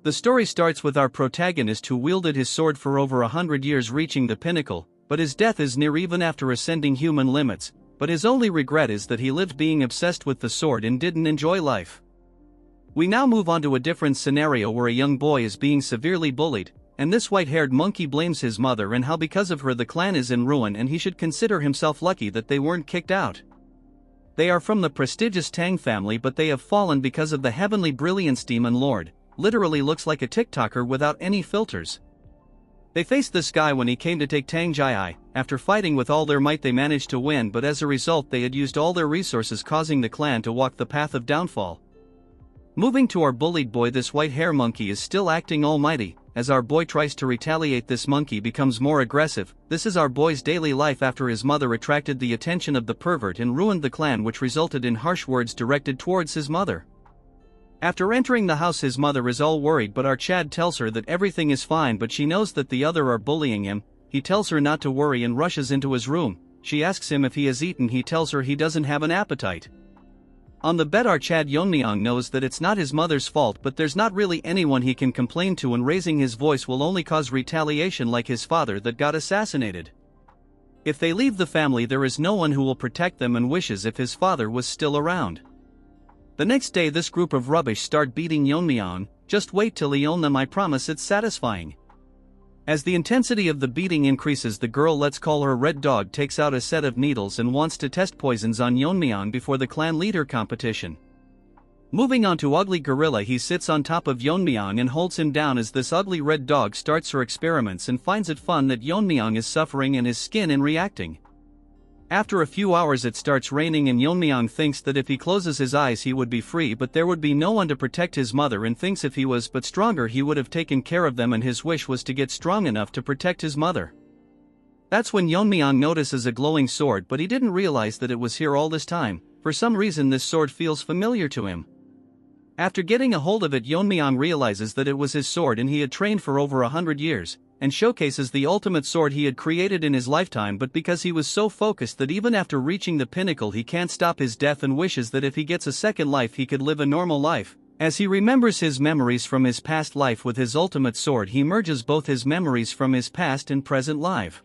The story starts with our protagonist who wielded his sword for over 100 years, reaching the pinnacle, but his death is near even after ascending human limits, but his only regret is that he lived being obsessed with the sword and didn't enjoy life. We now move on to a different scenario where a young boy is being severely bullied, and this white-haired monkey blames his mother and how because of her the clan is in ruin and he should consider himself lucky that they weren't kicked out. They are from the prestigious Tang family, but they have fallen because of the heavenly brilliance demon lord. Literally looks like a TikToker without any filters. They faced this guy when he came to take Tang Jai. After fighting with all their might they managed to win, but as a result they had used all their resources, causing the clan to walk the path of downfall. Moving to our bullied boy, this white hair monkey is still acting almighty. As our boy tries to retaliate, this monkey becomes more aggressive. This is our boy's daily life after his mother attracted the attention of the pervert and ruined the clan, which resulted in harsh words directed towards his mother. After entering the house his mother is all worried, but our Chad tells her that everything is fine, but she knows that the other are bullying him. He tells her not to worry and rushes into his room. She asks him if he has eaten. He tells her he doesn't have an appetite. On the bed our Tang Yeon-myeong knows that it's not his mother's fault, but there's not really anyone he can complain to, and raising his voice will only cause retaliation like his father that got assassinated. If they leave the family there is no one who will protect them, and wishes if his father was still around. The next day this group of rubbish start beating Yeon-myeong. Just wait till he own them, I promise it's satisfying. As the intensity of the beating increases, the girl, let's call her Red Dog, takes out a set of needles and wants to test poisons on Yeon-myeong before the clan leader competition. Moving on to Ugly Gorilla, he sits on top of Yeon-myeong and holds him down as this ugly Red Dog starts her experiments and finds it fun that Yeon-myeong is suffering and his skin and reacting. After a few hours it starts raining and Yeon-myeong thinks that if he closes his eyes he would be free, but there would be no one to protect his mother, and thinks if he was but stronger he would have taken care of them, and his wish was to get strong enough to protect his mother. That's when Yeon-myeong notices a glowing sword, but he didn't realize that it was here all this time. For some reason this sword feels familiar to him. After getting a hold of it Yeon-myeong realizes that it was his sword and he had trained for over 100 years. And showcases the ultimate sword he had created in his lifetime, but because he was so focused that even after reaching the pinnacle he can't stop his death, and wishes that if he gets a second life he could live a normal life. As he remembers his memories from his past life with his ultimate sword, he merges both his memories from his past and present life.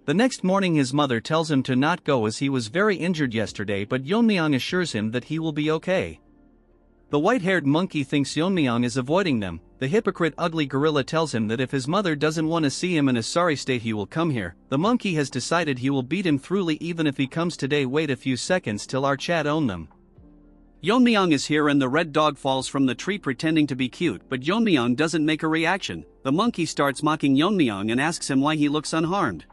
The next morning his mother tells him to not go as he was very injured yesterday, but Yeon-myeong assures him that he will be okay. The white-haired monkey thinks Yeon-myeong is avoiding them. The hypocrite Ugly Gorilla tells him that if his mother doesn't want to see him in a sorry state he will come here. The monkey has decided he will beat him thoroughly even if he comes today. Wait a few seconds till our Chad own them. Yeon-myeong is here and the Red Dog falls from the tree pretending to be cute, but Yeon-myeong doesn't make a reaction. The monkey starts mocking Yeon-myeong and asks him why he looks unharmed.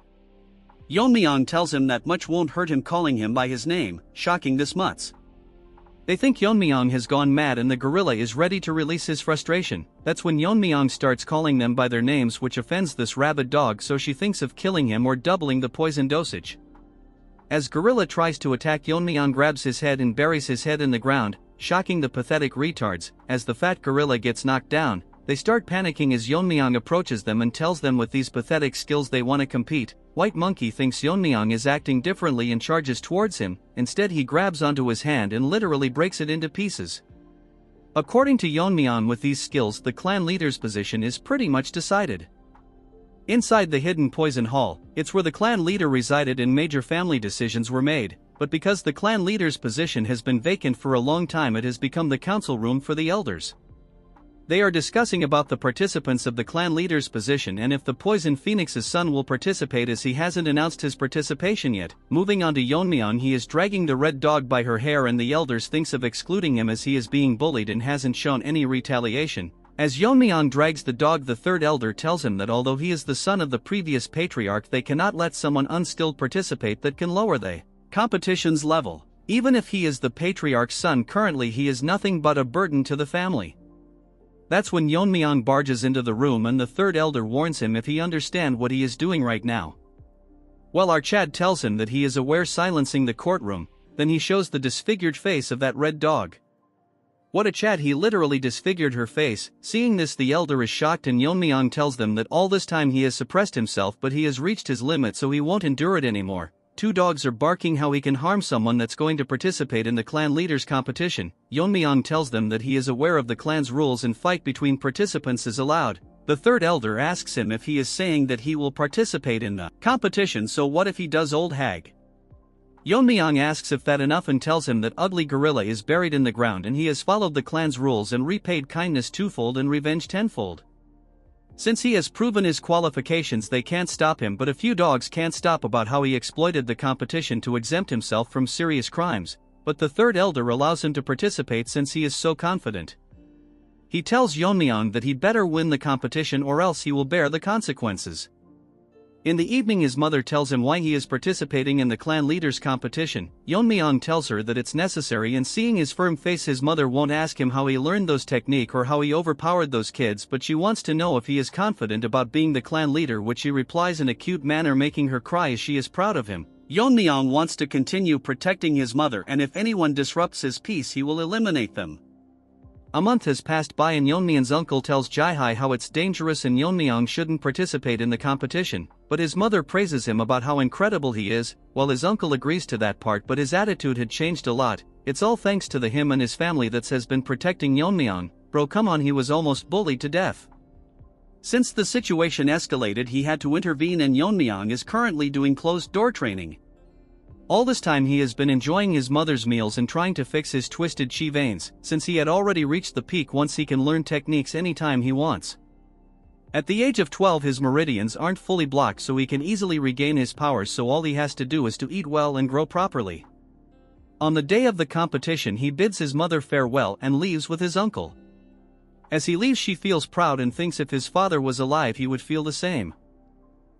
Yeon-myeong tells him that much won't hurt him, calling him by his name, shocking this mutz. They think Yeon-myeong has gone mad and the gorilla is ready to release his frustration. That's when Yeon-myeong starts calling them by their names, which offends this rabid dog, so she thinks of killing him or doubling the poison dosage. As gorilla tries to attack, Yeon-myeong grabs his head and buries his head in the ground, shocking the pathetic retards. As the fat gorilla gets knocked down, they start panicking as Yeon-myeong approaches them and tells them with these pathetic skills they want to compete. White monkey thinks Yeon-myeong is acting differently and charges towards him. Instead he grabs onto his hand and literally breaks it into pieces. According to Yeon-myeong, with these skills the clan leader's position is pretty much decided. Inside the hidden poison hall, it's where the clan leader resided and major family decisions were made, but because the clan leader's position has been vacant for a long time it has become the council room for the elders. They are discussing about the participants of the clan leader's position and if the Poison Phoenix's son will participate, as he hasn't announced his participation yet. Moving on to Yeon-myeong, he is dragging the Red Dog by her hair and the elders thinks of excluding him as he is being bullied and hasn't shown any retaliation. As Yeon-myeong drags the dog, the third elder tells him that although he is the son of the previous patriarch they cannot let someone unskilled participate that can lower the competition's level. Even if he is the patriarch's son currently he is nothing but a burden to the family. That's when Yeon-myeong barges into the room and the third elder warns him if he understand what he is doing right now. Well, our Chad tells him that he is aware, silencing the courtroom. Then he shows the disfigured face of that Red Dog. What a Chad, he literally disfigured her face. Seeing this the elder is shocked and Yeon-myeong tells them that all this time he has suppressed himself but he has reached his limit so he won't endure it anymore. two dogs are barking how he can harm someone that's going to participate in the clan leaders competition. Yeon-myeong tells them that he is aware of the clan's rules and fight between participants is allowed. The third elder asks him if he is saying that he will participate in the competition, so what if he does, old hag? Yeon-myeong asks if that enough and tells him that ugly gorilla is buried in the ground and he has followed the clan's rules and repaid kindness twofold and revenge tenfold. Since he has proven his qualifications, they can't stop him, but a few dogs can't stop about how he exploited the competition to exempt himself from serious crimes, but the third elder allows him to participate since he is so confident. He tells Yeon-myeong that he'd better win the competition or else he will bear the consequences. In the evening his mother tells him why he is participating in the clan leaders competition. Yeon-myeong tells her that it's necessary, and seeing his firm face his mother won't ask him how he learned those technique or how he overpowered those kids, but she wants to know if he is confident about being the clan leader, which he replies in a cute manner, making her cry as she is proud of him. Yeon-myeong wants to continue protecting his mother, and if anyone disrupts his peace he will eliminate them. A month has passed by and Yeon-myeong's uncle tells Jae-hae how it's dangerous and Yeon-myeong shouldn't participate in the competition, but his mother praises him about how incredible he is, while his uncle agrees to that part, but his attitude had changed a lot. It's all thanks to him and his family that has been protecting Yeon-myeong. Bro, come on, he was almost bullied to death. Since the situation escalated he had to intervene, and Yeon-myeong is currently doing closed-door training. All this time he has been enjoying his mother's meals and trying to fix his twisted chi veins, since he had already reached the peak once he can learn techniques anytime he wants. At the age of 12 his meridians aren't fully blocked, so he can easily regain his powers, so all he has to do is to eat well and grow properly. On the day of the competition he bids his mother farewell and leaves with his uncle. As he leaves she feels proud and thinks if his father was alive he would feel the same.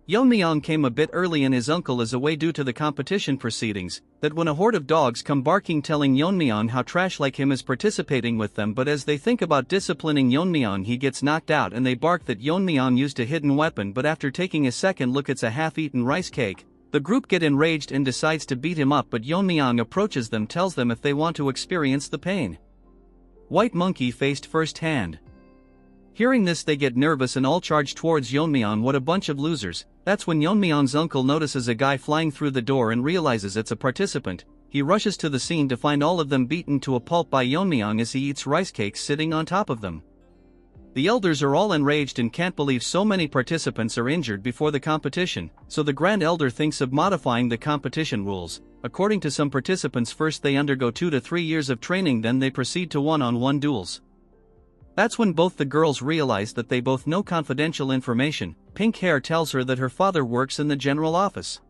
Yeon-myeong came a bit early and his uncle is away due to the competition proceedings, that when a horde of dogs come barking telling Yeon-myeong how trash like him is participating with them, but as they think about disciplining Yeon-myeong he gets knocked out and they bark that Yeon-myeong used a hidden weapon, but after taking a second look it's a half-eaten rice cake. The group get enraged and decides to beat him up, but Yeon-myeong approaches them, tells them if they want to experience the pain. White Monkey faced firsthand. Hearing this they get nervous and all charge towards Yeon-myeong. What a bunch of losers. That's when Yeon-myeong's uncle notices a guy flying through the door and realizes it's a participant. He rushes to the scene to find all of them beaten to a pulp by Yeon-myeong as he eats rice cakes sitting on top of them. The elders are all enraged and can't believe so many participants are injured before the competition, so the Grand Elder thinks of modifying the competition rules. According to some participants, first they undergo 2 to 3 years of training, then they proceed to one-on-one duels. That's when both the girls realize that they both know confidential information. Pink Hair tells her that her father works in the general office.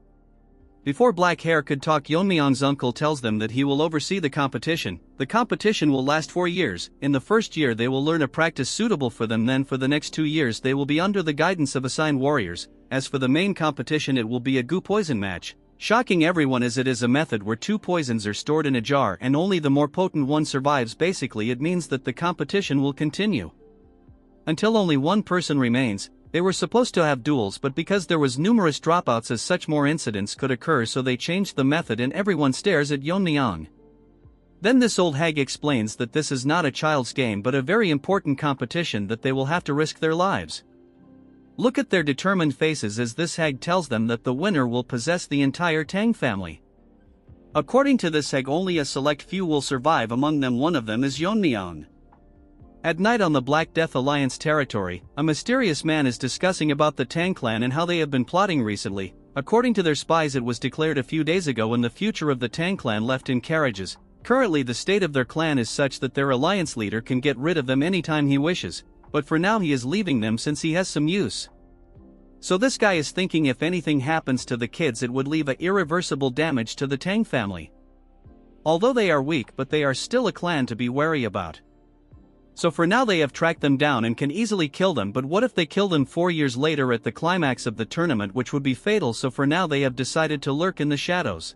Before Black Hair could talk, Yeon-myeong's uncle tells them that he will oversee the competition. The competition will last 4 years. In the first year they will learn a practice suitable for them, then for the next 2 years they will be under the guidance of assigned warriors. As for the main competition, it will be a goo poison match. Shocking everyone as it is a method where 2 poisons are stored in a jar and only the more potent one survives. Basically it means that the competition will continue until only one person remains. They were supposed to have duels, but because there was numerous dropouts as such more incidents could occur, so they changed the method and everyone stares at Yeon-myeong. Then this old hag explains that this is not a child's game but a very important competition, that they will have to risk their lives. Look at their determined faces as this hag tells them that the winner will possess the entire Tang family. According to this hag, only a select few will survive, among them one of them is Yeon-myeong. At night on the Black Death Alliance territory, a mysterious man is discussing about the Tang clan and how they have been plotting recently. According to their spies, it was declared a few days ago when the future of the Tang clan left in carriages. Currently the state of their clan is such that their alliance leader can get rid of them anytime he wishes, but for now he is leaving them since he has some use. So this guy is thinking if anything happens to the kids it would leave a irreversible damage to the Tang family. Although they are weak, but they are still a clan to be wary about. So for now they have tracked them down and can easily kill them, but what if they kill them 4 years later at the climax of the tournament, which would be fatal, so for now they have decided to lurk in the shadows.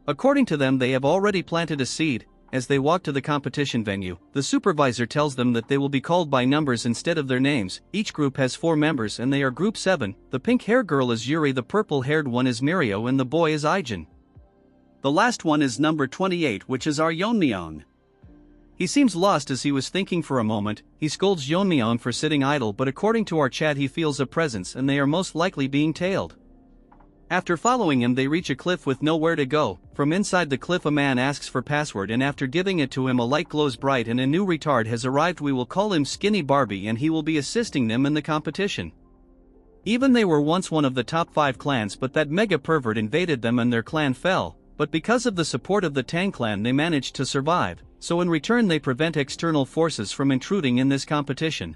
According to them they have already planted a seed. As they walk to the competition venue, the supervisor tells them that they will be called by numbers instead of their names. Each group has 4 members and they are Group 7, the pink-hair girl is Yuri, the purple-haired one is Mirio, and the boy is Aijin. The last one is number 28, which is our Yeon-myeong. He seems lost as he was thinking for a moment. He scolds Yeon-myeong for sitting idle, but according to our chat he feels a presence and they are most likely being tailed. After following him they reach a cliff with nowhere to go. From inside the cliff a man asks for password, and after giving it to him a light glows bright and a new retard has arrived. We will call him Skinny Barbie and he will be assisting them in the competition. Even they were once one of the top 5 clans, but that mega pervert invaded them and their clan fell, but because of the support of the Tang clan they managed to survive, so in return they prevent external forces from intruding in this competition.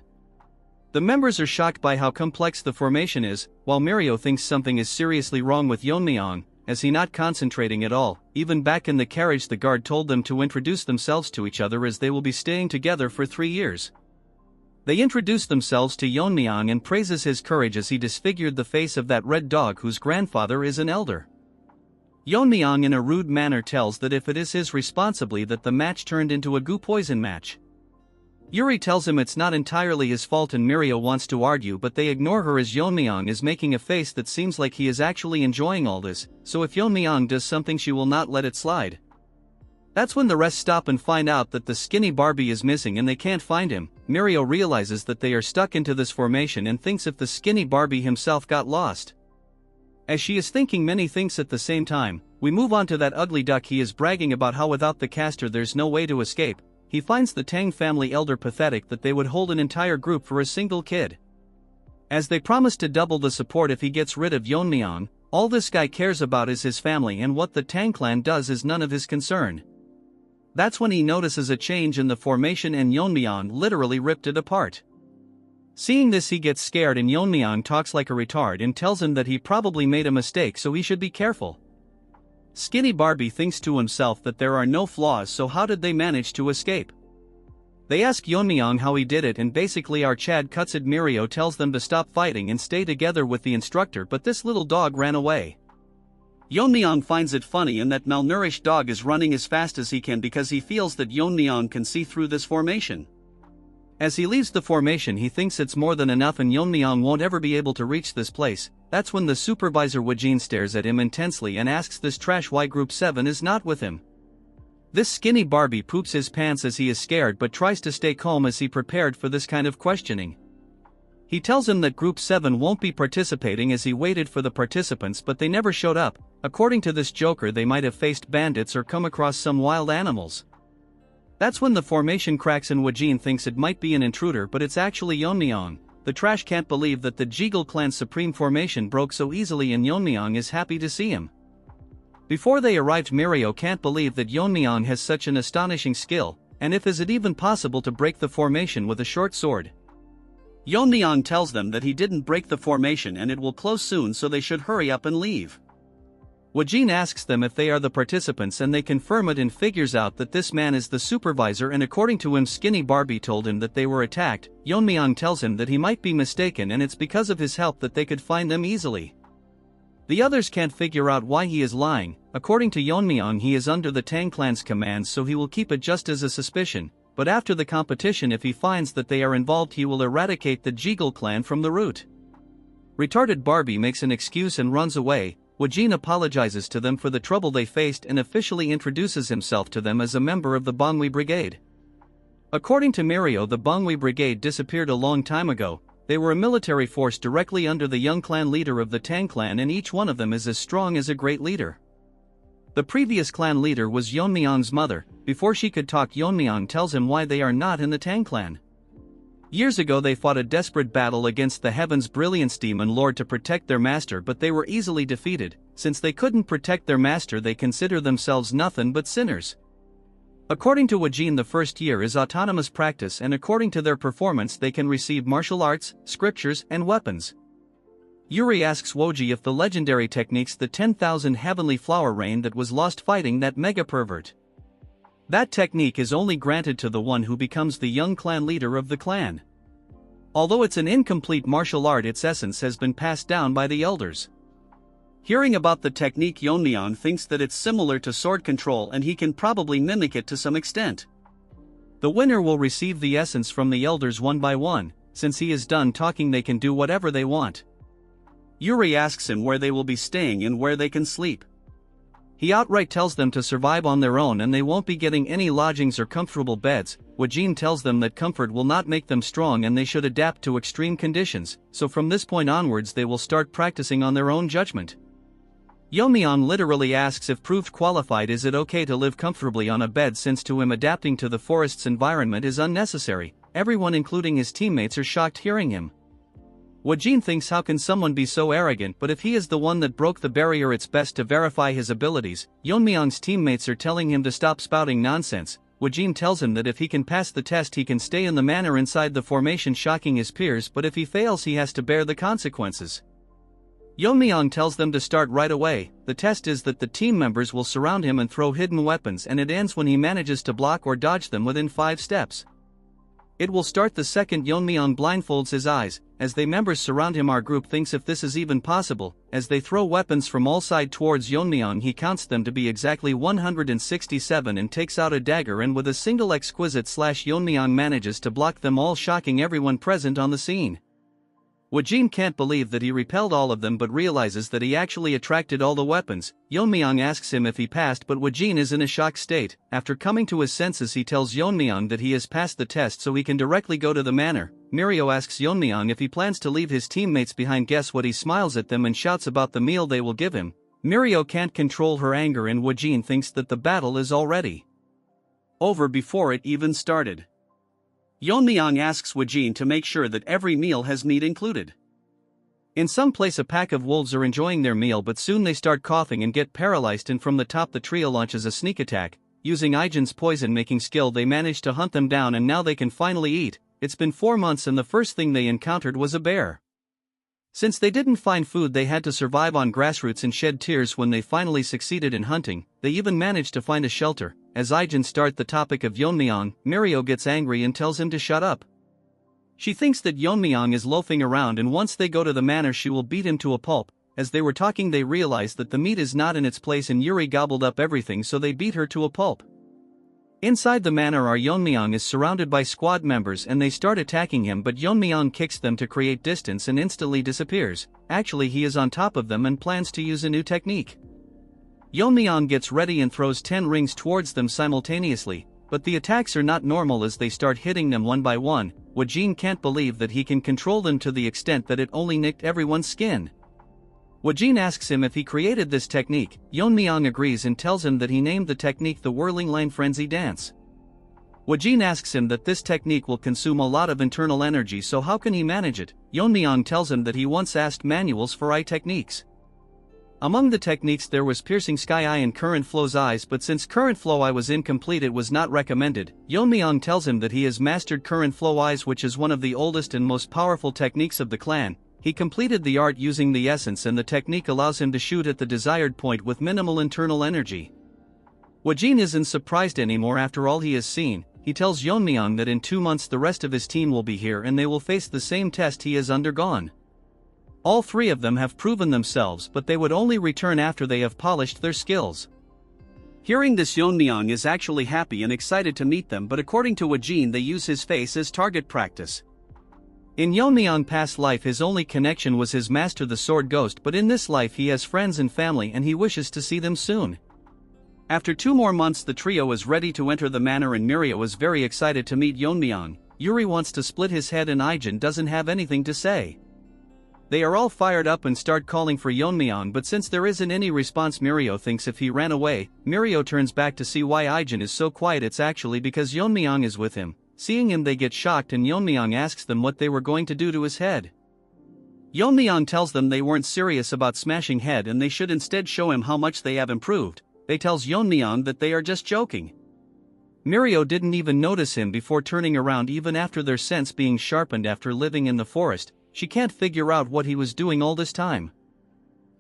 The members are shocked by how complex the formation is, while Mirio thinks something is seriously wrong with Yeon-myeong, as he not concentrating at all. Even back in the carriage the guard told them to introduce themselves to each other as they will be staying together for 3 years. They introduce themselves to Yeon-myeong and praises his courage as he disfigured the face of that red dog whose grandfather is an elder. Yeon-myeong in a rude manner tells that if it is his responsibility that the match turned into a goo poison match. Yuri tells him it's not entirely his fault and Mirio wants to argue, but they ignore her as Yeon-myeong is making a face that seems like he is actually enjoying all this, so if Yeon-myeong does something she will not let it slide. That's when the rest stop and find out that the Skinny Barbie is missing and they can't find him. Mirio realizes that they are stuck into this formation and thinks if the Skinny Barbie himself got lost. As she is thinking many things at the same time, we move on to that ugly duck. He is bragging about how without the caster there's no way to escape. He finds the Tang family elder pathetic that they would hold an entire group for a single kid. As they promise to double the support if he gets rid of Yeon-myeong, all this guy cares about is his family, and what the Tang clan does is none of his concern. That's when he notices a change in the formation and Yeon-myeong literally ripped it apart. Seeing this he gets scared and Yeon-myeong talks like a retard and tells him that he probably made a mistake so he should be careful. Skinny Barbie thinks to himself that there are no flaws, so how did they manage to escape? They ask Yeon-myeong how he did it and basically our Chad cuts it. Mirio tells them to stop fighting and stay together with the instructor, but this little dog ran away. Yeon-myeong finds it funny and that malnourished dog is running as fast as he can because he feels that Yeon-myeong can see through this formation. As he leaves the formation he thinks it's more than enough and Yeon-myeong won't ever be able to reach this place. That's when the supervisor Wojin stares at him intensely and asks this trash why Group 7 is not with him. This Skinny Barbie poops his pants as he is scared but tries to stay calm as he prepared for this kind of questioning. He tells him that Group 7 won't be participating as he waited for the participants but they never showed up. According to this joker they might have faced bandits or come across some wild animals. That's when the formation cracks and Wojin thinks it might be an intruder but it's actually Yeon-myeong. The trash can't believe that the Jegal clan's supreme formation broke so easily and Yeon-myeong is happy to see him. Before they arrived Mirio can't believe that Yeon-myeong has such an astonishing skill, and if is it even possible to break the formation with a short sword. Yeon-myeong tells them that he didn't break the formation and it will close soon so they should hurry up and leave. Wojin asks them if they are the participants and they confirm it and figures out that this man is the supervisor and according to him Skinny Barbie told him that they were attacked. Yeon-myeong tells him that he might be mistaken and it's because of his help that they could find them easily. The others can't figure out why he is lying. According to Yeon-myeong he is under the Tang clan's commands so he will keep it just as a suspicion, but after the competition if he finds that they are involved he will eradicate the Jegal clan from the root. Retarded Barbie makes an excuse and runs away. Wojin apologizes to them for the trouble they faced and officially introduces himself to them as a member of the Manhwa Brigade. According to Mirio the Manhwa Brigade disappeared a long time ago. They were a military force directly under the young clan leader of the Tang clan and each one of them is as strong as a great leader. The previous clan leader was Yeon-myeong's mother. Before she could talk Yeon-myeong tells him why they are not in the Tang clan. Years ago they fought a desperate battle against the Heaven's Brilliance Demon Lord to protect their master but they were easily defeated. Since they couldn't protect their master they consider themselves nothing but sinners. According to Wojin the first year is autonomous practice and according to their performance they can receive martial arts, scriptures and weapons. Yuri asks Woji if the legendary techniques the 10,000 heavenly flower rain that was lost fighting that mega pervert. That technique is only granted to the one who becomes the young clan leader of the clan. Although it's an incomplete martial art its essence has been passed down by the elders. Hearing about the technique Yeon-myeong thinks that it's similar to sword control and he can probably mimic it to some extent. The winner will receive the essence from the elders one by one. Since he is done talking they can do whatever they want. Yuri asks him where they will be staying and where they can sleep. He outright tells them to survive on their own and they won't be getting any lodgings or comfortable beds. Wojin tells them that comfort will not make them strong and they should adapt to extreme conditions, so from this point onwards they will start practicing on their own judgment. Yeon-myeong literally asks if proved qualified is it okay to live comfortably on a bed, since to him adapting to the forest's environment is unnecessary. Everyone including his teammates are shocked hearing him. Woo-jin thinks how can someone be so arrogant, but if he is the one that broke the barrier it's best to verify his abilities. Yeon-myeong's teammates are telling him to stop spouting nonsense. Woo-jin tells him that if he can pass the test he can stay in the manor inside the formation, shocking his peers, but if he fails he has to bear the consequences. Yeon-myeong tells them to start right away. The test is that the team members will surround him and throw hidden weapons, and it ends when he manages to block or dodge them within 5 steps. It will start the second Yeon-myeong blindfolds his eyes. As the members surround him, our group thinks if this is even possible. As they throw weapons from all sides towards Yeon-myeong, he counts them to be exactly 167 and takes out a dagger, and with a single exquisite slash Yeon-myeong manages to block them all, shocking everyone present on the scene. Woo-jin can't believe that he repelled all of them but realizes that he actually attracted all the weapons. Yeon-myeong asks him if he passed, but Woo-jin is in a shocked state. After coming to his senses he tells Yeon-myeong that he has passed the test so he can directly go to the manor. Mirio asks Yeon-myeong if he plans to leave his teammates behind. Guess what, he smiles at them and shouts about the meal they will give him. Mirio can't control her anger and Woo-jin thinks that the battle is already over before it even started. Yeon-myeong asks Woo-jin to make sure that every meal has meat included. In some place a pack of wolves are enjoying their meal, but soon they start coughing and get paralyzed, and from the top the trio launches a sneak attack. Using Ijin's poison-making skill they manage to hunt them down, and now they can finally eat. It's been 4 months and the first thing they encountered was a bear. Since they didn't find food they had to survive on grassroots and shed tears when they finally succeeded in hunting. They even managed to find a shelter. As Ijin start the topic of Yeon-myeong, Mirio gets angry and tells him to shut up. She thinks that Yeon-myeong is loafing around, and once they go to the manor she will beat him to a pulp. As they were talking they realize that the meat is not in its place and Yuri gobbled up everything, so they beat her to a pulp. Inside the manor our Yeon-myeong is surrounded by squad members and they start attacking him, but Yeon-myeong kicks them to create distance and instantly disappears. Actually he is on top of them and plans to use a new technique. Yeon-myeong gets ready and throws 10 rings towards them simultaneously, but the attacks are not normal as they start hitting them one by one. Woo-jin can't believe that he can control them to the extent that it only nicked everyone's skin. Woo-jin asks him if he created this technique. Yeon-myeong agrees and tells him that he named the technique the Whirling Line Frenzy Dance. Woo-jin asks him that this technique will consume a lot of internal energy, so how can he manage it? Yeon-myeong tells him that he once asked manuals for eye techniques. Among the techniques there was Piercing Sky Eye and Current Flow's Eyes, but since Current Flow Eye was incomplete it was not recommended. Yeon-myeong tells him that he has mastered Current Flow Eyes, which is one of the oldest and most powerful techniques of the clan. He completed the art using the essence, and the technique allows him to shoot at the desired point with minimal internal energy. Woo-jin isn't surprised anymore after all he has seen. He tells Yeon-myeong that in 2 months the rest of his team will be here and they will face the same test he has undergone. All 3 of them have proven themselves, but they would only return after they have polished their skills. Hearing this, Yeon-myeong is actually happy and excited to meet them, but according to Woo-jin they use his face as target practice. In Yeon-myeong's past life his only connection was his master the Sword Ghost, but in this life he has friends and family and he wishes to see them soon. After 2 more months the trio is ready to enter the manor and Mirio is very excited to meet Yeon-myeong. Yuri wants to split his head and Ijin doesn't have anything to say. They are all fired up and start calling for Yeon-myeong, but since there isn't any response Mirio thinks if he ran away. Mirio turns back to see why Ijin is so quiet. It's actually because Yeon-myeong is with him. Seeing him they get shocked and Yeon-myeong asks them what they were going to do to his head. Yeon-myeong tells them they weren't serious about smashing head and they should instead show him how much they have improved. They tells Yeon-myeong that they are just joking. Mirio didn't even notice him before turning around even after their sense being sharpened after living in the forest. She can't figure out what he was doing all this time.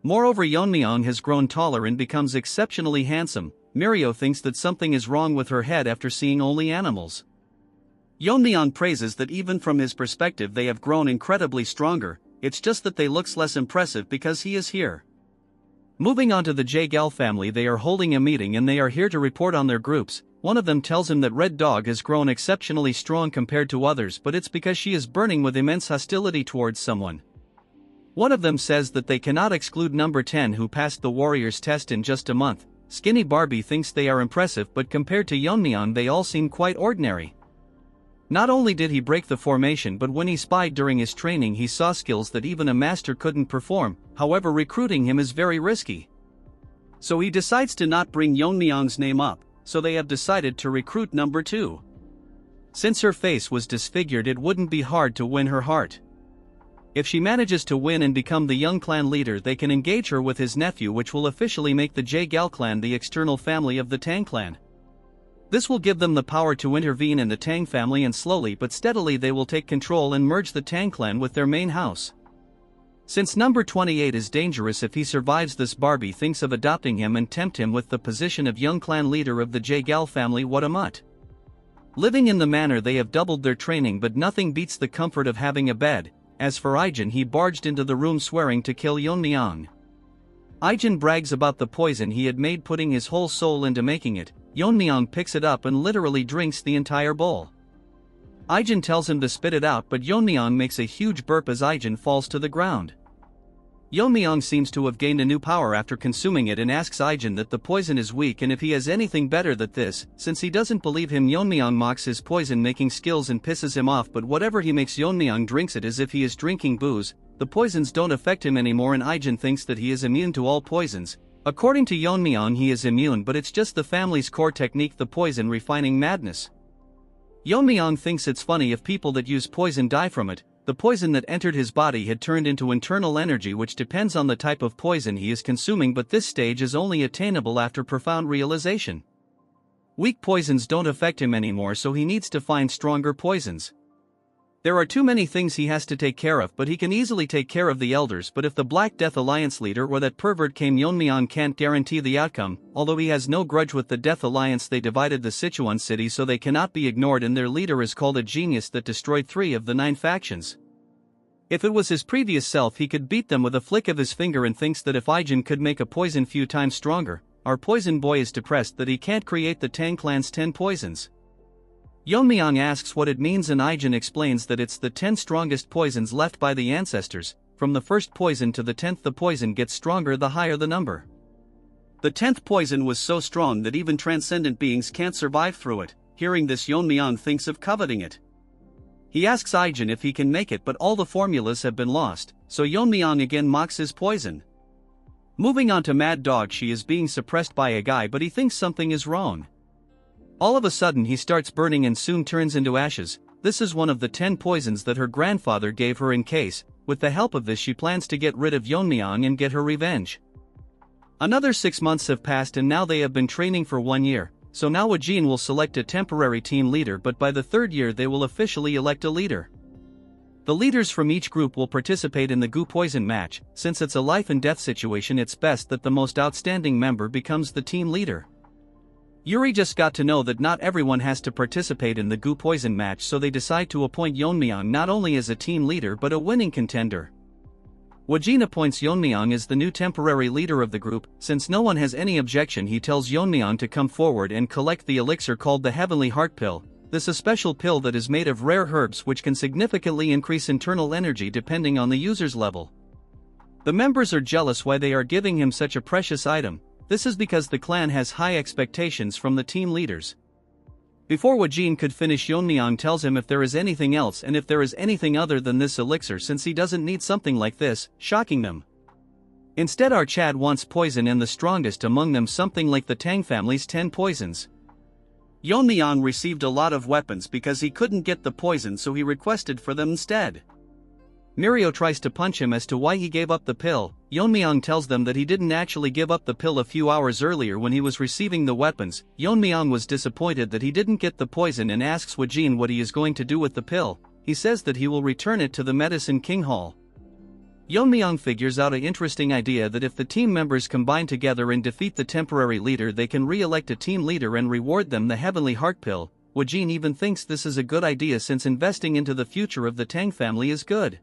Moreover Yeon-myeong has grown taller and becomes exceptionally handsome. Mirio thinks that something is wrong with her head after seeing only animals. Yeon-myeong praises that even from his perspective they have grown incredibly stronger, it's just that they looks less impressive because he is here. Moving on to the Jaegel family, they are holding a meeting and they are here to report on their groups. One of them tells him that Red Dog has grown exceptionally strong compared to others, but it's because she is burning with immense hostility towards someone. One of them says that they cannot exclude number 10 who passed the warrior's test in just a month. Skinny Barbie thinks they are impressive, but compared to Yeon-myeong they all seem quite ordinary. Not only did he break the formation, but when he spied during his training he saw skills that even a master couldn't perform. However, recruiting him is very risky. So he decides to not bring Yeon-myeong's name up, so they have decided to recruit number 2. Since her face was disfigured, it wouldn't be hard to win her heart. If she manages to win and become the young clan leader, they can engage her with his nephew, which will officially make the Jae-gal clan the external family of the Tang clan. This will give them the power to intervene in the Tang family, and slowly but steadily they will take control and merge the Tang clan with their main house. Since number 28 is dangerous if he survives this, Barbie thinks of adopting him and tempt him with the position of young clan leader of the Jae-gal family. What a mutt. Living in the manor, they have doubled their training, but nothing beats the comfort of having a bed. As for Ijin, he barged into the room swearing to kill Yeon-myeong. Ijin brags about the poison he had made, putting his whole soul into making it. Yeon-myeong picks it up and literally drinks the entire bowl. Ijin tells him to spit it out, but Yeon-myeong makes a huge burp as Ijin falls to the ground. Yeon-myeong seems to have gained a new power after consuming it and asks Ijin that the poison is weak and if he has anything better than this. Since he doesn't believe him, Yeon-myeong mocks his poison-making skills and pisses him off, but whatever he makes, Yeon-myeong drinks it as if he is drinking booze. The poisons don't affect him anymore and Ijin thinks that he is immune to all poisons. According to Yeon-myeong, he is immune, but it's just the family's core technique, the poison refining madness. Yeon-myeong thinks it's funny if people that use poison die from it. The poison that entered his body had turned into internal energy, which depends on the type of poison he is consuming, but this stage is only attainable after profound realization. Weak poisons don't affect him anymore, so he needs to find stronger poisons. There are too many things he has to take care of, but he can easily take care of the elders. But if the Black Death Alliance leader or that pervert came, Yeon-myeong can't guarantee the outcome. Although he has no grudge with the Death Alliance, they divided the Sichuan city, so they cannot be ignored, and their leader is called a genius that destroyed 3 of the 9 factions. If it was his previous self, he could beat them with a flick of his finger, and thinks that if Ijin could make a poison few times stronger. Our poison boy is depressed that he can't create the Tang clan's 10 poisons. Yeon-myeong asks what it means, and Ijin explains that it's the 10 strongest poisons left by the ancestors. From the first poison to the 10th, the poison gets stronger the higher the number. The 10th poison was so strong that even transcendent beings can't survive through it. Hearing this, Yeon-myeong thinks of coveting it. He asks Ijin if he can make it, but all the formulas have been lost, so Yeon-myeong again mocks his poison. Moving on to Mad Dog, she is being suppressed by a guy, but he thinks something is wrong. All of a sudden he starts burning and soon turns into ashes. This is one of the 10 poisons that her grandfather gave her in case. With the help of this, she plans to get rid of Yeon-myeong and get her revenge. Another 6 months have passed and now they have been training for 1 year. So now Wajin will select a temporary team leader, but by the 3rd year they will officially elect a leader. The leaders from each group will participate in the Gu Poison match. Since it's a life and death situation, it's best that the most outstanding member becomes the team leader. Yuri just got to know that not everyone has to participate in the Gu Poison match, so they decide to appoint Yeon-myeong not only as a team leader but a winning contender. Wajin appoints Yeon-myeong as the new temporary leader of the group. Since no one has any objection, he tells Yeon-myeong to come forward and collect the elixir called the Heavenly Heart Pill. This is a special pill that is made of rare herbs which can significantly increase internal energy depending on the user's level. The members are jealous why they are giving him such a precious item. This is because the clan has high expectations from the team leaders. Before Wajin could finish, Yeon-myeong tells him if there is anything else and if there is anything other than this elixir, since he doesn't need something like this, shocking them. Instead, our Chad wants poison, and the strongest among them something like the Tang family's 10 poisons. Yeon-myeong received a lot of weapons because he couldn't get the poison, so he requested for them instead. Mirio tries to punch him as to why he gave up the pill. Yeon-myeong tells them that he didn't actually give up the pill a few hours earlier when he was receiving the weapons. Yeon-myeong was disappointed that he didn't get the poison and asks Wajin what he is going to do with the pill. He says that he will return it to the Medicine King Hall. Yeon-myeong figures out an interesting idea that if the team members combine together and defeat the temporary leader, they can re-elect a team leader and reward them the Heavenly Heart Pill. Wajin even thinks this is a good idea since investing into the future of the Tang family is good.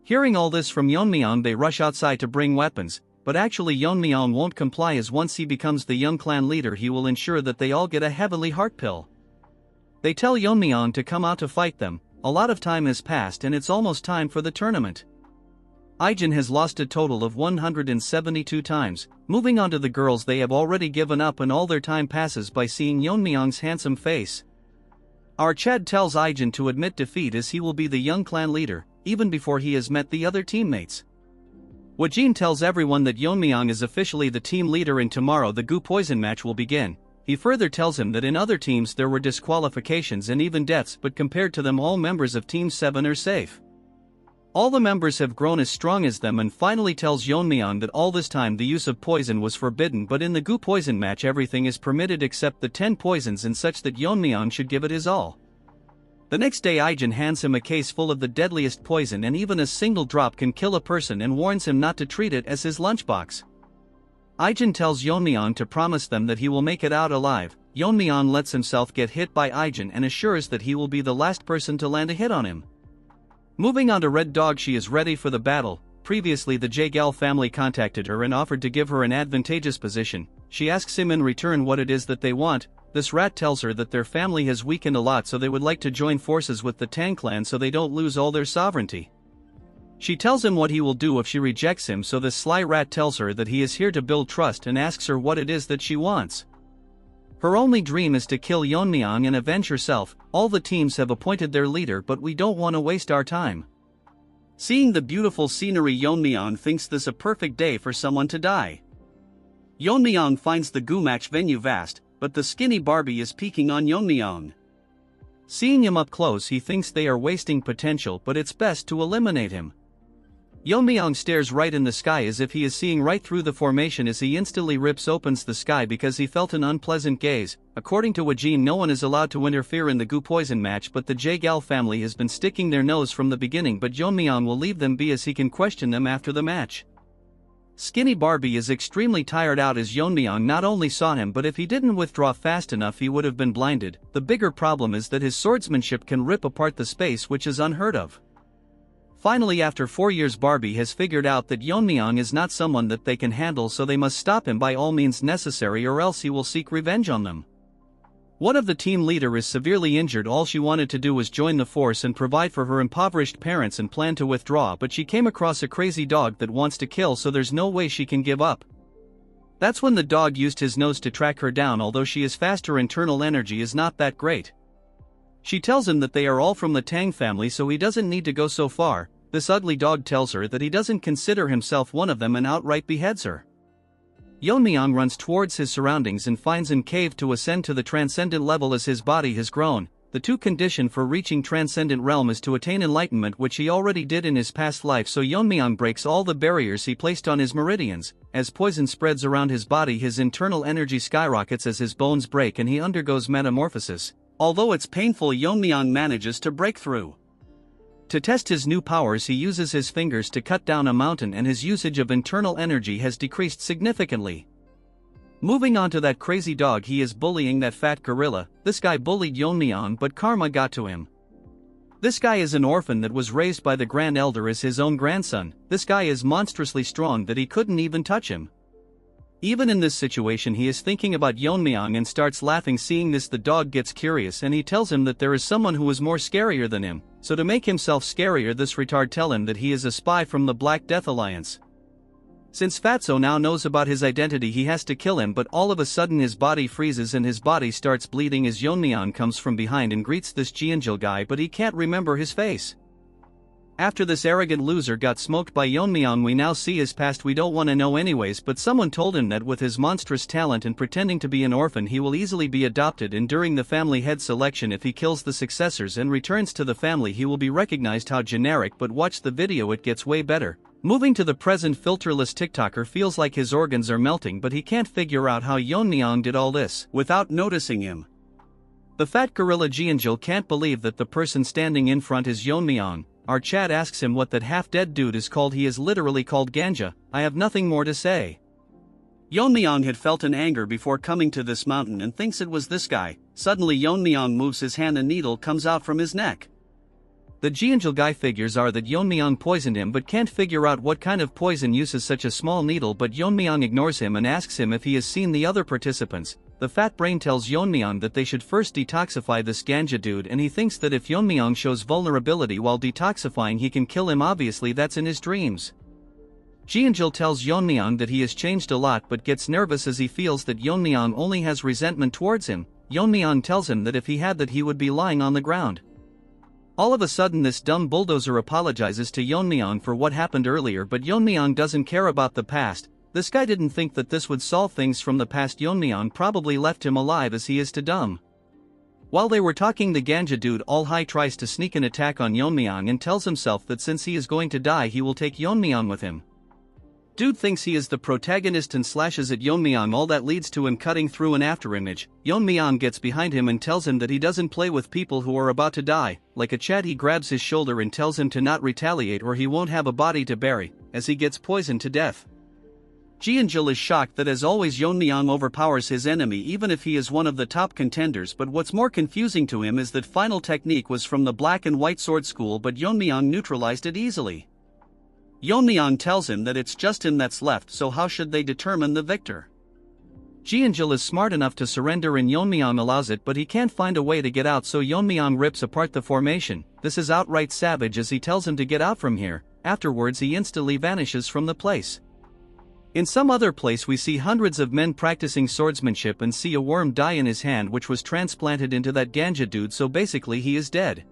Hearing all this from Yeon-myeong, they rush outside to bring weapons, but actually Yeon-myeong won't comply, as once he becomes the young clan leader he will ensure that they all get a Heavenly Heart Pill. They tell Yeon-myeong to come out to fight them. A lot of time has passed and it's almost time for the tournament. Ijin has lost a total of 172 times. Moving on to the girls, they have already given up and all their time passes by seeing Yeon-myeong's handsome face. Our Chad tells Ijin to admit defeat as he will be the young clan leader, even before he has met the other teammates. Wajin tells everyone that Yeon-myeong is officially the team leader and tomorrow the Gu Poison match will begin. He further tells him that in other teams there were disqualifications and even deaths, but compared to them all members of Team 7 are safe. All the members have grown as strong as them, and finally tells Yeon-myeong that all this time the use of poison was forbidden, but in the Gu Poison match everything is permitted except the 10 poisons and such that Yeon-myeong should give it his all. The next day Ijin hands him a case full of the deadliest poison, and even a single drop can kill a person, and warns him not to treat it as his lunchbox. Ijin tells Yeon-myeong to promise them that he will make it out alive. Yeon-myeong lets himself get hit by Ijin and assures that he will be the last person to land a hit on him. Moving on to Red Dog, she is ready for the battle. Previously the Jaegal family contacted her and offered to give her an advantageous position. She asks him in return what it is that they want. This rat tells her that their family has weakened a lot, so they would like to join forces with the Tang clan so they don't lose all their sovereignty. She tells him what he will do if she rejects him, so this sly rat tells her that he is here to build trust and asks her what it is that she wants. Her only dream is to kill Yeon-myeong and avenge herself. All the teams have appointed their leader, but we don't want to waste our time. Seeing the beautiful scenery, Yeon-myeong thinks this a perfect day for someone to die. Yeon-myeong finds the Gu match venue vast, but the skinny Barbie is peeking on Yeon-myeong. Seeing him up close, he thinks they are wasting potential, but it's best to eliminate him. Yeon-myeong stares right in the sky as if he is seeing right through the formation as he instantly opens the sky because he felt an unpleasant gaze. According to Wajin, no one is allowed to interfere in the Gu Poison match, but the Jaegal family has been sticking their nose from the beginning, but Yeon-myeong will leave them be as he can question them after the match. Skinny Barbie is extremely tired out as Yeon-myeong not only saw him, but if he didn't withdraw fast enough he would have been blinded. The bigger problem is that his swordsmanship can rip apart the space, which is unheard of. Finally, after 4 years, Barbie has figured out that Yeon-myeong is not someone that they can handle, so they must stop him by all means necessary or else he will seek revenge on them. One of the team leader is severely injured. All she wanted to do was join the force and provide for her impoverished parents and plan to withdraw, but she came across a crazy dog that wants to kill, so there's no way she can give up. That's when the dog used his nose to track her down. Although she is fast, her internal energy is not that great. She tells him that they are all from the Tang family, so he doesn't need to go so far. This ugly dog tells her that he doesn't consider himself one of them and outright beheads her. Yeon-myeong runs towards his surroundings and finds an cave to ascend to the transcendent level as his body has grown. The two condition for reaching transcendent realm is to attain enlightenment, which he already did in his past life, so Yeon-myeong breaks all the barriers he placed on his meridians. As poison spreads around his body, his internal energy skyrockets as his bones break and he undergoes metamorphosis. Although it's painful, Yeon-myeong manages to break through. To test his new powers, he uses his fingers to cut down a mountain, and his usage of internal energy has decreased significantly. Moving on to that crazy dog, he is bullying that fat gorilla. This guy bullied Yeon-myeong, but karma got to him. This guy is an orphan that was raised by the Grand Elder as his own grandson. This guy is monstrously strong that he couldn't even touch him. Even in this situation, he is thinking about Yeon-myeong and starts laughing. Seeing this, the dog gets curious and he tells him that there is someone who is more scarier than him. So to make himself scarier, this retard tell him that he is a spy from the Black Death Alliance. Since Fatso now knows about his identity, he has to kill him, but all of a sudden his body freezes and his body starts bleeding as Yeon-myeong comes from behind and greets this Jeonjil guy, but he can't remember his face. After this arrogant loser got smoked by Yeon-myeong, we now see his past. We don't want to know anyways, but someone told him that with his monstrous talent and pretending to be an orphan, he will easily be adopted, and during the family head selection, if he kills the successors and returns to the family, he will be recognized. How generic, but watch the video, it gets way better. Moving to the present, filterless TikToker feels like his organs are melting, but he can't figure out how Yeon-myeong did all this without noticing him. The fat gorilla Jeonjil can't believe that the person standing in front is Yeon-myeong. Our chat asks him what that half-dead dude is called. He is literally called Ganja. I have nothing more to say. Yeon-myeong had felt an anger before coming to this mountain and thinks it was this guy. Suddenly Yeon-myeong moves his hand, a needle comes out from his neck. The Jeonjil guy figures are that Yeon-myeong poisoned him, but can't figure out what kind of poison uses such a small needle, but Yeon-myeong ignores him and asks him if he has seen the other participants. The fat brain tells Yeon-myeong that they should first detoxify this Ganja dude, and he thinks that if Yeon-myeong shows vulnerability while detoxifying, he can kill him. Obviously that's in his dreams. Jeonjil tells Yeon-myeong that he has changed a lot, but gets nervous as he feels that Yeon-myeong only has resentment towards him. Yeon-myeong tells him that if he had that, he would be lying on the ground. All of a sudden this dumb bulldozer apologizes to Yeon-myeong for what happened earlier, but Yeon-myeong doesn't care about the past. This guy didn't think that this would solve things from the past. Yeon-myeong probably left him alive as he is to dumb. While they were talking, the ganja dude all high tries to sneak an attack on Yeon-myeong and tells himself that since he is going to die he will take Yeon-myeong with him. Dude thinks he is the protagonist and slashes at Yeon-myeong. All that leads to him cutting through an afterimage. Yeon-myeong gets behind him and tells him that he doesn't play with people who are about to die. Like a Chad, he grabs his shoulder and tells him to not retaliate or he won't have a body to bury, as he gets poisoned to death. Ji-eun-jul is shocked that as always Yeon-myeong overpowers his enemy even if he is one of the top contenders, but what's more confusing to him is that final technique was from the black and white sword school, but Yeon-myeong neutralized it easily. Yeon-myeong tells him that it's just him that's left, so how should they determine the victor? Ji-eun-jul is smart enough to surrender and Yeon-myeong allows it, but he can't find a way to get out, so Yeon-myeong rips apart the formation. This is outright savage as he tells him to get out from here. Afterwards he instantly vanishes from the place. In some other place we see hundreds of men practicing swordsmanship and see a worm die in his hand which was transplanted into that ganja dude, so basically he is dead.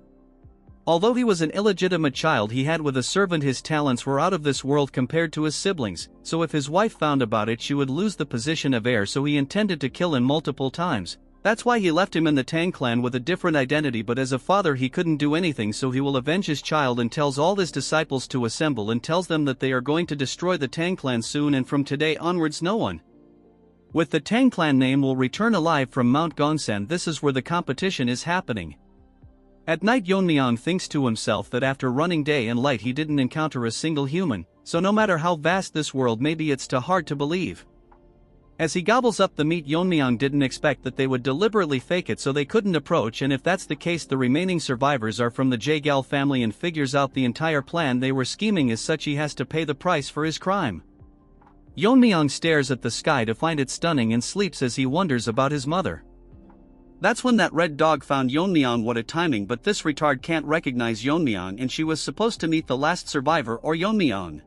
Although he was an illegitimate child he had with a servant, his talents were out of this world compared to his siblings, so if his wife found about it she would lose the position of heir, so he intended to kill him multiple times. That's why he left him in the Tang clan with a different identity, but as a father he couldn't do anything, so he will avenge his child and tells all his disciples to assemble and tells them that they are going to destroy the Tang clan soon, and from today onwards no one with the Tang clan name will return alive from Mount Gongsan. This is where the competition is happening. At night Yeon-myeong thinks to himself that after running day and light he didn't encounter a single human, so no matter how vast this world may be it's too hard to believe. As he gobbles up the meat, Yeon-myeong didn't expect that they would deliberately fake it so they couldn't approach, and if that's the case the remaining survivors are from the Jaegal family and figures out the entire plan they were scheming. As such he has to pay the price for his crime. Yeon-myeong stares at the sky to find it stunning and sleeps as he wonders about his mother. That's when that red dog found Yeon-myeong. What a timing, but this retard can't recognize Yeon-myeong and she was supposed to meet the last survivor or Yeon-myeong.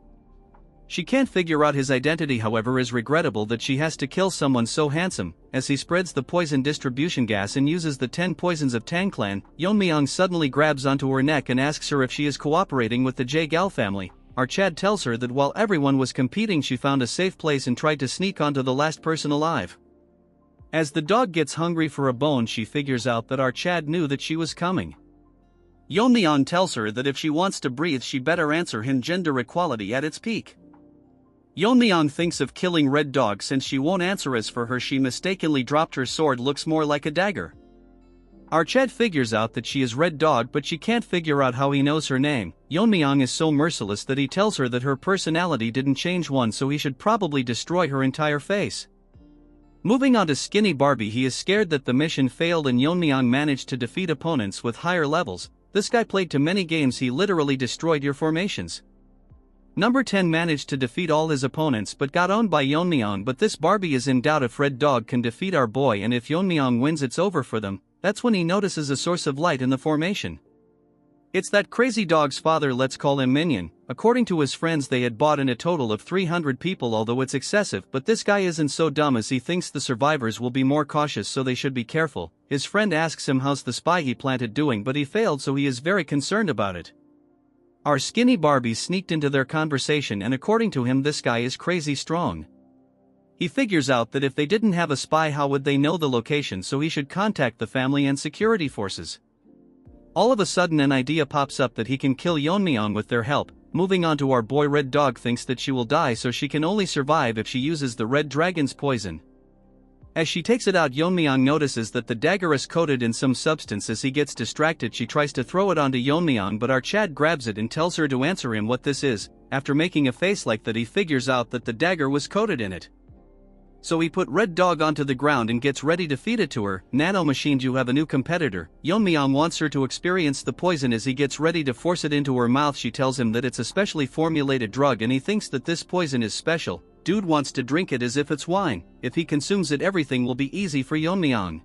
She can't figure out his identity, however is regrettable that she has to kill someone so handsome. As he spreads the poison distribution gas and uses the 10 poisons of Tang clan, Yeon-myeong suddenly grabs onto her neck and asks her if she is cooperating with the Jaegal family. Our Chad tells her that while everyone was competing she found a safe place and tried to sneak onto the last person alive. As the dog gets hungry for a bone she figures out that our Chad knew that she was coming. Yeon-myeong tells her that if she wants to breathe she better answer him, gender equality at its peak. Yeon-myeong thinks of killing Red Dog since she won't answer. As for her, she mistakenly dropped her sword, looks more like a dagger. Our Chad figures out that she is Red Dog, but she can't figure out how he knows her name. Yeon-myeong is so merciless that he tells her that her personality didn't change one, so he should probably destroy her entire face. Moving on to Skinny Barbie, he is scared that the mission failed and Yeon-myeong managed to defeat opponents with higher levels. This guy played too many games, he literally destroyed your formations. Number 10 managed to defeat all his opponents but got owned by Yeon-myeong, but this Barbie is in doubt if Red Dog can defeat our boy, and if Yeon-myeong wins it's over for them. That's when he notices a source of light in the formation. It's that crazy dog's father, let's call him Minion. According to his friends they had bought in a total of 300 people, although it's excessive, but this guy isn't so dumb as he thinks the survivors will be more cautious, so they should be careful. His friend asks him how's the spy he planted doing, but he failed, so he is very concerned about it. Our Skinny Barbie sneaked into their conversation and according to him this guy is crazy strong. He figures out that if they didn't have a spy how would they know the location, so he should contact the family and security forces. All of a sudden an idea pops up that he can kill Yeon-myeong with their help. Moving on to our boy, Red Dog thinks that she will die, so she can only survive if she uses the Red Dragon's poison. As she takes it out, Yeon-myeong notices that the dagger is coated in some substance. As he gets distracted she tries to throw it onto Yeon-myeong, but our Chad grabs it and tells her to answer him what this is. After making a face like that he figures out that the dagger was coated in it. So he put Red Dog onto the ground and gets ready to feed it to her. Nanomachines, you have a new competitor. Yeon-myeong wants her to experience the poison. As he gets ready to force it into her mouth she tells him that it's a specially formulated drug and he thinks that this poison is special. Dude wants to drink it as if it's wine. If he consumes it everything will be easy for Yeon-myeong.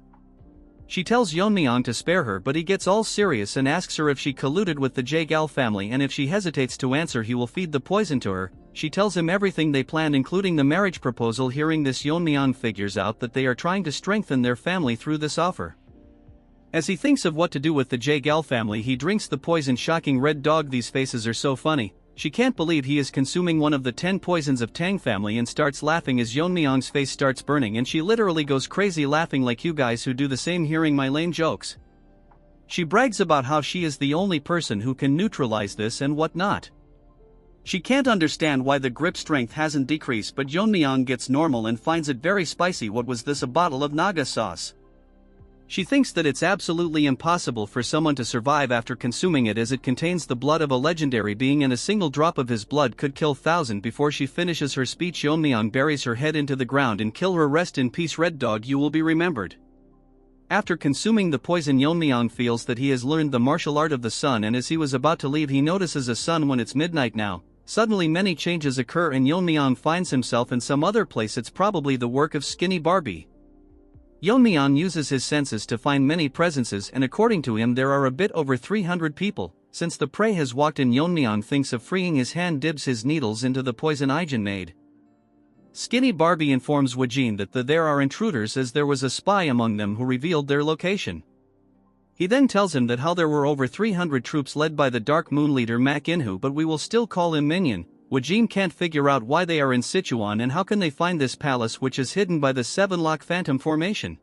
She tells Yeon-myeong to spare her, but he gets all serious and asks her if she colluded with the Jaegal family, and if she hesitates to answer he will feed the poison to her. She tells him everything they planned including the marriage proposal. Hearing this Yeon-myeong figures out that they are trying to strengthen their family through this offer. As he thinks of what to do with the Jagal family, he drinks the poison. Shocking red dog, these faces are so funny. She can't believe he is consuming one of the 10 poisons of Tang family and starts laughing as Yeon-myeong's face starts burning, and she literally goes crazy laughing like you guys who do the same hearing my lame jokes. She brags about how she is the only person who can neutralize this and whatnot. She can't understand why the grip strength hasn't decreased, but Yeon-myeong gets normal and finds it very spicy. What was this, a bottle of naga sauce? She thinks that it's absolutely impossible for someone to survive after consuming it, as it contains the blood of a legendary being and a single drop of his blood could kill 1,000. Before she finishes her speech, Yeon-myeong buries her head into the ground and kill her. Rest in peace, red dog, you will be remembered. After consuming the poison, Yeon-myeong feels that he has learned the martial art of the sun, and as he was about to leave he notices a sun when it's midnight now. Suddenly many changes occur and Yeon-myeong finds himself in some other place. It's probably the work of Skinny Barbie. Yeon-myeong uses his senses to find many presences, and according to him there are a bit over 300 people. Since the prey has walked in, Yeon-myeong thinks of freeing his hand, dips his needles into the poison Ijin made. Skinny Barbie informs Wajin that there are intruders, as there was a spy among them who revealed their location. He then tells him that how there were over 300 troops led by the Dark Moon leader Mak Inhu, but we will still call him Minion. Wajin can't figure out why they are in Sichuan and how can they find this palace which is hidden by the 7-lock phantom formation.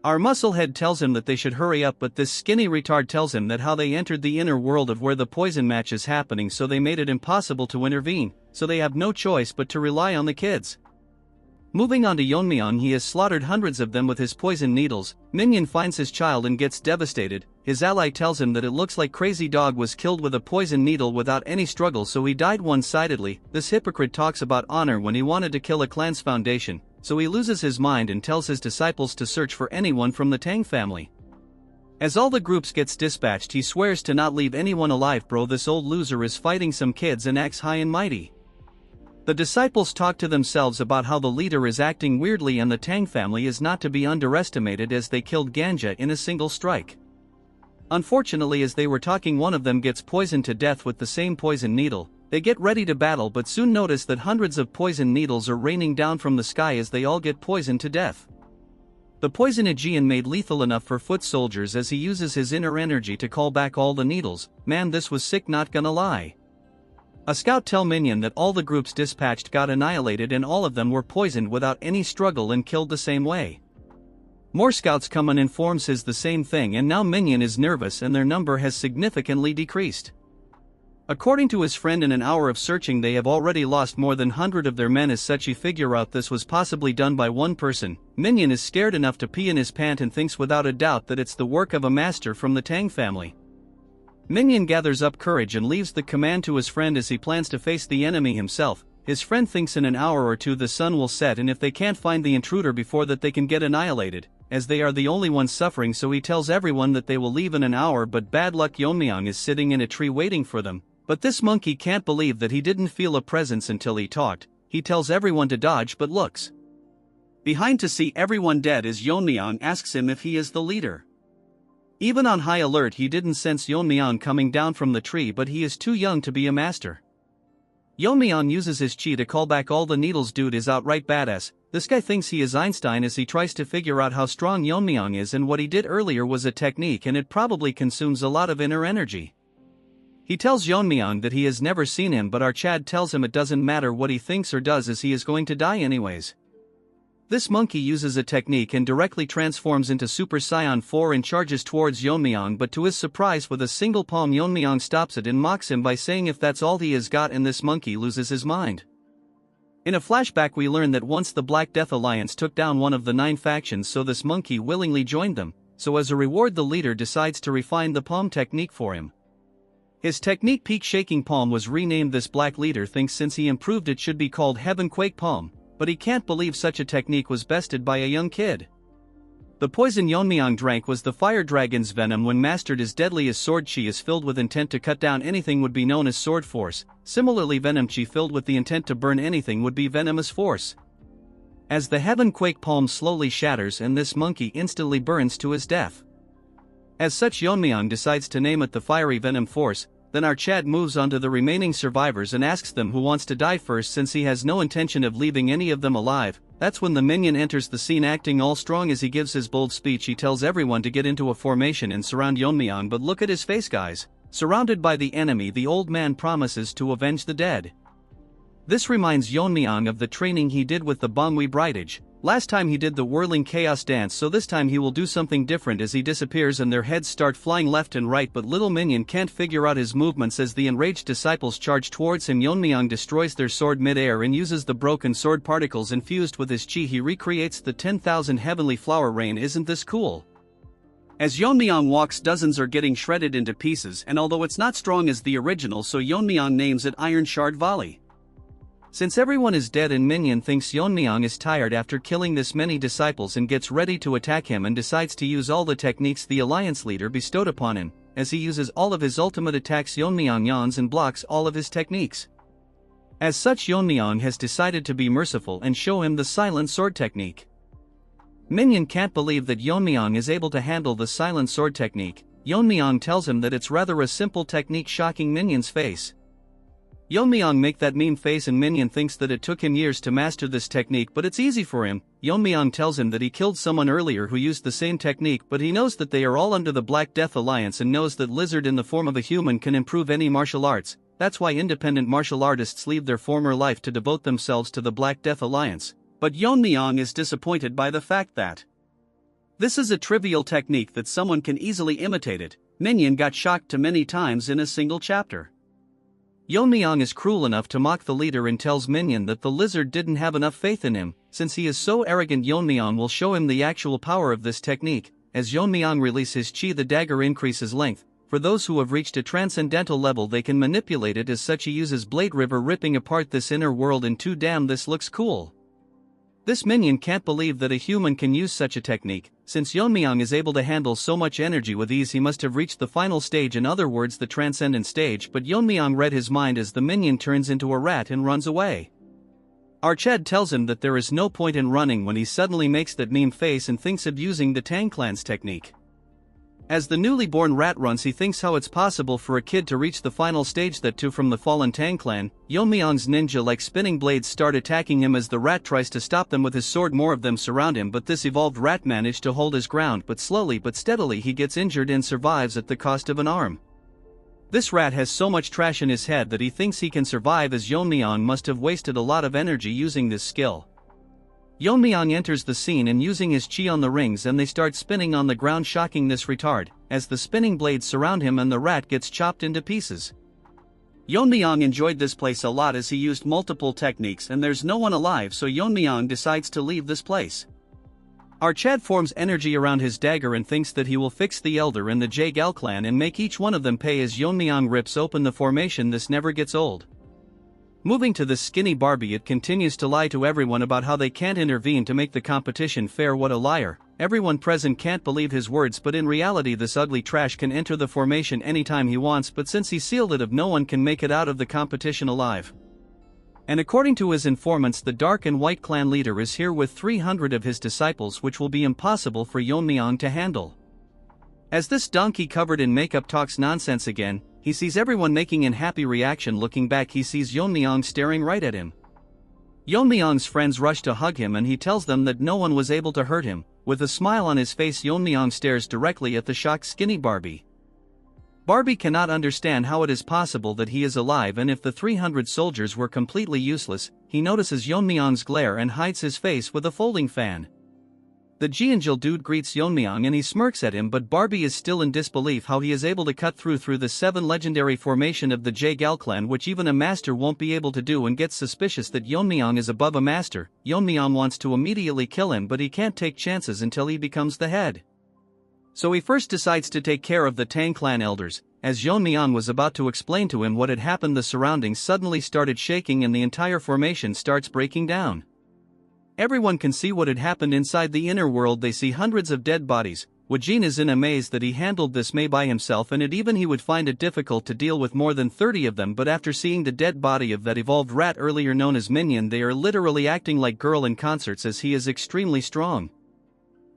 Our musclehead tells him that they should hurry up, but this skinny retard tells him that how they entered the inner world of where the poison match is happening, so they made it impossible to intervene, so they have no choice but to rely on the kids. Moving on to Yeon-myeong, he has slaughtered hundreds of them with his poison needles. Minion finds his child and gets devastated. His ally tells him that it looks like Crazy Dog was killed with a poison needle without any struggle, so he died one-sidedly. This hypocrite talks about honor when he wanted to kill a clan's foundation, so he loses his mind and tells his disciples to search for anyone from the Tang family. As all the groups gets dispatched, he swears to not leave anyone alive. Bro, this old loser is fighting some kids and acts high and mighty. The disciples talk to themselves about how the leader is acting weirdly and the Tang family is not to be underestimated, as they killed Ganja in a single strike. Unfortunately, as they were talking, one of them gets poisoned to death with the same poison needle. They get ready to battle but soon notice that hundreds of poison needles are raining down from the sky as they all get poisoned to death. The poison Aegean made lethal enough for foot soldiers, as he uses his inner energy to call back all the needles. Man, this was sick, not gonna lie. A scout tell Minion that all the groups dispatched got annihilated and all of them were poisoned without any struggle and killed the same way. More scouts come and informs his the same thing, and now Minion is nervous and their number has significantly decreased. According to his friend, in an hour of searching they have already lost more than 100 of their men. As such, he figure out this was possibly done by one person. Minion is scared enough to pee in his pant and thinks without a doubt that it's the work of a master from the Tang family. Minion gathers up courage and leaves the command to his friend as he plans to face the enemy himself. His friend thinks in an hour or two the sun will set, and if they can't find the intruder before that they can get annihilated, as they are the only ones suffering, so he tells everyone that they will leave in an hour. But bad luck, Yeon-myeong is sitting in a tree waiting for them. But this monkey can't believe that he didn't feel a presence until he talked. He tells everyone to dodge but looks behind to see everyone dead as Yeon-myeong asks him if he is the leader. Even on high alert, he didn't sense Yeon-myeong coming down from the tree, but he is too young to be a master. Yeon-myeong uses his chi to call back all the needles. Dude is outright badass. This guy thinks he is Einstein as he tries to figure out how strong Yeon-myeong is, and what he did earlier was a technique and it probably consumes a lot of inner energy. He tells Yeon-myeong that he has never seen him, but our Chad tells him it doesn't matter what he thinks or does as he is going to die anyways. This monkey uses a technique and directly transforms into Super Saiyan 4 and charges towards Yeon-myeong, but to his surprise with a single palm Yeon-myeong stops it and mocks him by saying if that's all he has got, and this monkey loses his mind. In a flashback we learn that once the Black Death Alliance took down one of the 9 factions, so this monkey willingly joined them, so as a reward the leader decides to refine the palm technique for him. His technique, Peak Shaking Palm, was renamed. This black leader thinks since he improved it should be called Heaven Quake Palm, but he can't believe such a technique was bested by a young kid. The poison Yeon-myeong drank was the fire dragon's venom. When mastered as deadly as sword chi is filled with intent to cut down anything would be known as sword force. Similarly, venom chi filled with the intent to burn anything would be venomous force. As the Heaven Quake Palm slowly shatters and this monkey instantly burns to his death. As such, Yeon-myeong decides to name it the Fiery Venom Force. Then our Chad moves on to the remaining survivors and asks them who wants to die first, since he has no intention of leaving any of them alive. That's when the minion enters the scene, acting all strong as he gives his bold speech. He tells everyone to get into a formation and surround Yeon-myeong, but look at his face, guys. Surrounded by the enemy, the old man promises to avenge the dead. This reminds Yeon-myeong of the training he did with the Bangui Brightage. Last time he did the whirling chaos dance, so this time he will do something different as he disappears and their heads start flying left and right, but little minion can't figure out his movements as the enraged disciples charge towards him. Yeon-myeong destroys their sword mid-air and uses the broken sword particles infused with his chi. He recreates the 10,000 heavenly flower rain. Isn't this cool? As Yeon-myeong walks, dozens are getting shredded into pieces, and although it's not strong as the original, so Yeon-myeong names it Iron Shard Volley. Since everyone is dead and minion thinks Yeon-myeong is tired after killing this many disciples and gets ready to attack him and decides to use all the techniques the alliance leader bestowed upon him. As he uses all of his ultimate attacks, Yeon-myeong yawns and blocks all of his techniques. As such, Yeon-myeong has decided to be merciful and show him the silent sword technique. Minion can't believe that Yeon-myeong is able to handle the silent sword technique. Yeon-myeong tells him that it's rather a simple technique, shocking Minion's face. Yeon-myeong make that meme face and Minion thinks that it took him years to master this technique, but it's easy for him. Yeon-myeong tells him that he killed someone earlier who used the same technique, but he knows that they are all under the Black Death Alliance and knows that Lizard in the form of a human can improve any martial arts. That's why independent martial artists leave their former life to devote themselves to the Black Death Alliance. But Yeon-myeong is disappointed by the fact that this is a trivial technique that someone can easily imitate it. Minion got shocked too many times in a single chapter. Yeon-myeong is cruel enough to mock the leader and tells Minion that the lizard didn't have enough faith in him. Since he is so arrogant, Yeon-myeong will show him the actual power of this technique. As Yeon-myeong releases chi, the dagger increases length. For those who have reached a transcendental level, they can manipulate it. As such, he uses Blade River, ripping apart this inner world in two. Damn, this looks cool. This minion can't believe that a human can use such a technique. Since Yeon-myeong is able to handle so much energy with ease, he must have reached the final stage, in other words the transcendent stage, but Yeon-myeong read his mind as the minion turns into a rat and runs away. Arched tells him that there is no point in running when he suddenly makes that meme face and thinks of using the Tang clan's technique. As the newly born rat runs, he thinks how it's possible for a kid to reach the final stage, that too from the fallen Tang clan. Yeon-myeong's ninja-like spinning blades start attacking him as the rat tries to stop them with his sword. More of them surround him, but this evolved rat managed to hold his ground, but slowly but steadily he gets injured and survives at the cost of an arm. This rat has so much trash in his head that he thinks he can survive, as Yeon-myeong must have wasted a lot of energy using this skill. Yeon-myeong enters the scene and using his chi on the rings, and they start spinning on the ground, shocking this retard, as the spinning blades surround him and the rat gets chopped into pieces. Yeon-myeong enjoyed this place a lot as he used multiple techniques and there's no one alive, so Yeon-myeong decides to leave this place. Arched forms energy around his dagger and thinks that he will fix the Elder and the Jae-gal clan and make each one of them pay. As Yeon-myeong rips open the formation, this never gets old. Moving to this skinny Barbie, it continues to lie to everyone about how they can't intervene to make the competition fair. What a liar. Everyone present can't believe his words, but in reality this ugly trash can enter the formation anytime he wants, but since he sealed it, no one can make it out of the competition alive. And according to his informants, the Dark and White clan leader is here with 300 of his disciples, which will be impossible for Yeon-myeong to handle. As this donkey covered in makeup talks nonsense again, he sees everyone making an happy reaction. Looking back, he sees Yeon-myeong staring right at him. Yeon-myeong's friends rush to hug him and he tells them that no one was able to hurt him. With a smile on his face, Yeon-myeong stares directly at the shocked skinny Barbie. Barbie cannot understand how it is possible that he is alive, and if the 300 soldiers were completely useless, he notices Yeon-myeong's glare and hides his face with a folding fan. The Jeonjil dude greets Yeon-myeong and he smirks at him, but Barbie is still in disbelief how he is able to cut through the 7 legendary formation of the Jae-gal clan, which even a master won't be able to do, and gets suspicious that Yeon-myeong is above a master. Yeon-myeong wants to immediately kill him, but he can't take chances until he becomes the head. So he first decides to take care of the Tang clan elders. As Yeon-myeong was about to explain to him what had happened, the surroundings suddenly started shaking and the entire formation starts breaking down. Everyone can see what had happened inside the inner world. They see hundreds of dead bodies. Wajin is in amaze that he handled this May by himself, and he would find it difficult to deal with more than 30 of them, but after seeing the dead body of that evolved rat earlier known as Minion, they are literally acting like girl in concerts as he is extremely strong.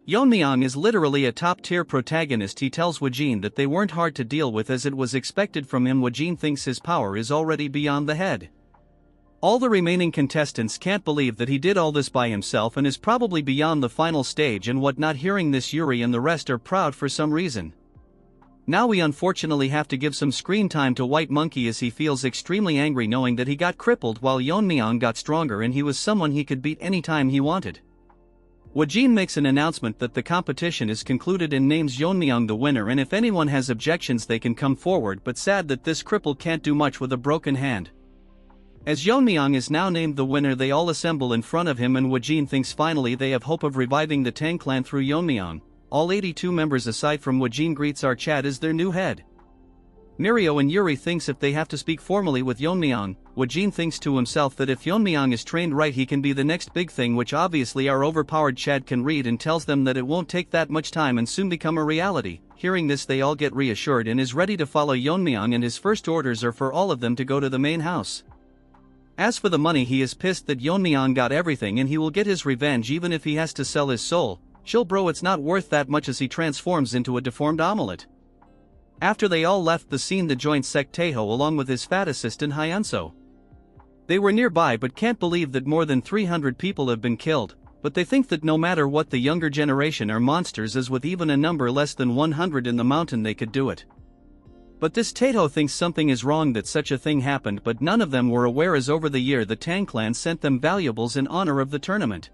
Yeon-myeong is literally a top-tier protagonist. He tells Woo-jin that they weren't hard to deal with as it was expected from him. Woo-jin thinks his power is already beyond the head. All the remaining contestants can't believe that he did all this by himself and is probably beyond the final stage and whatnot. Hearing this, Yuri and the rest are proud for some reason. Now we unfortunately have to give some screen time to White Monkey as he feels extremely angry knowing that he got crippled while Yeon-myeong got stronger and he was someone he could beat anytime he wanted. Woo-jin makes an announcement that the competition is concluded and names Yeon-myeong the winner, and if anyone has objections they can come forward, but sad that this cripple can't do much with a broken hand. As Yeon-myeong is now named the winner, they all assemble in front of him and Woo-jin thinks finally they have hope of reviving the Tang clan through Yeon-myeong. All 82 members aside from Woo-jin greets our Chad as their new head. Mirio and Yuri thinks if they have to speak formally with Yeon-myeong, Woo-jin thinks to himself that if Yeon-myeong is trained right he can be the next big thing, which obviously our overpowered Chad can read, and tells them that it won't take that much time and soon become a reality. Hearing this they all get reassured and is ready to follow Yeon-myeong, and his first orders are for all of them to go to the main house. As for the money, he is pissed that Yeon-myeong got everything and he will get his revenge even if he has to sell his soul. Chill bro, it's not worth that much, as he transforms into a deformed omelet. After they all left the scene, the joint sect Taeho along with his fat assistant Hyunso. They were nearby but can't believe that more than 300 people have been killed, but they think that no matter what, the younger generation are monsters, as with even a number less than 100 in the mountain they could do it. But this Taeho thinks something is wrong that such a thing happened, but none of them were aware as over the year the Tang clan sent them valuables in honor of the tournament.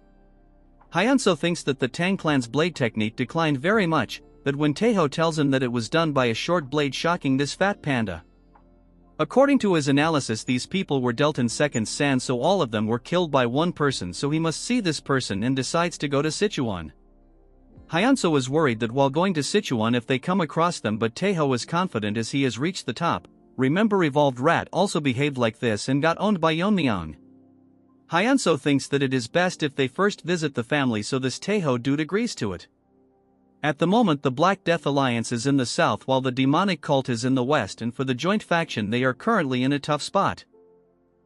Hyunso thinks that the Tang clan's blade technique declined very much, but when Taeho tells him that it was done by a short blade, shocking this fat panda. According to his analysis, these people were dealt in seconds sand, so all of them were killed by one person, so he must see this person and decides to go to Sichuan. Hyunso is worried that while going to Sichuan if they come across them, but Taeho is confident as he has reached the top. Remember, Evolved Rat also behaved like this and got owned by Yeon-myeong. Hyunso thinks that it is best if they first visit the family, so this Taeho dude agrees to it. At the moment the Black Death Alliance is in the south while the demonic cult is in the west, and for the joint faction they are currently in a tough spot.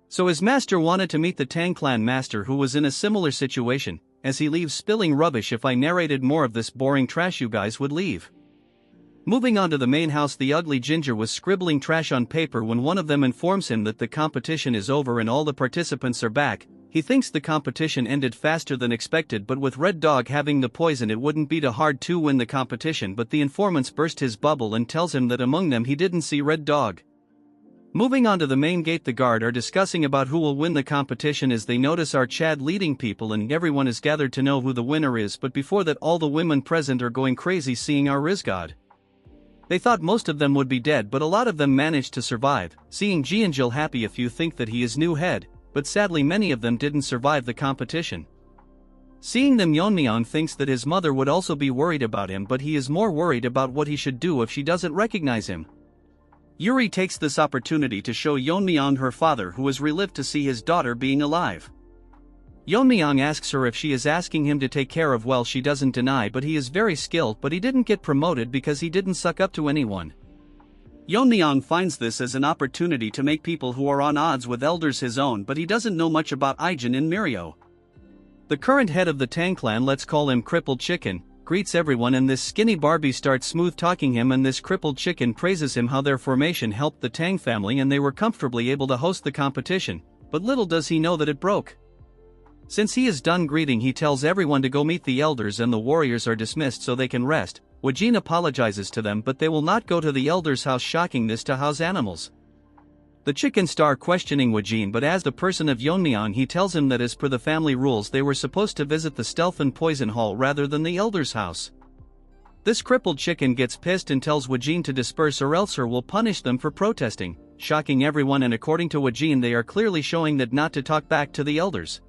So his master wanted to meet the Tang clan master, who was in a similar situation. As he leaves spilling rubbish, if I narrated more of this boring trash you guys would leave. Moving on to the main house, the ugly ginger was scribbling trash on paper when one of them informs him that the competition is over and all the participants are back. He thinks the competition ended faster than expected, but with Red Dog having the poison it wouldn't be too hard to win the competition, but the informants burst his bubble and tells him that among them he didn't see Red Dog. Moving on to the main gate, the guard are discussing about who will win the competition as they notice our Chad leading people, and everyone is gathered to know who the winner is, but before that all the women present are going crazy seeing our Rizgod. They thought most of them would be dead, but a lot of them managed to survive. Seeing Jeonjil happy, a few think that he is new head, but sadly many of them didn't survive the competition. Seeing them, Yeon-myeong thinks that his mother would also be worried about him, but he is more worried about what he should do if she doesn't recognize him. Yuri takes this opportunity to show Yeon-myeong her father, who is relieved to see his daughter being alive. Yeon-myeong asks her if she is asking him to take care of, well, she doesn't deny, but he is very skilled, but he didn't get promoted because he didn't suck up to anyone. Yeon-myeong finds this as an opportunity to make people who are on odds with elders his own, but he doesn't know much about Aijin and Mirio. The current head of the Tang clan, let's call him Crippled Chicken, greets everyone, and this skinny Barbie starts smooth talking him, and this Crippled Chicken praises him how their formation helped the Tang family and they were comfortably able to host the competition, but little does he know that it broke. Since he is done greeting, he tells everyone to go meet the elders and the warriors are dismissed so they can rest. Woo-jin apologizes to them, but they will not go to the elders' house, shocking this to house animals. The chicken star questioning Woo-jin, but as the person of Yeon-myeong he tells him that as per the family rules they were supposed to visit the stealth and poison hall rather than the elders' house. This crippled chicken gets pissed and tells Woo-jin to disperse or else her will punish them for protesting, shocking everyone, and according to Woo-jin they are clearly showing that not to talk back to the elders.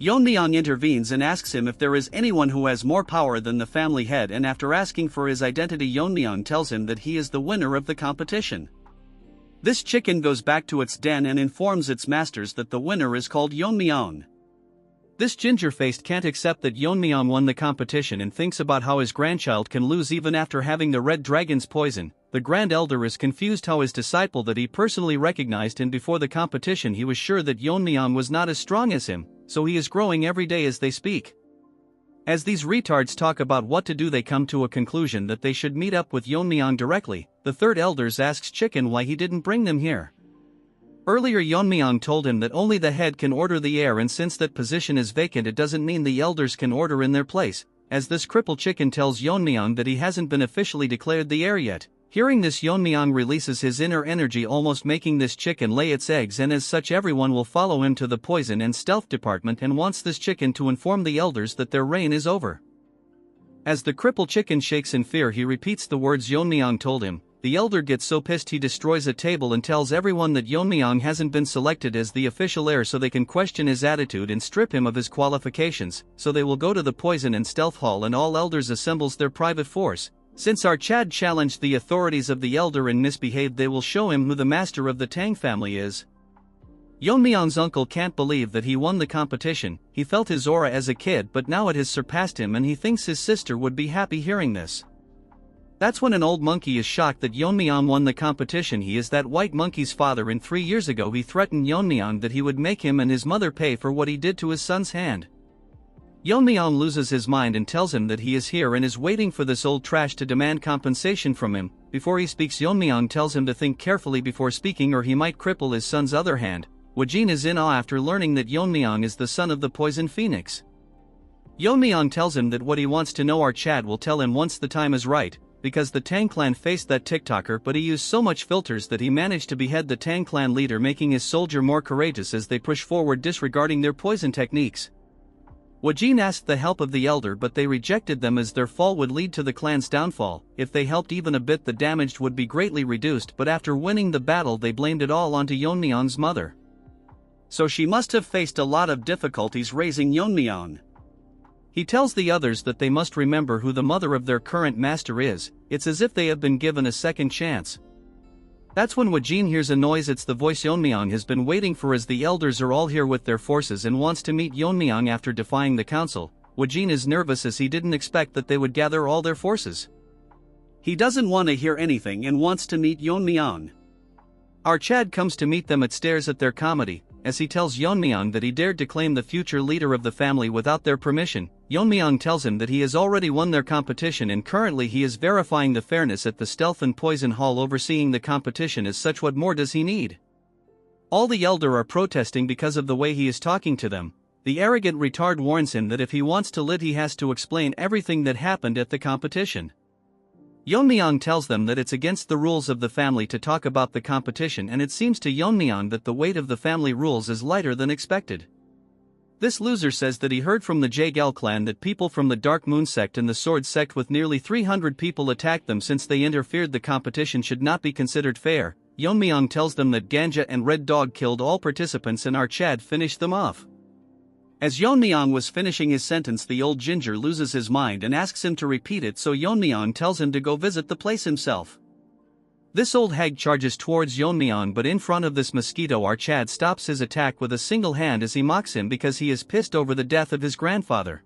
Yeon-myeong intervenes and asks him if there is anyone who has more power than the family head, and after asking for his identity Yeon-myeong tells him that he is the winner of the competition. This chicken goes back to its den and informs its masters that the winner is called Yeon-myeong. This ginger-faced can't accept that Yeon-myeong won the competition and thinks about how his grandchild can lose even after having the red dragon's poison. The Grand Elder is confused how his disciple that he personally recognized and before the competition he was sure that Yeon-myeong was not as strong as him, so he is growing every day as they speak. As these retards talk about what to do, they come to a conclusion that they should meet up with Yeon-myeong directly. The third elders asks Chicken why he didn't bring them here. Earlier Yeon-myeong told him that only the head can order the heir, and since that position is vacant it doesn't mean the elders can order in their place, as this crippled Chicken tells Yeon-myeong that he hasn't been officially declared the heir yet. Hearing this, Yeon-myeong releases his inner energy, almost making this chicken lay its eggs, and as such everyone will follow him to the poison and stealth department and wants this chicken to inform the elders that their reign is over. As the crippled chicken shakes in fear, he repeats the words Yeon-myeong told him. The elder gets so pissed he destroys a table and tells everyone that Yeon-myeong hasn't been selected as the official heir, so they can question his attitude and strip him of his qualifications, so they will go to the poison and stealth hall, and all elders assembles their private force. Since our Chad challenged the authorities of the elder and misbehaved, they will show him who the master of the Tang family is. Yeon-myeong's uncle can't believe that he won the competition. He felt his aura as a kid, but now it has surpassed him, and he thinks his sister would be happy hearing this. That's when an old monkey is shocked that Yeon-myeong won the competition. He is that white monkey's father, and 3 years ago he threatened Yeon-myeong that he would make him and his mother pay for what he did to his son's hand. Yeon-myeong loses his mind and tells him that he is here and is waiting for this old trash to demand compensation from him. Before he speaks, Yeon-myeong tells him to think carefully before speaking or he might cripple his son's other hand. Wajin is in awe after learning that Yeon-myeong is the son of the poison phoenix. Yeon-myeong tells him that what he wants to know our Chad will tell him once the time is right, because the Tang clan faced that TikToker, but he used so much filters that he managed to behead the Tang clan leader, making his soldier more courageous as they push forward disregarding their poison techniques. Wajin asked the help of the elder, but they rejected them as their fall would lead to the clan's downfall. If they helped even a bit, the damage would be greatly reduced, but after winning the battle they blamed it all onto Yeon-myeong's mother. So she must have faced a lot of difficulties raising Yeon-myeong. He tells the others that they must remember who the mother of their current master is. It's as if they have been given a second chance. That's when Wajin hears a noise. It's the voice Yeon-myeong has been waiting for, as the elders are all here with their forces and wants to meet Yeon-myeong after defying the council. Wajin is nervous as he didn't expect that they would gather all their forces. He doesn't want to hear anything and wants to meet Yeon-myeong. Our Chad comes to meet them at stairs at their comedy, as he tells Yeon-myeong that he dared to claim the future leader of the family without their permission. Yeon-myeong tells him that he has already won their competition and currently he is verifying the fairness at the stealth and poison hall, overseeing the competition. As such, what more does he need? All the elder are protesting because of the way he is talking to them. The arrogant retard warns him that if he wants to lead he has to explain everything that happened at the competition. Yeon-myeong tells them that it's against the rules of the family to talk about the competition, and it seems to Yeon-myeong that the weight of the family rules is lighter than expected. This loser says that he heard from the Jaegel clan that people from the Dark Moon sect and the Sword sect with nearly 300 people attacked them since they interfered. The competition should not be considered fair. Yeon-myeong tells them that Ganja and Red Dog killed all participants and our Chad finished them off. As Yeon-myeong was finishing his sentence, the old ginger loses his mind and asks him to repeat it, so Yeon-myeong tells him to go visit the place himself. This old hag charges towards Yeon-myeong, but in front of this mosquito our Chad stops his attack with a single hand as he mocks him because he is pissed over the death of his grandfather.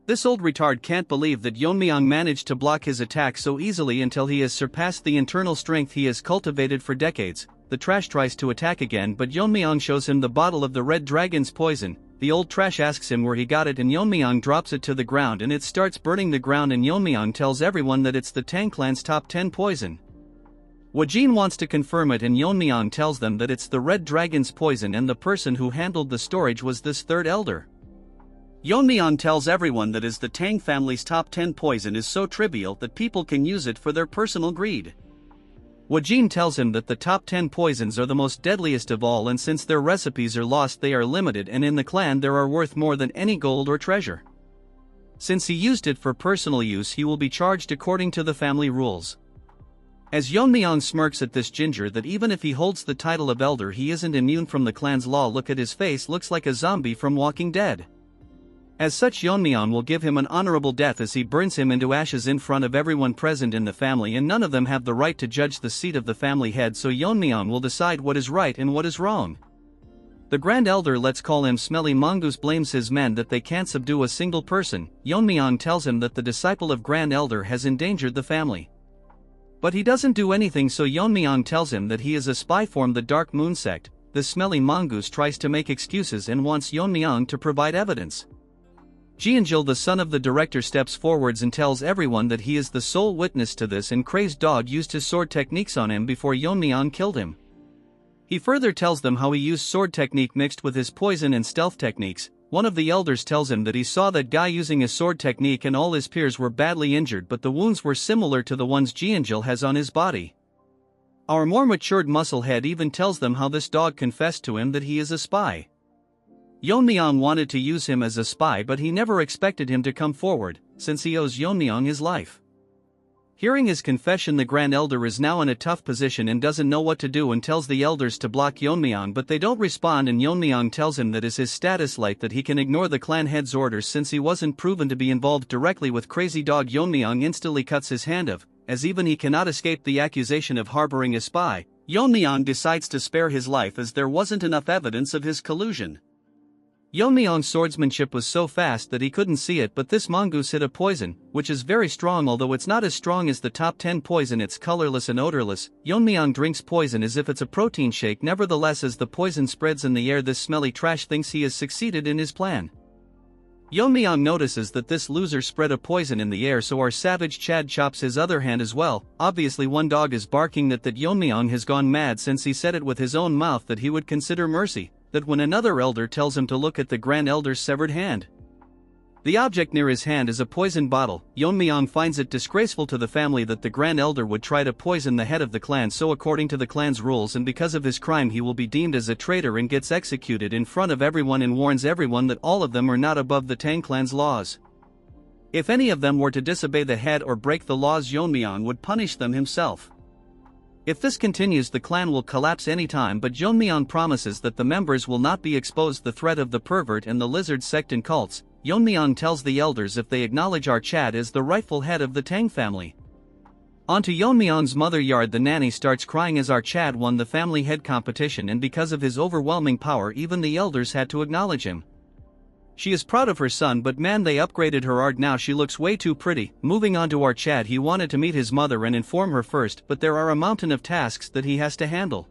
This old retard can't believe that Yeon-myeong managed to block his attack so easily until he has surpassed the internal strength he has cultivated for decades. The trash tries to attack again, but Yeon-myeong shows him the bottle of the red dragon's poison. The old trash asks him where he got it and Yeon-myeong drops it to the ground and it starts burning the ground, and Yeon-myeong tells everyone that it's the Tang clan's top 10 poison. Wajin wants to confirm it and Yeon-myeong tells them that it's the red dragon's poison and the person who handled the storage was this third elder. Yeon-myeong tells everyone that is the Tang family's top 10 poison is so trivial that people can use it for their personal greed. Wajin tells him that the top 10 poisons are the most deadliest of all, and since their recipes are lost they are limited, and in the clan there are worth more than any gold or treasure. Since he used it for personal use he will be charged according to the family rules. As Yeon-myeong smirks at this ginger that even if he holds the title of elder he isn't immune from the clan's law. Look at his face, looks like a zombie from Walking Dead. As such, Yeon-myeong will give him an honorable death as he burns him into ashes in front of everyone present in the family, and none of them have the right to judge the seat of the family head, so Yeon-myeong will decide what is right and what is wrong. The Grand Elder, let's call him Smelly Mongoose, blames his men that they can't subdue a single person. Yeon-myeong tells him that the disciple of Grand Elder has endangered the family. But he doesn't do anything, so Yeon-myeong tells him that he is a spy from the Dark Moon sect. The Smelly Mongoose tries to make excuses and wants Yeon-myeong to provide evidence. Jianjil, the son of the director, steps forwards and tells everyone that he is the sole witness to this, and Crazed Dog used his sword techniques on him before Yeon-myeong killed him. He further tells them how he used sword technique mixed with his poison and stealth techniques. One of the elders tells him that he saw that guy using his sword technique and all his peers were badly injured, but the wounds were similar to the ones Jianjil has on his body. Our more matured musclehead even tells them how this dog confessed to him that he is a spy. Yeon-myeong wanted to use him as a spy, but he never expected him to come forward, since he owes Yeon-myeong his life. Hearing his confession, the Grand Elder is now in a tough position and doesn't know what to do, and tells the elders to block Yeon-myeong, but they don't respond, and Yeon-myeong tells him that is his status light, that he can ignore the clan head's orders since he wasn't proven to be involved directly with Crazy Dog. Yeon-myeong instantly cuts his hand off, as even he cannot escape the accusation of harboring a spy. Yeon-myeong decides to spare his life as there wasn't enough evidence of his collusion. Yeon-myeong's swordsmanship was so fast that he couldn't see it, but this mongoose hit a poison, which is very strong, although it's not as strong as the top 10 poison. It's colorless and odorless. Yeon-myeong drinks poison as if it's a protein shake. Nevertheless, as the poison spreads in the air, this smelly trash thinks he has succeeded in his plan. Yeon-myeong notices that this loser spread a poison in the air, so our savage Chad chops his other hand as well. Obviously one dog is barking that Yeon-myeong has gone mad, since he said it with his own mouth that he would consider mercy. That when another elder tells him to look at the Grand Elder's severed hand. The object near his hand is a poison bottle. Yeon-myeong finds it disgraceful to the family that the Grand Elder would try to poison the head of the clan, so according to the clan's rules and because of his crime he will be deemed as a traitor and gets executed in front of everyone, and warns everyone that all of them are not above the Tang clan's laws. If any of them were to disobey the head or break the laws, Yeon-myeong would punish them himself. If this continues, the clan will collapse anytime, but Yeon-myeong promises that the members will not be exposed to the threat of the pervert and the lizard sect and cults. Yeon-myeong tells the elders if they acknowledge our Chad as the rightful head of the Tang family. Onto Yeon-myeong's mother yard, the nanny starts crying as our Chad won the family head competition, and because of his overwhelming power even the elders had to acknowledge him. She is proud of her son, but man, they upgraded her art, now she looks way too pretty. Moving on to our Chad, he wanted to meet his mother and inform her first, but there are a mountain of tasks that he has to handle.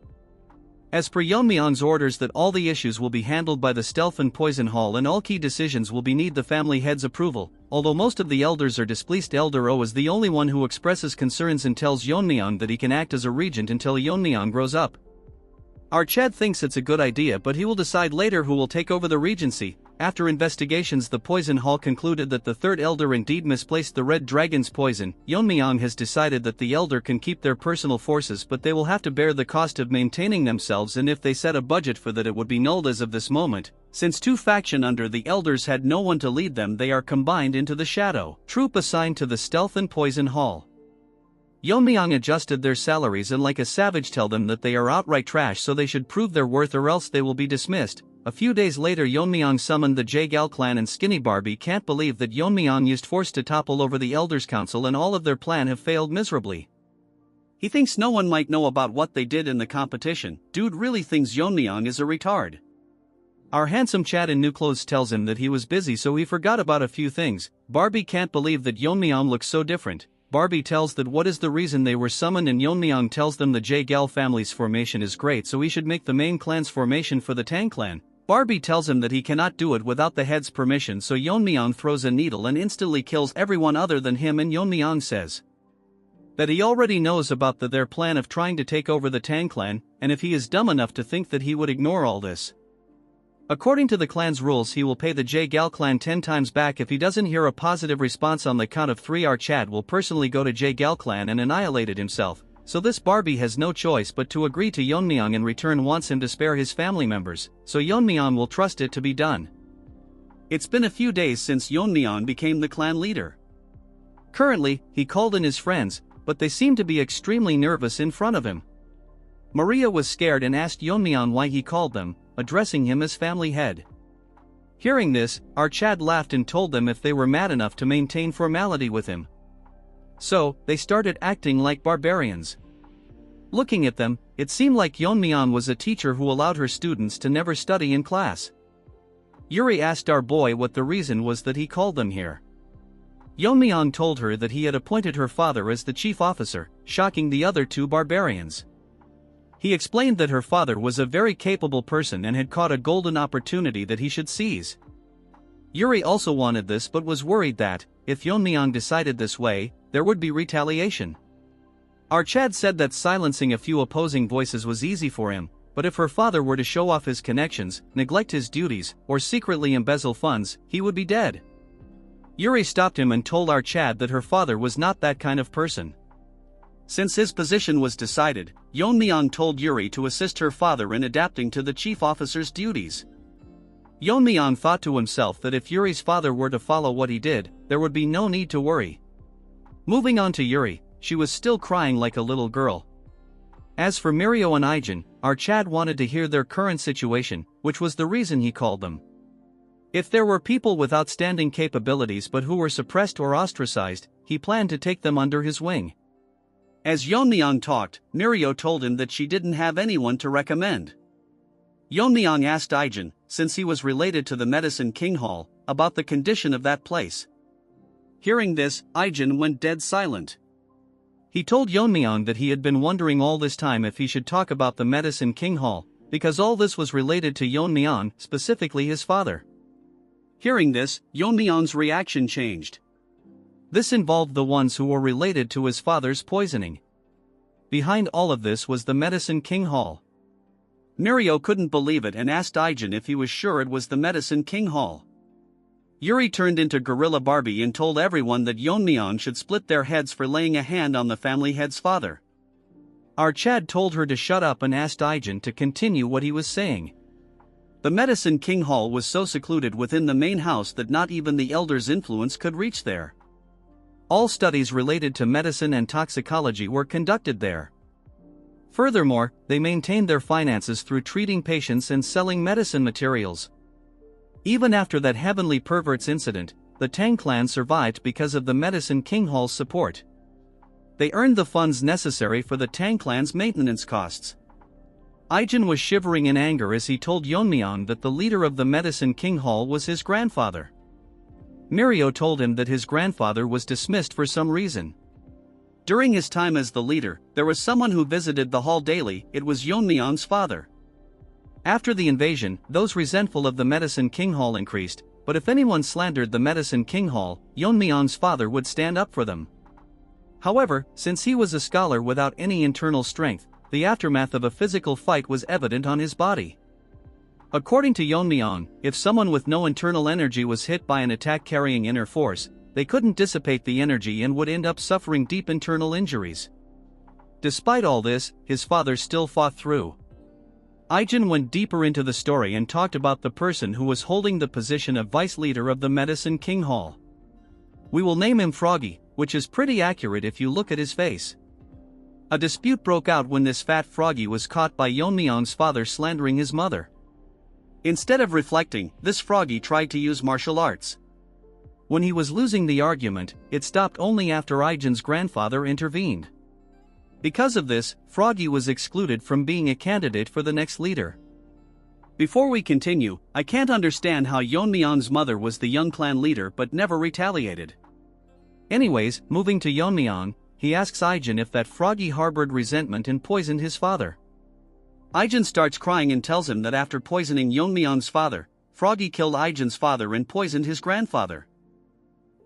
As per Yeon-myeong's orders that all the issues will be handled by the Stealth and Poison Hall, and all key decisions will need the family head's approval. Although most of the elders are displeased, Elder O is the only one who expresses concerns and tells Yeon-myeong that he can act as a regent until Yeon-myeong grows up. Our Chad thinks it's a good idea, but he will decide later who will take over the regency. After investigations, the Poison Hall concluded that the third elder indeed misplaced the Red Dragon's poison. Yeon-myeong has decided that the elder can keep their personal forces, but they will have to bear the cost of maintaining themselves, and if they set a budget for that it would be nulled as of this moment. Since two factions under the elders had no one to lead them, they are combined into the Shadow Troop assigned to the Stealth and Poison Hall. Yeon-myeong adjusted their salaries and like a savage tell them that they are outright trash, so they should prove their worth or else they will be dismissed. A few days later, Yeon-myeong summoned the Jaegal clan, and Skinny Barbie can't believe that Yeon-myeong used force to topple over the Elders' Council and all of their plan have failed miserably. He thinks no one might know about what they did in the competition. Dude really thinks Yeon-myeong is a retard. Our handsome Chad in new clothes tells him that he was busy so he forgot about a few things. Barbie can't believe that Yeon-myeong looks so different. Barbie tells that what is the reason they were summoned, and Yeon-myeong tells them the Jaegal family's formation is great, so he should make the main clan's formation for the Tang clan. Barbie tells him that he cannot do it without the head's permission, so Yeon-myeong throws a needle and instantly kills everyone other than him, and Yeon-myeong says that he already knows about their plan of trying to take over the Tang clan, and if he is dumb enough to think that he would ignore all this. According to the clan's rules, he will pay the Jaegal clan 10 times back if he doesn't hear a positive response on the count of 3. Our Chad will personally go to Jaegal clan and annihilate it himself, so this Barbie has no choice but to agree to Yeon-myeong. In return wants him to spare his family members, so Yeon-myeong will trust it to be done. It's been a few days since Yeon-myeong became the clan leader. Currently, he called in his friends, but they seem to be extremely nervous in front of him. Maria was scared and asked Yeon-myeong why he called them, addressing him as family head. Hearing this, our Chad laughed and told them if they were mad enough to maintain formality with him. So, they started acting like barbarians. Looking at them, it seemed like Yeon-myeong was a teacher who allowed her students to never study in class. Yuri asked our boy what the reason was that he called them here. Yeon-myeong told her that he had appointed her father as the chief officer, shocking the other two barbarians. He explained that her father was a very capable person and had caught a golden opportunity that he should seize. Yuri also wanted this but was worried that, if Yeon-myeong decided this way, there would be retaliation. Archad said that silencing a few opposing voices was easy for him, but if her father were to show off his connections, neglect his duties, or secretly embezzle funds, he would be dead. Yuri stopped him and told Archad that her father was not that kind of person. Since his position was decided, Yeon-myeong told Yuri to assist her father in adapting to the chief officer's duties. Yeon-myeong thought to himself that if Yuri's father were to follow what he did, there would be no need to worry. Moving on to Yuri, she was still crying like a little girl. As for Mirio and Ijin, Archad wanted to hear their current situation, which was the reason he called them. If there were people with outstanding capabilities but who were suppressed or ostracized, he planned to take them under his wing. As Yeon-myeong talked, Mirio told him that she didn't have anyone to recommend. Yeon-myeong asked Ijin, since he was related to the Medicine King Hall, about the condition of that place. Hearing this, Ijin went dead silent. He told Yeon-myeong that he had been wondering all this time if he should talk about the Medicine King Hall, because all this was related to Yeon-myeong, specifically his father. Hearing this, Yeon-myeong's reaction changed. This involved the ones who were related to his father's poisoning. Behind all of this was the Medicine King Hall. Mirio couldn't believe it and asked Ijin if he was sure it was the Medicine King Hall. Yuri turned into Gorilla Barbie and told everyone that Yeon-myeong should split their heads for laying a hand on the family head's father. Archad told her to shut up and asked Ijin to continue what he was saying. The Medicine King Hall was so secluded within the main house that not even the elders' influence could reach there. All studies related to medicine and toxicology were conducted there. Furthermore, they maintained their finances through treating patients and selling medicine materials. Even after that heavenly perverts incident, the Tang clan survived because of the Medicine King Hall's support. They earned the funds necessary for the Tang clan's maintenance costs. Ijin was shivering in anger as he told Yeon-myeong that the leader of the Medicine King Hall was his grandfather. Mirio told him that his grandfather was dismissed for some reason. During his time as the leader, there was someone who visited the hall daily. It was Yeon-myeong's father. After the invasion, those resentful of the Medicine King Hall increased, but if anyone slandered the Medicine King Hall, Yeon-myeong's father would stand up for them. However, since he was a scholar without any internal strength, the aftermath of a physical fight was evident on his body. According to Yeon-myeong, if someone with no internal energy was hit by an attack carrying inner force, they couldn't dissipate the energy and would end up suffering deep internal injuries. Despite all this, his father still fought through. Ijin went deeper into the story and talked about the person who was holding the position of vice leader of the Medicine King Hall. We will name him Froggy, which is pretty accurate if you look at his face. A dispute broke out when this fat Froggy was caught by Yeon-myeong's father slandering his mother. Instead of reflecting, this Froggy tried to use martial arts. When he was losing the argument, it stopped only after Ijin's grandfather intervened. Because of this, Froggy was excluded from being a candidate for the next leader. Before we continue, I can't understand how Yeon-myeong's mother was the young clan leader but never retaliated. Anyways, moving to Yeon-myeong, he asks Ijin if that Froggy harbored resentment and poisoned his father. Ijin starts crying and tells him that after poisoning Yeon-myeong's father, Froggy killed Ijin's father and poisoned his grandfather.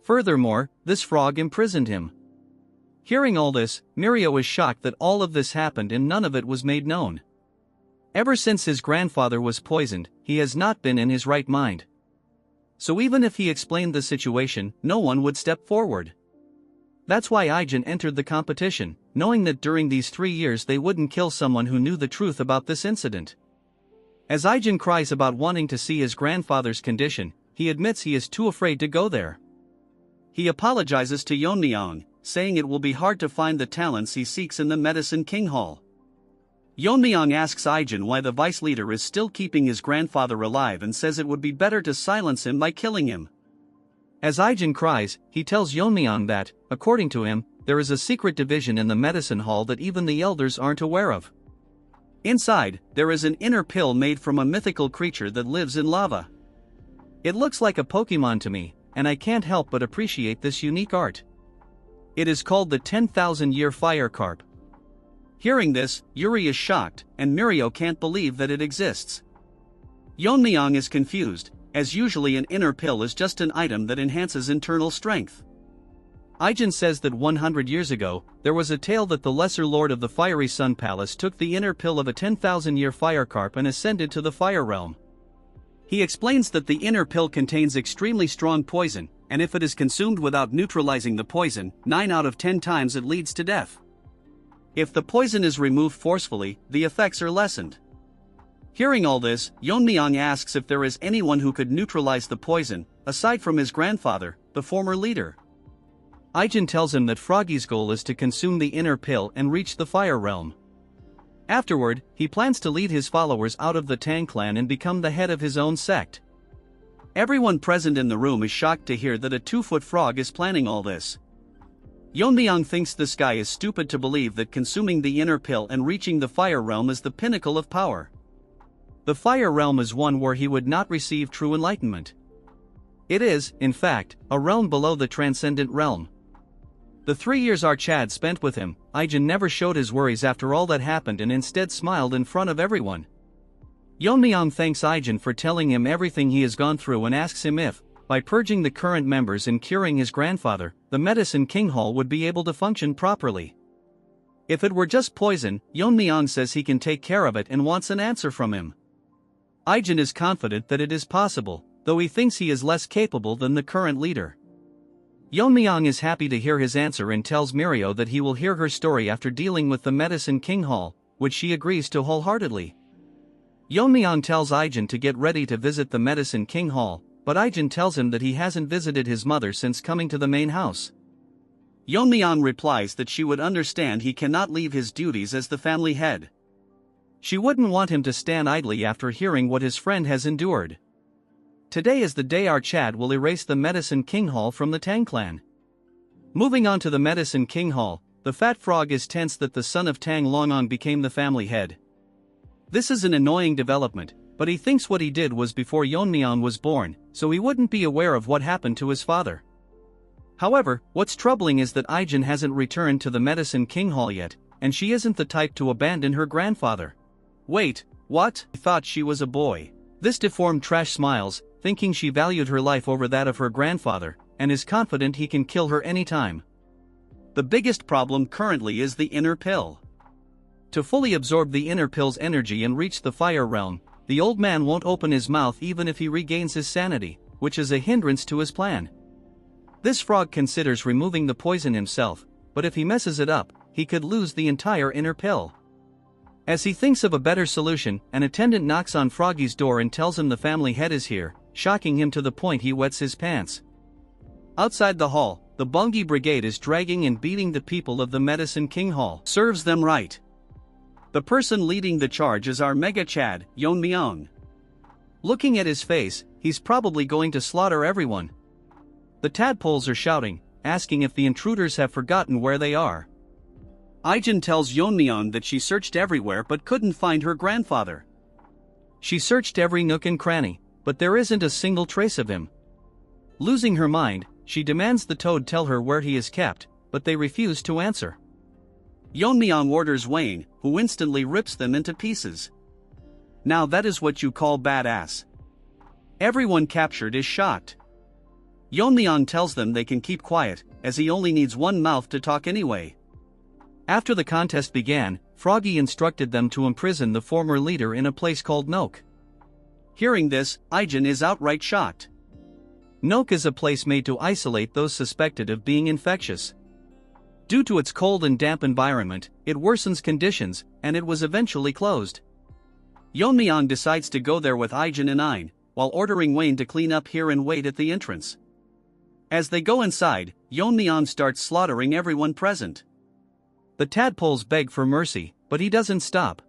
Furthermore, this frog imprisoned him. Hearing all this, Mirio is shocked that all of this happened and none of it was made known. Ever since his grandfather was poisoned, he has not been in his right mind. So even if he explained the situation, no one would step forward. That's why Ijin entered the competition, knowing that during these 3 years they wouldn't kill someone who knew the truth about this incident. As Ijin cries about wanting to see his grandfather's condition, he admits he is too afraid to go there. He apologizes to Yeon-myeong, saying it will be hard to find the talents he seeks in the Medicine King Hall. Yeon-myeong asks Ijin why the vice leader is still keeping his grandfather alive and says it would be better to silence him by killing him. As Ijin cries, he tells Yeon-myeong that, according to him, there is a secret division in the medicine hall that even the elders aren't aware of. Inside, there is an inner pill made from a mythical creature that lives in lava. It looks like a Pokemon to me, and I can't help but appreciate this unique art. It is called the 10,000-year fire carp. Hearing this, Yuri is shocked, and Mirio can't believe that it exists. Yeon-myeong is confused, as usually an inner pill is just an item that enhances internal strength. Aijin says that 100 years ago, there was a tale that the lesser lord of the fiery sun palace took the inner pill of a 10,000-year fire carp and ascended to the fire realm. He explains that the inner pill contains extremely strong poison, and if it is consumed without neutralizing the poison, 9 out of 10 times it leads to death. If the poison is removed forcefully, the effects are lessened. Hearing all this, Yeon-myeong asks if there is anyone who could neutralize the poison, aside from his grandfather, the former leader. Aijin tells him that Froggy's goal is to consume the inner pill and reach the fire realm. Afterward, he plans to lead his followers out of the Tang clan and become the head of his own sect. Everyone present in the room is shocked to hear that a 2-foot frog is planning all this. Yeon-myeong thinks this guy is stupid to believe that consuming the inner pill and reaching the fire realm is the pinnacle of power. The fire realm is one where he would not receive true enlightenment. It is, in fact, a realm below the transcendent realm. The 3 years Archad spent with him, Aijin never showed his worries after all that happened and instead smiled in front of everyone. Yeon-myeong thanks Aijin for telling him everything he has gone through and asks him if, by purging the current members and curing his grandfather, the Medicine King Hall would be able to function properly. If it were just poison, Yeon-myeong says he can take care of it and wants an answer from him. Aijin is confident that it is possible, though he thinks he is less capable than the current leader. Yeon-myeong is happy to hear his answer and tells Mirio that he will hear her story after dealing with the Medicine King Hall, which she agrees to wholeheartedly. Yeon-myeong tells Aijin to get ready to visit the Medicine King Hall, but Aijin tells him that he hasn't visited his mother since coming to the main house. Yeon-myeong replies that she would understand he cannot leave his duties as the family head. She wouldn't want him to stand idly after hearing what his friend has endured. Today is the day Archad will erase the Medicine King Hall from the Tang clan. Moving on to the Medicine King Hall, the fat frog is tense that the son of Tang Yeon-myeong became the family head. This is an annoying development, but he thinks what he did was before Yeon-myeong was born, so he wouldn't be aware of what happened to his father. However, what's troubling is that Aijin hasn't returned to the Medicine King Hall yet, and she isn't the type to abandon her grandfather. Wait, what? I thought she was a boy. This deformed trash smiles, thinking she valued her life over that of her grandfather, and is confident he can kill her anytime. The biggest problem currently is the inner pill. To fully absorb the inner pill's energy and reach the fire realm, the old man won't open his mouth even if he regains his sanity, which is a hindrance to his plan. This frog considers removing the poison himself, but if he messes it up, he could lose the entire inner pill. As he thinks of a better solution, an attendant knocks on Froggy's door and tells him the family head is here, shocking him to the point he wets his pants. Outside the hall, the Bungi Brigade is dragging and beating the people of the Medicine King Hall. Serves them right. The person leading the charge is our mega Chad, Yeon-myeong. Looking at his face, he's probably going to slaughter everyone. The tadpoles are shouting, asking if the intruders have forgotten where they are. Aijin tells Yeon-myeong that she searched everywhere but couldn't find her grandfather. She searched every nook and cranny, but there isn't a single trace of him. Losing her mind, she demands the toad tell her where he is kept, but they refuse to answer. Yeon-myeong orders Wayne, who instantly rips them into pieces. Now that is what you call badass. Everyone captured is shocked. Yeon-myeong tells them they can keep quiet, as he only needs one mouth to talk anyway. After the contest began, Froggy instructed them to imprison the former leader in a place called Nook. Hearing this, Aijin is outright shocked. Nook is a place made to isolate those suspected of being infectious. Due to its cold and damp environment, it worsens conditions, and it was eventually closed. Yeon-myeong decides to go there with Aijin and Ain, while ordering Wayne to clean up here and wait at the entrance. As they go inside, Yeon-myeong starts slaughtering everyone present. The tadpoles beg for mercy, but he doesn't stop.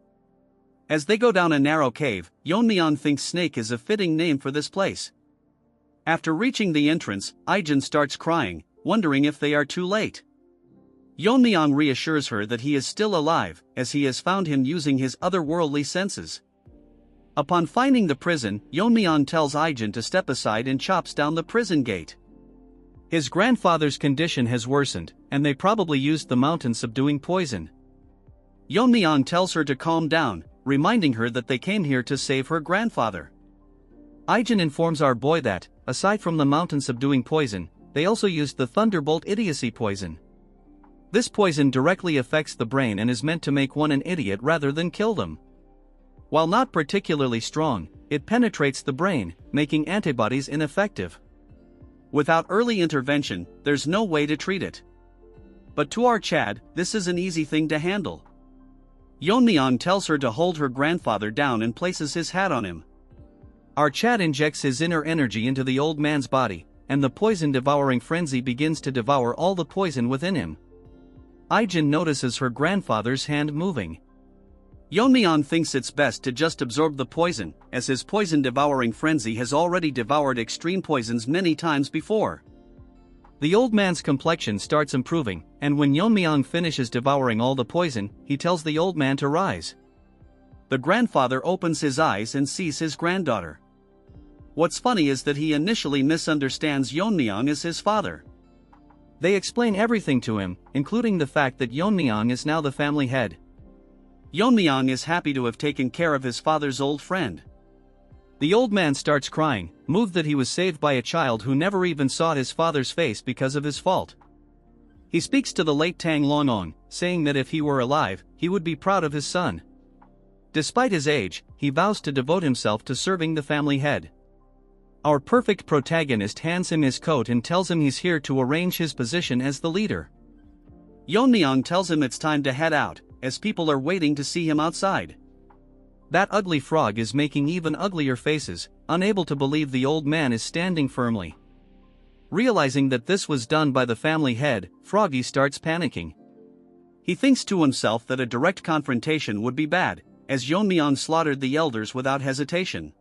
As they go down a narrow cave, Yeon-myeong thinks Snake is a fitting name for this place. After reaching the entrance, Aijin starts crying, wondering if they are too late. Yeon-myeong reassures her that he is still alive, as he has found him using his otherworldly senses. Upon finding the prison, Yeon-myeong tells Aijin to step aside and chops down the prison gate. His grandfather's condition has worsened, and they probably used the mountain subduing poison. Yeon-myeong tells her to calm down, reminding her that they came here to save her grandfather. Aijin informs our boy that, aside from the mountain subduing poison, they also used the Thunderbolt idiocy poison. This poison directly affects the brain and is meant to make one an idiot rather than kill them. While not particularly strong, it penetrates the brain, making antibodies ineffective. Without early intervention, there's no way to treat it. But to our Chad, this is an easy thing to handle. Yeon-myeong tells her to hold her grandfather down and places his hat on him. Our Chad injects his inner energy into the old man's body, and the poison-devouring frenzy begins to devour all the poison within him. Aijin notices her grandfather's hand moving. Yeon-myeong thinks it's best to just absorb the poison, as his poison-devouring frenzy has already devoured extreme poisons many times before. The old man's complexion starts improving, and when Yeon-myeong finishes devouring all the poison, he tells the old man to rise. The grandfather opens his eyes and sees his granddaughter. What's funny is that he initially misunderstands Yeon-myeong as his father. They explain everything to him, including the fact that Yeon-myeong is now the family head. Yeon-myeong is happy to have taken care of his father's old friend. The old man starts crying, moved that he was saved by a child who never even saw his father's face because of his fault. He speaks to the late Tang Yeon-myeong, saying that if he were alive, he would be proud of his son. Despite his age, he vows to devote himself to serving the family head. Our perfect protagonist hands him his coat and tells him he's here to arrange his position as the leader. Yeon-myeong tells him it's time to head out, as people are waiting to see him outside. That ugly frog is making even uglier faces, unable to believe the old man is standing firmly. Realizing that this was done by the family head, Froggy starts panicking. He thinks to himself that a direct confrontation would be bad, as Yeon-myeong slaughtered the elders without hesitation.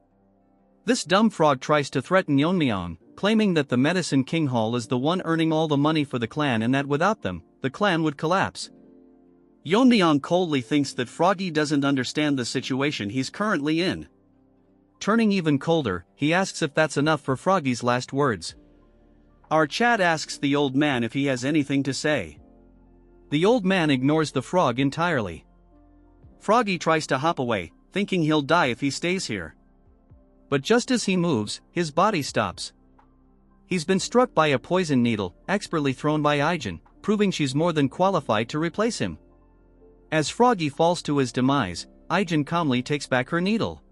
This dumb frog tries to threaten Yeon-myeong, claiming that the Medicine King Hall is the one earning all the money for the clan and that without them, the clan would collapse. Yeon-myeong coldly thinks that Froggy doesn't understand the situation he's currently in. Turning even colder, he asks if that's enough for Froggy's last words. Our Chad asks the old man if he has anything to say. The old man ignores the frog entirely. Froggy tries to hop away, thinking he'll die if he stays here. But just as he moves, his body stops. He's been struck by a poison needle, expertly thrown by Aijin, proving she's more than qualified to replace him. As Froggy falls to his demise, Aijin calmly takes back her needle.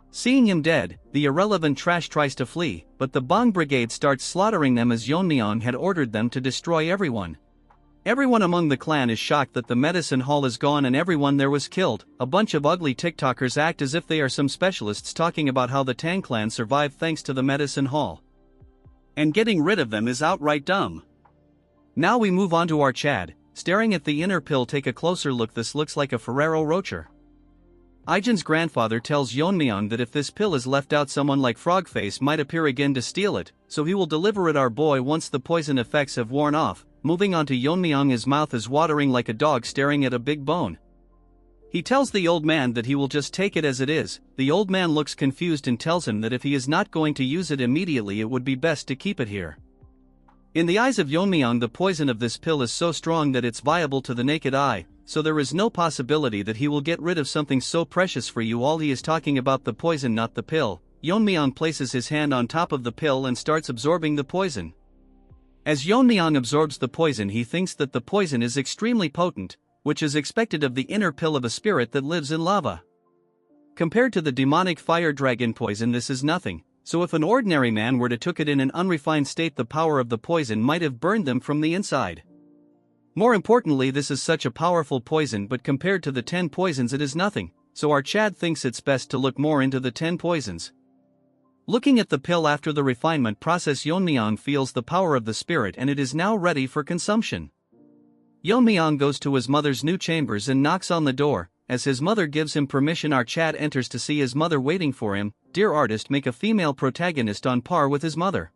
Seeing him dead, the irrelevant trash tries to flee, but the Bong Brigade starts slaughtering them as Yeon-myeong had ordered them to destroy everyone. Everyone among the clan is shocked that the medicine hall is gone and everyone there was killed. A bunch of ugly TikTokers act as if they are some specialists talking about how the Tang clan survived thanks to the medicine hall. And getting rid of them is outright dumb. Now we move on to our Chad, staring at the inner pill. Take a closer look. This looks like a Ferrero Rocher. Aijin's grandfather tells Yeon-myeong that if this pill is left out, someone like Frogface might appear again to steal it, so he will deliver it our boy once the poison effects have worn off. Moving on to Yeon-myeong, his mouth is watering like a dog staring at a big bone. He tells the old man that he will just take it as it is. The old man looks confused and tells him that if he is not going to use it immediately, it would be best to keep it here. In the eyes of Yeon-myeong, the poison of this pill is so strong that it's viable to the naked eye, so there is no possibility that he will get rid of something so precious for you all. He is talking about the poison, not the pill. Yeon-myeong places his hand on top of the pill and starts absorbing the poison. As Yeon-myeong absorbs the poison, he thinks that the poison is extremely potent, which is expected of the inner pill of a spirit that lives in lava. Compared to the demonic fire dragon poison, this is nothing, so if an ordinary man were to took it in an unrefined state, the power of the poison might have burned them from the inside. More importantly, this is such a powerful poison, but compared to the 10 poisons it is nothing, so our Chad thinks it's best to look more into the 10 poisons. Looking at the pill after the refinement process, Yeon-myeong feels the power of the spirit and it is now ready for consumption. Yeon-myeong goes to his mother's new chambers and knocks on the door. As his mother gives him permission, our Chad enters to see his mother waiting for him. Dear artist, make a female protagonist on par with his mother.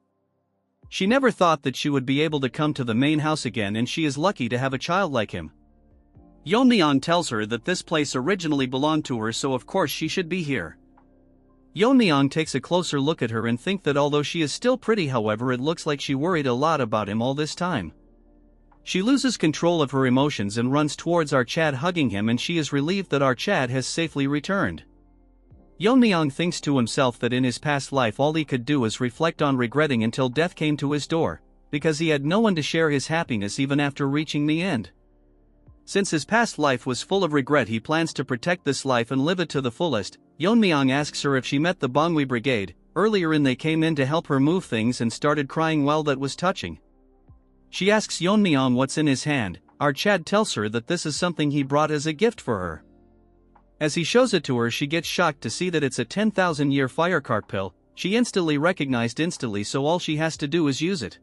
She never thought that she would be able to come to the main house again, and she is lucky to have a child like him. Yeon-myeong tells her that this place originally belonged to her, so of course she should be here. Yeon-myeong takes a closer look at her and thinks that although she is still pretty, however, it looks like she worried a lot about him all this time. She loses control of her emotions and runs towards our Chad, hugging him, and she is relieved that our Chad has safely returned. Yeon-myeong thinks to himself that in his past life all he could do is reflect on regretting until death came to his door, because he had no one to share his happiness even after reaching the end. Since his past life was full of regret, he plans to protect this life and live it to the fullest. Yeon-myeong asks her if she met the Bangwi Brigade. Earlier they came in to help her move things and started crying. Well, that was touching. She asks Yeon-myeong what's in his hand. Our Chad tells her that this is something he brought as a gift for her. As he shows it to her, she gets shocked to see that it's a 10,000-year firecart pill. She instantly recognized so all she has to do is use it.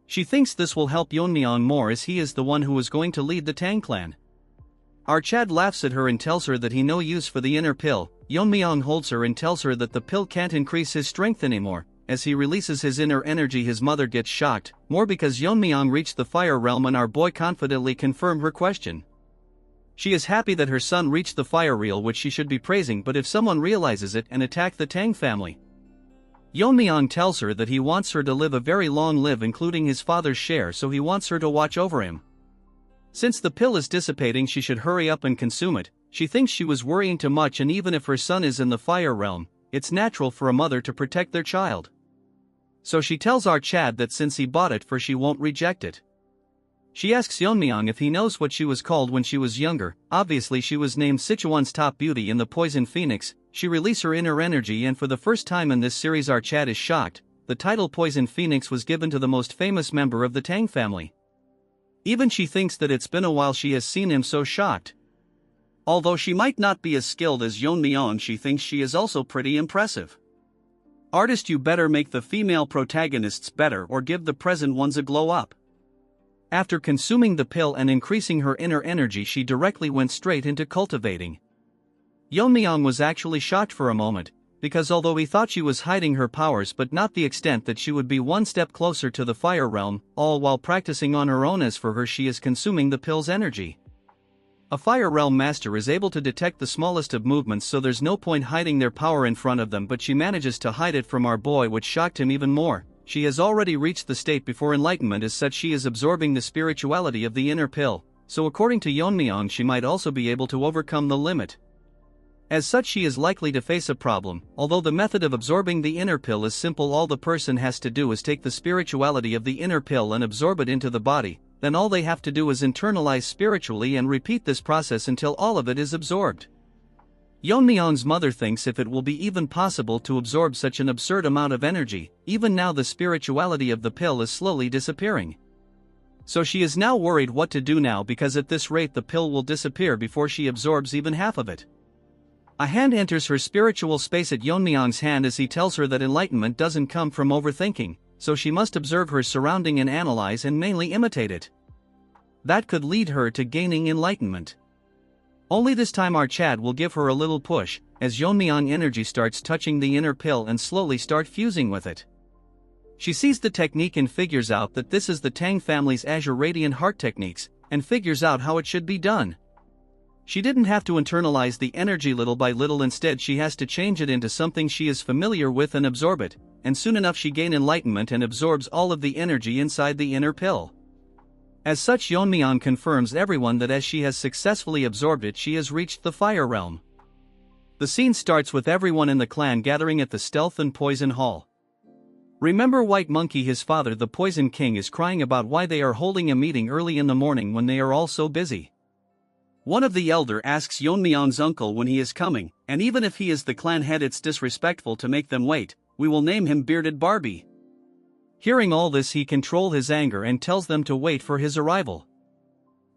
She thinks this will help Yeon-myeong more as he is the one who is going to lead the Tang clan. Our Chad laughs at her and tells her that he no use for the inner pill. Yeon-myeong holds her and tells her that the pill can't increase his strength anymore. As he releases his inner energy, his mother gets shocked, more because Yeon-myeong reached the fire realm and our boy confidently confirmed her question. She is happy that her son reached the fire realm, which she should be praising, but if someone realizes it and attack the Tang family. Yeon-myeong tells her that he wants her to live a very long life, including his father's share, so he wants her to watch over him. Since the pill is dissipating, she should hurry up and consume it. She thinks she was worrying too much, and even if her son is in the fire realm, it's natural for a mother to protect their child. So she tells our Chad that since he bought it for, she won't reject it. She asks Yeon-myeong if he knows what she was called when she was younger. Obviously she was named Sichuan's top beauty in the Poison Phoenix. She released her inner energy, and for the first time in this series our Chad is shocked. The title Poison Phoenix was given to the most famous member of the Tang family. Even she thinks that it's been a while she has seen him, so shocked. Although she might not be as skilled as Yeon-myeong, she thinks she is also pretty impressive. Artist, you better make the female protagonists better or give the present ones a glow up. After consuming the pill and increasing her inner energy, she directly went straight into cultivating. Yeon-myeong was actually shocked for a moment, because although he thought she was hiding her powers, but not the extent that she would be one step closer to the fire realm, all while practicing on her own. As for her, she is consuming the pill's energy. A fire realm master is able to detect the smallest of movements, so there's no point hiding their power in front of them, but she manages to hide it from our boy, which shocked him even more. She has already reached the state before enlightenment, as such she is absorbing the spirituality of the inner pill, so according to Yeon-myeong she might also be able to overcome the limit. As such she is likely to face a problem. Although the method of absorbing the inner pill is simple, all the person has to do is take the spirituality of the inner pill and absorb it into the body, then all they have to do is internalize spiritually and repeat this process until all of it is absorbed. Yeon-myeong's mother thinks if it will be even possible to absorb such an absurd amount of energy. Even now the spirituality of the pill is slowly disappearing. So she is now worried what to do now, because at this rate the pill will disappear before she absorbs even half of it. A hand enters her spiritual space at Yeon-myeong's hand as he tells her that enlightenment doesn't come from overthinking, so she must observe her surrounding and analyze and mainly imitate it. That could lead her to gaining enlightenment. Only this time our Chad will give her a little push, as Yeon-myeong energy starts touching the inner pill and slowly start fusing with it. She sees the technique and figures out that this is the Tang family's Azure Radiant Heart techniques, and figures out how it should be done. She didn't have to internalize the energy little by little, instead she has to change it into something she is familiar with and absorb it, and soon enough she gains enlightenment and absorbs all of the energy inside the inner pill. As such Yeon-myeong confirms everyone that as she has successfully absorbed it, she has reached the fire realm. The scene starts with everyone in the clan gathering at the Stealth and Poison Hall. Remember White Monkey, his father the Poison King, is crying about why they are holding a meeting early in the morning when they are all so busy. One of the elder asks Yeon-myeong's uncle when he is coming, and even if he is the clan head it's disrespectful to make them wait. We will name him Bearded Barbie. Hearing all this he controls his anger and tells them to wait for his arrival.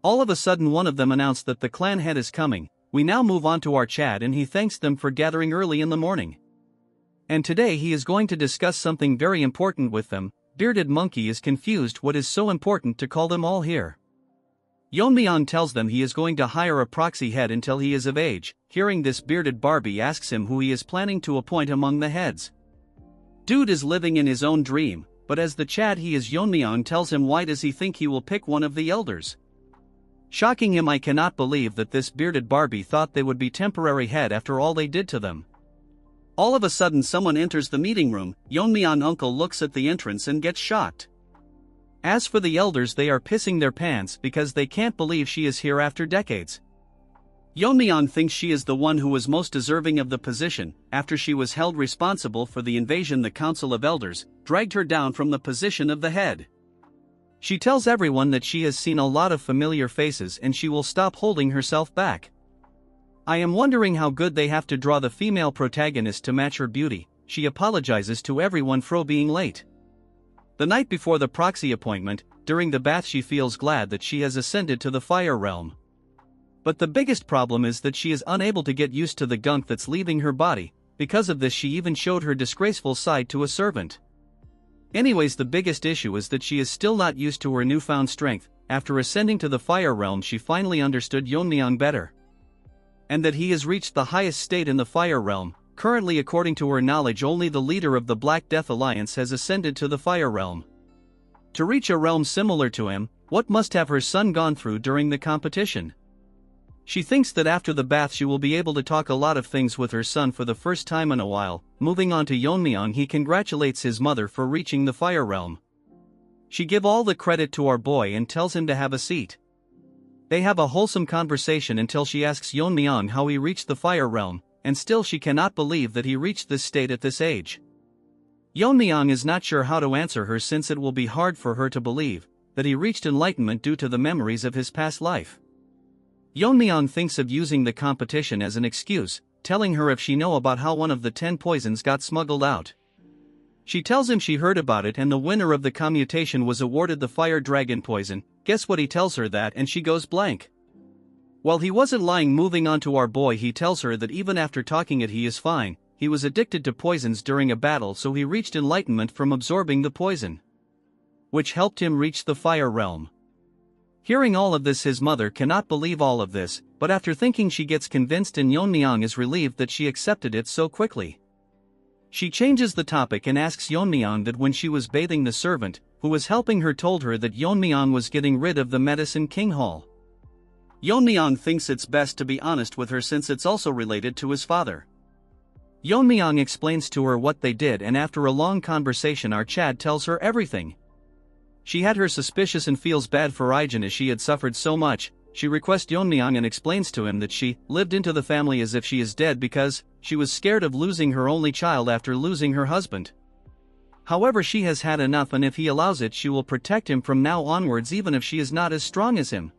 All of a sudden one of them announced that the clan head is coming. We now move on to our Chad and he thanks them for gathering early in the morning. And today he is going to discuss something very important with them. Bearded Monkey is confused what is so important to call them all here. Yeon-myeong tells them he is going to hire a proxy head until he is of age. Hearing this, Bearded Barbie asks him who he is planning to appoint among the heads. Dude is living in his own dream, but as the Chad he is, Yeon-myeong tells him why does he think he will pick one of the elders. Shocking him, I cannot believe that this Bearded Barbie thought they would be temporary head after all they did to them. All of a sudden someone enters the meeting room. Yeon-myeong uncle looks at the entrance and gets shocked. As for the elders, they are pissing their pants because they can't believe she is here after decades. Yeon-myeong thinks she is the one who was most deserving of the position. After she was held responsible for the invasion, the Council of Elders dragged her down from the position of the head. She tells everyone that she has seen a lot of familiar faces and she will stop holding herself back. I am wondering how good they have to draw the female protagonist to match her beauty. She apologizes to everyone for being late. The night before the proxy appointment, during the bath, she feels glad that she has ascended to the fire realm. But the biggest problem is that she is unable to get used to the gunk that's leaving her body. Because of this, she even showed her disgraceful side to a servant. Anyways, the biggest issue is that she is still not used to her newfound strength. After ascending to the fire realm, she finally understood Yeon-myeong better, and that he has reached the highest state in the fire realm. Currently, according to her knowledge, only the leader of the Black Death Alliance has ascended to the fire realm. To reach a realm similar to him, what must have her son gone through during the competition? She thinks that after the bath she will be able to talk a lot of things with her son for the first time in a while. Moving on to Yeon-myeong, he congratulates his mother for reaching the fire realm. She gives all the credit to our boy and tells him to have a seat. They have a wholesome conversation until she asks Yeon-myeong how he reached the fire realm, and still she cannot believe that he reached this state at this age. Yeon-myeong is not sure how to answer her, since it will be hard for her to believe that he reached enlightenment due to the memories of his past life. Yeon-myeong thinks of using the competition as an excuse, telling her if she know about how one of the 10 poisons got smuggled out. She tells him she heard about it and the winner of the commutation was awarded the fire dragon poison. Guess what, he tells her that and she goes blank. While he wasn't lying. Moving on to our boy, he tells her that even after talking it he is fine. He was addicted to poisons during a battle, so he reached enlightenment from absorbing the poison, which helped him reach the fire realm. Hearing all of this, his mother cannot believe all of this, but after thinking she gets convinced, and Yeon-myeong is relieved that she accepted it so quickly. She changes the topic and asks Yeon-myeong that when she was bathing, the servant who was helping her told her that Yeon-myeong was getting rid of the Medicine King Hall. Yeon-myeong thinks it's best to be honest with her since it's also related to his father. Yeon-myeong explains to her what they did, and after a long conversation our Chad tells her everything. She had her suspicious and feels bad for Ijin as she had suffered so much. She requests Yeon-myeong and explains to him that she lived into the family as if she is dead because she was scared of losing her only child after losing her husband. However, she has had enough, and if he allows it she will protect him from now onwards, even if she is not as strong as him.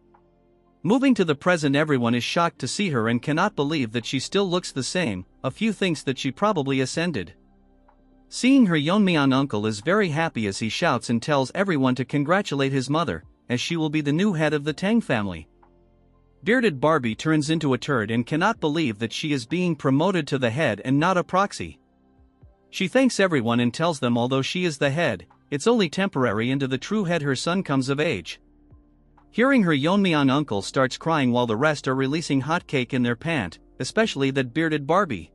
Moving to the present, everyone is shocked to see her and cannot believe that she still looks the same. A few thinks that she probably ascended. Seeing her, Yeon-myeong uncle is very happy as he shouts and tells everyone to congratulate his mother, as she will be the new head of the Tang family. Bearded Barbie turns into a turd and cannot believe that she is being promoted to the head and not a proxy. She thanks everyone and tells them although she is the head, it's only temporary until the true head, her son, comes of age. Hearing her, Yeon-myeong uncle starts crying while the rest are releasing hot cake in their pant, especially that bearded Barbie.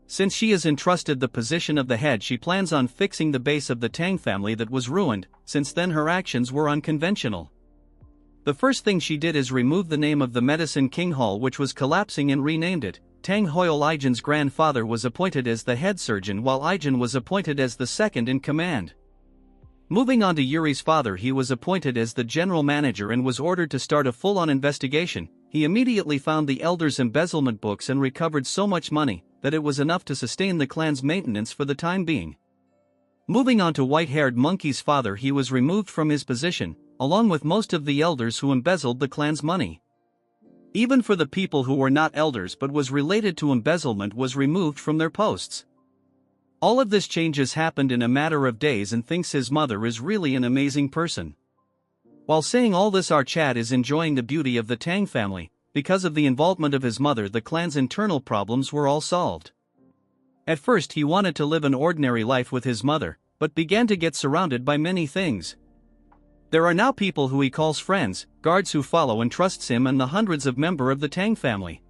Since she is entrusted the position of the head, she plans on fixing the base of the Tang family that was ruined. Since then her actions were unconventional. The first thing she did is remove the name of the Medicine King Hall, which was collapsing, and renamed it. Tang Hoil, Ijin's grandfather, was appointed as the head surgeon while Ijin was appointed as the second in command. Moving on to Yuri's father, he was appointed as the general manager and was ordered to start a full-on investigation. He immediately found the elders' embezzlement books and recovered so much money that it was enough to sustain the clan's maintenance for the time being. Moving on to white-haired Monkey's father, he was removed from his position, along with most of the elders who embezzled the clan's money. Even for the people who were not elders but was related to embezzlement was removed from their posts. All of this changes happened in a matter of days, and thinks his mother is really an amazing person. While saying all this, our Chad is enjoying the beauty of the Tang family. Because of the involvement of his mother, the clan's internal problems were all solved. At first he wanted to live an ordinary life with his mother, but began to get surrounded by many things. There are now people who he calls friends, guards who follow and trusts him, and the hundreds of members of the Tang family.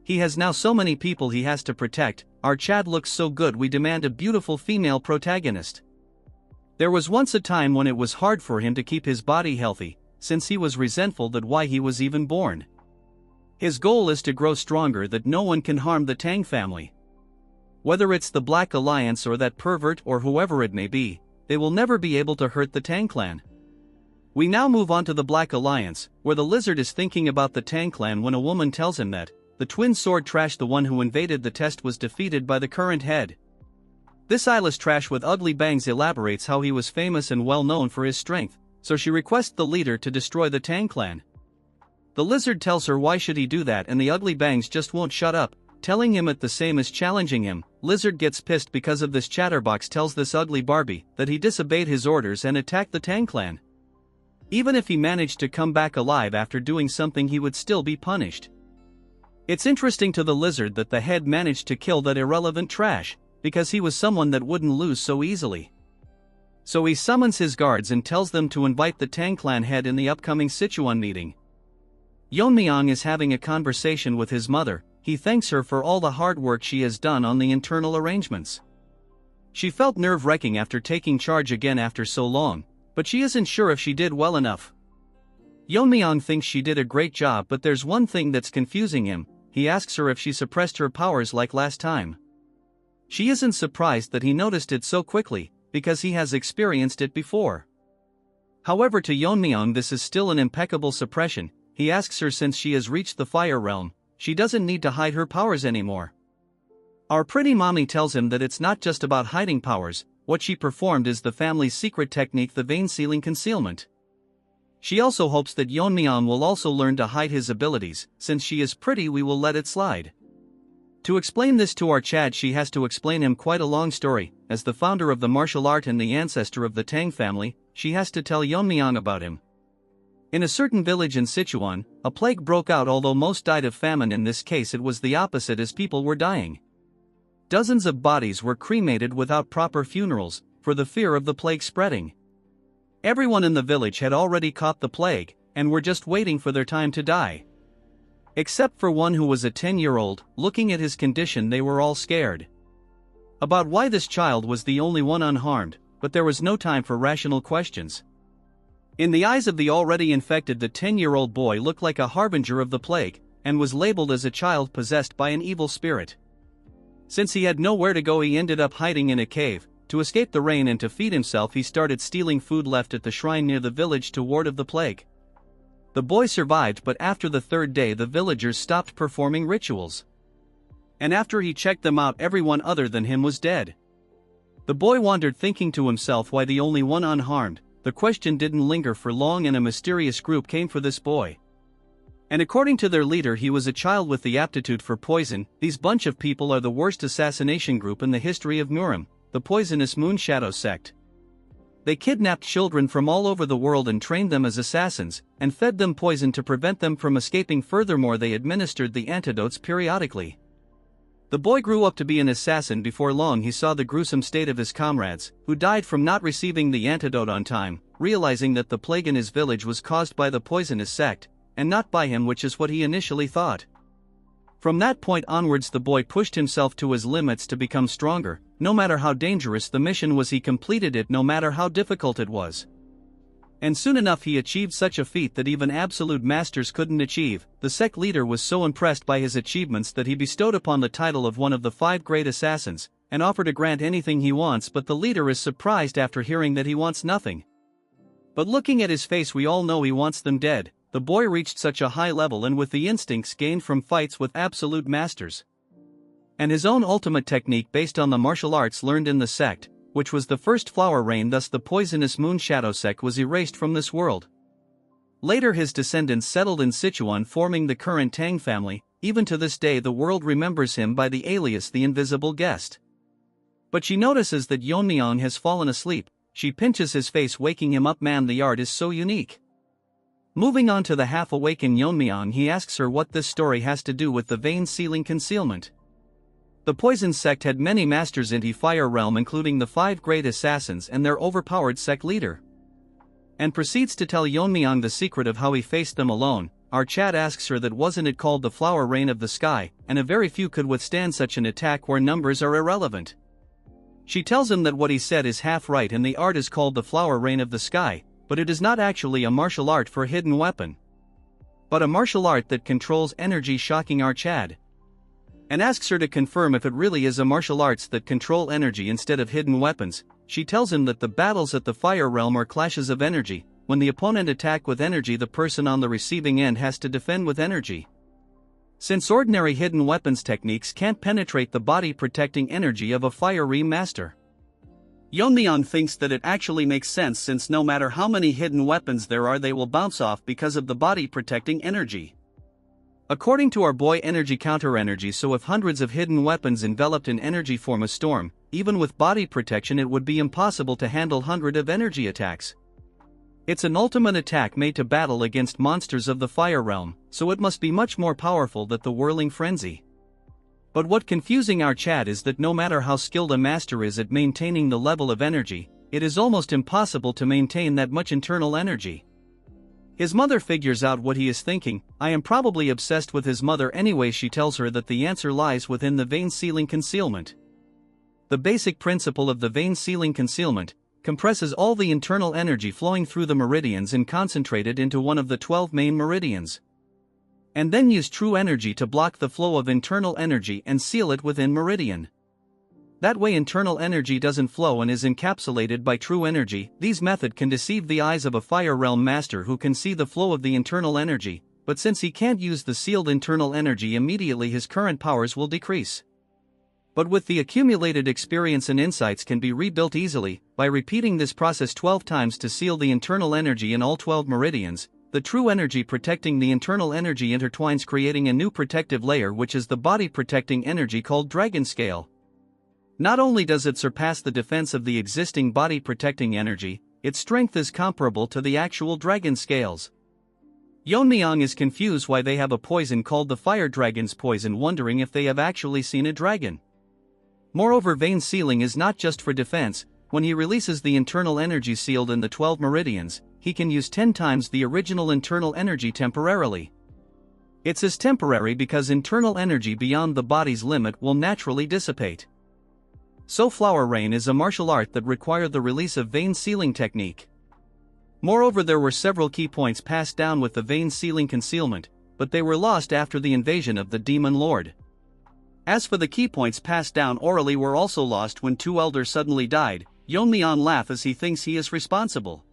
He has now so many people he has to protect. Our Chad looks so good, we demand a beautiful female protagonist. There was once a time when it was hard for him to keep his body healthy, since he was resentful that why he was even born. His goal is to grow stronger, that no one can harm the Tang family. Whether it's the Black Alliance or that pervert or whoever it may be, they will never be able to hurt the Tang clan. We now move on to the Black Alliance, where the lizard is thinking about the Tang clan when a woman tells him that the twin sword trash, the one who invaded the test, was defeated by the current head. This eyeless trash with ugly bangs elaborates how he was famous and well known for his strength, so she requests the leader to destroy the Tang clan. The lizard tells her why should he do that, and the ugly bangs just won't shut up, telling him it the same as challenging him. Lizard gets pissed because of this. Chatterbox tells this ugly Barbie that he disobeyed his orders and attacked the Tang clan. Even if he managed to come back alive after doing something, he would still be punished. It's interesting to the lizard that the head managed to kill that irrelevant trash, because he was someone that wouldn't lose so easily. So he summons his guards and tells them to invite the Tang clan head in the upcoming Sichuan meeting. Yeon-myeong is having a conversation with his mother. He thanks her for all the hard work she has done on the internal arrangements. She felt nerve-wracking after taking charge again after so long, but she isn't sure if she did well enough. Yeon-myeong thinks she did a great job, but there's one thing that's confusing him. He asks her if she suppressed her powers like last time. She isn't surprised that he noticed it so quickly, because he has experienced it before. However, to Yeon-myeong this is still an impeccable suppression. He asks her, since she has reached the fire realm, she doesn't need to hide her powers anymore. Our pretty mommy tells him that it's not just about hiding powers. What she performed is the family's secret technique, the vein sealing concealment. She also hopes that Yeon-myeong will also learn to hide his abilities. Since she is pretty, we will let it slide. To explain this to our Chad, she has to explain him quite a long story. As the founder of the martial art and the ancestor of the Tang family, she has to tell Yeon-myeong about him. In a certain village in Sichuan, a plague broke out. Although most died of famine, in this case it was the opposite, as people were dying. Dozens of bodies were cremated without proper funerals, for the fear of the plague spreading. Everyone in the village had already caught the plague, and were just waiting for their time to die. Except for one who was a 10-year-old. Looking at his condition, they were all scared about why this child was the only one unharmed, but there was no time for rational questions. In the eyes of the already infected, the 10-year-old boy looked like a harbinger of the plague, and was labeled as a child possessed by an evil spirit. Since he had nowhere to go, he ended up hiding in a cave. To escape the rain and to feed himself, he started stealing food left at the shrine near the village to ward off the plague. The boy survived, but after the third day the villagers stopped performing rituals. And after he checked them out, everyone other than him was dead. The boy wandered, thinking to himself why the only one unharmed. The question didn't linger for long, and a mysterious group came for this boy. And according to their leader, he was a child with the aptitude for poison. These bunch of people are the worst assassination group in the history of Murim, the poisonous Moon Shadow sect. They kidnapped children from all over the world and trained them as assassins, and fed them poison to prevent them from escaping. Furthermore, they administered the antidotes periodically. The boy grew up to be an assassin. Before long he saw the gruesome state of his comrades, who died from not receiving the antidote on time. Realizing that the plague in his village was caused by the poisonous sect, and not by him, which is what he initially thought. From that point onwards the boy pushed himself to his limits to become stronger. No matter how dangerous the mission was, he completed it no matter how difficult it was. And soon enough he achieved such a feat that even absolute masters couldn't achieve. The sect leader was so impressed by his achievements that he bestowed upon the title of one of the 5 great assassins, and offered to grant anything he wants. But the leader is surprised after hearing that he wants nothing. But looking at his face, we all know he wants them dead. The boy reached such a high level, and with the instincts gained from fights with absolute masters, and his own ultimate technique based on the martial arts learned in the sect, which was the first flower rain. Thus the poisonous Moon Shadow sect was erased from this world. Later his descendants settled in Sichuan, forming the current Tang family. Even to this day the world remembers him by the alias the Invisible Guest. But she notices that Yeon-myeong has fallen asleep. She pinches his face, waking him up. Man, the art is so unique. Moving on to the half-awakened Yeon-myeong, he asks her what this story has to do with the vein sealing concealment. The poison sect had many masters in the fire realm, including the 5 great assassins and their overpowered sect leader, and proceeds to tell Yeon-myeong the secret of how he faced them alone. Our Chad asks her that wasn't it called the flower rain of the sky, and a very few could withstand such an attack where numbers are irrelevant. She tells him that what he said is half right, and the art is called the flower rain of the sky, but it is not actually a martial art for a hidden weapon, but a martial art that controls energy, shocking our Chad, and asks her to confirm if it really is a martial arts that control energy instead of hidden weapons. She tells him that the battles at the fire realm are clashes of energy, when the opponent attacks with energy, the person on the receiving end has to defend with energy. Since ordinary hidden weapons techniques can't penetrate the body protecting energy of a fiery master, Yeon-myeong thinks that it actually makes sense, since no matter how many hidden weapons there are, they will bounce off because of the body protecting energy. According to our boy, energy counter energy, so if hundreds of hidden weapons enveloped in energy form a storm, even with body protection it would be impossible to handle hundreds of energy attacks. It's an ultimate attack made to battle against monsters of the fire realm, so it must be much more powerful than the whirling frenzy. But what confusing our Chad is that no matter how skilled a master is at maintaining the level of energy, it is almost impossible to maintain that much internal energy. His mother figures out what he is thinking. I am probably obsessed with his mother anyway. She tells her that the answer lies within the vein sealing concealment. The basic principle of the vein sealing concealment compresses all the internal energy flowing through the meridians and concentrated into one of the 12 main meridians, and then use true energy to block the flow of internal energy and seal it within meridian. That way internal energy doesn't flow and is encapsulated by true energy. These method can deceive the eyes of a fire realm master who can see the flow of the internal energy, but since he can't use the sealed internal energy immediately, his current powers will decrease. But with the accumulated experience and insights can be rebuilt easily. By repeating this process 12 times to seal the internal energy in all 12 meridians, the true energy protecting the internal energy intertwines, creating a new protective layer, which is the body protecting energy called Dragon Scale. Not only does it surpass the defense of the existing body protecting energy, its strength is comparable to the actual dragon scales. Yeon-myeong is confused why they have a poison called the fire dragon's poison, wondering if they have actually seen a dragon. Moreover, vein sealing is not just for defense. When he releases the internal energy sealed in the 12 meridians, he can use 10 times the original internal energy temporarily. It's as temporary because internal energy beyond the body's limit will naturally dissipate. So flower rain is a martial art that requires the release of vein sealing technique. Moreover, there were several key points passed down with the vein sealing concealment, but they were lost after the invasion of the Demon Lord. As for the key points passed down orally, were also lost when two elders suddenly died. Yeon-myeong laughs as he thinks he is responsible.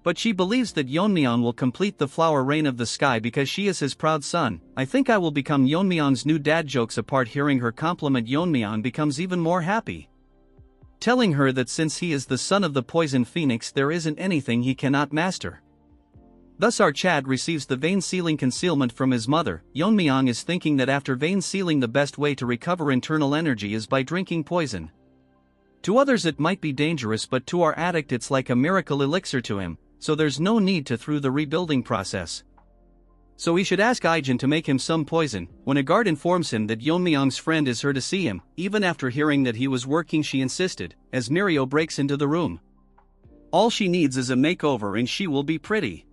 But she believes that Yeon-myeong will complete the flower rain of the sky because she is his proud son. I think I will become Yeon-myeong's new dad. Jokes apart, hearing her compliment, Yeon-myeong becomes even more happy, telling her that since he is the son of the poison phoenix, there isn't anything he cannot master. Thus our Chad receives the vein sealing concealment from his mother. Yeon-myeong is thinking that after vein sealing, the best way to recover internal energy is by drinking poison. To others it might be dangerous, but to our addict it's like a miracle elixir to him, so there's no need to through the rebuilding process. So he should ask Aijin to make him some poison. When a guard informs him that Yeon-myeong's friend is here to see him, even after hearing that he was working, she insisted, as Mirio breaks into the room. All she needs is a makeover and she will be pretty.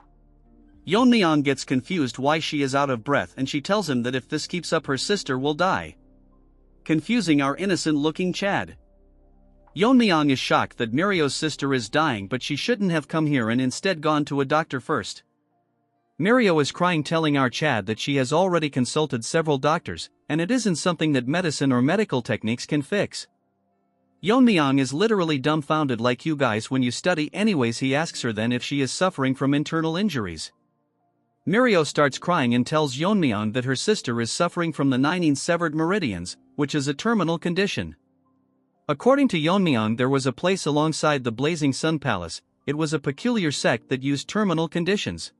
Yeon-myeong gets confused why she is out of breath, and she tells him that if this keeps up her sister will die, confusing our innocent-looking Chad. Yeon-myeong is shocked that Mirio's sister is dying, but she shouldn't have come here and instead gone to a doctor first. Mirio is crying, telling our Chad that she has already consulted several doctors, and it isn't something that medicine or medical techniques can fix. Yeon-myeong is literally dumbfounded, like you guys when you study. Anyways, he asks her then if she is suffering from internal injuries. Mirio starts crying and tells Yeon-myeong that her sister is suffering from the 9 severed meridians, which is a terminal condition. According to Yeon-myeong, there was a place alongside the Blazing Sun Palace. It was a peculiar sect that used terminal conditions.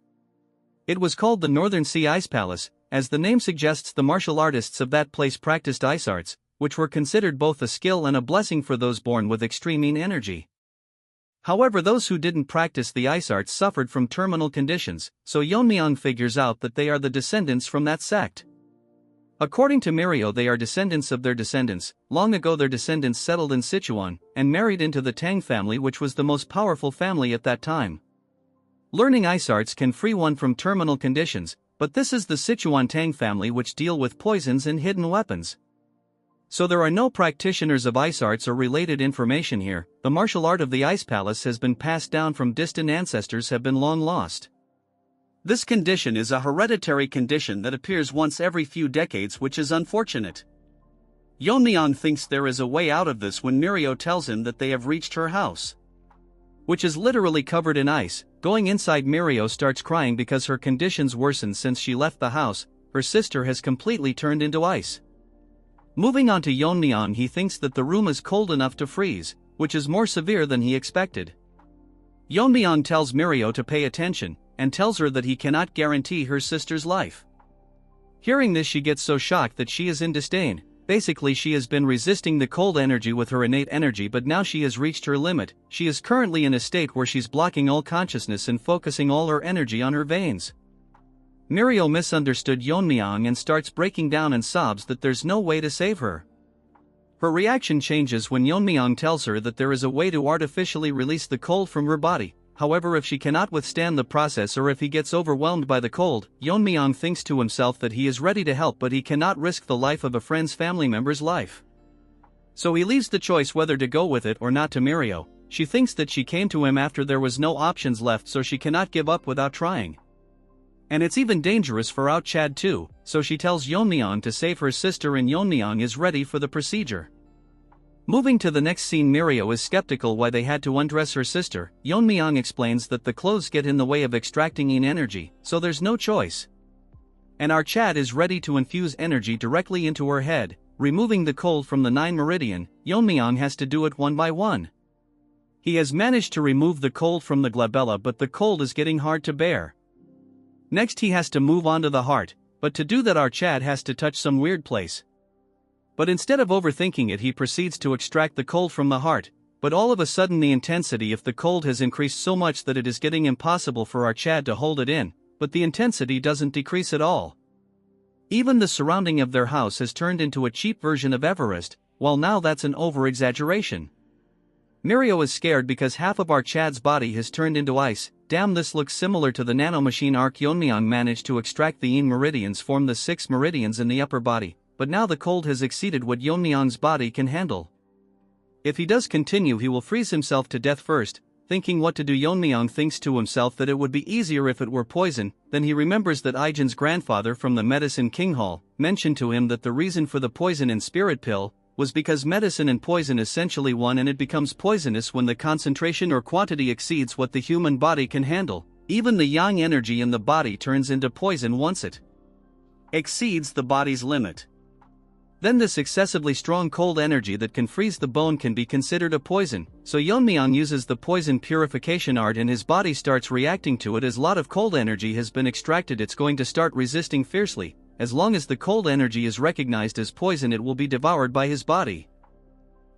It was called the Northern Sea Ice Palace. As the name suggests, the martial artists of that place practiced ice arts, which were considered both a skill and a blessing for those born with extreme energy. However, those who didn't practice the ice arts suffered from terminal conditions, so Yeon-myeong figures out that they are the descendants from that sect. According to Mirio, they are descendants of their descendants. Long ago their descendants settled in Sichuan, and married into the Tang family, which was the most powerful family at that time. Learning ice arts can free one from terminal conditions, but this is the Sichuan Tang family, which deal with poisons and hidden weapons. So there are no practitioners of ice arts or related information here. The martial art of the Ice Palace has been passed down from distant ancestors, have been long lost. This condition is a hereditary condition that appears once every few decades, which is unfortunate. Yeon-myeong thinks there is a way out of this when Mirio tells him that they have reached her house, which is literally covered in ice. Going inside, Mirio starts crying because her conditions worsened since she left the house. Her sister has completely turned into ice. Moving on to Yeon-myeong, he thinks that the room is cold enough to freeze, which is more severe than he expected. Yeon-myeong tells Mirio to pay attention, and tells her that he cannot guarantee her sister's life. Hearing this, she gets so shocked that she is in disdain. Basically, she has been resisting the cold energy with her innate energy, but now she has reached her limit. She is currently in a state where she's blocking all consciousness and focusing all her energy on her veins. Mirio misunderstood Yeon-myeong and starts breaking down and sobs that there's no way to save her. Her reaction changes when Yeon-myeong tells her that there is a way to artificially release the cold from her body. However, if she cannot withstand the process or if he gets overwhelmed by the cold, Yeon-myeong thinks to himself that he is ready to help, but he cannot risk the life of a friend's family member's life. So he leaves the choice whether to go with it or not to Mirio. She thinks that she came to him after there was no options left, so she cannot give up without trying. And it's even dangerous for Out Chad too, so she tells Yeon-myeong to save her sister, and Yeon-myeong is ready for the procedure. Moving to the next scene, Mirio is skeptical why they had to undress her sister. Yeon-myeong explains that the clothes get in the way of extracting yin energy, so there's no choice. And our Chad is ready to infuse energy directly into her head, removing the cold from the 9 meridian. Yeon-myeong has to do it one by one. He has managed to remove the cold from the glabella, but the cold is getting hard to bear. Next he has to move on to the heart, but to do that our Chad has to touch some weird place. But instead of overthinking it, he proceeds to extract the cold from the heart, but all of a sudden the intensity of the cold has increased so much that it is getting impossible for our Chad to hold it in, but the intensity doesn't decrease at all. Even the surrounding of their house has turned into a cheap version of Everest, while now that's an over-exaggeration. Mirio is scared because half of our Chad's body has turned into ice. Damn, this looks similar to the nanomachine arc. Yeon-myeong managed to extract the yin meridians, form the 6 meridians in the upper body. But now the cold has exceeded what Yeon-myeong's body can handle. If he does continue, he will freeze himself to death first. Thinking what to do, Yeon-myeong thinks to himself that it would be easier if it were poison. Then he remembers that Ijin's grandfather from the Medicine King Hall mentioned to him that the reason for the poison in spirit pill was because medicine and poison essentially one, and it becomes poisonous when the concentration or quantity exceeds what the human body can handle. Even the yang energy in the body turns into poison once it exceeds the body's limit. Then this excessively strong cold energy that can freeze the bone can be considered a poison, so Yeon-myeong uses the poison purification art and his body starts reacting to it. As a lot of cold energy has been extracted, it's going to start resisting fiercely. As long as the cold energy is recognized as poison, it will be devoured by his body.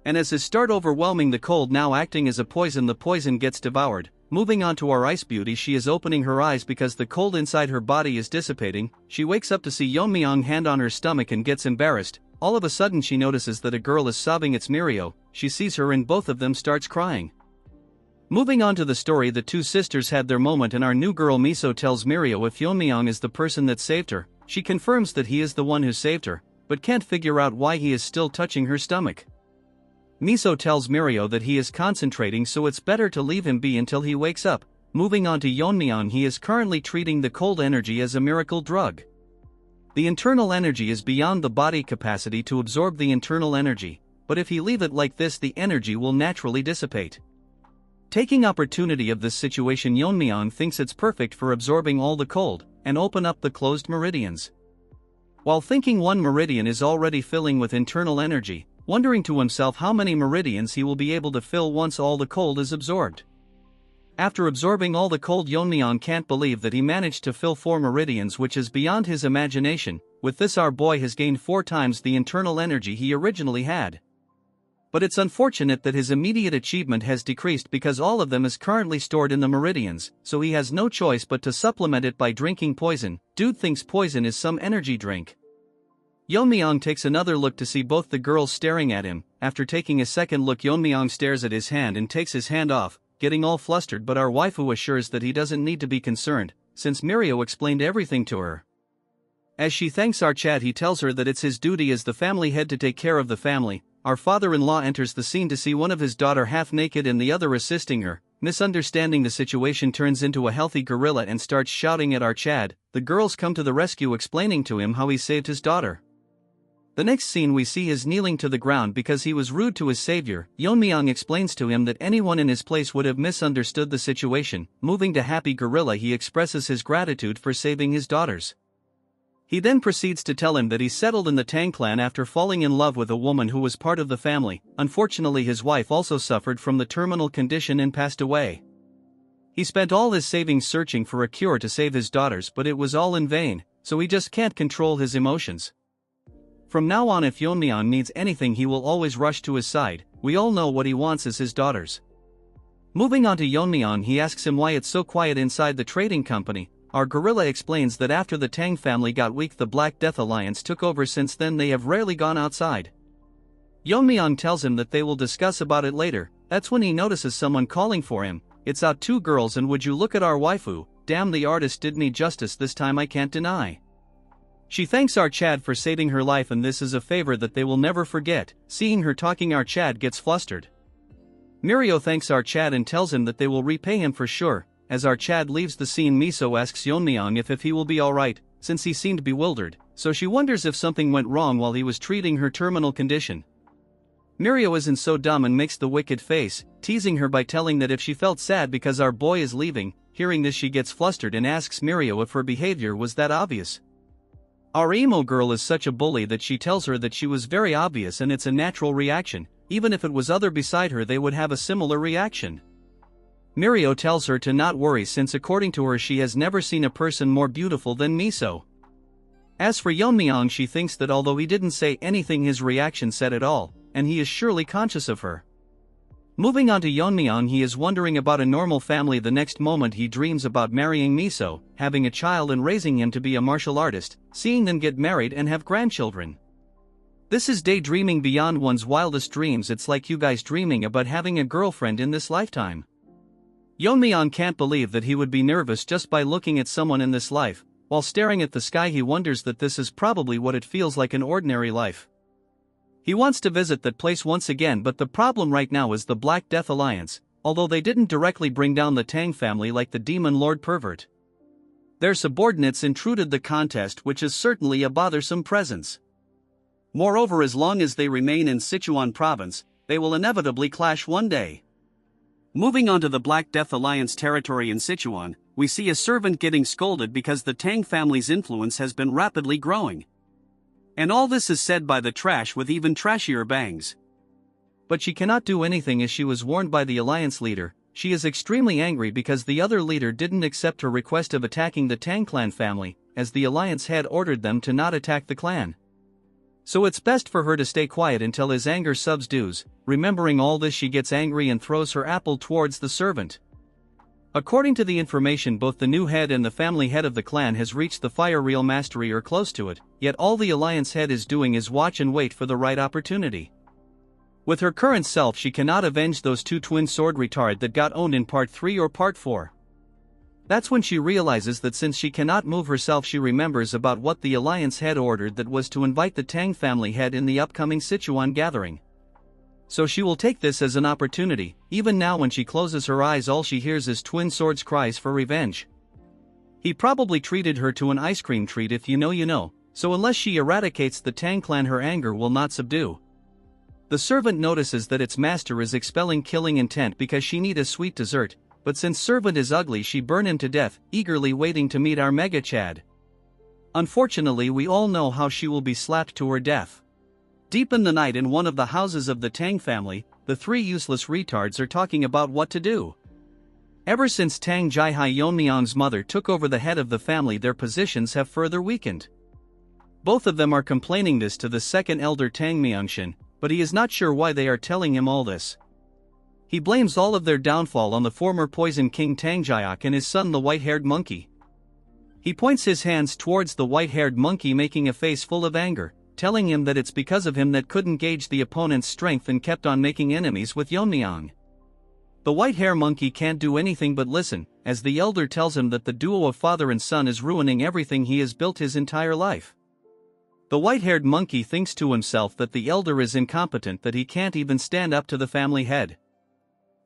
And as his start overwhelming the cold, now acting as a poison, the poison gets devoured. Moving on to our ice beauty, she is opening her eyes because the cold inside her body is dissipating. She wakes up to see Yeon-myeong hand on her stomach and gets embarrassed. All of a sudden she notices that a girl is sobbing. It's Mirio. She sees her and both of them starts crying. Moving on to the story, the two sisters had their moment and our new girl Miso tells Mirio if Yeon-myeong is the person that saved her. She confirms that he is the one who saved her, but can't figure out why he is still touching her stomach. Miso tells Mirio that he is concentrating, so it's better to leave him be until he wakes up. Moving on to Yeon-myeong, he is currently treating the cold energy as a miracle drug. The internal energy is beyond the body capacity to absorb the internal energy, but if he leave it like this, the energy will naturally dissipate. Taking opportunity of this situation, Yeon-myeong thinks it's perfect for absorbing all the cold, and open up the closed meridians. While thinking one meridian is already filling with internal energy, wondering to himself how many meridians he will be able to fill once all the cold is absorbed. After absorbing all the cold, Yeon-myeong can't believe that he managed to fill 4 meridians, which is beyond his imagination. With this, our boy has gained 4 times the internal energy he originally had. But it's unfortunate that his immediate achievement has decreased because all of them is currently stored in the meridians, so he has no choice but to supplement it by drinking poison. Dude thinks poison is some energy drink. Yeon-myeong takes another look to see both the girls staring at him. After taking a second look, Yeon-myeong stares at his hand and takes his hand off, getting all flustered, but our waifu assures that he doesn't need to be concerned, since Mirio explained everything to her. As she thanks our Chad, he tells her that it's his duty as the family head to take care of the family. Our father-in-law enters the scene to see one of his daughter half naked and the other assisting her. Misunderstanding the situation, turns into a healthy gorilla and starts shouting at our Chad. The girls come to the rescue, explaining to him how he saved his daughter. The next scene we see is kneeling to the ground because he was rude to his savior. Yeon-myeong explains to him that anyone in his place would have misunderstood the situation. Moving to Happy Gorilla, he expresses his gratitude for saving his daughters. He then proceeds to tell him that he settled in the Tang clan after falling in love with a woman who was part of the family. Unfortunately, his wife also suffered from the terminal condition and passed away. He spent all his savings searching for a cure to save his daughters, but it was all in vain, so he just can't control his emotions. From now on, if Yeon-myeong needs anything, he will always rush to his side. We all know what he wants is his daughters. Moving on to Yeon-myeong, he asks him why it's so quiet inside the trading company. Our gorilla explains that after the Tang family got weak, the Black Death Alliance took over. Since then they have rarely gone outside. Yeon-myeong tells him that they will discuss about it later. That's when he notices someone calling for him. It's out, two girls, and would you look at our waifu. Damn, the artist did me justice this time, I can't deny. She thanks our Chad for saving her life, and this is a favor that they will never forget. Seeing her talking, our Chad gets flustered. Mirio thanks our Chad and tells him that they will repay him for sure. As our Chad leaves the scene, Miso asks Yeon-myeong if he will be alright, since he seemed bewildered, so she wonders if something went wrong while he was treating her terminal condition. Mirio isn't so dumb and makes the wicked face, teasing her by telling that if she felt sad because our boy is leaving. Hearing this, she gets flustered and asks Mirio if her behavior was that obvious. Our emo girl is such a bully that she tells her that she was very obvious and it's a natural reaction. Even if it was other beside her, they would have a similar reaction. Mirio tells her to not worry, since according to her she has never seen a person more beautiful than Miso. As for Yeon-myeong, she thinks that although he didn't say anything, his reaction said it all, and he is surely conscious of her. Moving on to Yeon-myeong, he is wondering about a normal family. The next moment he dreams about marrying Miso, having a child and raising him to be a martial artist, seeing them get married and have grandchildren. This is daydreaming beyond one's wildest dreams. It's like you guys dreaming about having a girlfriend in this lifetime. Yeon-myeong can't believe that he would be nervous just by looking at someone in this life. While staring at the sky, he wonders that this is probably what it feels like in ordinary life. He wants to visit that place once again, but the problem right now is the Black Death Alliance, although they didn't directly bring down the Tang family like the Demon Lord pervert. Their subordinates intruded the contest, which is certainly a bothersome presence. Moreover, as long as they remain in Sichuan province, they will inevitably clash one day. Moving on to the Black Death Alliance territory in Sichuan, we see a servant getting scolded because the Tang family's influence has been rapidly growing. And all this is said by the trash with even trashier bangs. But she cannot do anything, as she was warned by the alliance leader. She is extremely angry because the other leader didn't accept her request of attacking the Tang clan family, as the alliance had ordered them to not attack the clan. So it's best for her to stay quiet until his anger subsides. Remembering all this, she gets angry and throws her apple towards the servant. According to the information, both the new head and the family head of the clan has reached the fire real mastery or close to it, yet all the alliance head is doing is watch and wait for the right opportunity. With her current self, she cannot avenge those two twin sword retard that got owned in part 3 or part 4. That's when she realizes that since she cannot move herself, she remembers about what the alliance head ordered, that was to invite the Tang family head in the upcoming Sichuan gathering. So she will take this as an opportunity. Even now, when she closes her eyes, all she hears is Twin Sword's cries for revenge. He probably treated her to an ice cream treat, if you know you know, so unless she eradicates the Tang clan, her anger will not subdue. The servant notices that its master is expelling killing intent because she need a sweet dessert, but since servant is ugly, she burn him to death, eagerly waiting to meet our Mega Chad. Unfortunately, we all know how she will be slapped to her death. Deep in the night, in one of the houses of the Tang family, the three useless retards are talking about what to do. Ever since Tang Jihai, Yeon-myeong's mother, took over the head of the family, their positions have further weakened. Both of them are complaining this to the second elder Tang Myeongshin, but he is not sure why they are telling him all this. He blames all of their downfall on the former Poison King Tang Jiak and his son, the white-haired monkey. He points his hands towards the white-haired monkey, making a face full of anger, telling him that it's because of him that couldn't gauge the opponent's strength and kept on making enemies with Yeon-myeong. The white-hair monkey can't do anything but listen, as the elder tells him that the duo of father and son is ruining everything he has built his entire life. The white-haired monkey thinks to himself that the elder is incompetent, that he can't even stand up to the family head.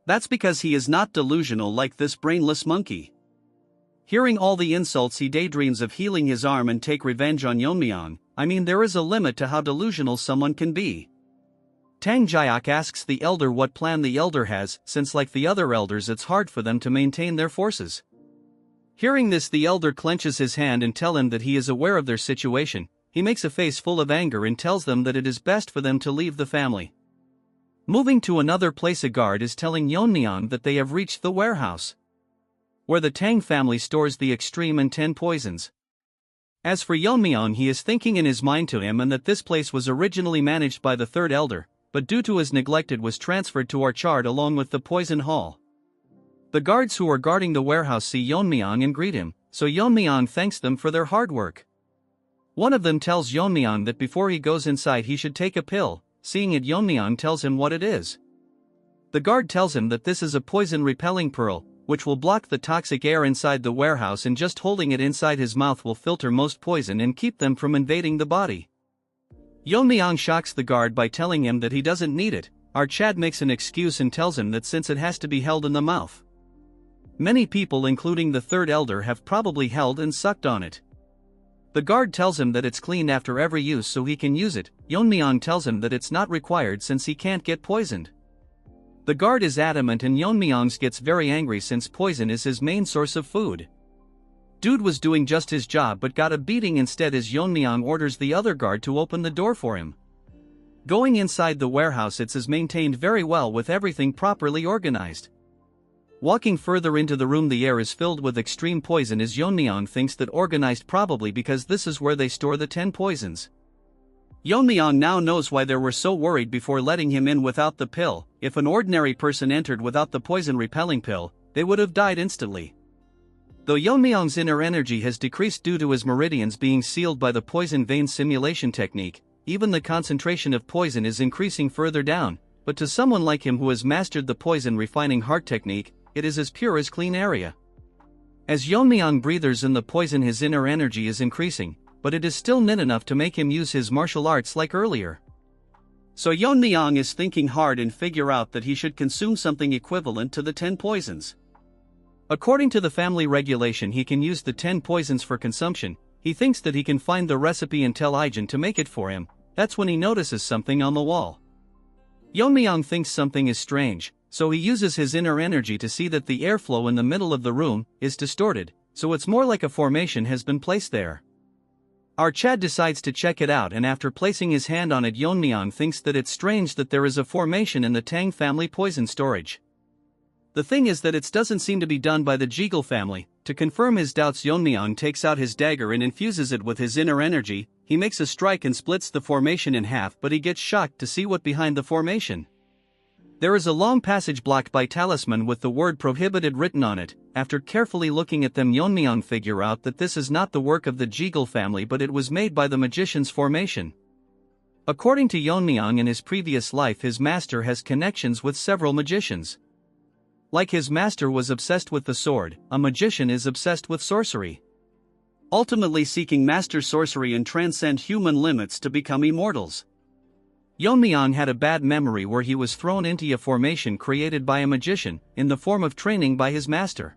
That's because he is not delusional like this brainless monkey. Hearing all the insults, he daydreams of healing his arm and take revenge on Yeon-myeong. I mean, there is a limit to how delusional someone can be. Tang Jiak asks the elder what plan the elder has, since like the other elders it's hard for them to maintain their forces. Hearing this, the elder clenches his hand and tells him that he is aware of their situation. He makes a face full of anger and tells them that it is best for them to leave the family. Moving to another place, a guard is telling Yeon-myeong that they have reached the warehouse where the Tang family stores the extreme and 10 poisons. As for Yeon-myeong, he is thinking in his mind to him and that this place was originally managed by the third elder, but due to his neglected was transferred to Orchard along with the poison hall. The guards who are guarding the warehouse see Yeon-myeong and greet him, so Yeon-myeong thanks them for their hard work. One of them tells Yeon-myeong that before he goes inside he should take a pill. Seeing it, Yeon-myeong tells him what it is. The guard tells him that this is a poison-repelling pearl, which will block the toxic air inside the warehouse, and just holding it inside his mouth will filter most poison and keep them from invading the body. Yeon-myeong shocks the guard by telling him that he doesn't need it. Our Chad makes an excuse and tells him that since it has to be held in the mouth, many people including the third elder have probably held and sucked on it. The guard tells him that it's cleaned after every use so he can use it. Yeon-myeong tells him that it's not required since he can't get poisoned. The guard is adamant and Yeon-myeong gets very angry since poison is his main source of food. Dude was doing just his job but got a beating instead as Yeon-myeong orders the other guard to open the door for him. Going inside the warehouse, it is maintained very well with everything properly organized. Walking further into the room, the air is filled with extreme poison as Yeon-myeong thinks that organized, probably because this is where they store the 10 poisons. Yeon-myeong now knows why they were so worried before letting him in without the pill. If an ordinary person entered without the poison-repelling pill, they would have died instantly. Though Yeon-myeong's inner energy has decreased due to his meridians being sealed by the poison vein simulation technique, even the concentration of poison is increasing further down, but to someone like him who has mastered the poison refining heart technique, it is as pure as clean area. As Yeon-myeong breathes in the poison, his inner energy is increasing, but it is still not enough to make him use his martial arts like earlier. So Yeon-myeong is thinking hard and figure out that he should consume something equivalent to the 10 poisons. According to the family regulation, he can use the 10 poisons for consumption. He thinks that he can find the recipe and tell Ijin to make it for him. That's when he notices something on the wall. Yeon-myeong thinks something is strange, so he uses his inner energy to see that the airflow in the middle of the room is distorted, so it's more like a formation has been placed there. Our Chad decides to check it out, and after placing his hand on it, Yeon-myeong thinks that it's strange that there is a formation in the Tang family poison storage. The thing is that it doesn't seem to be done by the Jeagle family. To confirm his doubts, Yeon-myeong takes out his dagger and infuses it with his inner energy. He makes a strike and splits the formation in half, but he gets shocked to see what behind the formation. There is a long passage blocked by talisman with the word prohibited written on it. After carefully looking at them, Yeon-myeong figure out that this is not the work of the Jeagle family, but it was made by the magician's formation. According to Yeon-myeong, in his previous life his master has connections with several magicians. Like his master was obsessed with the sword, a magician is obsessed with sorcery, ultimately seeking master sorcery and transcend human limits to become immortals. Yeon-myeong had a bad memory where he was thrown into a formation created by a magician, in the form of training by his master.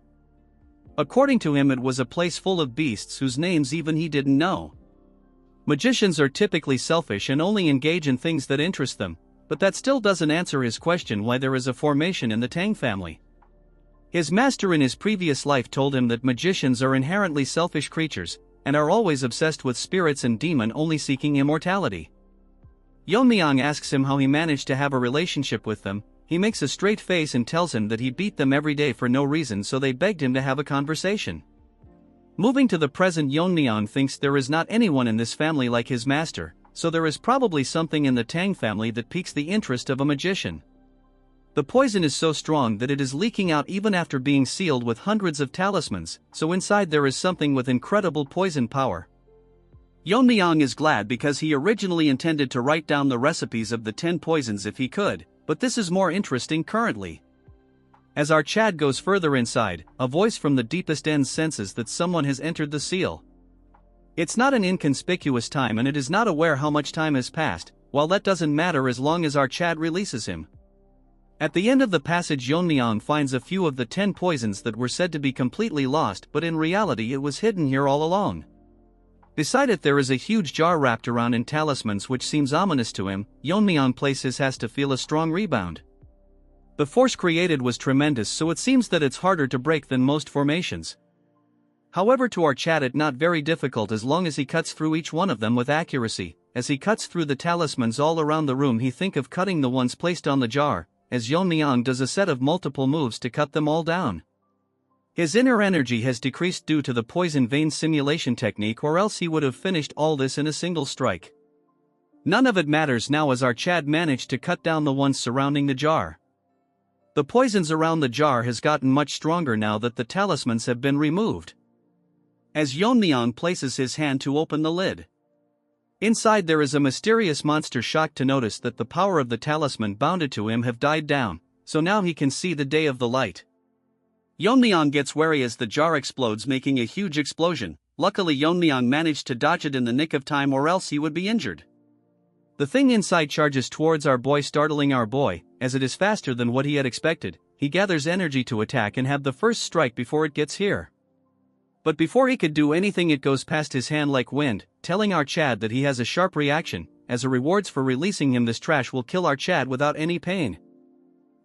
According to him, it was a place full of beasts whose names even he didn't know. Magicians are typically selfish and only engage in things that interest them, but that still doesn't answer his question why there is a formation in the Tang family. His master in his previous life told him that magicians are inherently selfish creatures, and are always obsessed with spirits and demon, only seeking immortality. Yeon-myeong asks him how he managed to have a relationship with them. He makes a straight face and tells him that he beat them every day for no reason, so they begged him to have a conversation. Moving to the present, Yeon-myeong thinks there is not anyone in this family like his master, so there is probably something in the Tang family that piques the interest of a magician. The poison is so strong that it is leaking out even after being sealed with hundreds of talismans, so inside there is something with incredible poison power. Yeon-myeong is glad because he originally intended to write down the recipes of the 10 poisons if he could, but this is more interesting currently. As our Chad goes further inside, a voice from the deepest end senses that someone has entered the seal. It's not an inconspicuous time and it is not aware how much time has passed, while that doesn't matter as long as our Chad releases him. At the end of the passage, Yeon-myeong finds a few of the 10 poisons that were said to be completely lost, but in reality it was hidden here all along. Beside it there is a huge jar wrapped around in talismans which seems ominous to him. Yeon-myeong places has to feel a strong rebound. The force created was tremendous, so it seems that it's harder to break than most formations. However, to our Chad it not very difficult as long as he cuts through each one of them with accuracy. As he cuts through the talismans all around the room, he think of cutting the ones placed on the jar, as Yeon-myeong does a set of multiple moves to cut them all down. His inner energy has decreased due to the poison vein simulation technique, or else he would have finished all this in a single strike. None of it matters now as our Chad managed to cut down the ones surrounding the jar. The poisons around the jar has gotten much stronger now that the talismans have been removed. As Yeon-myeong places his hand to open the lid, inside there is a mysterious monster, shocked to notice that the power of the talisman bounded to him have died down, so now he can see the day of the light. Yeon-myeong gets wary as the jar explodes, making a huge explosion. Luckily Yeon-myeong managed to dodge it in the nick of time, or else he would be injured. The thing inside charges towards our boy, startling our boy, as it is faster than what he had expected. He gathers energy to attack and have the first strike before it gets here. But before he could do anything, it goes past his hand like wind, telling our Chad that he has a sharp reaction. As a rewards for releasing him, this trash will kill our Chad without any pain.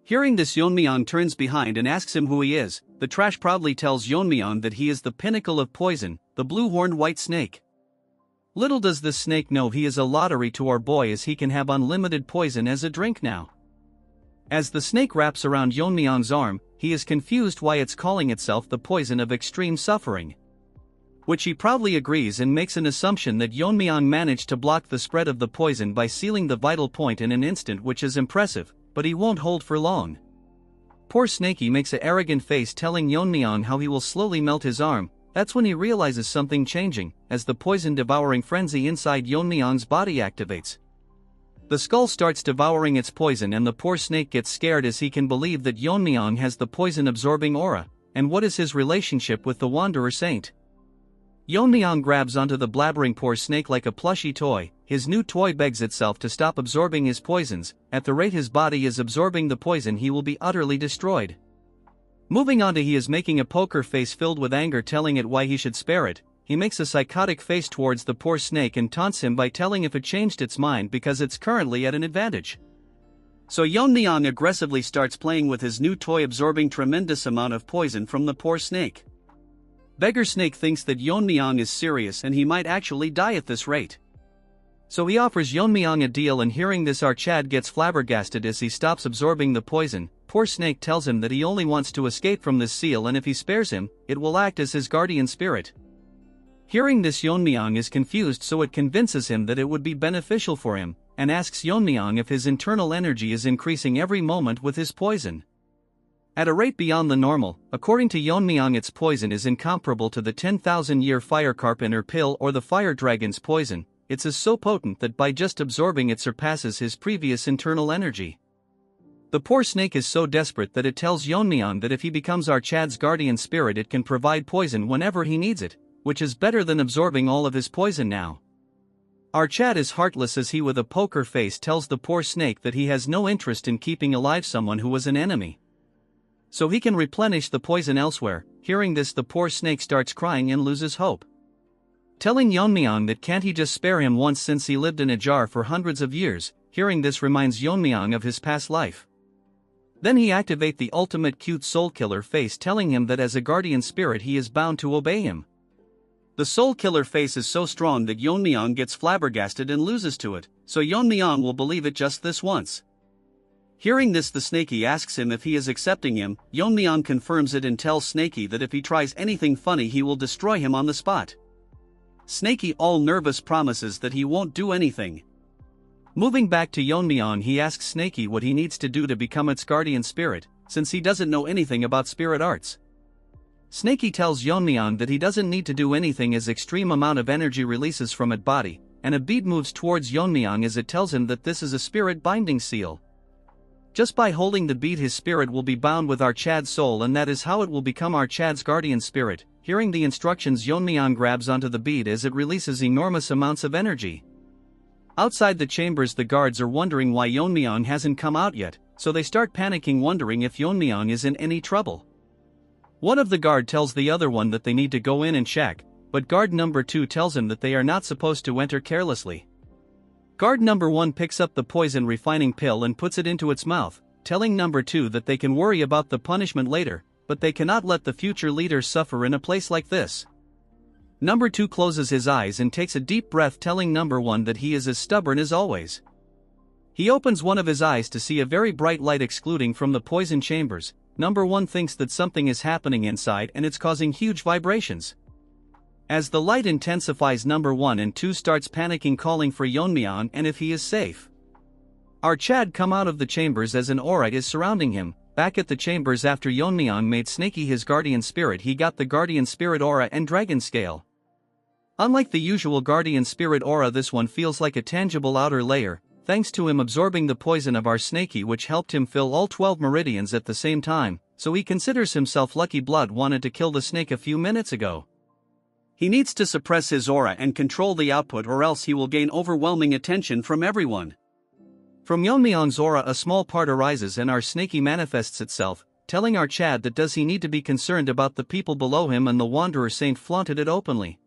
Hearing this, Yeon-myeong turns behind and asks him who he is. The trash proudly tells Yeon-myeong that he is the pinnacle of poison, the blue-horned white snake. Little does this snake know he is a lottery to our boy, as he can have unlimited poison as a drink now. As the snake wraps around Yeon-myeong's arm, he is confused why it's calling itself the poison of extreme suffering, which he proudly agrees and makes an assumption that Yeon-myeong managed to block the spread of the poison by sealing the vital point in an instant, which is impressive, but he won't hold for long. Poor Snakey makes a arrogant face, telling Yeon-myeong how he will slowly melt his arm. That's when he realizes something changing, as the poison-devouring frenzy inside Yeon-myeong's body activates. The skull starts devouring its poison, and the poor snake gets scared as he can believe that Yeon-myeong has the poison-absorbing aura. And what is his relationship with the Wanderer Saint? Yeon-myeong grabs onto the blabbering poor snake like a plushy toy. His new toy begs itself to stop absorbing his poisons. At the rate his body is absorbing the poison, he will be utterly destroyed. Moving on to, he is making a poker face filled with anger, telling it why he should spare it. He makes a psychotic face towards the poor snake and taunts him by telling if it changed its mind because it's currently at an advantage. So Yeon-myeong aggressively starts playing with his new toy, absorbing tremendous amount of poison from the poor snake. Beggar Snake thinks that Yeon-myeong is serious and he might actually die at this rate. So he offers Yeon-myeong a deal, and hearing this, our Chad gets flabbergasted as he stops absorbing the poison. Poor Snake tells him that he only wants to escape from this seal, and if he spares him, it will act as his guardian spirit. Hearing this, Yeon-myeong is confused, so it convinces him that it would be beneficial for him, and asks Yeon-myeong if his internal energy is increasing every moment with his poison. At a rate beyond the normal. According to Yeon-myeong, its poison is incomparable to the 10,000-year fire carpenter pill or the fire dragon's poison. It is so potent that by just absorbing it surpasses his previous internal energy. The poor snake is so desperate that it tells Yeon-myeong that if he becomes our Chad's guardian spirit, it can provide poison whenever he needs it, which is better than absorbing all of his poison now. Our Chad is heartless as he, with a poker face, tells the poor snake that he has no interest in keeping alive someone who was an enemy, so he can replenish the poison elsewhere. Hearing this, the poor snake starts crying and loses hope, telling Yeon-myeong that can't he just spare him once, since he lived in a jar for hundreds of years. Hearing this reminds Yeon-myeong of his past life. Then he activates the ultimate cute soul killer face, telling him that as a guardian spirit he is bound to obey him. The soul killer face is so strong that Yeon-myeong gets flabbergasted and loses to it, so Yeon-myeong will believe it just this once. Hearing this, the Snakey asks him if he is accepting him. Yeon-myeong confirms it and tells Snakey that if he tries anything funny he will destroy him on the spot. Snakey, all nervous, promises that he won't do anything. Moving back to Yeon-myeong, he asks Snakey what he needs to do to become its guardian spirit, since he doesn't know anything about spirit arts. Snakey tells Yeon-myeong that he doesn't need to do anything as extreme amount of energy releases from its body, and a bead moves towards Yeon-myeong as it tells him that this is a spirit binding seal. Just by holding the bead, his spirit will be bound with our Chad's soul, and that is how it will become our Chad's guardian spirit. Hearing the instructions, Yeon-myeong grabs onto the bead as it releases enormous amounts of energy. Outside the chambers, the guards are wondering why Yeon-myeong hasn't come out yet, so they start panicking, wondering if Yeon-myeong is in any trouble. One of the guard tells the other one that they need to go in and check, but guard number 2 tells him that they are not supposed to enter carelessly. Guard number 1 picks up the poison refining pill and puts it into its mouth, telling number 2 that they can worry about the punishment later, but they cannot let the future leaders suffer in a place like this. Number 2 closes his eyes and takes a deep breath, telling number 1 that he is as stubborn as always. He opens one of his eyes to see a very bright light exuding from the poison chambers. Number 1 thinks that something is happening inside and it's causing huge vibrations. As the light intensifies, number 1 and 2 starts panicking, calling for Yeon-myeong and if he is safe. Our Chad come out of the chambers as an aura is surrounding him. Back at the chambers, after Yeon-myeong made Snaky his guardian spirit, he got the guardian spirit aura and dragon scale. Unlike the usual guardian spirit aura, this one feels like a tangible outer layer, thanks to him absorbing the poison of our Snaky, which helped him fill all 12 meridians at the same time, so he considers himself lucky. Blood wanted to kill the snake a few minutes ago. He needs to suppress his aura and control the output, or else he will gain overwhelming attention from everyone. From Yeon-myeong's aura a small part arises and our Snaky manifests itself, telling our Chad that does he need to be concerned about the people below him, and the Wanderer Saint flaunted it openly.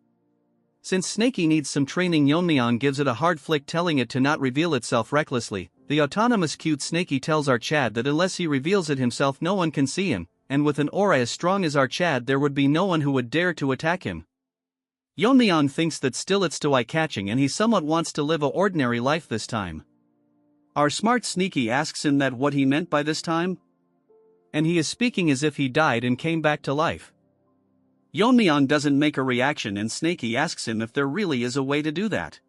Since Snaky needs some training, Yeon-myeong gives it a hard flick, telling it to not reveal itself recklessly. The autonomous cute Snaky tells our Chad that unless he reveals it himself, no one can see him, and with an aura as strong as our Chad, there would be no one who would dare to attack him. Yeon-myeong thinks that still it's too eye-catching and he somewhat wants to live a ordinary life this time. Our smart Sneaky asks him that what he meant by this time? And he is speaking as if he died and came back to life. Yeon-myeong doesn't make a reaction and Snaky asks him if there really is a way to do that.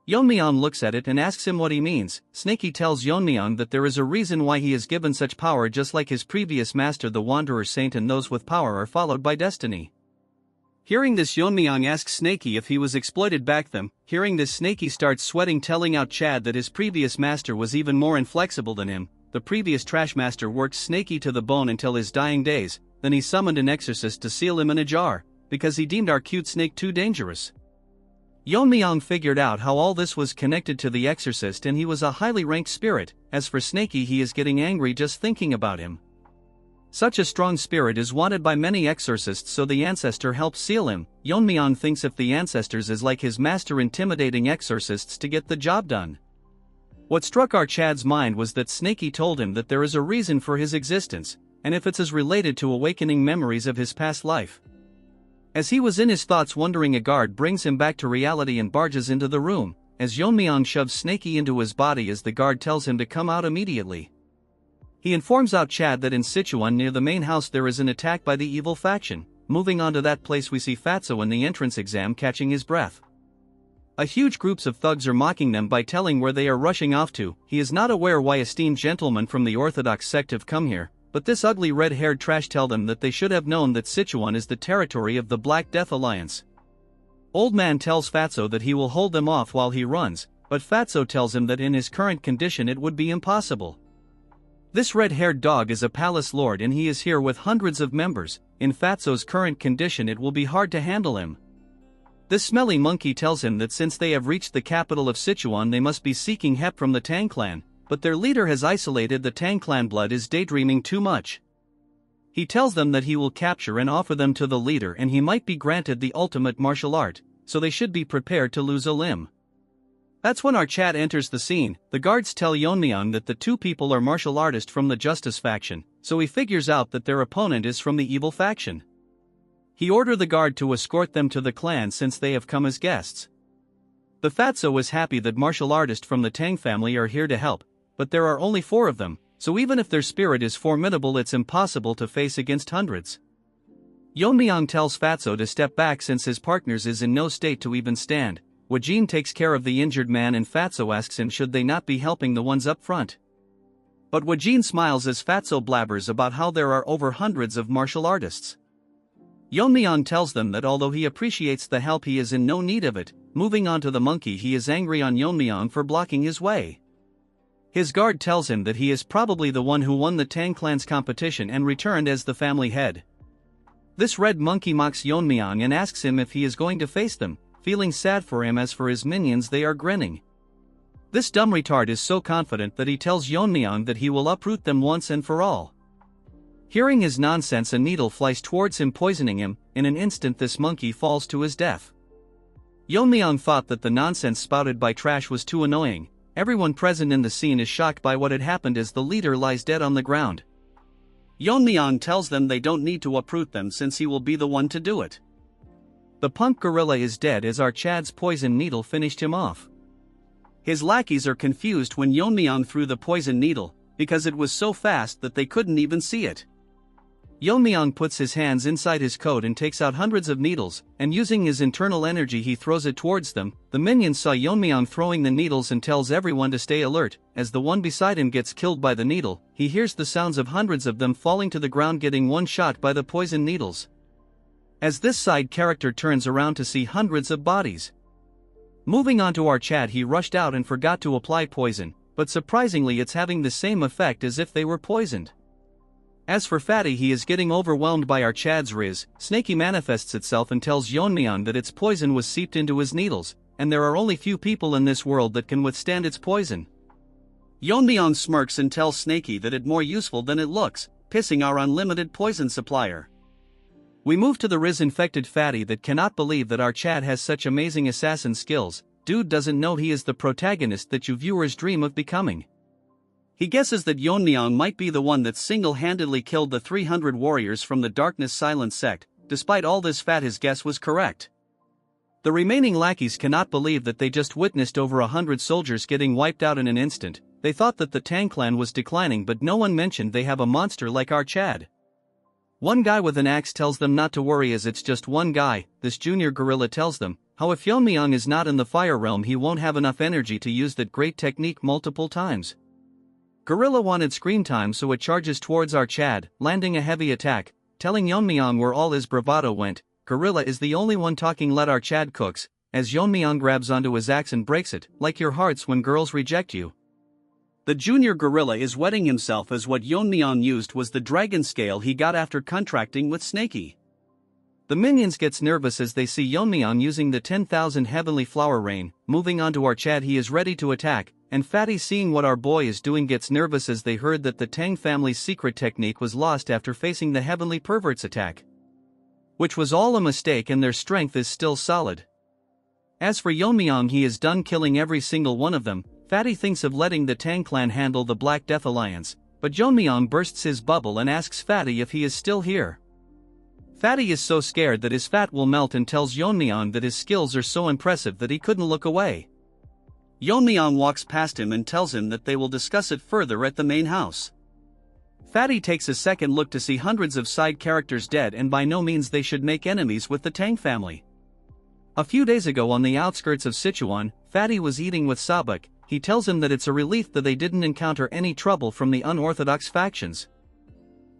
Yeon-myeong looks at it and asks him what he means. Snaky tells Yeon-myeong that there is a reason why he is given such power, just like his previous master the Wanderer Saint, and those with power are followed by destiny. Hearing this, Yeon-myeong asks Snaky if he was exploited back then. Hearing this, Snaky starts sweating, telling out Chad that his previous master was even more inflexible than him. The previous trash master worked Snaky to the bone until his dying days, then he summoned an exorcist to seal him in a jar, because he deemed our cute snake too dangerous. Yeon-myeong figured out how all this was connected to the exorcist, and he was a highly ranked spirit. As for Snaky, he is getting angry just thinking about him. Such a strong spirit is wanted by many exorcists, so the ancestor helps seal him. Yeon-myeong thinks if the ancestors is like his master, intimidating exorcists to get the job done. What struck our Chad's mind was that Snaky told him that there is a reason for his existence, and if it's as related to awakening memories of his past life. As he was in his thoughts wondering, a guard brings him back to reality and barges into the room, as Yeon-myeong shoves Snaky into his body as the guard tells him to come out immediately. He informs out Chad that in Sichuan near the main house there is an attack by the evil faction. Moving on to that place, we see Fatso in the entrance exam catching his breath. A huge groups of thugs are mocking them by telling where they are rushing off to. He is not aware why esteemed gentlemen from the Orthodox sect have come here, but this ugly red-haired trash tell them that they should have known that Sichuan is the territory of the Black Death Alliance. Old man tells Fatso that he will hold them off while he runs, but Fatso tells him that in his current condition it would be impossible. This red-haired dog is a palace lord and he is here with hundreds of members. In Fatso's current condition it will be hard to handle him. This smelly monkey tells him that since they have reached the capital of Sichuan they must be seeking help from the Tang clan, but their leader has isolated the Tang clan. Blood is daydreaming too much. He tells them that he will capture and offer them to the leader and he might be granted the ultimate martial art, so they should be prepared to lose a limb. That's when our Chad enters the scene. The guards tell Yeon-myeong that the two people are martial artists from the Justice faction, so he figures out that their opponent is from the evil faction. He orders the guard to escort them to the clan since they have come as guests. The Fatso is happy that martial artists from the Tang family are here to help, but there are only 4 of them, so even if their spirit is formidable it's impossible to face against hundreds. Yeon-myeong tells Fatso to step back since his partners is in no state to even stand. Wajin takes care of the injured man and Fatso asks him should they not be helping the ones up front. But Wajin smiles as Fatso blabbers about how there are over hundreds of martial artists. Yeon-myeong tells them that although he appreciates the help he is in no need of it. Moving on to the monkey, he is angry on Yeon-myeong for blocking his way. His guard tells him that he is probably the one who won the Tang clan's competition and returned as the family head. This red monkey mocks Yeon-myeong and asks him if he is going to face them. Feeling sad for him. As for his minions, they are grinning. This dumb retard is so confident that he tells Yeon-myeong that he will uproot them once and for all. Hearing his nonsense, a needle flies towards him, poisoning him. In an instant this monkey falls to his death. Yeon-myeong thought that the nonsense spouted by Trash was too annoying. Everyone present in the scene is shocked by what had happened as the leader lies dead on the ground. Yeon-myeong tells them they don't need to uproot them since he will be the one to do it. The punk gorilla is dead as our Chad's poison needle finished him off. His lackeys are confused when Yeon-myeong threw the poison needle, because it was so fast that they couldn't even see it. Yeon-myeong puts his hands inside his coat and takes out hundreds of needles, and using his internal energy he throws it towards them. The minions saw Yeon-myeong throwing the needles and tells everyone to stay alert. As the one beside him gets killed by the needle, he hears the sounds of hundreds of them falling to the ground, getting one shot by the poison needles. As this side character turns around to see hundreds of bodies. Moving on to our Chad, he rushed out and forgot to apply poison, but surprisingly it's having the same effect as if they were poisoned. As for Fatty, he is getting overwhelmed by our Chad's riz. Snaky manifests itself and tells Yeon-myeong that its poison was seeped into his needles, and there are only few people in this world that can withstand its poison. Yeon-myeong smirks and tells Snaky that it's more useful than it looks, pissing our unlimited poison supplier. We move to the riz-infected Fatty that cannot believe that our Chad has such amazing assassin skills. Dude doesn't know he is the protagonist that you viewers dream of becoming. He guesses that Yeon-myeong might be the one that single-handedly killed the 300 warriors from the Darkness Silent sect. Despite all this fat, his guess was correct. The remaining lackeys cannot believe that they just witnessed over 100 soldiers getting wiped out in an instant. They thought that the Tang clan was declining, but no one mentioned they have a monster like our Chad. One guy with an axe tells them not to worry as it's just one guy. This junior gorilla tells them how if Yeon-myeong is not in the fire realm he won't have enough energy to use that great technique multiple times. Gorilla wanted screen time, so it charges towards our Chad, landing a heavy attack, telling Yeon-myeong where all his bravado went. Gorilla is the only one talking. Let our Chad cooks, as Yeon-myeong grabs onto his axe and breaks it, like your hearts when girls reject you. The junior gorilla is wetting himself as what Yeon-myeong used was the dragon scale he got after contracting with Snaky. The minions gets nervous as they see Yeon-myeong using the 10,000 heavenly flower rain. Moving on to our Chad, he is ready to attack, and Fatty, seeing what our boy is doing, gets nervous as they heard that the Tang family's secret technique was lost after facing the heavenly pervert's attack, which was all a mistake, and their strength is still solid. As for Yeon-myeong, he is done killing every single one of them. Fatty thinks of letting the Tang clan handle the Black Death Alliance, but Yeon-myeong bursts his bubble and asks Fatty if he is still here. Fatty is so scared that his fat will melt and tells Yeon-myeong that his skills are so impressive that he couldn't look away. Yeon-myeong walks past him and tells him that they will discuss it further at the main house. Fatty takes a second look to see hundreds of side characters dead, and by no means they should make enemies with the Tang family. A few days ago on the outskirts of Sichuan, Fatty was eating with Sabak. He tells him that it's a relief that they didn't encounter any trouble from the unorthodox factions,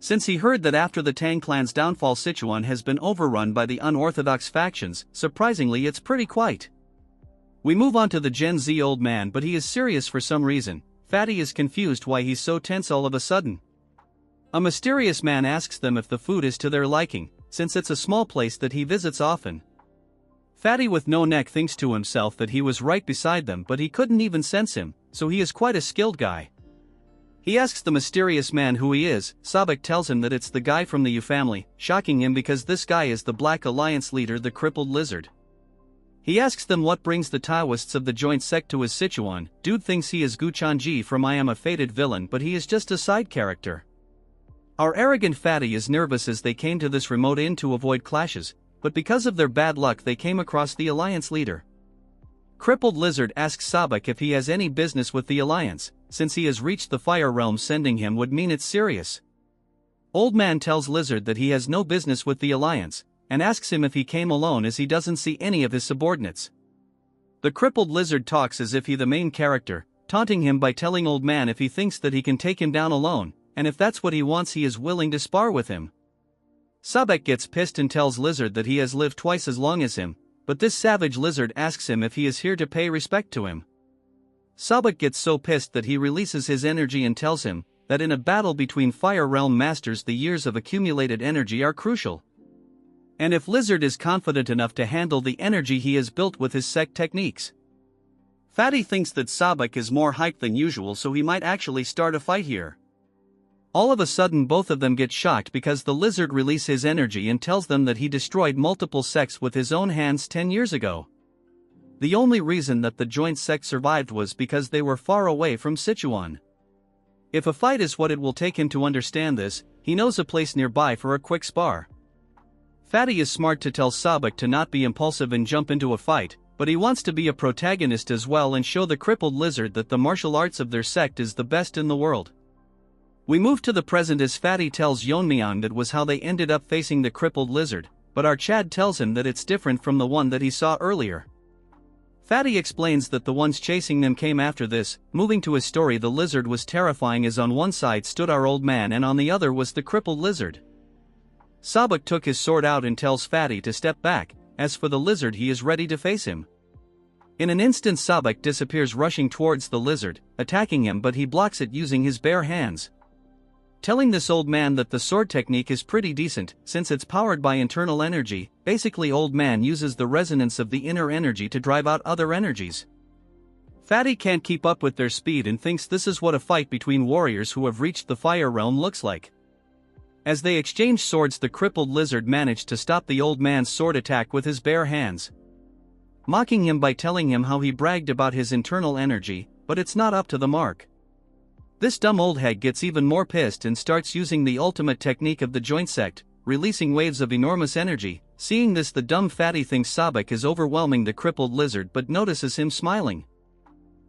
since he heard that after the Tang clan's downfall Sichuan has been overrun by the unorthodox factions. Surprisingly, it's pretty quiet. We move on to the Gen Z old man, but he is serious for some reason. Fatty is confused why he's so tense all of a sudden. A mysterious man asks them if the food is to their liking, since it's a small place that he visits often. Fatty with no neck thinks to himself that he was right beside them, but he couldn't even sense him, so he is quite a skilled guy. He asks the mysterious man who he is. Sabak tells him that it's the guy from the Yu family, shocking him because this guy is the Black Alliance leader, the crippled lizard. He asks them what brings the Taoists of the joint sect to his Sichuan. Dude thinks he is Gu Chanji from I Am a Fated Villain, but he is just a side character. Our arrogant Fatty is nervous as they came to this remote inn to avoid clashes, but because of their bad luck they came across the Alliance leader. Crippled Lizard asks Sabak if he has any business with the Alliance, since he has reached the Fire Realm. Sending him would mean it's serious. Old man tells Lizard that he has no business with the Alliance, and asks him if he came alone as he doesn't see any of his subordinates. The crippled Lizard talks as if he the main character, taunting him by telling old man if he thinks that he can take him down alone, and if that's what he wants he is willing to spar with him. Sabak gets pissed and tells Lizard that he has lived twice as long as him, but this savage Lizard asks him if he is here to pay respect to him. Sabak gets so pissed that he releases his energy and tells him that in a battle between Fire Realm Masters the years of accumulated energy are crucial. And if Lizard is confident enough to handle the energy he has built with his sect techniques, Fatty thinks that Sabak is more hyped than usual, so he might actually start a fight here. All of a sudden both of them get shocked because the lizard releases his energy and tells them that he destroyed multiple sects with his own hands 10 years ago. The only reason that the joint sect survived was because they were far away from Sichuan. If a fight is what it will take him to understand this, he knows a place nearby for a quick spar. Fatty is smart to tell Sabak to not be impulsive and jump into a fight, but he wants to be a protagonist as well and show the crippled lizard that the martial arts of their sect is the best in the world. We move to the present as Fatty tells Yeon-myeong that was how they ended up facing the crippled lizard, but our Chad tells him that it's different from the one that he saw earlier. Fatty explains that the ones chasing them came after this. Moving to his story, the lizard was terrifying as on one side stood our old man and on the other was the crippled lizard. Sabak took his sword out and tells Fatty to step back. As for the lizard, he is ready to face him. In an instant Sabak disappears rushing towards the lizard, attacking him, but he blocks it using his bare hands. Telling this old man that the sword technique is pretty decent, since it's powered by internal energy. Basically old man uses the resonance of the inner energy to drive out other energies. Fatty can't keep up with their speed and thinks this is what a fight between warriors who have reached the fire realm looks like. As they exchange swords, the crippled lizard managed to stop the old man's sword attack with his bare hands, mocking him by telling him how he bragged about his internal energy, but it's not up to the mark. This dumb old hag gets even more pissed and starts using the ultimate technique of the joint sect, releasing waves of enormous energy. Seeing this, the dumb Fatty thinks Sabak is overwhelming the crippled lizard but notices him smiling.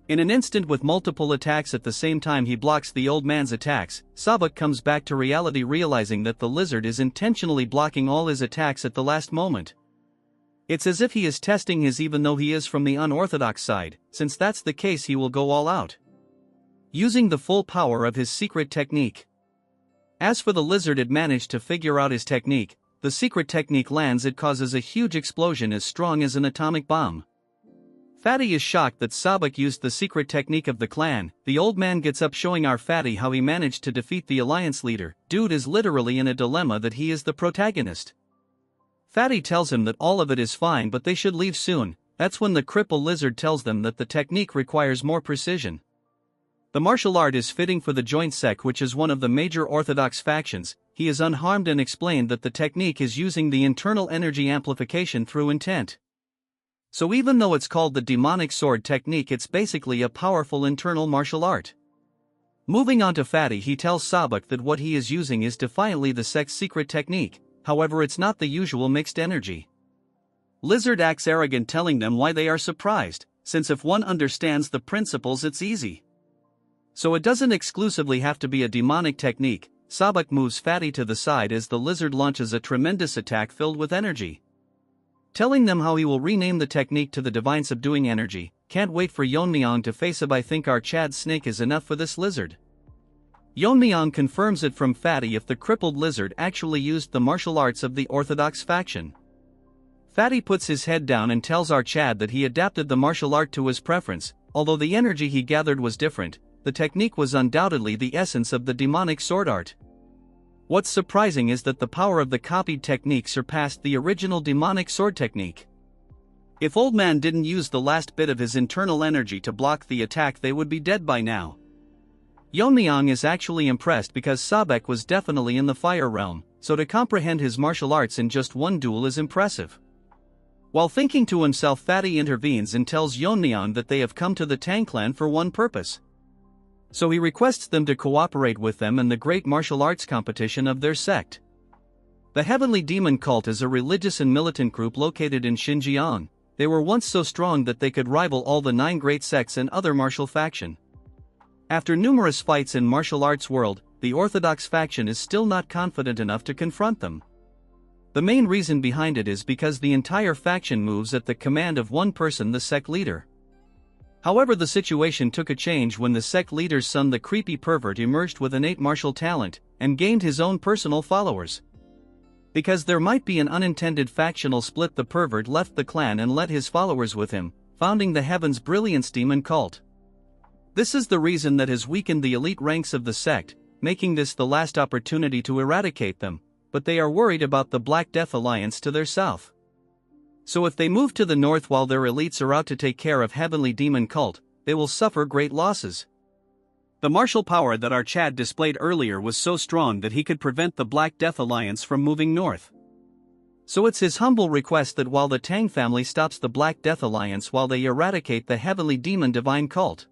In an instant, with multiple attacks at the same time, he blocks the old man's attacks. Sabak comes back to reality, realizing that the lizard is intentionally blocking all his attacks at the last moment. It's as if he is testing his, even though he is from the unorthodox side. Since that's the case, he will go all out, using the full power of his secret technique. As for the lizard, it managed to figure out his technique. The secret technique lands, it causes a huge explosion as strong as an atomic bomb. Fatty is shocked that Sabak used the secret technique of the clan. The old man gets up, showing our Fatty how he managed to defeat the alliance leader. Dude is literally in a dilemma that he is the protagonist. Fatty tells him that all of it is fine but they should leave soon. That's when the cripple lizard tells them that the technique requires more precision. The martial art is fitting for the joint sect, which is one of the major orthodox factions. He is unharmed and explained that the technique is using the internal energy amplification through intent. So even though it's called the demonic sword technique, it's basically a powerful internal martial art. Moving on to Fatty, he tells Sabak that what he is using is defiantly the sect's secret technique, however it's not the usual mixed energy. Lizard acts arrogant, telling them why they are surprised, since if one understands the principles it's easy. So it doesn't exclusively have to be a demonic technique. Sabak moves Fatty to the side as the lizard launches a tremendous attack filled with energy, telling them how he will rename the technique to the divine subduing energy. Can't wait for Yeon-myeong to face him. I think our Chad snake is enough for this lizard. Yeon-myeong confirms it from Fatty if the crippled lizard actually used the martial arts of the orthodox faction. Fatty puts his head down and tells our Chad that he adapted the martial art to his preference. Although the energy he gathered was different, the technique was undoubtedly the essence of the demonic sword art. What's surprising is that the power of the copied technique surpassed the original demonic sword technique. If old man didn't use the last bit of his internal energy to block the attack, they would be dead by now. Yeon-myeong is actually impressed because Sabak was definitely in the fire realm, so to comprehend his martial arts in just one duel is impressive. While thinking to himself, Fatty intervenes and tells Yeon-myeong that they have come to the Tang clan for one purpose. So he requests them to cooperate with them in the great martial arts competition of their sect. The Heavenly Demon Cult is a religious and militant group located in Xinjiang. They were once so strong that they could rival all the 9 great sects and other martial faction. After numerous fights in martial arts world, the orthodox faction is still not confident enough to confront them. The main reason behind it is because the entire faction moves at the command of one person, the sect leader. However, the situation took a change when the sect leader's son, the creepy pervert, emerged with innate martial talent and gained his own personal followers. Because there might be an unintended factional split, the pervert left the clan and led his followers with him, founding the Heaven's Brilliance Demon Cult. This is the reason that has weakened the elite ranks of the sect, making this the last opportunity to eradicate them, but they are worried about the Black Death Alliance to their south. So if they move to the north while their elites are out to take care of heavenly demon cult, they will suffer great losses. The martial power that our Chad displayed earlier was so strong that he could prevent the Black Death Alliance from moving north. So it's his humble request that while the Tang family stops the Black Death Alliance while they eradicate the heavenly demon divine cult.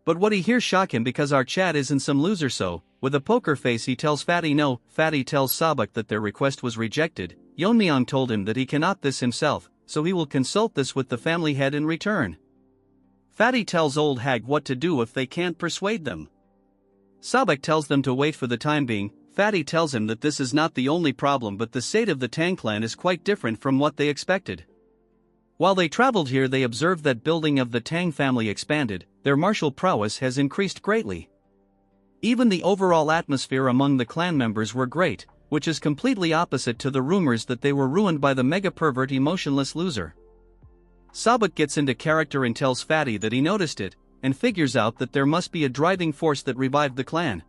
But what he hears shock him because our Chad isn't some loser, so, with a poker face he tells Fatty no. Fatty tells Sabak that their request was rejected. Yeon-myeong told him that he cannot this himself, so he will consult this with the family head in return. Fatty tells Old Hag what to do if they can't persuade them. Sabak tells them to wait for the time being. Fatty tells him that this is not the only problem, but the state of the Tang clan is quite different from what they expected. While they traveled here, they observed that building of the Tang family expanded, their martial prowess has increased greatly. Even the overall atmosphere among the clan members were great, which is completely opposite to the rumors that they were ruined by the mega-pervert emotionless loser. Sabak gets into character and tells Fatty that he noticed it, and figures out that there must be a driving force that revived the clan.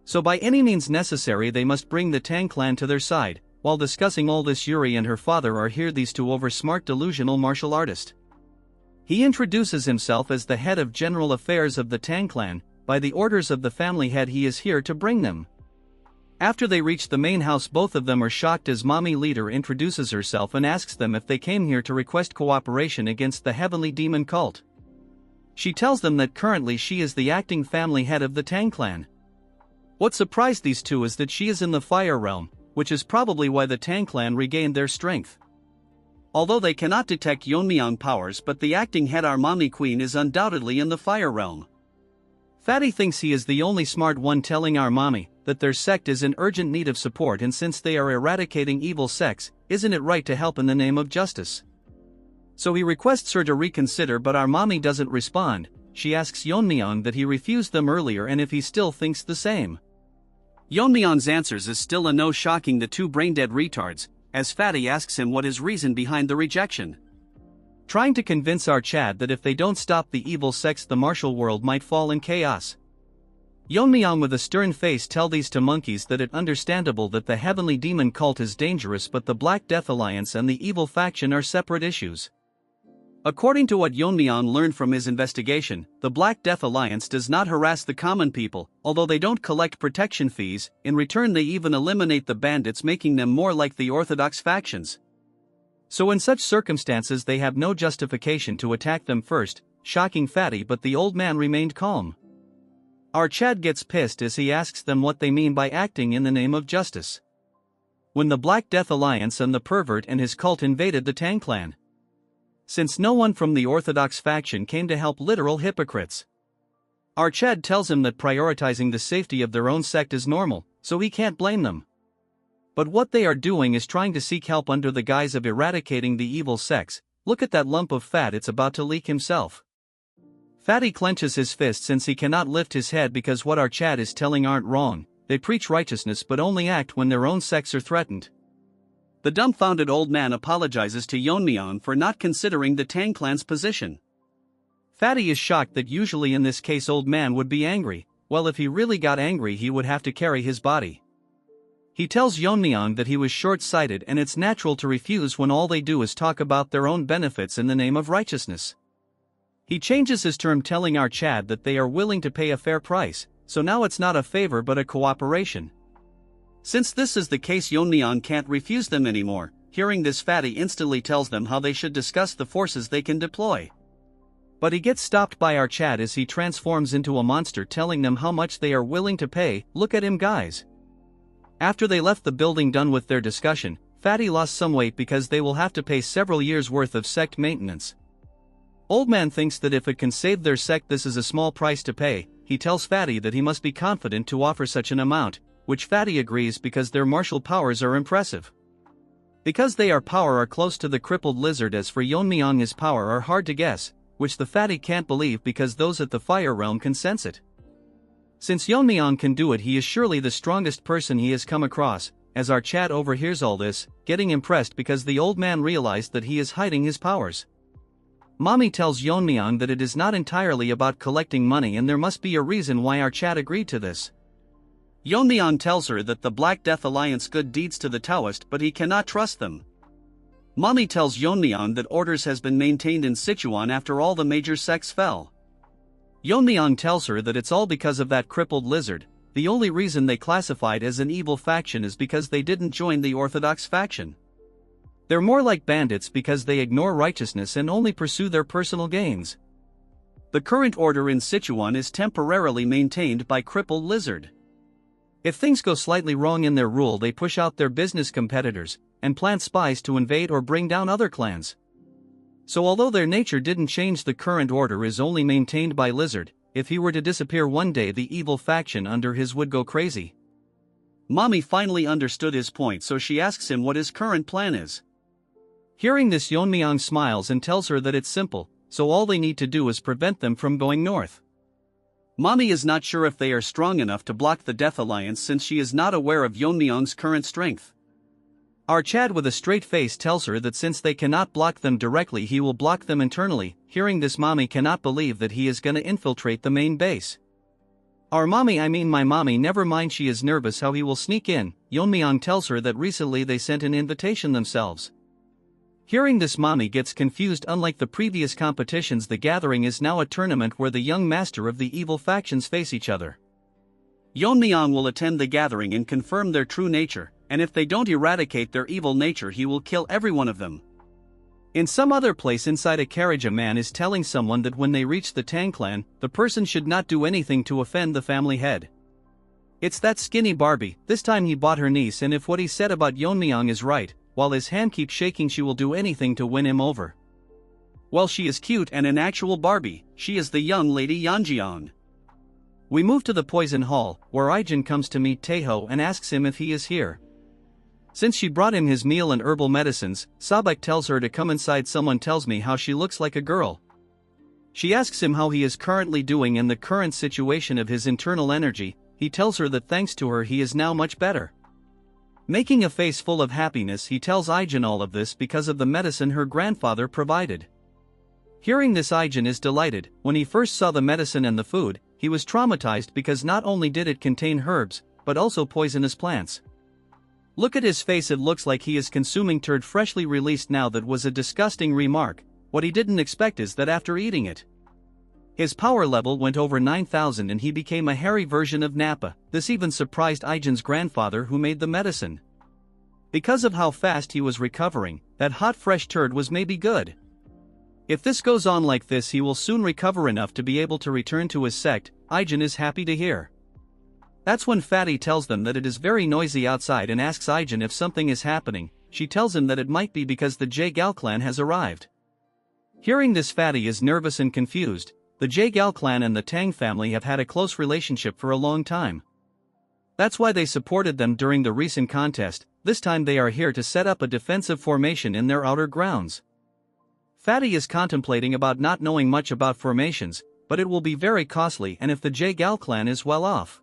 So by any means necessary they must bring the Tang clan to their side. While discussing all this, Yuri and her father are here, these two over-smart delusional martial artist. He introduces himself as the head of general affairs of the Tang clan. By the orders of the family head he is here to bring them. After they reach the main house, both of them are shocked as mommy leader introduces herself and asks them if they came here to request cooperation against the heavenly demon cult. She tells them that currently she is the acting family head of the Tang clan. What surprised these two is that she is in the fire realm, which is probably why the Tang clan regained their strength. Although they cannot detect Yeon-myeong powers, but the acting head, our mommy queen, is undoubtedly in the fire realm. Fatty thinks he is the only smart one, telling our mommy that their sect is in urgent need of support, and since they are eradicating evil sects, isn't it right to help in the name of justice? So he requests her to reconsider, but our mommy doesn't respond. She asks Yeon-myeong that he refused them earlier and if he still thinks the same. Yeon-myeong's answers is still a no, shocking the two brain-dead retards, as Fatty asks him what his reason behind the rejection. Trying to convince our Chad that if they don't stop the evil sects the martial world might fall in chaos. Yeon-myeong with a stern face tell these two monkeys that it's understandable that the heavenly demon cult is dangerous, but the Black Death Alliance and the evil faction are separate issues. According to what Yeon-myeong learned from his investigation, the Black Death Alliance does not harass the common people, although they don't collect protection fees. In return they even eliminate the bandits, making them more like the orthodox factions. So in such circumstances they have no justification to attack them first, shocking Fatty, but the old man remained calm. Our Chad gets pissed as he asks them what they mean by acting in the name of justice. When the Black Death Alliance and the pervert and his cult invaded the Tang clan. Since no one from the orthodox faction came to help, literal hypocrites. Our Chad tells him that prioritizing the safety of their own sect is normal, so he can't blame them. But what they are doing is trying to seek help under the guise of eradicating the evil sects. Look at that lump of fat, it's about to leak himself. Fatty clenches his fist since he cannot lift his head because what our Chad is telling aren't wrong. They preach righteousness but only act when their own sects are threatened. The dumbfounded old man apologizes to Yeon-myeong for not considering the Tang clan's position. Fatty is shocked that usually in this case old man would be angry. Well, if he really got angry he would have to carry his body. He tells Yeon-myeong that he was short-sighted and it's natural to refuse when all they do is talk about their own benefits in the name of righteousness. He changes his term, telling our Chad that they are willing to pay a fair price, so now it's not a favor but a cooperation. Since this is the case, Yeon-myeong can't refuse them anymore. Hearing this, Fatty instantly tells them how they should discuss the forces they can deploy. But he gets stopped by our Chad as he transforms into a monster, telling them how much they are willing to pay. Look at him, guys. After they left the building done with their discussion, Fatty lost some weight because they will have to pay several years worth of sect maintenance. Old man thinks that if it can save their sect this is a small price to pay. He tells Fatty that he must be confident to offer such an amount, which Fatty agrees because their martial powers are impressive. Because they are close to the crippled lizard. As for Yeon-myeong, his power are hard to guess, which the Fatty can't believe because those at the fire realm can sense it. Since Yeon-myeong can do it, he is surely the strongest person he has come across. As our Chad overhears all this, getting impressed because the old man realized that he is hiding his powers. Mommy tells Yeon-myeong that it is not entirely about collecting money and there must be a reason why our Chad agreed to this. Yeon-myeong tells her that the Black Death Alliance good deeds to the Taoist, but he cannot trust them. Mommy tells Yeon-myeong that orders has been maintained in Sichuan after all the major sects fell. Yeon-myeong tells her that it's all because of that crippled lizard. The only reason they classified as an evil faction is because they didn't join the orthodox faction. They're more like bandits because they ignore righteousness and only pursue their personal gains. The current order in Sichuan is temporarily maintained by crippled lizard. If things go slightly wrong in their rule, they push out their business competitors and plant spies to invade or bring down other clans. So although their nature didn't change, the current order is only maintained by lizard. If he were to disappear one day, the evil faction under his would go crazy. Mommy finally understood his point, so she asks him what his current plan is. Hearing this, Yeon-myeong smiles and tells her that it's simple, so all they need to do is prevent them from going north. Mommy is not sure if they are strong enough to block the Death Alliance since she is not aware of Yeon-myeong's current strength. Our Chad with a straight face tells her that since they cannot block them directly, he will block them internally. Hearing this, Mommy cannot believe that he is gonna infiltrate the main base. Our mommy, I mean my mommy, never mind, she is nervous how he will sneak in. Yeon-myeong tells her that recently they sent an invitation themselves. Hearing this, Mommy gets confused. Unlike the previous competitions, the gathering is now a tournament where the young master of the evil factions face each other. Yeon-myeong will attend the gathering and confirm their true nature, and if they don't eradicate their evil nature, he will kill every one of them. In some other place inside a carriage, a man is telling someone that when they reach the Tang clan, the person should not do anything to offend the family head. It's that skinny Barbie. This time he bought her niece, and if what he said about Yeon-myeong is right, while his hand keeps shaking, she will do anything to win him over. Well, she is cute and an actual Barbie. She is the young lady Yeon-myeong. We move to the poison hall, where Ijin comes to meet Taeho and asks him if he is here. Since she brought him his meal and herbal medicines, Sabek tells her to come inside. Someone tells me how she looks like a girl. She asks him how he is currently doing and the current situation of his internal energy. He tells her that thanks to her he is now much better. Making a face full of happiness, he tells Ijin all of this because of the medicine her grandfather provided. Hearing this, Ijin is delighted. When he first saw the medicine and the food, he was traumatized because not only did it contain herbs, but also poisonous plants. Look at his face, it looks like he is consuming turd freshly released. Now that was a disgusting remark. What he didn't expect is that after eating it, his power level went over 9,000 and he became a hairy version of Nappa. This even surprised Ijin's grandfather who made the medicine. Because of how fast he was recovering, that hot fresh turd was maybe good. If this goes on like this, he will soon recover enough to be able to return to his sect. Ijin is happy to hear. That's when Fatty tells them that it is very noisy outside and asks Ijin if something is happening. She tells him that it might be because the Jae-gal clan has arrived. Hearing this, Fatty is nervous and confused. The Jae-gal clan and the Tang family have had a close relationship for a long time. That's why they supported them during the recent contest. This time they are here to set up a defensive formation in their outer grounds. Fatty is contemplating about not knowing much about formations, but it will be very costly, and if the Jae-gal clan is well off.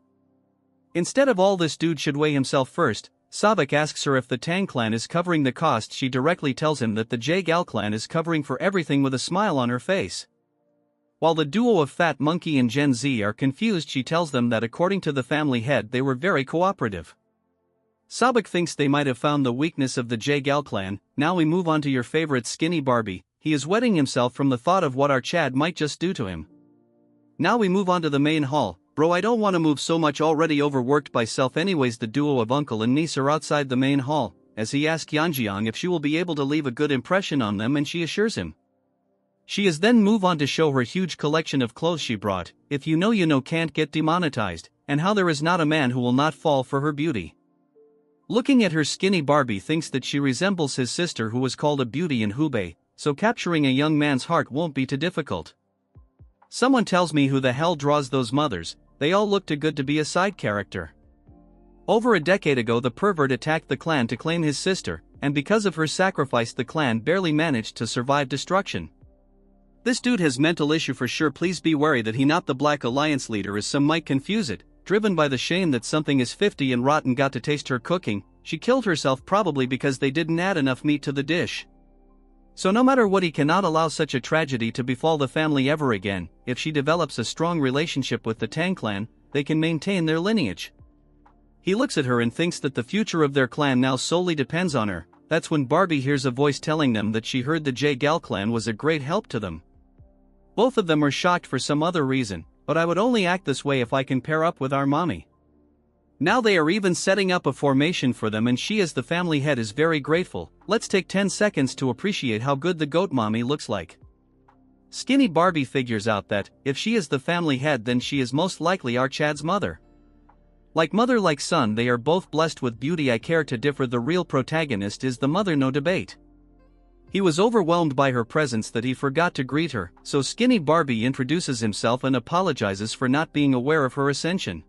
Instead of all this, dude should weigh himself first. Sabek asks her if the Tang clan is covering the cost. She directly tells him that the Jae-gal clan is covering for everything with a smile on her face. While the duo of Fat Monkey and Gen Z are confused, she tells them that according to the family head they were very cooperative. Sabek thinks they might have found the weakness of the Jae-gal clan. Now we move on to your favorite skinny Barbie. He is wetting himself from the thought of what our Chad might just do to him. Now we move on to the main hall. Bro, I don't want to move so much, already overworked by self. Anyways, the duo of uncle and niece are outside the main hall, as he asks Yeon-myeong if she will be able to leave a good impression on them, and she assures him. She is then move on to show her huge collection of clothes she brought. If you know can't get demonetized, and how there is not a man who will not fall for her beauty. Looking at her skinny, Barbie thinks that she resembles his sister who was called a beauty in Hubei, so capturing a young man's heart won't be too difficult. Someone tells me who the hell draws those mothers. They all look too good to be a side character. Over a decade ago, the pervert attacked the clan to claim his sister, and because of her sacrifice the clan barely managed to survive destruction. This dude has mental issue for sure. Please be wary that he not the Black Alliance leader, as some might confuse it. Driven by the shame that something is 50 and rotten got to taste her cooking, she killed herself probably because they didn't add enough meat to the dish. So no matter what, he cannot allow such a tragedy to befall the family ever again. If she develops a strong relationship with the Tang clan, they can maintain their lineage. He looks at her and thinks that the future of their clan now solely depends on her. That's when Barbie hears a voice telling them that she heard the J-Gal clan was a great help to them. Both of them are shocked for some other reason, but I would only act this way if I can pair up with our mommy. Now they are even setting up a formation for them, and she as the family head is very grateful. Let's take 10 seconds to appreciate how good the goat mommy looks like. Skinny Barbie figures out that, if she is the family head, then she is most likely our Chad's mother. Like mother like son, they are both blessed with beauty. I care to differ. The real protagonist is the mother, no debate. He was overwhelmed by her presence that he forgot to greet her, so Skinny Barbie introduces himself and apologizes for not being aware of her ascension.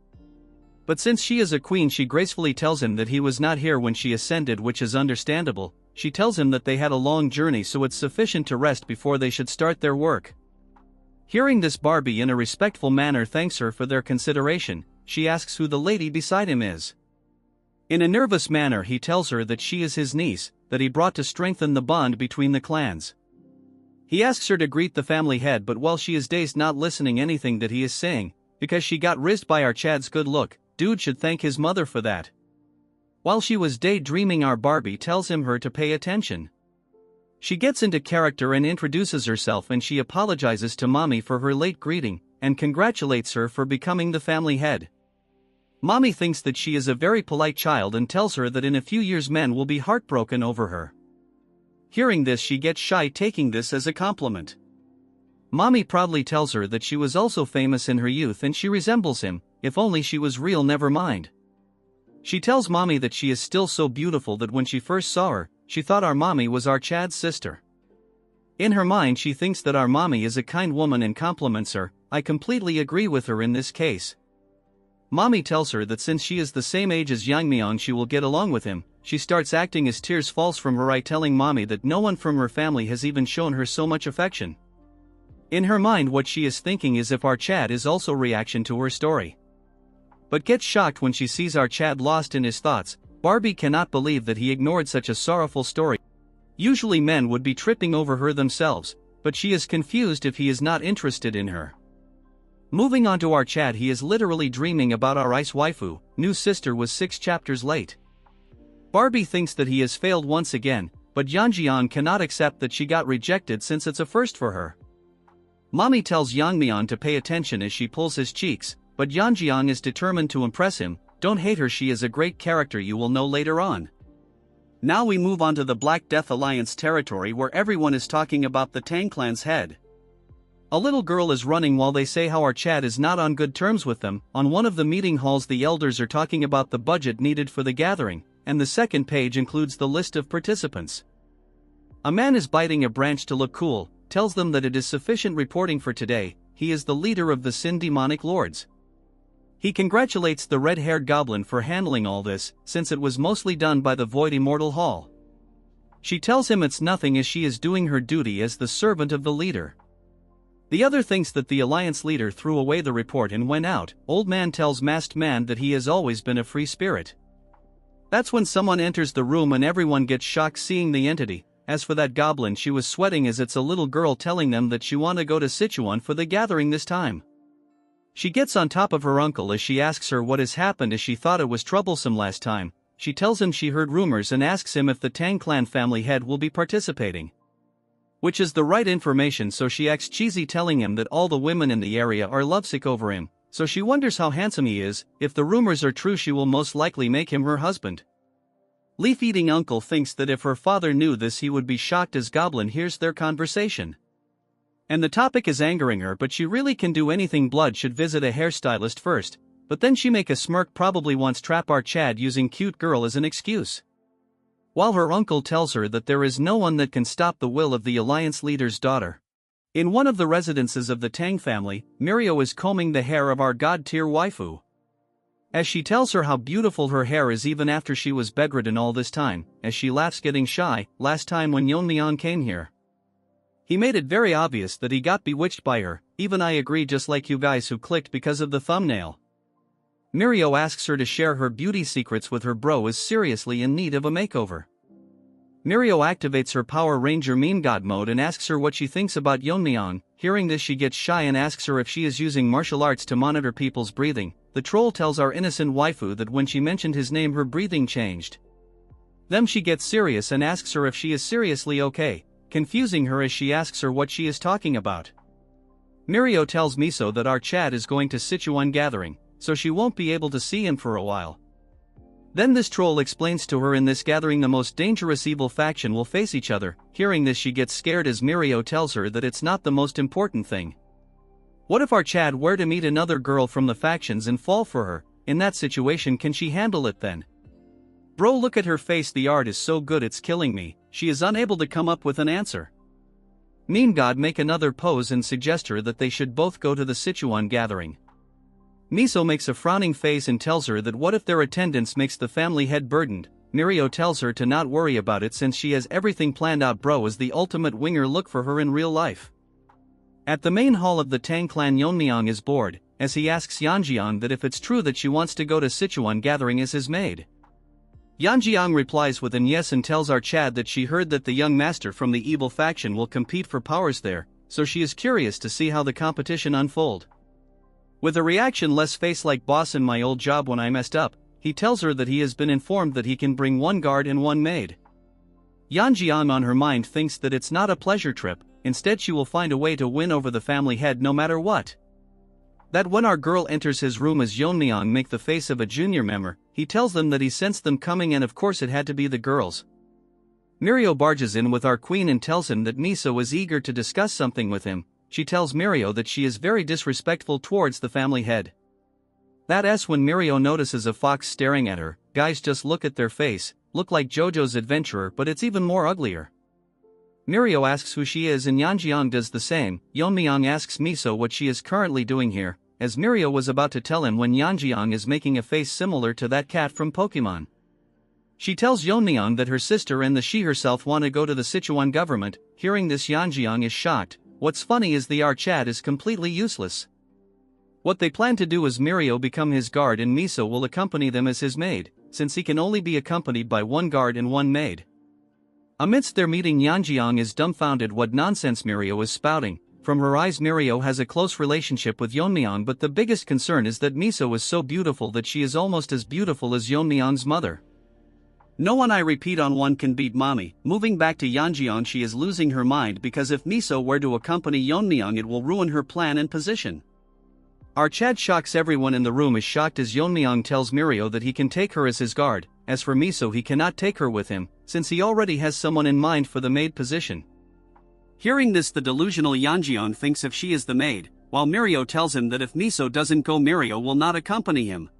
But since she is a queen, she gracefully tells him that he was not here when she ascended, which is understandable. She tells him that they had a long journey, so it's sufficient to rest before they should start their work. Hearing this, Barbie in a respectful manner thanks her for their consideration. She asks who the lady beside him is. In a nervous manner he tells her that she is his niece, that he brought to strengthen the bond between the clans. He asks her to greet the family head, but while she is dazed, not listening anything that he is saying, because she got rizzed by our Chad's good look, dude should thank his mother for that. While she was daydreaming, our Barbie tells him her to pay attention. She gets into character and introduces herself, and she apologizes to Mommy for her late greeting, and congratulates her for becoming the family head. Mommy thinks that she is a very polite child and tells her that in a few years men will be heartbroken over her. Hearing this, she gets shy, taking this as a compliment. Mommy proudly tells her that she was also famous in her youth and she resembles him. If only she was real, never mind. She tells Mommy that she is still so beautiful that when she first saw her, she thought our Mommy was our Chad's sister. In her mind she thinks that our Mommy is a kind woman and compliments her. I completely agree with her in this case. Mommy tells her that since she is the same age as Yeon-myeong, she will get along with him. She starts acting as tears falls from her eye, telling Mommy that no one from her family has even shown her so much affection. In her mind, what she is thinking is if our Chad is also reaction to her story. But gets shocked when she sees our Chad lost in his thoughts. Barbie cannot believe that he ignored such a sorrowful story. Usually men would be tripping over her themselves, but she is confused if he is not interested in her. Moving on to our Chad, he is literally dreaming about our ice waifu. New sister was 6 chapters late. Barbie thinks that he has failed once again, but Yeon-myeong cannot accept that she got rejected since it's a first for her. Mommy tells Yeon-myeong to pay attention as she pulls his cheeks, but Yeon-myeong is determined to impress him. Don't hate her, she is a great character, you will know later on. Now we move on to the Black Death Alliance territory, where everyone is talking about the Tang clan's head. A little girl is running while they say how our Chad is not on good terms with them. On one of the meeting halls, the elders are talking about the budget needed for the gathering, and the second page includes the list of participants. A man is biting a branch to look cool, tells them that it is sufficient reporting for today. He is the leader of the Sin Demonic Lords. He congratulates the red-haired goblin for handling all this, since it was mostly done by the Void Immortal Hall. She tells him it's nothing, as she is doing her duty as the servant of the leader. The other thinks that the alliance leader threw away the report and went out. Old man tells Masked Man that he has always been a free spirit. That's when someone enters the room and everyone gets shocked seeing the entity. As for that goblin, she was sweating as it's a little girl telling them that she want to go to Sichuan for the gathering this time. She gets on top of her uncle as she asks her what has happened, as she thought it was troublesome last time. She tells him she heard rumors and asks him if the Tang clan family head will be participating. Which is the right information, so she acts cheesy, telling him that all the women in the area are lovesick over him, so she wonders how handsome he is. If the rumors are true, she will most likely make him her husband. Leaf-eating uncle thinks that if her father knew this he would be shocked, as goblin hears their conversation. And the topic is angering her, but she really can do anything. Blood should visit a hairstylist first, but then she make a smirk, probably wants trap our Chad using cute girl as an excuse. While her uncle tells her that there is no one that can stop the will of the alliance leader's daughter. In one of the residences of the Tang family, Mirio is combing the hair of our god-tier waifu. As she tells her how beautiful her hair is even after she was bedridden all this time, as she laughs, getting shy. Last time when Yeon-myeong came here, he made it very obvious that he got bewitched by her. Even I agree, just like you guys who clicked because of the thumbnail. Mirio asks her to share her beauty secrets with her bro, is seriously in need of a makeover. Mirio activates her Power Ranger meme god mode and asks her what she thinks about Yeon-myeong. Hearing this, she gets shy and asks her if she is using martial arts to monitor people's breathing. The troll tells our innocent waifu that when she mentioned his name her breathing changed. Then she gets serious and asks her if she is seriously okay, confusing her as she asks her what she is talking about. Mirio tells Miso that our Chad is going to Sichuan gathering, so she won't be able to see him for a while. Then this troll explains to her in this gathering the most dangerous evil faction will face each other. Hearing this she gets scared as Mirio tells her that it's not the most important thing. What if our Chad were to meet another girl from the factions and fall for her? In that situation, can she handle it then? Bro, look at her face, the art is so good it's killing me. She is unable to come up with an answer. Meme God make another pose and suggest her that they should both go to the Sichuan gathering. Miso makes a frowning face and tells her that what if their attendance makes the family head burdened. Mirio tells her to not worry about it since she has everything planned out. Bro is the ultimate winger, look for her in real life. At the main hall of the Tang clan, Yeon-myeong is bored, as he asks Yeon-myeong that if it's true that she wants to go to Sichuan gathering as his maid. Yeon-myeong replies with an yes and tells our Chad that she heard that the young master from the evil faction will compete for powers there, so she is curious to see how the competition unfold. With a reaction-less face like boss in my old job when I messed up, he tells her that he has been informed that he can bring one guard and one maid. Yeon-myeong on her mind thinks that it's not a pleasure trip, instead she will find a way to win over the family head no matter what. That when our girl enters his room as Yeon-myeong make the face of a junior member, he tells them that he sensed them coming and of course it had to be the girls. Mirio barges in with our queen and tells him that Miso is eager to discuss something with him. She tells Mirio that she is very disrespectful towards the family head. That's when Mirio notices a fox staring at her. Guys, just look at their face, look like JoJo's Adventurer, but it's even more uglier. Mirio asks who she is and Yeon-myeong does the same. Yeon-myeong asks Miso what she is currently doing here, as Mirio was about to tell him when Yeon-myeong is making a face similar to that cat from Pokemon. She tells Yeon-myeong that her sister and she herself want to go to the Sichuan government. Hearing this, Yeon-myeong is shocked. What's funny is the Chad is completely useless. What they plan to do is Mirio become his guard and Miso will accompany them as his maid, since he can only be accompanied by one guard and one maid. Amidst their meeting, Yeon-myeong is dumbfounded what nonsense Mirio is spouting. From her eyes, Mirio has a close relationship with Yeon-myeong, but the biggest concern is that Miso is so beautiful that she is almost as beautiful as Yeon-myeong's mother. No one, I repeat, on one can beat mommy. Moving back to Yeon-myeong, she is losing her mind because if Miso were to accompany Yeon-myeong it will ruin her plan and position. Our Chad shocks everyone in the room, is shocked as Yeon-myeong tells Mirio that he can take her as his guard. As for Miso, he cannot take her with him, since he already has someone in mind for the maid position. Hearing this, the delusional Yeon-myeong thinks if she is the maid, while Mirio tells him that if Miso doesn't go, Mirio will not accompany him.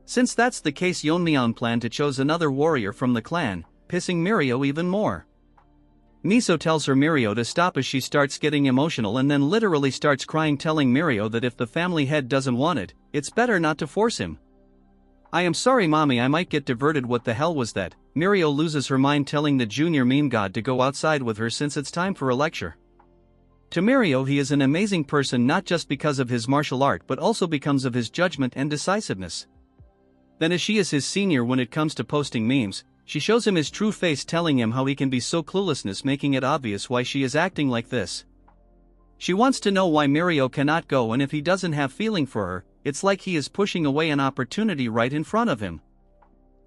Since that's the case, Yeon-myeong planned to choose another warrior from the clan, pissing Mirio even more. Miso tells her Mirio to stop as she starts getting emotional and then literally starts crying, telling Mirio that if the family head doesn't want it, it's better not to force him. I am sorry mommy, I might get diverted. What the hell was that? Mirio loses her mind, telling the junior meme god to go outside with her since it's time for a lecture. To Mirio, he is an amazing person not just because of his martial art but also because of his judgment and decisiveness. Then as she is his senior when it comes to posting memes, she shows him his true face, telling him how he can be so cluelessness, making it obvious why she is acting like this. She wants to know why Mirio cannot go, and if he doesn't have feeling for her, it's like he is pushing away an opportunity right in front of him.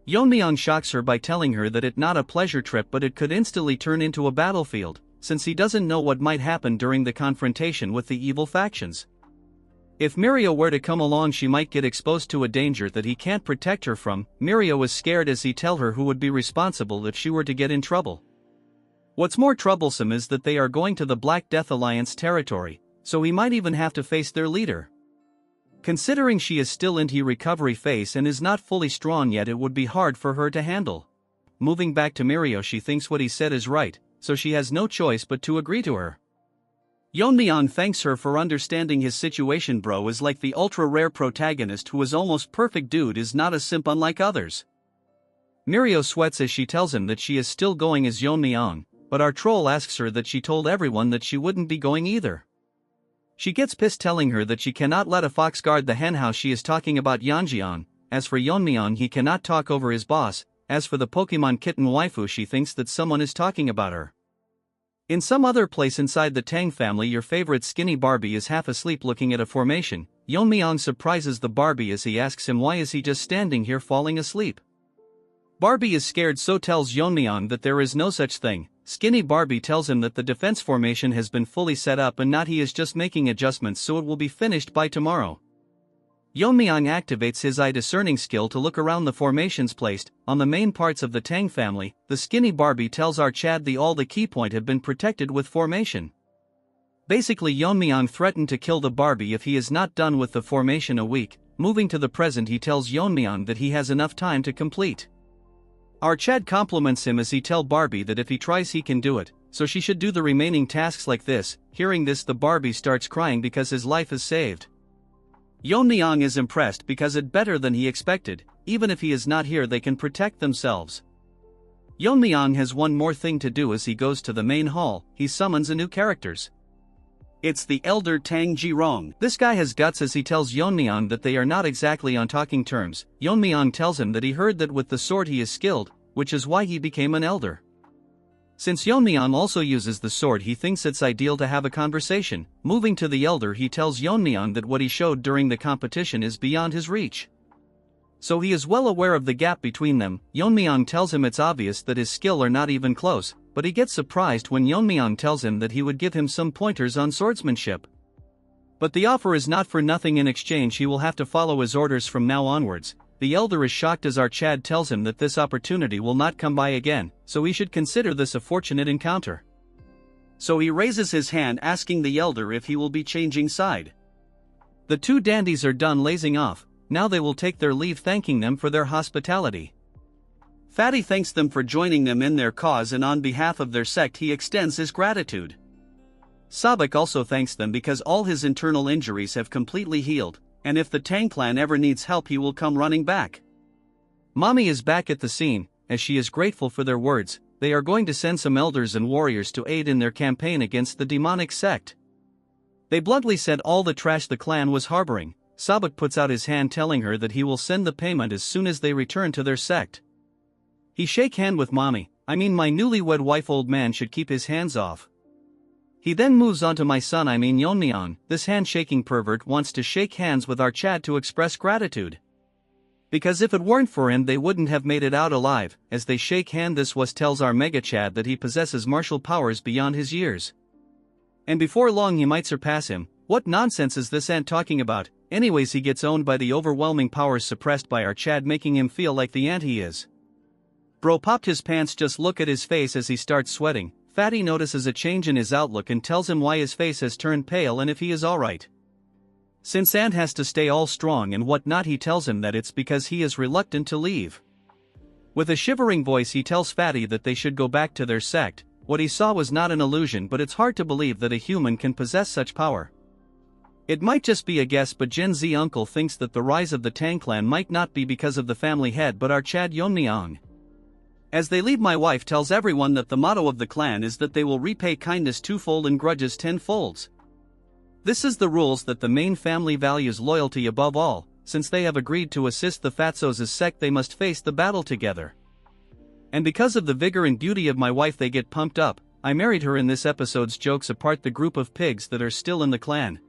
Yeon-myeong shocks her by telling her that it's not a pleasure trip but it could instantly turn into a battlefield, since he doesn't know what might happen during the confrontation with the evil factions. If Mirio were to come along, she might get exposed to a danger that he can't protect her from. Mirio is scared as he tells her who would be responsible if she were to get in trouble. What's more troublesome is that they are going to the Black Death Alliance territory, so he might even have to face their leader. Considering she is still in her recovery phase and is not fully strong yet, it would be hard for her to handle. Moving back to Mirio, she thinks what he said is right, so she has no choice but to agree to her. Yeon-myeong thanks her for understanding his situation. Bro is like the ultra-rare protagonist who is almost perfect. Dude is not a simp unlike others. Mirio sweats as she tells him that she is still going as Yeon-myeong, but our troll asks her that she told everyone that she wouldn't be going either. She gets pissed, telling her that she cannot let a fox guard the hen house. She is talking about Yeon-myeong. As for Yeon-myeong, he cannot talk over his boss. As for the Pokemon kitten waifu, she thinks that someone is talking about her. In some other place inside the Tang family, your favorite skinny Barbie is half asleep looking at a formation. Yeon-myeong surprises the Barbie as he asks him why is he just standing here falling asleep. Barbie is scared, so tells Yeon-myeong that there is no such thing. Skinny Barbie tells him that the defense formation has been fully set up and not he is just making adjustments so it will be finished by tomorrow. Yeon-myeong activates his eye discerning skill to look around the formations placed on the main parts of the Tang family. The skinny Barbie tells our Chad all the key point have been protected with formation. Basically, Yeon-myeong threatened to kill the Barbie if he is not done with the formation a week. Moving to the present, he tells Yeon-myeong that he has enough time to complete. Our Chad compliments him as he tells Barbie that if he tries he can do it, so she should do the remaining tasks like this. Hearing this, the Barbie starts crying because his life is saved. Yeon-myeong is impressed because it's better than he expected. Even if he is not here, they can protect themselves. Yeon-myeong has one more thing to do as he goes to the main hall. He summons a new characters. It's the elder Tang Yeon-myeong. This guy has guts as he tells Yeon-myeong that they are not exactly on talking terms. Yeon-myeong tells him that he heard that with the sword he is skilled, which is why he became an elder. Since Yeon-myeong also uses the sword, he thinks it's ideal to have a conversation. Moving to the elder, he tells Yeon-myeong that what he showed during the competition is beyond his reach. So he is well aware of the gap between them. Yeon-myeong tells him it's obvious that his skill are not even close, but he gets surprised when Yeon-myeong tells him that he would give him some pointers on swordsmanship. But the offer is not for nothing. In exchange, he will have to follow his orders from now onwards. The elder is shocked as our Chad tells him that this opportunity will not come by again, so he should consider this a fortunate encounter. So he raises his hand asking the elder if he will be changing side. The two dandies are done lazing off. Now they will take their leave, thanking them for their hospitality. Fatty thanks them for joining them in their cause, and on behalf of their sect he extends his gratitude. Sabak also thanks them because all his internal injuries have completely healed, and if the Tang clan ever needs help he will come running back. Mommy is back at the scene, as she is grateful for their words. They are going to send some elders and warriors to aid in their campaign against the demonic sect. They bluntly said all the trash the clan was harboring. Sabak puts out his hand telling her that he will send the payment as soon as they return to their sect. He shake hand with mommy. I mean my newlywed wife. Old man should keep his hands off. He then moves on to my son, I mean Yeon-myeong. This handshaking pervert wants to shake hands with our Chad to express gratitude. Because if it weren't for him they wouldn't have made it out alive. As they shake hand, this was tells our Mega Chad that he possesses martial powers beyond his years. And before long he might surpass him. What nonsense is this ant talking about? Anyways, he gets owned by the overwhelming powers suppressed by our Chad, making him feel like the ant he is. Bro popped his pants. Just look at his face as he starts sweating. Fatty notices a change in his outlook and tells him why his face has turned pale and if he is alright. Since Ant has to stay all strong and whatnot, he tells him that it's because he is reluctant to leave. With a shivering voice he tells Fatty that they should go back to their sect. What he saw was not an illusion, but it's hard to believe that a human can possess such power. It might just be a guess, but Gen Z uncle thinks that the rise of the Tang clan might not be because of the family head but our Chad Yeon-myeong. As they leave, my wife tells everyone that the motto of the clan is that they will repay kindness twofold and grudges tenfolds. This is the rules that the main family values loyalty above all. Since they have agreed to assist the Fatsos' sect, they must face the battle together. And because of the vigor and beauty of my wife they get pumped up. I married her. In this episode's jokes apart, the group of pigs that are still in the clan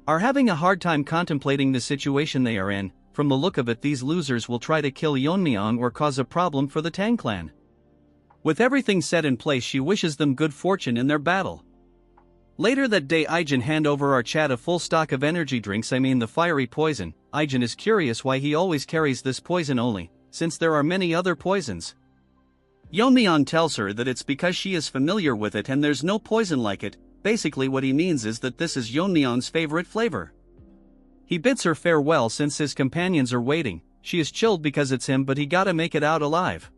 are having a hard time contemplating the situation they are in. From the look of it, these losers will try to kill Yeon-myeong or cause a problem for the Tang clan. With everything set in place, she wishes them good fortune in their battle. Later that day, Ijin hand over our Chad a full stock of energy drinks, I mean the fiery poison. Ijin is curious why he always carries this poison only, since there are many other poisons. Yeon-myeong tells her that it's because she is familiar with it and there's no poison like it. Basically what he means is that this is Yeon-myeong's favorite flavor. He bids her farewell since his companions are waiting. She is chilled because it's him, but he gotta make it out alive.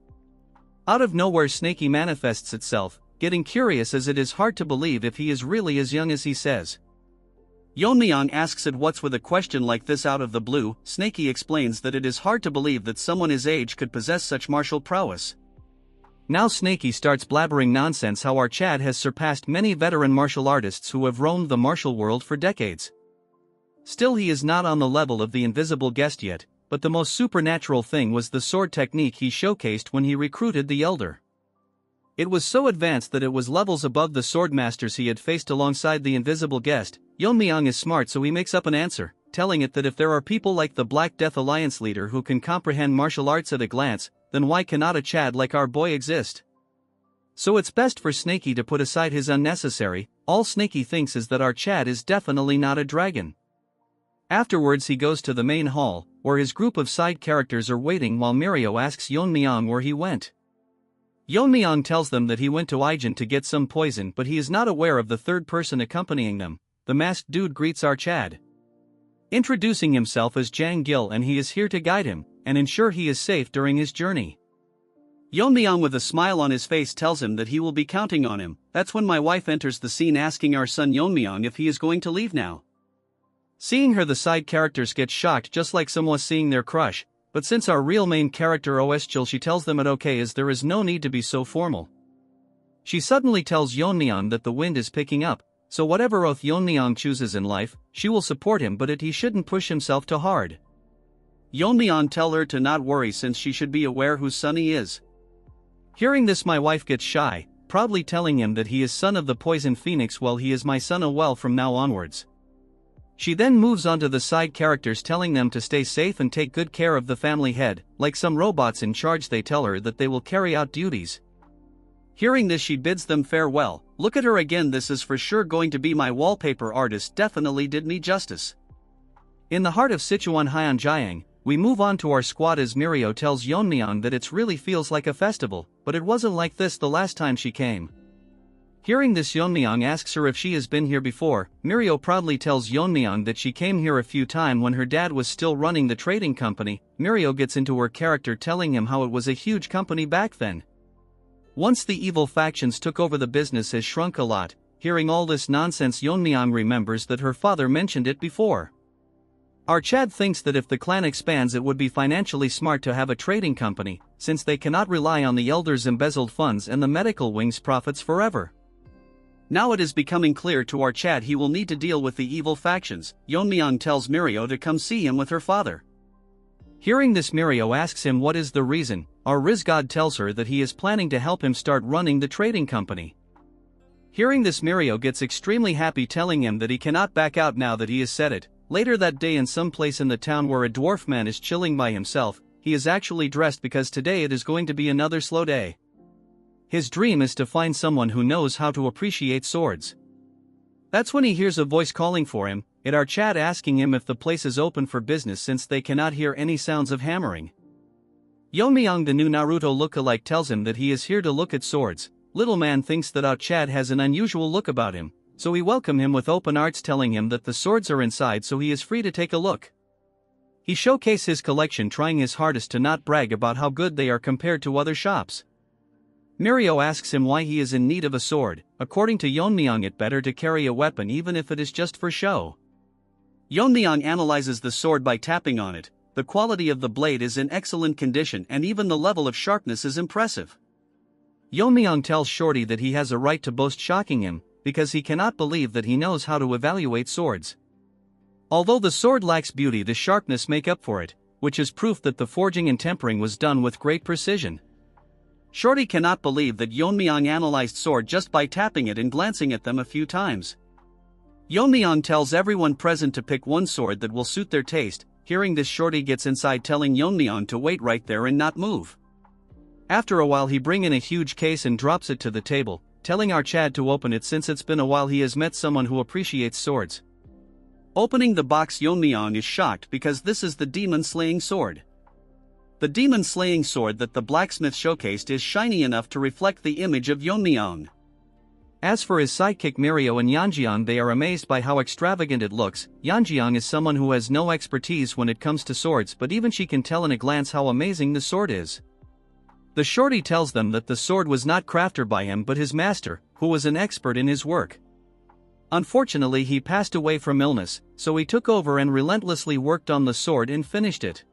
Out of nowhere, Snaky manifests itself, getting curious as it is hard to believe if he is really as young as he says. Yeon-myeong asks it what's with a question like this out of the blue. Snaky explains that it is hard to believe that someone his age could possess such martial prowess. Now Snaky starts blabbering nonsense how our Chad has surpassed many veteran martial artists who have roamed the martial world for decades. Still, he is not on the level of the invisible guest yet, but the most supernatural thing was the sword technique he showcased when he recruited the elder. It was so advanced that it was levels above the swordmasters he had faced alongside the invisible guest. Yeon-myeong is smart, so he makes up an answer. telling it that if there are people like the Black Death Alliance leader who can comprehend martial arts at a glance, then why cannot a Chad like our boy exist? So it's best for Snaky to put aside his unnecessary. All Snaky thinks is that our Chad is definitely not a dragon. Afterwards he goes to the main hall, where his group of side characters are waiting while Mirio asks Yeon-myeong where he went. Yeon-myeong tells them that he went to Ijen to get some poison, but he is not aware of the third person accompanying them. The masked dude greets our Chad, introducing himself as Jang Gil, and he is here to guide him and ensure he is safe during his journey. Yeon-myeong with a smile on his face tells him that he will be counting on him. That's when my wife enters the scene asking our son Yeon-myeong if he is going to leave now. Seeing her, the side characters get shocked just like Manhwa seeing their crush, but since our real main character OS chill, she tells them it okay as there is no need to be so formal. She suddenly tells Yeon-myeong that the wind is picking up, so whatever oath Yeon-myeong chooses in life, she will support him, but he shouldn't push himself too hard. Yeon-myeong tell her to not worry since she should be aware whose son he is. Hearing this, my wife gets shy, proudly telling him that he is son of the Poison Phoenix. Well, he is my son from now onwards. She then moves on to the side characters, telling them to stay safe and take good care of the family head. Like some robots in charge, they tell her that they will carry out duties. Hearing this, she bids them farewell. Look at her again, this is for sure going to be my wallpaper artist, definitely did me justice. In the heart of Sichuan Tang, we move on to our squad as Mirio tells Yeon-myeong that it really feels like a festival, but it wasn't like this the last time she came. Hearing this, Yeon-myeong asks her if she has been here before. Mirio proudly tells Yeon-myeong that she came here a few times when her dad was still running the trading company. Mirio gets into her character, telling him how it was a huge company back then. Once the evil factions took over, the business has shrunk a lot. Hearing all this nonsense, Yeon-myeong remembers that her father mentioned it before. Our Chad thinks that if the clan expands, it would be financially smart to have a trading company, since they cannot rely on the elders' embezzled funds and the medical wing's profits forever. Now it is becoming clear to our Chad he will need to deal with the evil factions. Yeon-myeong tells Mirio to come see him with her father. Hearing this, Mirio asks him what is the reason. Our Rizgod tells her that he is planning to help him start running the trading company. Hearing this, Mirio gets extremely happy, telling him that he cannot back out now that he has said it. Later that day, in some place in the town where a dwarf man is chilling by himself, he is actually dressed because today it is going to be another slow day. His dream is to find someone who knows how to appreciate swords. That's when he hears a voice calling for him, our Chad asking him if the place is open for business since they cannot hear any sounds of hammering. Yeon-myeong, the new Naruto lookalike, tells him that he is here to look at swords. Little man thinks that our Chad has an unusual look about him, so he welcomes him with open arms, telling him that the swords are inside so he is free to take a look. He showcases his collection, trying his hardest to not brag about how good they are compared to other shops. Mirio asks him why he is in need of a sword. According to Yeon-myeong, it better to carry a weapon even if it is just for show. Yeon-myeong analyzes the sword by tapping on it. The quality of the blade is in excellent condition and even the level of sharpness is impressive. Yeon-myeong tells Shorty that he has a right to boast, shocking him, because he cannot believe that he knows how to evaluate swords. Although the sword lacks beauty, the sharpness make up for it, which is proof that the forging and tempering was done with great precision. Shorty cannot believe that Yeon-myeong analyzed sword just by tapping it and glancing at them a few times. Yeon-myeong tells everyone present to pick one sword that will suit their taste. Hearing this, Shorty gets inside, telling Yeon-myeong to wait right there and not move. After a while, he brings in a huge case and drops it to the table, telling our Chad to open it since it's been a while he has met someone who appreciates swords. Opening the box, Yeon-myeong is shocked because this is the demon-slaying sword. The demon-slaying sword that the blacksmith showcased is shiny enough to reflect the image of Yeon-myeong. As for his sidekick Mirio and Yeonjeong, they are amazed by how extravagant it looks. Yeonjeong is someone who has no expertise when it comes to swords, but even she can tell in a glance how amazing the sword is. The Shorty tells them that the sword was not crafted by him but his master, who was an expert in his work. Unfortunately, he passed away from illness, so he took over and relentlessly worked on the sword and finished it.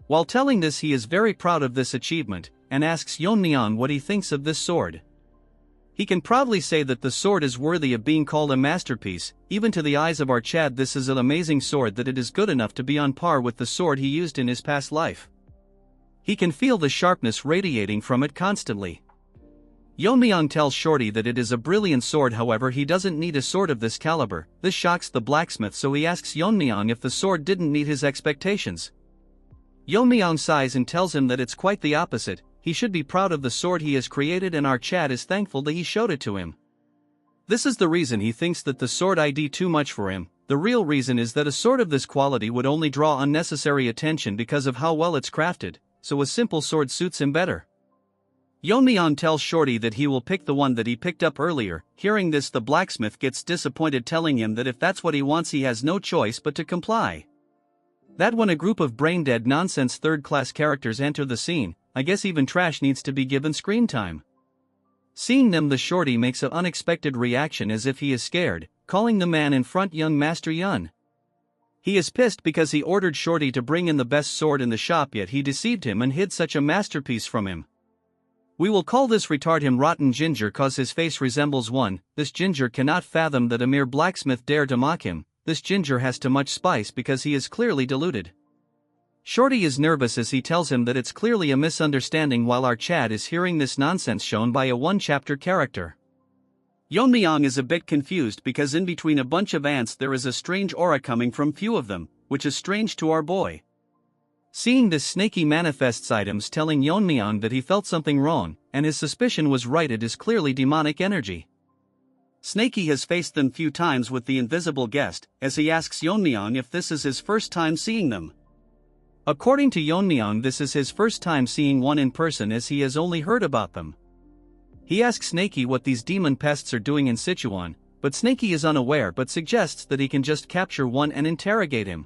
While telling this, he is very proud of this achievement, and asks Yeon-myeong what he thinks of this sword. He can proudly say that the sword is worthy of being called a masterpiece. Even to the eyes of our Chad, this is an amazing sword that it is good enough to be on par with the sword he used in his past life. He can feel the sharpness radiating from it constantly. Yeon-myeong tells Shorty that it is a brilliant sword, however he doesn't need a sword of this caliber. This shocks the blacksmith, so he asks Yeon-myeong if the sword didn't meet his expectations. Yeon-myeong sighs and tells him that it's quite the opposite. He should be proud of the sword he has created, and our Chad is thankful that he showed it to him. This is the reason he thinks that the sword ID too much for him. The real reason is that a sword of this quality would only draw unnecessary attention because of how well it's crafted, so a simple sword suits him better. Yeon-myeong tells Shorty that he will pick the one that he picked up earlier. Hearing this, the blacksmith gets disappointed, telling him that if that's what he wants he has no choice but to comply. That when a group of brain-dead nonsense third-class characters enter the scene, I guess even trash needs to be given screen time. Seeing them, the Shorty makes an unexpected reaction as if he is scared, calling the man in front young Master Yun. He is pissed because he ordered Shorty to bring in the best sword in the shop, yet he deceived him and hid such a masterpiece from him. We will call this retard him Rotten Ginger cause his face resembles one. This ginger cannot fathom that a mere blacksmith dare to mock him. This ginger has too much spice because he is clearly deluded. Shorty is nervous as he tells him that it's clearly a misunderstanding, while our Chad is hearing this nonsense shown by a one-chapter character. Yeon-myeong is a bit confused because in between a bunch of ants there is a strange aura coming from few of them, which is strange to our boy. Seeing this, Snaky manifests items telling Yeon-myeong that he felt something wrong, and his suspicion was right, it is clearly demonic energy. Snaky has faced them few times with the invisible guest, as he asks Yeon-myeong if this is his first time seeing them. According to Yeon-myeong, this is his first time seeing one in person, as he has only heard about them. He asks Snaky what these demon pests are doing in Sichuan, but Snaky is unaware but suggests that he can just capture one and interrogate him.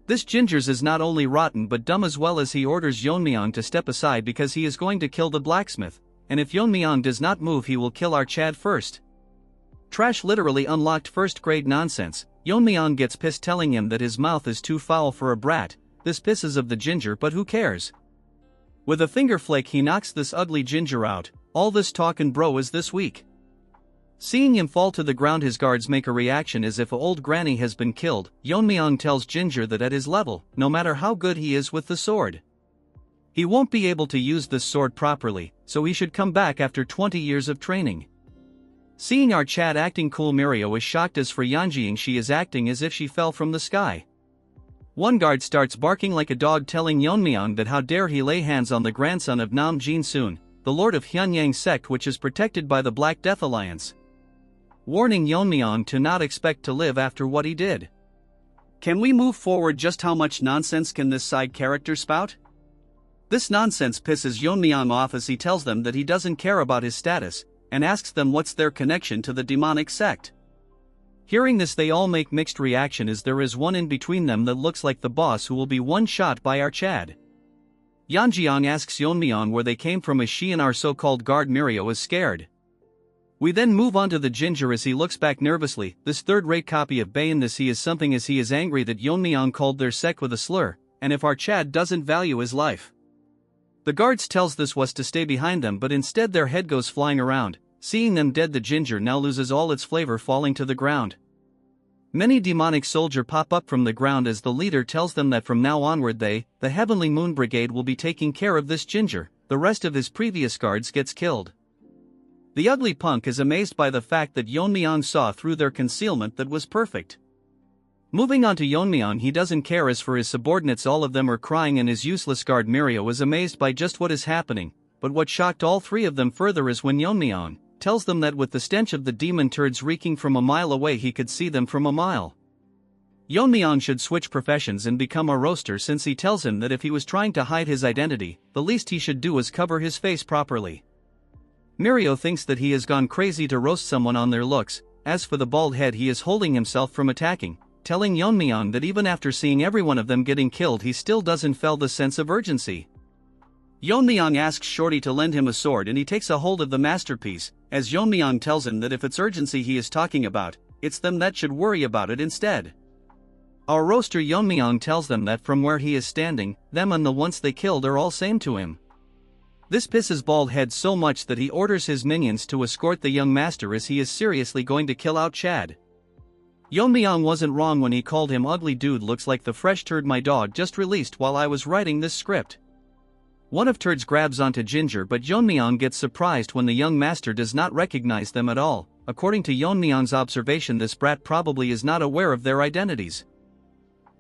This gingers is not only rotten but dumb as well, as he orders Yeon-myeong to step aside because he is going to kill the blacksmith, and if Yeon-myeong does not move he will kill our Chad first. Trash literally unlocked first-grade nonsense. Yeon-myeong gets pissed, telling him that his mouth is too foul for a brat. This pisses of the ginger, but who cares? With a finger flick he knocks this ugly ginger out. All this talk and bro is this week. Seeing him fall to the ground, his guards make a reaction as if an old granny has been killed. Yeon-myeong tells Ginger that at his level, no matter how good he is with the sword, he won't be able to use this sword properly, so he should come back after 20 years of training. Seeing our Chad acting cool, Mirio is shocked, as for Yeonjing she is acting as if she fell from the sky. One guard starts barking like a dog, telling Yeon-myeong that how dare he lay hands on the grandson of Nam Jin-soon, the lord of Hyunyang sect, which is protected by the Black Death Alliance, warning Yeon-myeong to not expect to live after what he did. Can we move forward? Just how much nonsense can this side character spout? This nonsense pisses Yeon-myeong off as he tells them that he doesn't care about his status, and asks them what's their connection to the demonic sect. Hearing this, they all make mixed reaction, as there is one in between them that looks like the boss who will be one shot by our Chad. Yeonjing asks Yeon-myeong where they came from, as she and our so-called guard Mirio is scared. We then move on to the ginger as he looks back nervously. This third-rate copy of Bayon, this he is something, as he is angry that Yeon-myeong called their sect with a slur, and if our Chad doesn't value his life. The guards tells this was to stay behind them, but instead their head goes flying around. Seeing them dead, the ginger now loses all its flavor, falling to the ground. Many demonic soldiers pop up from the ground as the leader tells them that from now onward they, the Heavenly Moon Brigade, will be taking care of this ginger. The rest of his previous guards gets killed. The ugly punk is amazed by the fact that Yeon-myeong saw through their concealment that was perfect. Moving on to Yeon-myeong, he doesn't care, as for his subordinates all of them are crying, and his useless guard Mirio is amazed by just what is happening, but what shocked all three of them further is when Yeon-myeong tells them that with the stench of the demon turds reeking from a mile away he could see them from a mile. Yeon-myeong should switch professions and become a roaster, since he tells him that if he was trying to hide his identity, the least he should do is cover his face properly. Mirio thinks that he has gone crazy to roast someone on their looks. As for the bald head, he is holding himself from attacking, telling Yeon-myeong that even after seeing every one of them getting killed he still doesn't feel the sense of urgency. Yeon-myeong asks Shorty to lend him a sword, and he takes a hold of the masterpiece, as Yeon-myeong tells him that if it's urgency he is talking about, it's them that should worry about it instead. Our roaster Yeon-myeong tells them that from where he is standing, them and the ones they killed are all same to him. This pisses Bald Head so much that he orders his minions to escort the young master, as he is seriously going to kill out Chad. Yeon-myeong wasn't wrong when he called him ugly dude. Looks like the fresh turd my dog just released while I was writing this script. One of Turds grabs onto Ginger, but Yeon-myeong gets surprised when the young master does not recognize them at all. According to Yeon-myeong's observation, this brat probably is not aware of their identities.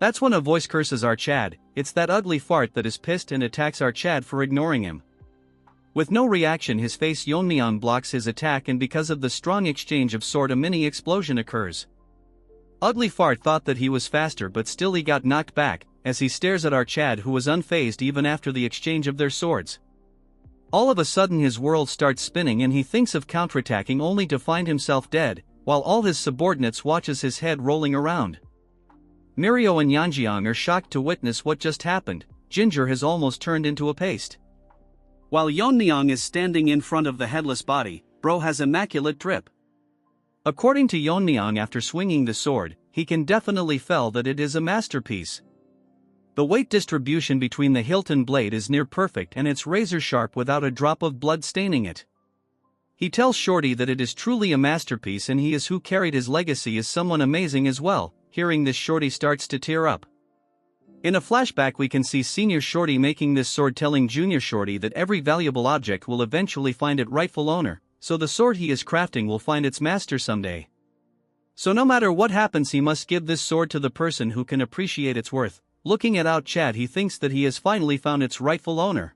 That's when a voice curses our Chad. It's that ugly fart that is pissed and attacks our Chad for ignoring him. With no reaction, his face, Yeon-myeong blocks his attack, and because of the strong exchange of sword, a mini explosion occurs. Ugly fart thought that he was faster, but still he got knocked back, as he stares at our Chad, who was unfazed even after the exchange of their swords. All of a sudden his world starts spinning and he thinks of counterattacking, only to find himself dead, while all his subordinates watches his head rolling around. Mirio and Yeonjeong are shocked to witness what just happened. Ginger has almost turned into a paste. While Yeon-myeong is standing in front of the headless body, bro has immaculate drip. According to Yeon-myeong, after swinging the sword, he can definitely feel that it is a masterpiece. The weight distribution between the hilt and blade is near perfect, and it's razor sharp without a drop of blood staining it. He tells Shorty that it is truly a masterpiece, and he is who carried his legacy as someone amazing as well. Hearing this, Shorty starts to tear up. In a flashback we can see Senior Shorty making this sword, telling Junior Shorty that every valuable object will eventually find its rightful owner, so the sword he is crafting will find its master someday. So no matter what happens, he must give this sword to the person who can appreciate its worth. Looking at out Chad, he thinks that he has finally found its rightful owner.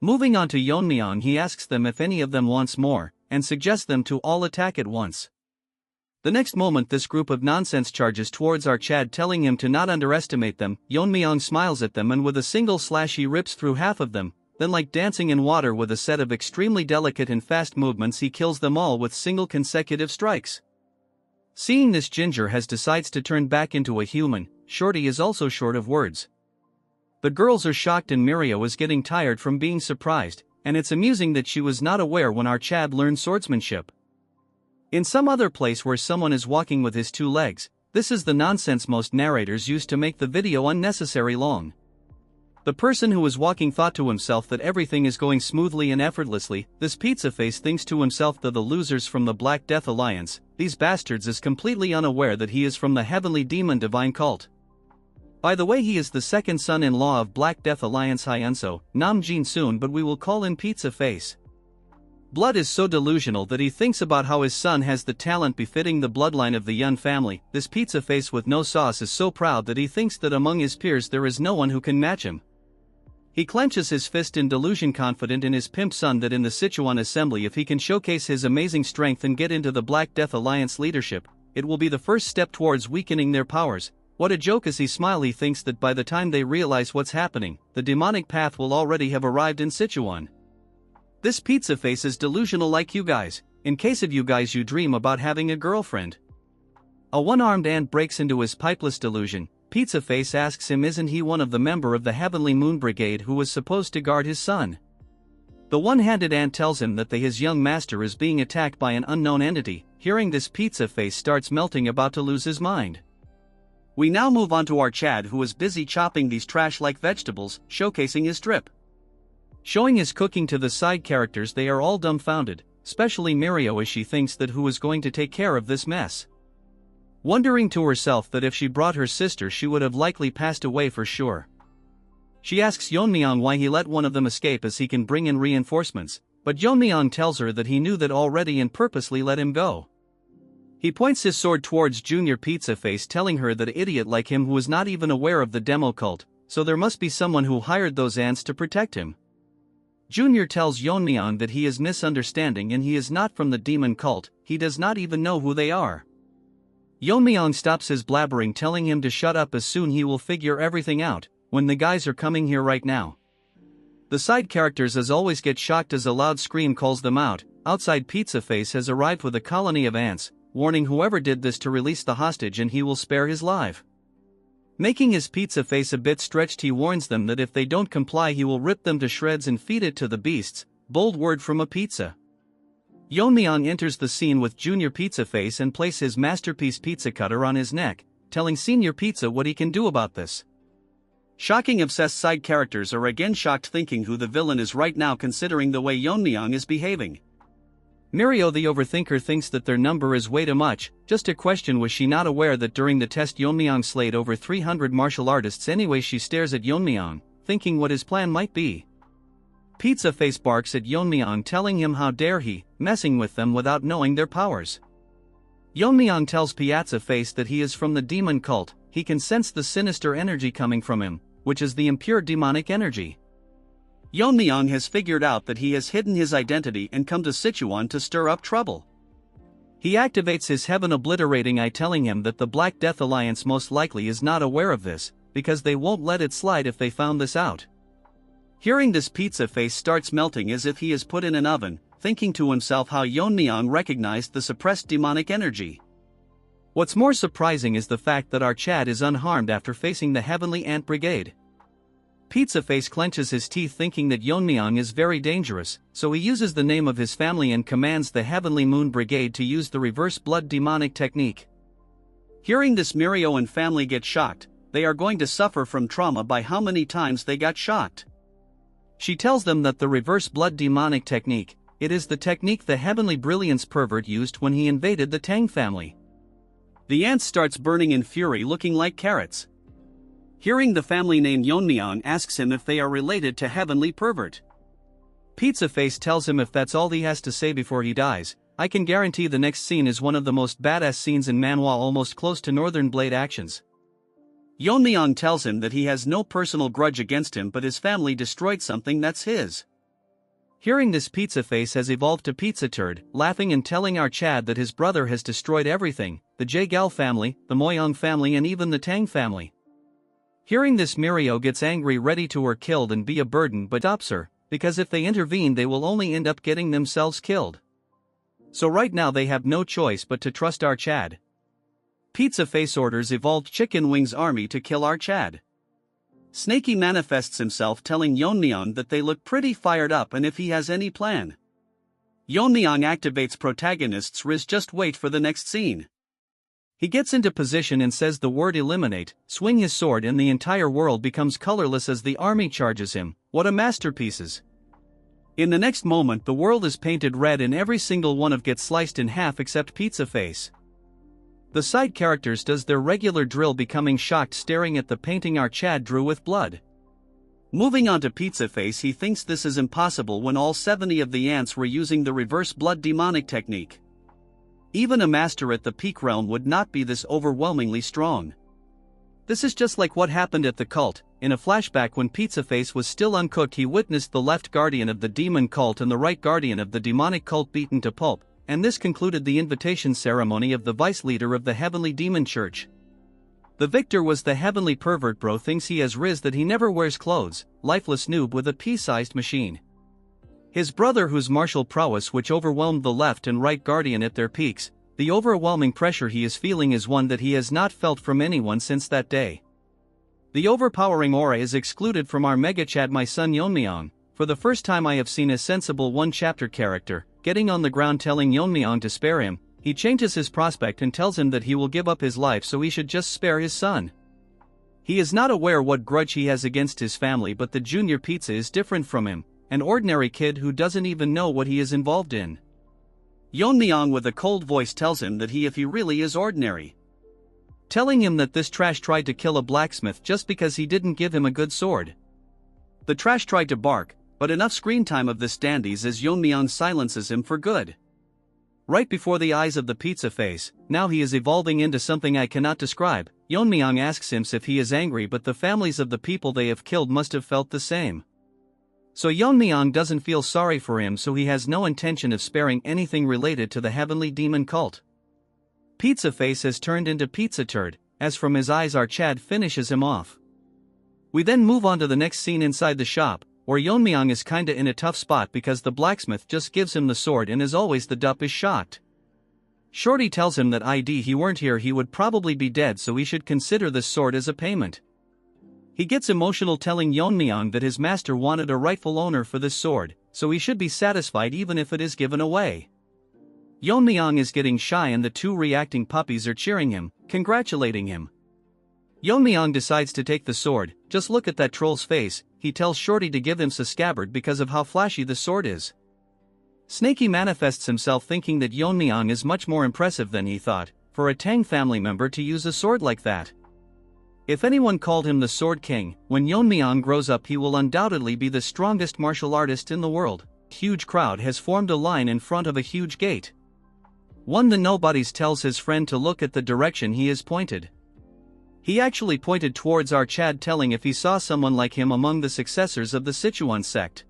Moving on to Yeon-myeong, he asks them if any of them wants more, and suggests them to all attack at once. The next moment this group of nonsense charges towards our Chad, telling him to not underestimate them. Yeon-myeong smiles at them and with a single slash he rips through half of them, then like dancing in water with a set of extremely delicate and fast movements he kills them all with single consecutive strikes. Seeing this, Ginger has decides to turn back into a human. Shorty is also short of words. The girls are shocked and Mirio is getting tired from being surprised, and it's amusing that she was not aware when our Chad learned swordsmanship. In some other place where someone is walking with his two legs, this is the nonsense most narrators use to make the video unnecessary long. The person who is walking thought to himself that everything is going smoothly and effortlessly. This pizza face thinks to himself that the losers from the Black Death Alliance, these bastards, is completely unaware that he is from the heavenly demon divine cult. By the way, he is the second son-in-law of Black Death Alliance Hyunso, Nam Jin Soon, but we will call him Pizza Face. Blood is so delusional that he thinks about how his son has the talent befitting the bloodline of the Yun family. This Pizza Face with no sauce is so proud that he thinks that among his peers there is no one who can match him. He clenches his fist in delusion, confident in his pimp son that in the Sichuan assembly, if he can showcase his amazing strength and get into the Black Death Alliance leadership, it will be the first step towards weakening their powers. What a joke! As he smiles, he thinks that by the time they realize what's happening, the demonic path will already have arrived in Sichuan. This Pizza Face is delusional like you guys. In case of you guys you dream about having a girlfriend. A one-armed ant breaks into his pipeless delusion. Pizza Face asks him isn't he one of the member of the Heavenly Moon Brigade who was supposed to guard his son. The one-handed ant tells him that his young master is being attacked by an unknown entity. Hearing this, Pizza Face starts melting, about to lose his mind. We now move on to our Chad, who is busy chopping these trash-like vegetables, showcasing his drip. Showing his cooking to the side characters, they are all dumbfounded, especially Mirio, as she thinks that who is going to take care of this mess. Wondering to herself that if she brought her sister she would have likely passed away for sure. She asks Yeon-myeong why he let one of them escape as he can bring in reinforcements, but Yeon-myeong tells her that he knew that already and purposely let him go. He points his sword towards Junior Pizza Face, telling her that an idiot like him who was not even aware of the demo cult, so there must be someone who hired those ants to protect him. Junior tells Yeon-myeong that he is misunderstanding and he is not from the demon cult, he does not even know who they are. Yeon-myeong stops his blabbering, telling him to shut up as soon he will figure everything out, when the guys are coming here right now. The side characters as always get shocked as a loud scream calls them out. Outside, Pizza Face has arrived with a colony of ants, warning whoever did this to release the hostage and he will spare his life. Making his Pizza Face a bit stretched, he warns them that if they don't comply he will rip them to shreds and feed it to the beasts. Bold word from a pizza. Yeon-myeong enters the scene with Junior Pizza Face and places his masterpiece pizza cutter on his neck, telling Senior Pizza what he can do about this. Shocking obsessed side characters are again shocked, thinking who the villain is right now, considering the way Yeon-myeong is behaving. Mirio the overthinker thinks that their number is way too much. Just a question, was she not aware that during the test Yeon-myeong slayed over 300 martial artists? Anyway, she stares at Yeon-myeong, thinking what his plan might be. Pizza Face barks at Yeon-myeong, telling him how dare he, messing with them without knowing their powers. Yeon-myeong tells Pizza Face that he is from the demon cult. He can sense the sinister energy coming from him, which is the impure demonic energy. Yeon-myeong has figured out that he has hidden his identity and come to Sichuan to stir up trouble. He activates his heaven-obliterating eye, telling him that the Black Death Alliance most likely is not aware of this, because they won't let it slide if they found this out. Hearing this, Pizza Face starts melting as if he is put in an oven, thinking to himself how Yeon-myeong recognized the suppressed demonic energy. What's more surprising is the fact that our Chad is unharmed after facing the Heavenly Ant Brigade. Pizza Face clenches his teeth, thinking that Yeon-myeong is very dangerous, so he uses the name of his family and commands the Heavenly Moon Brigade to use the reverse blood demonic technique. Hearing this, Mirio and family get shocked. They are going to suffer from trauma by how many times they got shocked. She tells them that the reverse blood demonic technique, it is the technique the Heavenly Brilliance pervert used when he invaded the Tang family. The ant starts burning in fury, looking like carrots. Hearing the family name, Yeon-myeong asks him if they are related to Heavenly Pervert. Pizza Face tells him if that's all he has to say before he dies, I can guarantee the next scene is one of the most badass scenes in Manhwa, almost close to Northern Blade actions. Yeon-myeong tells him that he has no personal grudge against him, but his family destroyed something that's his. Hearing this, Pizza Face has evolved to Pizza Turd, laughing and telling our Chad that his brother has destroyed everything, the Jae-gal family, the Myeong family and even the Tang family. Hearing this, Mirio gets angry, ready to her killed and be a burden, but stops her, because if they intervene they will only end up getting themselves killed. So right now they have no choice but to trust our Chad. Pizza Face orders evolved Chicken Wings army to kill our Chad. Snaky manifests himself, telling Yeon-myeong that they look pretty fired up and if he has any plan. Yeon-myeong activates protagonist's Riz. Just wait for the next scene. He gets into position and says the word eliminate, swing his sword and the entire world becomes colorless as the army charges him. What a masterpieces. In the next moment the world is painted red and every single one of gets sliced in half except Pizza Face. The side characters does their regular drill, becoming shocked, staring at the painting our Chad drew with blood. Moving on to Pizza Face, he thinks this is impossible when all 70 of the ants were using the reverse blood demonic technique. Even a master at the peak realm would not be this overwhelmingly strong. This is just like what happened at the cult. In a flashback, when Pizza Face was still uncooked, he witnessed the left guardian of the demon cult and the right guardian of the demonic cult beaten to pulp, and this concluded the invitation ceremony of the vice leader of the Heavenly Demon Church. The victor was the Heavenly Pervert. Bro thinks he has Riz that he never wears clothes, lifeless noob with a pea-sized machine. His brother, whose martial prowess which overwhelmed the left and right guardian at their peaks, the overwhelming pressure he is feeling is one that he has not felt from anyone since that day. The overpowering aura is excluded from our Mega Chad, my son Yeon-myeong. For the first time I have seen a sensible one-chapter character, getting on the ground telling Yeon-myeong to spare him. He changes his prospect and tells him that he will give up his life so he should just spare his son. He is not aware what grudge he has against his family, but the junior Pizza is different from him, an ordinary kid who doesn't even know what he is involved in. Yeon-myeong with a cold voice tells him that if he really is ordinary. Telling him that this trash tried to kill a blacksmith just because he didn't give him a good sword. The trash tried to bark, but enough screen time of this dandies as Yeon-myeong silences him for good. Right before the eyes of the Pizza Face, now he is evolving into something I cannot describe. Yeon-myeong asks him if he is angry, but the families of the people they have killed must have felt the same. So Yeon-myeong doesn't feel sorry for him, so he has no intention of sparing anything related to the Heavenly Demon Cult. Pizza Face has turned into Pizza Turd, as from his eyes our Chad finishes him off. We then move on to the next scene inside the shop, where Yeon-myeong is kinda in a tough spot because the blacksmith just gives him the sword, and as always the dup is shocked. Shorty tells him that he weren't here, he would probably be dead, so he should consider this sword as a payment. He gets emotional, telling Yeon-myeong that his master wanted a rightful owner for this sword, so he should be satisfied even if it is given away. Yeon-myeong is getting shy and the two reacting puppies are cheering him, congratulating him. Yeon-myeong decides to take the sword. Just look at that troll's face. He tells Shorty to give him a scabbard because of how flashy the sword is. Snaky manifests himself, thinking that Yeon-myeong is much more impressive than he thought, for a Tang family member to use a sword like that. If anyone called him the Sword King, when Yeon-myeong grows up he will undoubtedly be the strongest martial artist in the world. Huge crowd has formed a line in front of a huge gate. One the nobodies tells his friend to look at the direction he is pointed. He actually pointed towards our Chad, telling if he saw someone like him among the successors of the Sichuan sect.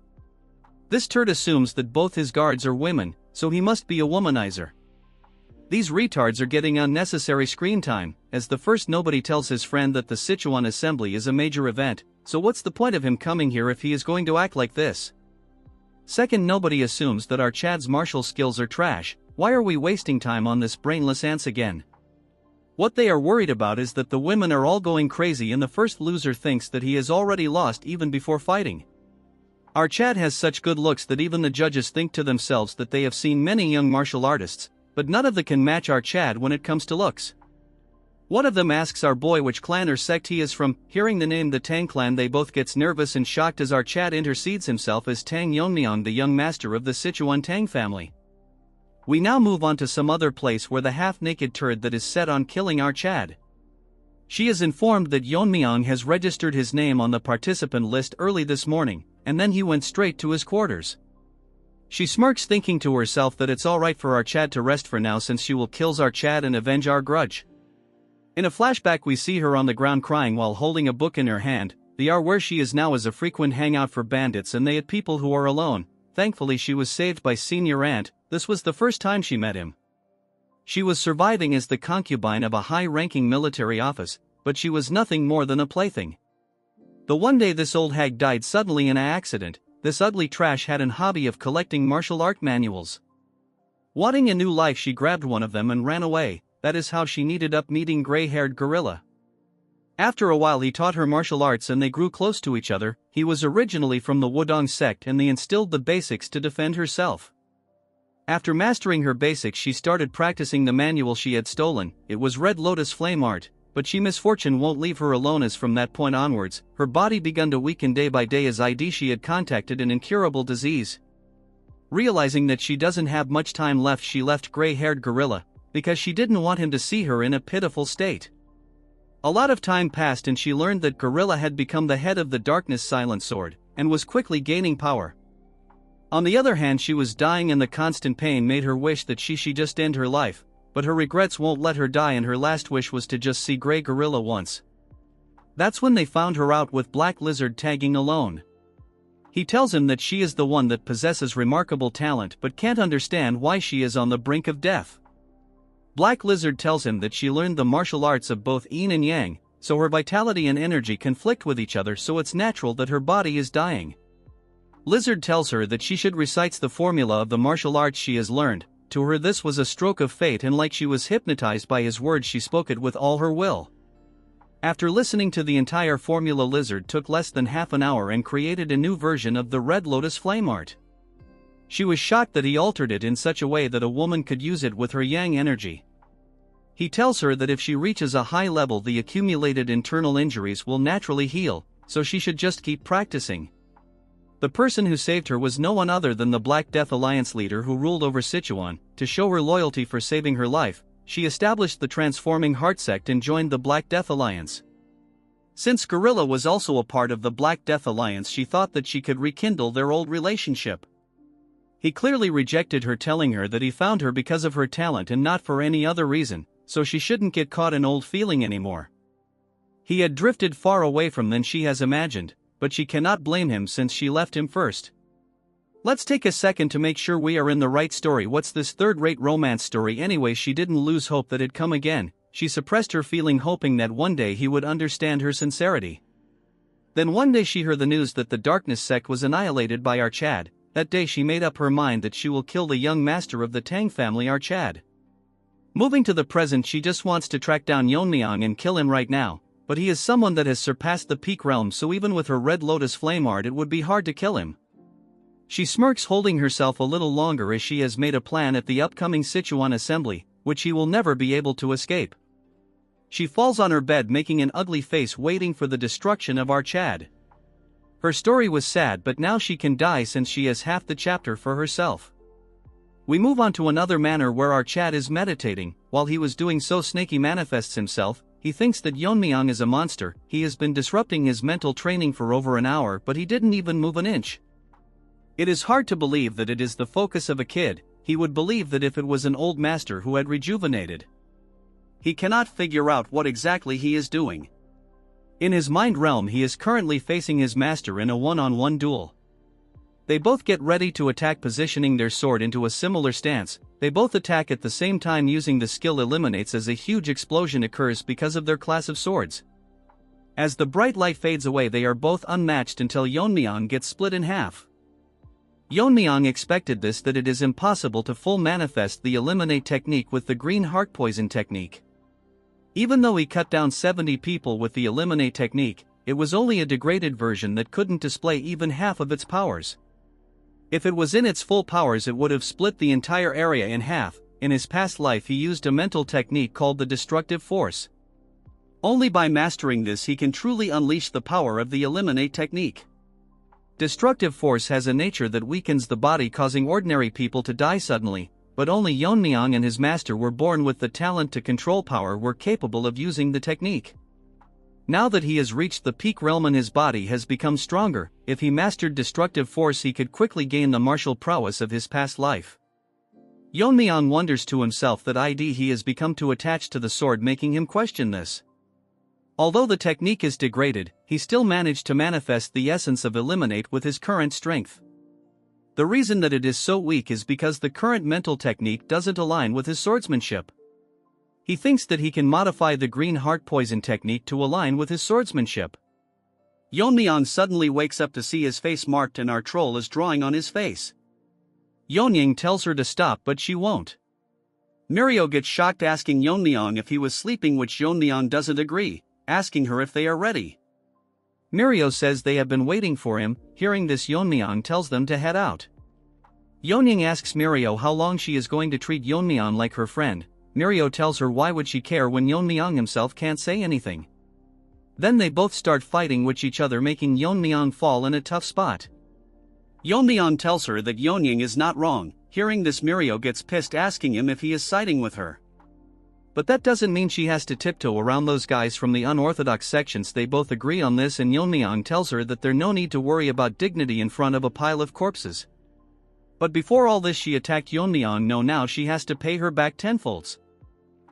This turd assumes that both his guards are women, so he must be a womanizer. These retards are getting unnecessary screen time, as the first nobody tells his friend that the Sichuan assembly is a major event, so what's the point of him coming here if he is going to act like this? Second nobody assumes that our Chad's martial skills are trash. Why are we wasting time on this brainless ants again? What they are worried about is that the women are all going crazy and the first loser thinks that he has already lost even before fighting. Our Chad has such good looks that even the judges think to themselves that they have seen many young martial artists, but none of them can match our Chad when it comes to looks. One of them asks our boy which clan or sect he is from. Hearing the name the Tang clan, they both gets nervous and shocked as our Chad intercedes himself as Tang Yeon-myeong, the young master of the Sichuan Tang family. We now move on to some other place where the half-naked turd that is set on killing our Chad. She is informed that Yeon-myeong has registered his name on the participant list early this morning, and then he went straight to his quarters. She smirks, thinking to herself that it's alright for our Chad to rest for now since she will kill our Chad and avenge our grudge. In a flashback we see her on the ground crying while holding a book in her hand. Where she is now is a frequent hangout for bandits and they at people who are alone. Thankfully she was saved by senior aunt. This was the first time she met him. She was surviving as the concubine of a high-ranking military office, but she was nothing more than a plaything. The one day this old hag died suddenly in an accident, this ugly trash had an hobby of collecting martial art manuals. Wanting a new life she grabbed one of them and ran away. That is how she ended up meeting gray-haired gorilla. After a while he taught her martial arts and they grew close to each other. He was originally from the Wudong sect and they instilled the basics to defend herself. After mastering her basics she started practicing the manual she had stolen. It was Red Lotus Flame Art, but misfortune won't leave her alone as from that point onwards, her body began to weaken day by day as she had contacted an incurable disease. Realizing that she doesn't have much time left she left gray-haired gorilla, because she didn't want him to see her in a pitiful state. A lot of time passed and she learned that gorilla had become the head of the Darkness Silent Sword, and was quickly gaining power. On the other hand she was dying and the constant pain made her wish that she just end her life, but her regrets won't let her die and her last wish was to just see Grey Gorilla once. That's when they found her out with Black Lizard tagging alone. He tells him that she is the one that possesses remarkable talent but can't understand why she is on the brink of death. Black Lizard tells him that she learned the martial arts of both yin and yang, so her vitality and energy conflict with each other, so it's natural that her body is dying. Lizard tells her that she should recite the formula of the martial arts she has learned. To her this was a stroke of fate and like she was hypnotized by his words she spoke it with all her will. After listening to the entire formula Lizard took less than half an hour and created a new version of the Red Lotus Flame Art. She was shocked that he altered it in such a way that a woman could use it with her yang energy. He tells her that if she reaches a high level the accumulated internal injuries will naturally heal, so she should just keep practicing. The person who saved her was no one other than the Black Death Alliance leader who ruled over Sichuan. To show her loyalty for saving her life, she established the Transforming Heart sect and joined the Black Death Alliance. Since Gorilla was also a part of the Black Death Alliance she thought that she could rekindle their old relationship. He clearly rejected her, telling her that he found her because of her talent and not for any other reason, so she shouldn't get caught in old feeling anymore. He had drifted far away from than she has imagined, but she cannot blame him since she left him first. Let's take a second to make sure we are in the right story. What's this third-rate romance story anyway? She didn't lose hope that it'd come again. She suppressed her feeling, hoping that one day he would understand her sincerity. Then one day she heard the news that the Darkness sect was annihilated by our Chad. That day she made up her mind that she will kill the young master of the Tang family, our Chad. Moving to the present, she just wants to track down Yeon-myeong and kill him right now, but he is someone that has surpassed the peak realm, so even with her Red Lotus Flame Art it would be hard to kill him. She smirks, holding herself a little longer as she has made a plan at the upcoming Sichuan assembly, which he will never be able to escape. She falls on her bed making an ugly face, waiting for the destruction of our Chad. Her story was sad, but now she can die since she has half the chapter for herself. We move on to another manner where our Chad is meditating. While he was doing so, Snaky manifests himself. he thinks that Yeon-myeong is a monster. He has been disrupting his mental training for over an hour, but he didn't even move an inch. It is hard to believe that it is the focus of a kid. He would believe that if it was an old master who had rejuvenated. He cannot figure out what exactly he is doing. In his mind realm, he is currently facing his master in a one-on-one duel. They both get ready to attack, positioning their sword into a similar stance. They both attack at the same time using the skill eliminates as a huge explosion occurs because of their class of swords. As the bright light fades away, they are both unmatched until Yeon-myeong gets split in half. Yeon-myeong expected this, that it is impossible to full manifest the eliminate technique with the green heart poison technique. Even though he cut down 70 people with the eliminate technique, it was only a degraded version that couldn't display even half of its powers. If it was in its full powers, it would have split the entire area in half. In his past life, he used a mental technique called the destructive force. Only by mastering this he can truly unleash the power of the eliminate technique. Destructive force has a nature that weakens the body, causing ordinary people to die suddenly, but only Yeon-myeong and his master were born with the talent to control power, were capable of using the technique. Now that he has reached the peak realm and his body has become stronger, if he mastered destructive force he could quickly gain the martial prowess of his past life. Yeon-myeong wonders to himself that he has become too attached to the sword, making him question this. Although the technique is degraded, he still managed to manifest the essence of eliminate with his current strength. The reason that it is so weak is because the current mental technique doesn't align with his swordsmanship. He thinks that he can modify the green heart poison technique to align with his swordsmanship. Yeon-myeong suddenly wakes up to see his face marked and our troll is drawing on his face. Yeon-myeong tells her to stop, but she won't. Mirio gets shocked, asking Yeon-myeong if he was sleeping, which Yeon-myeong doesn't agree, asking her if they are ready. Mirio says they have been waiting for him. Hearing this, Yeon-myeong tells them to head out. Yeon-myeong asks Mirio how long she is going to treat Yeon-myeong like her friend. Mirio tells her why would she care when Yeon-myeong himself can't say anything. Then they both start fighting with each other, making Yeon-myeong fall in a tough spot. Yeon-myeong tells her that Yeon-myeong is not wrong. Hearing this, Mirio gets pissed, asking him if he is siding with her. But that doesn't mean she has to tiptoe around those guys from the unorthodox sections. They both agree on this, and Yeon-myeong tells her that there's no need to worry about dignity in front of a pile of corpses. But before all this, she attacked Yeon-myeong. No, now she has to pay her back tenfolds.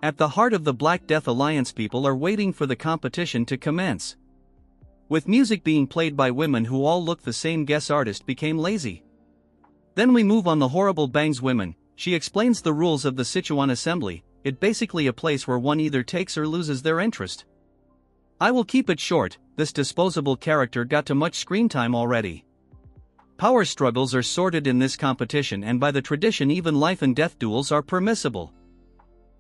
At the heart of the Black Death Alliance, people are waiting for the competition to commence. With music being played by women who all look the same, guest artist became lazy. Then we move on the horrible bangs women. She explains the rules of the Sichuan Assembly. It's basically a place where one either takes or loses their interest. I will keep it short. This disposable character got too much screen time already. Power struggles are sorted in this competition, and by the tradition even life and death duels are permissible.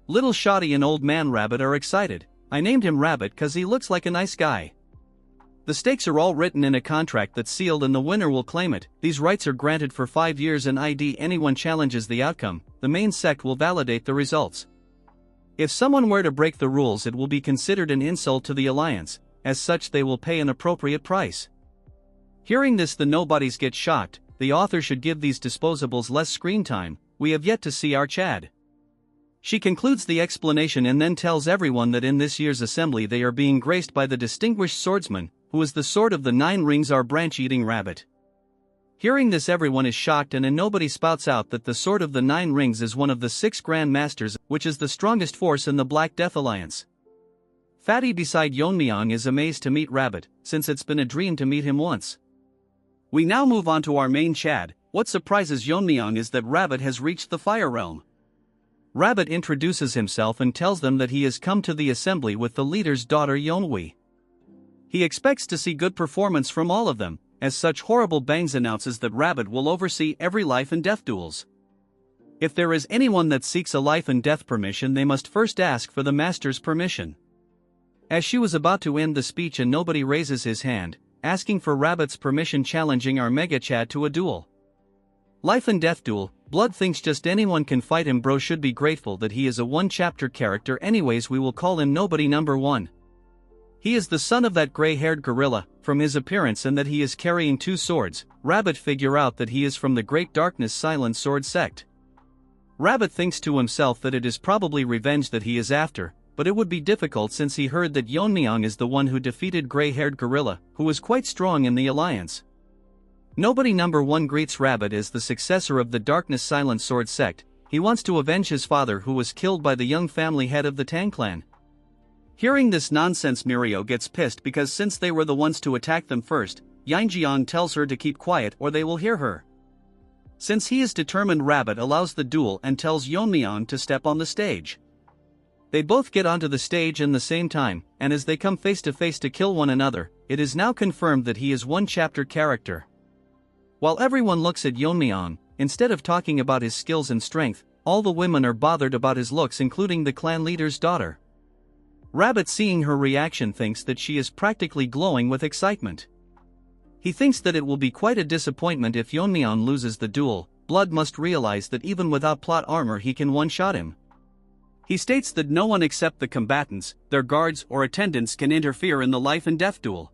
Little Shoddy and Old Man Rabbit are excited. I named him Rabbit cause he looks like a nice guy. The stakes are all written in a contract that's sealed and the winner will claim it. These rights are granted for 5 years, and anyone challenges the outcome, the main sect will validate the results. If someone were to break the rules, it will be considered an insult to the alliance. As such, they will pay an appropriate price. Hearing this, the nobodies get shocked. The author should give these disposables less screen time. We have yet to see our Chad. She concludes the explanation and then tells everyone that in this year's assembly they are being graced by the distinguished swordsman, who is the sword of the 9 rings, our branch-eating rabbit. Hearing this, everyone is shocked, and nobody spouts out that the sword of the 9 rings is one of the 6 Grand Masters, which is the strongest force in the Black Death Alliance. Fatty beside Yeon-myeong is amazed to meet Rabbit, since it's been a dream to meet him once. We now move on to our main Chad. What surprises Yeon-myeong is that Rabbit has reached the Fire Realm. Rabbit introduces himself and tells them that he has come to the assembly with the leader's daughter Yeon-hui. He expects to see good performance from all of them. As such, Horrible Bangs announces that Rabbit will oversee every life and death duels. If there is anyone that seeks a life and death permission, they must first ask for the master's permission. As she was about to end the speech, and nobody raises his hand, asking for Rabbit's permission, challenging our Mega Chad to a duel. Life and death duel. Blood thinks just anyone can fight him. Bro should be grateful that he is a one-chapter character. Anyways, we will call him Nobody Number 1. He is the son of that gray-haired gorilla. From his appearance and that he is carrying 2 swords, Rabbit figure out that he is from the Great Darkness Silent Sword sect. Rabbit thinks to himself that it is probably revenge that he is after, but it would be difficult since he heard that Yeon-myeong is the one who defeated gray-haired gorilla, who was quite strong in the alliance. Nobody number 1 greets Rabbit as the successor of the Darkness Silent Sword sect. He wants to avenge his father who was killed by the young family head of the Tang clan. Hearing this nonsense, Mirio gets pissed because since they were the ones to attack them first, Yeon-myeong tells her to keep quiet or they will hear her. Since he is determined, Rabbit allows the duel and tells Yeon-myeong to step on the stage. They both get onto the stage in the same time, and as they come face to face to kill one another, it is now confirmed that he is one chapter character. While everyone looks at Yeon-myeong, instead of talking about his skills and strength, all the women are bothered about his looks, including the clan leader's daughter. Rabbit, seeing her reaction, thinks that she is practically glowing with excitement. He thinks that it will be quite a disappointment if Yeon-myeong loses the duel. Blood must realize that even without plot armor he can one-shot him. He states that no one except the combatants, their guards or attendants, can interfere in the life and death duel.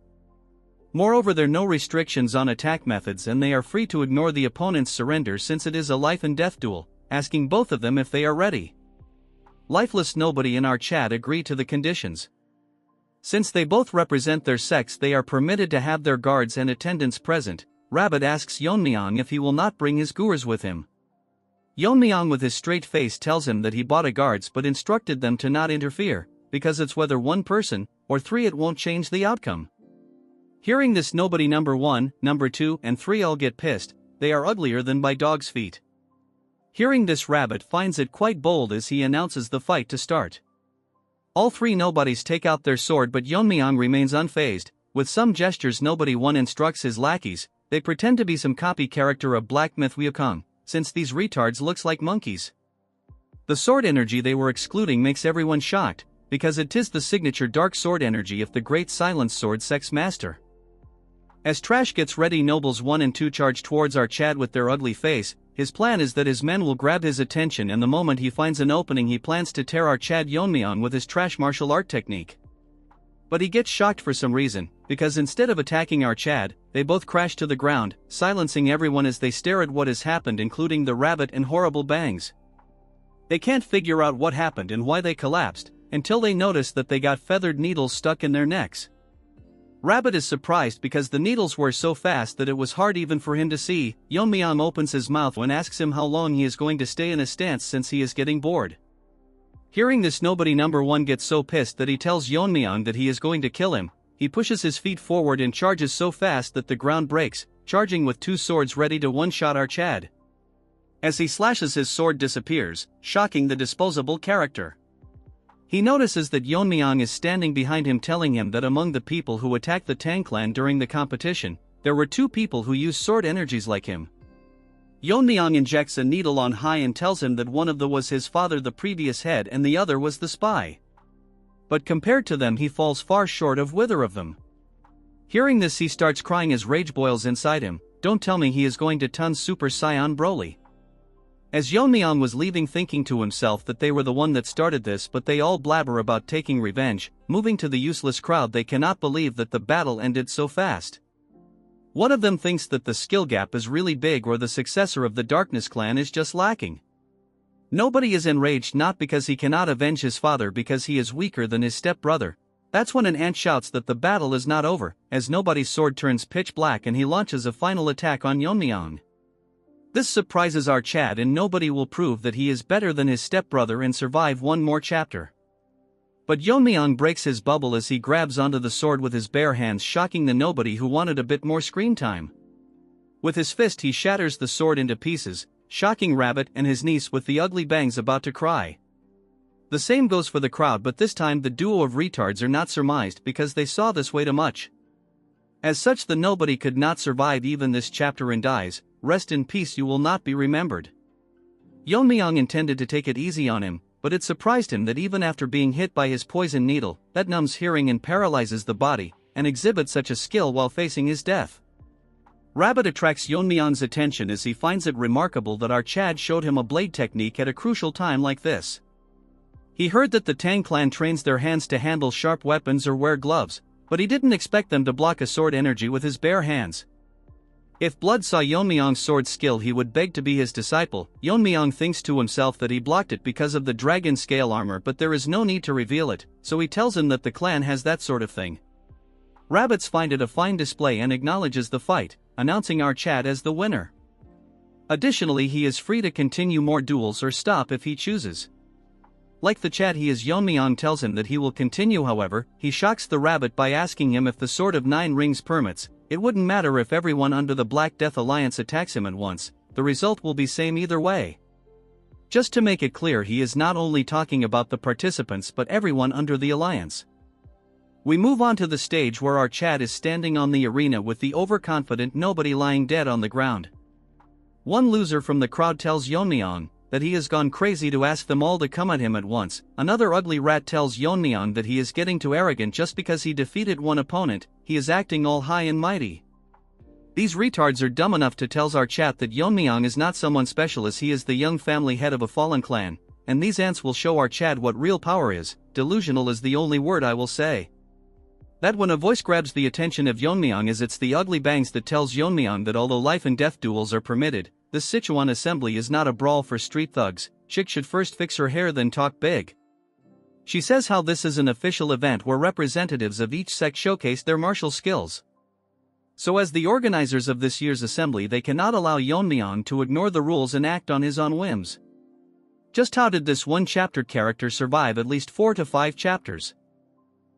Moreover, there are no restrictions on attack methods and they are free to ignore the opponent's surrender since it is a life and death duel, asking both of them if they are ready. Lifeless nobody in our chat agree to the conditions. Since they both represent their sex, they are permitted to have their guards and attendants present. Rabbit asks Yeon-myeong if he will not bring his gurs with him. Yeon-myeong with his straight face tells him that he bought a guards but instructed them to not interfere, because it's whether one person or 3 it won't change the outcome. Hearing this, nobody number 1, number 2 and 3 all get pissed. They are uglier than by dog's feet. Hearing this, Rabbit finds it quite bold as he announces the fight to start. All 3 nobodies take out their sword but Yeon-myeong remains unfazed. With some gestures, nobody 1 instructs his lackeys. They pretend to be some copy character of Black Myth Wukong, since these retards looks like monkeys. The sword energy they were excluding makes everyone shocked, because it is the signature dark sword energy of the great silent sword sex master. As Trash gets ready, nobles 1 and 2 charge towards our Chad with their ugly face. His plan is that his men will grab his attention, and the moment he finds an opening he plans to tear our Chad Yeon-myeong with his trash martial art technique. But he gets shocked for some reason, because instead of attacking our Chad, they both crash to the ground, silencing everyone as they stare at what has happened, including the Rabbit and horrible bangs. They can't figure out what happened and why they collapsed, until they notice that they got feathered needles stuck in their necks. Rabbit is surprised because the needles were so fast that it was hard even for him to see. Yeon-myeong opens his mouth and asks him how long he is going to stay in a stance since he is getting bored. Hearing this, nobody number 1 gets so pissed that he tells Yeon-myeong that he is going to kill him. He pushes his feet forward and charges so fast that the ground breaks, charging with 2 swords ready to one-shot our Chad. As he slashes, his sword disappears, shocking the disposable character. He notices that Yeon-myeong is standing behind him, telling him that among the people who attacked the Tang clan during the competition, there were 2 people who used sword energies like him. Yeon-myeong injects a needle on high and tells him that one of them was his father, the previous head, and the other was the spy. But compared to them he falls far short of either of them. Hearing this, he starts crying as rage boils inside him. Don't tell me he is going to turn Super Saiyan Broly. As Yeon-myeong was leaving, thinking to himself that they were the one that started this, but they all blabber about taking revenge. Moving to the useless crowd, they cannot believe that the battle ended so fast. One of them thinks that the skill gap is really big, or the successor of the Darkness clan is just lacking. Nobody is enraged, not because he cannot avenge his father, because he is weaker than his stepbrother. That's when an ant shouts that the battle is not over, as nobody's sword turns pitch black and he launches a final attack on Yeon-myeong. This surprises our Chad, and nobody will prove that he is better than his stepbrother and survive one more chapter. But Yeon-myeong breaks his bubble as he grabs onto the sword with his bare hands, shocking the nobody who wanted a bit more screen time. With his fist he shatters the sword into pieces, shocking Rabbit and his niece with the ugly bangs about to cry. The same goes for the crowd, but this time the duo of retards are not surmised because they saw this way too much. As such, the nobody could not survive even this chapter and dies. Rest in peace, you will not be remembered. Yeon-myeong intended to take it easy on him, but it surprised him that even after being hit by his poison needle, that numbs hearing and paralyzes the body, and exhibits such a skill while facing his death. Rabbit attracts Yeon-myeong's attention as he finds it remarkable that our Chad showed him a blade technique at a crucial time like this. He heard that the Tang clan trains their hands to handle sharp weapons or wear gloves, but he didn't expect them to block a sword energy with his bare hands. If Blood saw Yeon-myeong's sword skill he would beg to be his disciple. Yeon-myeong thinks to himself that he blocked it because of the dragon scale armor, but there is no need to reveal it, so he tells him that the clan has that sort of thing. Rabbits find it a fine display and acknowledges the fight, announcing our Chad as the winner. Additionally, he is free to continue more duels or stop if he chooses. Like the Chad he is, Yeon-myeong tells him that he will continue. However, he shocks the rabbit by asking him if the Sword of Nine Rings permits. It wouldn't matter if everyone under the Black Death Alliance attacks him at once, the result will be same either way. Just to make it clear, he is not only talking about the participants but everyone under the alliance. We move on to the stage where our Chad is standing on the arena with the overconfident nobody lying dead on the ground. One loser from the crowd tells Yeon-myeong that he has gone crazy to ask them all to come at him at once. Another ugly rat tells Yeon-myeong that he is getting too arrogant just because he defeated one opponent, he is acting all high and mighty. These retards are dumb enough to tell our chat that Yeon-myeong is not someone special, as he is the young family head of a fallen clan, and these ants will show our Chad what real power is. Delusional is the only word I will say. That when a voice grabs the attention of Yeon-myeong, as it's the ugly bangs that tells Yeon-myeong that although life and death duels are permitted, the Sichuan assembly is not a brawl for street thugs. Chick should first fix her hair then talk big. She says how this is an official event where representatives of each sect showcase their martial skills. So as the organizers of this year's assembly, they cannot allow Yeon-myeong to ignore the rules and act on his own whims. Just how did this one chapter character survive at least 4 to 5 chapters?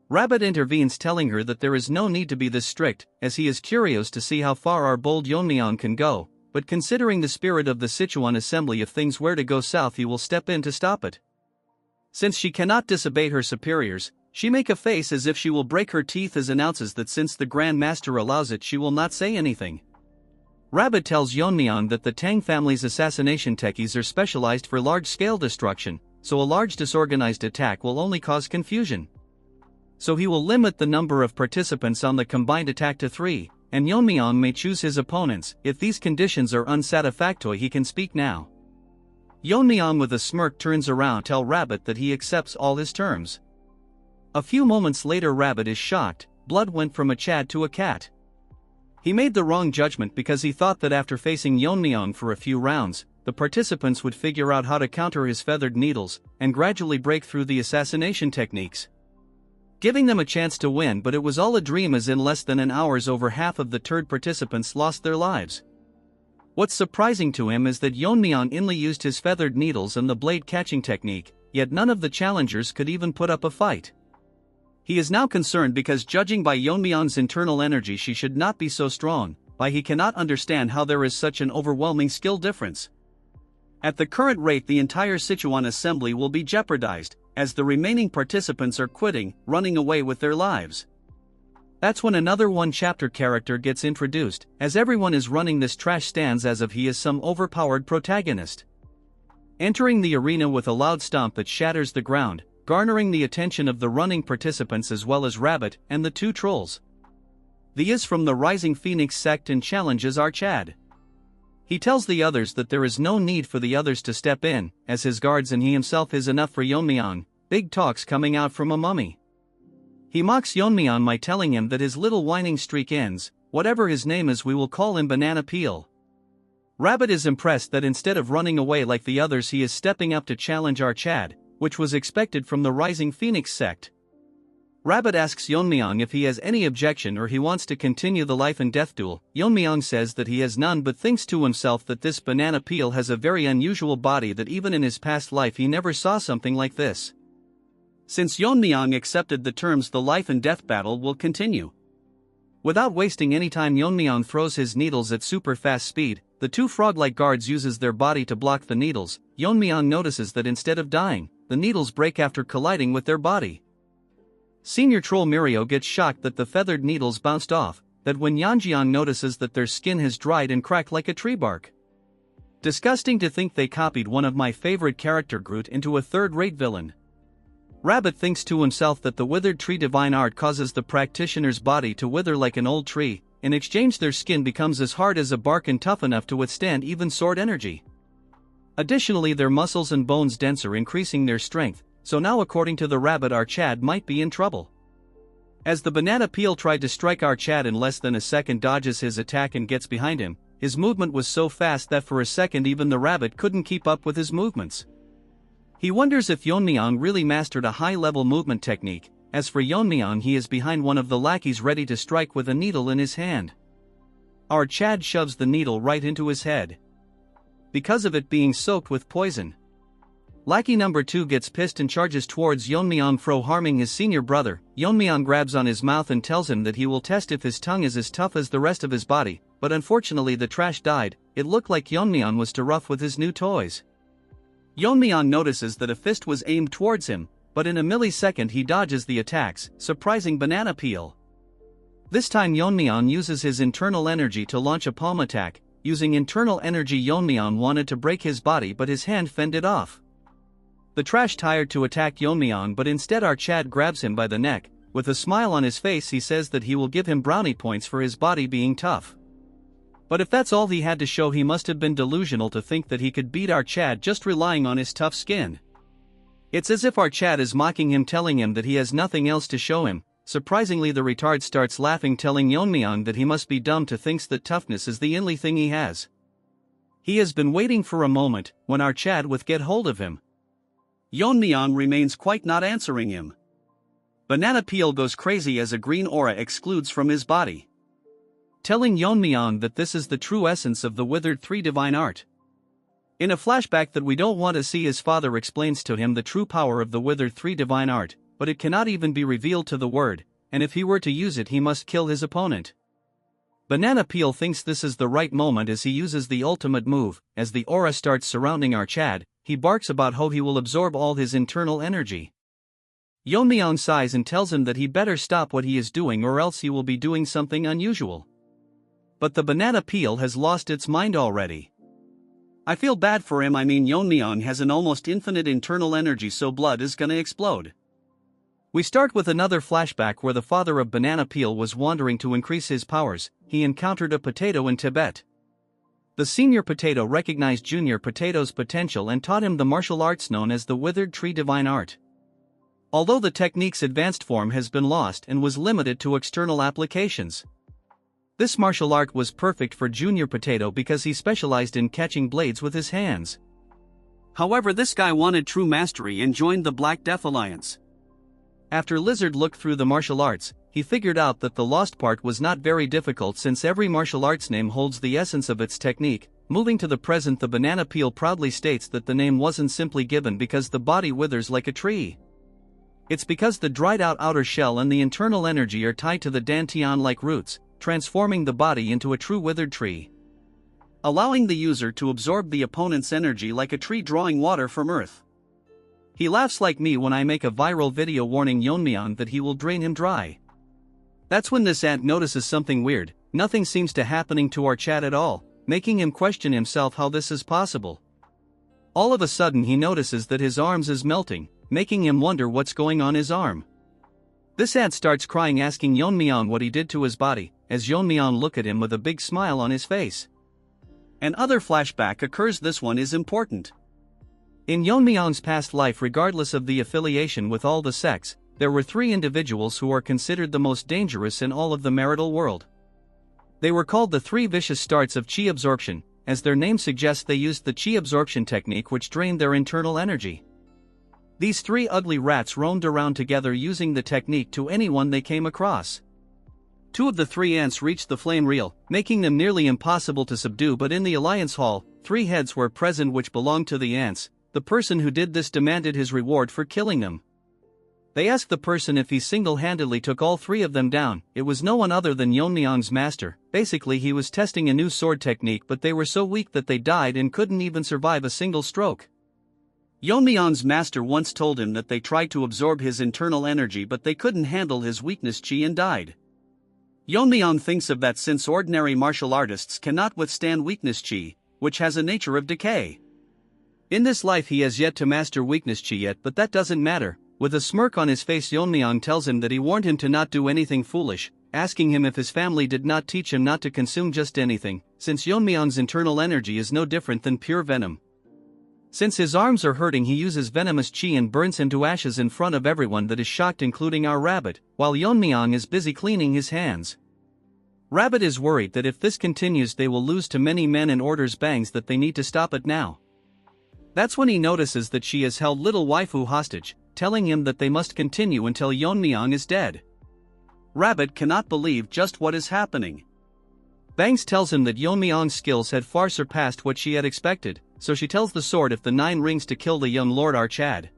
Rabbit intervenes, telling her that there is no need to be this strict, as he is curious to see how far our bold Yeon-myeong can go, but considering the spirit of the Sichuan assembly, if things were to go south he will step in to stop it. Since she cannot disobey her superiors, she make a face as if she will break her teeth, as announces that since the Grand Master allows it she will not say anything. Rabbit tells Yeon-myeong that the Tang family's assassination techies are specialized for large-scale destruction, so a large disorganized attack will only cause confusion. So he will limit the number of participants on the combined attack to 3, and Yeon-myeong may choose his opponents. If these conditions are unsatisfactory he can speak now. Yeon-myeong with a smirk turns around to tell Rabbit that he accepts all his terms. A few moments later Rabbit is shocked, blood went from a Chad to a cat. He made the wrong judgment because he thought that after facing Yeon-myeong for a few rounds, the participants would figure out how to counter his feathered needles, and gradually break through the assassination techniques, giving them a chance to win. But it was all a dream, as in less than an hour over half of the third participants lost their lives. What's surprising to him is that Yeon-myeong only used his feathered needles and the blade catching technique, yet none of the challengers could even put up a fight. He is now concerned because, judging by Yeon-myeong's internal energy, she should not be so strong, but he cannot understand how there is such an overwhelming skill difference. At the current rate the entire Sichuan assembly will be jeopardized, as the remaining participants are quitting, running away with their lives. That's when another one-chapter character gets introduced, as everyone is running this trash stands as if he is some overpowered protagonist. Entering the arena with a loud stomp that shatters the ground, garnering the attention of the running participants as well as Rabbit and the 2 trolls. The is from the Rising Phoenix sect and challenges our Chad. He tells the others that there is no need for the others to step in, as his guards and he himself is enough for Yeon-myeong. Big talks coming out from a mummy. He mocks Yeon-myeong by telling him that his little whining streak ends. Whatever his name is, we will call him Banana Peel. Rabbit is impressed that instead of running away like the others he is stepping up to challenge our Chad, which was expected from the Rising Phoenix sect. Rabbit asks Yeon-myeong if he has any objection or he wants to continue the life and death duel. Yeon-myeong says that he has none, but thinks to himself that this Banana Peel has a very unusual body, that even in his past life he never saw something like this. Since Yeon-myeong accepted the terms, the life and death battle will continue. Without wasting any time, Yeon-myeong throws his needles at super fast speed. The 2 frog-like guards uses their body to block the needles. Yeon-myeong notices that instead of dying, the needles break after colliding with their body. Senior troll Mirio gets shocked that the feathered needles bounced off, that when Yeon-myeong notices that their skin has dried and cracked like a tree bark. Disgusting to think they copied one of my favorite character Groot into a third-rate villain. Rabbit thinks to himself that the withered tree divine art causes the practitioner's body to wither like an old tree. In exchange their skin becomes as hard as a bark and tough enough to withstand even sword energy. Additionally, their muscles and bones denser, increasing their strength. So now according to the Rabbit, our Chad might be in trouble. As the banana peel tried to strike our Chad, in less than a second dodges his attack and gets behind him. His movement was so fast that for a second even the rabbit couldn't keep up with his movements. He wonders if Yeon-myeong really mastered a high-level movement technique. As for Yeon-myeong, he is behind one of the lackeys ready to strike with a needle in his hand. Our Chad shoves the needle right into his head, because of it being soaked with poison. Lackey number 2 gets pissed and charges towards Yeon-myeong, harming his senior brother. Yeon-myeong grabs on his mouth and tells him that he will test if his tongue is as tough as the rest of his body, but unfortunately the trash died. It looked like Yeon-myeong was too rough with his new toys. Yeon-myeong notices that a fist was aimed towards him, but in a millisecond he dodges the attacks, surprising banana peel. This time Yeon-myeong uses his internal energy to launch a palm attack. Using internal energy, Yeon-myeong wanted to break his body, but his hand fended off. The trash tired to attack Yeon-myeong, but instead our Chad grabs him by the neck. With a smile on his face he says that he will give him brownie points for his body being tough. But if that's all he had to show, he must have been delusional to think that he could beat our Chad just relying on his tough skin. It's as if our Chad is mocking him, telling him that he has nothing else to show him. Surprisingly, the retard starts laughing, telling Yeon-myeong that he must be dumb to think that toughness is the only thing he has. He has been waiting for a moment when our Chad would get hold of him. Yeon-myeong remains quiet, not answering him. Banana peel goes crazy as a green aura explodes from his body, telling Yeon-myeong that this is the true essence of the withered 3 divine art. In a flashback that we don't want to see, his father explains to him the true power of the withered 3 divine art, but it cannot even be revealed to the word, and if he were to use it he must kill his opponent. Banana peel thinks this is the right moment as he uses the ultimate move. As the aura starts surrounding our Chad, he barks about how he will absorb all his internal energy. Yeon-myeong sighs and tells him that he better stop what he is doing or else he will be doing something unusual. But the banana peel has lost its mind already. I feel bad for him. Yeon-myeong has an almost infinite internal energy, so blood is gonna explode. We start with another flashback where the father of banana peel was wandering to increase his powers. He encountered a potato in Tibet. The senior potato recognized junior potato's potential and taught him the martial arts known as the withered tree divine art. Although the technique's advanced form has been lost and was limited to external applications, this martial art was perfect for Junior Potato because he specialized in catching blades with his hands. However, this guy wanted true mastery and joined the Black Death Alliance. After Lizard looked through the martial arts, he figured out that the lost part was not very difficult since every martial arts name holds the essence of its technique. Moving to the present, the banana peel proudly states that the name wasn't simply given because the body withers like a tree. It's because the dried out outer shell and the internal energy are tied to the dantian-like roots, transforming the body into a true withered tree, allowing the user to absorb the opponent's energy like a tree drawing water from earth. He laughs like me when I make a viral video warning Yeon-myeong that he will drain him dry. That's when this ant notices something weird. Nothing seems to happening to our Chad at all, making him question himself how this is possible. All of a sudden he notices that his arms is melting, making him wonder what's going on his arm. This ant starts crying, asking Yeon-myeong what he did to his body, as Yeon-myeong look at him with a big smile on his face. Another flashback occurs. This one is important. In Yeon-myeong's past life, regardless of the affiliation with all the sects, there were 3 individuals who are considered the most dangerous in all of the marital world. They were called the 3 vicious starts of chi absorption. As their name suggests, they used the chi absorption technique which drained their internal energy. These 3 ugly rats roamed around together using the technique to anyone they came across. 2 of the 3 ants reached the flame reel, making them nearly impossible to subdue, but in the Alliance Hall, 3 heads were present which belonged to the ants. The person who did this demanded his reward for killing them. They asked the person if he single-handedly took all 3 of them down. It was no one other than Yeon-myeong's master. Basically, he was testing a new sword technique, but they were so weak that they died and couldn't even survive a single stroke. Yeon-myeong's master once told him that they tried to absorb his internal energy but they couldn't handle his weakness chi and died. Yeon-myeong thinks of that since ordinary martial artists cannot withstand weakness chi, which has a nature of decay. In this life he has yet to master weakness chi yet, but that doesn't matter. With a smirk on his face, Yeon-myeong tells him that he warned him to not do anything foolish, asking him if his family did not teach him not to consume just anything, since Yeon-myeong's internal energy is no different than pure venom. Since his arms are hurting, he uses venomous chi and burns him to ashes in front of everyone that is shocked, including our rabbit, while Yeon-myeong is busy cleaning his hands. Rabbit is worried that if this continues they will lose to many men and orders Bangs that they need to stop it now. That's when he notices that she has held little waifu hostage, telling him that they must continue until Yeon-myeong is dead. Rabbit cannot believe just what is happening. Bangs tells him that Yeon-myeong's skills had far surpassed what she had expected, so she tells the sword if the 9 rings to kill the young Lord Archad.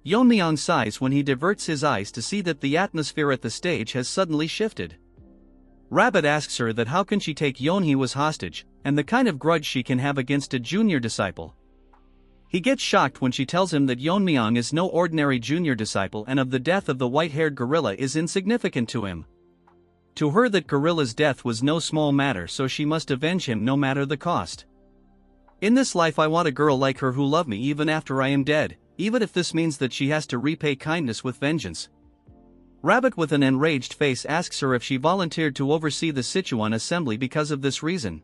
Yeon-myeong sighs when he diverts his eyes to see that the atmosphere at the stage has suddenly shifted. Rabbit asks her that how can she take Yeon-hee as hostage, and the kind of grudge she can have against a junior disciple. He gets shocked when she tells him that Yeon-myeong is no ordinary junior disciple and of the death of the white-haired gorilla is insignificant to him. To her that gorilla's death was no small matter, so she must avenge him no matter the cost. In this life I want a girl like her who love me even after I am dead, even if this means that she has to repay kindness with vengeance. Rabbit with an enraged face asks her if she volunteered to oversee the Sichuan assembly because of this reason.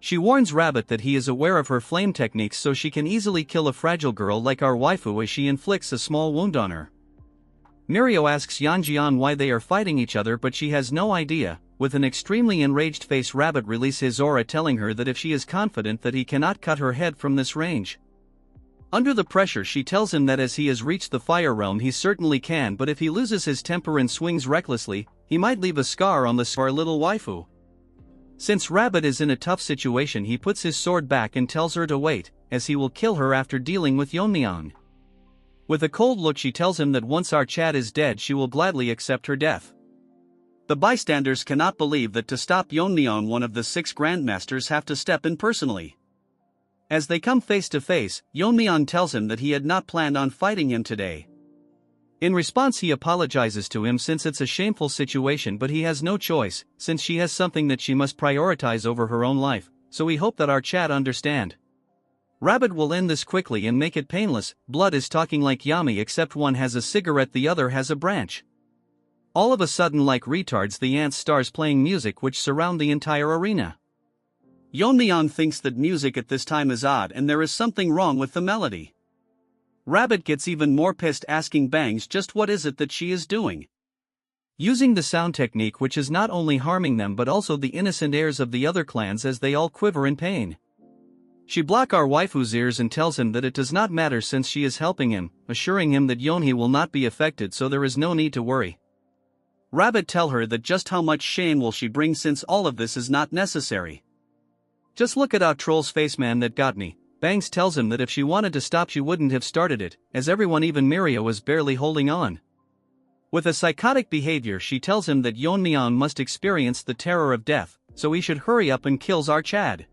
She warns Rabbit that he is aware of her flame techniques so she can easily kill a fragile girl like our waifu as she inflicts a small wound on her. Mirio asks Yeonjian why they are fighting each other, but she has no idea. With an extremely enraged face, Rabbit releases his aura, telling her that if she is confident that he cannot cut her head from this range. Under the pressure she tells him that as he has reached the fire realm he certainly can, but if he loses his temper and swings recklessly, he might leave a scar on the our little waifu. Since Rabbit is in a tough situation he puts his sword back and tells her to wait, as he will kill her after dealing with Yeon-myeong. With a cold look she tells him that once Archad is dead she will gladly accept her death. The bystanders cannot believe that to stop Yeon-myeong one of the 6 grandmasters have to step in personally. As they come face to face, Yeon-myeong tells him that he had not planned on fighting him today. In response he apologizes to him since it's a shameful situation, but he has no choice, since she has something that she must prioritize over her own life, so we hope that Archad understand. Rabbit will end this quickly and make it painless. Blood is talking like Yami, except one has a cigarette, the other has a branch. All of a sudden, like retards, the ants starts playing music which surround the entire arena. Yeon-myeong thinks that music at this time is odd and there is something wrong with the melody. Rabbit gets even more pissed, asking Bangs just what is it that she is doing. Using the sound technique which is not only harming them but also the innocent heirs of the other clans as they all quiver in pain. She blocks our waifu's ears and tells him that it does not matter since she is helping him, assuring him that Yeon-hee will not be affected so there is no need to worry. Rabbit tell her that just how much shame will she bring since all of this is not necessary. Just look at our troll's face, man, that got me. Bangs tells him that if she wanted to stop she wouldn't have started it, as everyone, even Mirio, was barely holding on. With a psychotic behavior she tells him that Yeon-myeong must experience the terror of death, so he should hurry up and kills Archad.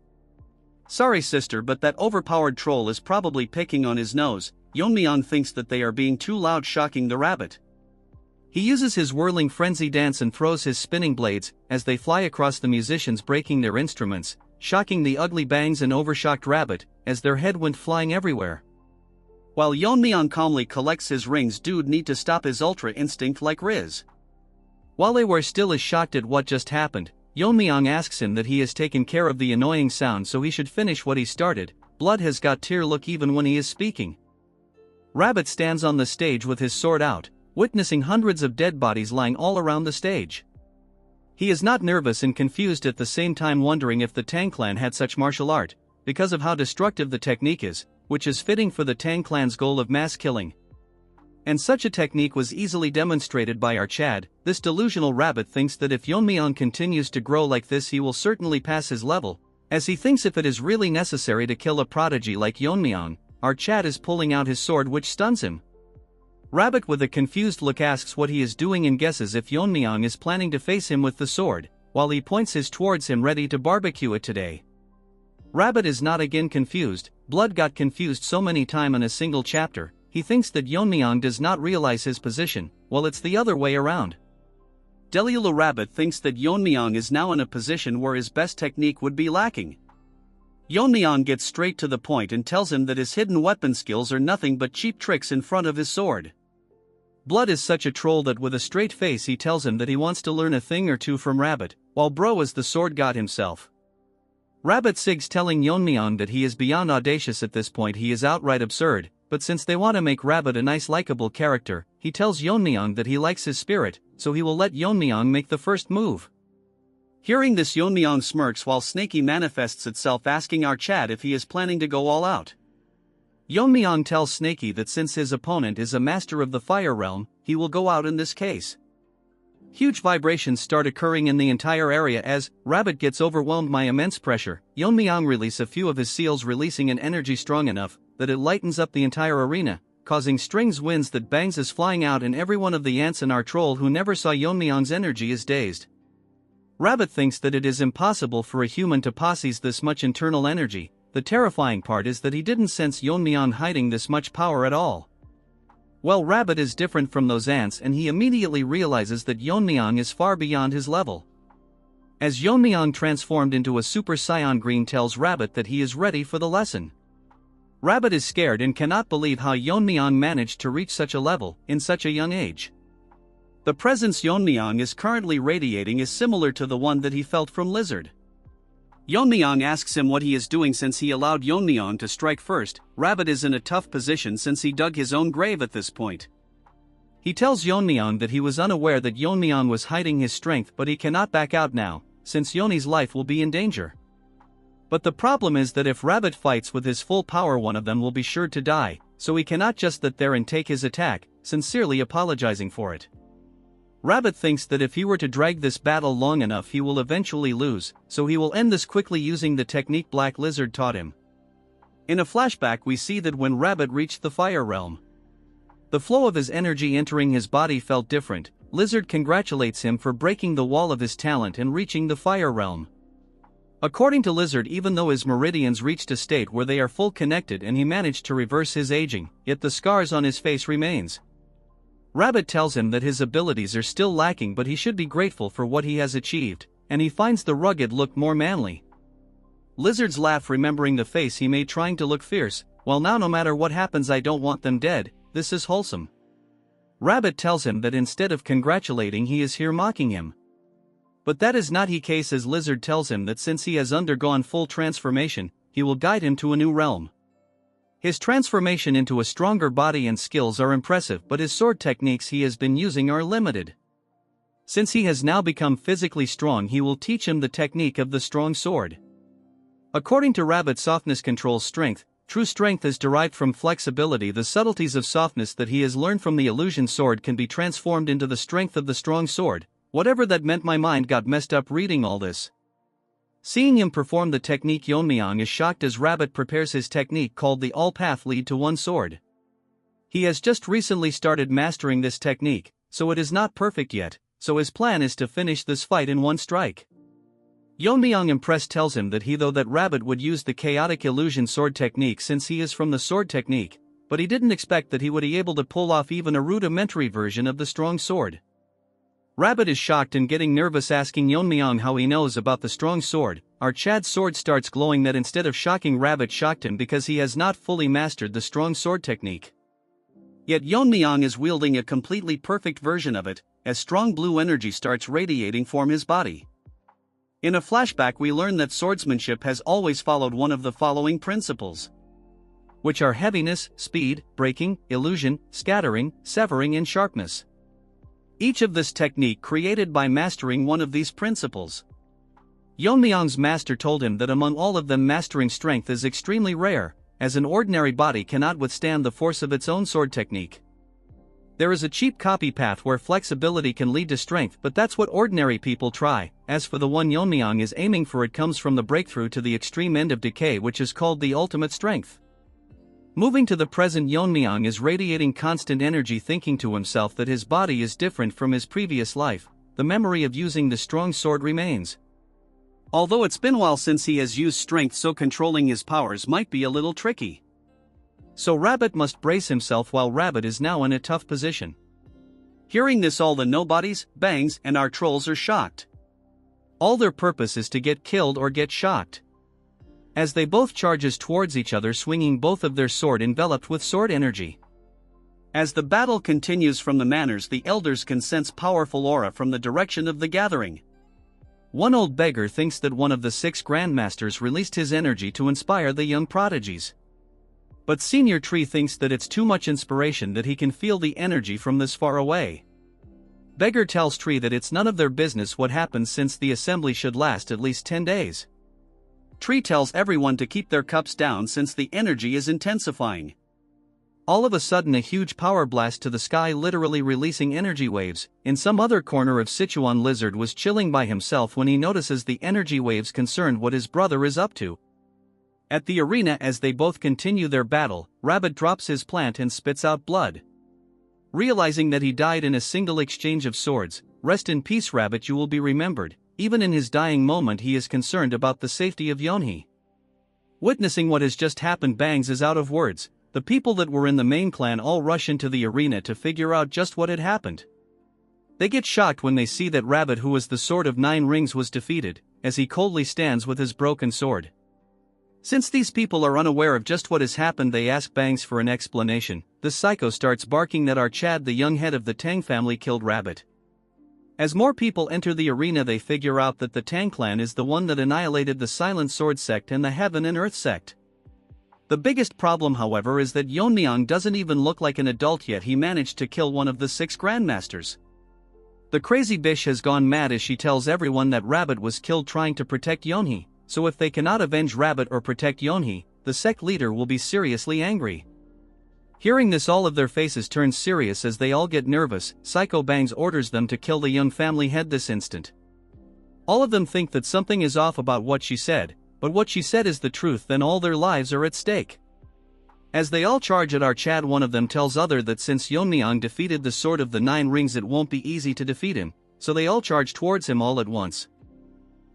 Sorry sister, but that overpowered troll is probably picking on his nose. Yeon-myeong thinks that they are being too loud, shocking the rabbit. He uses his whirling frenzy dance and throws his spinning blades, as they fly across the musicians, breaking their instruments, shocking the ugly Bangs and overshocked Rabbit, as their head went flying everywhere. While Yeon-myeong calmly collects his rings, dude need to stop his ultra instinct like Riz. While they were still as shocked at what just happened, Yeon-myeong asks him that he has taken care of the annoying sound so he should finish what he started. Blood has got tear look even when he is speaking. Rabbit stands on the stage with his sword out, witnessing hundreds of dead bodies lying all around the stage. He is not nervous and confused at the same time, wondering if the Tang clan had such martial art, because of how destructive the technique is, which is fitting for the Tang clan's goal of mass killing. And such a technique was easily demonstrated by Archad. This delusional Rabbit thinks that if Yeon-myeong continues to grow like this he will certainly pass his level, as he thinks if it is really necessary to kill a prodigy like Yeon-myeong, Archad is pulling out his sword which stuns him. Rabbit with a confused look asks what he is doing and guesses if Yeon-myeong is planning to face him with the sword, while he points his towards him ready to barbecue it today. Rabbit is not again confused. Blood got confused so many times in a single chapter, he thinks that Yeon-myeong does not realize his position, while it's the other way around. Delulu Rabbit thinks that Yeon-myeong is now in a position where his best technique would be lacking. Yeon-myeong gets straight to the point and tells him that his hidden weapon skills are nothing but cheap tricks in front of his sword. Blood is such a troll that with a straight face he tells him that he wants to learn a thing or two from Rabbit, while Bro is the sword god himself. Rabbit sigs telling Yeon-myeong that he is beyond audacious at this point. He is outright absurd, but since they want to make Rabbit a nice likable character, he tells Yeon-myeong that he likes his spirit, so he will let Yeon-myeong make the first move. Hearing this, Yeon-myeong smirks while Snaky manifests itself asking our Chad if he is planning to go all out. Yeon-myeong tells Snaky that since his opponent is a master of the fire realm, he will go out in this case. Huge vibrations start occurring in the entire area as Rabbit gets overwhelmed by immense pressure. Yeon-myeong releases a few of his seals, releasing an energy strong enough that it lightens up the entire arena, causing strings winds that bangs is flying out, and every one of the ants and our troll who never saw Yeon-myeong's energy is dazed. Rabbit thinks that it is impossible for a human to possess this much internal energy. The terrifying part is that he didn't sense Yeon-myeong hiding this much power at all. Well, Rabbit is different from those ants, and he immediately realizes that Yeon-myeong is far beyond his level. As Yeon-myeong transformed into a Super Saiyan Green tells Rabbit that he is ready for the lesson. Rabbit is scared and cannot believe how Yeon-myeong managed to reach such a level in such a young age. The presence Yeon-myeong is currently radiating is similar to the one that he felt from Lizard. Yeon-myeong asks him what he is doing since he allowed Yeon-myeong to strike first. Rabbit is in a tough position since he dug his own grave at this point. He tells Yeon-myeong that he was unaware that Yeon-myeong was hiding his strength, but he cannot back out now, since Yeoni's life will be in danger. But the problem is that if Rabbit fights with his full power, one of them will be sure to die, so he cannot just sit there and take his attack, sincerely apologizing for it. Rabbit thinks that if he were to drag this battle long enough he will eventually lose, so he will end this quickly using the technique Black Lizard taught him. In a flashback we see that when Rabbit reached the fire realm, the flow of his energy entering his body felt different. Lizard congratulates him for breaking the wall of his talent and reaching the fire realm. According to Lizard, even though his meridians reached a state where they are full connected and he managed to reverse his aging, yet the scars on his face remains. Rabbit tells him that his abilities are still lacking, but he should be grateful for what he has achieved, and he finds the rugged look more manly. Lizard's laugh, remembering the face he made trying to look fierce. Well, now no matter what happens I don't want them dead, this is wholesome. Rabbit tells him that instead of congratulating he is here mocking him. But that is not the case, as Lizard tells him that since he has undergone full transformation, he will guide him to a new realm. His transformation into a stronger body and skills are impressive, but his sword techniques he has been using are limited. Since he has now become physically strong, he will teach him the technique of the strong sword. According to Rabbit, softness controls strength. True strength is derived from flexibility. The subtleties of softness that he has learned from the illusion sword can be transformed into the strength of the strong sword. Whatever that meant, my mind got messed up reading all this. Seeing him perform the technique, Yeon-myeong is shocked as Rabbit prepares his technique called the All Path Lead to One Sword. He has just recently started mastering this technique, so it is not perfect yet, so his plan is to finish this fight in one strike. Yeon-myeong, impressed, tells him that that Rabbit would use the chaotic illusion sword technique since he is from the sword technique, but he didn't expect that he would be able to pull off even a rudimentary version of the strong sword. Rabbit is shocked and getting nervous, asking Yeon-myeong how he knows about the strong sword. Our Chad's sword starts glowing. That instead of shocking Rabbit, shocked him because he has not fully mastered the strong sword technique. Yet Yeon-myeong is wielding a completely perfect version of it, as strong blue energy starts radiating from his body. In a flashback we learn that swordsmanship has always followed one of the following principles, which are heaviness, speed, breaking, illusion, scattering, severing and sharpness. Each of this technique created by mastering one of these principles. Yeon-myeong's master told him that among all of them mastering strength is extremely rare, as an ordinary body cannot withstand the force of its own sword technique. There is a cheap copy path where flexibility can lead to strength, but that's what ordinary people try. As for the one Yeon-myeong is aiming for, it comes from the breakthrough to the extreme end of decay, which is called the ultimate strength. Moving to the present, Yeon-myeong is radiating constant energy, thinking to himself that his body is different from his previous life. The memory of using the strong sword remains. Although it's been a while since he has used strength, so controlling his powers might be a little tricky. So Rabbit must brace himself, while Rabbit is now in a tough position. Hearing this, all the nobodies, bangs, and our trolls are shocked. All their purpose is to get killed or get shocked. As they both charges towards each other, swinging both of their sword enveloped with sword energy. As the battle continues from the manors, the elders can sense powerful aura from the direction of the gathering. One old beggar thinks that one of the 6 grandmasters released his energy to inspire the young prodigies. But Senior Tree thinks that it's too much inspiration, that he can feel the energy from this far away. Beggar tells Tree that it's none of their business what happens, since the assembly should last at least 10 days. Tree tells everyone to keep their cups down since the energy is intensifying. All of a sudden, a huge power blast to the sky, literally releasing energy waves. In some other corner of Sichuan, Lizard was chilling by himself when he notices the energy waves concerned what his brother is up to. At the arena, as they both continue their battle, Rabbit drops his plant and spits out blood. Realizing that he died in a single exchange of swords, rest in peace Rabbit, you will be remembered. Even in his dying moment he is concerned about the safety of Yeon-hee. Witnessing what has just happened, Bangs is out of words. The people that were in the main clan all rush into the arena to figure out just what had happened. They get shocked when they see that Rabbit, who was the Sword of 9 Rings, was defeated, as he coldly stands with his broken sword. Since these people are unaware of just what has happened, they ask Bangs for an explanation. The psycho starts barking that our Chad, the young head of the Tang family, killed Rabbit. As more people enter the arena, they figure out that the Tang clan is the one that annihilated the Silent Sword sect and the Heaven and Earth sect. The biggest problem, however, is that Yeon-myeong doesn't even look like an adult yet. He managed to kill one of the 6 grandmasters. The crazy bitch has gone mad as she tells everyone that Rabbit was killed trying to protect Yeon-hee, so if they cannot avenge Rabbit or protect Yeon-hee, the sect leader will be seriously angry. Hearing this, all of their faces turn serious as they all get nervous. Psycho Bangs orders them to kill the young family head this instant. All of them think that something is off about what she said, but what she said is the truth, then all their lives are at stake. As they all charge at our Chad, one of them tells other that since Yeon-myeong defeated the Sword of the 9 Rings, it won't be easy to defeat him, so they all charge towards him all at once.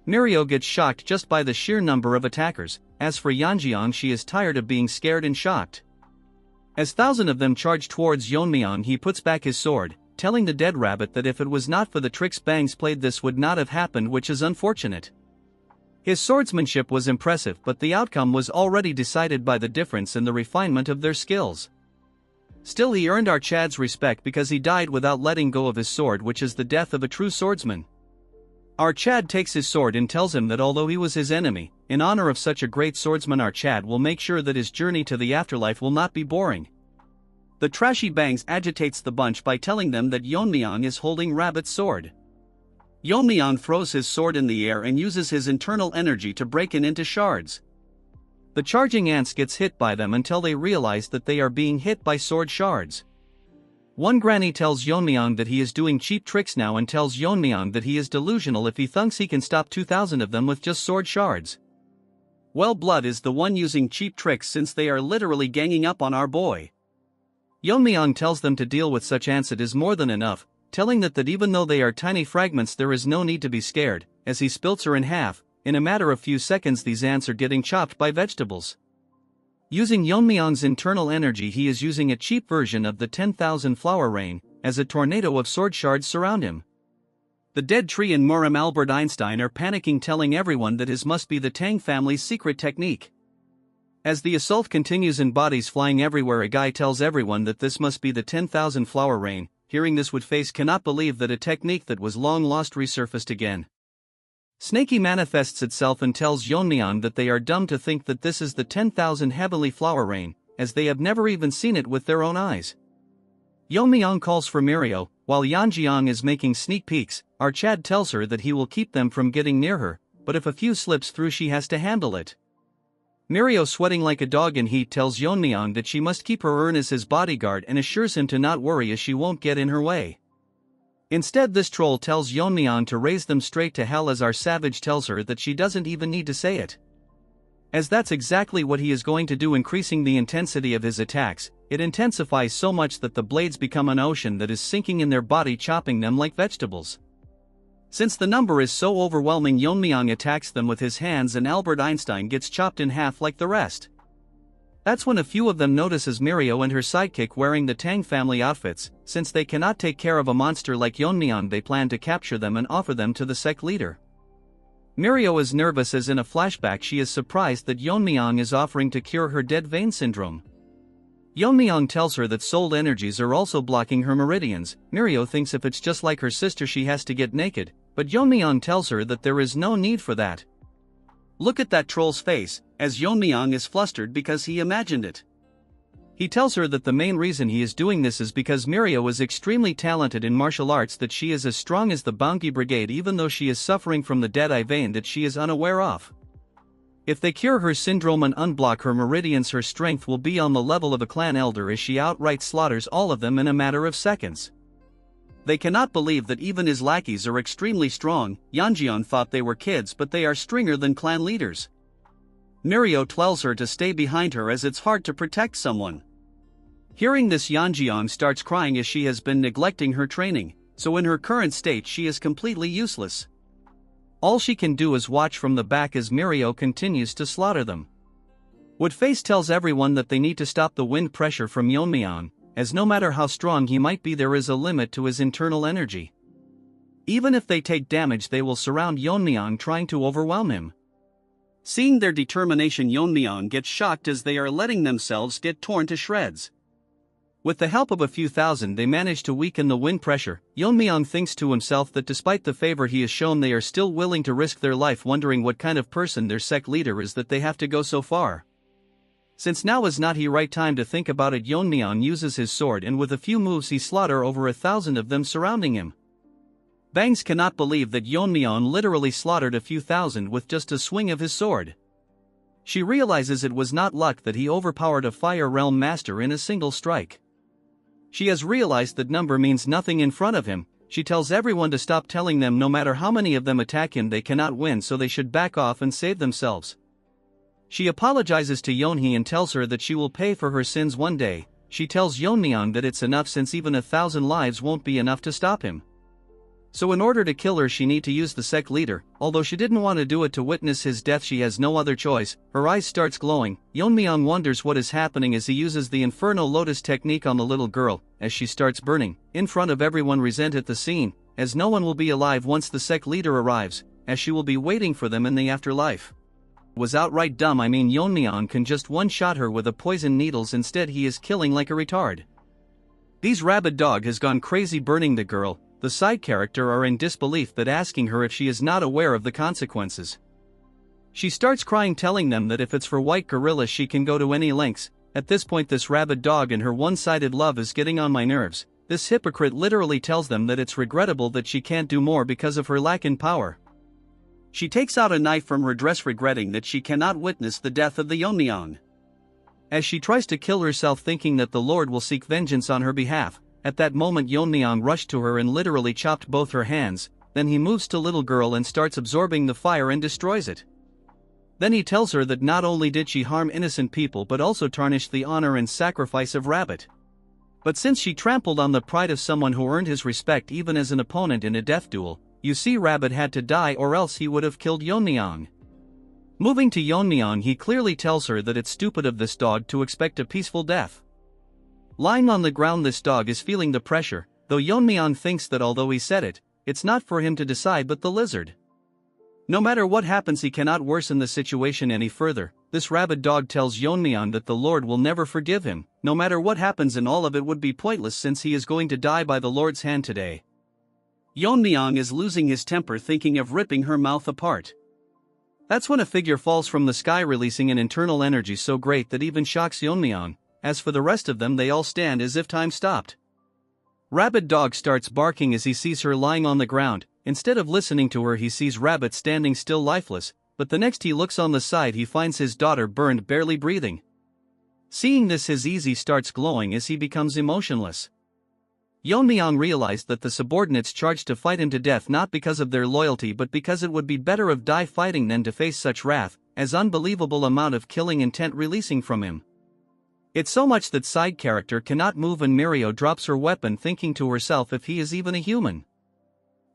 Mirio gets shocked just by the sheer number of attackers. As for Yeon-myeong, she is tired of being scared and shocked. As thousands of them charge towards Yeon-myeong, he puts back his sword, telling the dead Rabbit that if it was not for the tricks Bangs played, this would not have happened, which is unfortunate. His swordsmanship was impressive, but the outcome was already decided by the difference in the refinement of their skills. Still, he earned our Chad's respect because he died without letting go of his sword, which is the death of a true swordsman. Our Chad takes his sword and tells him that although he was his enemy, in honor of such a great swordsman, our Chad will make sure that his journey to the afterlife will not be boring. The trashy Bangs agitates the bunch by telling them that Yeon-myeong is holding Rabbit's sword. Yeon-myeong throws his sword in the air and uses his internal energy to break it into shards. The charging ants gets hit by them until they realize that they are being hit by sword shards. One granny tells Yeon-myeong that he is doing cheap tricks now and tells Yeon-myeong that he is delusional if he thinks he can stop 2,000 of them with just sword shards. Well, Blood is the one using cheap tricks since they are literally ganging up on our boy. Yeon-myeong tells them to deal with such ants, it is more than enough, telling that even though they are tiny fragments there is no need to be scared. As he splits her in half, in a matter of few seconds these ants are getting chopped by vegetables. Using Yeon-myeong's internal energy, he is using a cheap version of the 10,000 flower rain, as a tornado of sword shards surround him. The dead Tree and Muram Albert Einstein are panicking, telling everyone that his must be the Tang family's secret technique. As the assault continues and bodies flying everywhere, a guy tells everyone that this must be the 10,000 flower rain. Hearing this, Woodface cannot believe that a technique that was long lost resurfaced again. Snakey manifests itself and tells Yeon-myeong that they are dumb to think that this is the 10,000 heavenly flower rain, as they have never even seen it with their own eyes. Yeon-myeong calls for Mirio, while Yeon-myeong is making sneak peeks. Our Chad tells her that he will keep them from getting near her, but if a few slips through she has to handle it. Mirio, sweating like a dog in heat, tells Yeon-myeong that she must keep her urn as his bodyguard and assures him to not worry as she won't get in her way. Instead, this troll tells Yeon-myeong to raise them straight to hell, as our savage tells her that she doesn't even need to say it, as that's exactly what he is going to do, increasing the intensity of his attacks. It intensifies so much that the blades become an ocean that is sinking in their body, chopping them like vegetables. Since the number is so overwhelming, Yeon-myeong attacks them with his hands and Albert Einstein gets chopped in half like the rest. That's when a few of them notices Mirio and her sidekick wearing the Tang family outfits. Since they cannot take care of a monster like Yeon-myeong, they plan to capture them and offer them to the sect leader. Mirio is nervous as in a flashback she is surprised that Yeon-myeong is offering to cure her dead vein syndrome. Yeon-myeong tells her that soul energies are also blocking her meridians. Mirio thinks if it's just like her sister she has to get naked, but Yeon-myeong tells her that there is no need for that. Look at that troll's face, as Yeon-myeong is flustered because he imagined it. He tells her that the main reason he is doing this is because Mirio is extremely talented in martial arts, that she is as strong as the Banggi Brigade even though she is suffering from the dead-eye vein that she is unaware of. If they cure her syndrome and unblock her meridians, her strength will be on the level of a clan elder as she outright slaughters all of them in a matter of seconds. They cannot believe that even his lackeys are extremely strong. Yeonjeon thought they were kids, but they are stronger than clan leaders. Mirio tells her to stay behind her as it's hard to protect someone. Hearing this, Yeonjeon starts crying as she has been neglecting her training, so in her current state she is completely useless. All she can do is watch from the back as Mirio continues to slaughter them. Woodface tells everyone that they need to stop the wind pressure from Yeon-myeong, as no matter how strong he might be, there is a limit to his internal energy. Even if they take damage, they will surround Yeon-myeong trying to overwhelm him. Seeing their determination, Yeon-myeong gets shocked as they are letting themselves get torn to shreds. With the help of a few thousand, they manage to weaken the wind pressure. Yeon-myeong thinks to himself that despite the favor he has shown, they are still willing to risk their life, wondering what kind of person their sect leader is that they have to go so far. Since now is not the right time to think about it, Yeon-myeong uses his sword, and with a few moves he slaughter over 1,000 of them surrounding him. Bangs cannot believe that Yeon-myeong literally slaughtered a few thousand with just a swing of his sword. She realizes it was not luck that he overpowered a Fire Realm Master in a single strike. She has realized that number means nothing in front of him. She tells everyone to stop telling them no matter how many of them attack him they cannot win, so they should back off and save themselves. She apologizes to Yeonhee and tells her that she will pay for her sins one day. She tells Yeon-myeong that it's enough since even 1,000 lives won't be enough to stop him. So in order to kill her she need to use the sect leader. Although she didn't want to do it to witness his death, she has no other choice. Her eyes starts glowing. Yeon-myeong wonders what is happening as he uses the Inferno Lotus technique on the little girl, as she starts burning. In front of everyone resent at the scene, as no one will be alive once the sect leader arrives, as she will be waiting for them in the afterlife. Was outright dumb. I mean, Yeon-myeong can just one-shot her with a poison needles, instead he is killing like a retard. These rabid dog has gone crazy burning the girl. The side character are in disbelief but asking her if she is not aware of the consequences. She starts crying, telling them that if it's for white gorilla she can go to any lengths. At this point this rabid dog and her one-sided love is getting on my nerves. This hypocrite literally tells them that it's regrettable that she can't do more because of her lack in power. She takes out a knife from her dress, regretting that she cannot witness the death of the Yeon-myeong. As she tries to kill herself, thinking that the Lord will seek vengeance on her behalf, at that moment Yeon-myeong rushed to her and literally chopped both her hands. Then he moves to little girl and starts absorbing the fire and destroys it. Then he tells her that not only did she harm innocent people but also tarnish the honor and sacrifice of Rabbit. But since she trampled on the pride of someone who earned his respect even as an opponent in a death duel, you see, Rabbit had to die or else he would have killed Yeon-myeong. Moving to Yeon-myeong, he clearly tells her that it's stupid of this dog to expect a peaceful death. Lying on the ground, this dog is feeling the pressure, though Yeon-myeong thinks that although he said it, it's not for him to decide but the lizard. No matter what happens he cannot worsen the situation any further. This rabid dog tells Yeon-myeong that the Lord will never forgive him. No matter what happens, and all of it would be pointless since he is going to die by the Lord's hand today. Yeon-myeong is losing his temper, thinking of ripping her mouth apart. That's when a figure falls from the sky, releasing an internal energy so great that even shocks Yeon-myeong. As for the rest of them, they all stand as if time stopped. Rabid dog starts barking as he sees her lying on the ground. Instead of listening to her, he sees Rabbit standing still lifeless, but the next he looks on the side he finds his daughter burned, barely breathing. Seeing this, his easy starts glowing as he becomes emotionless. Yeon-myeong realized that the subordinates charged to fight him to death not because of their loyalty but because it would be better of die fighting than to face such wrath, as unbelievable amount of killing intent releasing from him. It's so much that side character cannot move and Mirio drops her weapon, thinking to herself if he is even a human.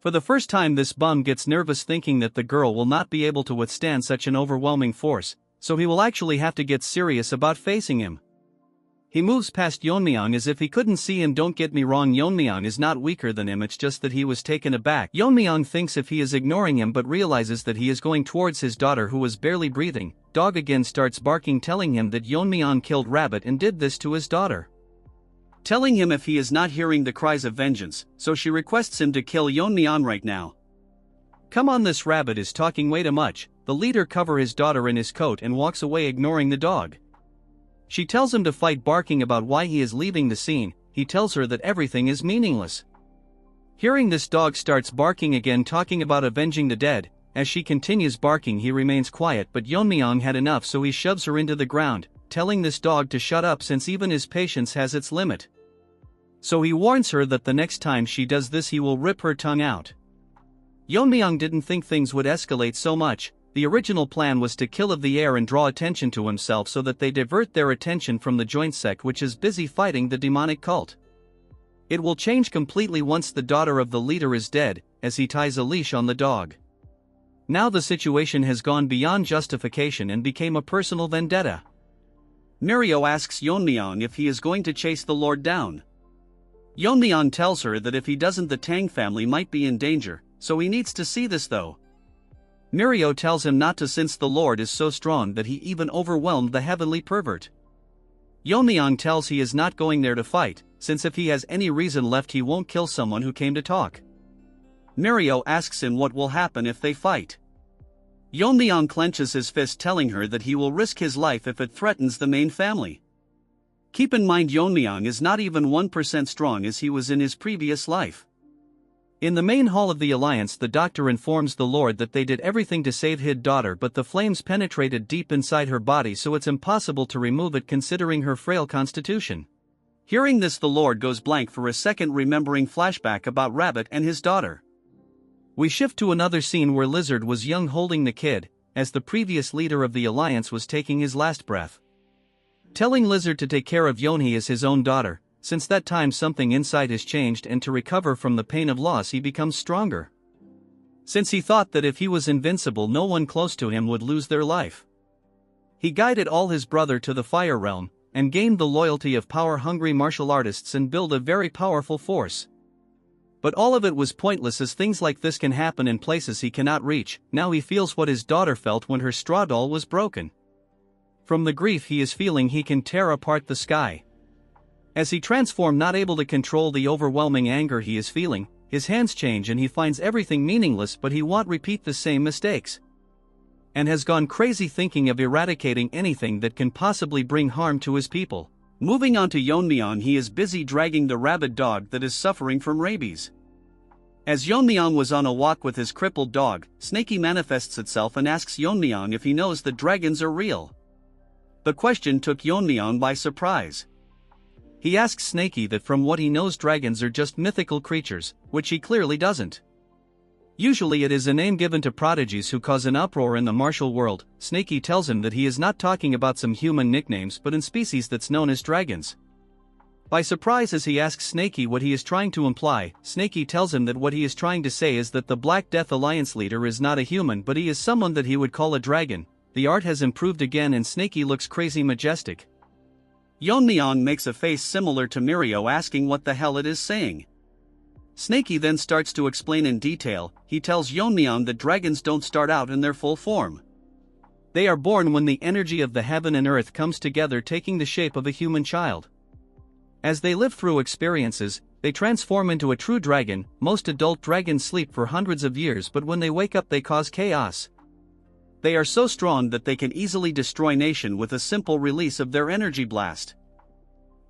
For the first time this bum gets nervous, thinking that the girl will not be able to withstand such an overwhelming force, so he will actually have to get serious about facing him. He moves past Yeon-myeong as if he couldn't see him. Don't get me wrong, Yeon-myeong is not weaker than him, it's just that he was taken aback. Yeon-myeong thinks if he is ignoring him but realizes that he is going towards his daughter who was barely breathing. Dog again starts barking, telling him that Yeon-myeong killed Rabbit and did this to his daughter. Telling him if he is not hearing the cries of vengeance, so she requests him to kill Yeon-myeong right now. "Come on, this rabbit is talking way too much." The leader covers his daughter in his coat and walks away, ignoring the dog. She tells him to fight, barking about why he is leaving the scene. He tells her that everything is meaningless. Hearing this, dog starts barking again, talking about avenging the dead. As she continues barking, he remains quiet, but Yeon-myeong had enough, so he shoves her into the ground, telling this dog to shut up since even his patience has its limit. So he warns her that the next time she does this he will rip her tongue out. Yeon-myeong didn't think things would escalate so much. The original plan was to kill of the air and draw attention to himself so that they divert their attention from the joint sect, which is busy fighting the demonic cult. It will change completely once the daughter of the leader is dead, as he ties a leash on the dog. Now the situation has gone beyond justification and became a personal vendetta. Mirio asks Yeon-myeong if he is going to chase the Lord down. Yeon-myeong tells her that if he doesn't, the Tang family might be in danger, so he needs to see this though. Mirio tells him not to, since the Lord is so strong that he even overwhelmed the heavenly pervert. Yeon-myeong tells he is not going there to fight, since if he has any reason left he won't kill someone who came to talk. Mirio asks him what will happen if they fight. Yeon-myeong clenches his fist, telling her that he will risk his life if it threatens the main family. Keep in mind, Yeon-myeong is not even 1% strong as he was in his previous life. In the main hall of the Alliance, the doctor informs the Lord that they did everything to save his daughter, but the flames penetrated deep inside her body, so it's impossible to remove it considering her frail constitution. Hearing this, the Lord goes blank for a second, remembering flashback about Rabbit and his daughter. We shift to another scene where Lizard was young, holding the kid, as the previous leader of the Alliance was taking his last breath. Telling Lizard to take care of Yeonhee as his own daughter. Since that time something inside has changed, and to recover from the pain of loss he becomes stronger. Since he thought that if he was invincible no one close to him would lose their life. He guided all his brother to the fire realm, and gained the loyalty of power-hungry martial artists and build a very powerful force. But all of it was pointless, as things like this can happen in places he cannot reach. Now he feels what his daughter felt when her straw doll was broken. From the grief he is feeling, he can tear apart the sky. As he transforms, not able to control the overwhelming anger he is feeling, his hands change and he finds everything meaningless, but he won't repeat the same mistakes. And has gone crazy thinking of eradicating anything that can possibly bring harm to his people. Moving on to Yeon-myeong, he is busy dragging the rabid dog that is suffering from rabies. As Yeon-myeong was on a walk with his crippled dog, Snakey manifests itself and asks Yeon-myeong if he knows that dragons are real. The question took Yeon-myeong by surprise. He asks Snakey that from what he knows dragons are just mythical creatures, which he clearly doesn't. Usually it is a name given to prodigies who cause an uproar in the martial world. Snakey tells him that he is not talking about some human nicknames but in species that's known as dragons. By surprise, as he asks Snakey what he is trying to imply, Snakey tells him that what he is trying to say is that the Black Death Alliance leader is not a human, but he is someone that he would call a dragon. The art has improved again and Snakey looks crazy majestic. Yeon-myeong makes a face similar to Mirio, asking what the hell it is saying. Snakey then starts to explain in detail. He tells Yeon-myeong that dragons don't start out in their full form. They are born when the energy of the heaven and earth comes together, taking the shape of a human child. As they live through experiences, they transform into a true dragon. Most adult dragons sleep for hundreds of years, but when they wake up they cause chaos. They are so strong that they can easily destroy nation with a simple release of their energy blast.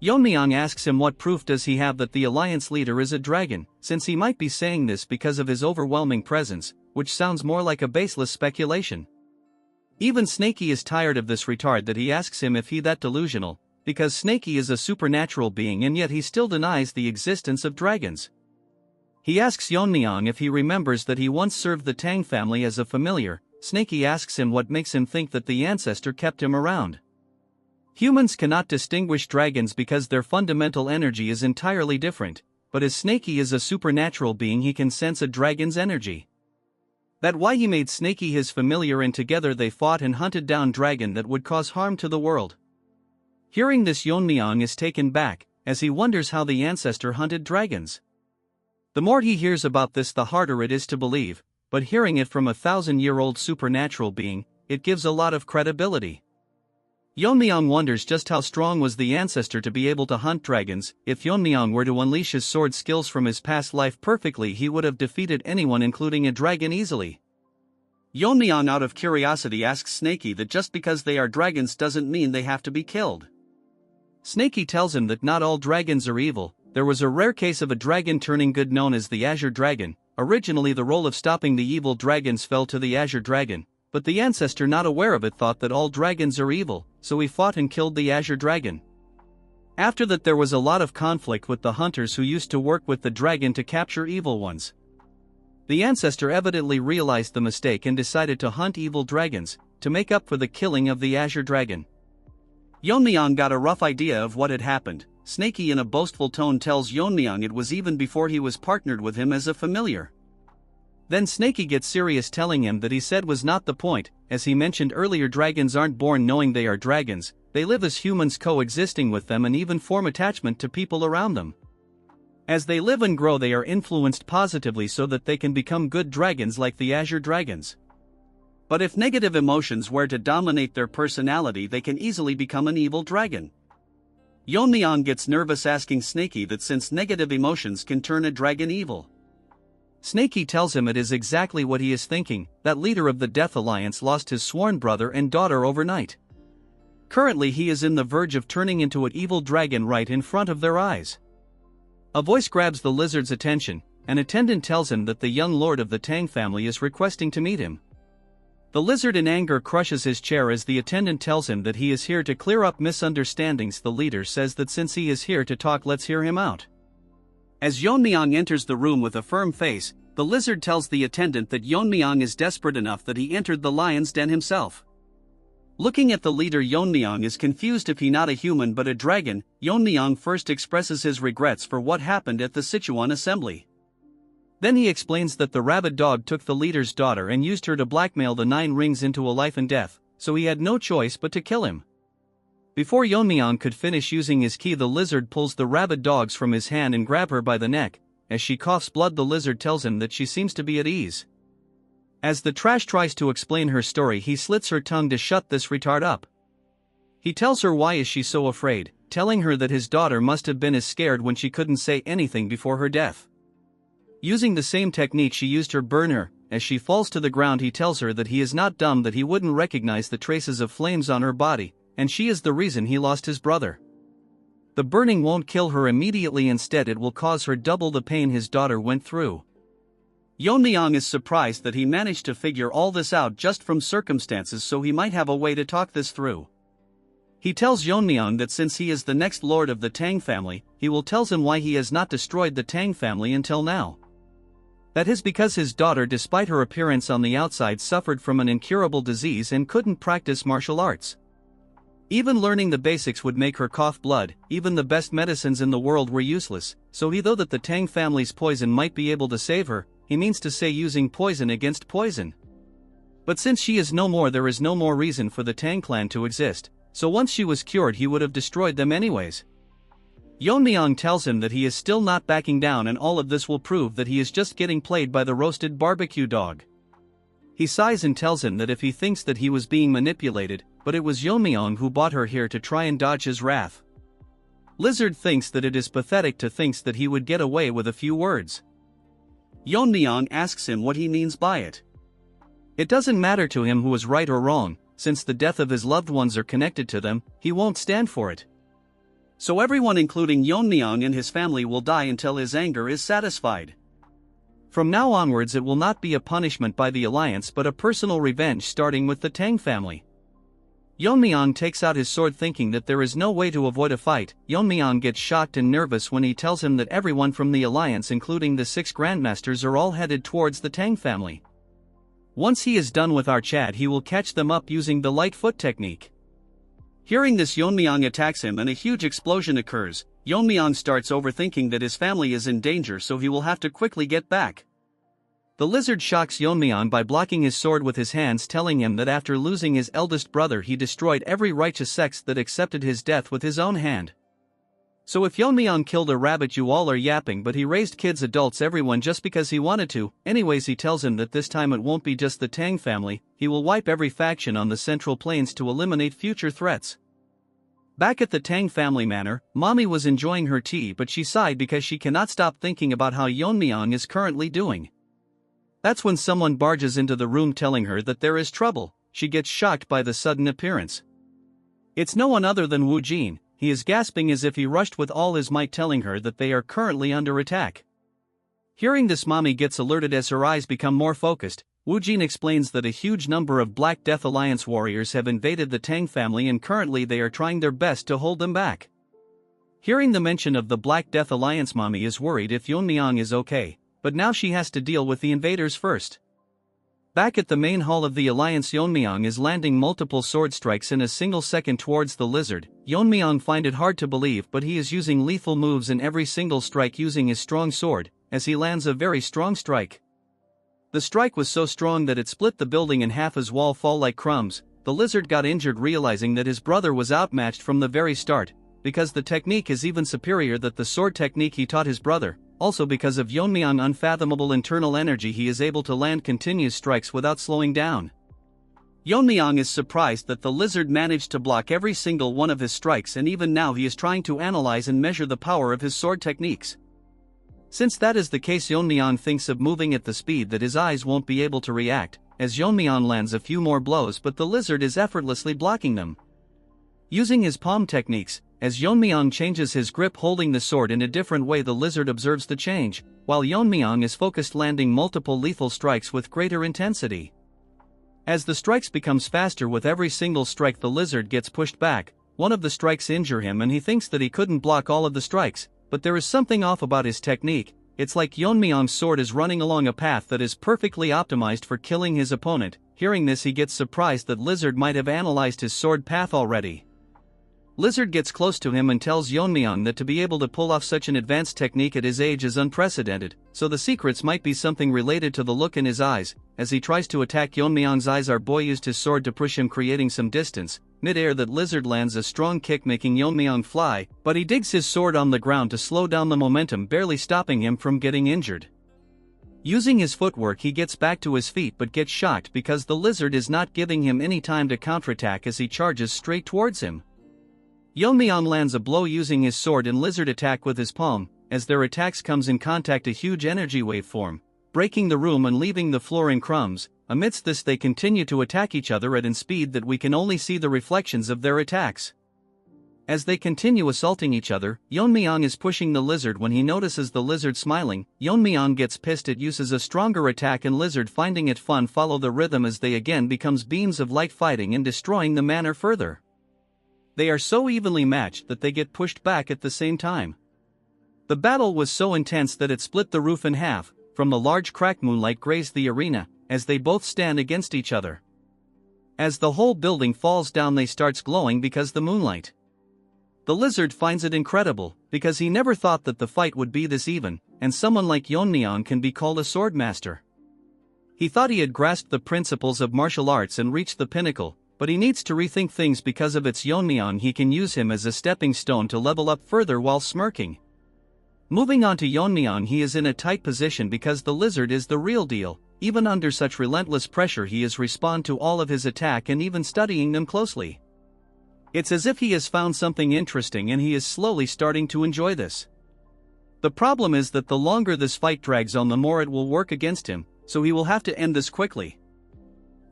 Yeon-myeong asks him what proof does he have that the Alliance leader is a dragon, since he might be saying this because of his overwhelming presence, which sounds more like a baseless speculation. Even Snakey is tired of this retard that he asks him if he that delusional, because Snakey is a supernatural being and yet he still denies the existence of dragons. He asks Yeon-myeong if he remembers that he once served the Tang family as a familiar. Snakey asks him what makes him think that the ancestor kept him around. Humans cannot distinguish dragons because their fundamental energy is entirely different, but as Snakey is a supernatural being he can sense a dragon's energy. That's why he made Snakey his familiar and together they fought and hunted down dragon that would cause harm to the world. Hearing this, Yeon-myeong is taken back, as he wonders how the ancestor hunted dragons. The more he hears about this the harder it is to believe, but hearing it from a 1,000-year-old supernatural being, it gives a lot of credibility. Yeon-myeong wonders just how strong was the ancestor to be able to hunt dragons. If Yeon-myeong were to unleash his sword skills from his past life perfectly, he would have defeated anyone including a dragon easily. Yeon-myeong out of curiosity asks Snaky that just because they are dragons doesn't mean they have to be killed. Snaky tells him that not all dragons are evil. There was a rare case of a dragon turning good known as the Azure Dragon. Originally the role of stopping the evil dragons fell to the Azure Dragon, but the ancestor, not aware of it, thought that all dragons are evil, so he fought and killed the Azure Dragon. After that there was a lot of conflict with the hunters who used to work with the dragon to capture evil ones. The ancestor evidently realized the mistake and decided to hunt evil dragons, to make up for the killing of the Azure Dragon. Yeon-myeong got a rough idea of what had happened. Snaky in a boastful tone tells Yeon-myeong it was even before he was partnered with him as a familiar. Then Snaky gets serious, telling him that he said was not the point. As he mentioned earlier, dragons aren't born knowing they are dragons, they live as humans, coexisting with them and even form attachment to people around them. As they live and grow they are influenced positively so that they can become good dragons like the Azure Dragons. But if negative emotions were to dominate their personality, they can easily become an evil dragon. Yeon-myeong gets nervous, asking Snaky that since negative emotions can turn a dragon evil. Snaky tells him it is exactly what he is thinking. That leader of the Death Alliance lost his sworn brother and daughter overnight. Currently he is in the verge of turning into an evil dragon right in front of their eyes. A voice grabs the lizard's attention. An attendant tells him that the young lord of the Tang family is requesting to meet him. The lizard in anger crushes his chair as the attendant tells him that he is here to clear up misunderstandings. The leader says that since he is here to talk, let's hear him out. As Yeon-myeong enters the room with a firm face, the lizard tells the attendant that Yeon-myeong is desperate enough that he entered the lion's den himself. Looking at the leader, Yeon-myeong is confused if he not a human but a dragon. Yeon-myeong first expresses his regrets for what happened at the Sichuan assembly. Then he explains that the rabid dog took the leader's daughter and used her to blackmail the 9 rings into a life and death, so he had no choice but to kill him. Before Yeon-myeong could finish using his ki, the lizard pulls the rabid dogs from his hand and grab her by the neck. As she coughs blood, the lizard tells him that she seems to be at ease. As the trash tries to explain her story, he slits her tongue to shut this retard up. He tells her why is she so afraid, telling her that his daughter must have been as scared when she couldn't say anything before her death. Using the same technique she used her burn her. As she falls to the ground, he tells her that he is not dumb, that he wouldn't recognize the traces of flames on her body, and she is the reason he lost his brother. The burning won't kill her immediately, instead it will cause her double the pain his daughter went through. Yeon-myeong is surprised that he managed to figure all this out just from circumstances, so he might have a way to talk this through. He tells Yeon-myeong that since he is the next lord of the Tang family, he will tell him why he has not destroyed the Tang family until now. That is because his daughter, despite her appearance on the outside, suffered from an incurable disease and couldn't practice martial arts. Even learning the basics would make her cough blood. Even the best medicines in the world were useless, so he, though that the Tang family's poison might be able to save her, he means to say using poison against poison. But since she is no more, there is no more reason for the Tang clan to exist, so once she was cured he would have destroyed them anyways. Yeon-myeong tells him that he is still not backing down, and all of this will prove that he is just getting played by the roasted barbecue dog. He sighs and tells him that if he thinks that he was being manipulated, but it was Yeon-myeong who brought her here to try and dodge his wrath. Lizard thinks that it is pathetic to think that he would get away with a few words. Yeon-myeong asks him what he means by it. It doesn't matter to him who is right or wrong, since the death of his loved ones are connected to them, he won't stand for it. So everyone including Yeon-myeong and his family will die until his anger is satisfied. From now onwards it will not be a punishment by the alliance but a personal revenge, starting with the Tang family. Yeon-myeong takes out his sword thinking that there is no way to avoid a fight. Yeon-myeong gets shocked and nervous when he tells him that everyone from the alliance, including the 6 grandmasters, are all headed towards the Tang family. Once he is done with our chat he will catch them up using the light foot technique. Hearing this, Yeon-myeong attacks him and a huge explosion occurs. Yeon-myeong starts overthinking that his family is in danger, so he will have to quickly get back. The lizard shocks Yeon-myeong by blocking his sword with his hands, telling him that after losing his eldest brother he destroyed every righteous sect that accepted his death with his own hand. So if Yeon-myeong killed a rabbit, you all are yapping, but he raised kids, adults, everyone just because he wanted to. Anyways, he tells him that this time it won't be just the Tang family, he will wipe every faction on the Central Plains to eliminate future threats. Back at the Tang family manor, Mommy was enjoying her tea, but she sighed because she cannot stop thinking about how Yeon-myeong is currently doing. That's when someone barges into the room telling her that there is trouble. She gets shocked by the sudden appearance. It's no one other than Woo Jin. He is gasping as if he rushed with all his might, telling her that they are currently under attack. Hearing this, Mommy gets alerted as her eyes become more focused. Woo Jin explains that a huge number of Black Death Alliance warriors have invaded the Tang family and currently they are trying their best to hold them back. Hearing the mention of the Black Death Alliance, Mommy is worried if Yeon-myeong is okay, but now she has to deal with the invaders first. Back at the main hall of the Alliance, Yeon-myeong is landing multiple sword strikes in a single second towards the lizard. Yeon-myeong finds it hard to believe, but he is using lethal moves in every single strike using his strong sword, as he lands a very strong strike. The strike was so strong that it split the building in half as wall fall like crumbs. The lizard got injured, realizing that his brother was outmatched from the very start, because the technique is even superior than the sword technique he taught his brother. Also because of Yeon-myeong's unfathomable internal energy, he is able to land continuous strikes without slowing down. Yeon-myeong is surprised that the lizard managed to block every single one of his strikes, and even now he is trying to analyze and measure the power of his sword techniques. Since that is the case, Yeon-myeong thinks of moving at the speed that his eyes won't be able to react, as Yeon-myeong lands a few more blows, but the lizard is effortlessly blocking them. Using his palm techniques, as Yeon-myeong changes his grip holding the sword in a different way, the lizard observes the change, while Yeon-myeong is focused, landing multiple lethal strikes with greater intensity. As the strikes becomes faster with every single strike, the lizard gets pushed back. One of the strikes injure him and he thinks that he couldn't block all of the strikes, but there is something off about his technique. It's like Yeon-myeong's sword is running along a path that is perfectly optimized for killing his opponent. Hearing this, he gets surprised that lizard might have analyzed his sword path already. Lizard gets close to him and tells Yeon-myeong that to be able to pull off such an advanced technique at his age is unprecedented, so the secrets might be something related to the look in his eyes. As he tries to attack Yeon-myeong's eyes, our boy used his sword to push him, creating some distance. Mid-air, that lizard lands a strong kick, making Yeon-myeong fly, but he digs his sword on the ground to slow down the momentum, barely stopping him from getting injured. Using his footwork, he gets back to his feet but gets shocked because the lizard is not giving him any time to counterattack as he charges straight towards him. Yeon-myeong lands a blow using his sword and lizard attack with his palm. As their attacks comes in contact, a huge energy wave form, breaking the room and leaving the floor in crumbs. Amidst this, they continue to attack each other at a speed that we can only see the reflections of their attacks. As they continue assaulting each other, Yeon-myeong is pushing the lizard. When he notices the lizard smiling, Yeon-myeong gets pissed. It uses a stronger attack and lizard, finding it fun, follow the rhythm as they again becomes beams of light, fighting and destroying the manor further. They are so evenly matched that they get pushed back at the same time. The battle was so intense that it split the roof in half. From the large crack, moonlight grazed the arena, as they both stand against each other. As the whole building falls down, they starts glowing because the moonlight. The lizard finds it incredible, because he never thought that the fight would be this even, and someone like Yeon-myeong can be called a swordmaster. He thought he had grasped the principles of martial arts and reached the pinnacle, but he needs to rethink things because of its Yeon-myeong. He can use him as a stepping stone to level up further while smirking. Moving on to Yeon-myeong, he is in a tight position because the lizard is the real deal. Even under such relentless pressure, he is respond to all of his attack and even studying them closely. It's as if he has found something interesting and he is slowly starting to enjoy this. The problem is that the longer this fight drags on, the more it will work against him, so he will have to end this quickly.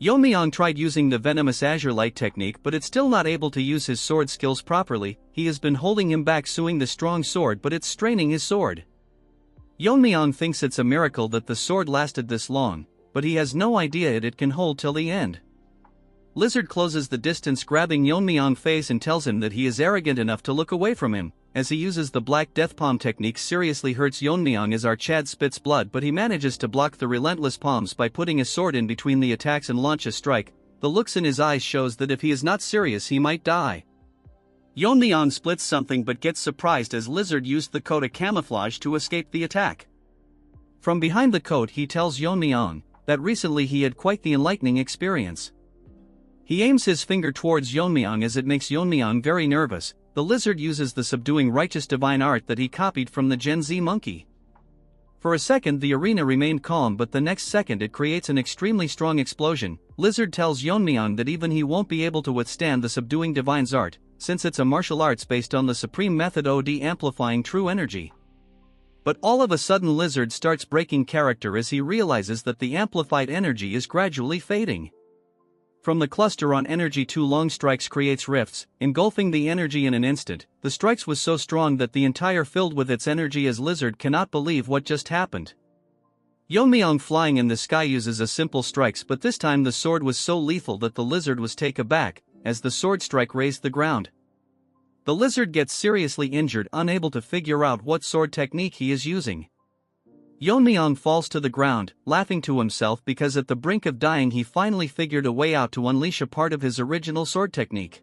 Yeon-myeong tried using the venomous azure light technique, but it's still not able to use his sword skills properly. He has been holding him back, suing the strong sword, but it's straining his sword. Yeon-myeong thinks it's a miracle that the sword lasted this long, but he has no idea it can hold till the end. Lizard closes the distance, grabbing Yeon-myeong's face and tells him that he is arrogant enough to look away from him. As he uses the Black Death Palm technique, seriously hurts Yeon-myeong as our Chad spits blood, but he manages to block the relentless palms by putting a sword in between the attacks and launch a strike. The looks in his eyes shows that if he is not serious, he might die. Yeon-myeong splits something but gets surprised as Lizard used the coat of camouflage to escape the attack. From behind the coat, he tells Yeon-myeong that recently he had quite the enlightening experience. He aims his finger towards Yeon-myeong as it makes Yeon-myeong very nervous. The lizard uses the subduing righteous divine art that he copied from the Gen Z monkey. For a second the arena remained calm, but the next second it creates an extremely strong explosion. Lizard tells Yeon-myeong that even he won't be able to withstand the subduing divine's art, since it's a martial arts based on the supreme method of amplifying true energy. But all of a sudden Lizard starts breaking character as he realizes that the amplified energy is gradually fading. From the cluster on energy, 2 long strikes creates rifts, engulfing the energy in an instant. The strikes was so strong that the entire filled with its energy as Lizard cannot believe what just happened. Yeon-myeong flying in the sky uses a simple strikes, but this time the sword was so lethal that the Lizard was taken aback, as the sword strike razed the ground. The Lizard gets seriously injured, unable to figure out what sword technique he is using. Yeon-myeong falls to the ground, laughing to himself because at the brink of dying he finally figured a way out to unleash a part of his original sword technique.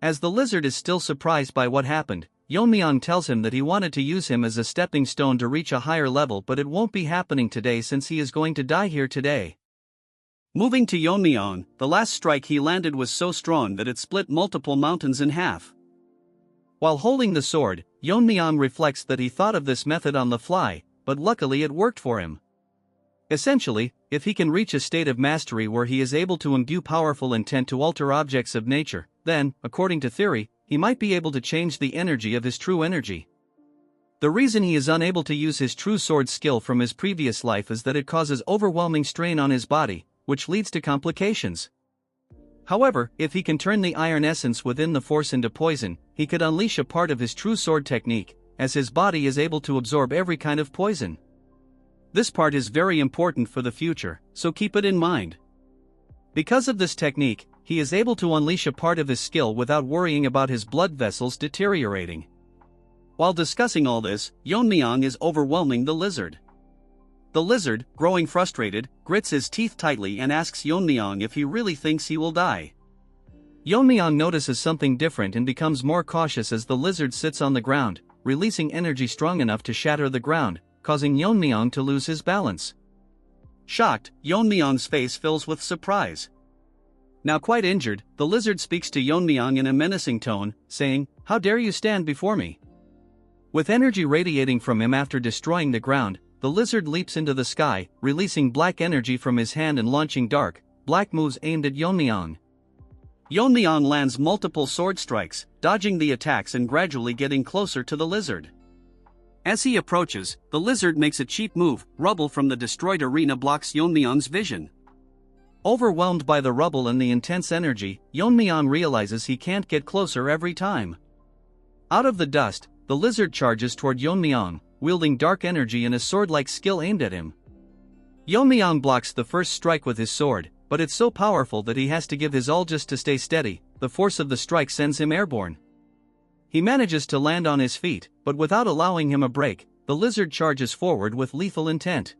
As the Lizard is still surprised by what happened, Yeon-myeong tells him that he wanted to use him as a stepping stone to reach a higher level, but it won't be happening today since he is going to die here today. Moving to Yeon-myeong, the last strike he landed was so strong that it split multiple mountains in half. While holding the sword, Yeon-myeong reflects that he thought of this method on the fly, but luckily it worked for him. Essentially, if he can reach a state of mastery where he is able to imbue powerful intent to alter objects of nature, then, according to theory, he might be able to change the energy of his true energy. The reason he is unable to use his true sword skill from his previous life is that it causes overwhelming strain on his body, which leads to complications. However, if he can turn the iron essence within the force into poison, he could unleash a part of his true sword technique, as his body is able to absorb every kind of poison. This part is very important for the future, so keep it in mind. Because of this technique, he is able to unleash a part of his skill without worrying about his blood vessels deteriorating. While discussing all this, Yeon-myeong is overwhelming the Lizard. The Lizard, growing frustrated, grits his teeth tightly and asks Yeon-myeong if he really thinks he will die. Yeon-myeong notices something different and becomes more cautious as the Lizard sits on the ground, releasing energy strong enough to shatter the ground, causing Yeon-myeong to lose his balance. Shocked, Yeon-myeong's face fills with surprise. Now quite injured, the Lizard speaks to Yeon-myeong in a menacing tone, saying, "How dare you stand before me?" With energy radiating from him after destroying the ground, the Lizard leaps into the sky, releasing black energy from his hand and launching dark, black moves aimed at Yeon-myeong. Yeon-myeong lands multiple sword strikes, dodging the attacks and gradually getting closer to the Lizard. As he approaches, the Lizard makes a cheap move. Rubble from the destroyed arena blocks Yeon-myeong's vision. Overwhelmed by the rubble and the intense energy, Yeon-myeong realizes he can't get closer every time. Out of the dust, the Lizard charges toward Yeon-myeong, wielding dark energy and a sword-like skill aimed at him. Yeon-myeong blocks the first strike with his sword, but it's so powerful that he has to give his all just to stay steady. The force of the strike sends him airborne. He manages to land on his feet, but without allowing him a break, the Lizard charges forward with lethal intent.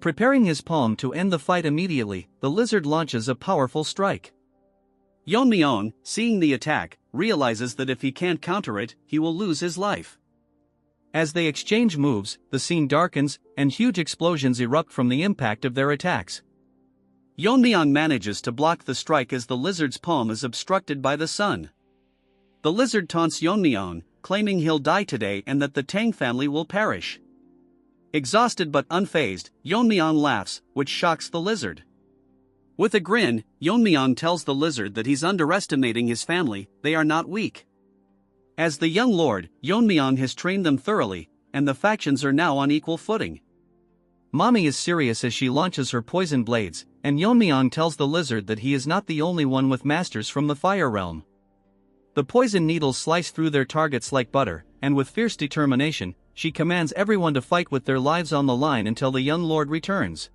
Preparing his palm to end the fight immediately, the Lizard launches a powerful strike. Yeon-myeong, seeing the attack, realizes that if he can't counter it, he will lose his life. As they exchange moves, the scene darkens, and huge explosions erupt from the impact of their attacks. Yeon-myeong manages to block the strike as the Lizard's palm is obstructed by the sun. The Lizard taunts Yeon-myeong, claiming he'll die today and that the Tang family will perish. Exhausted but unfazed, Yeon-myeong laughs, which shocks the Lizard. With a grin, Yeon-myeong tells the Lizard that he's underestimating his family. They are not weak. As the young lord, Yeon-myeong has trained them thoroughly, and the factions are now on equal footing. Mommy is serious as she launches her poison blades, and Yeon-myeong tells the Lizard that he is not the only one with masters from the fire realm. The poison needles slice through their targets like butter, and with fierce determination, she commands everyone to fight with their lives on the line until the young lord returns.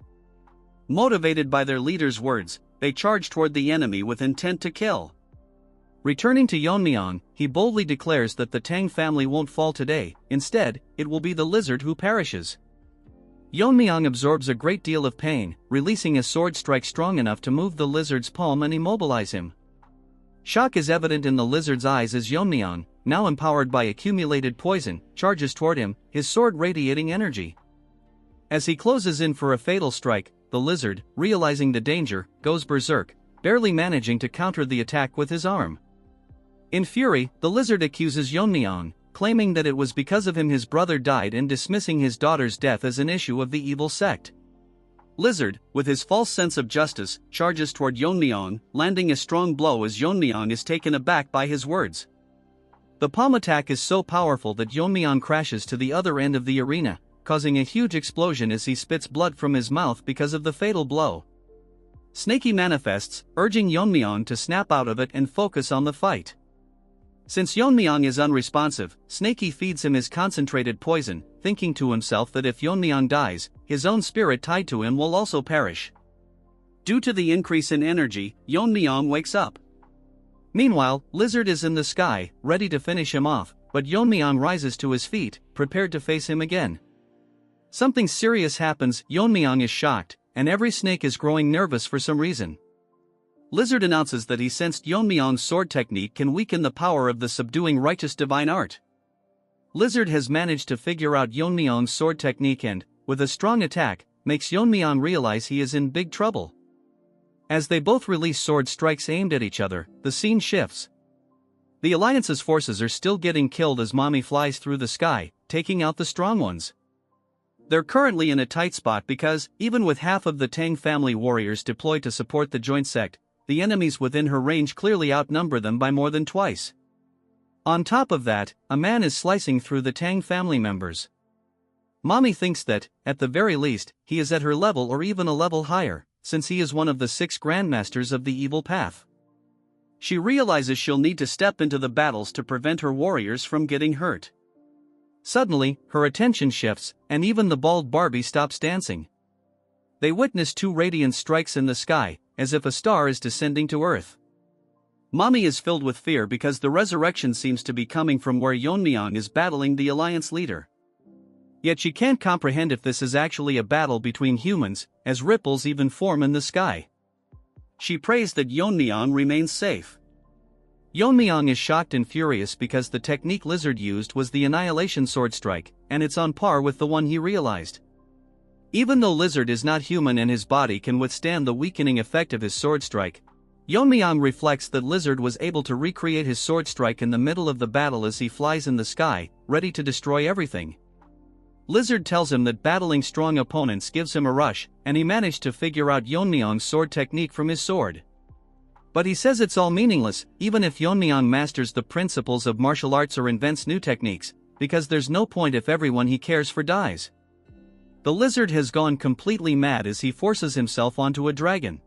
Motivated by their leader's words, they charge toward the enemy with intent to kill. Returning to Yeon-myeong, he boldly declares that the Tang family won't fall today. Instead, it will be the Lizard who perishes. Yeon-myeong absorbs a great deal of pain, releasing a sword strike strong enough to move the Lizard's palm and immobilize him. Shock is evident in the Lizard's eyes as Yeon-myeong, now empowered by accumulated poison, charges toward him, his sword radiating energy. As he closes in for a fatal strike, the Lizard, realizing the danger, goes berserk, barely managing to counter the attack with his arm. In fury, the Lizard accuses Yeon-myeong, claiming that it was because of him his brother died and dismissing his daughter's death as an issue of the evil sect. Lizard, with his false sense of justice, charges toward Yeon-myeong, landing a strong blow as Yeon-myeong is taken aback by his words. The palm attack is so powerful that Yeon-myeong crashes to the other end of the arena, causing a huge explosion as he spits blood from his mouth because of the fatal blow. Snaky manifests, urging Yeon-myeong to snap out of it and focus on the fight. Since Yeon-myeong is unresponsive, Snaky feeds him his concentrated poison, thinking to himself that if Yeon-myeong dies, his own spirit tied to him will also perish. Due to the increase in energy, Yeon-myeong wakes up. Meanwhile, Lizard is in the sky, ready to finish him off, but Yeon-myeong rises to his feet, prepared to face him again. Something serious happens. Yeon-myeong is shocked, and every snake is growing nervous for some reason. Lizard announces that he sensed Yeon-myeong's sword technique can weaken the power of the subduing righteous divine art. Lizard has managed to figure out Yeon-myeong's sword technique and, with a strong attack, makes Yeon-myeong realize he is in big trouble. As they both release sword strikes aimed at each other, the scene shifts. The Alliance's forces are still getting killed as Mommy flies through the sky, taking out the strong ones. They're currently in a tight spot because, even with half of the Tang family warriors deployed to support the joint sect, the enemies within her range clearly outnumber them by more than twice. On top of that, a man is slicing through the Tang family members. Mommy thinks that, at the very least, he is at her level or even a level higher, since he is one of the 6 grandmasters of the evil path. She realizes she'll need to step into the battles to prevent her warriors from getting hurt. Suddenly, her attention shifts, and even the bald Barbie stops dancing. They witness 2 radiant strikes in the sky, as if a star is descending to Earth. Mommy is filled with fear because the resurrection seems to be coming from where Yeon-myeong is battling the Alliance leader. Yet she can't comprehend if this is actually a battle between humans, as ripples even form in the sky. She prays that Yeon-myeong remains safe. Yeon-myeong is shocked and furious because the technique Lizard used was the Annihilation Sword Strike, and it's on par with the one he realized. Even though Lizard is not human and his body can withstand the weakening effect of his sword strike, Yeon-myeong reflects that Lizard was able to recreate his sword strike in the middle of the battle as he flies in the sky, ready to destroy everything. Lizard tells him that battling strong opponents gives him a rush, and he managed to figure out Yeon-myeong's sword technique from his sword. But he says it's all meaningless, even if Yeon-myeong masters the principles of martial arts or invents new techniques, because there's no point if everyone he cares for dies. The Lizard has gone completely mad as he forces himself onto a dragon.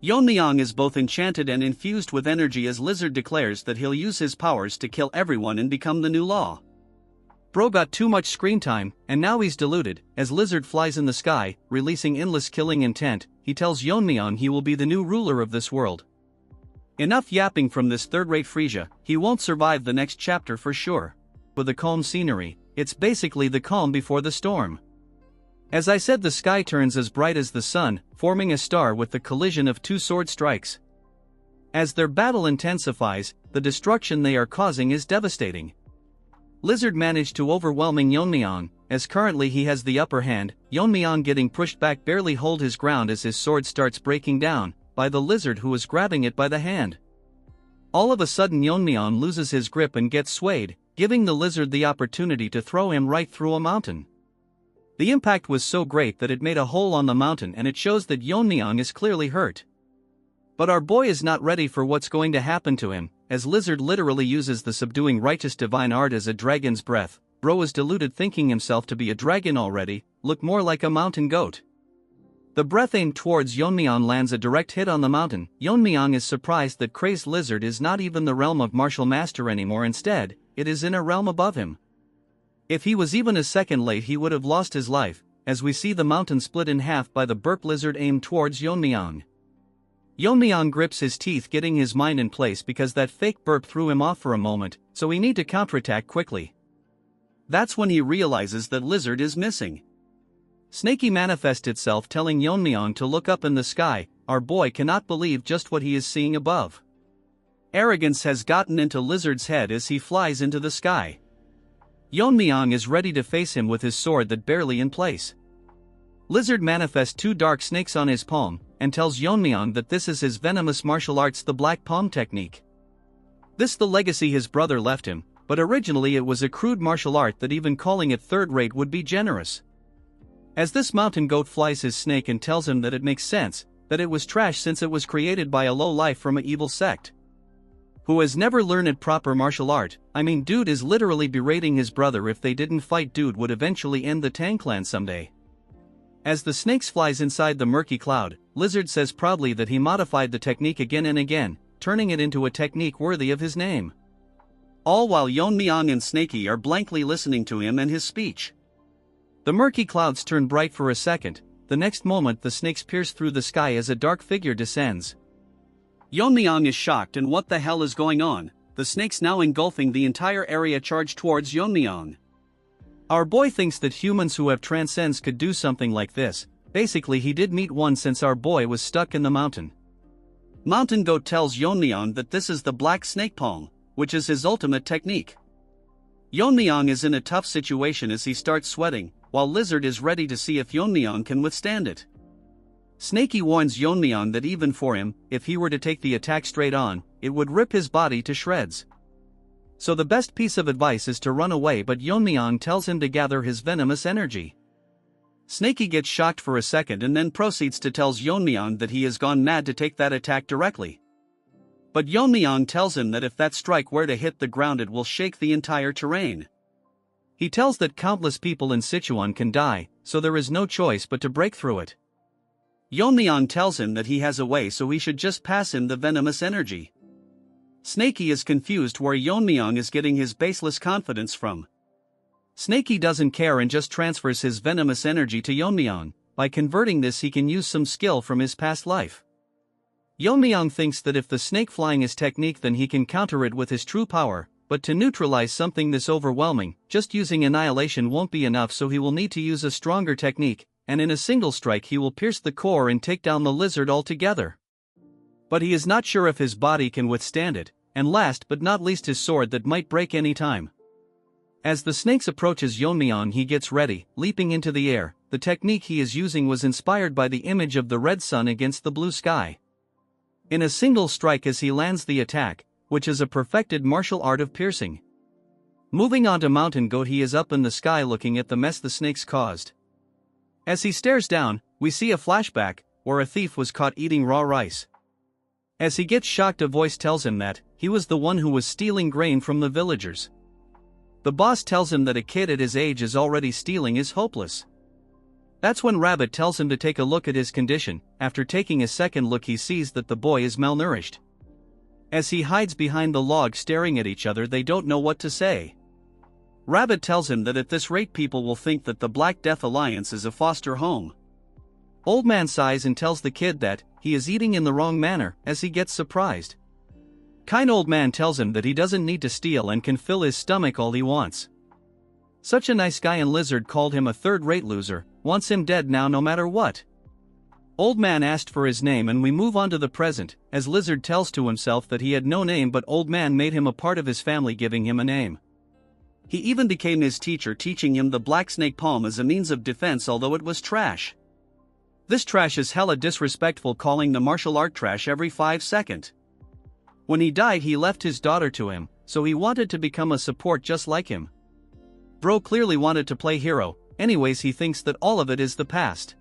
Yeon-myeong is both enchanted and infused with energy as Lizard declares that he'll use his powers to kill everyone and become the new law. Bro got too much screen time, and now he's deluded. As Lizard flies in the sky, releasing endless killing intent, he tells Yeon-myeong he will be the new ruler of this world. Enough yapping from this third-rate Frisia, he won't survive the next chapter for sure. With the calm scenery, it's basically the calm before the storm. As I said, the sky turns as bright as the sun, forming a star with the collision of 2 sword strikes. As their battle intensifies, the destruction they are causing is devastating. Lizard managed to overwhelming Yeon-myeong, as currently he has the upper hand. Yeon-myeong getting pushed back barely hold his ground as his sword starts breaking down, by the Lizard who is grabbing it by the hand. All of a sudden Yeon-myeong loses his grip and gets swayed, giving the Lizard the opportunity to throw him right through a mountain. The impact was so great that it made a hole on the mountain, and it shows that Yeon-myeong is clearly hurt. But our boy is not ready for what's going to happen to him, as Lizard literally uses the subduing righteous divine art as a dragon's breath. Bro is deluded thinking himself to be a dragon already, look more like a mountain goat. The breath aimed towards Yeon-myeong lands a direct hit on the mountain. Yeon-myeong is surprised that crazed Lizard is not even the realm of martial master anymore, instead, it is in a realm above him. If he was even a second late he would have lost his life, as we see the mountain split in half by the burp Lizard aimed towards Yeon-myeong. Yeon-myeong grips his teeth, getting his mind in place because that fake burp threw him off for a moment, so he need to counterattack quickly. That's when he realizes that Lizard is missing. Snaky manifests itself telling Yeon-myeong to look up in the sky. Our boy cannot believe just what he is seeing above. Arrogance has gotten into Lizard's head as he flies into the sky. Yeon-myeong is ready to face him with his sword that barely in place. Lizard manifests 2 dark snakes on his palm, and tells Yeon-myeong that this is his venomous martial arts, the Black Palm technique. This the legacy his brother left him, but originally it was a crude martial art that even calling it third-rate would be generous. As this mountain goat flies his snake and tells him that it makes sense, that it was trash since it was created by a low life from an evil sect who has never learned proper martial art. I mean, dude is literally berating his brother. If they didn't fight, dude would eventually end the Tang clan someday. As the snakes flies inside the murky cloud, Lizard says proudly that he modified the technique again and again, turning it into a technique worthy of his name. All while Yeon-myeong and Snakey are blankly listening to him and his speech. The murky clouds turn bright for a second. The next moment the snakes pierce through the sky as a dark figure descends. Yeon-myeong is shocked and what the hell is going on? The snakes now engulfing the entire area charge towards Yeon-myeong. Our boy thinks that humans who have transcends could do something like this. Basically he did meet one since our boy was stuck in the mountain. Mountain Goat tells Yeon-myeong that this is the Black Snake Palm, which is his ultimate technique. Yeon-myeong is in a tough situation as he starts sweating, while Lizard is ready to see if Yeon-myeong can withstand it. Snakey warns Yeon-myeong that even for him, if he were to take the attack straight on, it would rip his body to shreds. So the best piece of advice is to run away, but Yeon-myeong tells him to gather his venomous energy. Snakey gets shocked for a second and then proceeds to tell Yeon-myeong that he has gone mad to take that attack directly. But Yeon-myeong tells him that if that strike were to hit the ground it will shake the entire terrain. He tells that countless people in Sichuan can die, so there is no choice but to break through it. Yeon-myeong tells him that he has a way, so he should just pass him the venomous energy. Snakey is confused where Yeon-myeong is getting his baseless confidence from. Snakey doesn't care and just transfers his venomous energy to Yeon-myeong. By converting this he can use some skill from his past life. Yeon-myeong thinks that if the snake flying is technique then he can counter it with his true power, but to neutralize something this overwhelming, just using annihilation won't be enough, so he will need to use a stronger technique, and in a single strike he will pierce the core and take down the lizard altogether. But he is not sure if his body can withstand it, and last but not least his sword that might break any time. As the snakes approaches Yeon-myeong he gets ready, leaping into the air. The technique he is using was inspired by the image of the red sun against the blue sky. In a single strike as he lands the attack, which is a perfected martial art of piercing. Moving on to Mountain Goat, he is up in the sky looking at the mess the snakes caused. As he stares down, we see a flashback, where a thief was caught eating raw rice. As he gets shocked, a voice tells him that he was the one who was stealing grain from the villagers. The boss tells him that a kid at his age is already stealing is hopeless. That's when Rabbit tells him to take a look at his condition. After taking a second look he sees that the boy is malnourished. As he hides behind the log staring at each other, they don't know what to say. Rabbit tells him that at this rate people will think that the Black Death Alliance is a foster home. Old Man sighs and tells the kid that he is eating in the wrong manner, as he gets surprised. Kind Old Man tells him that he doesn't need to steal and can fill his stomach all he wants. Such a nice guy, and Lizard called him a third-rate loser, wants him dead now no matter what. Old Man asked for his name and we move on to the present, as Lizard tells to himself that he had no name, but Old Man made him a part of his family, giving him a name. He even became his teacher, teaching him the Black Snake Palm as a means of defense, although it was trash. This trash is hella disrespectful, calling the martial art trash every 5 seconds. When he died he left his daughter to him, so he wanted to become a support just like him. Bro clearly wanted to play hero, anyways he thinks that all of it is the past.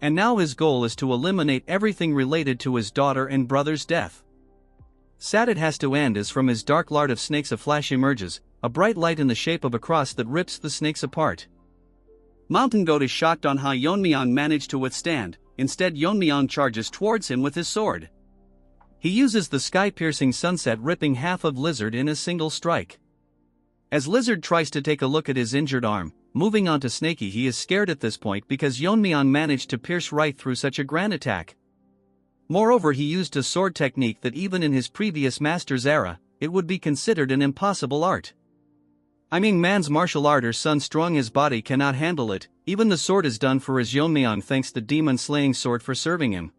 And now his goal is to eliminate everything related to his daughter and brother's death. Sad it has to end, as from his dark lard of snakes a flash emerges, a bright light in the shape of a cross that rips the snakes apart. Mountain Goat is shocked on how Yeon-myeong managed to withstand. Instead Yeon-myeong charges towards him with his sword. He uses the sky-piercing sunset, ripping half of Lizard in a single strike. As Lizard tries to take a look at his injured arm, moving on to Snakey, he is scared at this point because Yeon-myeong managed to pierce right through such a grand attack. Moreover, he used a sword technique that even in his previous master's era, it would be considered an impossible art. I mean, man's martial art or son strong, his body cannot handle it. Even the sword is done for his Yeon-myeong thanks the demon slaying sword for serving him.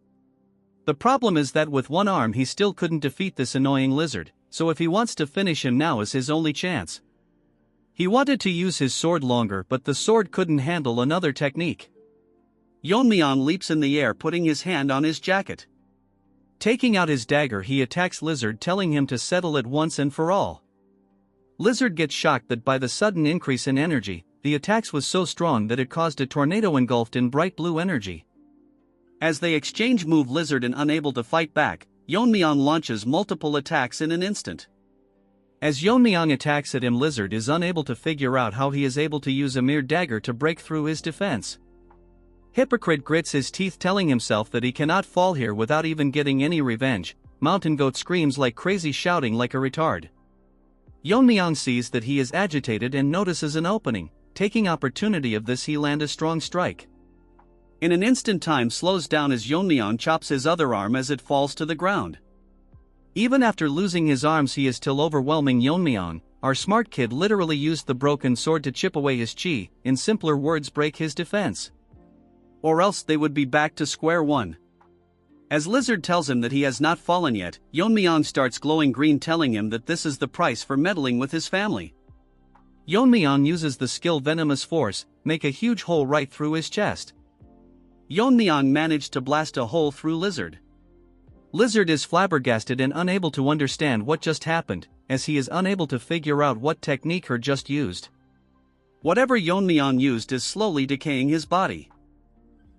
The problem is that with one arm he still couldn't defeat this annoying Lizard, so if he wants to finish him, now is his only chance. He wanted to use his sword longer, but the sword couldn't handle another technique. Yeon-myeong leaps in the air, putting his hand on his jacket. Taking out his dagger he attacks Lizard, telling him to settle it once and for all. Lizard gets shocked that by the sudden increase in energy, the attacks was so strong that it caused a tornado engulfed in bright blue energy. As they exchange move Lizard and unable to fight back, Yeon-myeong launches multiple attacks in an instant. As Yeon-myeong attacks at him, Lizard is unable to figure out how he is able to use a mere dagger to break through his defense. Hypocrite grits his teeth, telling himself that he cannot fall here without even getting any revenge. Mountain Goat screams like crazy, shouting like a retard. Yeon-myeong sees that he is agitated and notices an opening. Taking opportunity of this, he lands a strong strike. In an instant, time slows down as Yeon-myeong chops his other arm as it falls to the ground. Even after losing his arms, he is still overwhelming Yeon-myeong. Our smart kid literally used the broken sword to chip away his chi, in simpler words, break his defense. Or else they would be back to square one. As Lizard tells him that he has not fallen yet, Yeon-myeong starts glowing green, telling him that this is the price for meddling with his family. Yeon-myeong uses the skill Venomous Force, make a huge hole right through his chest. Yeon-myeong managed to blast a hole through Lizard. Lizard is flabbergasted and unable to understand what just happened, as he is unable to figure out what technique her just used. Whatever Yeon-myeong used is slowly decaying his body.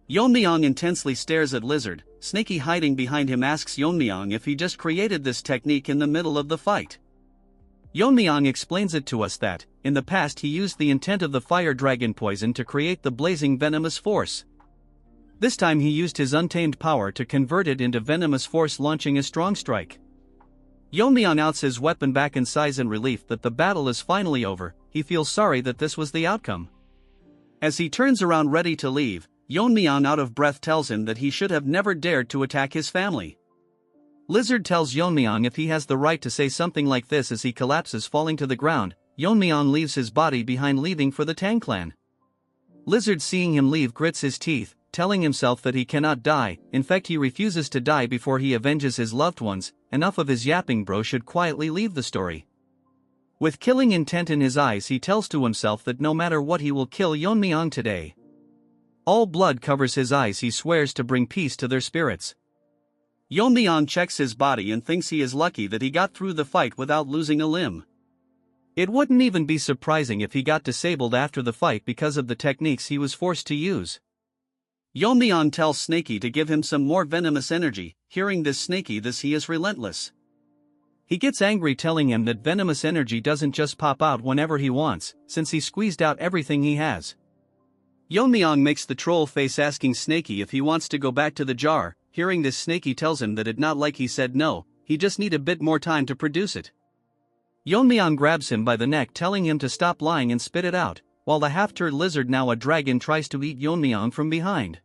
Yeon-myeong intensely stares at Lizard. Snaky, hiding behind him, asks Yeon-myeong if he just created this technique in the middle of the fight. Yeon-myeong explains it to us that, in the past, he used the intent of the fire dragon poison to create the blazing venomous force. This time he used his untamed power to convert it into venomous force, launching a strong strike. Yeon-myeong outs his weapon back in sighs in relief that the battle is finally over. He feels sorry that this was the outcome. As he turns around ready to leave, Yeon-myeong, out of breath, tells him that he should have never dared to attack his family. Lizard tells Yeon-myeong if he has the right to say something like this as he collapses, falling to the ground. Yeon-myeong leaves his body behind, leaving for the Tang clan. Lizard, seeing him leave, grits his teeth, telling himself that he cannot die. In fact, he refuses to die before he avenges his loved ones. Enough of his yapping, bro should quietly leave the story. With killing intent in his eyes, he tells to himself that no matter what, he will kill Yeon-myeong today. All blood covers his eyes. He swears to bring peace to their spirits. Yeon-myeong checks his body and thinks he is lucky that he got through the fight without losing a limb. It wouldn't even be surprising if he got disabled after the fight because of the techniques he was forced to use. Yeon-myeong tells Snaky to give him some more venomous energy. Hearing this, Snaky, he is relentless. He gets angry, telling him that venomous energy doesn't just pop out whenever he wants, since he squeezed out everything he has. Yeon-myeong makes the troll face, asking Snaky if he wants to go back to the jar. Hearing this, Snaky tells him that it not like he said no, he just need a bit more time to produce it. Yeon-myeong grabs him by the neck, telling him to stop lying and spit it out, while the half-turd lizard, now a dragon, tries to eat Yeon-myeong from behind.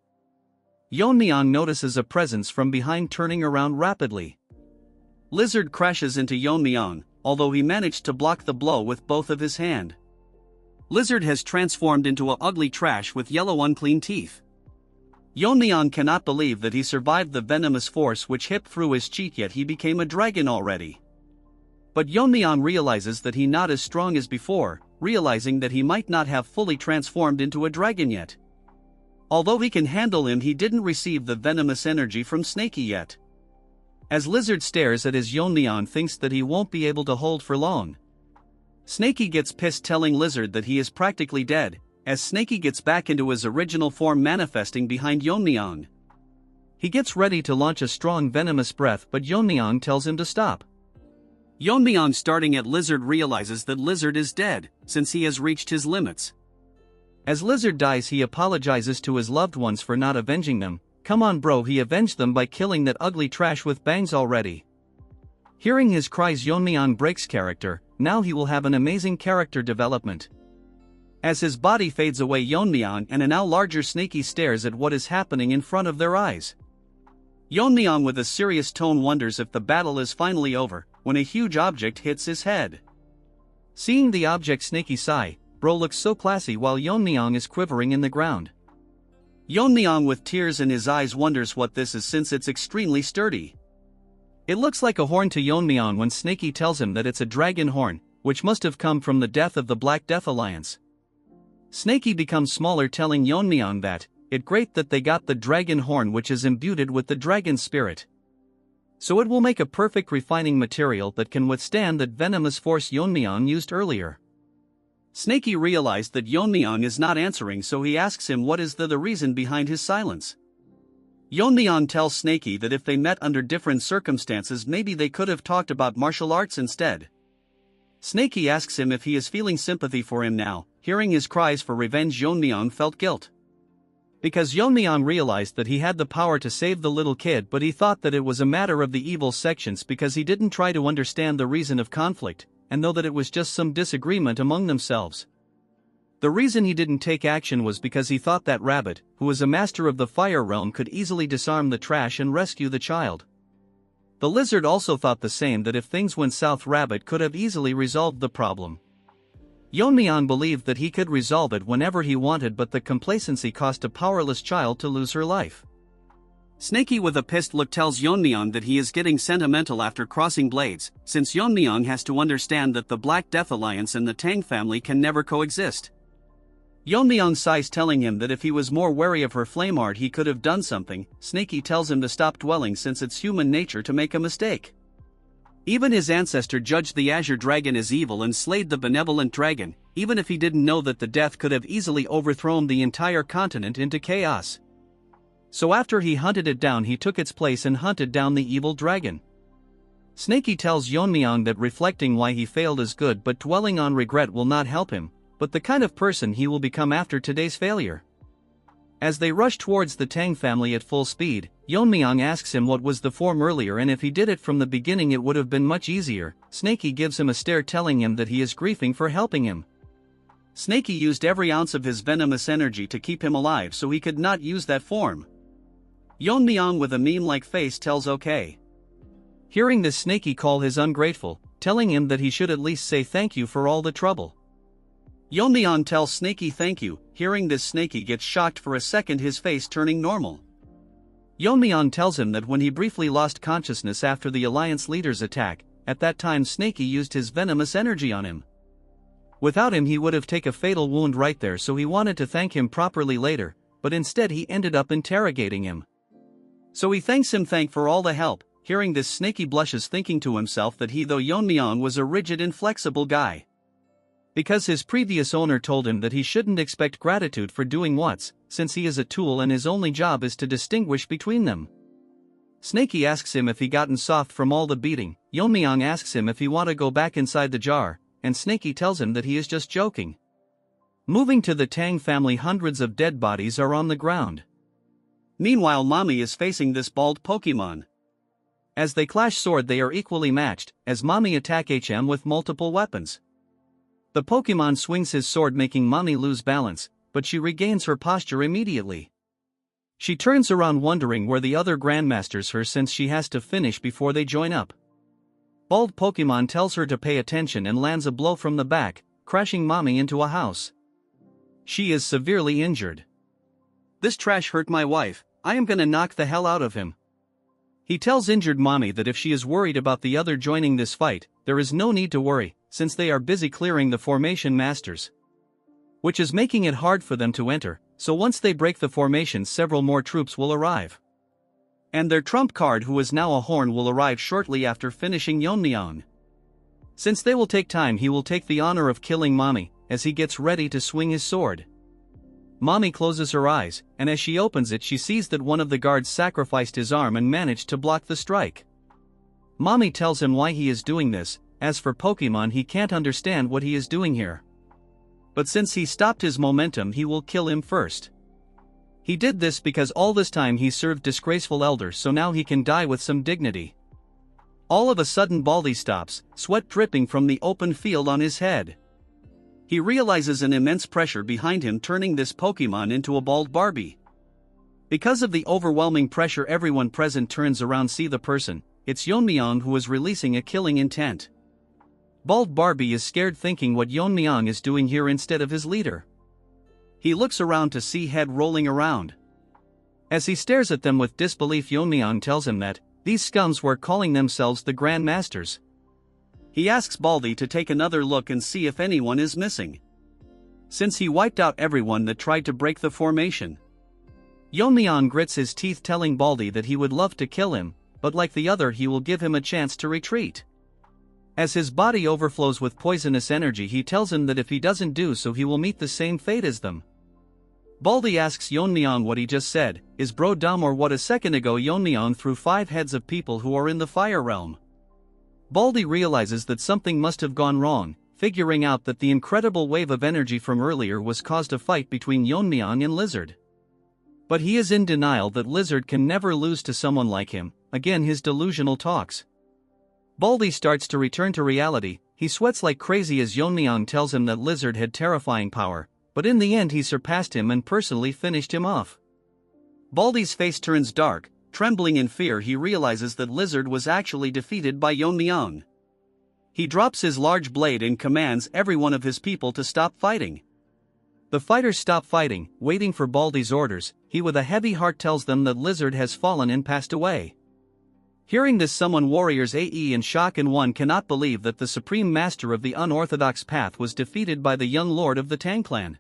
Yeon-myeong notices a presence from behind, turning around rapidly. Lizard crashes into Yeon-myeong, although he managed to block the blow with both of his hand. Lizard has transformed into a ugly trash with yellow unclean teeth. Yeon-myeong cannot believe that he survived the venomous force which hit through his cheek, yet he became a dragon already. But Yeon-myeong realizes that he not as strong as before, realizing that he might not have fully transformed into a dragon yet. Although he can handle him, he didn't receive the venomous energy from Snaky yet. As Lizard stares at his, Yeon-myeong thinks that he won't be able to hold for long. Snaky gets pissed, telling Lizard that he is practically dead, as Snaky gets back into his original form, manifesting behind Yeon-myeong. He gets ready to launch a strong venomous breath, but Yeon-myeong tells him to stop. Yeon-myeong, starting at Lizard, realizes that Lizard is dead, since he has reached his limits. As Lizard dies, he apologizes to his loved ones for not avenging them. Come on, bro, he avenged them by killing that ugly trash with bangs already. Hearing his cries, Yeon-myeong breaks character. Now he will have an amazing character development. As his body fades away, Yeon-myeong and a now larger Snaky stares at what is happening in front of their eyes. Yeon-myeong, with a serious tone, wonders if the battle is finally over, when a huge object hits his head. Seeing the object, Snaky sigh. Bro looks so classy while Yeon-myeong is quivering in the ground. Yeon-myeong, with tears in his eyes, wonders what this is, since it's extremely sturdy. It looks like a horn to Yeon-myeong when Snaky tells him that it's a dragon horn, which must have come from the death of the Black Death Alliance. Snaky becomes smaller, telling Yeon-myeong that it's great that they got the dragon horn, which is imbued with the dragon spirit. So it will make a perfect refining material that can withstand that venomous force Yeon-myeong used earlier. Snakey realized that Yeon-myeong is not answering, so he asks him what is the reason behind his silence. Yeon-myeong tells Snakey that if they met under different circumstances, maybe they could have talked about martial arts instead. Snakey asks him if he is feeling sympathy for him now. Hearing his cries for revenge, Yeon-myeong felt guilt. Because Yeon-myeong realized that he had the power to save the little kid, but he thought that it was a matter of the evil sections because he didn't try to understand the reason of conflict, and know that it was just some disagreement among themselves. The reason he didn't take action was because he thought that Rabbit, who was a master of the fire realm, could easily disarm the trash and rescue the child. The lizard also thought the same, that if things went south, Rabbit could have easily resolved the problem. Yeon-myeong believed that he could resolve it whenever he wanted, but the complacency caused a powerless child to lose her life. Snakey with a pissed look tells Yeon-myeong that he is getting sentimental after crossing blades, since Yeon-myeong has to understand that the Black Death Alliance and the Tang family can never coexist. Yeon-myeong sighs, telling him that if he was more wary of her flame art he could have done something. Snakey tells him to stop dwelling since it's human nature to make a mistake. Even his ancestor judged the Azure Dragon as evil and slayed the benevolent dragon, even if he didn't know that the death could have easily overthrown the entire continent into chaos. So after he hunted it down, he took its place and hunted down the evil dragon. Snakey tells Yeon-myeong that reflecting why he failed is good, but dwelling on regret will not help him, but the kind of person he will become after today's failure. As they rush towards the Tang family at full speed, Yeon-myeong asks him what was the form earlier, and if he did it from the beginning it would have been much easier. Snakey gives him a stare, telling him that he is grieving for helping him. Snakey used every ounce of his venomous energy to keep him alive, so he could not use that form. Yeon-myeong with a meme-like face tells okay. Hearing this, Snakey call his ungrateful, telling him that he should at least say thank you for all the trouble. Yeon-myeong tells Snakey thank you. Hearing this, Snakey gets shocked for a second, his face turning normal. Yeon-myeong tells him that when he briefly lost consciousness after the Alliance leader's attack, at that time Snakey used his venomous energy on him. Without him he would have taken a fatal wound right there, so he wanted to thank him properly later, but instead he ended up interrogating him. So he thanks him for all the help. Hearing this, Snakey blushes, thinking to himself that though Yeon-myeong was a rigid, inflexible guy. Because his previous owner told him that he shouldn't expect gratitude for doing what's, since he is a tool and his only job is to distinguish between them. Snakey asks him if he gotten soft from all the beating. Yeon-myeong asks him if he want to go back inside the jar, and Snakey tells him that he is just joking. Moving to the Tang family, hundreds of dead bodies are on the ground. Meanwhile, Mommy is facing this bald Pokemon. As they clash sword, they are equally matched, as Mommy attack HM with multiple weapons. The Pokemon swings his sword, making Mommy lose balance, but she regains her posture immediately. She turns around wondering where the other Grandmasters are, since she has to finish before they join up. Bald Pokemon tells her to pay attention and lands a blow from the back, crashing Mommy into a house. She is severely injured. "This trash hurt my wife, I am gonna knock the hell out of him." He tells injured Mommy that if she is worried about the other joining this fight, there is no need to worry, since they are busy clearing the formation masters. Which is making it hard for them to enter, so once they break the formation several more troops will arrive. And their trump card, who is now a horn, will arrive shortly after finishing Yeon-myeong. Since they will take time, he will take the honor of killing Mommy, as he gets ready to swing his sword. Mommy closes her eyes, and as she opens it she sees that one of the guards sacrificed his arm and managed to block the strike. Mommy tells him why he is doing this. As for Pokemon, he can't understand what he is doing here. But since he stopped his momentum, he will kill him first. He did this because all this time he served disgraceful elders, so now he can die with some dignity. All of a sudden Baldy stops, sweat dripping from the open field on his head. He realizes an immense pressure behind him, turning this Pokemon into a bald Barbie. Because of the overwhelming pressure, everyone present turns around, see the person. It's Yeon-myeong, who is releasing a killing intent. Bald Barbie is scared, thinking what Yeon-myeong is doing here instead of his leader. He looks around to see head rolling around. As he stares at them with disbelief, Yeon-myeong tells him that these scums were calling themselves the Grand Masters. He asks Baldy to take another look and see if anyone is missing, since he wiped out everyone that tried to break the formation. Yeon-myeong grits his teeth, telling Baldy that he would love to kill him, but like the other he will give him a chance to retreat. As his body overflows with poisonous energy, he tells him that if he doesn't do so he will meet the same fate as them. Baldy asks Yeon-myeong what he just said, is bro dumb or what? A second ago Yeon-myeong threw 5 heads of people who are in the fire realm. Baldy realizes that something must have gone wrong, figuring out that the incredible wave of energy from earlier was caused a fight between Yeon-myeong and Lizard. But he is in denial that Lizard can never lose to someone like him, again his delusional talks. Baldy starts to return to reality, he sweats like crazy as Yeon-myeong tells him that Lizard had terrifying power, but in the end he surpassed him and personally finished him off. Baldy's face turns dark, trembling in fear he realizes that Lizard was actually defeated by Yeon-myeong. He drops his large blade and commands every one of his people to stop fighting. The fighters stop fighting, waiting for Baldy's orders. He with a heavy heart tells them that Lizard has fallen and passed away. Hearing this, summon warriors AE in shock, and one cannot believe that the supreme master of the unorthodox path was defeated by the young lord of the Tang clan.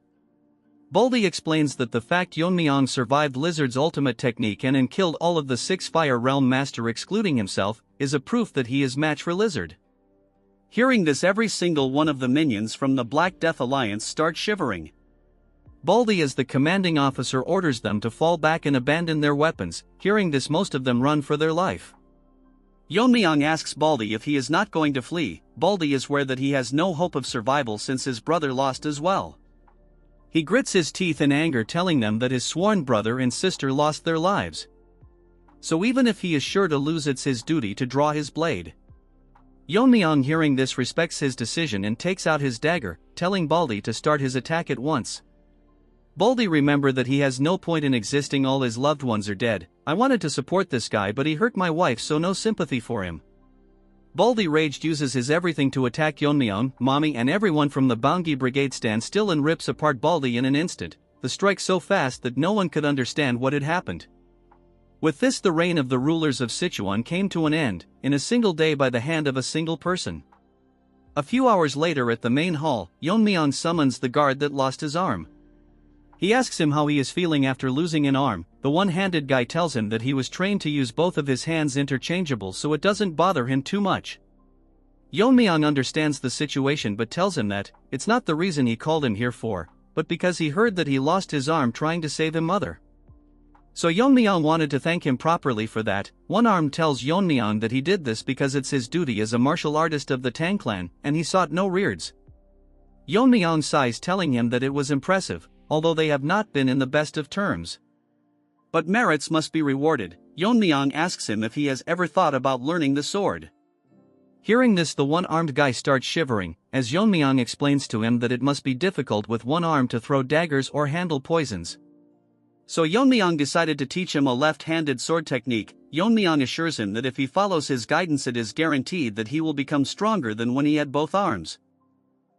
Baldy explains that the fact Yeon-myeong survived Lizard's ultimate technique and killed all of the 6 Fire Realm Master excluding himself, is a proof that he is match for Lizard. Hearing this, every single one of the minions from the Black Death Alliance start shivering. Baldy as the commanding officer orders them to fall back and abandon their weapons. Hearing this, most of them run for their life. Yeon-myeong asks Baldy if he is not going to flee. Baldy is aware that he has no hope of survival since his brother lost as well. He grits his teeth in anger, telling them that his sworn brother and sister lost their lives. So even if he is sure to lose, it's his duty to draw his blade. Yeon-myeong hearing this respects his decision and takes out his dagger, telling Baldy to start his attack at once. Baldy remember that he has no point in existing, all his loved ones are dead. I wanted to support this guy but he hurt my wife, so no sympathy for him. Baldy raged uses his everything to attack Yeon-myeong, Mommy and everyone from the Baongi brigade stand still and rips apart Baldy in an instant, the strike so fast that no one could understand what had happened. With this, the reign of the rulers of Sichuan came to an end, in a single day by the hand of a single person. A few hours later at the main hall, Yeon-myeong summons the guard that lost his arm. He asks him how he is feeling after losing an arm. The one-handed guy tells him that he was trained to use both of his hands interchangeable, so it doesn't bother him too much. Yeon-myeong understands the situation but tells him that it's not the reason he called him here for, but because he heard that he lost his arm trying to save his mother. So Yeon-myeong wanted to thank him properly for that. One arm tells Yeon-myeong that he did this because it's his duty as a martial artist of the Tang clan, and he sought no rewards. Yeon-myeong sighs, telling him that it was impressive, although they have not been in the best of terms. But merits must be rewarded. Yeon-myeong asks him if he has ever thought about learning the sword. Hearing this, the one-armed guy starts shivering, as Yeon-myeong explains to him that it must be difficult with one arm to throw daggers or handle poisons. So Yeon-myeong decided to teach him a left-handed sword technique. Yeon-myeong assures him that if he follows his guidance it is guaranteed that he will become stronger than when he had both arms.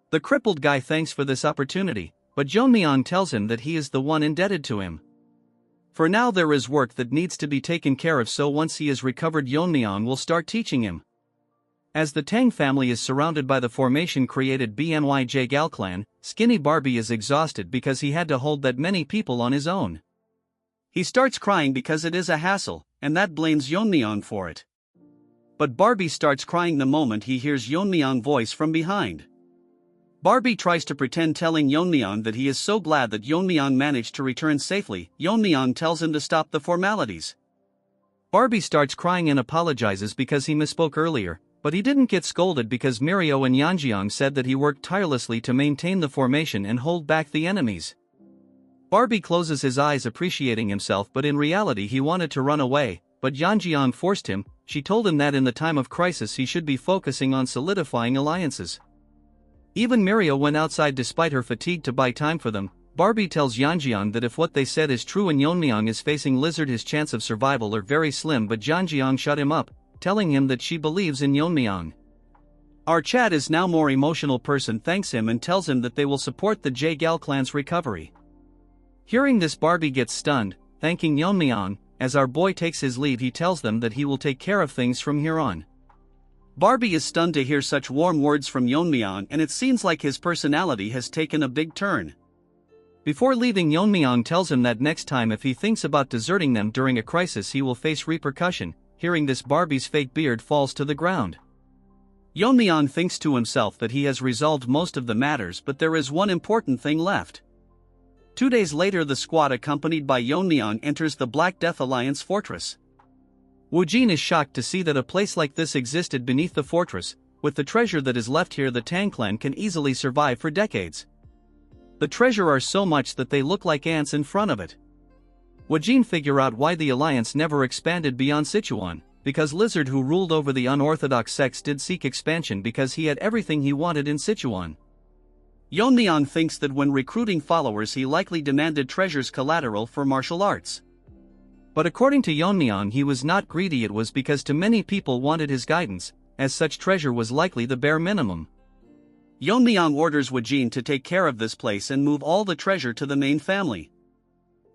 The crippled guy thanks for this opportunity, but Yeon-myeong tells him that he is the one indebted to him. For now there is work that needs to be taken care of, so once he is recovered Yeon-myeong will start teaching him. As the Tang family is surrounded by the formation created Manhwa Gal clan, Skinny Barbie is exhausted because he had to hold that many people on his own. He starts crying because it is a hassle, and that blames Yeon-myeong for it. But Barbie starts crying the moment he hears Yeon-myeong's voice from behind. Barbie tries to pretend, telling Yeon-myeong that he is so glad that Yeon-myeong managed to return safely. Yeon-myeong tells him to stop the formalities. Barbie starts crying and apologizes because he misspoke earlier, but he didn't get scolded because Mirio and Yeonjeong said that he worked tirelessly to maintain the formation and hold back the enemies. Barbie closes his eyes appreciating himself, but in reality he wanted to run away, but Yeonjeong forced him. She told him that in the time of crisis he should be focusing on solidifying alliances. Even Mirio went outside despite her fatigue to buy time for them. Barbie tells Yeonjeong that if what they said is true and Yeon-myeong is facing Lizard, his chance of survival are very slim, but Yeonjeong shut him up, telling him that she believes in Yeon-myeong. Our Chad is now more emotional person thanks him and tells him that they will support the Gal clan's recovery. Hearing this, Barbie gets stunned, thanking Yeon-myeong. As our boy takes his leave he tells them that he will take care of things from here on. Barbie is stunned to hear such warm words from Yeon-myeong, and it seems like his personality has taken a big turn. Before leaving, Yeon-myeong tells him that next time if he thinks about deserting them during a crisis he will face repercussion. Hearing this, Barbie's fake beard falls to the ground. Yeon-myeong thinks to himself that he has resolved most of the matters, but there is one important thing left. 2 days later, the squad accompanied by Yeon-myeong enters the Black Death Alliance fortress. Woo-jin is shocked to see that a place like this existed beneath the fortress. With the treasure that is left here, the Tang clan can easily survive for decades. The treasure are so much that they look like ants in front of it. Woo-jin figure out why the alliance never expanded beyond Sichuan, because Lizard, who ruled over the unorthodox sects, did seek expansion because he had everything he wanted in Sichuan. Yeon-myeong thinks that when recruiting followers he likely demanded treasures collateral for martial arts. But according to Yeon-myeong, he was not greedy, it was because too many people wanted his guidance, as such treasure was likely the bare minimum. Yeon-myeong orders Woo-jin to take care of this place and move all the treasure to the main family.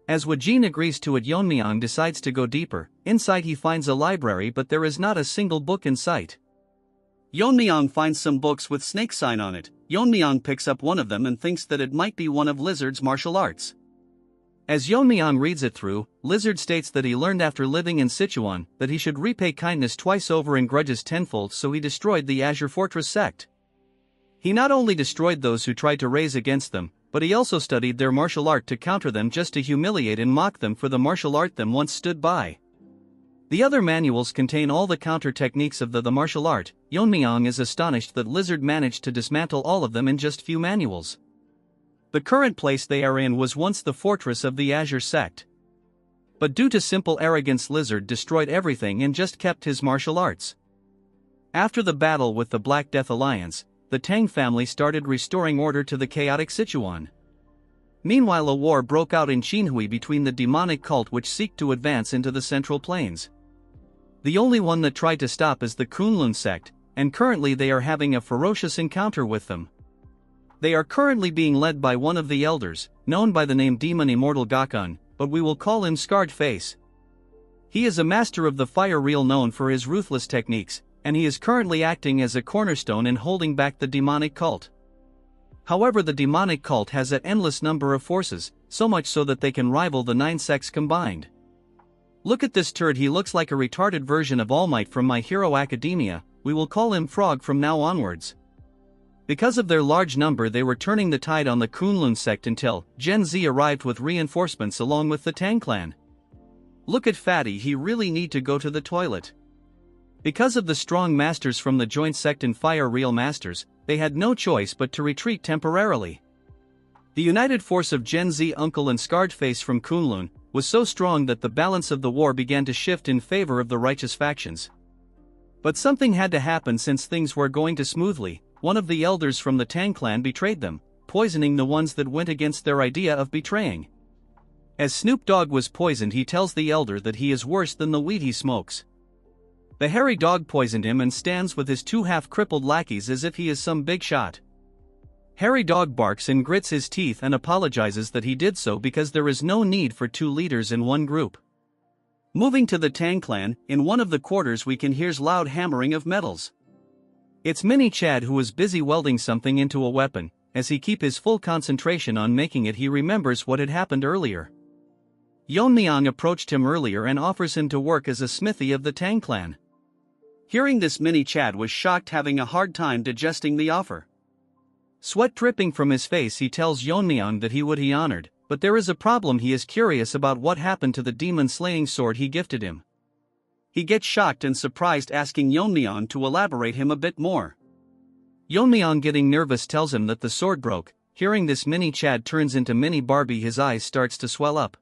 As Woo-jin agrees to it, Yeon-myeong decides to go deeper. Inside he finds a library, but there is not a single book in sight. Yeon-myeong finds some books with snake sign on it. Yeon-myeong picks up one of them and thinks that it might be one of Lizard's martial arts. As Yeon-myeong reads it through, Lizard states that he learned after living in Sichuan that he should repay kindness twice over and grudges tenfold, so he destroyed the Azure Fortress sect. He not only destroyed those who tried to raise against them, but he also studied their martial art to counter them, just to humiliate and mock them for the martial art them once stood by. The other manuals contain all the counter techniques of the martial art. Yeon-myeong is astonished that Lizard managed to dismantle all of them in just few manuals. The current place they are in was once the fortress of the Azure sect. But due to simple arrogance, Lizard destroyed everything and just kept his martial arts. After the battle with the Black Death Alliance, the Tang family started restoring order to the chaotic Sichuan. Meanwhile, a war broke out in Qinhui between the demonic cult which seek to advance into the Central Plains. The only one that tried to stop is the Kunlun sect, and currently they are having a ferocious encounter with them. They are currently being led by one of the elders, known by the name Demon Immortal Gakun, but we will call him Scarred Face. He is a master of the fire reel, known for his ruthless techniques, and he is currently acting as a cornerstone in holding back the demonic cult. However, the demonic cult has an endless number of forces, so much so that they can rival the 9 sects combined. Look at this turd, he looks like a retarded version of All Might from My Hero Academia. We will call him Frog from now onwards. Because of their large number, they were turning the tide on the Kunlun sect until Gen Z arrived with reinforcements along with the Tang clan. Look at Fatty, he really need to go to the toilet. Because of the strong masters from the joint sect and fire reel masters, they had no choice but to retreat temporarily. The united force of Gen Z, Uncle and Scarred Face from Kunlun was so strong that the balance of the war began to shift in favor of the righteous factions. But something had to happen since things were going too smoothly. One of the elders from the Tang clan betrayed them, poisoning the ones that went against their idea of betraying. As Snoop Dogg was poisoned, he tells the elder that he is worse than the weed he smokes. The hairy dog poisoned him and stands with his 2 half-crippled lackeys as if he is some big shot. Hairy Dog barks and grits his teeth and apologizes that he did so because there is no need for 2 leaders in one group. Moving to the Tang clan, in one of the quarters we can hear loud hammering of metals. It's Mini Chad, who is busy welding something into a weapon. As he keeps his full concentration on making it, he remembers what had happened earlier. Yeon-myeong approached him earlier and offers him to work as a smithy of the Tang clan. Hearing this, Mini Chad was shocked, having a hard time digesting the offer. Sweat dripping from his face, he tells Yeon-myeong that he would be honored, but there is a problem. He is curious about what happened to the demon-slaying sword he gifted him. He gets shocked and surprised, asking Yeon-myeong to elaborate him a bit more. Yeon-myeong, getting nervous, tells him that the sword broke. Hearing this, Mini Chad turns into Mini Barbie. His eyes starts to swell up.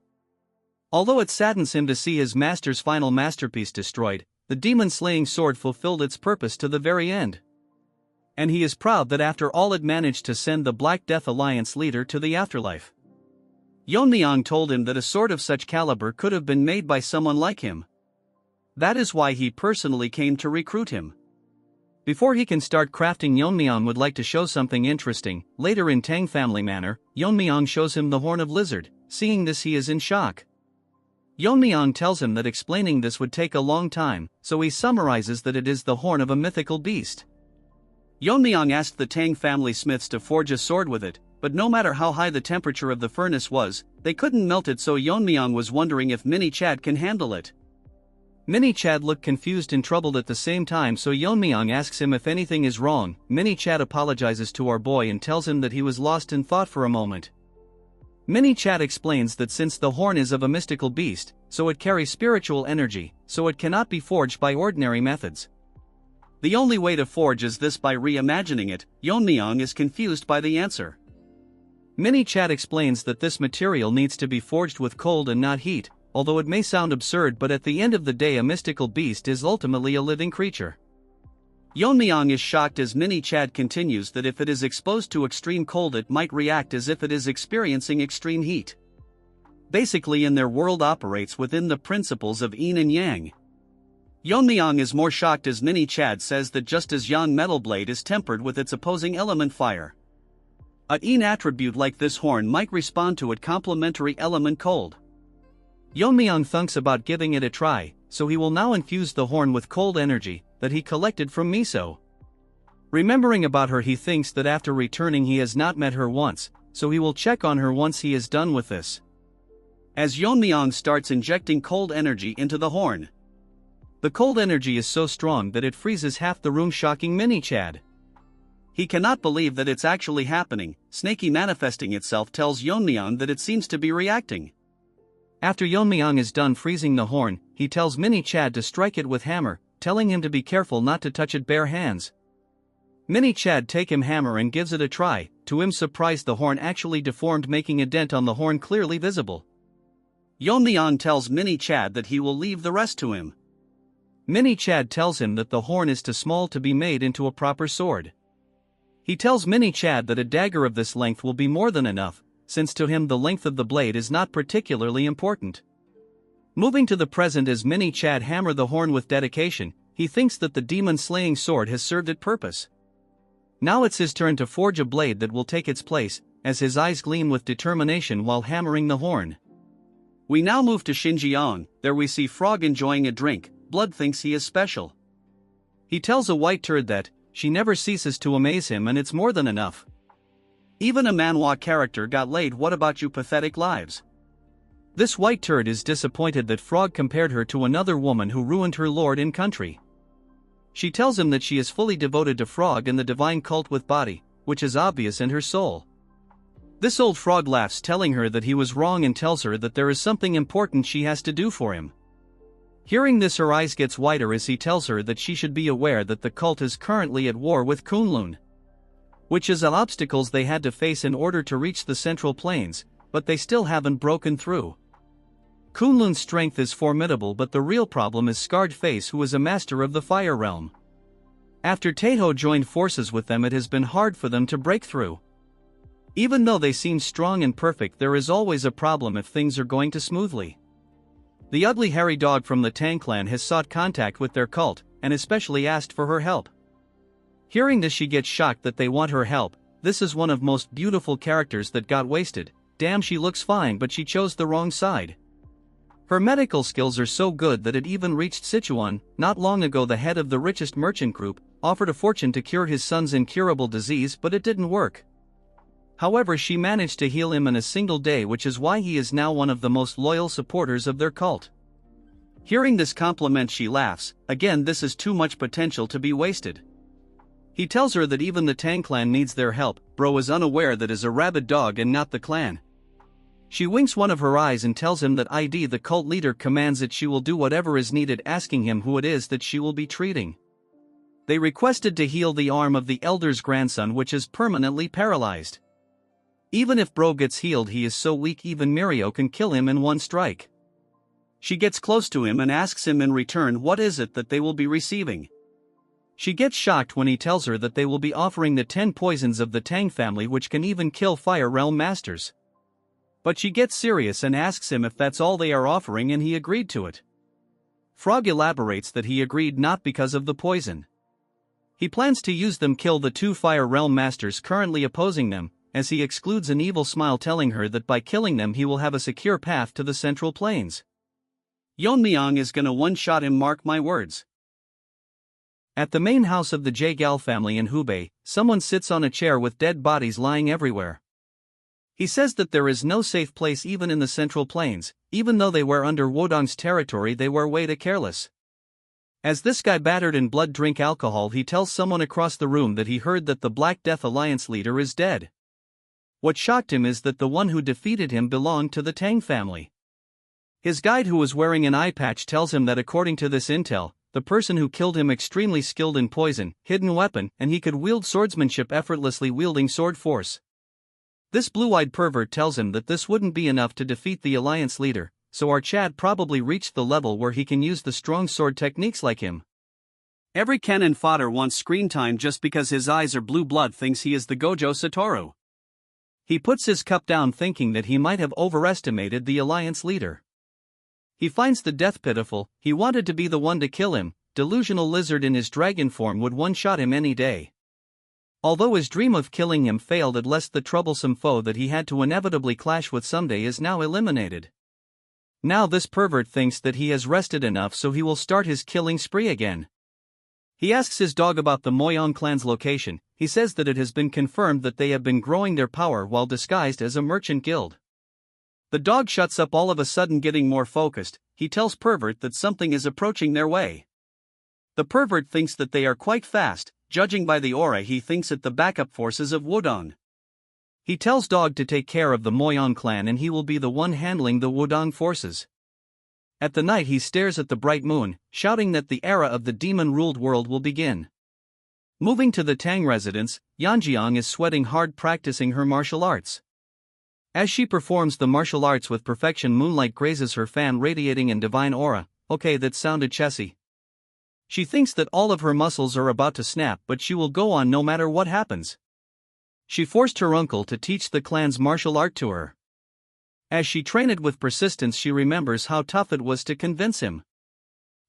Although it saddens him to see his master's final masterpiece destroyed, the demon-slaying sword fulfilled its purpose to the very end. And he is proud that after all it managed to send the Black Death Alliance leader to the afterlife. Yeon-myeong told him that a sword of such caliber could have been made by someone like him. That is why he personally came to recruit him. Before he can start crafting, Yeon-myeong would like to show something interesting. Later, in Tang family manner, Yeon-myeong shows him the horn of Lizard. Seeing this, he is in shock. Yeon-myeong tells him that explaining this would take a long time, so he summarizes that it is the horn of a mythical beast. Yeon-myeong asked the Tang family smiths to forge a sword with it, but no matter how high the temperature of the furnace was, they couldn't melt it, so Yeon-myeong was wondering if Mini Chad can handle it. Mini-Chad look confused and troubled at the same time, so Yeon-myeong asks him if anything is wrong. Mini-Chad apologizes to our boy and tells him that he was lost in thought for a moment. Mini-Chad explains that since the horn is of a mystical beast, so it carries spiritual energy, so it cannot be forged by ordinary methods. The only way to forge is this by reimagining it. Yeon-myeong is confused by the answer. Mini-Chad explains that this material needs to be forged with cold and not heat, although it may sound absurd, but at the end of the day a mystical beast is ultimately a living creature. Yeon-myeong is shocked as Mini-Chad continues that if it is exposed to extreme cold it might react as if it is experiencing extreme heat. Basically in their world operates within the principles of yin and yang. Yeon-myeong is more shocked as Mini-Chad says that just as Yang metal blade is tempered with its opposing element fire, a yin attribute like this horn might respond to its complementary element cold. Yeon-myeong thinks about giving it a try, so he will now infuse the horn with cold energy that he collected from Miso. Remembering about her, he thinks that after returning he has not met her once, so he will check on her once he is done with this. As Yeon-myeong starts injecting cold energy into the horn, the cold energy is so strong that it freezes half the room, shocking Mini-Chad. He cannot believe that it's actually happening. Snaky manifesting itself tells Yeon-myeong that it seems to be reacting. After Yeon-myeong is done freezing the horn, he tells Mini-Chad to strike it with hammer, telling him to be careful not to touch it bare hands. Mini-Chad take him hammer and gives it a try. To him surprise, the horn actually deformed, making a dent on the horn clearly visible. Yeon-myeong tells Mini-Chad that he will leave the rest to him. Mini-Chad tells him that the horn is too small to be made into a proper sword. He tells Mini-Chad that a dagger of this length will be more than enough, since to him the length of the blade is not particularly important. Moving to the present as Mini-Chad hammer the horn with dedication, he thinks that the demon-slaying sword has served its purpose. Now it's his turn to forge a blade that will take its place, as his eyes gleam with determination while hammering the horn. We now move to Xinjiang. There we see Frog enjoying a drink. Blood thinks he is special. He tells a white turd that she never ceases to amaze him and it's more than enough. Even a Manhwa character got laid. What about you pathetic lives? This white turd is disappointed that Frog compared her to another woman who ruined her lord and country. She tells him that she is fully devoted to Frog and the divine cult with body, which is obvious in her soul. This old frog laughs, telling her that he was wrong and tells her that there is something important she has to do for him. Hearing this, her eyes gets wider as he tells her that she should be aware that the cult is currently at war with Kunlun, which is the obstacles they had to face in order to reach the Central Plains, but they still haven't broken through. Kunlun's strength is formidable, but the real problem is Scarred Face, who is a master of the Fire Realm. After Taeho joined forces with them, it has been hard for them to break through. Even though they seem strong and perfect, there is always a problem if things are going too smoothly. The ugly hairy dog from the Tang clan has sought contact with their cult, and especially asked for her help. Hearing this, she gets shocked that they want her help. This is one of most beautiful characters that got wasted. Damn, she looks fine, but she chose the wrong side. Her medical skills are so good that it even reached Sichuan. Not long ago, the head of the richest merchant group offered a fortune to cure his son's incurable disease, but it didn't work. However, she managed to heal him in a single day, which is why he is now one of the most loyal supporters of their cult. Hearing this compliment, she laughs. Again, this is too much potential to be wasted. He tells her that even the Tang clan needs their help. Bro is unaware that is a rabid dog and not the clan. She winks one of her eyes and tells him that the cult leader commands that she will do whatever is needed, asking him who it is that she will be treating. They requested to heal the arm of the elder's grandson, which is permanently paralyzed. Even if Bro gets healed, he is so weak even Mirio can kill him in one strike. She gets close to him and asks him in return what is it that they will be receiving. She gets shocked when he tells her that they will be offering the 10 poisons of the Tang family, which can even kill Fire Realm masters. But she gets serious and asks him if that's all they are offering, and he agreed to it. Frog elaborates that he agreed not because of the poison. He plans to use them kill the 2 Fire Realm masters currently opposing them, as he excludes an evil smile, telling her that by killing them he will have a secure path to the Central Plains. Yeon-myeong is gonna one-shot him, mark my words. At the main house of the Jaegal family in Hubei, someone sits on a chair with dead bodies lying everywhere. He says that there is no safe place even in the Central Plains, even though they were under Wodong's territory they were way too careless. As this guy battered in blood drink alcohol, he tells someone across the room that he heard that the Black Death Alliance leader is dead. What shocked him is that the one who defeated him belonged to the Tang family. His guide, who was wearing an eye patch, tells him that according to this intel, the person who killed him extremely skilled in poison, hidden weapon, and he could wield swordsmanship effortlessly wielding sword force. This blue-eyed pervert tells him that this wouldn't be enough to defeat the alliance leader, so our Chad probably reached the level where he can use the strong sword techniques like him. Every cannon fodder wants screen time just because his eyes are blue blood thinks he is the Gojo Satoru. He puts his cup down thinking that he might have overestimated the alliance leader. He finds the death pitiful. He wanted to be the one to kill him. Delusional lizard in his dragon form would one-shot him any day. Although his dream of killing him failed, at least the troublesome foe that he had to inevitably clash with someday is now eliminated. Now this pervert thinks that he has rested enough, so he will start his killing spree again. He asks his dog about the Myeong clan's location. He says that it has been confirmed that they have been growing their power while disguised as a merchant guild. The dog shuts up all of a sudden, getting more focused. He tells pervert that something is approaching their way. The pervert thinks that they are quite fast. Judging by the aura, he thinks it the backup forces of Wodong. He tells dog to take care of the Myeong clan and he will be the one handling the Wodong forces. At the night he stares at the bright moon, shouting that the era of the demon-ruled world will begin. Moving to the Tang residence, Yeon-myeong is sweating hard practicing her martial arts. As she performs the martial arts with perfection, moonlight grazes her fan, radiating in divine aura. Okay, that sounded chessy. She thinks that all of her muscles are about to snap, but she will go on no matter what happens. She forced her uncle to teach the clan's martial art to her. As she trained with persistence, she remembers how tough it was to convince him.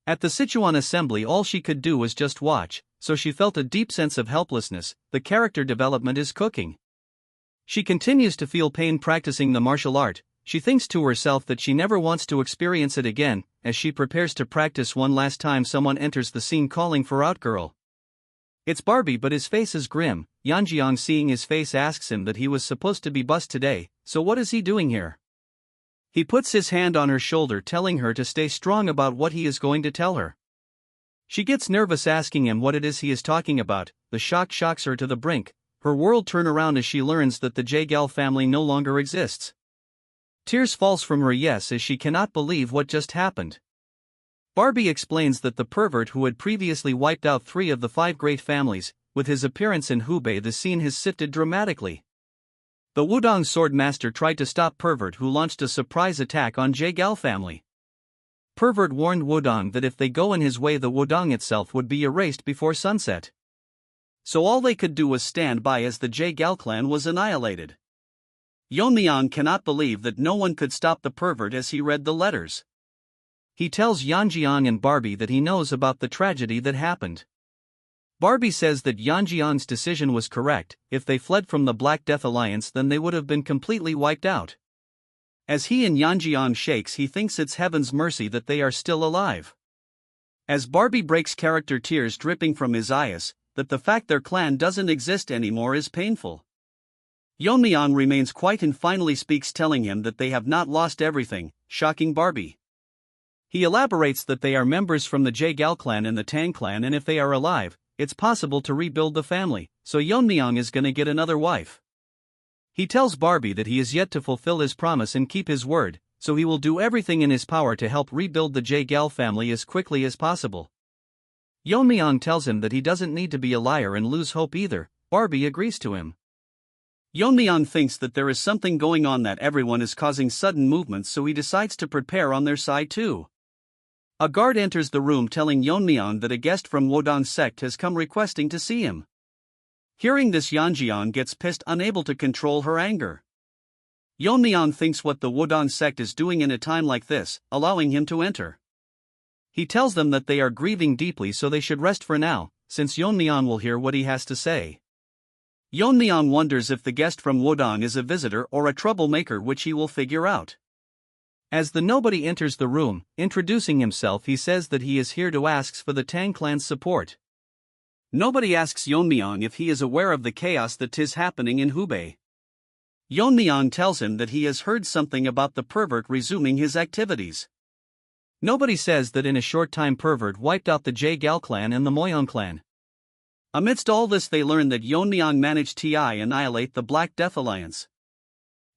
At the Sichuan assembly, all she could do was just watch, so she felt a deep sense of helplessness. The character development is cooking. She continues to feel pain practicing the martial art. She thinks to herself that she never wants to experience it again. As she prepares to practice one last time, someone enters the scene calling for out girl. It's Barbie, but his face is grim. Yeon-myeong, seeing his face, asks him that he was supposed to be bussed today, so what is he doing here? He puts his hand on her shoulder, telling her to stay strong about what he is going to tell her. She gets nervous, asking him what it is he is talking about. The shock shocks her to the brink. Her world turns around as she learns that the Jaegal family no longer exists. Tears falls from her eyes as she cannot believe what just happened. Barbie explains that the pervert who had previously wiped out 3 of the 5 great families, with his appearance in Hubei, the scene has shifted dramatically. The Wudong Swordmaster tried to stop pervert, who launched a surprise attack on Jaegal family. Pervert warned Wudong that if they go in his way, the Wudong itself would be erased before sunset. So all they could do was stand by as the Jaegal clan was annihilated. Yeon-myeong cannot believe that no one could stop the pervert as he read the letters. He tells Yeon-myeong and Barbie that he knows about the tragedy that happened. Barbie says that Yeon-myeong's decision was correct. If they fled from the Black Death Alliance, then they would have been completely wiped out. As he and Yeon-myeong shakes, he thinks it's heaven's mercy that they are still alive. As Barbie breaks character, tears dripping from his eyes, that the fact their clan doesn't exist anymore is painful. Yeon-myeong remains quiet and finally speaks, telling him that they have not lost everything, shocking Barbie. He elaborates that they are members from the Jaegal clan and the Tang clan, and if they are alive, it's possible to rebuild the family, so Yeon-myeong is gonna get another wife. He tells Barbie that he is yet to fulfill his promise and keep his word, so he will do everything in his power to help rebuild the Jaegal family as quickly as possible. Yeon-myeong tells him that he doesn't need to be a liar and lose hope either. Barbie agrees to him. Yeon-myeong thinks that there is something going on, that everyone is causing sudden movements, so he decides to prepare on their side too. A guard enters the room, telling Yeon-myeong that a guest from Wodong's sect has come requesting to see him. Hearing this, Yeon-myeong gets pissed, unable to control her anger. Yeon-myeong thinks what the Wodong sect is doing in a time like this, allowing him to enter. He tells them that they are grieving deeply, so they should rest for now, since Yeon-myeong will hear what he has to say. Yeon-myeong wonders if the guest from Wodong is a visitor or a troublemaker, which he will figure out. As the nobody enters the room, introducing himself, he says that he is here to ask for the Tang clan's support. Nobody asks Yeon-myeong if he is aware of the chaos that is happening in Hubei. Yeon-myeong tells him that he has heard something about the pervert resuming his activities. Nobody says that in a short time pervert wiped out the Jae-gal clan and the Myeong clan. Amidst all this they learn that Yeon-myeong managed to annihilate the Black Death Alliance.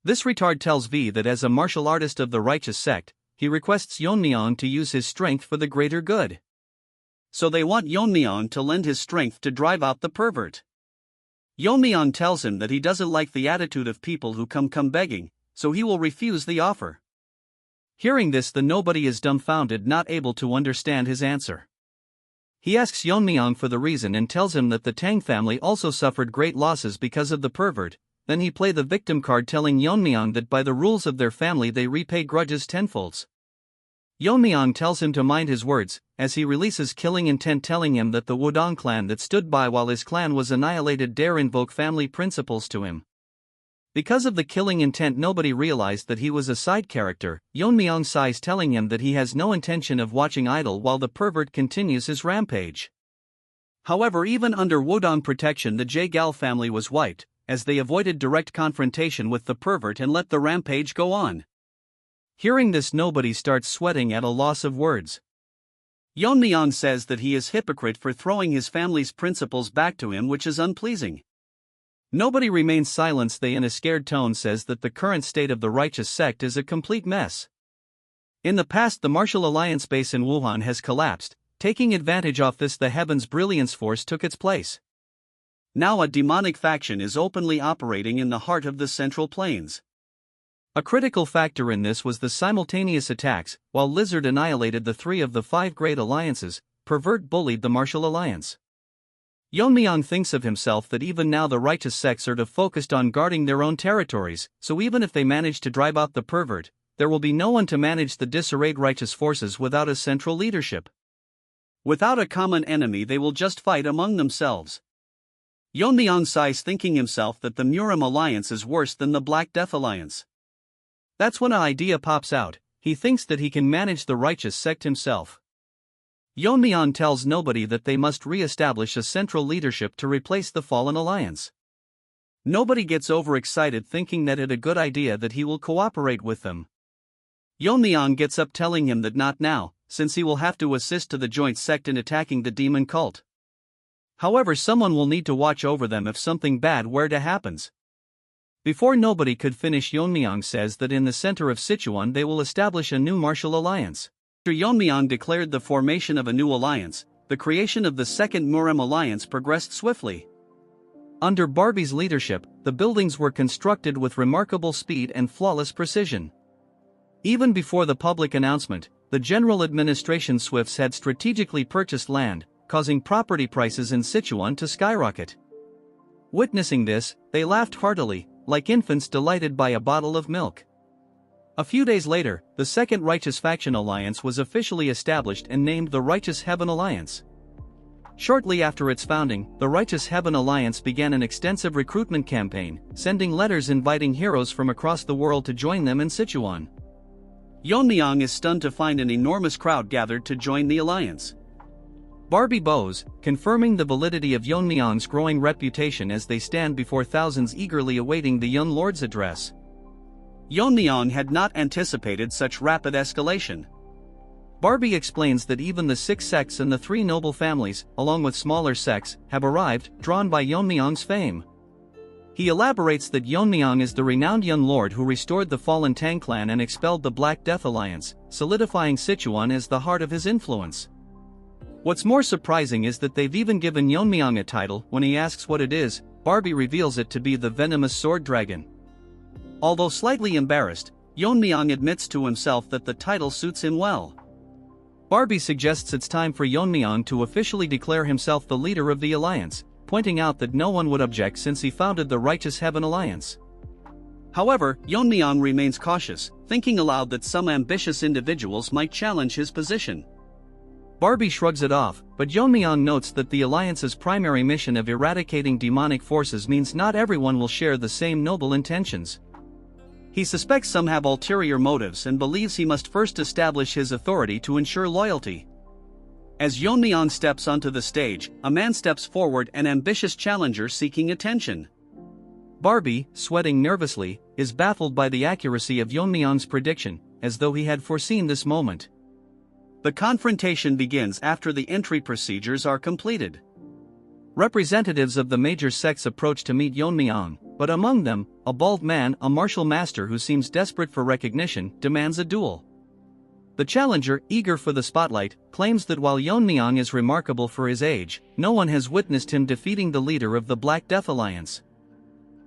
This retard tells V that as a martial artist of the righteous sect, he requests Yeon-myeong to use his strength for the greater good. So they want Yeon-myeong to lend his strength to drive out the pervert. Yeon-myeong tells him that he doesn't like the attitude of people who come begging, so he will refuse the offer. Hearing this, the nobody is dumbfounded, not able to understand his answer. He asks Yeon-myeong for the reason and tells him that the Tang family also suffered great losses because of the pervert. Then he play the victim card, telling Yeon-myeong that by the rules of their family they repay grudges tenfolds. Yeon-myeong tells him to mind his words, as he releases killing intent, telling him that the Wodong clan that stood by while his clan was annihilated dare invoke family principles to him. Because of the killing intent, nobody realized that he was a side character. Yeon-myeong sighs, telling him that he has no intention of watching idle while the pervert continues his rampage. However, even under Wodong protection, the Jae-gal family was wiped, as they avoided direct confrontation with the pervert and let the rampage go on. Hearing this, nobody starts sweating at a loss of words. Yeon-myeong says that he is hypocrite for throwing his family's principles back to him, which is unpleasing. Nobody remains silent. They in a scared tone says that the current state of the righteous sect is a complete mess. In the past, the martial alliance base in Wuhan has collapsed. Taking advantage of this, the Heaven's Brilliance Force took its place. Now a demonic faction is openly operating in the heart of the Central Plains. A critical factor in this was the simultaneous attacks. While Lizard annihilated the 3 of the 5 great alliances, Pervert bullied the Martial Alliance. Yeon-myeong thinks of himself that even now the righteous sects are focused on guarding their own territories, so even if they manage to drive out the pervert, there will be no one to manage the disarrayed righteous forces without a central leadership. Without a common enemy, they will just fight among themselves. Yeon-myeong sighs, thinking himself that the Murim Alliance is worse than the Black Death Alliance. That's when an idea pops out. He thinks that he can manage the righteous sect himself. Yeon-myeong tells nobody that they must re-establish a central leadership to replace the fallen alliance. Nobody gets overexcited, thinking that it's a good idea that he will cooperate with them. Yeon-myeong gets up, telling him that not now, since he will have to assist to the joint sect in attacking the demon cult. However, someone will need to watch over them if something bad were to happen. Before nobody could finish, Yeon-myeong says that in the center of Sichuan they will establish a new martial alliance. After Yeon-myeong declared the formation of a new alliance, the creation of the second Murim alliance progressed swiftly. Under Barbie's leadership, the buildings were constructed with remarkable speed and flawless precision. Even before the public announcement, the general administration Swifts had strategically purchased land, causing property prices in Sichuan to skyrocket. Witnessing this, they laughed heartily, like infants delighted by a bottle of milk. A few days later, the Second Righteous Faction Alliance was officially established and named the Righteous Heaven Alliance. Shortly after its founding, the Righteous Heaven Alliance began an extensive recruitment campaign, sending letters inviting heroes from across the world to join them in Sichuan. Yeon-myeong is stunned to find an enormous crowd gathered to join the alliance. Barbie bows, confirming the validity of Yeon-myeong's growing reputation as they stand before thousands eagerly awaiting the young lord's address. Yeon-myeong had not anticipated such rapid escalation. Barbie explains that even the 6 sects and the 3 noble families, along with smaller sects, have arrived, drawn by Yeon-myeong's fame. He elaborates that Yeon-myeong is the renowned young lord who restored the fallen Tang clan and expelled the Black Death Alliance, solidifying Sichuan as the heart of his influence. What's more surprising is that they've even given Yeon-myeong a title. When he asks what it is, Barbie reveals it to be the Venomous Sword Dragon. Although slightly embarrassed, Yeon-myeong admits to himself that the title suits him well. Barbie suggests it's time for Yeon-myeong to officially declare himself the leader of the alliance, pointing out that no one would object since he founded the Righteous Heaven Alliance. However, Yeon-myeong remains cautious, thinking aloud that some ambitious individuals might challenge his position. Barbie shrugs it off, but Yeon-myeong notes that the alliance's primary mission of eradicating demonic forces means not everyone will share the same noble intentions. He suspects some have ulterior motives and believes he must first establish his authority to ensure loyalty. As Yeon-myeong steps onto the stage, a man steps forward, an ambitious challenger seeking attention. Barbie, sweating nervously, is baffled by the accuracy of Yeon-myeong's prediction, as though he had foreseen this moment. The confrontation begins after the entry procedures are completed. Representatives of the major sects approach to meet Yeon-myeong, but among them, a bald man, a martial master who seems desperate for recognition, demands a duel. The challenger, eager for the spotlight, claims that while Yeon-myeong is remarkable for his age, no one has witnessed him defeating the leader of the Black Death Alliance.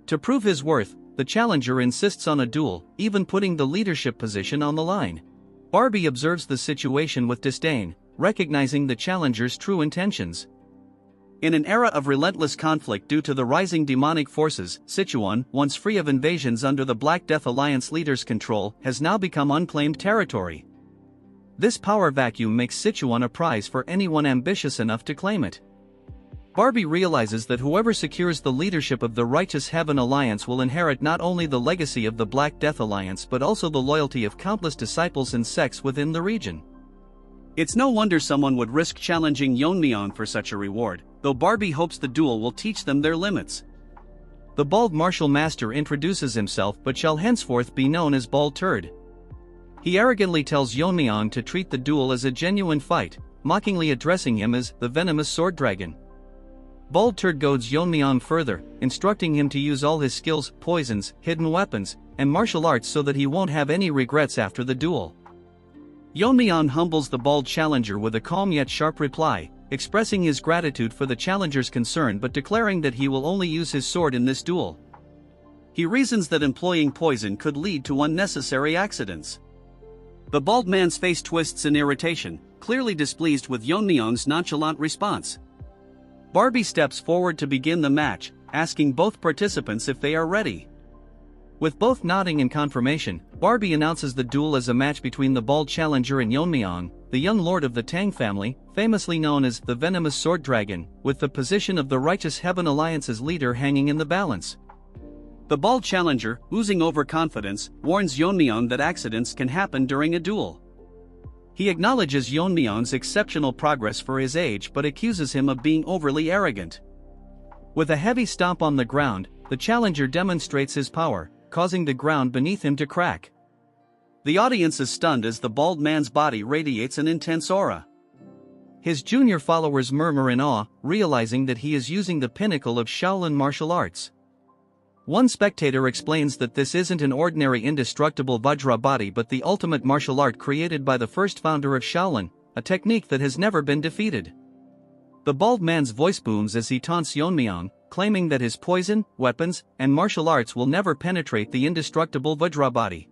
To prove his worth, the challenger insists on a duel, even putting the leadership position on the line. Barbie observes the situation with disdain, recognizing the challenger's true intentions. In an era of relentless conflict due to the rising demonic forces, Sichuan, once free of invasions under the Black Death Alliance leader's control, has now become unclaimed territory. This power vacuum makes Sichuan a prize for anyone ambitious enough to claim it. Barbie realizes that whoever secures the leadership of the Righteous Heaven Alliance will inherit not only the legacy of the Black Death Alliance but also the loyalty of countless disciples and sects within the region. It's no wonder someone would risk challenging Yeon-myeong for such a reward, though Barbie hopes the duel will teach them their limits. The bald martial master introduces himself but shall henceforth be known as Bald Turd. He arrogantly tells Yeon-myeong to treat the duel as a genuine fight, mockingly addressing him as the venomous sword dragon. Bald Turd goads Yeon-myeong further, instructing him to use all his skills, poisons, hidden weapons, and martial arts so that he won't have any regrets after the duel. Yeon-myeong humbles the bald challenger with a calm yet sharp reply, expressing his gratitude for the challenger's concern but declaring that he will only use his sword in this duel. He reasons that employing poison could lead to unnecessary accidents. The bald man's face twists in irritation, clearly displeased with Yeon-myeong's nonchalant response. Barbie steps forward to begin the match, asking both participants if they are ready. With both nodding in confirmation, Barbie announces the duel as a match between the bald challenger and Yeon-myeong, the young lord of the Tang family, famously known as the venomous sword dragon, with the position of the Righteous Heaven Alliance's leader hanging in the balance. The bald challenger, oozing overconfidence, warns Yeon-myeong that accidents can happen during a duel. He acknowledges Yeon-myeong's exceptional progress for his age but accuses him of being overly arrogant. With a heavy stomp on the ground, the challenger demonstrates his power, causing the ground beneath him to crack. The audience is stunned as the bald man's body radiates an intense aura. His junior followers murmur in awe, realizing that he is using the pinnacle of Shaolin martial arts. One spectator explains that this isn't an ordinary indestructible Vajra body but the ultimate martial art created by the first founder of Shaolin, a technique that has never been defeated. The bald man's voice booms as he taunts Yeon-myeong, claiming that his poison, weapons, and martial arts will never penetrate the indestructible Vajra body.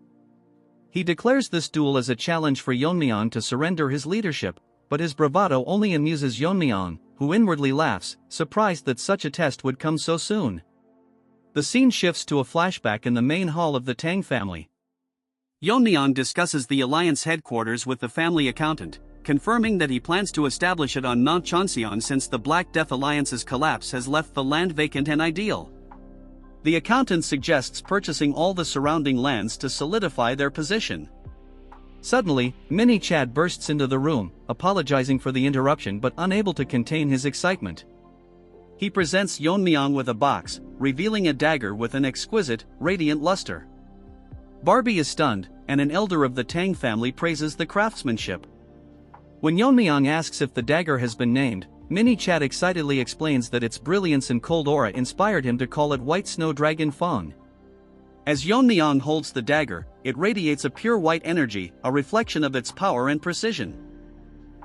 He declares this duel as a challenge for Yeon-myeong to surrender his leadership, but his bravado only amuses Yeon-myeong, who inwardly laughs, surprised that such a test would come so soon. The scene shifts to a flashback in the main hall of the Tang family. Yeon-myeong discusses the alliance headquarters with the family accountant, confirming that he plans to establish it on Mount Chonseon since the Black Death Alliance's collapse has left the land vacant and ideal. The accountant suggests purchasing all the surrounding lands to solidify their position. Suddenly, Mini Chad bursts into the room, apologizing for the interruption but unable to contain his excitement. He presents Yeon-myeong with a box, revealing a dagger with an exquisite, radiant luster. Barbie is stunned, and an elder of the Tang family praises the craftsmanship. When Yeon-myeong asks if the dagger has been named, Mini Chad excitedly explains that its brilliance and cold aura inspired him to call it White Snow Dragon Fong. As Yeon-myeong holds the dagger, it radiates a pure white energy, a reflection of its power and precision.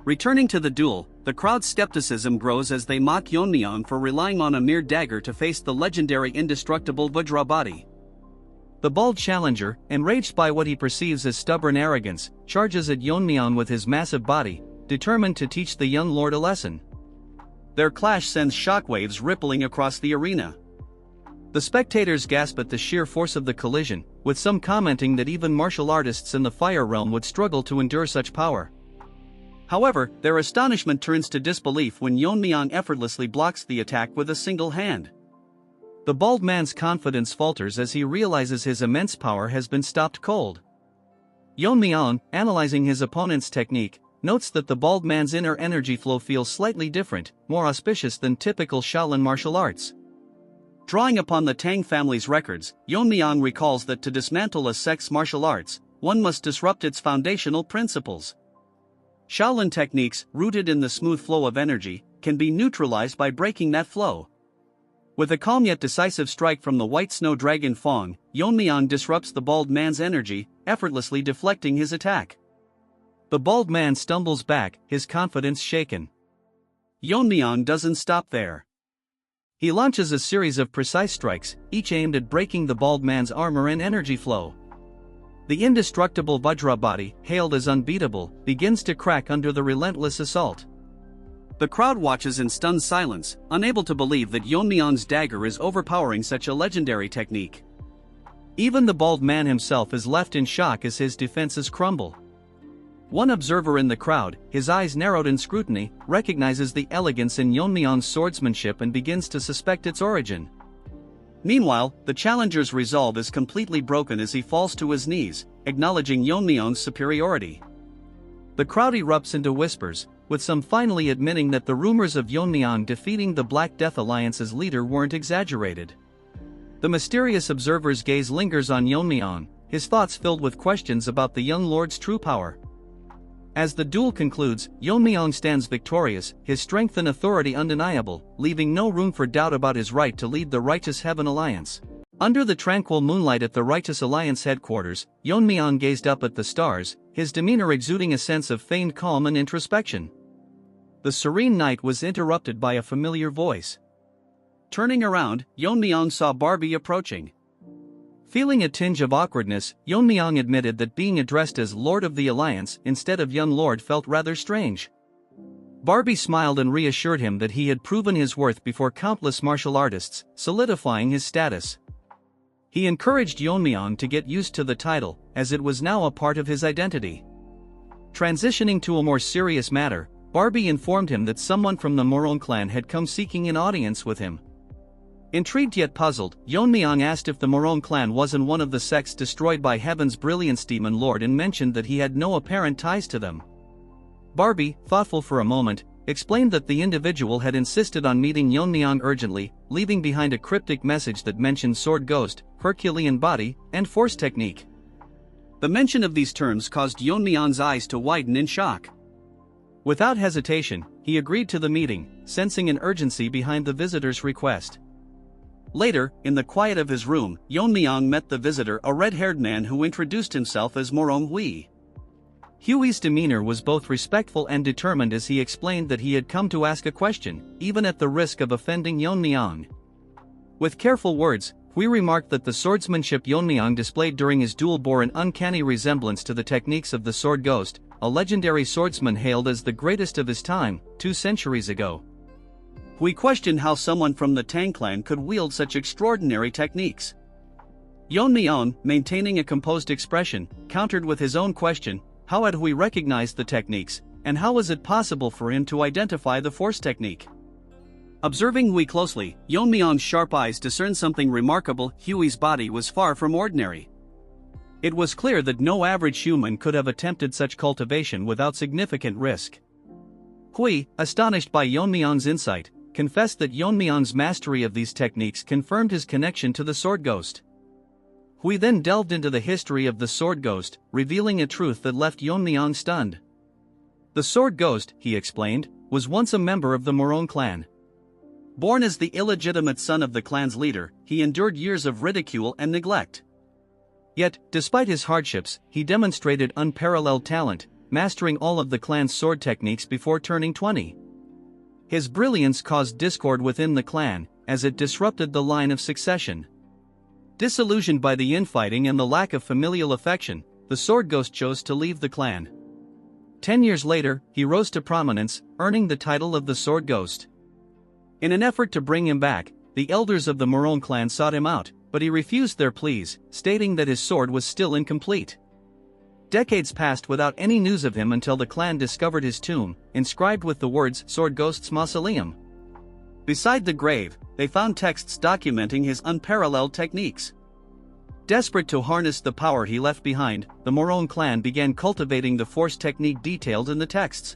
Returning to the duel, the crowd's skepticism grows as they mock Yeon-myeong for relying on a mere dagger to face the legendary indestructible Vajra body. The bald challenger, enraged by what he perceives as stubborn arrogance, charges at Yeon-myeong with his massive body, determined to teach the young lord a lesson. Their clash sends shockwaves rippling across the arena. The spectators gasp at the sheer force of the collision, with some commenting that even martial artists in the fire realm would struggle to endure such power. However, their astonishment turns to disbelief when Yeon-myeong effortlessly blocks the attack with a single hand. The bald man's confidence falters as he realizes his immense power has been stopped cold. Yeon-myeong, analyzing his opponent's technique, notes that the bald man's inner energy flow feels slightly different, more auspicious than typical Shaolin martial arts. Drawing upon the Tang family's records, Yeon-myeong recalls that to dismantle a sect's martial arts, one must disrupt its foundational principles. Shaolin techniques, rooted in the smooth flow of energy, can be neutralized by breaking that flow. With a calm yet decisive strike from the white snow dragon Fong, Yeon-myeong disrupts the bald man's energy, effortlessly deflecting his attack. The bald man stumbles back, his confidence shaken. Yeon-myeong doesn't stop there. He launches a series of precise strikes, each aimed at breaking the bald man's armor and energy flow. The indestructible Vajra body, hailed as unbeatable, begins to crack under the relentless assault. The crowd watches in stunned silence, unable to believe that Yeon-myeong's dagger is overpowering such a legendary technique. Even the bald man himself is left in shock as his defenses crumble. One observer in the crowd, his eyes narrowed in scrutiny, recognizes the elegance in Yeon-myeong's swordsmanship and begins to suspect its origin. Meanwhile, the challenger's resolve is completely broken as he falls to his knees, acknowledging Yeon-myeong's superiority. The crowd erupts into whispers, with some finally admitting that the rumors of Yeon-myeong defeating the Black Death Alliance's leader weren't exaggerated. The mysterious observer's gaze lingers on Yeon-myeong, his thoughts filled with questions about the young lord's true power. As the duel concludes, Yeon-myeong stands victorious, his strength and authority undeniable, leaving no room for doubt about his right to lead the Righteous Heaven Alliance. Under the tranquil moonlight at the Righteous Alliance headquarters, Yeon-myeong gazed up at the stars, his demeanor exuding a sense of feigned calm and introspection. The serene night was interrupted by a familiar voice. Turning around, Yeon-myeong saw Barbie approaching. Feeling a tinge of awkwardness, Yeon-myeong admitted that being addressed as Lord of the Alliance instead of Young Lord felt rather strange. Barbie smiled and reassured him that he had proven his worth before countless martial artists, solidifying his status. He encouraged Yeon-myeong to get used to the title, as it was now a part of his identity. Transitioning to a more serious matter, Barbie informed him that someone from the Morong clan had come seeking an audience with him. Intrigued yet puzzled, Yeon-myeong asked if the Morong clan wasn't one of the sects destroyed by Heaven's Brilliance Demon Lord and mentioned that he had no apparent ties to them. Barbie, thoughtful for a moment, explained that the individual had insisted on meeting Yeon-myeong urgently, leaving behind a cryptic message that mentioned sword ghost, Herculean body, and force technique. The mention of these terms caused Yeon-myeong's eyes to widen in shock. Without hesitation, he agreed to the meeting, sensing an urgency behind the visitor's request. Later, in the quiet of his room, Yeon-myeong met the visitor, a red-haired man who introduced himself as Morong Hui. Hui's demeanor was both respectful and determined as he explained that he had come to ask a question, even at the risk of offending Yeon-myeong. With careful words, Hui remarked that the swordsmanship Yeon-myeong displayed during his duel bore an uncanny resemblance to the techniques of the Sword Ghost, a legendary swordsman hailed as the greatest of his time, 2 centuries ago. Hui questioned how someone from the Tang clan could wield such extraordinary techniques. Yeon-myeong, maintaining a composed expression, countered with his own question: how had Hui recognized the techniques, and how was it possible for him to identify the force technique? Observing Hui closely, Yeon-myeong's sharp eyes discerned something remarkable. Hui's body was far from ordinary. It was clear that no average human could have attempted such cultivation without significant risk. Hui, astonished by Yeon-myeong's insight, confessed that Yeon-myeong's mastery of these techniques confirmed his connection to the Sword Ghost. Hui then delved into the history of the Sword Ghost, revealing a truth that left Yeon-myeong stunned. The Sword Ghost, he explained, was once a member of the Morong clan. Born as the illegitimate son of the clan's leader, he endured years of ridicule and neglect. Yet, despite his hardships, he demonstrated unparalleled talent, mastering all of the clan's sword techniques before turning 20. His brilliance caused discord within the clan, as it disrupted the line of succession. Disillusioned by the infighting and the lack of familial affection, the Sword Ghost chose to leave the clan. 10 years later, he rose to prominence, earning the title of the Sword Ghost. In an effort to bring him back, the elders of the Morong clan sought him out, but he refused their pleas, stating that his sword was still incomplete. Decades passed without any news of him until the clan discovered his tomb, inscribed with the words Sword Ghost's Mausoleum. Beside the grave, they found texts documenting his unparalleled techniques. Desperate to harness the power he left behind, the Morong clan began cultivating the force technique detailed in the texts.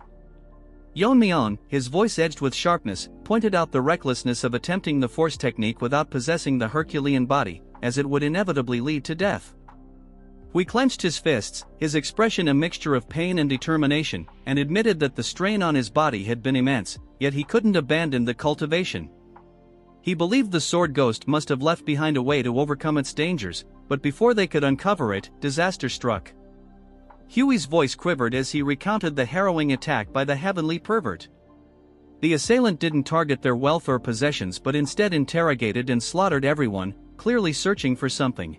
Yeon-myeong, his voice edged with sharpness, pointed out the recklessness of attempting the force technique without possessing the Herculean body, as it would inevitably lead to death. Hui clenched his fists, his expression a mixture of pain and determination, and admitted that the strain on his body had been immense, yet he couldn't abandon the cultivation. He believed the sword ghost must have left behind a way to overcome its dangers, but before they could uncover it, disaster struck. Huey's voice quivered as he recounted the harrowing attack by the heavenly pervert. The assailant didn't target their wealth or possessions but instead interrogated and slaughtered everyone, clearly searching for something.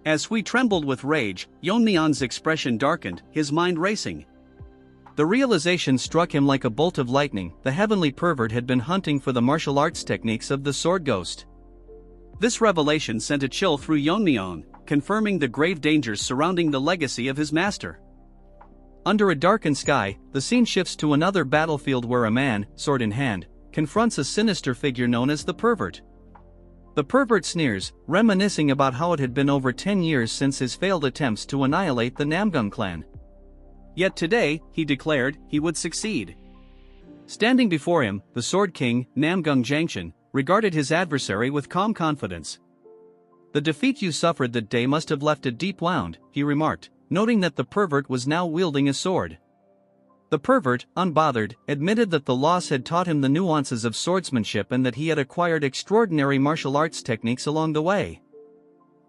As Hui trembled with rage, Yeon-myeong's expression darkened, his mind racing. The realization struck him like a bolt of lightning: the heavenly pervert had been hunting for the martial arts techniques of the sword ghost. This revelation sent a chill through Yeon-myeong, confirming the grave dangers surrounding the legacy of his master. Under a darkened sky, the scene shifts to another battlefield where a man, sword in hand, confronts a sinister figure known as the pervert. The pervert sneers, reminiscing about how it had been over 10 years since his failed attempts to annihilate the Namgung clan. Yet today, he declared, he would succeed. Standing before him, the Sword King, Namgung Jangshan, regarded his adversary with calm confidence. "The defeat you suffered that day must have left a deep wound," he remarked, noting that the pervert was now wielding a sword. The pervert, unbothered, admitted that the loss had taught him the nuances of swordsmanship and that he had acquired extraordinary martial arts techniques along the way.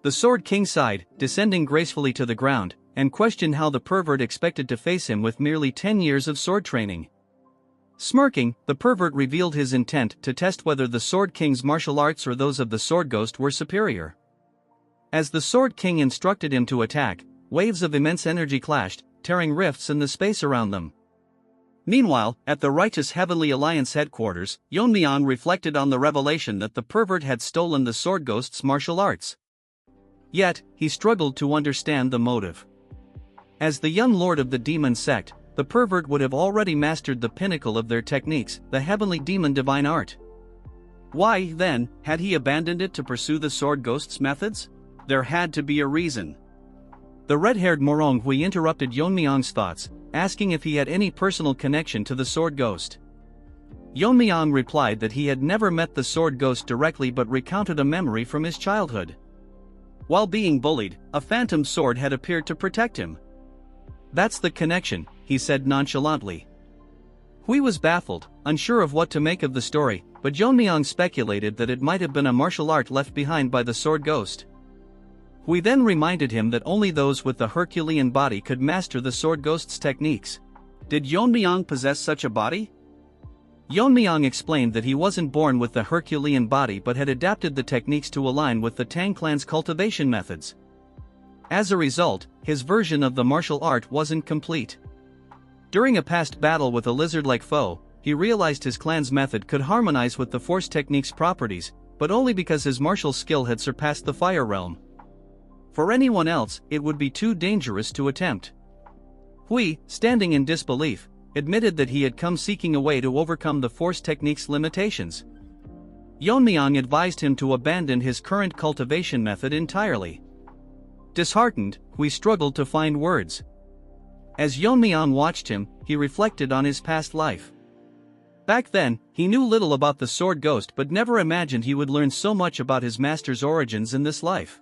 The Sword King sighed, descending gracefully to the ground, and questioned how the pervert expected to face him with merely 10 years of sword training. Smirking, the pervert revealed his intent to test whether the Sword King's martial arts or those of the Sword Ghost were superior. As the Sword King instructed him to attack, waves of immense energy clashed, tearing rifts in the space around them. Meanwhile, at the Righteous Heavenly Alliance headquarters, Yeon-myeong reflected on the revelation that the pervert had stolen the Sword Ghost's martial arts. Yet, he struggled to understand the motive. As the young lord of the demon sect, the pervert would have already mastered the pinnacle of their techniques, the heavenly demon divine art. Why, then, had he abandoned it to pursue the Sword Ghost's methods? There had to be a reason. The red-haired Morong Hui interrupted Yeon-myeong's thoughts, asking if he had any personal connection to the Sword Ghost. Yeon-myeong replied that he had never met the Sword Ghost directly but recounted a memory from his childhood. While being bullied, a phantom sword had appeared to protect him. "That's the connection," he said nonchalantly. Hui was baffled, unsure of what to make of the story, but Yeon-myeong speculated that it might have been a martial art left behind by the Sword Ghost. Hui then reminded him that only those with the Herculean body could master the Sword Ghost's techniques. Did Yeon-myeong possess such a body? Yeon-myeong explained that he wasn't born with the Herculean body but had adapted the techniques to align with the Tang clan's cultivation methods. As a result, his version of the martial art wasn't complete. During a past battle with a lizard-like foe, he realized his clan's method could harmonize with the force technique's properties, but only because his martial skill had surpassed the fire realm. For anyone else, it would be too dangerous to attempt. Hui, standing in disbelief, admitted that he had come seeking a way to overcome the force technique's limitations. Yeon-myeong advised him to abandon his current cultivation method entirely. Disheartened, Hui struggled to find words. As Yeon-myeong watched him, he reflected on his past life. Back then, he knew little about the Sword Ghost but never imagined he would learn so much about his master's origins in this life.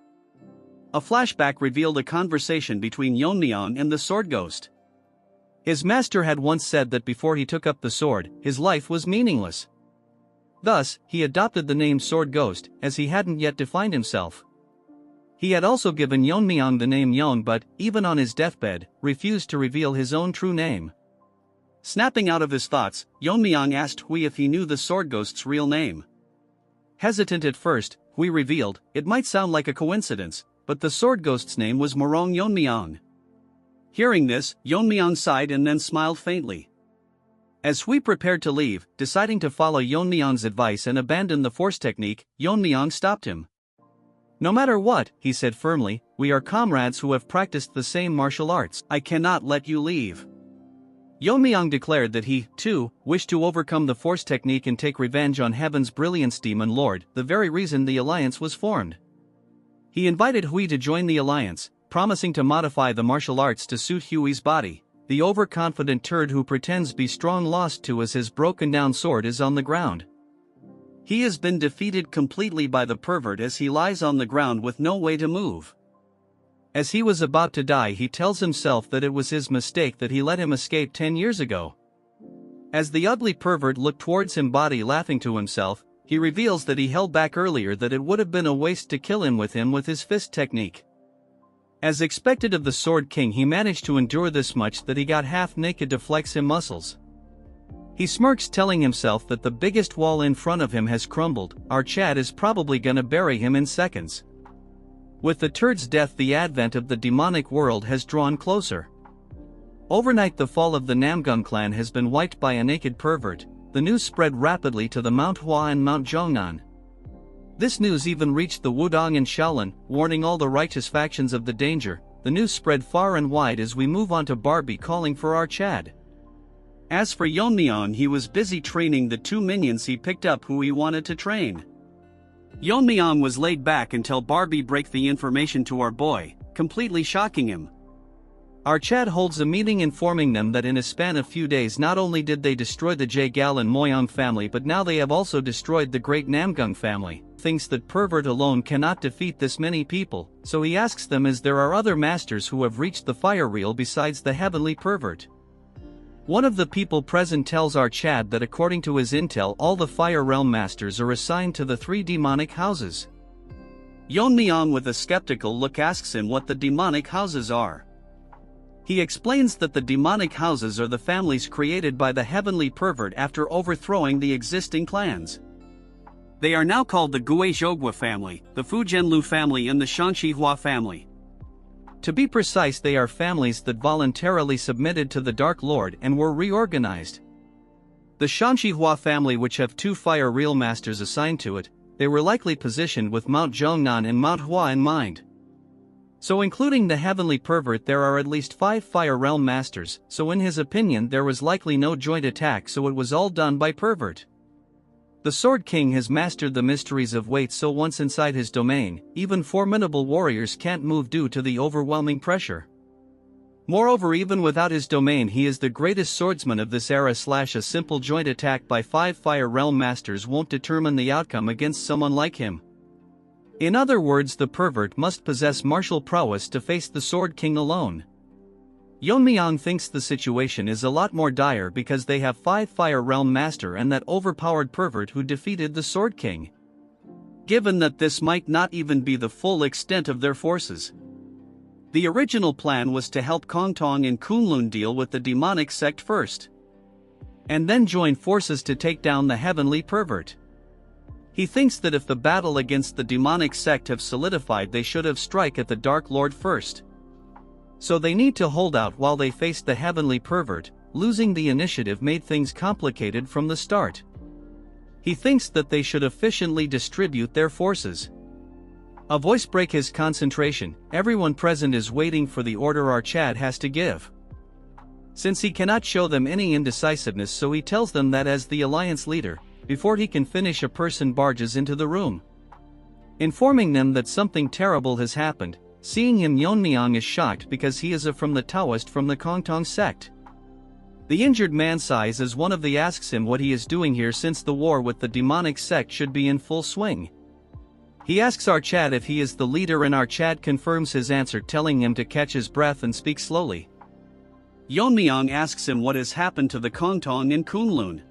A flashback revealed a conversation between Yeon-myeong and the Sword Ghost. His master had once said that before he took up the sword, his life was meaningless. Thus, he adopted the name Sword Ghost, as he hadn't yet defined himself. He had also given Yeon-myeong the name Yeong but, even on his deathbed, refused to reveal his own true name. Snapping out of his thoughts, Yeon-myeong asked Hui if he knew the Sword Ghost's real name. Hesitant at first, Hui revealed, it might sound like a coincidence, but the Sword Ghost's name was Morong Yeon-myeong. Hearing this, Yeon-myeong sighed and then smiled faintly. As Hui prepared to leave, deciding to follow Yeon-myeong's advice and abandon the force technique, Yeon-myeong stopped him. "No matter what," he said firmly, "we are comrades who have practiced the same martial arts. I cannot let you leave." Yeon-myeong declared that he, too, wished to overcome the force technique and take revenge on Heaven's Brilliance Demon Lord, the very reason the alliance was formed. He invited Hui to join the alliance, promising to modify the martial arts to suit Hui's body, the overconfident turd who pretends be strong lost to as his broken down sword is on the ground. He has been defeated completely by the pervert as he lies on the ground with no way to move. As he was about to die, he tells himself that it was his mistake that he let him escape 10 years ago. As the ugly pervert looked towards him, body laughing to himself, he reveals that he held back earlier, that it would have been a waste to kill him with his fist technique. As expected of the Sword King, he managed to endure this much that he got half naked to flex him muscles. He smirks, telling himself that the biggest wall in front of him has crumbled. Our Chad is probably gonna bury him in seconds. With the turd's death, the advent of the demonic world has drawn closer. Overnight, the fall of the Namgung clan has been wiped by a naked pervert. The news spread rapidly to the Manhwa and Mount Zhongnan. This news even reached the Wudong and Shaolin, warning all the righteous factions of the danger. The news spread far and wide as we move on to Barbie calling for our Chad. As for Yeon-myeong, he was busy training the 2 minions he picked up who he wanted to train. Yeon-myeong was laid back until Barbie break the information to our boy, completely shocking him. Our Chad holds a meeting informing them that in a span of few days not only did they destroy the Yeon-myeong family, but now they have also destroyed the great Namgung family. Thinks that pervert alone cannot defeat this many people, so he asks them as there are other masters who have reached the fire reel besides the heavenly pervert. One of the people present tells our Chad that according to his intel, all the Fire Realm Masters are assigned to the 3 demonic houses. Yeon-myeong with a skeptical look asks him what the demonic houses are. He explains that the demonic houses are the families created by the heavenly pervert after overthrowing the existing clans. They are now called the Guizhogwa family, the Fujianlu family and the Shanxihua family. To be precise, they are families that voluntarily submitted to the Dark Lord and were reorganized. The Shanxihua family, which have 2 Fire Real Masters assigned to it, they were likely positioned with Mount Zhongnan and Manhwa in mind. So including the heavenly pervert, there are at least 5 Fire Realm Masters, so in his opinion there was likely no joint attack, so it was all done by pervert. The Sword King has mastered the mysteries of weight, so once inside his domain, even formidable warriors can't move due to the overwhelming pressure. Moreover, even without his domain, he is the greatest swordsman of this era. A simple joint attack by 5 Fire Realm Masters won't determine the outcome against someone like him. In other words, the pervert must possess martial prowess to face the Sword King alone. Yeon-myeong thinks the situation is a lot more dire because they have 5 Fire Realm Master and that overpowered pervert who defeated the Sword King. Given that this might not even be the full extent of their forces. The original plan was to help Kongtong and Kunlun deal with the demonic sect first, and then join forces to take down the heavenly pervert. He thinks that if the battle against the demonic sect have solidified, they should have strike at the Dark Lord first. So they need to hold out while they faced the heavenly pervert. Losing the initiative made things complicated from the start. He thinks that they should efficiently distribute their forces. A voice breaks his concentration. Everyone present is waiting for the order our Chad has to give. Since he cannot show them any indecisiveness, so he tells them that as the alliance leader, before he can finish, a person barges into the room, informing them that something terrible has happened. Seeing him, Yeon-myeong is shocked because he is from the Taoist from the Kongtong sect. The injured man sighs as one of the asks him what he is doing here since the war with the demonic sect should be in full swing. He asks our Chad if he is the leader, and our Chad confirms his answer, telling him to catch his breath and speak slowly. Yeon-myeong asks him what has happened to the Kongtong and Kunlun.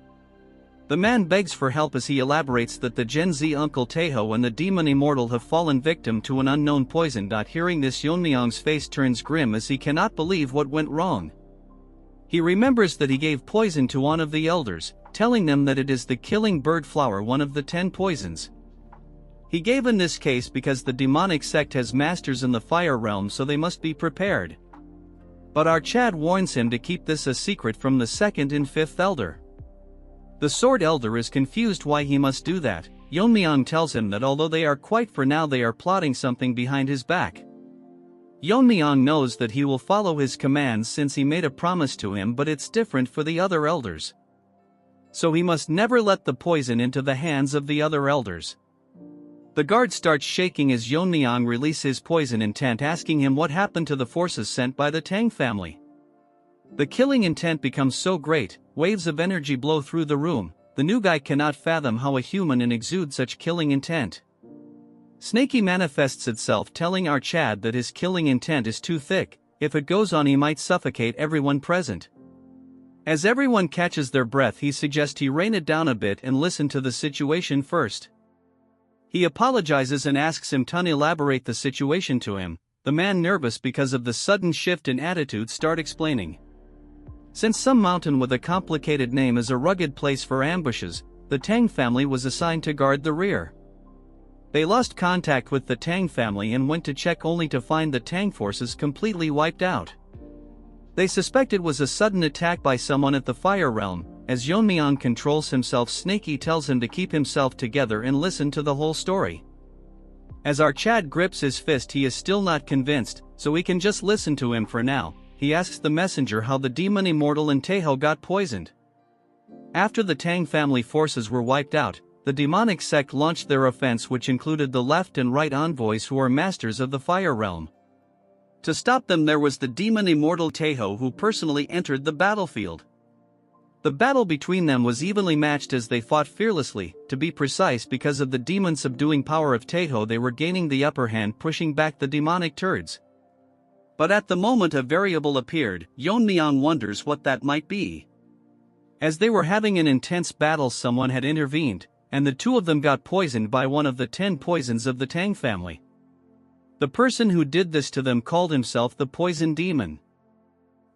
The man begs for help as he elaborates that the Gen Z Uncle Taeho and the demon immortal have fallen victim to an unknown poison. Hearing this, Yeon-myeong's face turns grim as he cannot believe what went wrong. He remembers that he gave poison to one of the elders, telling them that it is the killing bird flower, one of the 10 poisons. He gave in this case because the demonic sect has masters in the fire realm, so they must be prepared. But our Chad warns him to keep this a secret from the 2nd and 5th elder. The Sword Elder is confused why he must do that. Yeon-myeong tells him that although they are quiet for now, they are plotting something behind his back. Yeon-myeong knows that he will follow his commands since he made a promise to him, but it's different for the other elders. So he must never let the poison into the hands of the other elders. The guard starts shaking as Yeon-myeong releases his poison intent, asking him what happened to the forces sent by the Tang family. The killing intent becomes so great, waves of energy blow through the room. The new guy cannot fathom how a human can exude such killing intent. Snaky manifests itself, telling our Chad that his killing intent is too thick. If it goes on, he might suffocate everyone present. As everyone catches their breath, he suggests he rein it down a bit and listen to the situation first. He apologizes and asks him to elaborate the situation to him. The man, nervous because of the sudden shift in attitude, starts explaining. Since some mountain with a complicated name is a rugged place for ambushes, the Tang family was assigned to guard the rear. They lost contact with the Tang family and went to check, only to find the Tang forces completely wiped out. They suspect it was a sudden attack by someone at the Fire Realm. As Yeon-myeong controls himself, Snaky tells him to keep himself together and listen to the whole story. As our Chad grips his fist, he is still not convinced, so we can just listen to him for now. He asks the messenger how the demon immortal and Taeho got poisoned. After the Tang family forces were wiped out, the demonic sect launched their offense, which included the left and right envoys who are masters of the Fire Realm. To stop them, there was the demon immortal Taeho, who personally entered the battlefield. The battle between them was evenly matched as they fought fearlessly. To be precise, because of the demon subduing power of Taeho, they were gaining the upper hand, pushing back the demonic turds. But at the moment a variable appeared. Yeon-myeong wonders what that might be. As they were having an intense battle, someone had intervened, and the two of them got poisoned by one of the 10 poisons of the Tang family. The person who did this to them called himself the Poison Demon.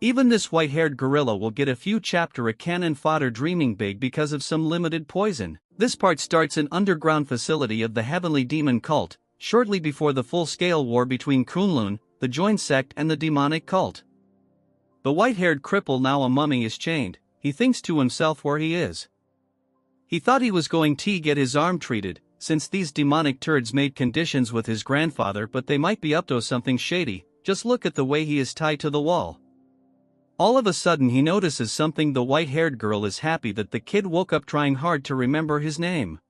Even this white-haired gorilla will get a few chapter a cannon fodder, dreaming big because of some limited poison. This part starts an underground facility of the Heavenly Demon Cult, shortly before the full-scale war between Kunlun, the joined sect, and the demonic cult. The white-haired cripple, now a mummy, is chained. He thinks to himself where he is. He thought he was going to get his arm treated, since these demonic turds made conditions with his grandfather, but they might be up to something shady. Just look at the way he is tied to the wall. All of a sudden he notices something. The white-haired girl is happy that the kid woke up, trying hard to remember his name.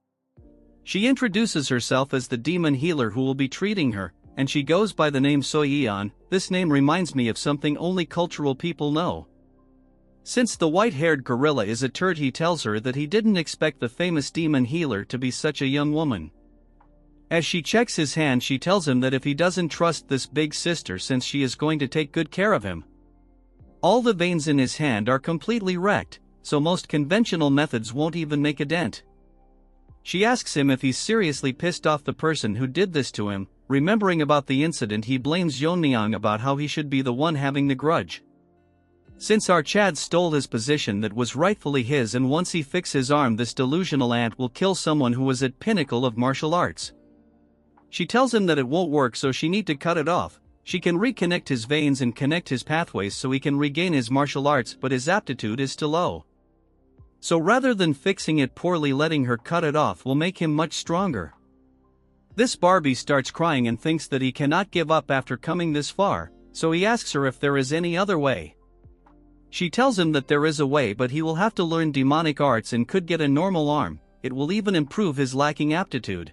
She introduces herself as the demon healer who will be treating her, and she goes by the name Soyeon. This name reminds me of something only cultural people know. Since the white-haired gorilla is a turd, he tells her that he didn't expect the famous demon healer to be such a young woman. As she checks his hand, she tells him that if he doesn't trust this big sister, since she is going to take good care of him. All the veins in his hand are completely wrecked, so most conventional methods won't even make a dent. She asks him if he's seriously pissed off the person who did this to him. Remembering about the incident, he blames Yeon-myeong about how he should be the one having the grudge. Since our Chad stole his position that was rightfully his, and once he fixes his arm, this delusional ant will kill someone who was at pinnacle of martial arts. She tells him that it won't work, so she need to cut it off. She can reconnect his veins and connect his pathways so he can regain his martial arts, but his aptitude is too low. So rather than fixing it poorly, letting her cut it off will make him much stronger. This Barbie starts crying and thinks that he cannot give up after coming this far, so he asks her if there is any other way. She tells him that there is a way, but he will have to learn demonic arts and could get a normal arm. It will even improve his lacking aptitude.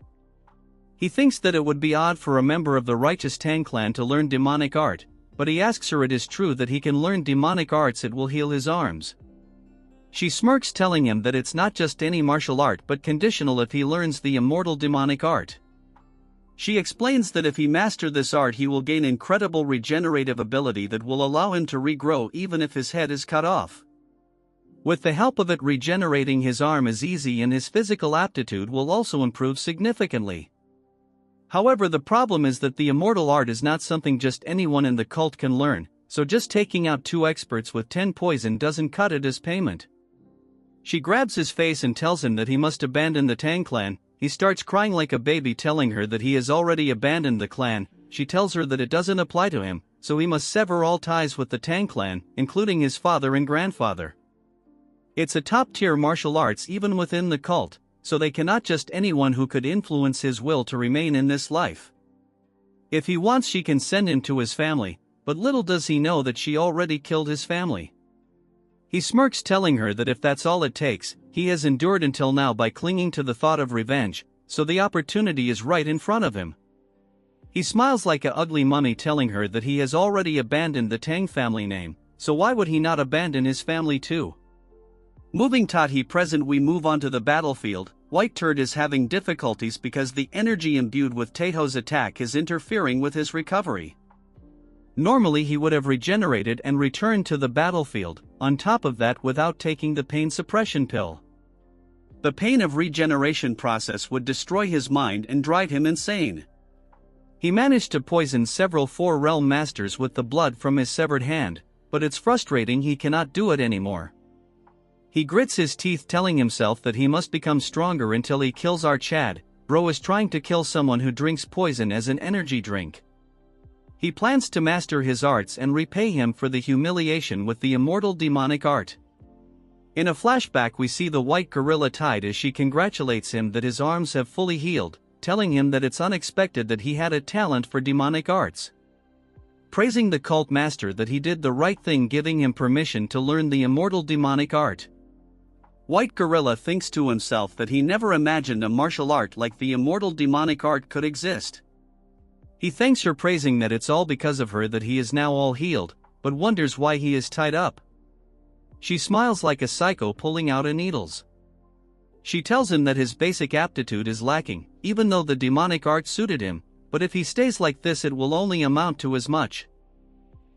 He thinks that it would be odd for a member of the righteous Tang clan to learn demonic art, but he asks her it is true that he can learn demonic arts, it will heal his arms. She smirks, telling him that it's not just any martial art but conditional if he learns the immortal demonic art. She explains that if he masters this art, he will gain incredible regenerative ability that will allow him to regrow even if his head is cut off. With the help of it, regenerating his arm is easy, and his physical aptitude will also improve significantly. However, the problem is that the immortal art is not something just anyone in the cult can learn, so just taking out 2 experts with 10 poison doesn't cut it as payment. She grabs his face and tells him that he must abandon the Tang clan. He starts crying like a baby, telling her that he has already abandoned the clan. She tells her that it doesn't apply to him, so he must sever all ties with the Tang clan, including his father and grandfather. It's a top-tier martial arts even within the cult, so they cannot just anyone who could influence his will to remain in this life. If he wants, she can send him to his family, but little does he know that she already killed his family. He smirks, telling her that if that's all it takes, he has endured until now by clinging to the thought of revenge, so the opportunity is right in front of him. He smiles like an ugly mummy, telling her that he has already abandoned the Tang family name, so why would he not abandon his family too? Moving Tahi present, we move on to the battlefield. White Turd is having difficulties because the energy imbued with Taeho's attack is interfering with his recovery. Normally he would have regenerated and returned to the battlefield, on top of that without taking the pain suppression pill. The pain of regeneration process would destroy his mind and drive him insane. He managed to poison several Four Realm Masters with the blood from his severed hand, but it's frustrating he cannot do it anymore. He grits his teeth, telling himself that he must become stronger until he kills our Chad. Bro is trying to kill someone who drinks poison as an energy drink. He plans to master his arts and repay him for the humiliation with the immortal demonic art. In a flashback we see the white gorilla Tide as she congratulates him that his arms have fully healed, telling him that it's unexpected that he had a talent for demonic arts. Praising the cult master that he did the right thing, giving him permission to learn the immortal demonic art. White Gorilla thinks to himself that he never imagined a martial art like the immortal demonic art could exist. He thanks her, praising that it's all because of her that he is now all healed, but wonders why he is tied up. She smiles like a psycho, pulling out her needles. She tells him that his basic aptitude is lacking, even though the demonic art suited him, but if he stays like this it will only amount to as much.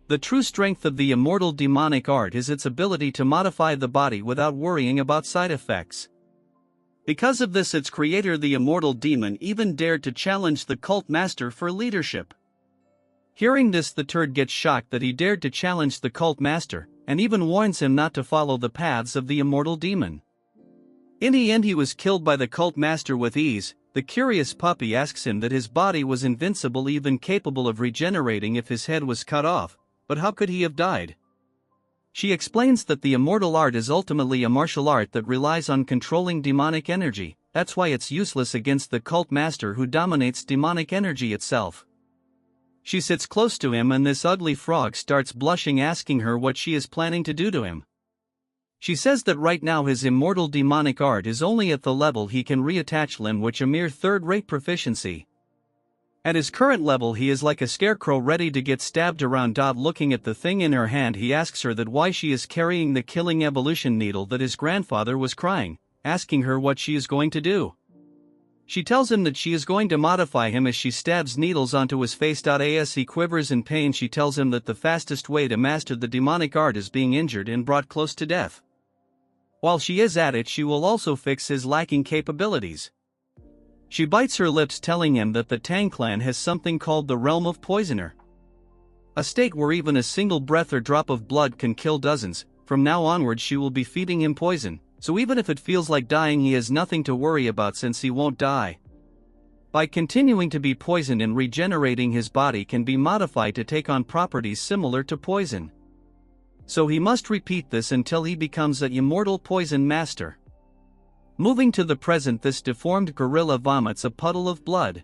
The true strength of the immortal demonic art is its ability to modify the body without worrying about side effects. Because of this, its creator, the immortal demon, even dared to challenge the cult master for leadership. Hearing this, the turd gets shocked that he dared to challenge the cult master, and even warns him not to follow the paths of the immortal demon. In the end he was killed by the cult master with ease. The curious puppy asks him that his body was invincible, even capable of regenerating if his head was cut off. But how could he have died? She explains that the immortal art is ultimately a martial art that relies on controlling demonic energy. That's why it's useless against the cult master who dominates demonic energy itself. She sits close to him and this ugly frog starts blushing, asking her what she is planning to do to him. She says that right now his immortal demonic art is only at the level he can reattach limb, which a mere third-rate proficiency. At his current level he is like a scarecrow ready to get stabbed around. Looking at the thing in her hand, he asks her that why she is carrying the killing evolution needle that his grandfather was crying, asking her what she is going to do. She tells him that she is going to modify him as she stabs needles onto his face. As he quivers in pain, she tells him that the fastest way to master the demonic art is being injured and brought close to death. While she is at it, she will also fix his lacking capabilities. She bites her lips, telling him that the Tang clan has something called the Realm of Poisoner. A state where even a single breath or drop of blood can kill dozens. From now onward she will be feeding him poison, so even if it feels like dying he has nothing to worry about since he won't die. By continuing to be poisoned and regenerating, his body can be modified to take on properties similar to poison. So he must repeat this until he becomes an immortal poison master. Moving to the present, this deformed gorilla vomits a puddle of blood.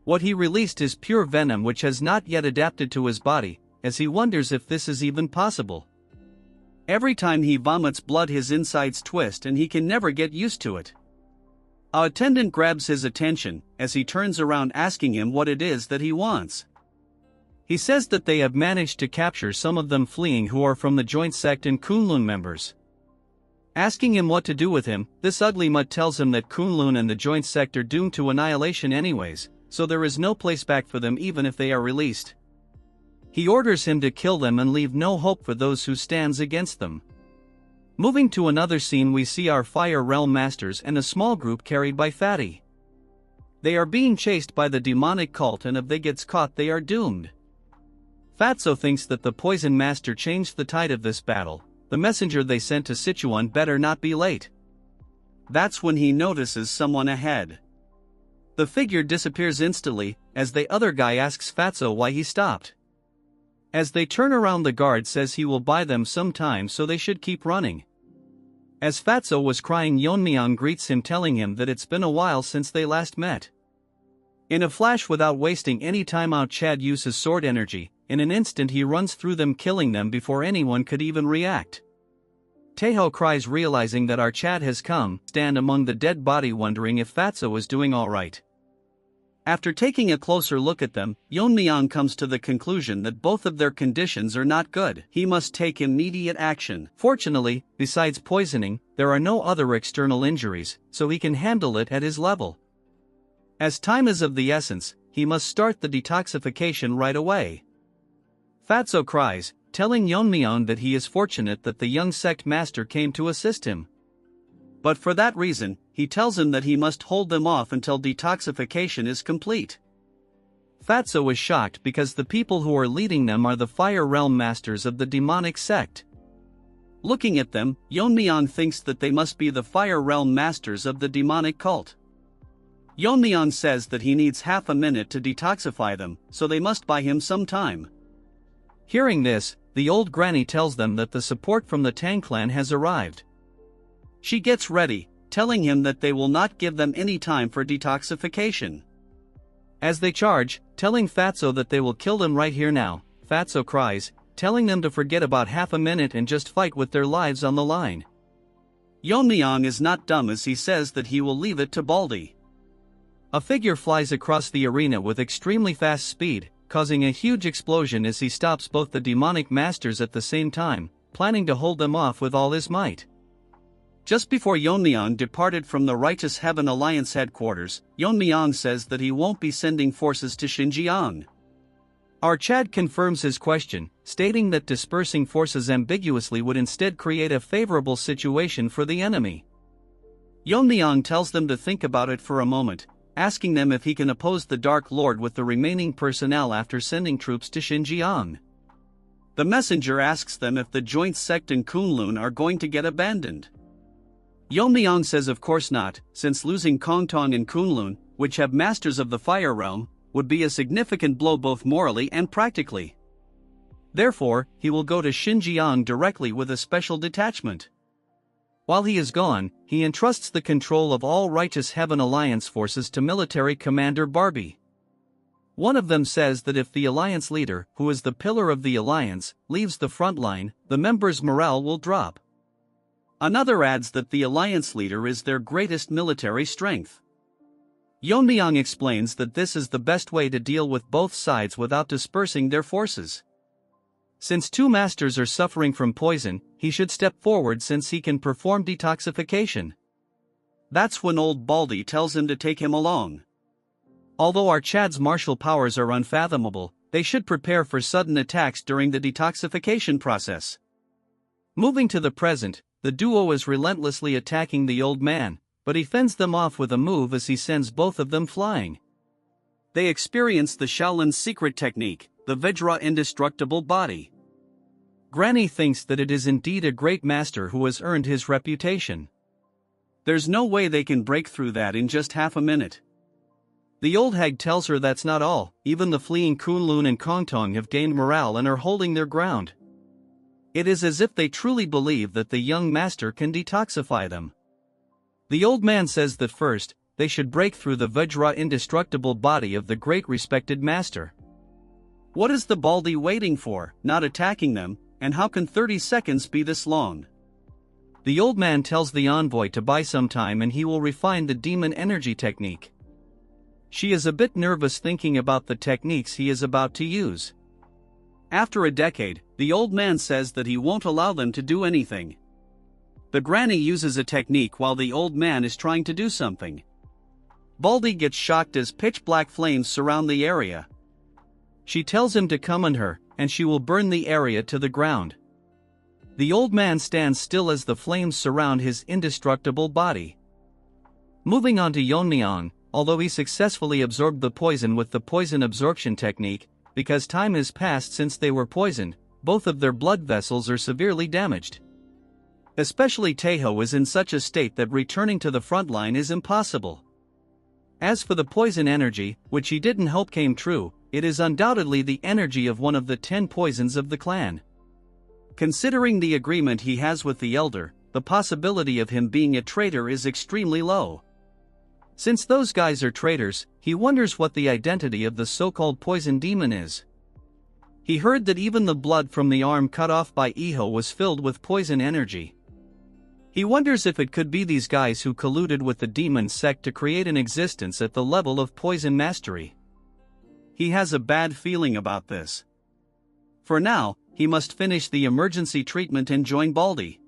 What he released is pure venom which has not yet adapted to his body, as he wonders if this is even possible. Every time he vomits blood his insides twist and he can never get used to it. Our attendant grabs his attention as he turns around, asking him what it is that he wants. He says that they have managed to capture some of them fleeing who are from the joint sect and Kunlun members. Asking him what to do with him, this ugly mutt tells him that Kunlun and the joint sect are doomed to annihilation anyways, so there is no place back for them even if they are released. He orders him to kill them and leave no hope for those who stands against them. Moving to another scene, we see our Fire Realm Masters and a small group carried by Fatty. They are being chased by the demonic cult, and if they gets caught they are doomed. Fatso thinks that the Poison Master changed the tide of this battle. The messenger they sent to Sichuan better not be late. That's when he notices someone ahead. The figure disappears instantly, as the other guy asks Fatso why he stopped. As they turn around, the guard says he will buy them some time, so they should keep running. As Fatso was crying, Yeon-myeong greets him, telling him that it's been a while since they last met. In a flash, without wasting any time out, Chad uses sword energy. In an instant he runs through them, killing them before anyone could even react. Taeho cries, realizing that our Chad has come, stand among the dead body, wondering if Fatso is doing alright. After taking a closer look at them, Yeon-myeong comes to the conclusion that both of their conditions are not good. He must take immediate action. Fortunately, besides poisoning, there are no other external injuries, so he can handle it at his level. As time is of the essence, he must start the detoxification right away. Fatso cries, telling Yeon-myeong that he is fortunate that the young sect master came to assist him. But for that reason, he tells him that he must hold them off until detoxification is complete. Fatso is shocked because the people who are leading them are the Fire Realm Masters of the demonic sect. Looking at them, Yeon-myeong thinks that they must be the Fire Realm Masters of the demonic cult. Yeon-myeong says that he needs half a minute to detoxify them, so they must buy him some time. Hearing this, the old granny tells them that the support from the Tang clan has arrived. She gets ready, telling him that they will not give them any time for detoxification. As they charge, telling Fatso that they will kill them right here now, Fatso cries, telling them to forget about half a minute and just fight with their lives on the line. Yeon-myeong is not dumb as he says that he will leave it to Baldy. A figure flies across the arena with extremely fast speed, causing a huge explosion as he stops both the demonic masters at the same time, planning to hold them off with all his might. Just before Yeon-myeong departed from the Righteous Heaven Alliance headquarters, Yeon-myeong says that he won't be sending forces to Xinjiang. Our Chad confirms his question, stating that dispersing forces ambiguously would instead create a favorable situation for the enemy. Yeon-myeong tells them to think about it for a moment, asking them if he can oppose the Dark Lord with the remaining personnel after sending troops to Xinjiang. The messenger asks them if the joint sect and Kunlun are going to get abandoned. Yeon-myeong says of course not, since losing Kongtong and Kunlun, which have masters of the Fire Realm, would be a significant blow both morally and practically. Therefore, he will go to Xinjiang directly with a special detachment. While he is gone, he entrusts the control of all Righteous Heaven Alliance forces to military commander Barbie. One of them says that if the Alliance leader, who is the pillar of the Alliance, leaves the front line, the members' morale will drop. Another adds that the Alliance leader is their greatest military strength. Yeon-myeong explains that this is the best way to deal with both sides without dispersing their forces. Since two masters are suffering from poison, he should step forward since he can perform detoxification. That's when old Baldy tells him to take him along. Although our Chad's martial powers are unfathomable, they should prepare for sudden attacks during the detoxification process. Moving to the present, the duo is relentlessly attacking the old man, but he fends them off with a move as he sends both of them flying. They experience the Shaolin's secret technique, the Vajra indestructible body. Granny thinks that it is indeed a great master who has earned his reputation. There's no way they can break through that in just half a minute. The old hag tells her that's not all, even the fleeing Kunlun and Kongtong have gained morale and are holding their ground. It is as if they truly believe that the young master can detoxify them. The old man says that first, they should break through the Vajra indestructible body of the great respected master. What is the Baldy waiting for, not attacking them, and how can 30 seconds be this long? The old man tells the envoy to buy some time and he will refine the demon energy technique. She is a bit nervous thinking about the techniques he is about to use. After a decade, the old man says that he won't allow them to do anything. The granny uses a technique while the old man is trying to do something. Baldy gets shocked as pitch-black flames surround the area. She tells him to come on her, and she will burn the area to the ground. The old man stands still as the flames surround his indestructible body. Moving on to Yeon-myeong, although he successfully absorbed the poison with the poison absorption technique, because time has passed since they were poisoned, both of their blood vessels are severely damaged. Especially Taeho is in such a state that returning to the front line is impossible. As for the poison energy, which he didn't hope came true, it is undoubtedly the energy of one of the 10 poisons of the clan. Considering the agreement he has with the elder, the possibility of him being a traitor is extremely low. Since those guys are traitors, he wonders what the identity of the so-called poison demon is. He heard that even the blood from the arm cut off by Iho was filled with poison energy. He wonders if it could be these guys who colluded with the demon sect to create an existence at the level of poison mastery. He has a bad feeling about this. For now, he must finish the emergency treatment and join Baldy.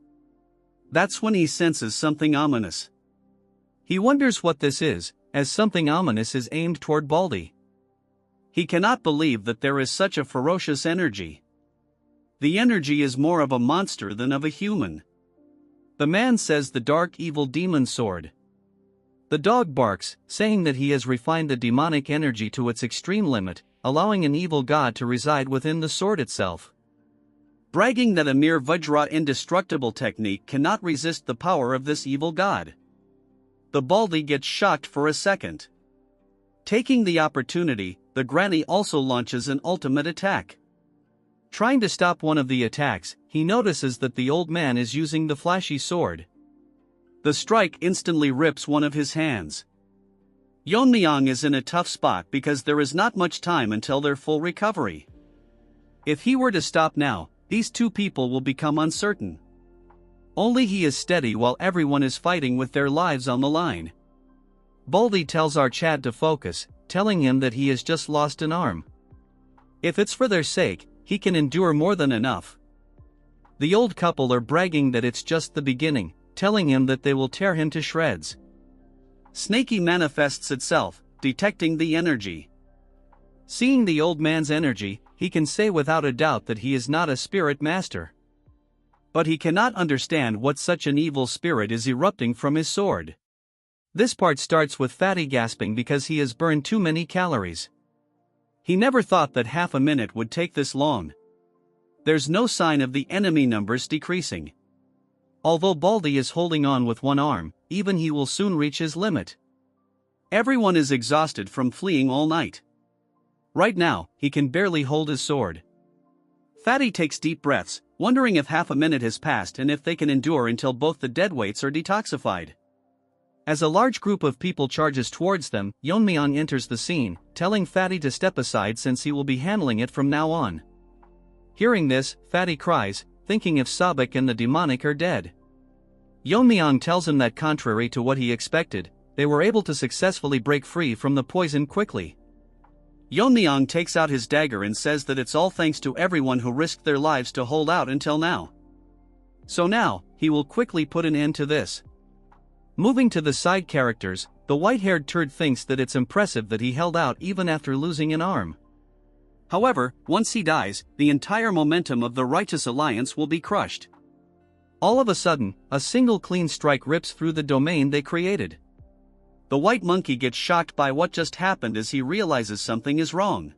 That's when he senses something ominous. He wonders what this is, as something ominous is aimed toward Baldy. He cannot believe that there is such a ferocious energy. The energy is more of a monster than of a human. The man says the dark evil demon sword. The dog barks, saying that he has refined the demonic energy to its extreme limit, allowing an evil god to reside within the sword itself. Bragging that a mere Vajra indestructible technique cannot resist the power of this evil god. The Baldy gets shocked for a second. Taking the opportunity, the granny also launches an ultimate attack. Trying to stop one of the attacks, he notices that the old man is using the flashy sword. The strike instantly rips one of his hands. Yeon-myeong is in a tough spot because there is not much time until their full recovery. If he were to stop now, these two people will become uncertain. Only he is steady while everyone is fighting with their lives on the line. Baldy tells our Chad to focus, telling him that he has just lost an arm. If it's for their sake, he can endure more than enough. The old couple are bragging that it's just the beginning, telling him that they will tear him to shreds. Snaky manifests itself, detecting the energy. Seeing the old man's energy, he can say without a doubt that he is not a spirit master. But he cannot understand what such an evil spirit is erupting from his sword. This part starts with Fatty gasping because he has burned too many calories. He never thought that half a minute would take this long. There's no sign of the enemy numbers decreasing. Although Baldy is holding on with one arm, even he will soon reach his limit. Everyone is exhausted from fleeing all night. Right now, he can barely hold his sword. Fatty takes deep breaths, wondering if half a minute has passed and if they can endure until both the deadweights are detoxified. As a large group of people charges towards them, Yeon-myeong enters the scene, telling Fatty to step aside since he will be handling it from now on. Hearing this, Fatty cries, thinking if Sabak and the demonic are dead. Yeon-myeong tells him that contrary to what he expected, they were able to successfully break free from the poison quickly. Yeon-myeong takes out his dagger and says that it's all thanks to everyone who risked their lives to hold out until now. So now, he will quickly put an end to this. Moving to the side characters, the white-haired turd thinks that it's impressive that he held out even after losing an arm. However, once he dies, the entire momentum of the Righteous Alliance will be crushed. All of a sudden, a single clean strike rips through the domain they created. The white monkey gets shocked by what just happened as he realizes something is wrong.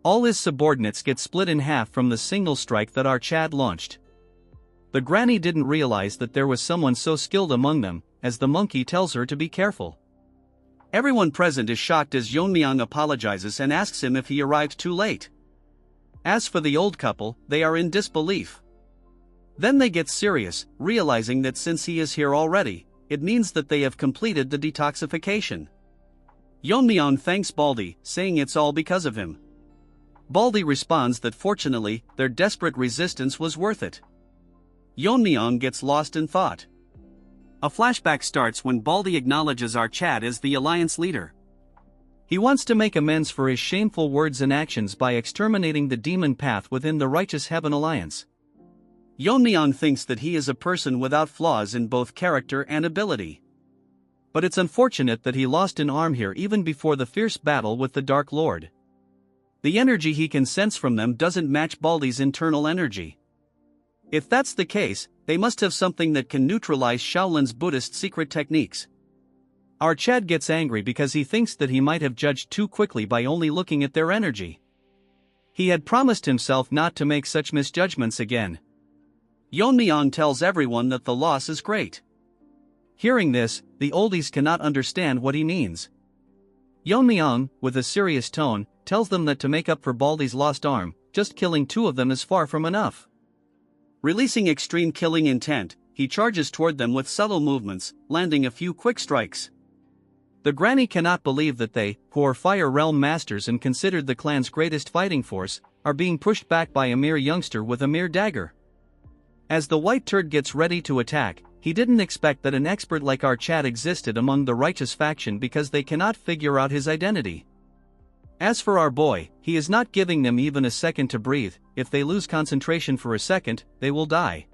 All his subordinates get split in half from the single strike that our Chad launched. The granny didn't realize that there was someone so skilled among them, as the monkey tells her to be careful. Everyone present is shocked as Yeon-myeong apologizes and asks him if he arrived too late. As for the old couple, they are in disbelief. Then they get serious, realizing that since he is here already, it means that they have completed the detoxification. Yeon-myeong thanks Baldy, saying it's all because of him. Baldy responds that fortunately, their desperate resistance was worth it. Yeon-myeong gets lost in thought. A flashback starts when Baldy acknowledges our Chad as the alliance leader. He wants to make amends for his shameful words and actions by exterminating the demon path within the Righteous Heaven Alliance. Yeon-myeong thinks that he is a person without flaws in both character and ability. But it's unfortunate that he lost an arm here even before the fierce battle with the Dark Lord. The energy he can sense from them doesn't match Baldy's internal energy. If that's the case, they must have something that can neutralize Shaolin's Buddhist secret techniques. Our Chad gets angry because he thinks that he might have judged too quickly by only looking at their energy. He had promised himself not to make such misjudgments again. Yeon-myeong tells everyone that the loss is great. Hearing this, the oldies cannot understand what he means. Yeon-myeong, with a serious tone, tells them that to make up for Baldy's lost arm, just killing two of them is far from enough. Releasing extreme killing intent, he charges toward them with subtle movements, landing a few quick strikes. The granny cannot believe that they, who are Fire Realm masters and considered the clan's greatest fighting force, are being pushed back by a mere youngster with a mere dagger. As the white turd gets ready to attack, he didn't expect that an expert like our Chad existed among the righteous faction because they cannot figure out his identity. As for our boy, he is not giving them even a second to breathe. If they lose concentration for a second, they will die.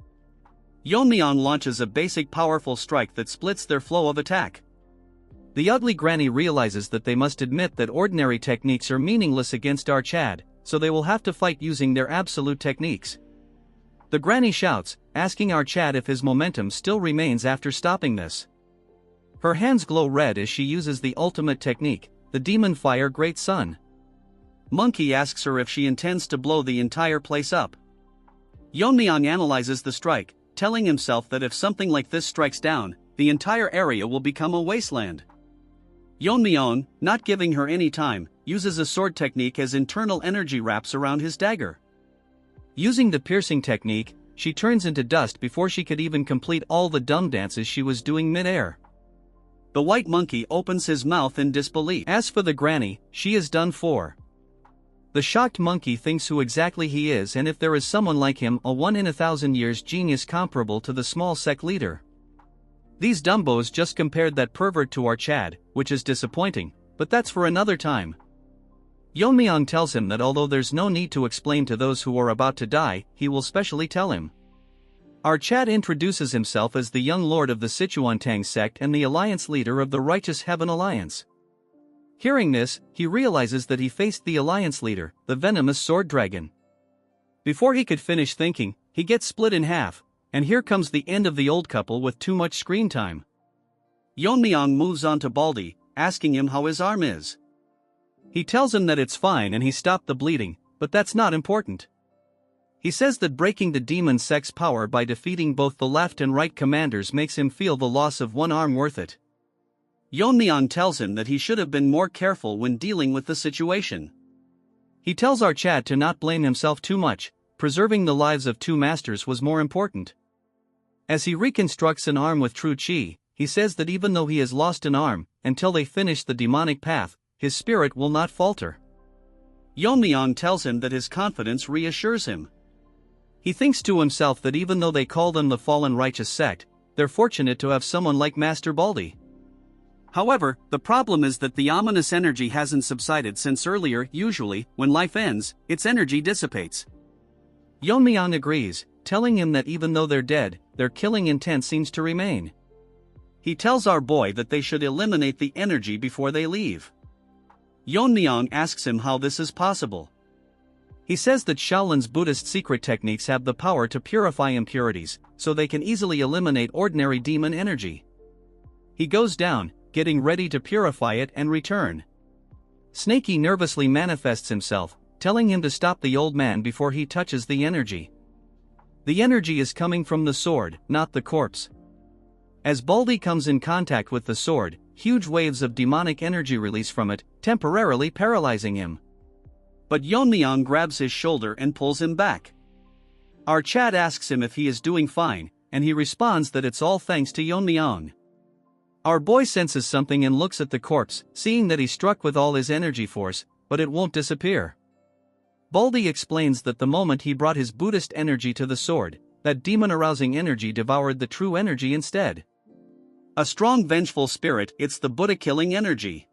Yeon-myeong launches a basic powerful strike that splits their flow of attack. The ugly granny realizes that they must admit that ordinary techniques are meaningless against our Chad, so they will have to fight using their absolute techniques. The granny shouts, asking our Chad if his momentum still remains after stopping this. Her hands glow red as she uses the ultimate technique, the Demon Fire Great Sun. Monkey asks her if she intends to blow the entire place up. Yeon-myeong analyzes the strike, telling himself that if something like this strikes down, the entire area will become a wasteland. Yeon-myeong, not giving her any time, uses a sword technique as internal energy wraps around his dagger. Using the piercing technique, she turns into dust before she could even complete all the dumb dances she was doing mid-air. The white monkey opens his mouth in disbelief. As for the granny, she is done for. The shocked monkey thinks who exactly he is and if there is someone like him, a 1 in 1,000 years genius comparable to the small sect leader. These dumbos just compared that pervert to our Chad, which is disappointing, but that's for another time. Yeon-myeong tells him that although there's no need to explain to those who are about to die, he will specially tell him. Our Chad introduces himself as the young lord of the Sichuan Tang sect and the alliance leader of the Righteous Heaven Alliance. Hearing this, he realizes that he faced the alliance leader, the venomous sword dragon. Before he could finish thinking, he gets split in half, and here comes the end of the old couple with too much screen time. Yeon-myeong moves on to Baldy, asking him how his arm is. He tells him that it's fine and he stopped the bleeding, but that's not important. He says that breaking the demon sect's power by defeating both the left and right commanders makes him feel the loss of one arm worth it. Yeon-myeong tells him that he should have been more careful when dealing with the situation. He tells our Chad to not blame himself too much, preserving the lives of two masters was more important. As he reconstructs an arm with true chi, he says that even though he has lost an arm, until they finish the demonic path, his spirit will not falter. Yeon-myeong tells him that his confidence reassures him. He thinks to himself that even though they call them the fallen righteous sect, they're fortunate to have someone like Master Baldy. However, the problem is that the ominous energy hasn't subsided since earlier. Usually, when life ends, its energy dissipates. Yeon-myeong agrees, telling him that even though they're dead, their killing intent seems to remain. He tells our boy that they should eliminate the energy before they leave. Yeon-myeong asks him how this is possible. He says that Shaolin's Buddhist secret techniques have the power to purify impurities, so they can easily eliminate ordinary demon energy. He goes down, getting ready to purify it and return. Snakey nervously manifests himself, telling him to stop the old man before he touches the energy. The energy is coming from the sword, not the corpse. As Baldy comes in contact with the sword, huge waves of demonic energy release from it, temporarily paralyzing him. But Yeon-myeong grabs his shoulder and pulls him back. Our Chad asks him if he is doing fine, and he responds that it's all thanks to Yeon-myeong. Our boy senses something and looks at the corpse, seeing that he's struck with all his energy force, but it won't disappear. Baldy explains that the moment he brought his Buddhist energy to the sword, that demon-arousing energy devoured the true energy instead. A strong vengeful spirit, it's the Buddha-killing energy.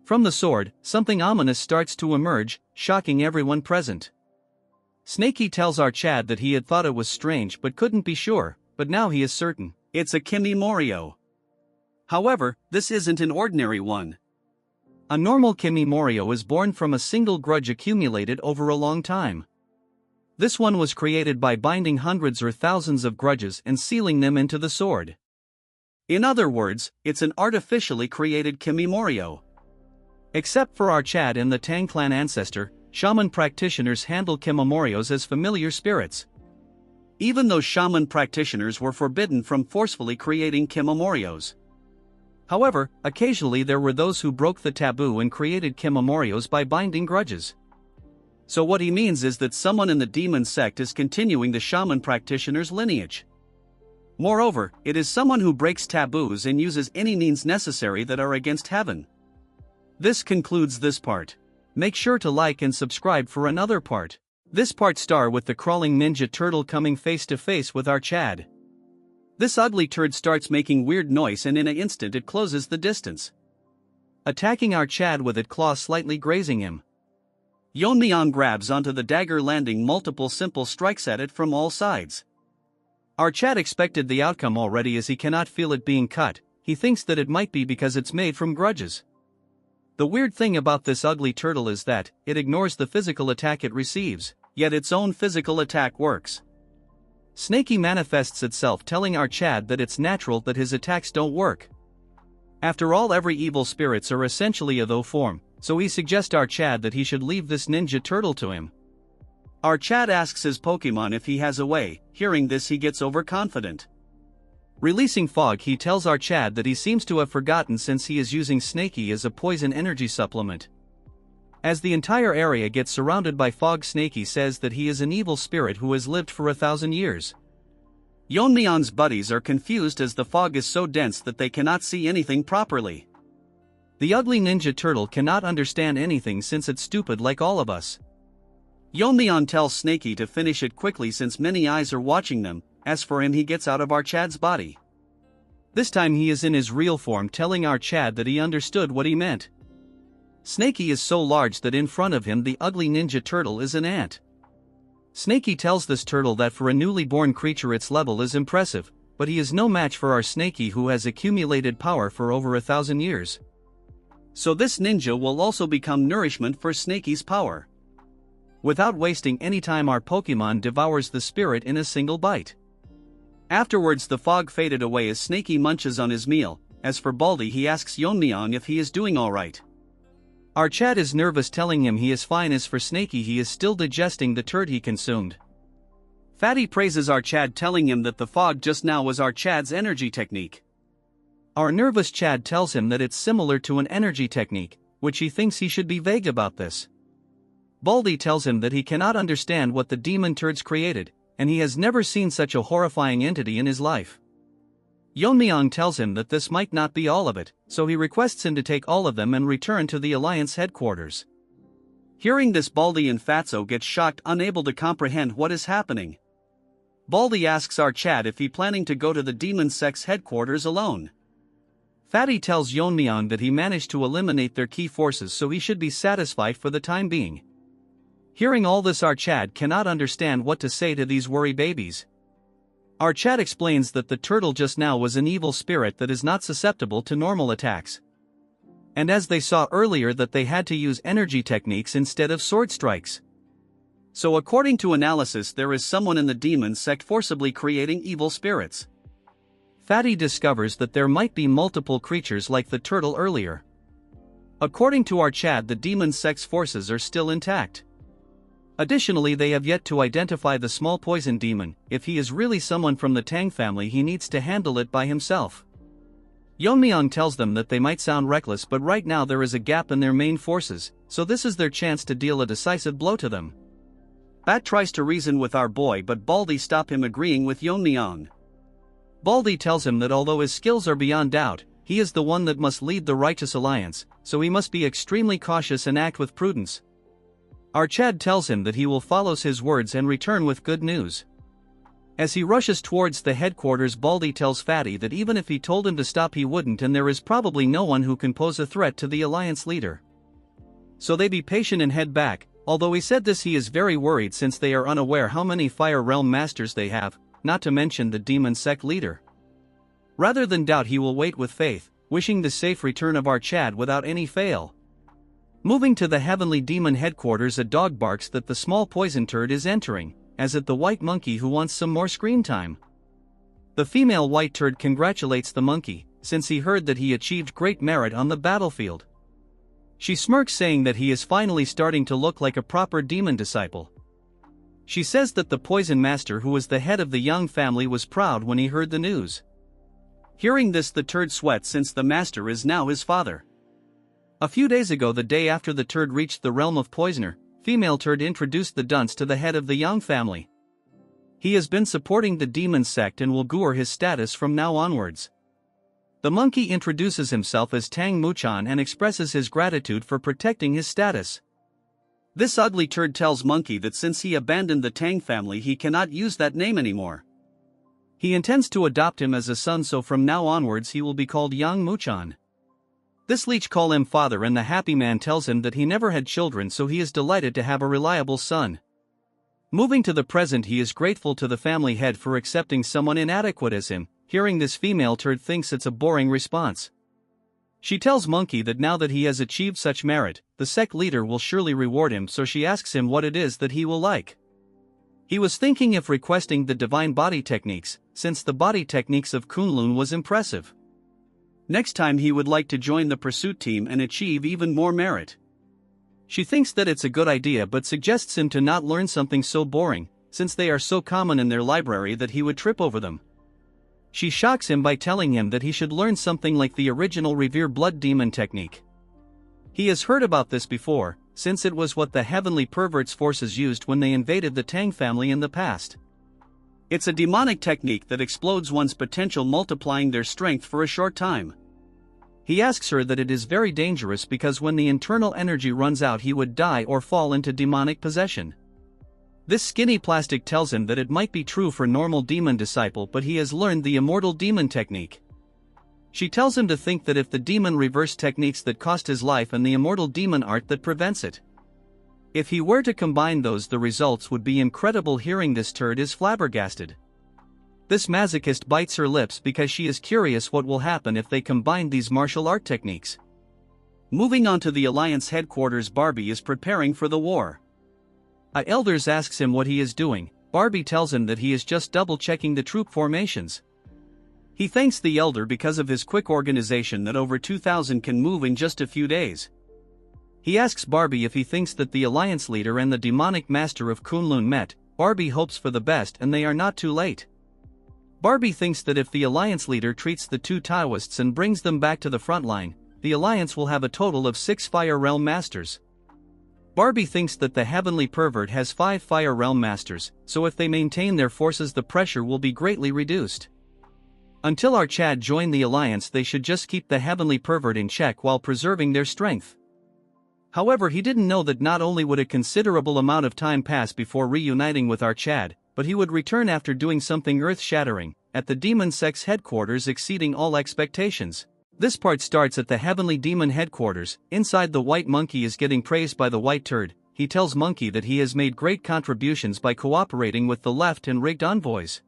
From the sword, something ominous starts to emerge, shocking everyone present. Snakey tells our Chad that he had thought it was strange but couldn't be sure, but now he is certain. It's a Kimimoryo. However, this isn't an ordinary one. A normal Kimimoryo is born from a single grudge accumulated over a long time. This one was created by binding hundreds or thousands of grudges and sealing them into the sword. In other words, it's an artificially created Kimimoryo. Except for our Chad and the Tang clan ancestor, shaman practitioners handle Kimimoryos as familiar spirits. Even though shaman practitioners were forbidden from forcefully creating Kimimoryos. However, occasionally there were those who broke the taboo and created Kimimoryos by binding grudges. So what he means is that someone in the demon sect is continuing the shaman practitioner's lineage. Moreover, it is someone who breaks taboos and uses any means necessary that are against heaven. This concludes this part. Make sure to like and subscribe for another part. This part star with the crawling ninja turtle coming face to face with our Chad. This ugly turd starts making weird noise and in an instant it closes the distance, attacking our Chad with its claws slightly grazing him. Yeon-myeong grabs onto the dagger, landing multiple simple strikes at it from all sides. Our Chad expected the outcome already as he cannot feel it being cut. He thinks that it might be because it's made from grudges. The weird thing about this ugly turtle is that it ignores the physical attack it receives, yet its own physical attack works. Snaky manifests itself, telling our Chad that it's natural that his attacks don't work. After all, every evil spirits are essentially a though form, so he suggests our Chad that he should leave this ninja turtle to him. Our Chad asks his Pokemon if he has a way. Hearing this, he gets overconfident. Releasing fog, he tells our Chad that he seems to have forgotten since he is using Snaky as a poison energy supplement. As the entire area gets surrounded by fog, Snaky says that he is an evil spirit who has lived for 1,000 years. Yeon-myeong's buddies are confused as the fog is so dense that they cannot see anything properly. The ugly ninja turtle cannot understand anything since it's stupid like all of us. Yeon-myeong tells Snaky to finish it quickly since many eyes are watching them. As for him, he gets out of our Chad's body. This time he is in his real form, telling our Chad that he understood what he meant. Snaky is so large that in front of him the ugly ninja turtle is an ant. Snaky tells this turtle that for a newly born creature its level is impressive, but he is no match for our Snaky who has accumulated power for over 1,000 years. So this ninja will also become nourishment for Snaky's power. Without wasting any time, our Pokemon devours the spirit in a single bite. Afterwards the fog faded away as Snaky munches on his meal. As for Baldy, he asks Yeon-myeong if he is doing alright. Our Chad is nervous, telling him he is fine. As for Snaky, he is still digesting the turd he consumed. Fatty praises our Chad, telling him that the fog just now was our Chad's energy technique. Our nervous Chad tells him that it's similar to an energy technique, which he thinks he should be vague about this. Baldy tells him that he cannot understand what the demon turds created, and he has never seen such a horrifying entity in his life. Yeon-myeong tells him that this might not be all of it, so he requests him to take all of them and return to the Alliance headquarters. Hearing this, Baldy and Fatso get shocked, unable to comprehend what is happening. Baldy asks our Chad if he planning to go to the demon sect's headquarters alone. Fatty tells Yeon-myeong that he managed to eliminate their key forces, so he should be satisfied for the time being. Hearing all this, our Chad cannot understand what to say to these worry babies. Our Chad explains that the turtle just now was an evil spirit that is not susceptible to normal attacks. And as they saw earlier, that they had to use energy techniques instead of sword strikes. So according to analysis, there is someone in the demon sect forcibly creating evil spirits. Fatty discovers that there might be multiple creatures like the turtle earlier. According to our Chad, the demon sect's forces are still intact. Additionally, they have yet to identify the small poison demon. If he is really someone from the Tang family, he needs to handle it by himself. Yeon-myeong tells them that they might sound reckless, but right now there is a gap in their main forces, so this is their chance to deal a decisive blow to them. Bat tries to reason with our boy, but Baldy stops him, agreeing with Yeon-myeong. Baldy tells him that although his skills are beyond doubt, he is the one that must lead the righteous alliance, so he must be extremely cautious and act with prudence. Our Chad tells him that he will follow his words and return with good news. As he rushes towards the headquarters, Baldy tells Fatty that even if he told him to stop, he wouldn't, and there is probably no one who can pose a threat to the alliance leader. So they be patient and head back. Although he said this, he is very worried since they are unaware how many Fire Realm Masters they have, not to mention the demon sect leader. Rather than doubt, he will wait with faith, wishing the safe return of our Chad without any fail. Moving to the heavenly demon headquarters, a dog barks that the small poison turd is entering, as it the white monkey who wants some more screen time. The female white turd congratulates the monkey, since he heard that he achieved great merit on the battlefield. She smirks, saying that he is finally starting to look like a proper demon disciple. She says that the poison master, who was the head of the Young family, was proud when he heard the news. Hearing this, the turd sweats since the master is now his father. A few days ago, the day after the turd reached the realm of Poisoner, female turd introduced the dunce to the head of the Young family. He has been supporting the demon sect and will guer his status from now onwards. The monkey introduces himself as Tang Muchan and expresses his gratitude for protecting his status. This ugly turd tells monkey that since he abandoned the Tang family, he cannot use that name anymore. He intends to adopt him as a son, so from now onwards he will be called Yang Muchan. This leech calls him father, and the happy man tells him that he never had children, so he is delighted to have a reliable son. Moving to the present, he is grateful to the family head for accepting someone inadequate as him. Hearing this, female turd thinks it's a boring response. She tells Monkey that now that he has achieved such merit, the sect leader will surely reward him, so she asks him what it is that he will like. He was thinking of requesting the divine body techniques, since the body techniques of Kunlun was impressive. Next time he would like to join the pursuit team and achieve even more merit. She thinks that it's a good idea but suggests him to not learn something so boring, since they are so common in their library that he would trip over them. She shocks him by telling him that he should learn something like the original Revere Blood Demon technique. He has heard about this before, since it was what the Heavenly Perverts forces used when they invaded the Tang family in the past. It's a demonic technique that explodes one's potential, multiplying their strength for a short time. He asks her that it is very dangerous because when the internal energy runs out he would die or fall into demonic possession. This skinny plastic tells him that it might be true for normal demon disciple, but he has learned the immortal demon technique. She tells him to think that if the demon reverse techniques that cost his life and the immortal demon art that prevents it. If he were to combine those, the results would be incredible. Hearing this, turd is flabbergasted. This masochist bites her lips because she is curious what will happen if they combine these martial art techniques. Moving on to the Alliance headquarters, Barbie is preparing for the war. A elders asks him what he is doing. Barbie tells him that he is just double-checking the troop formations. He thanks the elder because of his quick organization that over 2,000 can move in just a few days. He asks Barbie if he thinks that the Alliance leader and the demonic master of Kunlun met. Barbie hopes for the best and they are not too late. Barbie thinks that if the Alliance leader treats the two Taoists and brings them back to the front line, the Alliance will have a total of 6 Fire Realm Masters. Barbie thinks that the Heavenly Pervert has 5 Fire Realm Masters, so if they maintain their forces the pressure will be greatly reduced. Until our Chad join the Alliance, they should just keep the Heavenly Pervert in check while preserving their strength. However, he didn't know that not only would a considerable amount of time pass before reuniting with our Chad, but he would return after doing something earth-shattering, at the Demon Sect's headquarters, exceeding all expectations. This part starts at the Heavenly Demon headquarters. Inside, the White Monkey is getting praised by the White Turd. He tells Monkey that he has made great contributions by cooperating with the left and rigged envoys.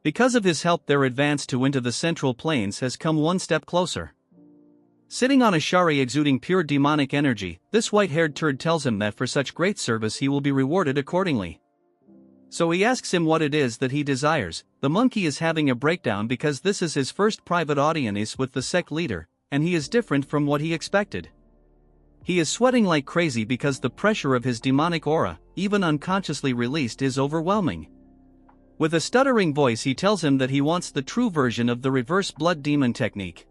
Because of his help, their advance into the Central Plains has come one step closer. Sitting on a shari exuding pure demonic energy, this white-haired turd tells him that for such great service he will be rewarded accordingly. So he asks him what it is that he desires. The monkey is having a breakdown because this is his first private audience with the sect leader, and he is different from what he expected. He is sweating like crazy because the pressure of his demonic aura, even unconsciously released, is overwhelming. With a stuttering voice he tells him that he wants the true version of the reverse blood demon technique.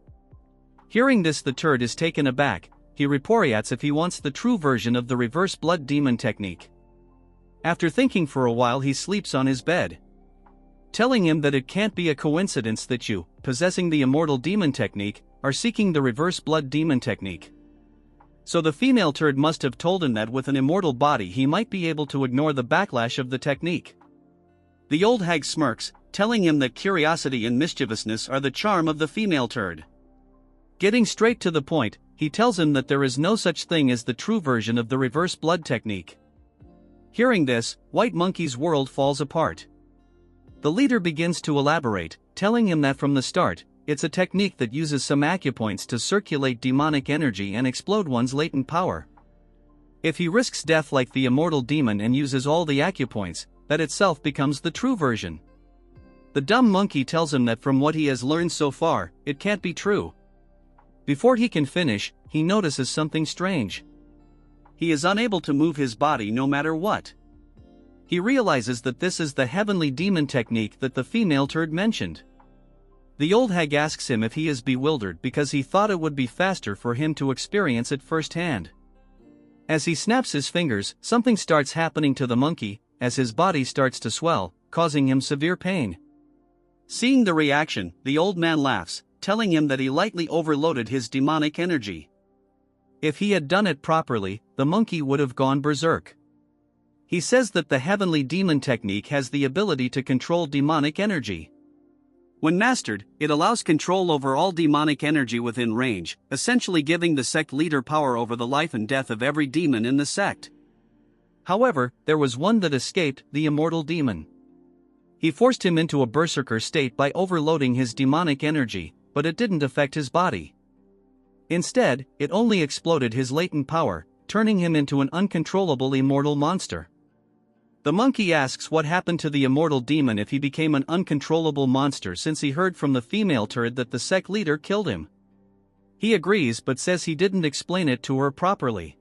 Hearing this, the turd is taken aback. He reports if he wants the true version of the reverse blood demon technique. After thinking for a while, he sleeps on his bed, telling him that it can't be a coincidence that you, possessing the immortal demon technique, are seeking the reverse blood demon technique. So the female turd must have told him that with an immortal body he might be able to ignore the backlash of the technique. The old hag smirks, telling him that curiosity and mischievousness are the charm of the female turd. Getting straight to the point, he tells him that there is no such thing as the true version of the reverse blood technique. Hearing this, White Monkey's world falls apart. The leader begins to elaborate, telling him that from the start, it's a technique that uses some acupoints to circulate demonic energy and explode one's latent power. If he risks death like the immortal demon and uses all the acupoints, that itself becomes the true version. The dumb monkey tells him that from what he has learned so far, it can't be true. Before he can finish, he notices something strange. He is unable to move his body no matter what. He realizes that this is the heavenly demon technique that the female turd mentioned. The old hag asks him if he is bewildered because he thought it would be faster for him to experience it firsthand. As he snaps his fingers, something starts happening to the monkey, as his body starts to swell, causing him severe pain. Seeing the reaction, the old man laughs, telling him that he lightly overloaded his demonic energy. If he had done it properly, the monkey would have gone berserk. He says that the heavenly demon technique has the ability to control demonic energy. When mastered, it allows control over all demonic energy within range, essentially giving the sect leader power over the life and death of every demon in the sect. However, there was one that escaped, the immortal demon. He forced him into a berserker state by overloading his demonic energy, but it didn't affect his body. Instead, it only exploded his latent power, turning him into an uncontrollable immortal monster. The monkey asks what happened to the immortal demon if he became an uncontrollable monster, since he heard from the female turd that the sect leader killed him. He agrees but says he didn't explain it to her properly.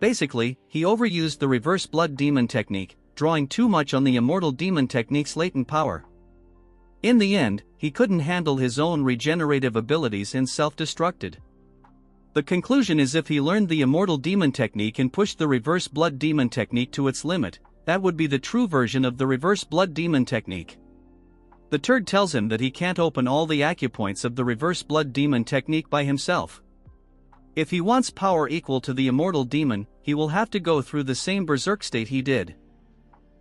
Basically, he overused the reverse blood demon technique, drawing too much on the immortal demon technique's latent power. In the end, he couldn't handle his own regenerative abilities and self-destructed. The conclusion is if he learned the immortal demon technique and pushed the reverse blood demon technique to its limit, that would be the true version of the reverse blood demon technique. The turd tells him that he can't open all the acupoints of the reverse blood demon technique by himself. If he wants power equal to the immortal demon, he will have to go through the same berserk state he did.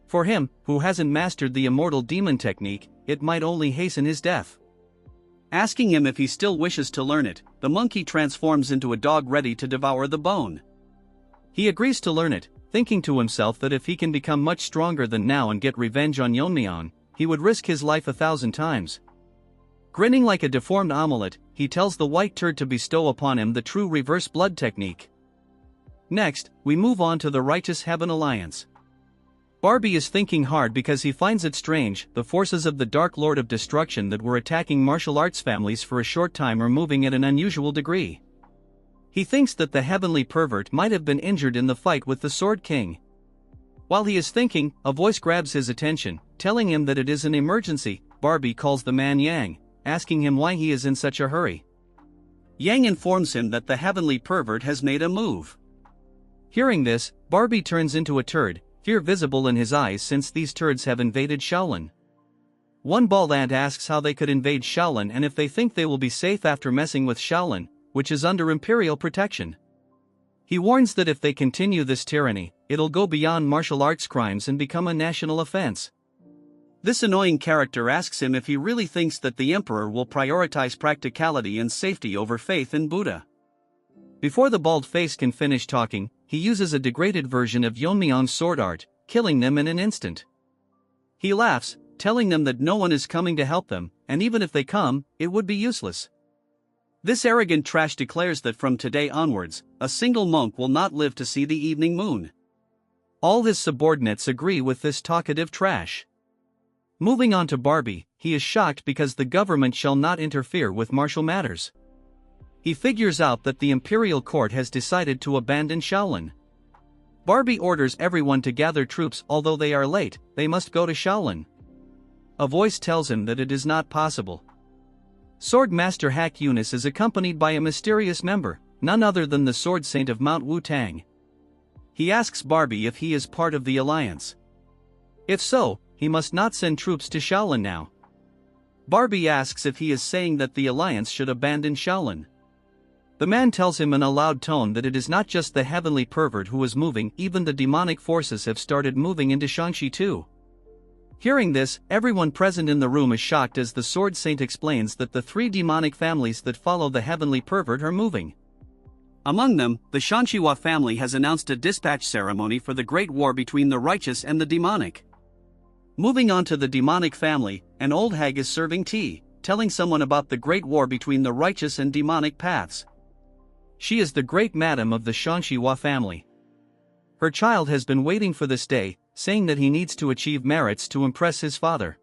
For him, who hasn't mastered the immortal demon technique, it might only hasten his death. Asking him if he still wishes to learn it, the monkey transforms into a dog ready to devour the bone. He agrees to learn it, thinking to himself that if he can become much stronger than now and get revenge on Yeon-myeong, he would risk his life 1,000 times. Grinning like a deformed omelet, he tells the white turd to bestow upon him the true reverse blood technique. Next, we move on to the Righteous Heaven Alliance. Barbie is thinking hard because he finds it strange, the forces of the Dark Lord of Destruction that were attacking martial arts families for a short time are moving at an unusual degree. He thinks that the heavenly pervert might have been injured in the fight with the Sword King. While he is thinking, a voice grabs his attention, telling him that it is an emergency. Barbie calls the man Yang, asking him why he is in such a hurry. Yang informs him that the heavenly pervert has made a move. Hearing this, Barbie turns into a turd, fear visible in his eyes since these turds have invaded Shaolin. One bald ant asks how they could invade Shaolin and if they think they will be safe after messing with Shaolin, which is under imperial protection. He warns that if they continue this tyranny, it'll go beyond martial arts crimes and become a national offense. This annoying character asks him if he really thinks that the emperor will prioritize practicality and safety over faith in Buddha. Before the bald face can finish talking, he uses a degraded version of Yeon-myeong's sword art, killing them in an instant. He laughs, telling them that no one is coming to help them, and even if they come, it would be useless. This arrogant trash declares that from today onwards, a single monk will not live to see the evening moon. All his subordinates agree with this talkative trash. Moving on to Barbie, he is shocked because the government shall not interfere with martial matters. He figures out that the imperial court has decided to abandon Shaolin. Barbie orders everyone to gather troops. Although they are late, they must go to Shaolin. A voice tells him that it is not possible. Swordmaster Hack Eunice is accompanied by a mysterious member, none other than the Sword Saint of Mount Wu-Tang. He asks Barbie if he is part of the alliance. If so, he must not send troops to Shaolin now. Barbie asks if he is saying that the alliance should abandon Shaolin. The man tells him in a loud tone that it is not just the heavenly pervert who is moving, even the demonic forces have started moving into Shaanxi too. Hearing this, everyone present in the room is shocked as the Sword Saint explains that the 3 demonic families that follow the heavenly pervert are moving. Among them, the Manhwa family has announced a dispatch ceremony for the great war between the righteous and the demonic. Moving on to the demonic family, an old hag is serving tea, telling someone about the great war between the righteous and demonic paths. She is the great madam of the Manhwa family. Her child has been waiting for this day, saying that he needs to achieve merits to impress his father.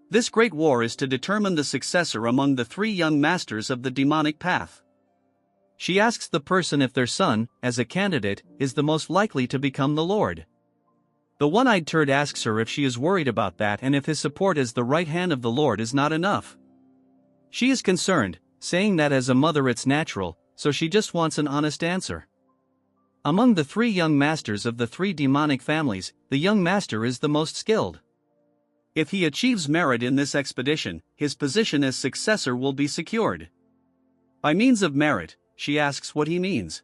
This great war is to determine the successor among the 3 young masters of the demonic path. She asks the person if their son, as a candidate, is the most likely to become the Lord. The one-eyed turd asks her if she is worried about that and if his support as the right hand of the Lord is not enough. She is concerned, saying that as a mother it's natural, so she just wants an honest answer. Among the 3 young masters of the 3 demonic families, the young master is the most skilled. If he achieves merit in this expedition, his position as successor will be secured. By means of merit, she asks what he means.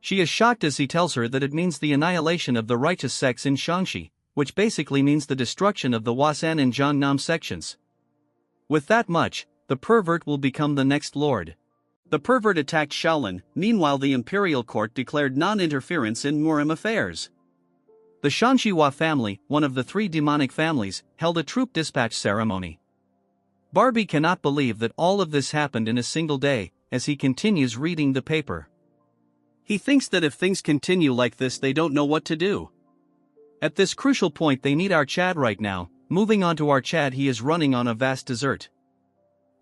She is shocked as he tells her that it means the annihilation of the righteous sects in Shaanxi, which basically means the destruction of the Wasan and Jiangnam sections. With that much, the pervert will become the next lord. The pervert attacked Shaolin. Meanwhile, the imperial court declared non-interference in Murim affairs. The Shanxihua family, one of the 3 demonic families, held a troop dispatch ceremony. Barbie cannot believe that all of this happened in a single day, as he continues reading the paper. He thinks that if things continue like this, they don't know what to do. At this crucial point, they need our Chad right now. Moving on to our Chad, he is running on a vast desert.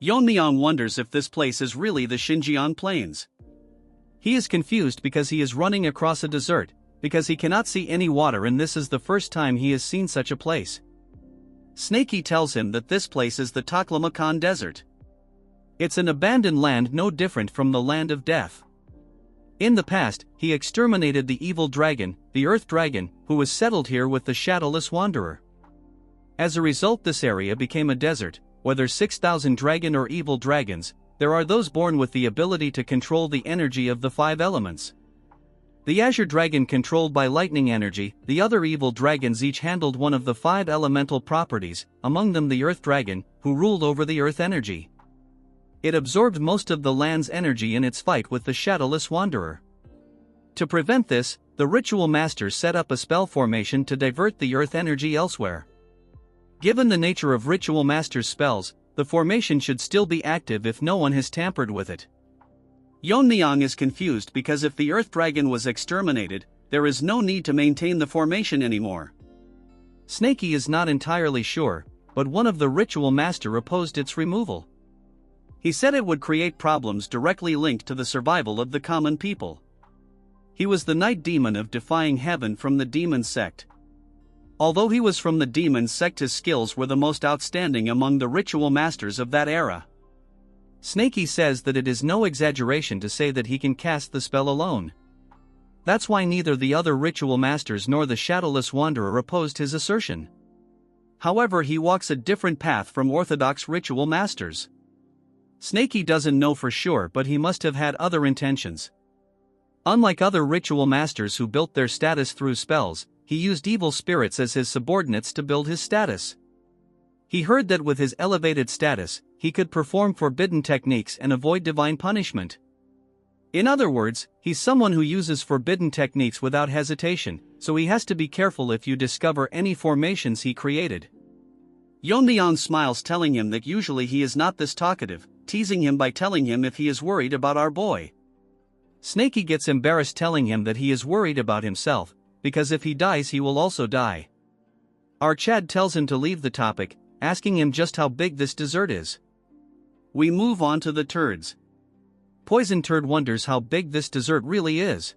Yeon-myeong wonders if this place is really the Xinjiang Plains. He is confused because he is running across a desert, because he cannot see any water, and this is the first time he has seen such a place. Snakey tells him that this place is the Taklamakan Desert. It's an abandoned land, no different from the land of death. In the past, he exterminated the evil dragon, the Earth Dragon, who was settled here with the shadowless wanderer. As a result, this area became a desert. Whether 6,000 dragon or evil dragons, there are those born with the ability to control the energy of the 5 elements. The Azure Dragon controlled by lightning energy, the other evil dragons each handled one of the 5 elemental properties, among them the Earth Dragon, who ruled over the earth energy. It absorbed most of the land's energy in its fight with the shadowless wanderer. To prevent this, the ritual master set up a spell formation to divert the earth energy elsewhere. Given the nature of ritual master's spells, the formation should still be active if no one has tampered with it. Yeon-myeong is confused because if the Earth Dragon was exterminated, there is no need to maintain the formation anymore. Snakey is not entirely sure, but one of the ritual master opposed its removal. He said it would create problems directly linked to the survival of the common people. He was the night demon of defying heaven from the demon sect. Although he was from the demon sect, his skills were the most outstanding among the ritual masters of that era. Snakey says that it is no exaggeration to say that he can cast the spell alone. That's why neither the other ritual masters nor the shadowless wanderer opposed his assertion. However, he walks a different path from orthodox ritual masters. Snakey doesn't know for sure, but he must have had other intentions. Unlike other ritual masters who built their status through spells, he used evil spirits as his subordinates to build his status. He heard that with his elevated status, he could perform forbidden techniques and avoid divine punishment. In other words, he's someone who uses forbidden techniques without hesitation, so he has to be careful if you discover any formations he created. Yeon-myeong smiles, telling him that usually he is not this talkative, teasing him by telling him if he is worried about our boy. Snakey gets embarrassed, telling him that he is worried about himself, because if he dies he will also die. Our Chad tells him to leave the topic, asking him just how big this desert is. We move on to the turds. Poison Turd wonders how big this desert really is.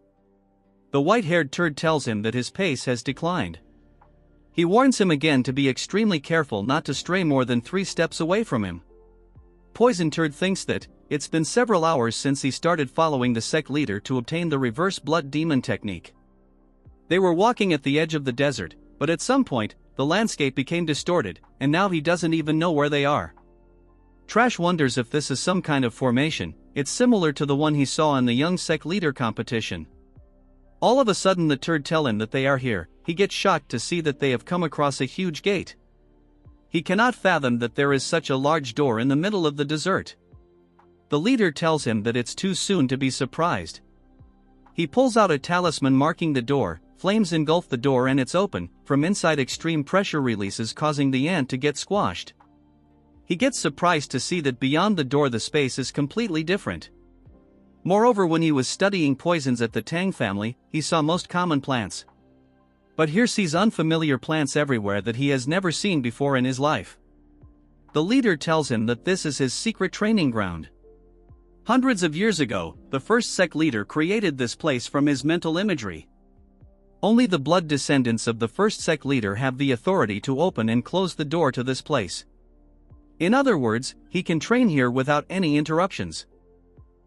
The white-haired turd tells him that his pace has declined. He warns him again to be extremely careful not to stray more than 3 steps away from him. Poison Turd thinks that it's been several hours since he started following the sect leader to obtain the reverse blood demon technique. They were walking at the edge of the desert, but at some point, the landscape became distorted, and now he doesn't even know where they are. Trash wonders if this is some kind of formation. It's similar to the one he saw in the young sect leader competition. All of a sudden the turd tell him that they are here. He gets shocked to see that they have come across a huge gate. He cannot fathom that there is such a large door in the middle of the desert. The leader tells him that it's too soon to be surprised. He pulls out a talisman marking the door. Flames engulf the door and it's open. From inside, extreme pressure releases, causing the ant to get squashed. He gets surprised to see that beyond the door the space is completely different. Moreover, when he was studying poisons at the Tang family, he saw most common plants. But here sees unfamiliar plants everywhere that he has never seen before in his life. The leader tells him that this is his secret training ground. Hundreds of years ago, the first sect leader created this place from his mental imagery. Only the blood descendants of the first sect leader have the authority to open and close the door to this place. In other words, he can train here without any interruptions.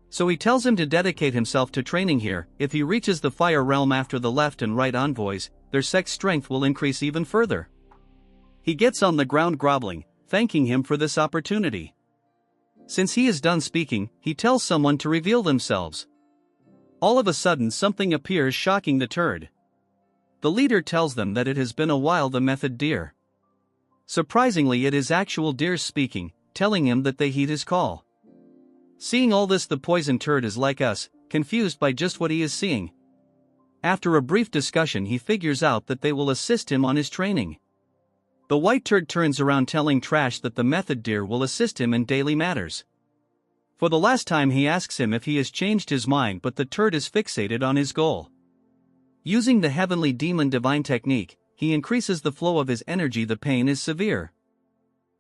So he tells him to dedicate himself to training here. If he reaches the fire realm after the left and right envoys, their sect strength will increase even further. He gets on the ground groveling, thanking him for this opportunity. Since he is done speaking, he tells someone to reveal themselves. All of a sudden something appears, shocking the turd. The leader tells them that it has been a while. The method deer. Surprisingly, it is actual deers speaking. telling him that they heed his call. Seeing all this, the poison turd is like us, confused by just what he is seeing. After a brief discussion, he figures out that they will assist him on his training. The white turd turns around telling Trash that the method deer will assist him in daily matters. For the last time he asks him if he has changed his mind, but the turd is fixated on his goal. Using the heavenly demon divine technique, he increases the flow of his energy. The pain is severe.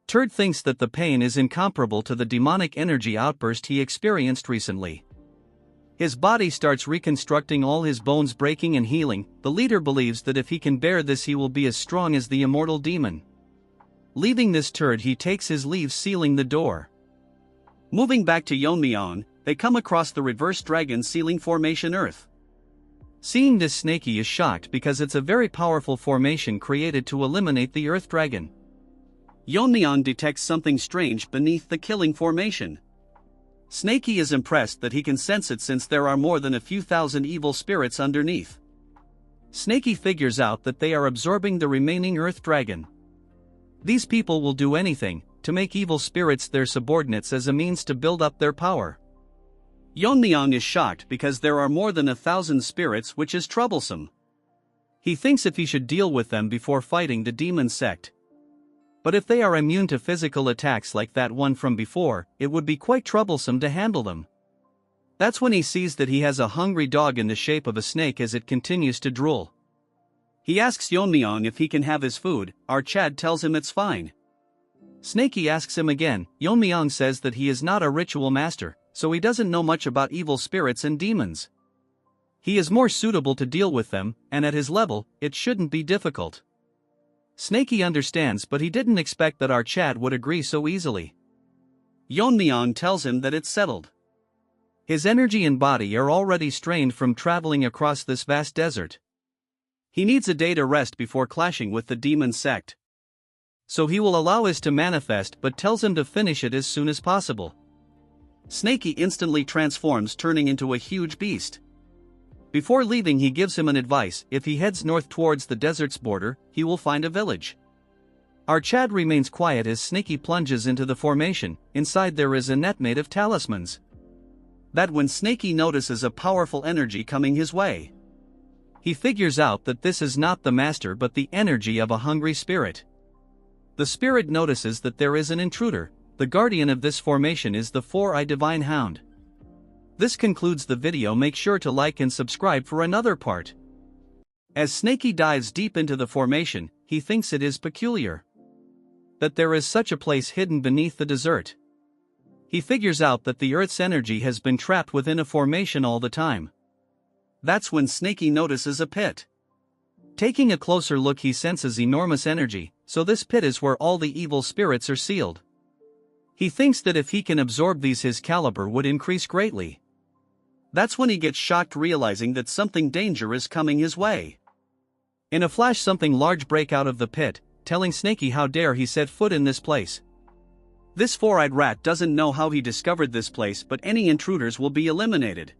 Turd thinks that the pain is incomparable to the demonic energy outburst he experienced recently. His body starts reconstructing, all his bones breaking and healing. The leader believes that if he can bear this, he will be as strong as the immortal demon. Leaving this turd, he takes his leave, sealing the door. Moving back to Yeon-myeong, they come across the reverse dragon sealing formation Earth. Seeing this, Snakey is shocked because it's a very powerful formation created to eliminate the Earth Dragon. Yeon-myeong detects something strange beneath the killing formation. Snakey is impressed that he can sense it since there are more than a few thousand evil spirits underneath. Snakey figures out that they are absorbing the remaining Earth Dragon. These people will do anything to make evil spirits their subordinates as a means to build up their power. Yeon-myeong is shocked because there are more than 1,000 spirits, which is troublesome. He thinks if he should deal with them before fighting the demon sect. But if they are immune to physical attacks like that one from before, it would be quite troublesome to handle them. That's when he sees that he has a hungry dog in the shape of a snake as it continues to drool. He asks Yeon-myeong if he can have his food. Chad tells him it's fine. Snakey asks him again. Yeon-myeong says that he is not a ritual master, so he doesn't know much about evil spirits and demons. He is more suitable to deal with them, and at his level, it shouldn't be difficult. Snakey understands, but he didn't expect that Chad would agree so easily. Yeon-myeong tells him that it's settled. His energy and body are already strained from traveling across this vast desert. He needs a day to rest before clashing with the demon sect. So he will allow his to manifest, but tells him to finish it as soon as possible. Snakey instantly transforms, turning into a huge beast. Before leaving, he gives him an advice: if he heads north towards the desert's border, he will find a village. Chad remains quiet as Snakey plunges into the formation. Inside there is a net made of talismans. That when Snakey notices a powerful energy coming his way. He figures out that this is not the master but the energy of a hungry spirit. The spirit notices that there is an intruder. The guardian of this formation is the four-eyed divine hound. This concludes the video. Make sure to like and subscribe for another part. As Snakey dives deep into the formation, he thinks it is peculiar that there is such a place hidden beneath the desert. He figures out that the Earth's energy has been trapped within a formation all the time. That's when Snakey notices a pit. Taking a closer look, he senses enormous energy, so this pit is where all the evil spirits are sealed. He thinks that if he can absorb these, his caliber would increase greatly. That's when he gets shocked, realizing that something dangerous is coming his way. In a flash, something large break out of the pit, telling Snakey how dare he set foot in this place. This four-eyed rat doesn't know how he discovered this place, but any intruders will be eliminated.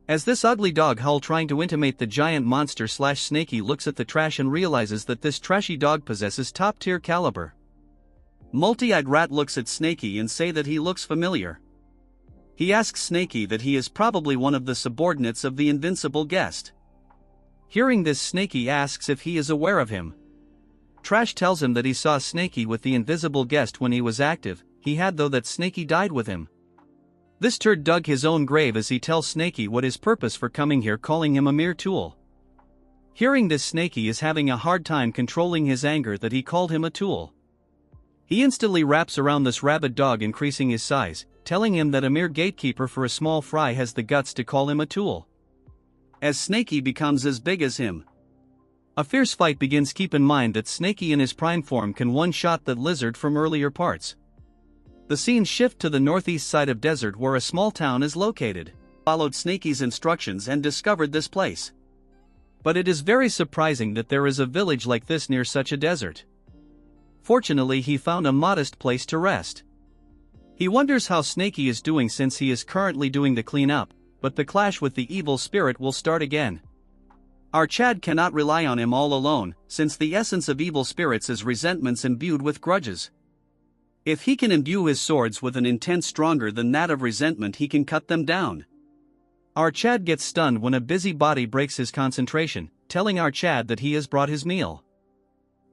As this ugly dog howl trying to intimidate the giant monster, Snakey looks at the trash and realizes that this trashy dog possesses top-tier caliber. Multi-eyed rat looks at Snakey and say that he looks familiar. He asks Snakey that he is probably one of the subordinates of the invincible guest. Hearing this, Snakey asks if he is aware of him. Trash tells him that he saw Snakey with the invisible guest when he was active. He had, though, that Snakey died with him. This turd dug his own grave as he tells Snakey what his purpose for coming here, calling him a mere tool. Hearing this, Snakey is having a hard time controlling his anger that he called him a tool. He instantly wraps around this rabid dog, increasing his size, telling him that a mere gatekeeper for a small fry has the guts to call him a tool. As Snakey becomes as big as him, a fierce fight begins. Keep in mind that Snakey in his prime form can one-shot that lizard from earlier parts. The scene shift to the northeast side of desert where a small town is located. Followed Snakey's instructions and discovered this place. But it is very surprising that there is a village like this near such a desert. Fortunately, he found a modest place to rest. He wonders how Snakey is doing since he is currently doing the cleanup, but the clash with the evil spirit will start again. Chad cannot rely on him all alone, since the essence of evil spirits is resentments imbued with grudges. If he can imbue his swords with an intent stronger than that of resentment, he can cut them down. Archad gets stunned when a busybody breaks his concentration, telling Archad that he has brought his meal.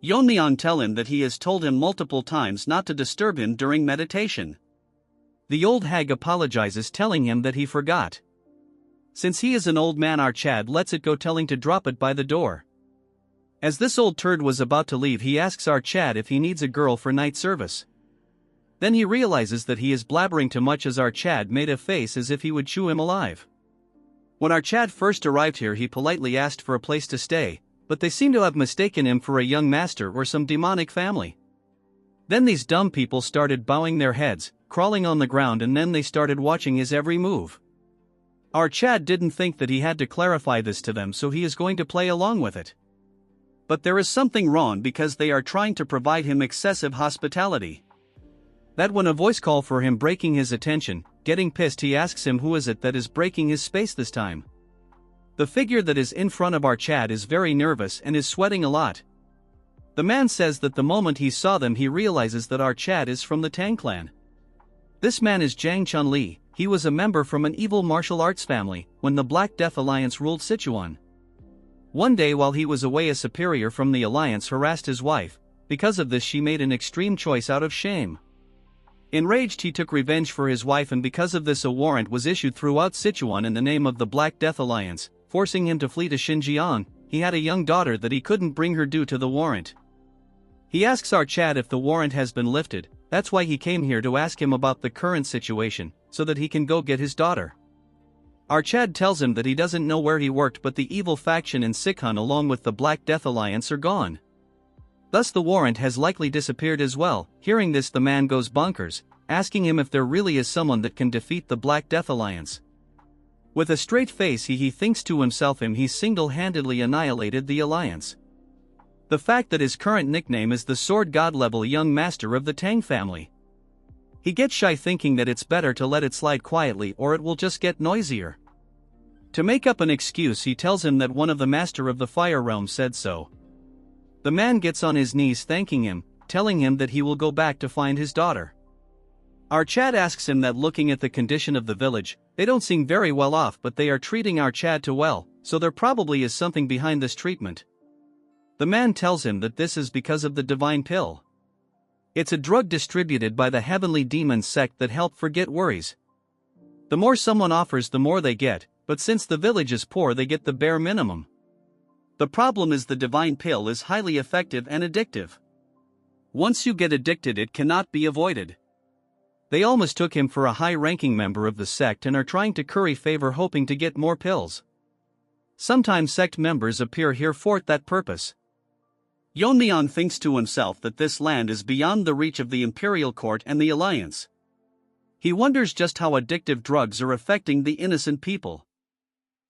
Yeon-myeong tell him that he has told him multiple times not to disturb him during meditation. The old hag apologizes, telling him that he forgot. Since he is an old man, Archad lets it go, telling to drop it by the door. As this old turd was about to leave, he asks Archad if he needs a girl for night service. Then he realizes that he is blabbering too much, as Archad made a face as if he would chew him alive. When Archad first arrived here, he politely asked for a place to stay, but they seem to have mistaken him for a young master or some demonic family. Then these dumb people started bowing their heads, crawling on the ground, and then they started watching his every move. Archad didn't think that he had to clarify this to them, so he is going to play along with it. But there is something wrong, because they are trying to provide him excessive hospitality. That when a voice call for him, breaking his attention, getting pissed, he asks him who is it that is breaking his space this time. The figure that is in front of Archad is very nervous and is sweating a lot. The man says that the moment he saw them, he realizes that Archad is from the Tang clan. This man is Jang Chun-li. He was a member from an evil martial arts family when the Black Death Alliance ruled Sichuan. One day while he was away, a superior from the alliance harassed his wife. Because of this, she made an extreme choice out of shame. Enraged, he took revenge for his wife, and because of this a warrant was issued throughout Sichuan in the name of the Black Death Alliance, forcing him to flee to Xinjiang. He had a young daughter that he couldn't bring her due to the warrant. He asks Archad if the warrant has been lifted. That's why he came here, to ask him about the current situation, so that he can go get his daughter. Archad tells him that he doesn't know where he worked, but the evil faction in Sichuan along with the Black Death Alliance are gone. Thus the warrant has likely disappeared as well. Hearing this, the man goes bonkers, asking him if there really is someone that can defeat the Black Death Alliance. With a straight face he thinks to himself he single-handedly annihilated the alliance. The fact that his current nickname is the Sword God level young master of the Tang family. He gets shy, thinking that it's better to let it slide quietly or it will just get noisier. To make up an excuse, he tells him that one of the master of the fire realm said so. The man gets on his knees thanking him, telling him that he will go back to find his daughter. Archad asks him that looking at the condition of the village, they don't seem very well off, but they are treating Archad too well, so there probably is something behind this treatment. The man tells him that this is because of the divine pill. It's a drug distributed by the heavenly demon sect that help forget worries. The more someone offers, the more they get, but since the village is poor, they get the bare minimum. The problem is the divine pill is highly effective and addictive. Once you get addicted, it cannot be avoided. They all mistook him for a high-ranking member of the sect and are trying to curry favor, hoping to get more pills. Sometimes sect members appear here for that purpose. Yeon-myeong thinks to himself that this land is beyond the reach of the Imperial Court and the Alliance. He wonders just how addictive drugs are affecting the innocent people.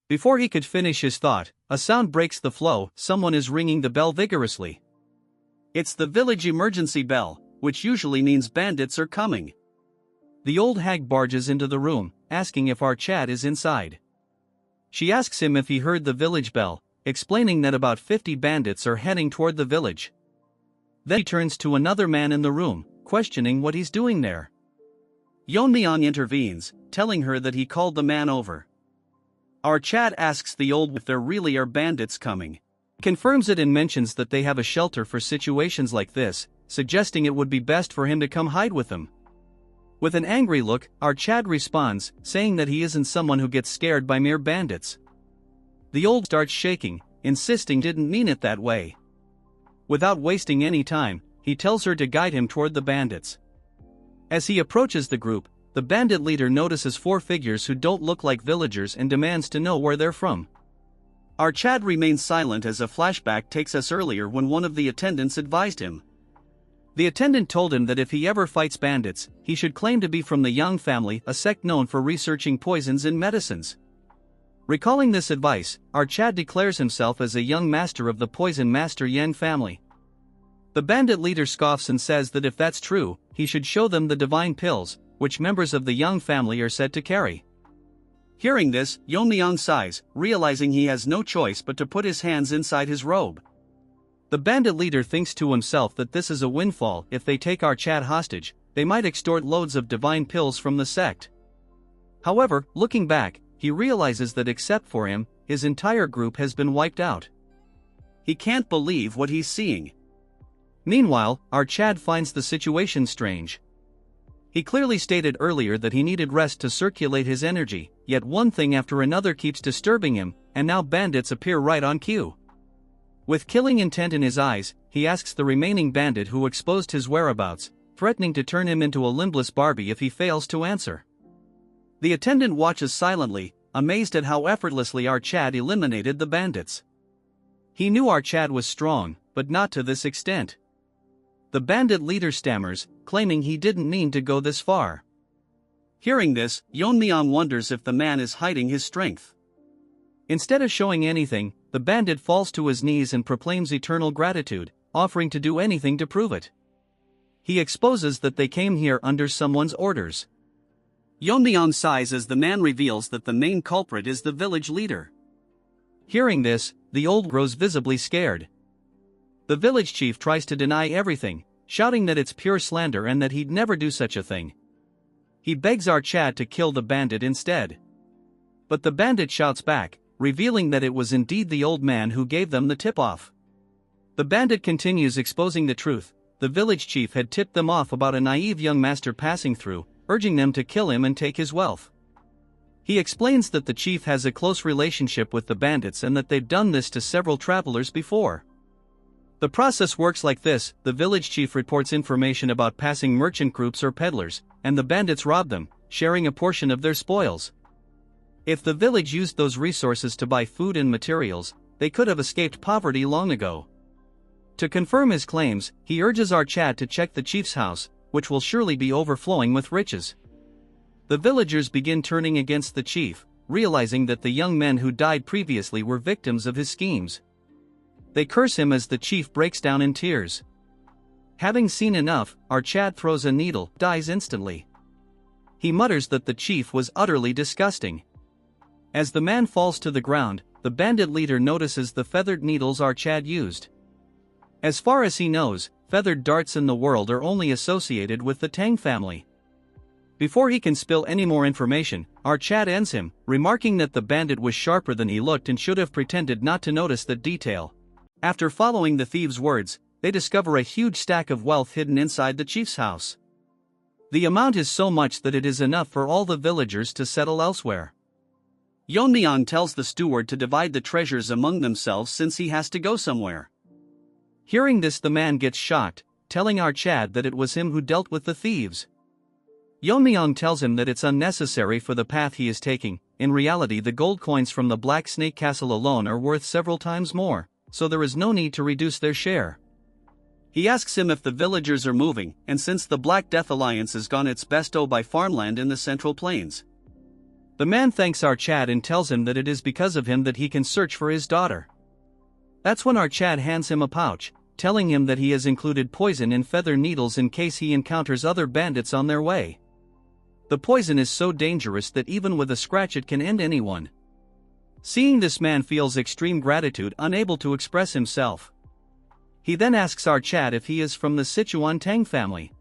Before he could finish his thought, a sound breaks the flow. Someone is ringing the bell vigorously. It's the village emergency bell, which usually means bandits are coming. The old hag barges into the room, asking if Archad is inside. She asks him if he heard the village bell, explaining that about 50 bandits are heading toward the village. Then he turns to another man in the room, questioning what he's doing there. Yeon-myeong intervenes, telling her that he called the man over. Archad asks the old if there really are bandits coming. He confirms it and mentions that they have a shelter for situations like this, suggesting it would be best for him to come hide with them. With an angry look, Archad responds, saying that he isn't someone who gets scared by mere bandits. The old starts shaking, insisting didn't mean it that way. Without wasting any time, he tells her to guide him toward the bandits. As he approaches the group, the bandit leader notices 4 figures who don't look like villagers and demands to know where they're from. Archad remains silent as a flashback takes us earlier when one of the attendants advised him. The attendant told him that if he ever fights bandits, he should claim to be from the Yang family, a sect known for researching poisons in medicines. Recalling this advice, Archad declares himself as a young master of the poison master Yang family. The bandit leader scoffs and says that if that's true, he should show them the divine pills, which members of the Yang family are said to carry. Hearing this, Yeon-myeong sighs, realizing he has no choice but to put his hands inside his robe. The bandit leader thinks to himself that this is a windfall. If they take Archad hostage, they might extort loads of divine pills from the sect. However, looking back, he realizes that except for him, his entire group has been wiped out. He can't believe what he's seeing. Meanwhile, our Chad finds the situation strange. He clearly stated earlier that he needed rest to circulate his energy, yet one thing after another keeps disturbing him, and now bandits appear right on cue. With killing intent in his eyes, he asks the remaining bandit who exposed his whereabouts, threatening to turn him into a limbless Barbie if he fails to answer. The attendant watches silently, amazed at how effortlessly our Chad eliminated the bandits. He knew our Chad was strong, but not to this extent. The bandit leader stammers, claiming he didn't mean to go this far. Hearing this, Yeon-myeong wonders if the man is hiding his strength. Instead of showing anything, the bandit falls to his knees and proclaims eternal gratitude, offering to do anything to prove it. He exposes that they came here under someone's orders. Yeon-myeong sighs as the man reveals that the main culprit is the village leader. Hearing this, the old grows visibly scared. The village chief tries to deny everything, shouting that it's pure slander and that he'd never do such a thing. He begs our Chad to kill the bandit instead. But the bandit shouts back, revealing that it was indeed the old man who gave them the tip-off. The bandit continues exposing the truth. The village chief had tipped them off about a naive young master passing through, urging them to kill him and take his wealth. He explains that the chief has a close relationship with the bandits and that they've done this to several travelers before. The process works like this: the village chief reports information about passing merchant groups or peddlers, and the bandits rob them, sharing a portion of their spoils. If the village used those resources to buy food and materials, they could have escaped poverty long ago. To confirm his claims, he urges our Chad to check the chief's house, which will surely be overflowing with riches. The villagers begin turning against the chief, realizing that the young men who died previously were victims of his schemes. They curse him as the chief breaks down in tears. Having seen enough, our Chad throws a needle, dies instantly. He mutters that the chief was utterly disgusting. As the man falls to the ground, the bandit leader notices the feathered needles our Chad used. As far as he knows, feathered darts in the world are only associated with the Tang family. Before he can spill any more information, our Chad ends him, remarking that the bandit was sharper than he looked and should have pretended not to notice that detail. After following the thieves' words, they discover a huge stack of wealth hidden inside the chief's house. The amount is so much that it is enough for all the villagers to settle elsewhere. Yeon-myeong tells the steward to divide the treasures among themselves since he has to go somewhere. Hearing this, the man gets shocked, telling our Chad that it was him who dealt with the thieves. Yeon-myeong tells him that it's unnecessary for the path he is taking. In reality, the gold coins from the Black Snake Castle alone are worth several times more, so there is no need to reduce their share. He asks him if the villagers are moving, and since the Black Death Alliance has gone its best to buy farmland in the Central Plains. The man thanks our Chad and tells him that it is because of him that he can search for his daughter. That's when our Chad hands him a pouch, telling him that he has included poison in feather needles in case he encounters other bandits on their way. The poison is so dangerous that even with a scratch it can end anyone. Seeing this, man feels extreme gratitude, unable to express himself. He then asks our Chad if he is from the Sichuan Tang Family.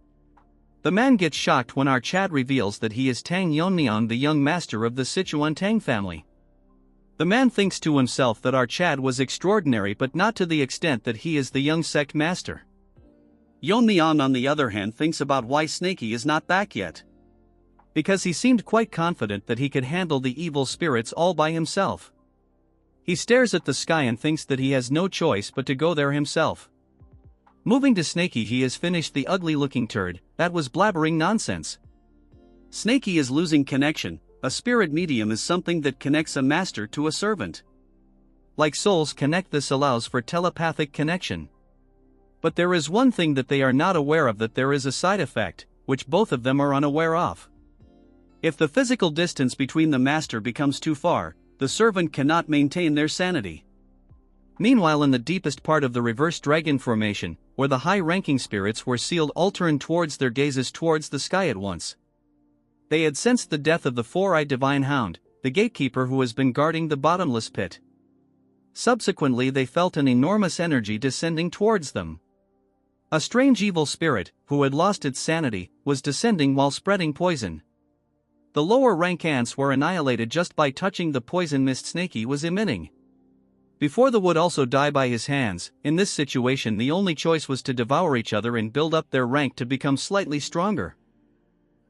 The man gets shocked when our Chad reveals that he is Tang Yeon-myeong, the young master of the Sichuan Tang Family. The man thinks to himself that our Chad was extraordinary, but not to the extent that he is the young sect master. Yeon-myeong, on the other hand, thinks about why Snakey is not back yet. Because he seemed quite confident that he could handle the evil spirits all by himself. He stares at the sky and thinks that he has no choice but to go there himself. Moving to Snakey, he has finished the ugly-looking turd that was blabbering nonsense. Snakey is losing connection. A spirit medium is something that connects a master to a servant. Like souls connect, this allows for telepathic connection. But there is one thing that they are not aware of, that there is a side effect, which both of them are unaware of. If the physical distance between the master becomes too far, the servant cannot maintain their sanity. Meanwhile, in the deepest part of the reverse dragon formation, where the high-ranking spirits were sealed, all turned towards their gazes towards the sky at once. They had sensed the death of the four-eyed divine hound, the gatekeeper who has been guarding the bottomless pit. Subsequently, they felt an enormous energy descending towards them. A strange evil spirit, who had lost its sanity, was descending while spreading poison. The lower rank ants were annihilated just by touching the poison mist Snakey was emitting. Before the would also die by his hands. In this situation the only choice was to devour each other and build up their rank to become slightly stronger.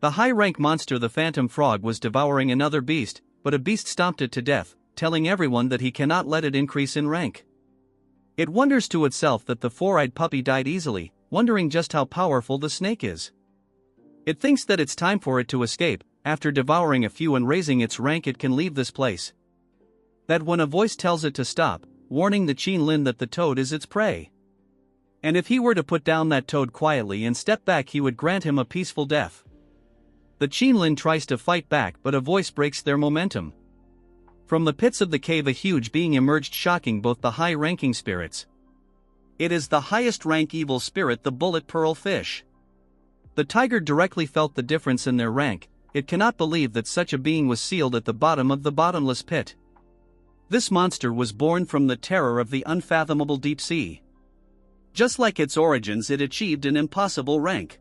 The high-rank monster the phantom frog was devouring another beast, but a beast stomped it to death, telling everyone that he cannot let it increase in rank. It wonders to itself that the four-eyed puppy died easily, wondering just how powerful the snake is. It thinks that it's time for it to escape. After devouring a few and raising its rank it can leave this place. That when a voice tells it to stop, warning the Qin Lin that the toad is its prey. And if he were to put down that toad quietly and step back he would grant him a peaceful death. The Qin Lin tries to fight back but a voice breaks their momentum. From the pits of the cave a huge being emerged, shocking both the high-ranking spirits. It is the highest-rank evil spirit, the bullet pearl fish. The tiger directly felt the difference in their rank. It cannot believe that such a being was sealed at the bottom of the bottomless pit. This monster was born from the terror of the unfathomable deep sea. Just like its origins, it achieved an impossible rank.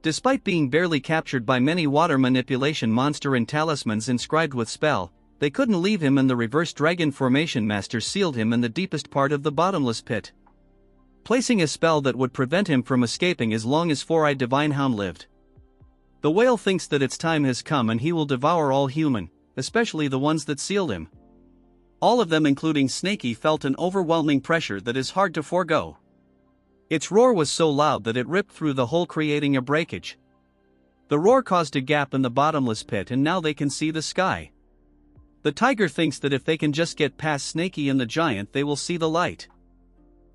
Despite being barely captured by many water manipulation monster and talismans inscribed with spell, they couldn't leave him, and the reverse dragon formation master sealed him in the deepest part of the bottomless pit, placing a spell that would prevent him from escaping as long as four-eyed divine hound lived. The whale thinks that its time has come and he will devour all human, especially the ones that sealed him. All of them, including Snakey, felt an overwhelming pressure that is hard to forego. Its roar was so loud that it ripped through the hole, creating a breakage. The roar caused a gap in the bottomless pit and now they can see the sky. The tiger thinks that if they can just get past Snakey and the giant they will see the light.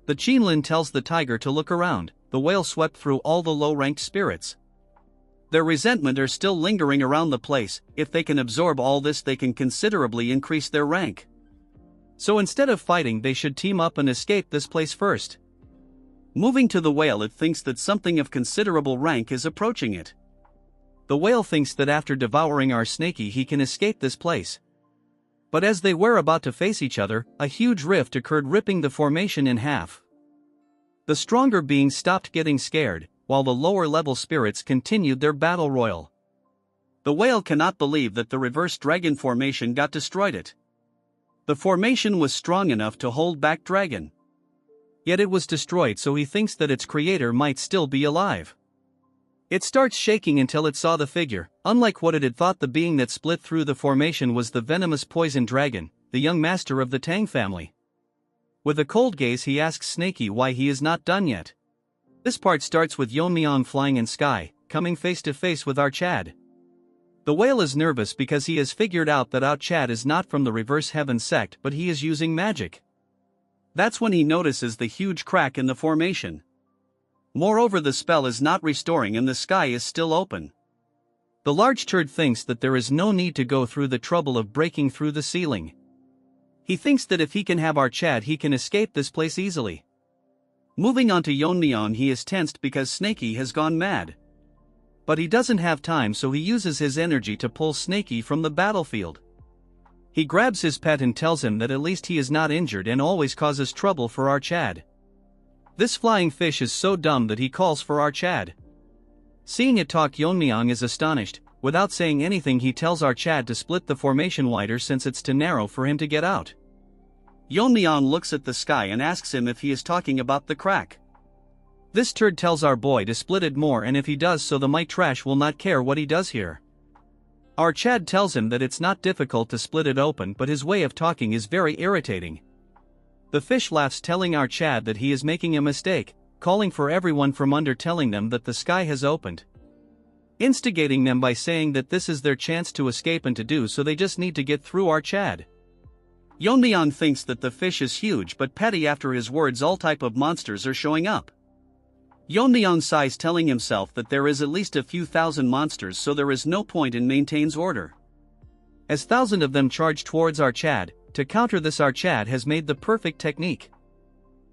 The Qin Lin tells the tiger to look around. The whale swept through all the low-ranked spirits. Their resentment are still lingering around the place. If they can absorb all this they can considerably increase their rank. So instead of fighting they should team up and escape this place first. Moving to the whale, it thinks that something of considerable rank is approaching it. The whale thinks that after devouring our Snakey he can escape this place. But as they were about to face each other, a huge rift occurred, ripping the formation in half. The stronger beings stopped getting scared, while the lower-level spirits continued their battle royal. The whale cannot believe that the reverse dragon formation got destroyed. The formation was strong enough to hold back dragon. Yet it was destroyed, so he thinks that its creator might still be alive. It starts shaking until it saw the figure. Unlike what it had thought, the being that split through the formation was the venomous poison dragon, the young master of the Tang family. With a cold gaze he asks Snakey why he is not done yet. This part starts with Yeon-myeong flying in sky, coming face to face with our Chad. The whale is nervous because he has figured out that our Chad is not from the reverse heaven sect but he is using magic. That's when he notices the huge crack in the formation. Moreover, the spell is not restoring and the sky is still open. The large turd thinks that there is no need to go through the trouble of breaking through the ceiling. He thinks that if he can have our Chad he can escape this place easily. Moving on to Yeon-myeong, he is tensed because Snakey has gone mad. But he doesn't have time, so he uses his energy to pull Snakey from the battlefield. He grabs his pet and tells him that at least he is not injured and always causes trouble for our Chad. This flying fish is so dumb that he calls for our Chad. Seeing it talk, Yeon-myeong is astonished. Without saying anything he tells our Chad to split the formation wider since it's too narrow for him to get out. Yeon-myeong looks at the sky and asks him if he is talking about the crack. This turd tells our boy to split it more, and if he does so the might trash will not care what he does here. Our Chad tells him that it's not difficult to split it open, but his way of talking is very irritating. The fish laughs, telling our Chad that he is making a mistake, calling for everyone from under, telling them that the sky has opened. Instigating them by saying that this is their chance to escape, and to do so they just need to get through our Chad. Yeon-myeong thinks that the fish is huge but petty. After his words all type of monsters are showing up. Yeon-myeong sighs, telling himself that there is at least a few thousand monsters, so there is no point in maintains order. As thousands of them charge towards our Chad, to counter this our Chad has made the perfect technique.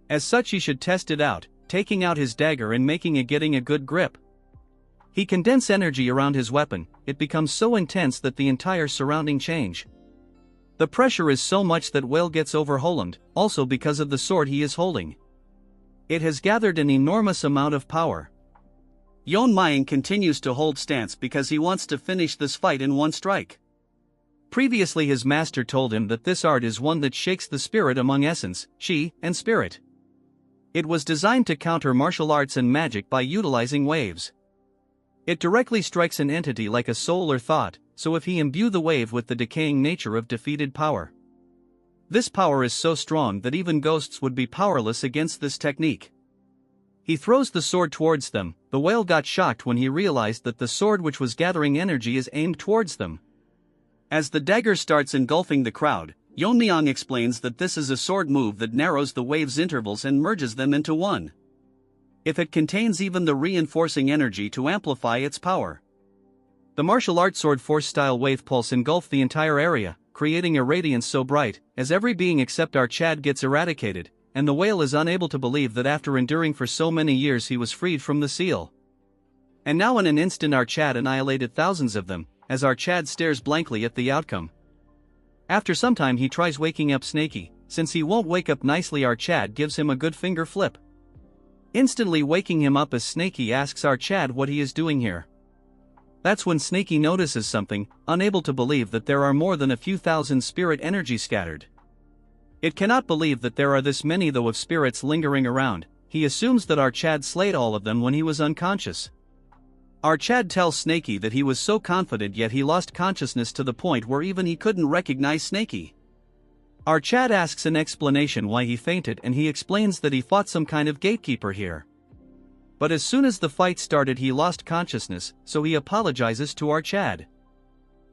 As such he should test it out, taking out his dagger and making it, getting a good grip. He condenses energy around his weapon, it becomes so intense that the entire surrounding change. The pressure is so much that whale gets overwhelmed, also because of the sword he is holding. It has gathered an enormous amount of power. Yeon-myeong continues to hold stance because he wants to finish this fight in one strike. Previously his master told him that this art is one that shakes the spirit among essence, chi, and spirit. It was designed to counter martial arts and magic by utilizing waves. It directly strikes an entity like a soul or thought, so if he imbue the wave with the decaying nature of defeated power. This power is so strong that even ghosts would be powerless against this technique. He throws the sword towards them. The whale got shocked when he realized that the sword which was gathering energy is aimed towards them. As the dagger starts engulfing the crowd, Yeon-myeong explains that this is a sword move that narrows the wave's intervals and merges them into one. If it contains even the reinforcing energy to amplify its power. The martial art sword force style wave pulse engulfed the entire area, creating a radiance so bright, as every being except our Chad gets eradicated, and the whale is unable to believe that after enduring for so many years he was freed from the seal. And now in an instant our Chad annihilated thousands of them, as our Chad stares blankly at the outcome. After some time he tries waking up Snaky. Since he won't wake up nicely, our Chad gives him a good finger flip. Instantly waking him up as Snaky asks our Chad what he is doing here. That's when Snaky notices something, unable to believe that there are more than a few thousand spirit energy scattered. It cannot believe that there are this many though of spirits lingering around. He assumes that our Chad slayed all of them when he was unconscious. Our Chad tells Snaky that he was so confident yet he lost consciousness to the point where even he couldn't recognize Snaky. Our Chad asks an explanation why he fainted and he explains that he fought some kind of gatekeeper here. But as soon as the fight started he lost consciousness, so he apologizes to our Chad.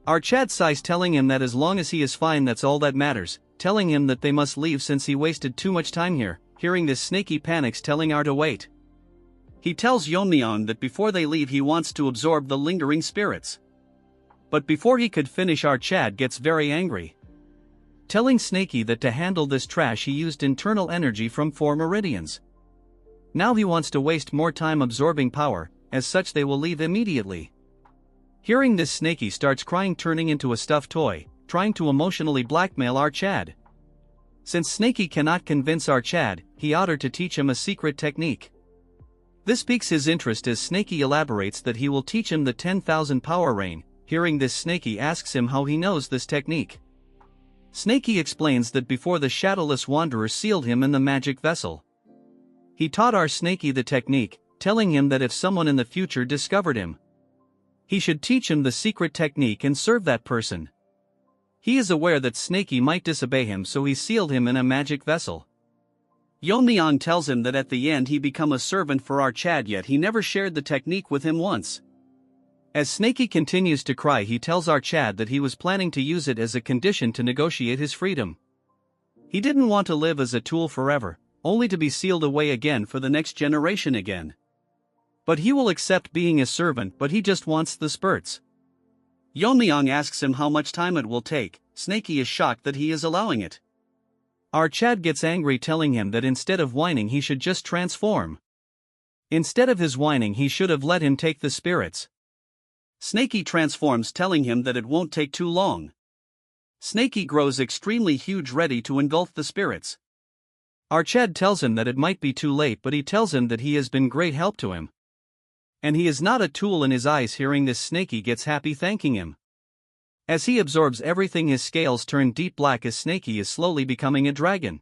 Our Chad sighs, telling him that as long as he is fine that's all that matters, telling him that they must leave since he wasted too much time here. Hearing this, Snaky panics, telling our to wait. He tells Yeon-myeong that before they leave he wants to absorb the lingering spirits. But before he could finish our Chad gets very angry, telling Snaky that to handle this trash he used internal energy from 4 meridians. Now he wants to waste more time absorbing power, as such they will leave immediately. Hearing this, Snaky starts crying, turning into a stuffed toy, trying to emotionally blackmail our Chad. Since Snaky cannot convince our Chad, he ought to teach him a secret technique. This piques his interest as Snaky elaborates that he will teach him the 10,000 power rain. Hearing this, Snaky asks him how he knows this technique. Snaky explains that before the Shadowless Wanderer sealed him in the magic vessel, he taught our Snaky the technique, telling him that if someone in the future discovered him, he should teach him the secret technique and serve that person. He is aware that Snaky might disobey him, so he sealed him in a magic vessel. Yeon-myeong tells him that at the end he become a servant for our Chad, yet he never shared the technique with him once. As Snaky continues to cry, he tells our Chad that he was planning to use it as a condition to negotiate his freedom. He didn't want to live as a tool forever, only to be sealed away again for the next generation again. But he will accept being a servant, but he just wants the spurts. Yeon-myeong asks him how much time it will take. Snaky is shocked that he is allowing it. Our Chad gets angry, telling him that instead of whining he should just transform. Instead of his whining he should have let him take the spirits. Snaky transforms, telling him that it won't take too long. Snaky grows extremely huge, ready to engulf the spirits. Our Chad tells him that it might be too late, but he tells him that he has been great help to him. And he is not a tool in his eyes. Hearing this, Snaky gets happy, thanking him. As he absorbs everything his scales turn deep black as Snaky is slowly becoming a dragon.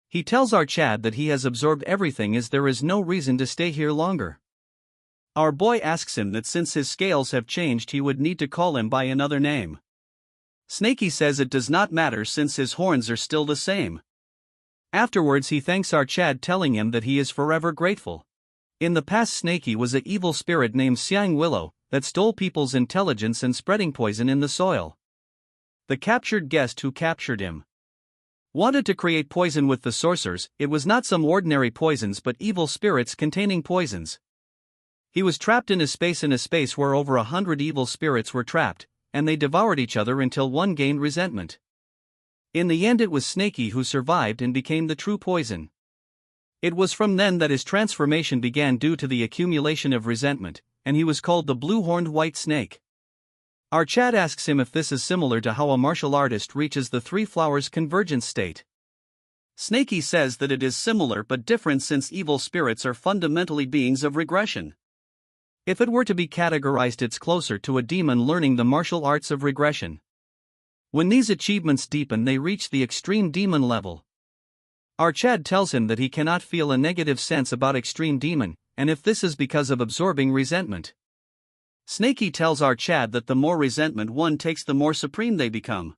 He tells our Chad that he has absorbed everything as there is no reason to stay here longer. Our boy asks him that since his scales have changed he would need to call him by another name. Snaky says it does not matter since his horns are still the same. Afterwards he thanks our Chad, telling him that he is forever grateful. In the past, Snaky was an evil spirit named Siang Willow that stole people's intelligence and spreading poison in the soil. The captured guest who captured him wanted to create poison with the sorcerers. It was not some ordinary poisons but evil spirits containing poisons. He was trapped in a space where over 100 evil spirits were trapped, and they devoured each other until one gained resentment. In the end it was Snaky who survived and became the true poison. It was from then that his transformation began due to the accumulation of resentment, and he was called the blue-horned white snake. Our Chad asks him if this is similar to how a martial artist reaches the 3 flowers convergence state. Snaky says that it is similar but different since evil spirits are fundamentally beings of regression. If it were to be categorized, it's closer to a demon learning the martial arts of regression. When these achievements deepen, they reach the extreme demon level. Our Chad tells him that he cannot feel a negative sense about extreme demon, and if this is because of absorbing resentment. Snaky tells our Chad that the more resentment one takes, the more supreme they become.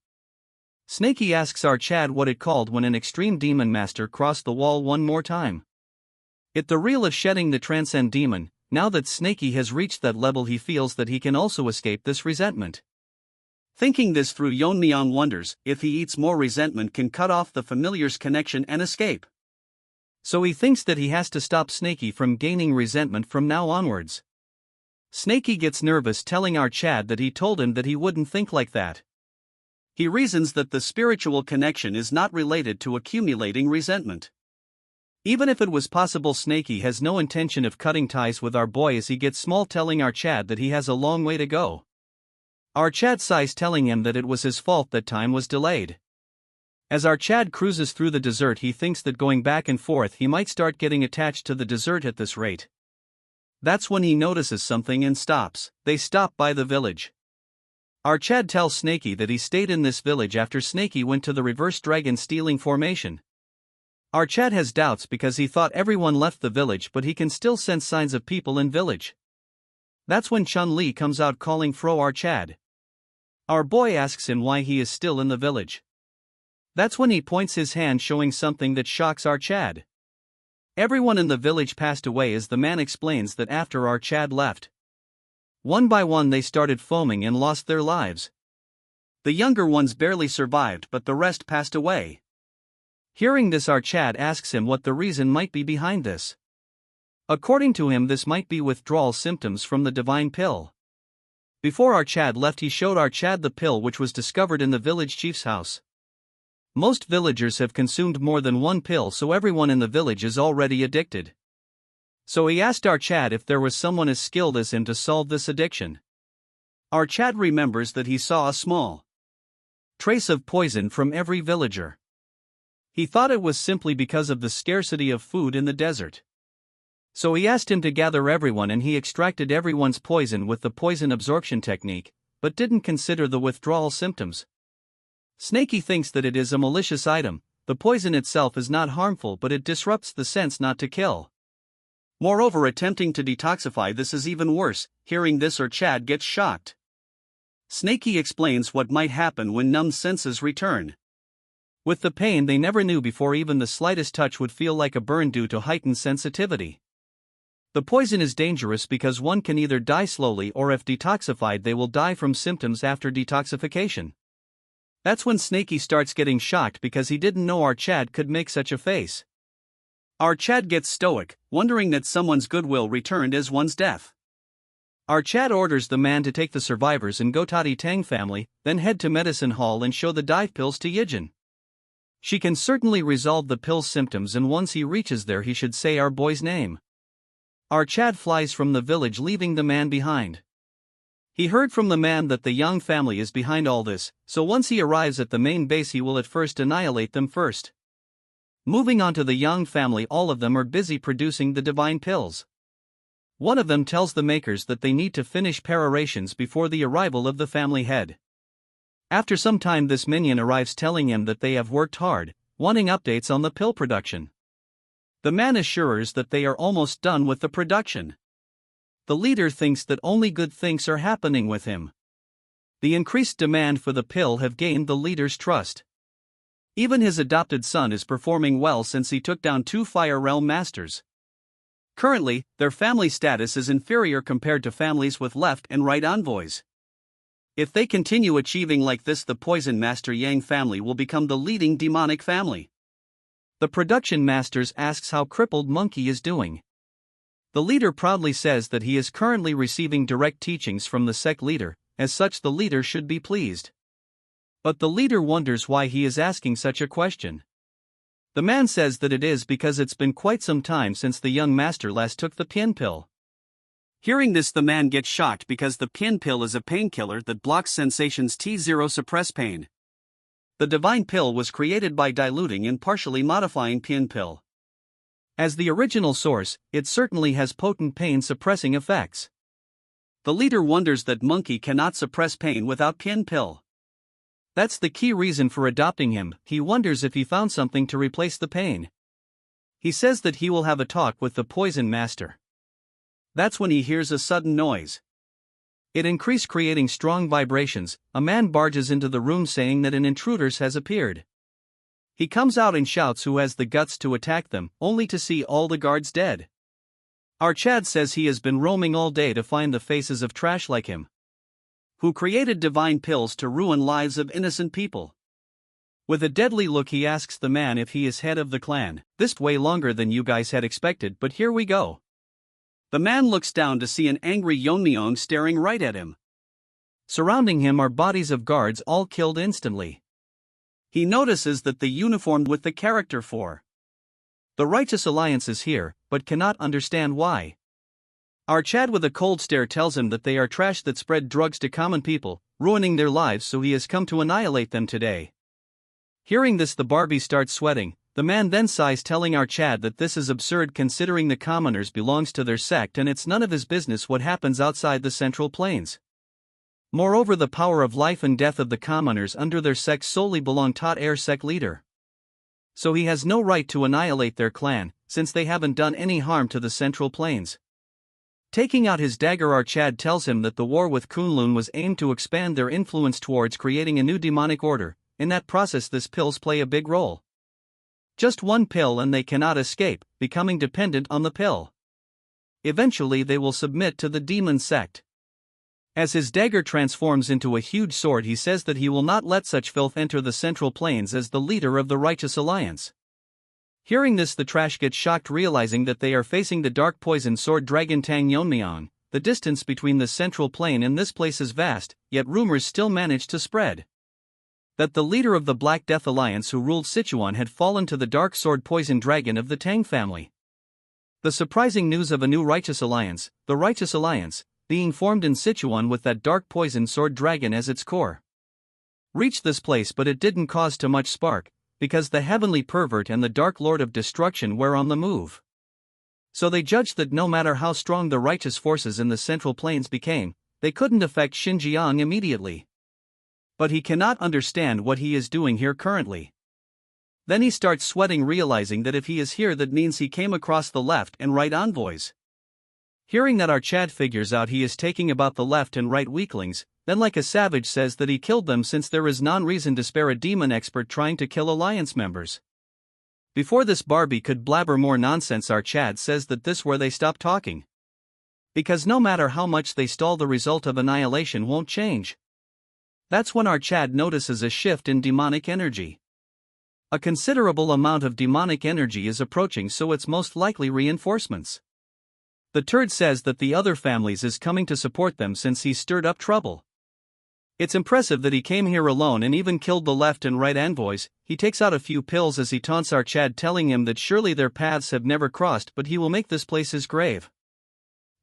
Snaky asks our Chad what it called when an extreme demon master crossed the wall one more time. It the real of shedding the transcend demon. Now that Snaky has reached that level, he feels that he can also escape this resentment. Thinking this through, Yeon-myeong wonders if he eats more, resentment can cut off the familiar's connection and escape. So he thinks that he has to stop Snaky from gaining resentment from now onwards. Snaky gets nervous, telling our Chad that he told him that he wouldn't think like that. He reasons that the spiritual connection is not related to accumulating resentment. Even if it was possible, Snaky has no intention of cutting ties with our boy as he gets small, telling our Chad that he has a long way to go. Our Chad sighs, telling him that it was his fault that time was delayed. As our Chad cruises through the desert, he thinks that going back and forth, he might start getting attached to the desert at this rate. That's when he notices something and stops. They stop by the village. Our Chad tells Snaky that he stayed in this village after Snaky went to the reverse dragon stealing formation. Our Chad has doubts because he thought everyone left the village, but he can still sense signs of people in village. That's when Chun-Li comes out calling Fro our Chad. Our boy asks him why he is still in the village. That's when he points his hand, showing something that shocks our Chad. Everyone in the village passed away, as the man explains that after our Chad left. One by one they started foaming and lost their lives. The younger ones barely survived, but the rest passed away. Hearing this, our Chad asks him what the reason might be behind this. According to him, this might be withdrawal symptoms from the divine pill. Before our Chad left, he showed our Chad the pill, which was discovered in the village chief's house. Most villagers have consumed more than one pill, so everyone in the village is already addicted. So he asked our Chad if there was someone as skilled as him to solve this addiction. Our Chad remembers that he saw a small trace of poison from every villager. He thought it was simply because of the scarcity of food in the desert. So he asked him to gather everyone, and he extracted everyone's poison with the poison absorption technique, but didn't consider the withdrawal symptoms. Snaky thinks that it is a malicious item. The poison itself is not harmful, but it disrupts the sense not to kill. Moreover, attempting to detoxify this is even worse. Hearing this, our Chad gets shocked. Snaky explains what might happen when numb senses return. With the pain they never knew before, even the slightest touch would feel like a burn due to heightened sensitivity. The poison is dangerous because one can either die slowly, or if detoxified, they will die from symptoms after detoxification. That's when Snaky starts getting shocked because he didn't know our Chad could make such a face. Our Chad gets stoic, wondering that someone's goodwill returned as one's death. Our Chad orders the man to take the survivors and go to the Tang family, then head to medicine hall and show the dive pills to Yijin. She can certainly resolve the pill's symptoms, and once he reaches there, he should say our boy's name. Our Chad flies from the village, leaving the man behind. He heard from the man that the Yang family is behind all this, so once he arrives at the main base, he will at first annihilate them first. Moving on to the Yang family, all of them are busy producing the divine pills. One of them tells the makers that they need to finish preparations before the arrival of the family head. After some time, this minion arrives, telling him that they have worked hard, wanting updates on the pill production. The man assures that they are almost done with the production. The leader thinks that only good things are happening with him. The increased demand for the pill have gained the leader's trust. Even his adopted son is performing well since he took down 2 Fire Realm masters. Currently, their family status is inferior compared to families with left and right envoys. If they continue achieving like this, the Poison Master Yang family will become the leading demonic family. The production masters asks how crippled Monkey is doing. The leader proudly says that he is currently receiving direct teachings from the sect leader, as such the leader should be pleased. But the leader wonders why he is asking such a question. The man says that it is because it's been quite some time since the young master last took the Pian pill. Hearing this, the man gets shocked because the Pian pill is a painkiller that blocks sensations T0 suppress pain. The divine pill was created by diluting and partially modifying Pin pill. As the original source, it certainly has potent pain-suppressing effects. The leader wonders that monkey cannot suppress pain without Pin pill. That's the key reason for adopting him. He wonders if he found something to replace the pain. He says that he will have a talk with the poison master. That's when he hears a sudden noise. It increased, creating strong vibrations. A man barges into the room saying that an intruder has appeared. He comes out and shouts who has the guts to attack them, only to see all the guards dead. Our Chad says he has been roaming all day to find the faces of trash like him, who created divine pills to ruin lives of innocent people. With a deadly look he asks the man if he is head of the clan. This way longer than you guys had expected, but here we go. The man looks down to see an angry Yeon-myeong staring right at him. Surrounding him are bodies of guards all killed instantly. He notices that the uniform with the character for the Righteous Alliance is here, but cannot understand why. Our Chad with a cold stare tells him that they are trash that spread drugs to common people, ruining their lives, so he has come to annihilate them today. Hearing this, the Barbie starts sweating. The man then sighs, telling our Chad that this is absurd considering the commoners belongs to their sect and it's none of his business what happens outside the Central Plains. Moreover, the power of life and death of the commoners under their sect solely belong to their sect leader. So he has no right to annihilate their clan, since they haven't done any harm to the Central Plains. Taking out his dagger, our Chad tells him that the war with Kunlun was aimed to expand their influence towards creating a new demonic order. In that process, these pills play a big role. Just one pill and they cannot escape, becoming dependent on the pill. Eventually they will submit to the demon sect. As his dagger transforms into a huge sword, he says that he will not let such filth enter the Central Plains as the leader of the Righteous Alliance. Hearing this, the trash gets shocked, realizing that they are facing the dark poison sword dragon Tang Yeon-myeong. The distance between the Central Plain and this place is vast, yet rumors still manage to spread that the leader of the Black Death Alliance who ruled Sichuan had fallen to the dark sword poison dragon of the Tang family. The surprising news of a new Righteous Alliance, the Righteous Alliance, being formed in Sichuan with that dark poison sword dragon as its core, reached this place, but it didn't cause too much spark, because the heavenly pervert and the dark lord of destruction were on the move. So they judged that no matter how strong the righteous forces in the Central Plains became, they couldn't affect Xinjiang immediately. But he cannot understand what he is doing here currently. Then he starts sweating, realizing that if he is here, that means he came across the left and right envoys. Hearing that, our Chad figures out he is taking about the left and right weaklings, then like a savage says that he killed them since there is none reason to spare a demon expert trying to kill alliance members. Before this Barbie could blabber more nonsense, our Chad says that this where they stop talking. Because no matter how much they stall, the result of annihilation won't change. That's when our Chad notices a shift in demonic energy. A considerable amount of demonic energy is approaching, so it's most likely reinforcements. The turd says that the other families is coming to support them since he stirred up trouble. It's impressive that he came here alone and even killed the left and right envoys. He takes out a few pills as he taunts our Chad, telling him that surely their paths have never crossed, but he will make this place his grave.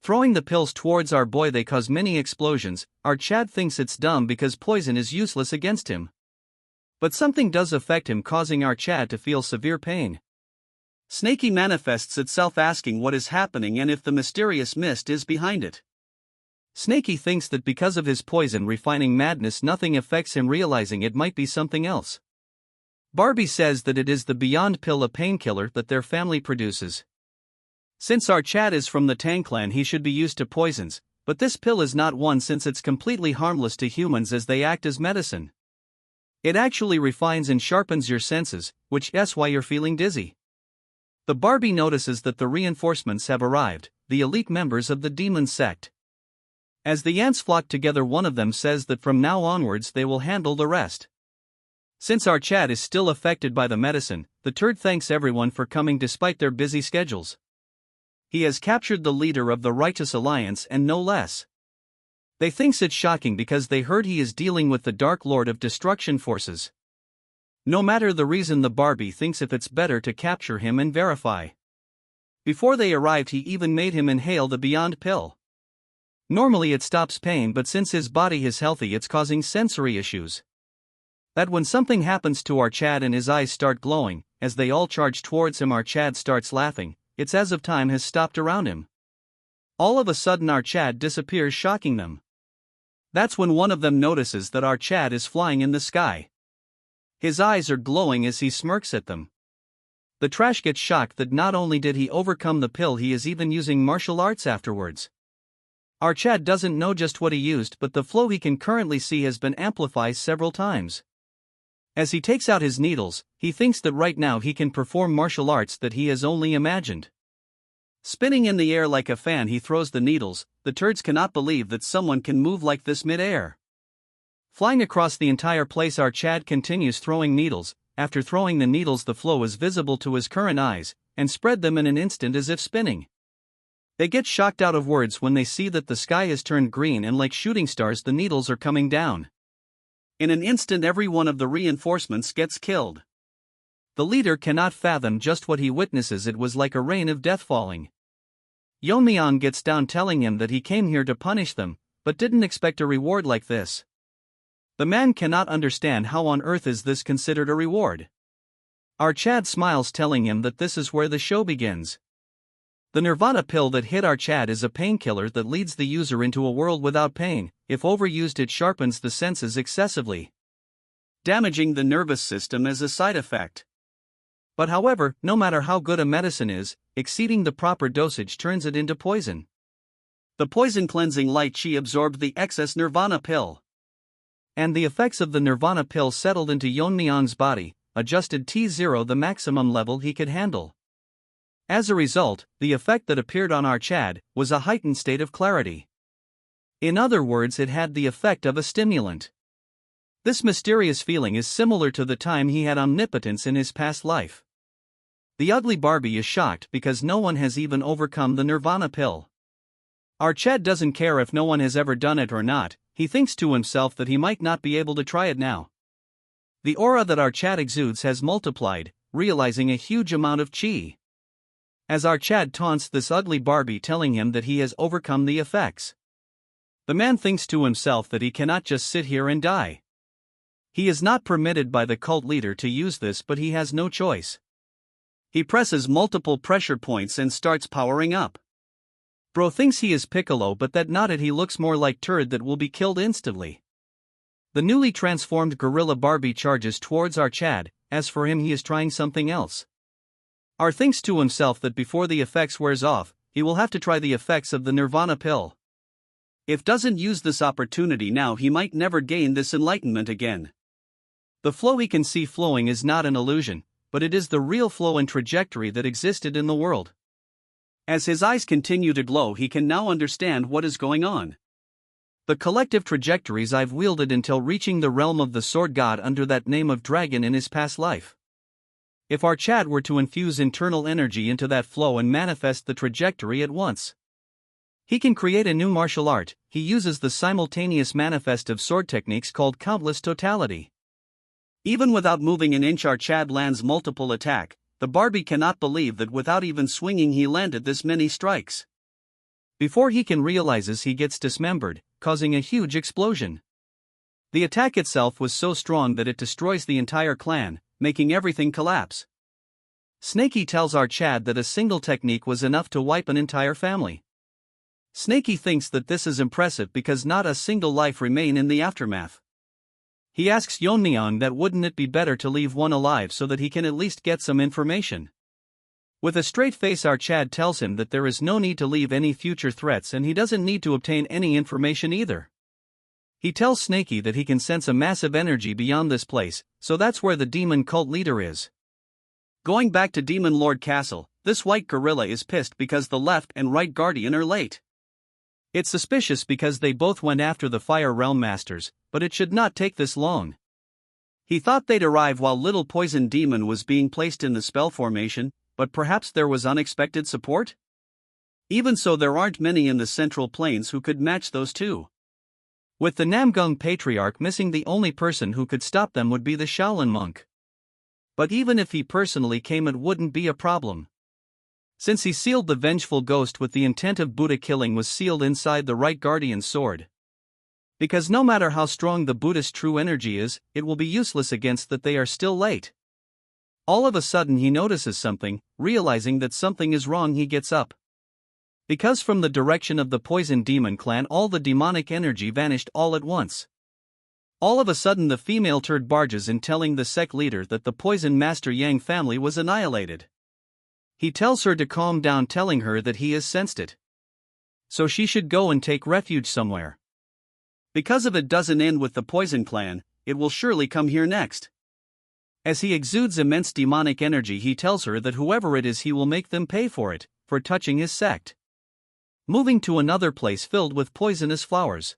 Throwing the pills towards our boy, they cause many explosions. Our Chad thinks it's dumb because poison is useless against him. But something does affect him, causing our Chad to feel severe pain. Snaky manifests itself, asking what is happening and if the mysterious mist is behind it. Snaky thinks that because of his poison refining madness nothing affects him, realizing it might be something else. Barbie says that it is the Beyond Pill, a painkiller that their family produces. Since our Chad is from the Tang clan, he should be used to poisons, but this pill is not one, since it's completely harmless to humans as they act as medicine. It actually refines and sharpens your senses, which is why you're feeling dizzy. The Barbie notices that the reinforcements have arrived, the elite members of the demon sect. As the ants flock together, one of them says that from now onwards they will handle the rest. Since our Chad is still affected by the medicine, the turd thanks everyone for coming despite their busy schedules. He has captured the leader of the Righteous Alliance and no less. They thinks it shocking because they heard he is dealing with the Dark Lord of Destruction forces. No matter the reason, the Barbie thinks if it's better to capture him and verify. Before they arrived, he even made him inhale the Beyond Pill. Normally it stops pain, but since his body is healthy, it's causing sensory issues. That when something happens to our Chad and his eyes start glowing, as they all charge towards him, our Chad starts laughing. It's as if time has stopped around him. All of a sudden our Chad disappears, shocking them. That's when one of them notices that our Chad is flying in the sky. His eyes are glowing as he smirks at them. The trash gets shocked that not only did he overcome the pill, he is even using martial arts afterwards. Our Chad doesn't know just what he used, but the flow he can currently see has been amplified several times. As he takes out his needles, he thinks that right now he can perform martial arts that he has only imagined. Spinning in the air like a fan, he throws the needles. The turds cannot believe that someone can move like this mid-air. Flying across the entire place, our Chad continues throwing needles. After throwing the needles, the flow is visible to his current eyes, and spread them in an instant as if spinning. They get shocked out of words when they see that the sky has turned green and like shooting stars the needles are coming down. In an instant every one of the reinforcements gets killed. The leader cannot fathom just what he witnesses. It was like a rain of death falling. Yeon-myeong gets down, telling him that he came here to punish them, but didn't expect a reward like this. The man cannot understand how on earth is this considered a reward. Our Chad smiles, telling him that this is where the show begins. The Nirvana pill that hit our Chad is a painkiller that leads the user into a world without pain. If overused, it sharpens the senses excessively, damaging the nervous system as a side effect. But however, no matter how good a medicine is, exceeding the proper dosage turns it into poison. The poison cleansing light chi absorbed the excess Nirvana pill, and the effects of the Nirvana pill settled into Yeon-myeong's body, adjusted T0 the maximum level he could handle. As a result, the effect that appeared on our Chad was a heightened state of clarity. In other words, it had the effect of a stimulant. This mysterious feeling is similar to the time he had omnipotence in his past life. The ugly Barbie is shocked because no one has even overcome the Nirvana pill. Our Chad doesn't care if no one has ever done it or not. He thinks to himself that he might not be able to try it now. The aura that our Chad exudes has multiplied, realizing a huge amount of chi. As our Chad taunts this ugly Barbie, telling him that he has overcome the effects, the man thinks to himself that he cannot just sit here and die. He is not permitted by the cult leader to use this, but he has no choice. He presses multiple pressure points and starts powering up. Bro thinks he is Piccolo, but that not it. He looks more like turd that will be killed instantly. The newly transformed gorilla Barbie charges towards our Chad. As for him, he is trying something else. R thinks to himself that before the effects wears off, he will have to try the effects of the Nirvana pill. If doesn't use this opportunity now, he might never gain this enlightenment again. The flow he can see flowing is not an illusion, but it is the real flow and trajectory that existed in the world. As his eyes continue to glow, he can now understand what is going on. The collective trajectories I've wielded until reaching the realm of the sword god under that name of dragon in his past life. If our Chad were to infuse internal energy into that flow and manifest the trajectory at once, he can create a new martial art. He uses the simultaneous manifest of sword techniques called countless totality. Even without moving an inch, our Chad lands multiple attack. The Barbie cannot believe that without even swinging he landed this many strikes. Before he can realizes, he gets dismembered, causing a huge explosion. The attack itself was so strong that it destroys the entire clan, making everything collapse. Snakey tells our Chad that a single technique was enough to wipe an entire family. Snakey thinks that this is impressive because not a single life remain in the aftermath. He asks Yeon-myeong that wouldn't it be better to leave one alive so that he can at least get some information. With a straight face, our Chad tells him that there is no need to leave any future threats and he doesn't need to obtain any information either. He tells Snakey that he can sense a massive energy beyond this place, so that's where the demon cult leader is. Going back to Demon Lord Castle, this white gorilla is pissed because the left and right guardian are late. It's suspicious because they both went after the Fire Realm Masters, but it should not take this long. He thought they'd arrive while Little Poison Demon was being placed in the spell formation, but perhaps there was unexpected support? Even so, there aren't many in the Central Plains who could match those two. With the Namgung Patriarch missing, the only person who could stop them would be the Shaolin monk. But even if he personally came, it wouldn't be a problem. Since he sealed the vengeful ghost with the intent of Buddha killing was sealed inside the right guardian's sword. Because no matter how strong the Buddhist true energy is, it will be useless against that they are still late. All of a sudden he notices something, realizing that something is wrong he gets up. Because from the direction of the poison demon clan all the demonic energy vanished all at once. All of a sudden the female turd barges in telling the sect leader that the poison master Yang family was annihilated. He tells her to calm down, telling her that he has sensed it. So she should go and take refuge somewhere. Because if it doesn't end with the poison clan, it will surely come here next. As he exudes immense demonic energy, he tells her that whoever it is he will make them pay for it, for touching his sect. Moving to another place filled with poisonous flowers.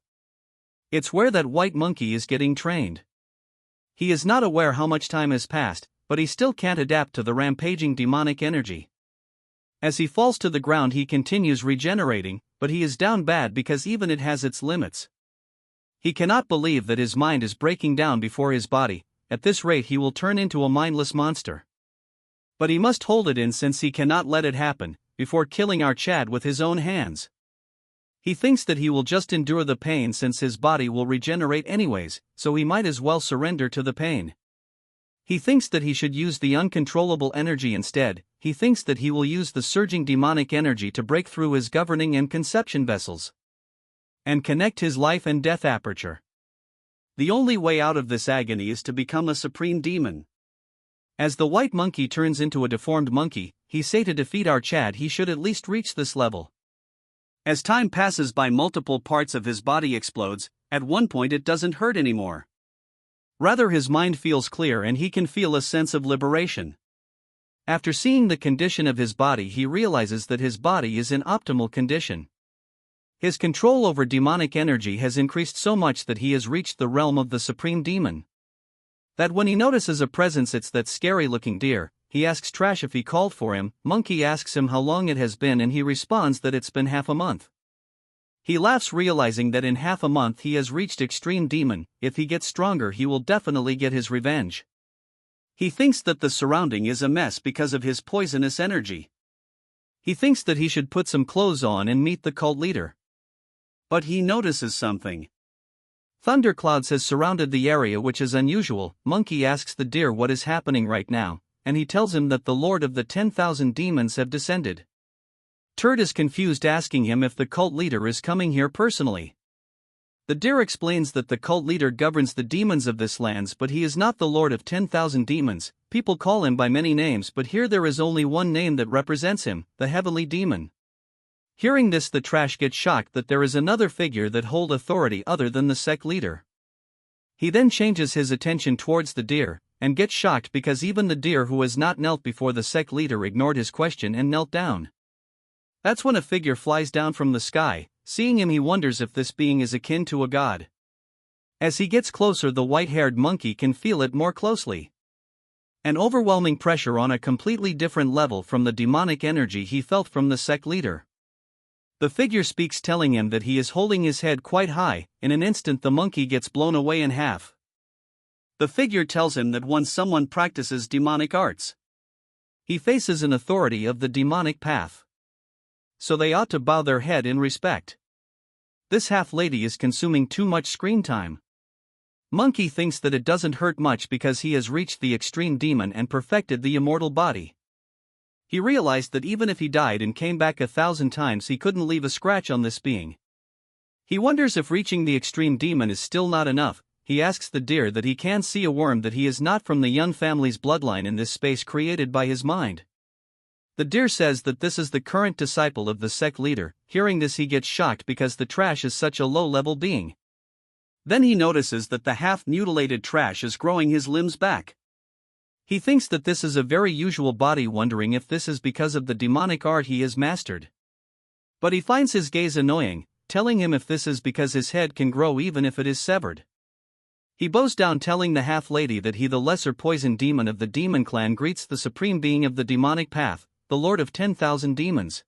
It's where that white monkey is getting trained. He is not aware how much time has passed, but he still can't adapt to the rampaging demonic energy. As he falls to the ground he continues regenerating, but he is down bad because even it has its limits. He cannot believe that his mind is breaking down before his body. At this rate he will turn into a mindless monster. But he must hold it in since he cannot let it happen, before killing our Chad with his own hands. He thinks that he will just endure the pain since his body will regenerate anyways, so he might as well surrender to the pain. He thinks that he should use the uncontrollable energy instead. He thinks that he will use the surging demonic energy to break through his governing and conception vessels and connect his life and death aperture. The only way out of this agony is to become a supreme demon. As the white monkey turns into a deformed monkey, he say to defeat our Chad he should at least reach this level. As time passes by, multiple parts of his body explodes. At one point it doesn't hurt anymore. Rather his mind feels clear and he can feel a sense of liberation. After seeing the condition of his body he realizes that his body is in optimal condition. His control over demonic energy has increased so much that he has reached the realm of the supreme demon. That when he notices a presence, it's that scary-looking deer, he asks Trash if he called for him. Monkey asks him how long it has been and he responds that it's been half a month. He laughs, realizing that in half a month he has reached extreme demon. If he gets stronger he will definitely get his revenge. He thinks that the surrounding is a mess because of his poisonous energy. He thinks that he should put some clothes on and meet the cult leader. But he notices something. Thunderclouds has surrounded the area, which is unusual. Monkey asks the deer what is happening right now, and he tells him that the Lord of the 10,000 demons have descended. Turd is confused, asking him if the cult leader is coming here personally. The deer explains that the cult leader governs the demons of this lands, but he is not the Lord of 10,000 demons. People call him by many names, but here there is only one name that represents him, the Heavenly Demon. Hearing this, the Trash gets shocked that there is another figure that hold authority other than the sect leader. He then changes his attention towards the deer, and gets shocked because even the deer who has not knelt before the sect leader ignored his question and knelt down. That's when a figure flies down from the sky. Seeing him he wonders if this being is akin to a god. As he gets closer the white-haired monkey can feel it more closely. An overwhelming pressure on a completely different level from the demonic energy he felt from the sect leader. The figure speaks, telling him that he is holding his head quite high. In an instant the monkey gets blown away in half. The figure tells him that once someone practices demonic arts, he faces an authority of the demonic path. So they ought to bow their head in respect. This half-lady is consuming too much screen time. Monkey thinks that it doesn't hurt much because he has reached the extreme demon and perfected the immortal body. He realized that even if he died and came back 1,000 times he couldn't leave a scratch on this being. He wonders if reaching the extreme demon is still not enough. He asks the deer that he can see a worm, that he is not from the Yun family's bloodline in this space created by his mind. The deer says that this is the current disciple of the sect leader. Hearing this he gets shocked because the Trash is such a low-level being. Then he notices that the half-mutilated Trash is growing his limbs back. He thinks that this is a very usual body, wondering if this is because of the demonic art he has mastered. But he finds his gaze annoying, telling him if this is because his head can grow even if it is severed. He bows down, telling the half-lady that he, the lesser poison demon of the demon clan, greets the supreme being of the demonic path, the Lord of 10,000 demons.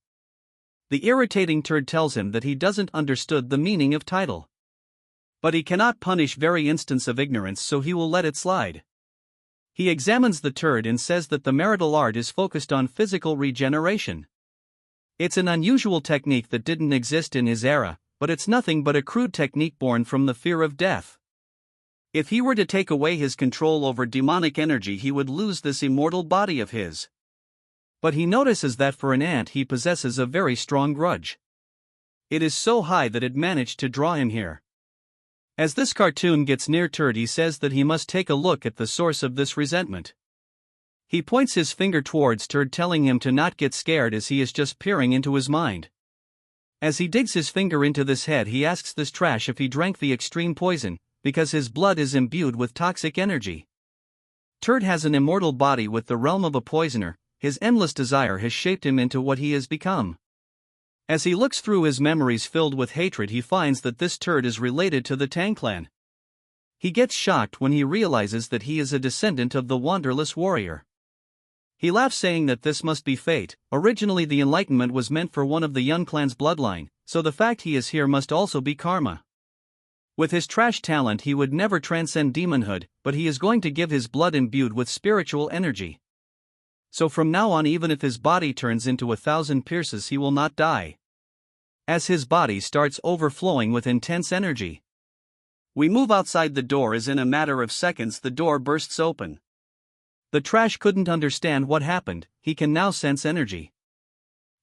The irritating turd tells him that he doesn't understood the meaning of title. But he cannot punish very instance of ignorance, so he will let it slide. He examines the turd and says that the marital art is focused on physical regeneration. It's an unusual technique that didn't exist in his era, but it's nothing but a crude technique born from the fear of death. If he were to take away his control over demonic energy, he would lose this immortal body of his. But he notices that for an ant he possesses a very strong grudge. It is so high that it managed to draw him here. As this cartoon gets near Turd, he says that he must take a look at the source of this resentment. He points his finger towards Turd, telling him to not get scared as he is just peering into his mind. As he digs his finger into this head, he asks this trash if he drank the extreme poison, because his blood is imbued with toxic energy. Turd has an immortal body with the realm of a poisoner. His endless desire has shaped him into what he has become. As he looks through his memories filled with hatred, he finds that this Turd is related to the Tang clan. He gets shocked when he realizes that he is a descendant of the Wanderless warrior. He laughs, saying that this must be fate. Originally the enlightenment was meant for one of the Yun clan's bloodline, so the fact he is here must also be karma. With his trash talent he would never transcend demonhood, but he is going to give his blood imbued with spiritual energy. So from now on, even if his body turns into 1,000 pierces, he will not die. As his body starts overflowing with intense energy. We move outside the door as in a matter of seconds the door bursts open. The trash couldn't understand what happened, he can now sense energy.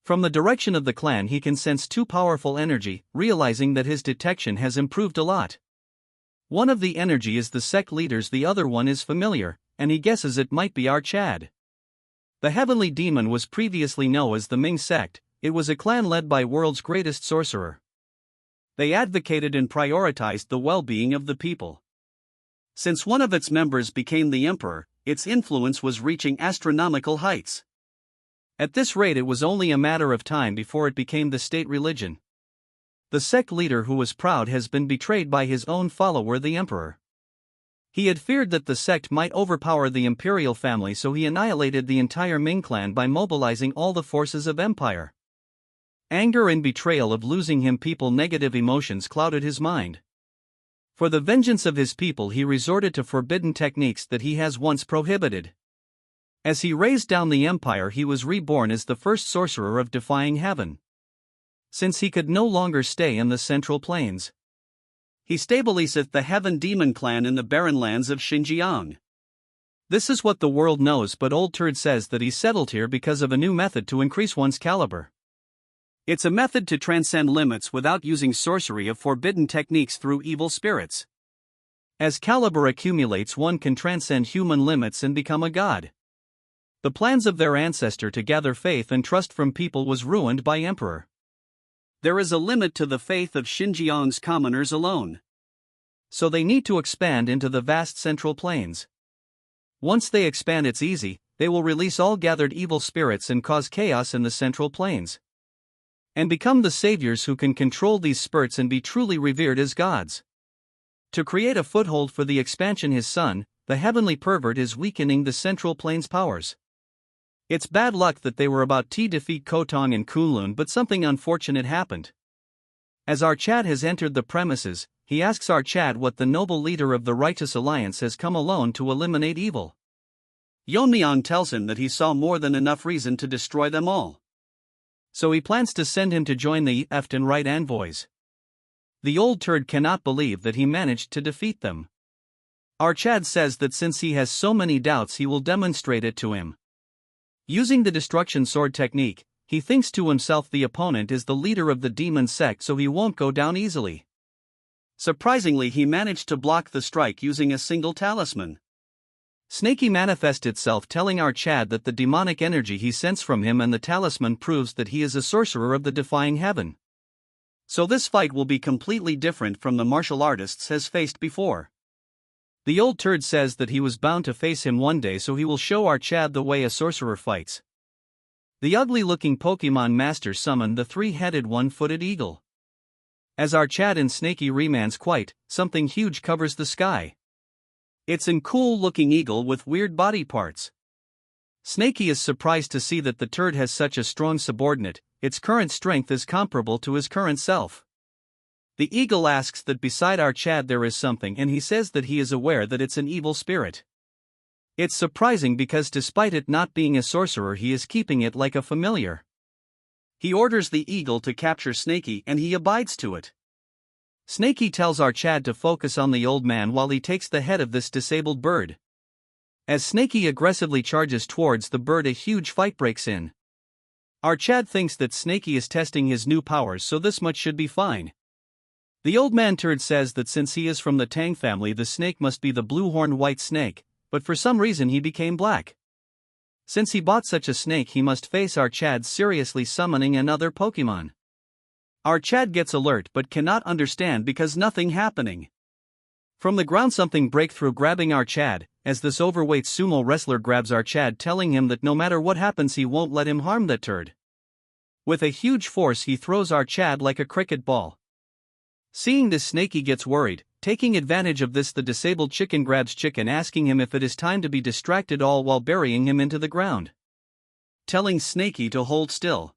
From the direction of the clan he can sense too powerful energy, realizing that his detection has improved a lot. One of the energy is the sect leader's, the other one is familiar, and he guesses it might be our Chad. The heavenly demon was previously known as the Ming sect. It was a clan led by world's greatest sorcerer. They advocated and prioritized the well-being of the people. Since one of its members became the emperor, its influence was reaching astronomical heights. At this rate, it was only a matter of time before it became the state religion. The sect leader, who was proud, has been betrayed by his own follower, the emperor. He had feared that the sect might overpower the imperial family, so he annihilated the entire Ming clan by mobilizing all the forces of empire. Anger and betrayal of losing him people, negative emotions clouded his mind. For the vengeance of his people he resorted to forbidden techniques that he has once prohibited. As he raised down the empire, he was reborn as the first sorcerer of defying heaven. Since he could no longer stay in the Central Plains, he stabilized the Heaven Demon clan in the barren lands of Xinjiang. This is what the world knows, but old Turd says that he settled here because of a new method to increase one's caliber. It's a method to transcend limits without using sorcery of forbidden techniques through evil spirits. As caliber accumulates, one can transcend human limits and become a god. The plans of their ancestor to gather faith and trust from people was ruined by emperor. There is a limit to the faith of Xinjiang's commoners alone. So they need to expand into the vast Central Plains. Once they expand, it's easy, they will release all gathered evil spirits and cause chaos in the Central Plains. And become the saviors who can control these spirits and be truly revered as gods. To create a foothold for the expansion, his son, the heavenly pervert, is weakening the Central Plains powers. It's bad luck that they were about to defeat Kotong and Kunlun, but something unfortunate happened. As our Chad has entered the premises, he asks our Chad what the noble leader of the Righteous Alliance has come alone to eliminate evil. Yeon-myeong tells him that he saw more than enough reason to destroy them all. So he plans to send him to join the left and right envoys. The old Turd cannot believe that he managed to defeat them. Our Chad says that since he has so many doubts, he will demonstrate it to him. Using the destruction sword technique, he thinks to himself the opponent is the leader of the demon sect, so he won't go down easily. Surprisingly, he managed to block the strike using a single talisman. Snaky manifests itself, telling our Chad that the demonic energy he sensed from him and the talisman proves that he is a sorcerer of the defying heaven. So this fight will be completely different from the martial artists has faced before. The old Turd says that he was bound to face him one day, so he will show our Chad the way a sorcerer fights. The ugly-looking Pokemon master summoned the three-headed one-footed eagle. As our Chad and Snaky remands quite, something huge covers the sky. It's an cool-looking eagle with weird body parts. Snaky is surprised to see that the Turd has such a strong subordinate. Its current strength is comparable to his current self. The eagle asks that beside our Chad there is something, and he says that he is aware that it's an evil spirit. It's surprising because despite it not being a sorcerer, he is keeping it like a familiar. He orders the eagle to capture Snaky and he abides to it. Snakey tells our Chad to focus on the old man while he takes the head of this disabled bird. As Snakey aggressively charges towards the bird, a huge fight breaks in. Our Chad thinks that Snakey is testing his new powers, so this much should be fine. The old man turd says that since he is from the Tang family, the snake must be the blue-horned white snake, but for some reason he became black. Since he bought such a snake, he must face our Chad seriously summoning another Pokemon. Our Chad gets alert but cannot understand because nothing happening. From the ground something break through, grabbing our Chad, as this overweight sumo wrestler grabs our Chad, telling him that no matter what happens he won't let him harm that turd. With a huge force he throws our Chad like a cricket ball. Seeing this, Snakey gets worried. Taking advantage of this, the disabled chicken grabs Chicken, asking him if it is time to be distracted, all while burying him into the ground. Telling Snakey to hold still.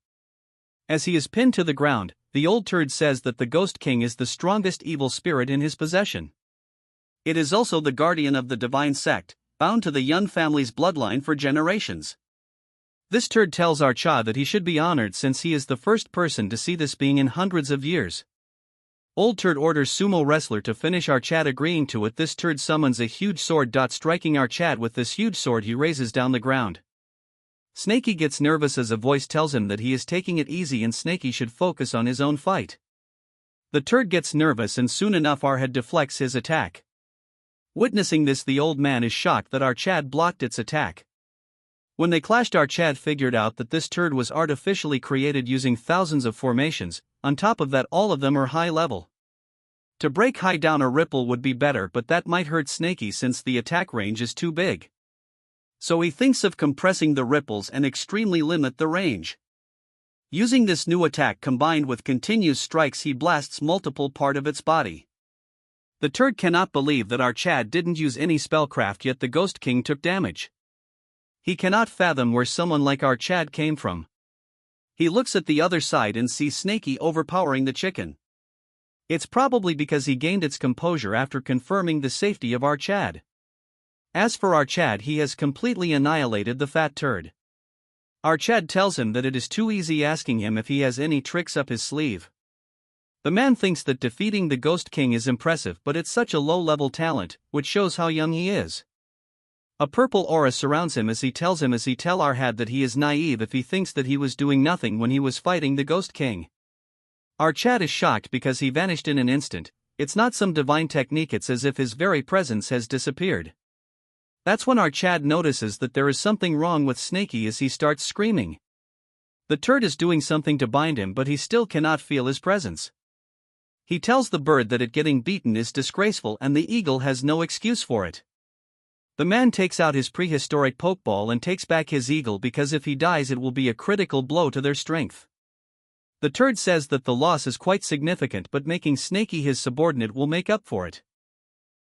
As he is pinned to the ground, the old turd says that the Ghost King is the strongest evil spirit in his possession. It is also the guardian of the divine sect, bound to the Yun family's bloodline for generations. This turd tells our Cha that he should be honored since he is the first person to see this being in hundreds of years. Old turd orders sumo wrestler to finish our Chad, agreeing to it. This turd summons a huge sword, striking our Chad with this huge sword he raises down the ground. Snakey gets nervous as a voice tells him that he is taking it easy and Snakey should focus on his own fight. The turd gets nervous and soon enough our head deflects his attack. Witnessing this, the old man is shocked that our Chad blocked its attack. When they clashed, our Chad figured out that this turd was artificially created using thousands of formations. On top of that, all of them are high level. To break high down a ripple would be better, but that might hurt Snakey since the attack range is too big. So he thinks of compressing the ripples and extremely limit the range. Using this new attack combined with continuous strikes, he blasts multiple part of its body. The turd cannot believe that our Chad didn't use any spellcraft, yet the Ghost King took damage. He cannot fathom where someone like our Chad came from. He looks at the other side and sees Snakey overpowering the chicken. It's probably because he gained its composure after confirming the safety of our Chad. As for our Chad, he has completely annihilated the fat turd. Our Chad tells him that it is too easy, asking him if he has any tricks up his sleeve. The man thinks that defeating the Ghost King is impressive, but it's such a low-level talent, which shows how young he is. A purple aura surrounds him as he tell our Had that he is naive if he thinks that he was doing nothing when he was fighting the Ghost King. Our Chad is shocked because he vanished in an instant. It's not some divine technique, it's as if his very presence has disappeared. That's when our Chad notices that there is something wrong with Snakey as he starts screaming. The turd is doing something to bind him, but he still cannot feel his presence. He tells the bird that it getting beaten is disgraceful and the eagle has no excuse for it. The man takes out his prehistoric pokeball and takes back his eagle because if he dies it will be a critical blow to their strength. The turd says that the loss is quite significant, but making Snakey his subordinate will make up for it.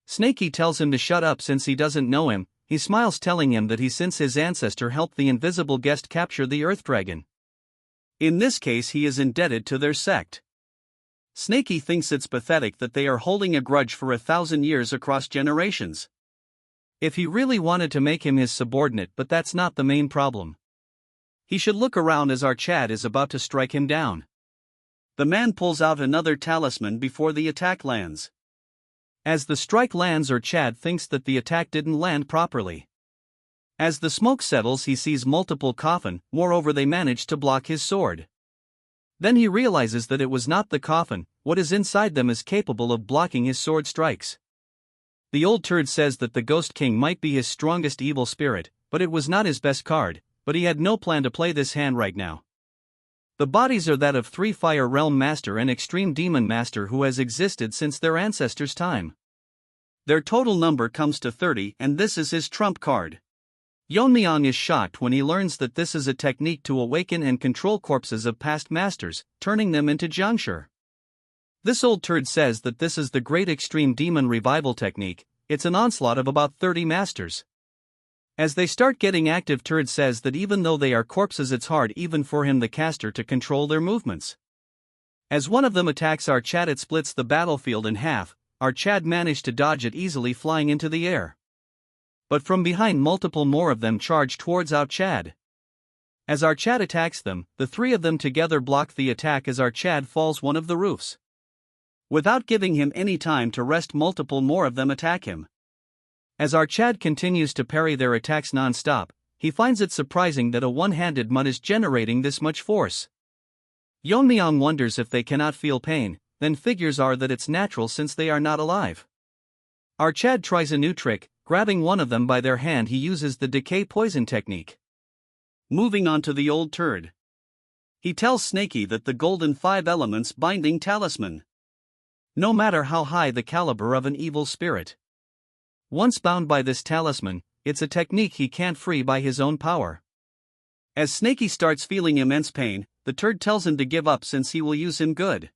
Snakey tells him to shut up since he doesn't know him. He smiles, telling him that since his ancestor helped the invisible guest capture the Earth Dragon. In this case he is indebted to their sect. Snakey thinks it's pathetic that they are holding a grudge for 1,000 years across generations. If he really wanted to make him his subordinate, but that's not the main problem. He should look around as our Chad is about to strike him down. The man pulls out another talisman before the attack lands. As the strike lands, our Chad thinks that the attack didn't land properly. As the smoke settles, he sees multiple coffin, moreover they managed to block his sword. Then he realizes that it was not the coffin, what is inside them is capable of blocking his sword strikes. The old turd says that the Ghost King might be his strongest evil spirit, but it was not his best card, but he had no plan to play this hand right now. The bodies are that of 3 Fire Realm Master and Extreme Demon Master who has existed since their ancestors' time. Their total number comes to 30 and this is his trump card. Yeon-myeong is shocked when he learns that this is a technique to awaken and control corpses of past masters, turning them into Jiangshi. This old turd says that this is the Great Extreme Demon Revival technique. It's an onslaught of about 30 masters. As they start getting active, turd says that even though they are corpses it's hard even for him the caster to control their movements. As one of them attacks our Chad, it splits the battlefield in half. Our Chad managed to dodge it easily, flying into the air. But from behind multiple more of them charge towards our Chad. As our Chad attacks them, the 3 of them together block the attack as our Chad falls one of the roofs. Without giving him any time to rest, multiple more of them attack him. As our Chad continues to parry their attacks non-stop, he finds it surprising that a one-handed mud is generating this much force. Yeon-myeong wonders if they cannot feel pain, then figures are that it's natural since they are not alive. Our Chad tries a new trick, grabbing one of them by their hand. He uses the decay poison technique. Moving on to the old turd. He tells Snaky that the golden 5 elements binding talisman. No matter how high the caliber of an evil spirit, once bound by this talisman, it's a technique he can't free by his own power. As Snaky starts feeling immense pain, the turd tells him to give up since he will use him good.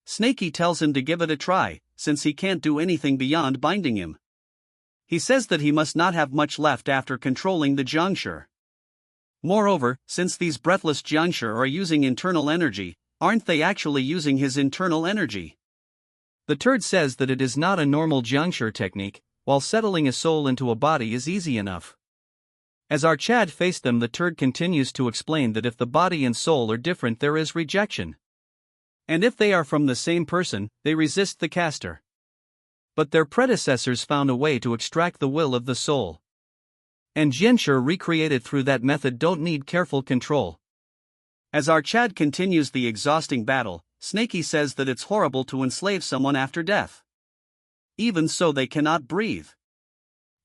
Snaky tells him to give it a try, since he can't do anything beyond binding him. He says that he must not have much left after controlling the Jiangshi. Moreover, since these breathless Jiangshi are using internal energy, aren't they actually using his internal energy? The turd says that it is not a normal Jiangshi technique, while settling a soul into a body is easy enough. As our Chad faced them, the turd continues to explain that if the body and soul are different, there is rejection. And if they are from the same person, they resist the caster. But their predecessors found a way to extract the will of the soul. And Jianshi recreated through that method don't need careful control. As our Chad continues the exhausting battle, Snaky says that it's horrible to enslave someone after death. Even so, they cannot breathe.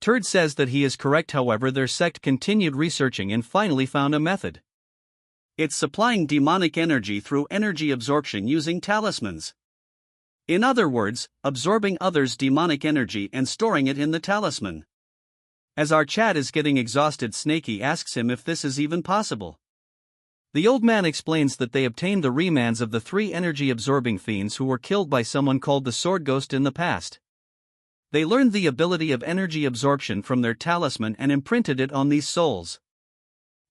Turd says that he is correct, however, their sect continued researching and finally found a method. It's supplying demonic energy through energy absorption using talismans. In other words, absorbing others' demonic energy and storing it in the talisman. As our Chad is getting exhausted, Snaky asks him if this is even possible. The old man explains that they obtained the remans of the 3 energy-absorbing fiends who were killed by someone called the Sword Ghost in the past. They learned the ability of energy absorption from their talisman and imprinted it on these souls.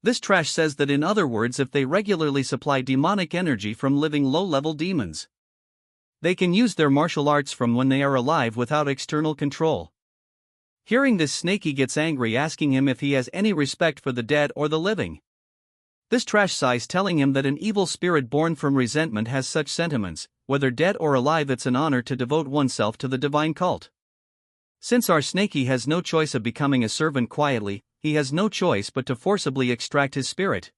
This trash says that, in other words, if they regularly supply demonic energy from living low-level demons, they can use their martial arts from when they are alive without external control. Hearing this, Snaky gets angry, asking him if he has any respect for the dead or the living. This trash sighs, telling him that an evil spirit born from resentment has such sentiments. Whether dead or alive, it's an honor to devote oneself to the divine cult. Since our Snaky has no choice of becoming a servant quietly, he has no choice but to forcibly extract his spirit.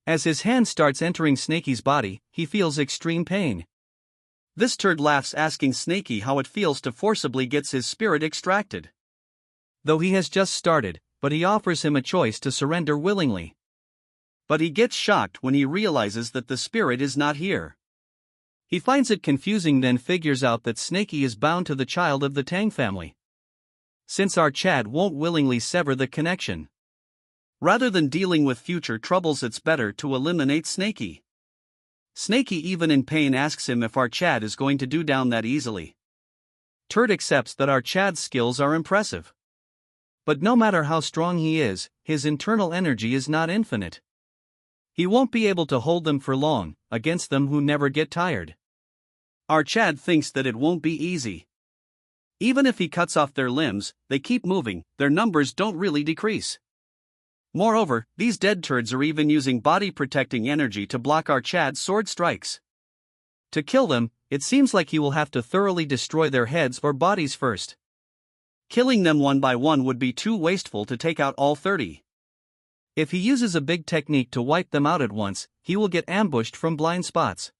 As his hand starts entering Snaky's body, he feels extreme pain. This turd laughs, asking Snaky how it feels to forcibly get his spirit extracted. Though he has just started, but he offers him a choice to surrender willingly. But he gets shocked when he realizes that the spirit is not here. He finds it confusing, then figures out that Snaky is bound to the child of the Tang family. Since our Chad won't willingly sever the connection. Rather than dealing with future troubles, it's better to eliminate Snaky. Snaky, even in pain, asks him if our Chad is going to do down that easily. Turd accepts that our Chad's skills are impressive. But no matter how strong he is, his internal energy is not infinite. He won't be able to hold them for long, against them who never get tired. Our Chad thinks that it won't be easy. Even if he cuts off their limbs, they keep moving, their numbers don't really decrease. Moreover, these dead turds are even using body-protecting energy to block our Chad's sword strikes. To kill them, it seems like he will have to thoroughly destroy their heads or bodies first. Killing them one by one would be too wasteful to take out all 30. If he uses a big technique to wipe them out at once, he will get ambushed from blind spots.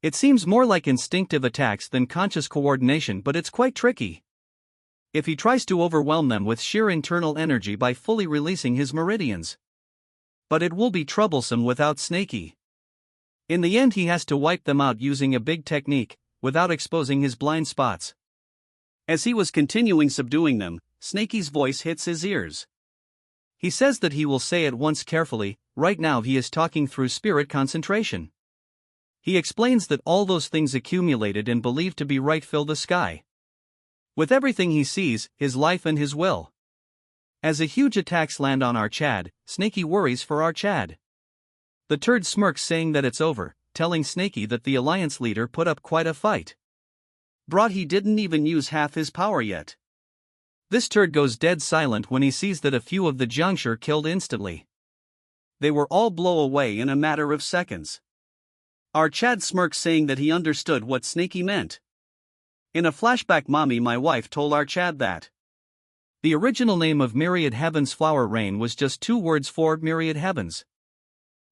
It seems more like instinctive attacks than conscious coordination, but it's quite tricky. If he tries to overwhelm them with sheer internal energy by fully releasing his meridians. But it will be troublesome without Snaky. In the end, he has to wipe them out using a big technique, without exposing his blind spots. As he was continuing subduing them, Snaky's voice hits his ears. He says that he will say it once carefully. Right now he is talking through spirit concentration. He explains that all those things accumulated and believed to be right fill the sky with everything he sees, his life and his will. As a huge attacks land on our Chad, Snaky worries for our Chad. The turd smirks, saying that it's over, telling Snaky that the alliance leader put up quite a fight. He didn't even use half his power yet. This turd goes dead silent when he sees that a few of the Jiangshi killed instantly. They were all blow away in a matter of seconds. Our Chad smirks, saying that he understood what Snaky meant. In a flashback, Mommy, my wife, told our Chad that the original name of Myriad Heaven's flower rain was just 2 words for myriad heavens.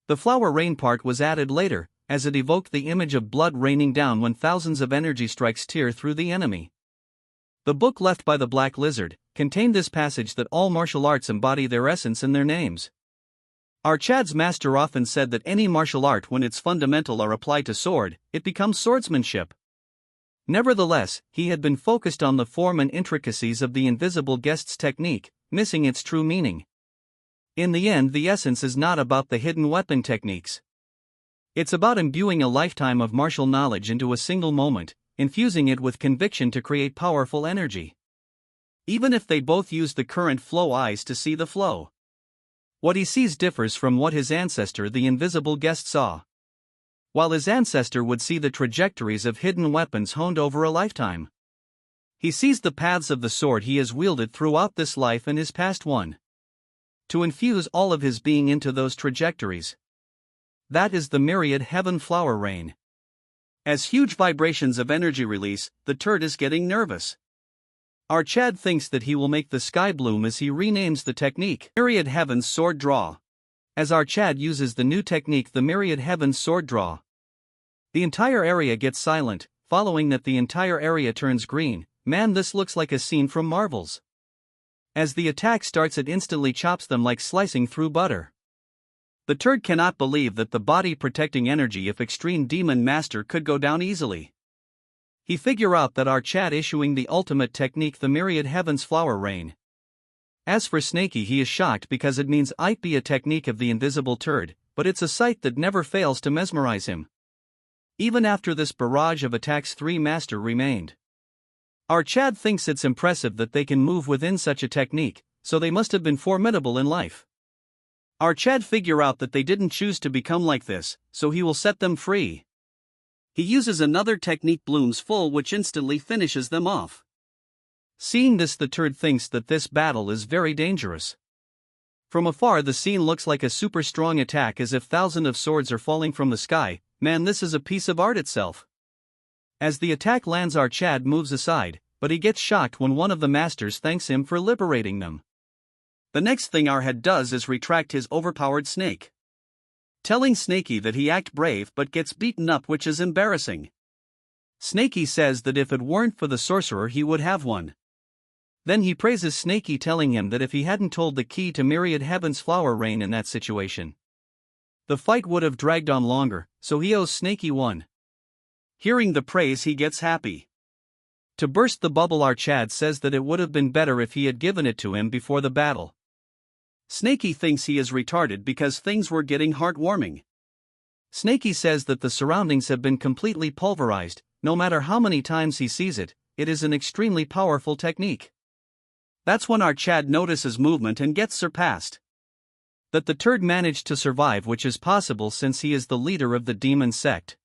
The flower rain part was added later, as it evoked the image of blood raining down when thousands of energy strikes tear through the enemy. The book Left by the Black Lizard contained this passage that all martial arts embody their essence in their names. Our Chad's master often said that any martial art, when its fundamental are applied to sword, it becomes swordsmanship. Nevertheless, he had been focused on the form and intricacies of the invisible guest's technique, missing its true meaning. In the end, the essence is not about the hidden weapon techniques. It's about imbuing a lifetime of martial knowledge into a single moment, infusing it with conviction to create powerful energy. Even if they both use the current flow eyes to see the flow. What he sees differs from what his ancestor, the invisible guest, saw. While his ancestor would see the trajectories of hidden weapons honed over a lifetime, he sees the paths of the sword he has wielded throughout this life and his past one. To infuse all of his being into those trajectories. That is the myriad heaven flower rain. As huge vibrations of energy release, the turd is getting nervous. Our Chad thinks that he will make the sky bloom as he renames the technique Myriad Heaven's Sword Draw. As our Chad uses the new technique, the Myriad Heaven's Sword Draw, the entire area gets silent. Following that, the entire area turns green. Man, this looks like a scene from Marvel's. As the attack starts, it instantly chops them like slicing through butter. The turd cannot believe that the body protecting energy of Extreme Demon Master could go down easily. He figure out that our Chad issuing the ultimate technique, the Myriad Heaven's Flower Rain. As for Snaky, he is shocked because it means it be a technique of the invisible turd, but it's a sight that never fails to mesmerize him. Even after this barrage of attacks, 3 master remained. Our Chad thinks it's impressive that they can move within such a technique, so they must have been formidable in life. Our Chad figure out that they didn't choose to become like this, so he will set them free. He uses another technique, Bloom's Full, which instantly finishes them off. Seeing this, the turd thinks that this battle is very dangerous. From afar, the scene looks like a super strong attack, as if thousands of swords are falling from the sky. Man, this is a piece of art itself. As the attack lands, our Chad moves aside, but he gets shocked when one of the masters thanks him for liberating them. The next thing our head does is retract his overpowered snake, telling Snaky that he act brave but gets beaten up, which is embarrassing. Snaky says that if it weren't for the sorcerer, he would have won. Then he praises Snaky, telling him that if he hadn't told the key to Myriad Heaven's Flower Rain in that situation, the fight would have dragged on longer, so he owes Snaky one. Hearing the praise, he gets happy. To burst the bubble, our Chad says that it would have been better if he had given it to him before the battle. Snaky thinks he is retarded because things were getting heartwarming. Snaky says that the surroundings have been completely pulverized. No matter how many times he sees it, it is an extremely powerful technique. That's when our Chad notices movement and gets surpassed. That the turd managed to survive, which is possible since he is the leader of the demon sect.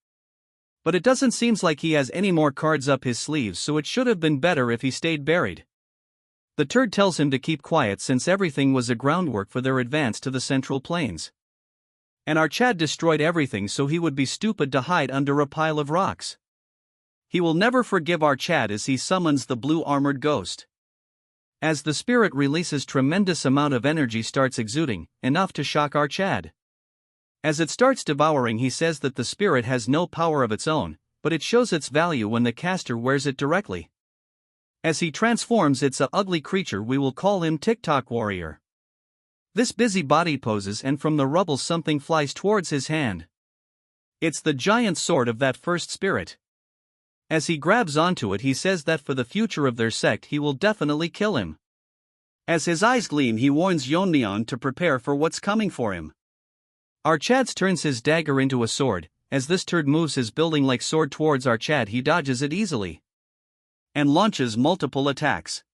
But it doesn't seem like he has any more cards up his sleeves, so it should have been better if he stayed buried. The turd tells him to keep quiet since everything was a groundwork for their advance to the Central Plains. And our Chad destroyed everything, so he would be stupid to hide under a pile of rocks. He will never forgive our Chad as he summons the blue armored ghost. As the spirit releases, tremendous amount of energy starts exuding, enough to shock our Chad. As it starts devouring, he says that the spirit has no power of its own, but it shows its value when the caster wears it directly. As he transforms, it's a ugly creature. We will call him TikTok Warrior. This busy body poses, and from the rubble something flies towards his hand. It's the giant sword of that first spirit. As he grabs onto it, he says that for the future of their sect he will definitely kill him. As his eyes gleam, he warns Yeon-myeong to prepare for what's coming for him. Our Chad turns his dagger into a sword. As this turd moves his building-like sword towards our Chad, he dodges it easily and launches multiple attacks.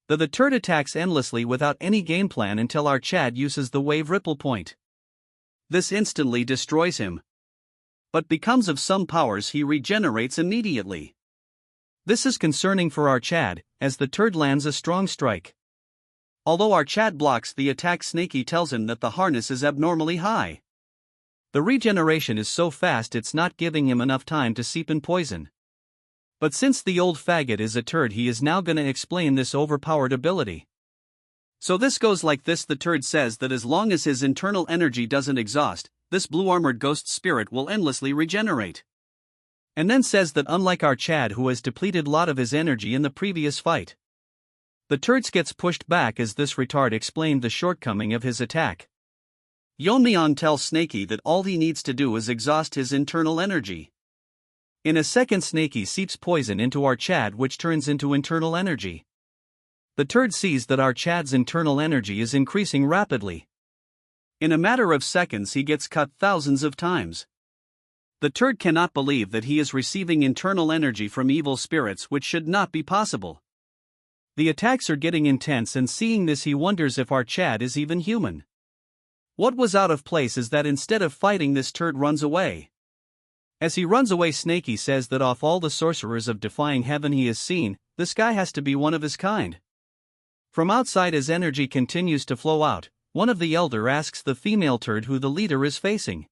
The turd attacks endlessly without any game plan until our Chad uses the wave ripple point. This instantly destroys him. But because of some powers, he regenerates immediately. This is concerning for our Chad, as the turd lands a strong strike. Although our Chad blocks the attack, Snaky tells him that the harness is abnormally high. The regeneration is so fast it's not giving him enough time to seep in poison. But since the old faggot is a turd, he is now gonna explain this overpowered ability. So this goes like this: the turd says that as long as his internal energy doesn't exhaust, this blue-armored ghost spirit will endlessly regenerate. And then says that unlike our Chad, who has depleted a lot of his energy in the previous fight, the turds gets pushed back as this retard explained the shortcoming of his attack. Yeon-myeong tells Snaky that all he needs to do is exhaust his internal energy. In a second, Snaky seeps poison into our Chad, which turns into internal energy. The turd sees that our Chad's internal energy is increasing rapidly. In a matter of seconds he gets cut thousands of times. The turd cannot believe that he is receiving internal energy from evil spirits, which should not be possible. The attacks are getting intense, and seeing this he wonders if our Chad is even human. What was out of place is that instead of fighting, this turd runs away. As he runs away, Snaky says that of all the sorcerers of defying heaven he has seen, this guy has to be one of his kind. From outside as energy continues to flow out, one of the elder asks the female turd who the leader is facing.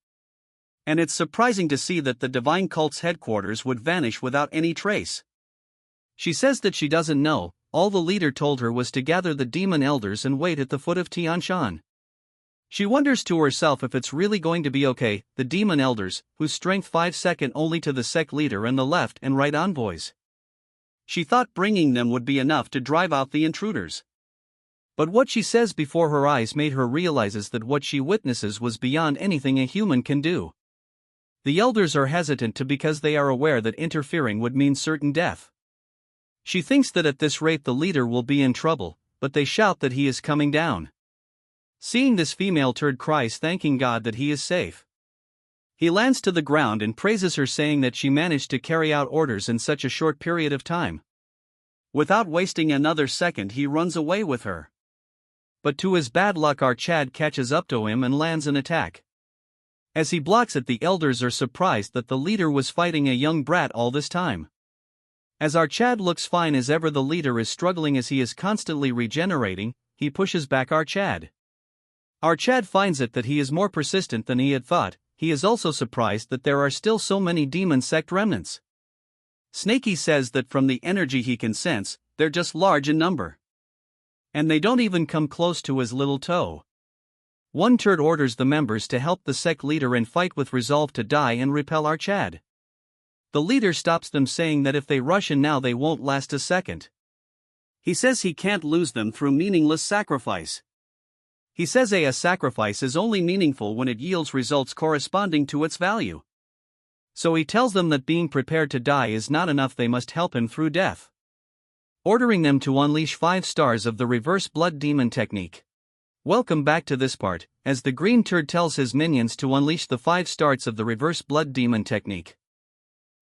And it's surprising to see that the divine cult's headquarters would vanish without any trace. She says that she doesn't know, all the leader told her was to gather the demon elders and wait at the foot of Tianshan. She wonders to herself if it's really going to be okay, the demon elders, whose strength 5 second only to the sect leader and the left and right envoys. She thought bringing them would be enough to drive out the intruders. But what she says before her eyes made her realizes that what she witnesses was beyond anything a human can do. The elders are hesitant to because they are aware that interfering would mean certain death. She thinks that at this rate the leader will be in trouble, but they shout that he is coming down. Seeing this, female turd cries, thanking God that he is safe. He lands to the ground and praises her, saying that she managed to carry out orders in such a short period of time. Without wasting another second he runs away with her. But to his bad luck our Chad catches up to him and lands an attack. As he blocks it, the elders are surprised that the leader was fighting a young brat all this time. As our Chad looks fine as ever, the leader is struggling as he is constantly regenerating. He pushes back our Chad. Our Chad finds it that he is more persistent than he had thought. He is also surprised that there are still so many demon sect remnants. Snaky says that from the energy he can sense, they're just large in number. And they don't even come close to his little toe. One turd orders the members to help the sect leader and fight with resolve to die and repel our Chad. The leader stops them, saying that if they rush in now they won't last a second. He says he can't lose them through meaningless sacrifice. He says a sacrifice is only meaningful when it yields results corresponding to its value. So he tells them that being prepared to die is not enough, they must help him through death. Ordering them to unleash 5 stars of the reverse blood demon technique. Welcome back to this part, as the green turd tells his minions to unleash the 5 stars of the reverse blood demon technique.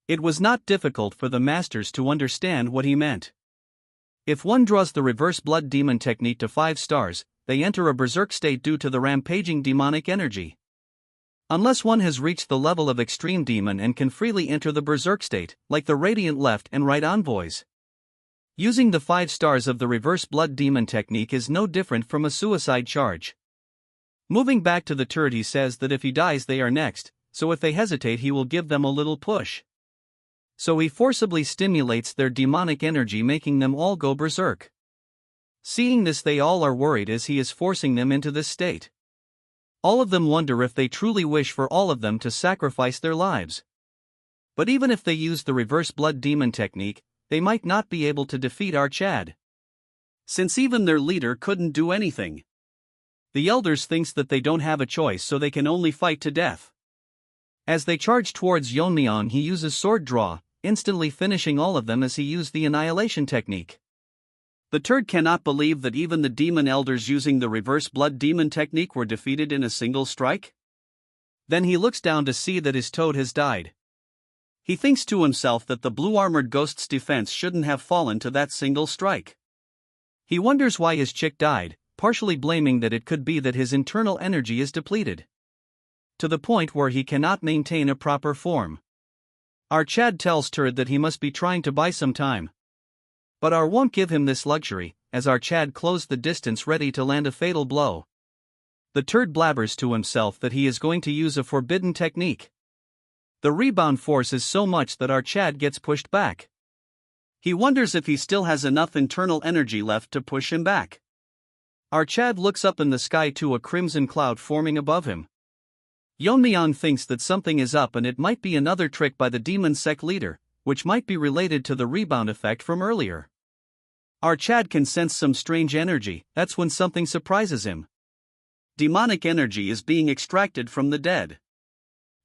It was not difficult for the masters to understand what he meant. If one draws the reverse blood demon technique to 5 stars, they enter a berserk state due to the rampaging demonic energy. Unless one has reached the level of extreme demon and can freely enter the berserk state, like the radiant left and right envoys. Using the 5 stars of the reverse blood demon technique is no different from a suicide charge. Moving back to the turd, he says that if he dies they are next, so if they hesitate he will give them a little push. So he forcibly stimulates their demonic energy, making them all go berserk. Seeing this, they all are worried as he is forcing them into this state. All of them wonder if they truly wish for all of them to sacrifice their lives. But even if they use the reverse blood demon technique, they might not be able to defeat our Chad, since even their leader couldn't do anything. The elders thinks that they don't have a choice, so they can only fight to death. As they charge towards Yeon-myeong, he uses sword draw, instantly finishing all of them as he used the annihilation technique. The turd cannot believe that even the demon elders using the reverse blood demon technique were defeated in a single strike. Then he looks down to see that his toad has died. He thinks to himself that the blue-armored ghost's defense shouldn't have fallen to that single strike. He wonders why his chick died, partially blaming that it could be that his internal energy is depleted, to the point where he cannot maintain a proper form. Our Chad tells Turd that he must be trying to buy some time. But our won't give him this luxury, as our Chad closed the distance ready to land a fatal blow. The turd blabbers to himself that he is going to use a forbidden technique. The rebound force is so much that our Chad gets pushed back. He wonders if he still has enough internal energy left to push him back. Our Chad looks up in the sky to a crimson cloud forming above him. Yeon-myeong thinks that something is up and it might be another trick by the demon sect leader, which might be related to the rebound effect from earlier. Our Chad can sense some strange energy. That's when something surprises him. Demonic energy is being extracted from the dead.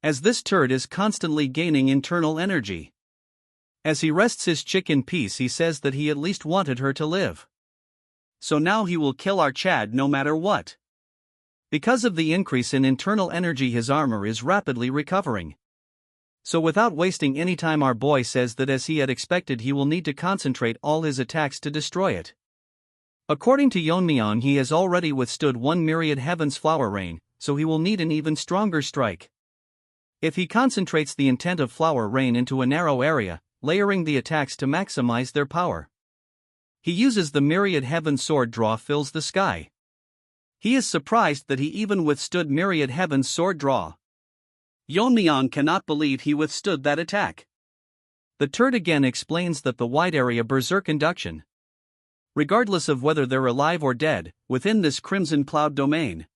As this turd is constantly gaining internal energy. As he rests his chick in peace, he says that he at least wanted her to live. So now he will kill our Chad no matter what. Because of the increase in internal energy, his armor is rapidly recovering. So without wasting any time, our boy says that as he had expected, he will need to concentrate all his attacks to destroy it. According to Yeon-myeong, he has already withstood 1 myriad heaven's flower rain, so he will need an even stronger strike. If he concentrates the intent of flower rain into a narrow area, layering the attacks to maximize their power. He uses the myriad heaven sword draw fills the sky. He is surprised that he even withstood myriad heaven's sword draw. Yeon-myeong cannot believe he withstood that attack. The turd again explains that the wide area berserk induction. Regardless of whether they're alive or dead, within this crimson cloud domain.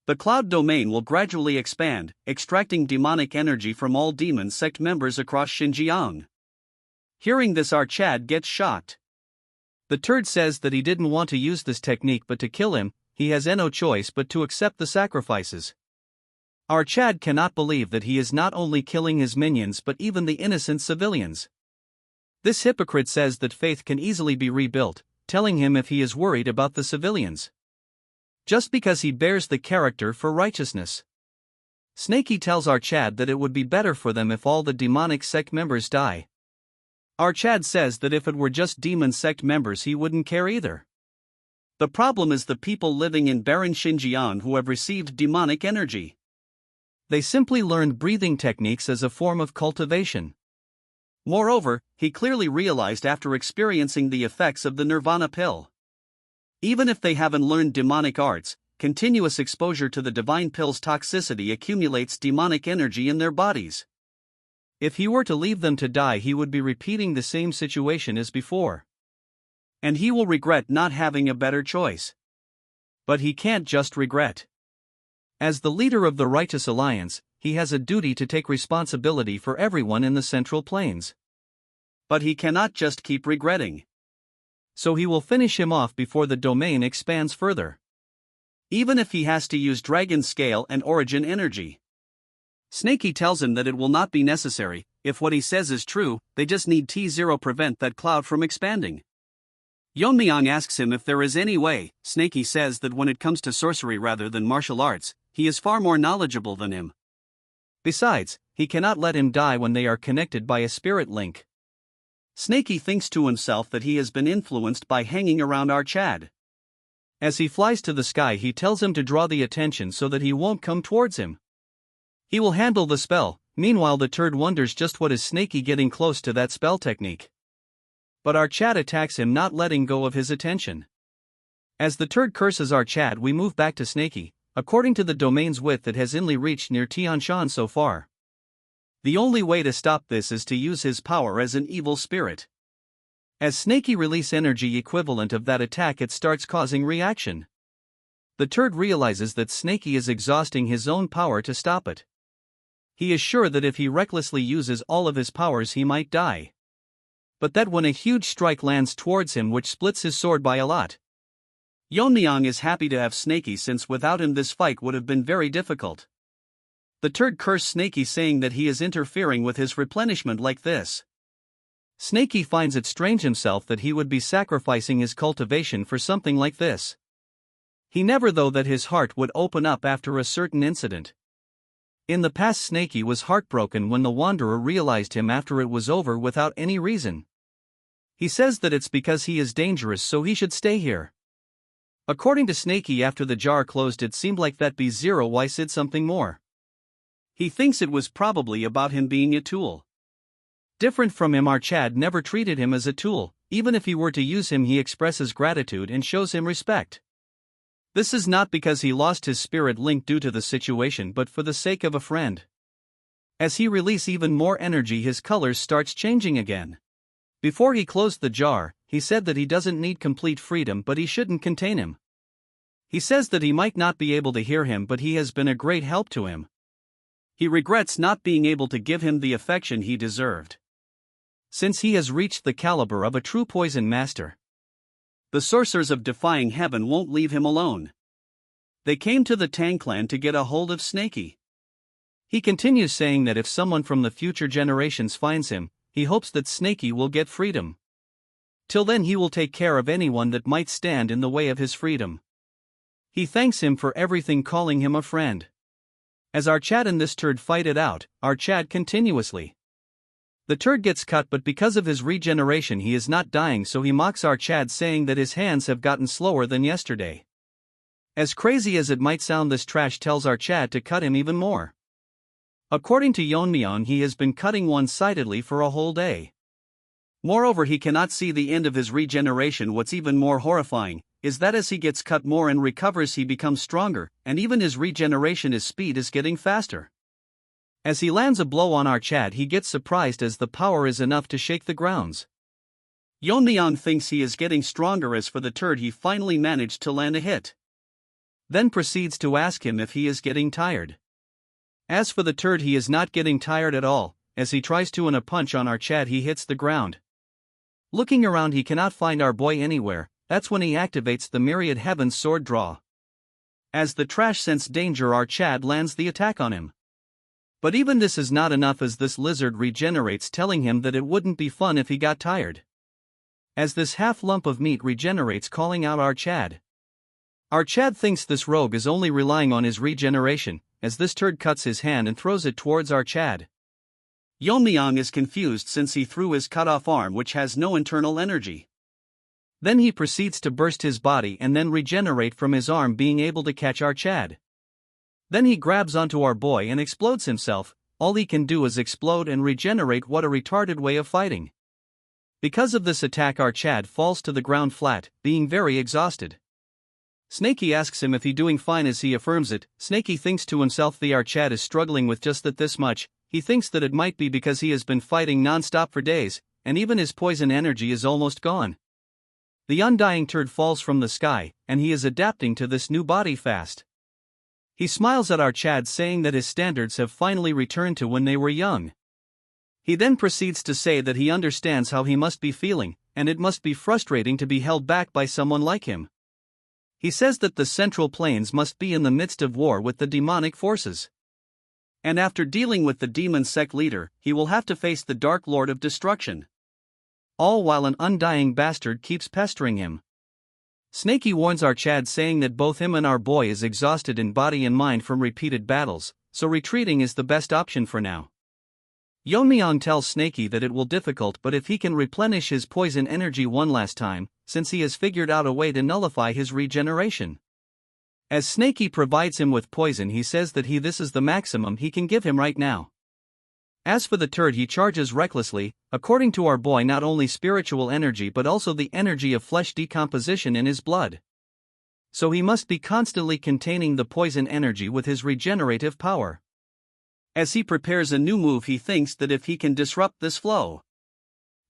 The cloud domain will gradually expand, extracting demonic energy from all demon sect members across Xinjiang. Hearing this, our Chad gets shocked. The turd says that he didn't want to use this technique but to kill him, he has no choice but to accept the sacrifices. Our Chad cannot believe that he is not only killing his minions but even the innocent civilians. This hypocrite says that faith can easily be rebuilt, telling him if he is worried about the civilians. Just because he bears the character for righteousness. Snaky tells our Chad that it would be better for them if all the demonic sect members die. Our Chad says that if it were just demon sect members he wouldn't care either. The problem is the people living in barren Xinjiang who have received demonic energy. They simply learned breathing techniques as a form of cultivation. Moreover, he clearly realized after experiencing the effects of the Nirvana pill. Even if they haven't learned demonic arts, continuous exposure to the divine pill's toxicity accumulates demonic energy in their bodies. If he were to leave them to die, he would be repeating the same situation as before. And he will regret not having a better choice. But he can't just regret. As the leader of the Righteous Alliance, he has a duty to take responsibility for everyone in the Central Plains. But he cannot just keep regretting. So he will finish him off before the domain expands further. Even if he has to use dragon scale and origin energy. Snaky tells him that it will not be necessary. If what he says is true, they just need T0 prevent that cloud from expanding. Yeon-myeong asks him if there is any way. Snaky says that when it comes to sorcery rather than martial arts, he is far more knowledgeable than him. Besides, he cannot let him die when they are connected by a spirit link. Snaky thinks to himself that he has been influenced by hanging around our Chad. As he flies to the sky, he tells him to draw the attention so that he won't come towards him. He will handle the spell. Meanwhile, the turd wonders just what is Snaky getting close to that spell technique. But our Chad attacks him, not letting go of his attention. As the turd curses our Chad, we move back to Snaky. According to the domain's width, it has only reached near Tianshan so far. The only way to stop this is to use his power as an evil spirit. As Snaky release energy equivalent of that attack, it starts causing reaction. The turd realizes that Snaky is exhausting his own power to stop it. He is sure that if he recklessly uses all of his powers he might die. But that when a huge strike lands towards him which splits his sword by a lot. Yeon-myeong is happy to have Snaky, since without him this fight would have been very difficult. The turd cursed Snaky, saying that he is interfering with his replenishment like this. Snaky finds it strange himself that he would be sacrificing his cultivation for something like this. He never thought that his heart would open up after a certain incident. In the past, Snaky was heartbroken when the Wanderer realized him after it was over without any reason. He says that it's because he is dangerous, so he should stay here. According to Snaky, after the jar closed, it seemed like that B0Y said something more. He thinks it was probably about him being a tool. Different from him, our Chad never treated him as a tool. Even if he were to use him, he expresses gratitude and shows him respect. This is not because he lost his spirit link due to the situation but for the sake of a friend. As he releases even more energy, his colors starts changing again. Before he closed the jar, he said that he doesn't need complete freedom but he shouldn't contain him. He says that he might not be able to hear him but he has been a great help to him. He regrets not being able to give him the affection he deserved, since he has reached the caliber of a true poison master. The sorcerers of Defying Heaven won't leave him alone. They came to the Tang clan to get a hold of Snaky. He continues saying that if someone from the future generations finds him, he hopes that Snaky will get freedom. Till then he will take care of anyone that might stand in the way of his freedom. He thanks him for everything, calling him a friend. As our Chad and this turd fight it out, our Chad continuously. The turd gets cut but because of his regeneration he is not dying, so he mocks our Chad saying that his hands have gotten slower than yesterday. As crazy as it might sound, this trash tells our Chad to cut him even more. According to Yeon-myeong, he has been cutting one-sidedly for a whole day. Moreover, he cannot see the end of his regeneration. What's even more horrifying is that as he gets cut more and recovers he becomes stronger, and even his regeneration, his speed is getting faster. As he lands a blow on our Chad he gets surprised as the power is enough to shake the grounds. Yeon-myeong thinks he is getting stronger. As for the turd, he finally managed to land a hit. Then proceeds to ask him if he is getting tired. As for the turd, he is not getting tired at all. As he tries to a punch on our Chad he hits the ground. Looking around he cannot find our boy anywhere. That's when he activates the Myriad Heaven's sword draw. As the trash sense danger, our Chad lands the attack on him. But even this is not enough as this lizard regenerates, telling him that it wouldn't be fun if he got tired. As this half lump of meat regenerates, calling out our Chad. Our Chad thinks this rogue is only relying on his regeneration, as this turd cuts his hand and throws it towards our Chad. Yeon-myeong is confused since he threw his cut-off arm which has no internal energy. Then he proceeds to burst his body and then regenerate from his arm, being able to catch our Chad. Then he grabs onto our boy and explodes himself. All he can do is explode and regenerate. What a retarded way of fighting. Because of this attack our Chad falls to the ground flat, being very exhausted. Snaky asks him if he doing fine. As he affirms it, Snaky thinks to himself the our Chad is struggling with just this much. He thinks that it might be because he has been fighting non-stop for days, and even his poison energy is almost gone. The undying turd falls from the sky, and he is adapting to this new body fast. He smiles at our Chad saying that his standards have finally returned to when they were young. He then proceeds to say that he understands how he must be feeling, and it must be frustrating to be held back by someone like him. He says that the Central Plains must be in the midst of war with the demonic forces. And after dealing with the demon sect leader, he will have to face the Dark Lord of Destruction. All while an undying bastard keeps pestering him. Snaky warns our Chad saying that both him and our boy is exhausted in body and mind from repeated battles, so retreating is the best option for now. Yeon-myeong tells Snaky that it will be difficult, but if he can replenish his poison energy one last time, since he has figured out a way to nullify his regeneration. As Snaky provides him with poison, he says that this is the maximum he can give him right now. As for the turd, he charges recklessly. According to our boy, not only spiritual energy but also the energy of flesh decomposition in his blood. So he must be constantly containing the poison energy with his regenerative power. As he prepares a new move, he thinks that if he can disrupt this flow,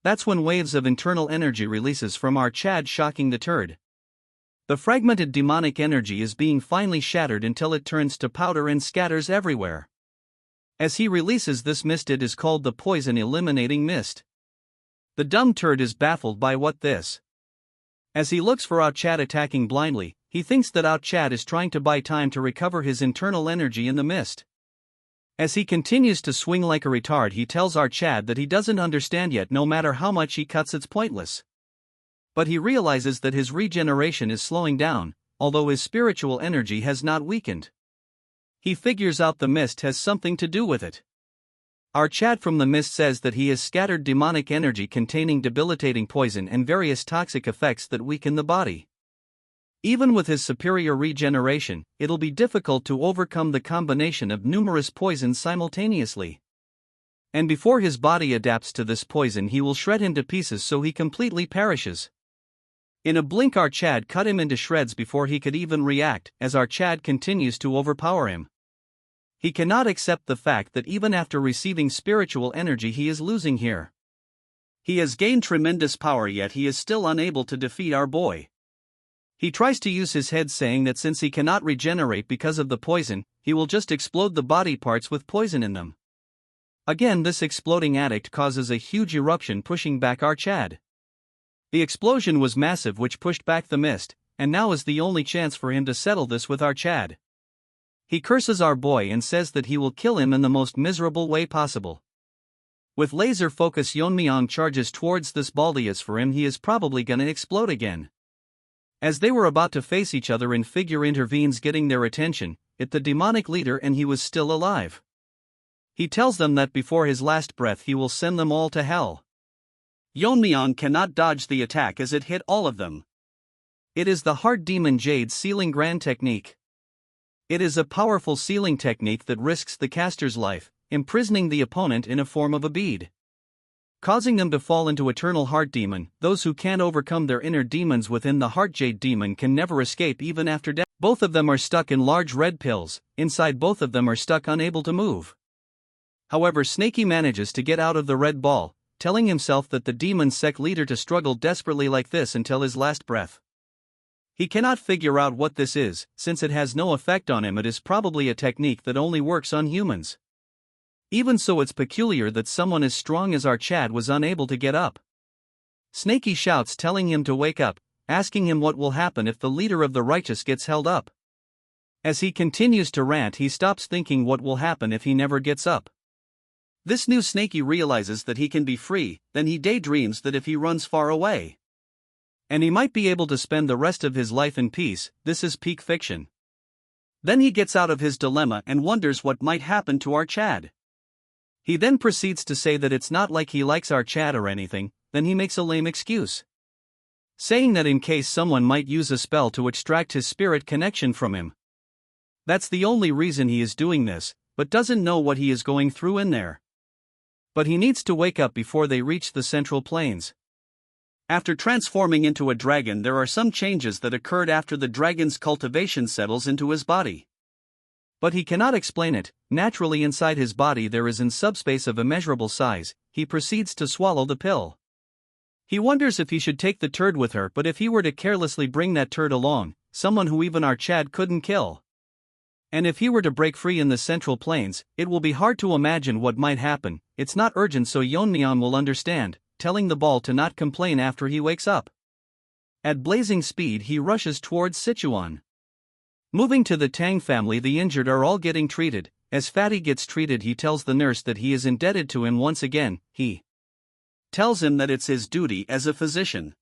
that's when waves of internal energy releases from our Chad, shocking the turd. The fragmented demonic energy is being finally shattered until it turns to powder and scatters everywhere. As he releases this mist, it is called the poison eliminating mist. The dumb turd is baffled by what this. As he looks for our Chad attacking blindly, he thinks that our Chad is trying to buy time to recover his internal energy in the mist. As he continues to swing like a retard, he tells our Chad that he doesn't understand yet. No matter how much he cuts, it's pointless. But he realizes that his regeneration is slowing down, although his spiritual energy has not weakened. He figures out the mist has something to do with it. Our Chad from the mist says that he has scattered demonic energy containing debilitating poison and various toxic effects that weaken the body. Even with his superior regeneration, it'll be difficult to overcome the combination of numerous poisons simultaneously. And before his body adapts to this poison, he will shred him to pieces so he completely perishes. In a blink our Chad cut him into shreds before he could even react, as our Chad continues to overpower him. He cannot accept the fact that even after receiving spiritual energy he is losing here. He has gained tremendous power, yet he is still unable to defeat our boy. He tries to use his head, saying that since he cannot regenerate because of the poison, he will just explode the body parts with poison in them. Again, this exploding addict causes a huge eruption, pushing back our Chad. The explosion was massive, which pushed back the mist, and now is the only chance for him to settle this with our Chad. He curses our boy and says that he will kill him in the most miserable way possible. With laser focus, Yeon-myeong charges towards this baldy, as for him he is probably gonna explode again. As they were about to face each other, and Figure intervenes, getting their attention, the demonic leader, and he was still alive. He tells them that before his last breath he will send them all to hell. Yeon-myeong cannot dodge the attack as it hit all of them. It is the Heart Demon Jade Sealing Grand Technique. It is a powerful sealing technique that risks the caster's life, imprisoning the opponent in a form of a bead, causing them to fall into eternal heart demon. Those who can't overcome their inner demons within the heart jade demon can never escape even after death. Both of them are stuck in large red pills, inside both of them are stuck, unable to move. However, Snaky manages to get out of the red ball, telling himself that the demon sect leader to struggle desperately like this until his last breath. He cannot figure out what this is, since it has no effect on him. It is probably a technique that only works on humans. Even so, it's peculiar that someone as strong as our Chad was unable to get up. Snaky shouts, telling him to wake up, asking him what will happen if the leader of the righteous gets held up. As he continues to rant, he stops thinking what will happen if he never gets up. This new Snaky realizes that he can be free, then he daydreams that if he runs far away, and he might be able to spend the rest of his life in peace. This is peak fiction. Then he gets out of his dilemma and wonders what might happen to our Chad. He then proceeds to say that it's not like he likes our Chad or anything. Then he makes a lame excuse, saying that in case someone might use a spell to extract his spirit connection from him. That's the only reason he is doing this, but doesn't know what he is going through in there. But he needs to wake up before they reach the central plains. After transforming into a dragon, there are some changes that occurred after the dragon's cultivation settles into his body. But he cannot explain it. Naturally, inside his body there is an subspace of immeasurable size. He proceeds to swallow the pill. He wonders if he should take the turd with her, but if he were to carelessly bring that turd along, someone who even our Chad couldn't kill, and if he were to break free in the central plains, it will be hard to imagine what might happen. It's not urgent, so Yeon-myeong will understand, telling the ball to not complain after he wakes up. At blazing speed he rushes towards Sichuan. Moving to the Tang family, the injured are all getting treated. As Fatty gets treated, he tells the nurse that he is indebted to him once again. He tells him that it's his duty as a physician.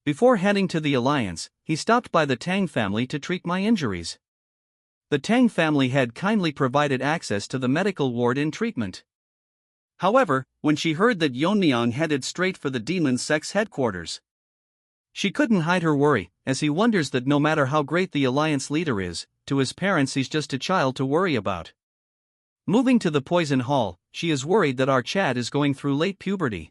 Before heading to the Alliance, he stopped by the Tang family to treat my injuries. The Tang family had kindly provided access to the medical ward in treatment. However, when she heard that Yeon-myeong headed straight for the demon sect's headquarters, she couldn't hide her worry, as he wonders that no matter how great the Alliance leader is, to his parents he's just a child to worry about. Moving to the poison hall, she is worried that our Chad is going through late puberty.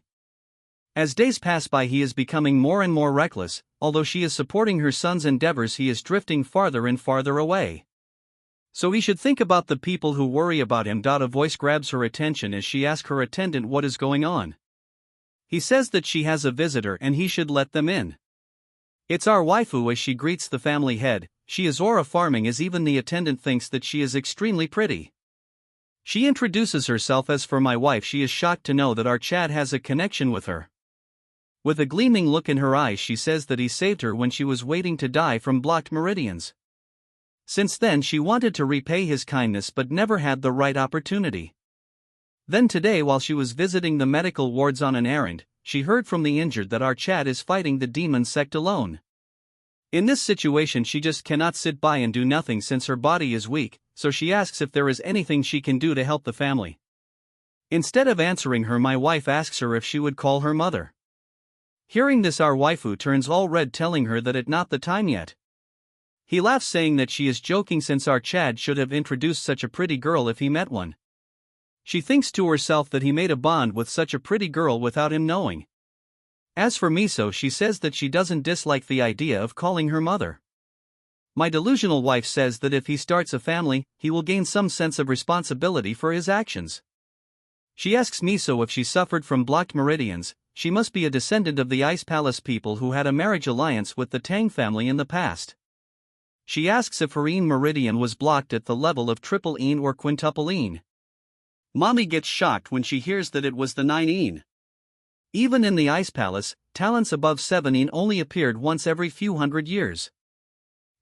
As days pass by, he is becoming more and more reckless. Although she is supporting her son's endeavors, he is drifting farther and farther away. So he should think about the people who worry about him. A voice grabs her attention as she asks her attendant what is going on. He says that she has a visitor and he should let them in. It's our waifu, as she greets the family head. She is aura farming, as even the attendant thinks that she is extremely pretty. She introduces herself as for my wife. She is shocked to know that our Chad has a connection with her. With a gleaming look in her eyes, she says that he saved her when she was waiting to die from blocked meridians. Since then she wanted to repay his kindness but never had the right opportunity. Then today, while she was visiting the medical wards on an errand, she heard from the injured that our Chad is fighting the demon sect alone. In this situation she just cannot sit by and do nothing since her body is weak, so she asks if there is anything she can do to help the family. Instead of answering her, my wife asks her if she would call her mother. Hearing this, our waifu turns all red, telling her that it's not the time yet. He laughs, saying that she is joking since our Chad should have introduced such a pretty girl if he met one. She thinks to herself that he made a bond with such a pretty girl without him knowing. As for Miso, she says that she doesn't dislike the idea of calling her mother. My delusional wife says that if he starts a family, he will gain some sense of responsibility for his actions. She asks Miso if she suffered from blocked meridians. She must be a descendant of the Ice Palace people who had a marriage alliance with the Tang family in the past. She asks if her meridian was blocked at the level of triple or quintuple. Mommy gets shocked when she hears that it was the 9. Even in the Ice Palace, talents above 7 only appeared once every few hundred years.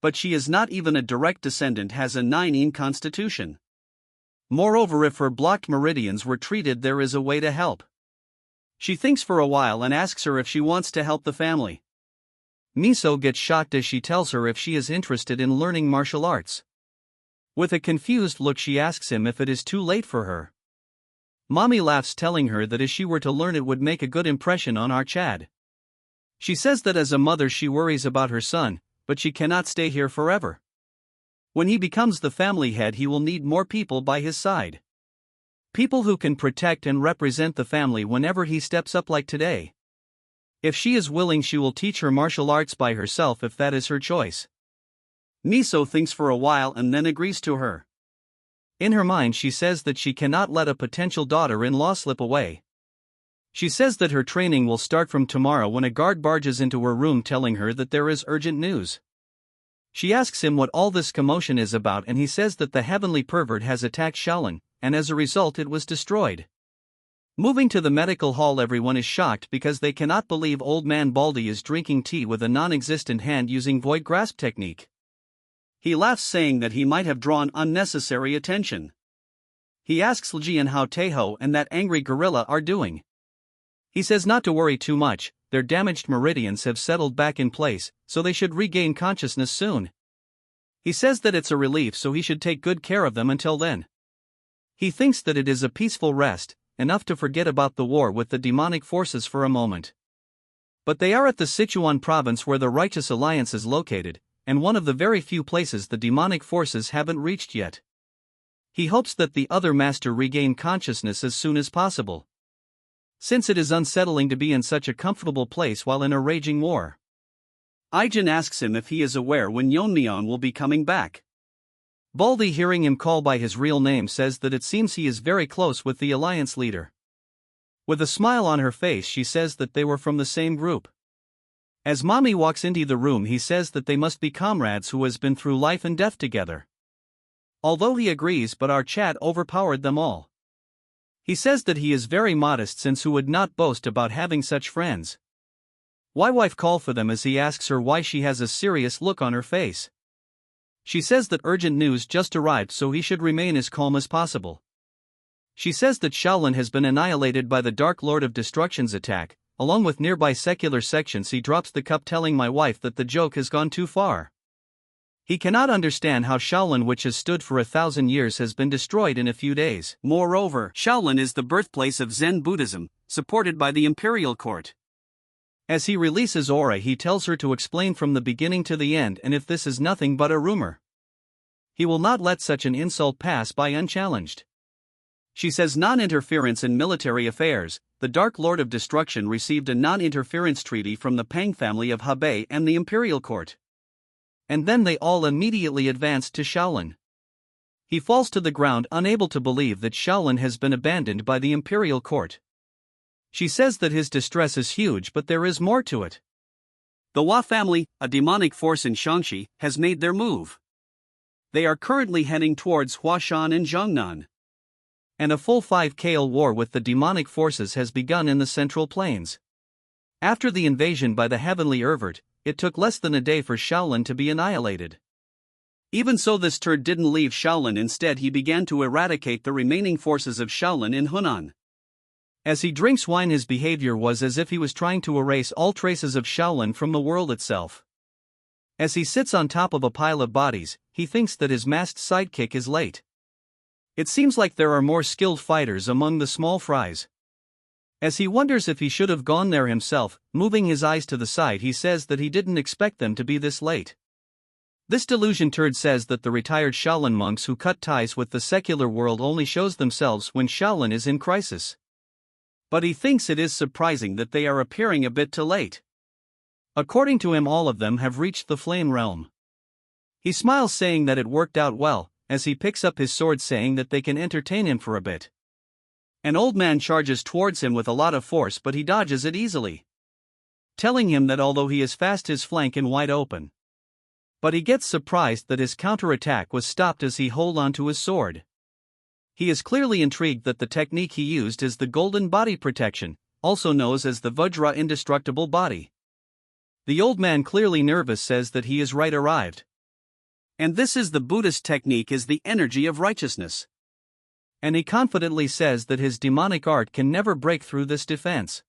But she is not even a direct descendant, has a 9 constitution. Moreover, if her blocked meridians were treated, there is a way to help. She thinks for a while and asks her if she wants to help the family. Miso gets shocked as she tells her if she is interested in learning martial arts. With a confused look, she asks him if it is too late for her. Mommy laughs, telling her that if she were to learn it would make a good impression on our Chad. She says that as a mother she worries about her son, but she cannot stay here forever. When he becomes the family head, he will need more people by his side. People who can protect and represent the family whenever he steps up, like today. If she is willing, she will teach her martial arts by herself if that is her choice. Miso thinks for a while and then agrees to her. In her mind, she says that she cannot let a potential daughter-in-law slip away. She says that her training will start from tomorrow when a guard barges into her room telling her that there is urgent news. She asks him what all this commotion is about, and he says that the heavenly pervert has attacked Shaolin, and as a result it was destroyed. Moving to the medical hall, everyone is shocked because they cannot believe old man Baldy is drinking tea with a non-existent hand using void grasp technique. He laughs, saying that he might have drawn unnecessary attention. He asks Ljian how Taeho and that angry gorilla are doing. He says not to worry too much, their damaged meridians have settled back in place, so they should regain consciousness soon. He says that it's a relief, so he should take good care of them until then. He thinks that it is a peaceful rest, enough to forget about the war with the demonic forces for a moment. But they are at the Sichuan province where the Righteous Alliance is located, and one of the very few places the demonic forces haven't reached yet. He hopes that the other master regain consciousness as soon as possible, since it is unsettling to be in such a comfortable place while in a raging war. Aijin asks him if he is aware when Yeon-myeong will be coming back. Baldy, hearing him call by his real name, says that it seems he is very close with the alliance leader. With a smile on her face, she says that they were from the same group. As Mommy walks into the room, he says that they must be comrades who has been through life and death together. Although he agrees, but our Chad overpowered them all. He says that he is very modest, since who would not boast about having such friends. Why wife call for them, as he asks her why she has a serious look on her face. She says that urgent news just arrived, so he should remain as calm as possible. She says that Shaolin has been annihilated by the Dark Lord of Destruction's attack, along with nearby secular sections. He drops the cup, telling my wife that the joke has gone too far. He cannot understand how Shaolin, which has stood for 1,000 years, has been destroyed in a few days. Moreover, Shaolin is the birthplace of Zen Buddhism, supported by the imperial court. As he releases aura, he tells her to explain from the beginning to the end, and if this is nothing but a rumor, he will not let such an insult pass by unchallenged. She says non-interference in military affairs. The Dark Lord of Destruction received a non-interference treaty from the Pang family of Hebei and the imperial court. And then they all immediately advanced to Shaolin. He falls to the ground, unable to believe that Shaolin has been abandoned by the imperial court. She says that his distress is huge, but there is more to it. The Hua family, a demonic force in Shaanxi, has made their move. They are currently heading towards Huashan and Zhongnan. And a full 5-KL war with the demonic forces has begun in the Central Plains. After the invasion by the Heavenly Ervert, it took less than a day for Shaolin to be annihilated. Even so, this turd didn't leave Shaolin. Instead, he began to eradicate the remaining forces of Shaolin in Hunan. As he drinks wine, his behavior was as if he was trying to erase all traces of Shaolin from the world itself. As he sits on top of a pile of bodies, he thinks that his masked sidekick is late. It seems like there are more skilled fighters among the small fries. As he wonders if he should have gone there himself, moving his eyes to the side, he says that he didn't expect them to be this late. This delusion turd says that the retired Shaolin monks who cut ties with the secular world only shows themselves when Shaolin is in crisis. But he thinks it is surprising that they are appearing a bit too late. According to him, all of them have reached the flame realm. He smiles, saying that it worked out well, as he picks up his sword, saying that they can entertain him for a bit. An old man charges towards him with a lot of force, but he dodges it easily, telling him that although he is fast, his flank and wide open. But he gets surprised that his counterattack was stopped as he holds onto his sword. He is clearly intrigued that the technique he used is the golden body protection, also known as the Vajra indestructible body. The old man, clearly nervous, says that he is right arrived. And this is the Buddhist technique, is the energy of righteousness. And he confidently says that his demonic art can never break through this defense.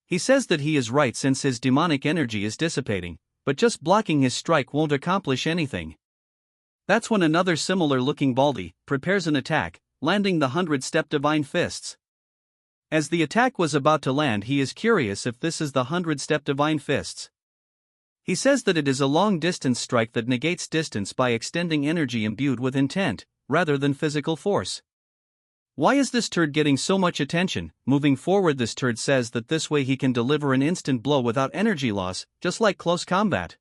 He says that he is right since his demonic energy is dissipating, but just blocking his strike won't accomplish anything. That's when another similar looking baldy prepares an attack, landing the 100-step divine fists. As the attack was about to land, he is curious if this is the 100-step divine fists. He says that it is a long-distance strike that negates distance by extending energy imbued with intent, rather than physical force. Why is this turd getting so much attention? Moving forward, this turd says that this way he can deliver an instant blow without energy loss, just like close combat.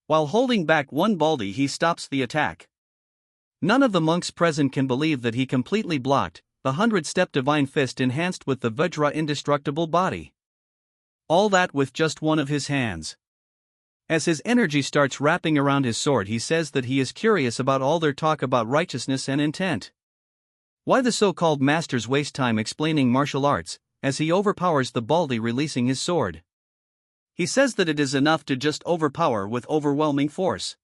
While holding back one baldy, he stops the attack. None of the monks present can believe that he completely blocked the 100-step divine fist enhanced with the Vajra indestructible body. All that with just one of his hands. As his energy starts wrapping around his sword, he says that he is curious about all their talk about righteousness and intent. Why the so-called masters waste time explaining martial arts, as he overpowers the baldy, releasing his sword. He says that it is enough to just overpower with overwhelming force.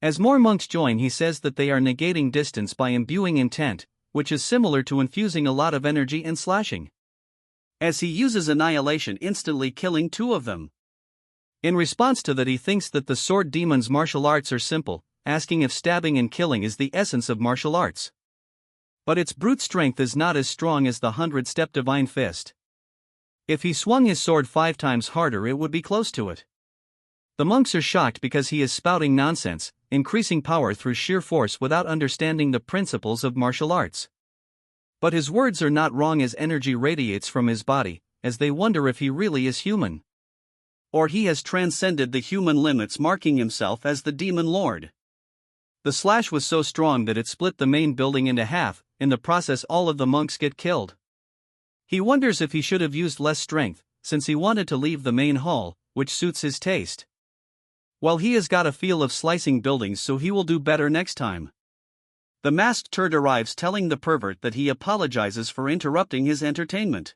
As more monks join, he says that they are negating distance by imbuing intent, which is similar to infusing a lot of energy and slashing. As he uses annihilation, instantly killing two of them. In response to that, he thinks that the sword demon's martial arts are simple, asking if stabbing and killing is the essence of martial arts. But its brute strength is not as strong as the 100-step divine fist. If he swung his sword 5 times harder, it would be close to it. The monks are shocked because he is spouting nonsense, increasing power through sheer force without understanding the principles of martial arts. But his words are not wrong, as energy radiates from his body, as they wonder if he really is human. Or he has transcended the human limits, marking himself as the demon lord. The slash was so strong that it split the main building into half. In the process, all of the monks get killed. He wonders if he should have used less strength, since he wanted to leave the main hall, which suits his taste. Well, he has got a feel of slicing buildings, so he will do better next time. The masked turd arrives, telling the pervert that he apologizes for interrupting his entertainment.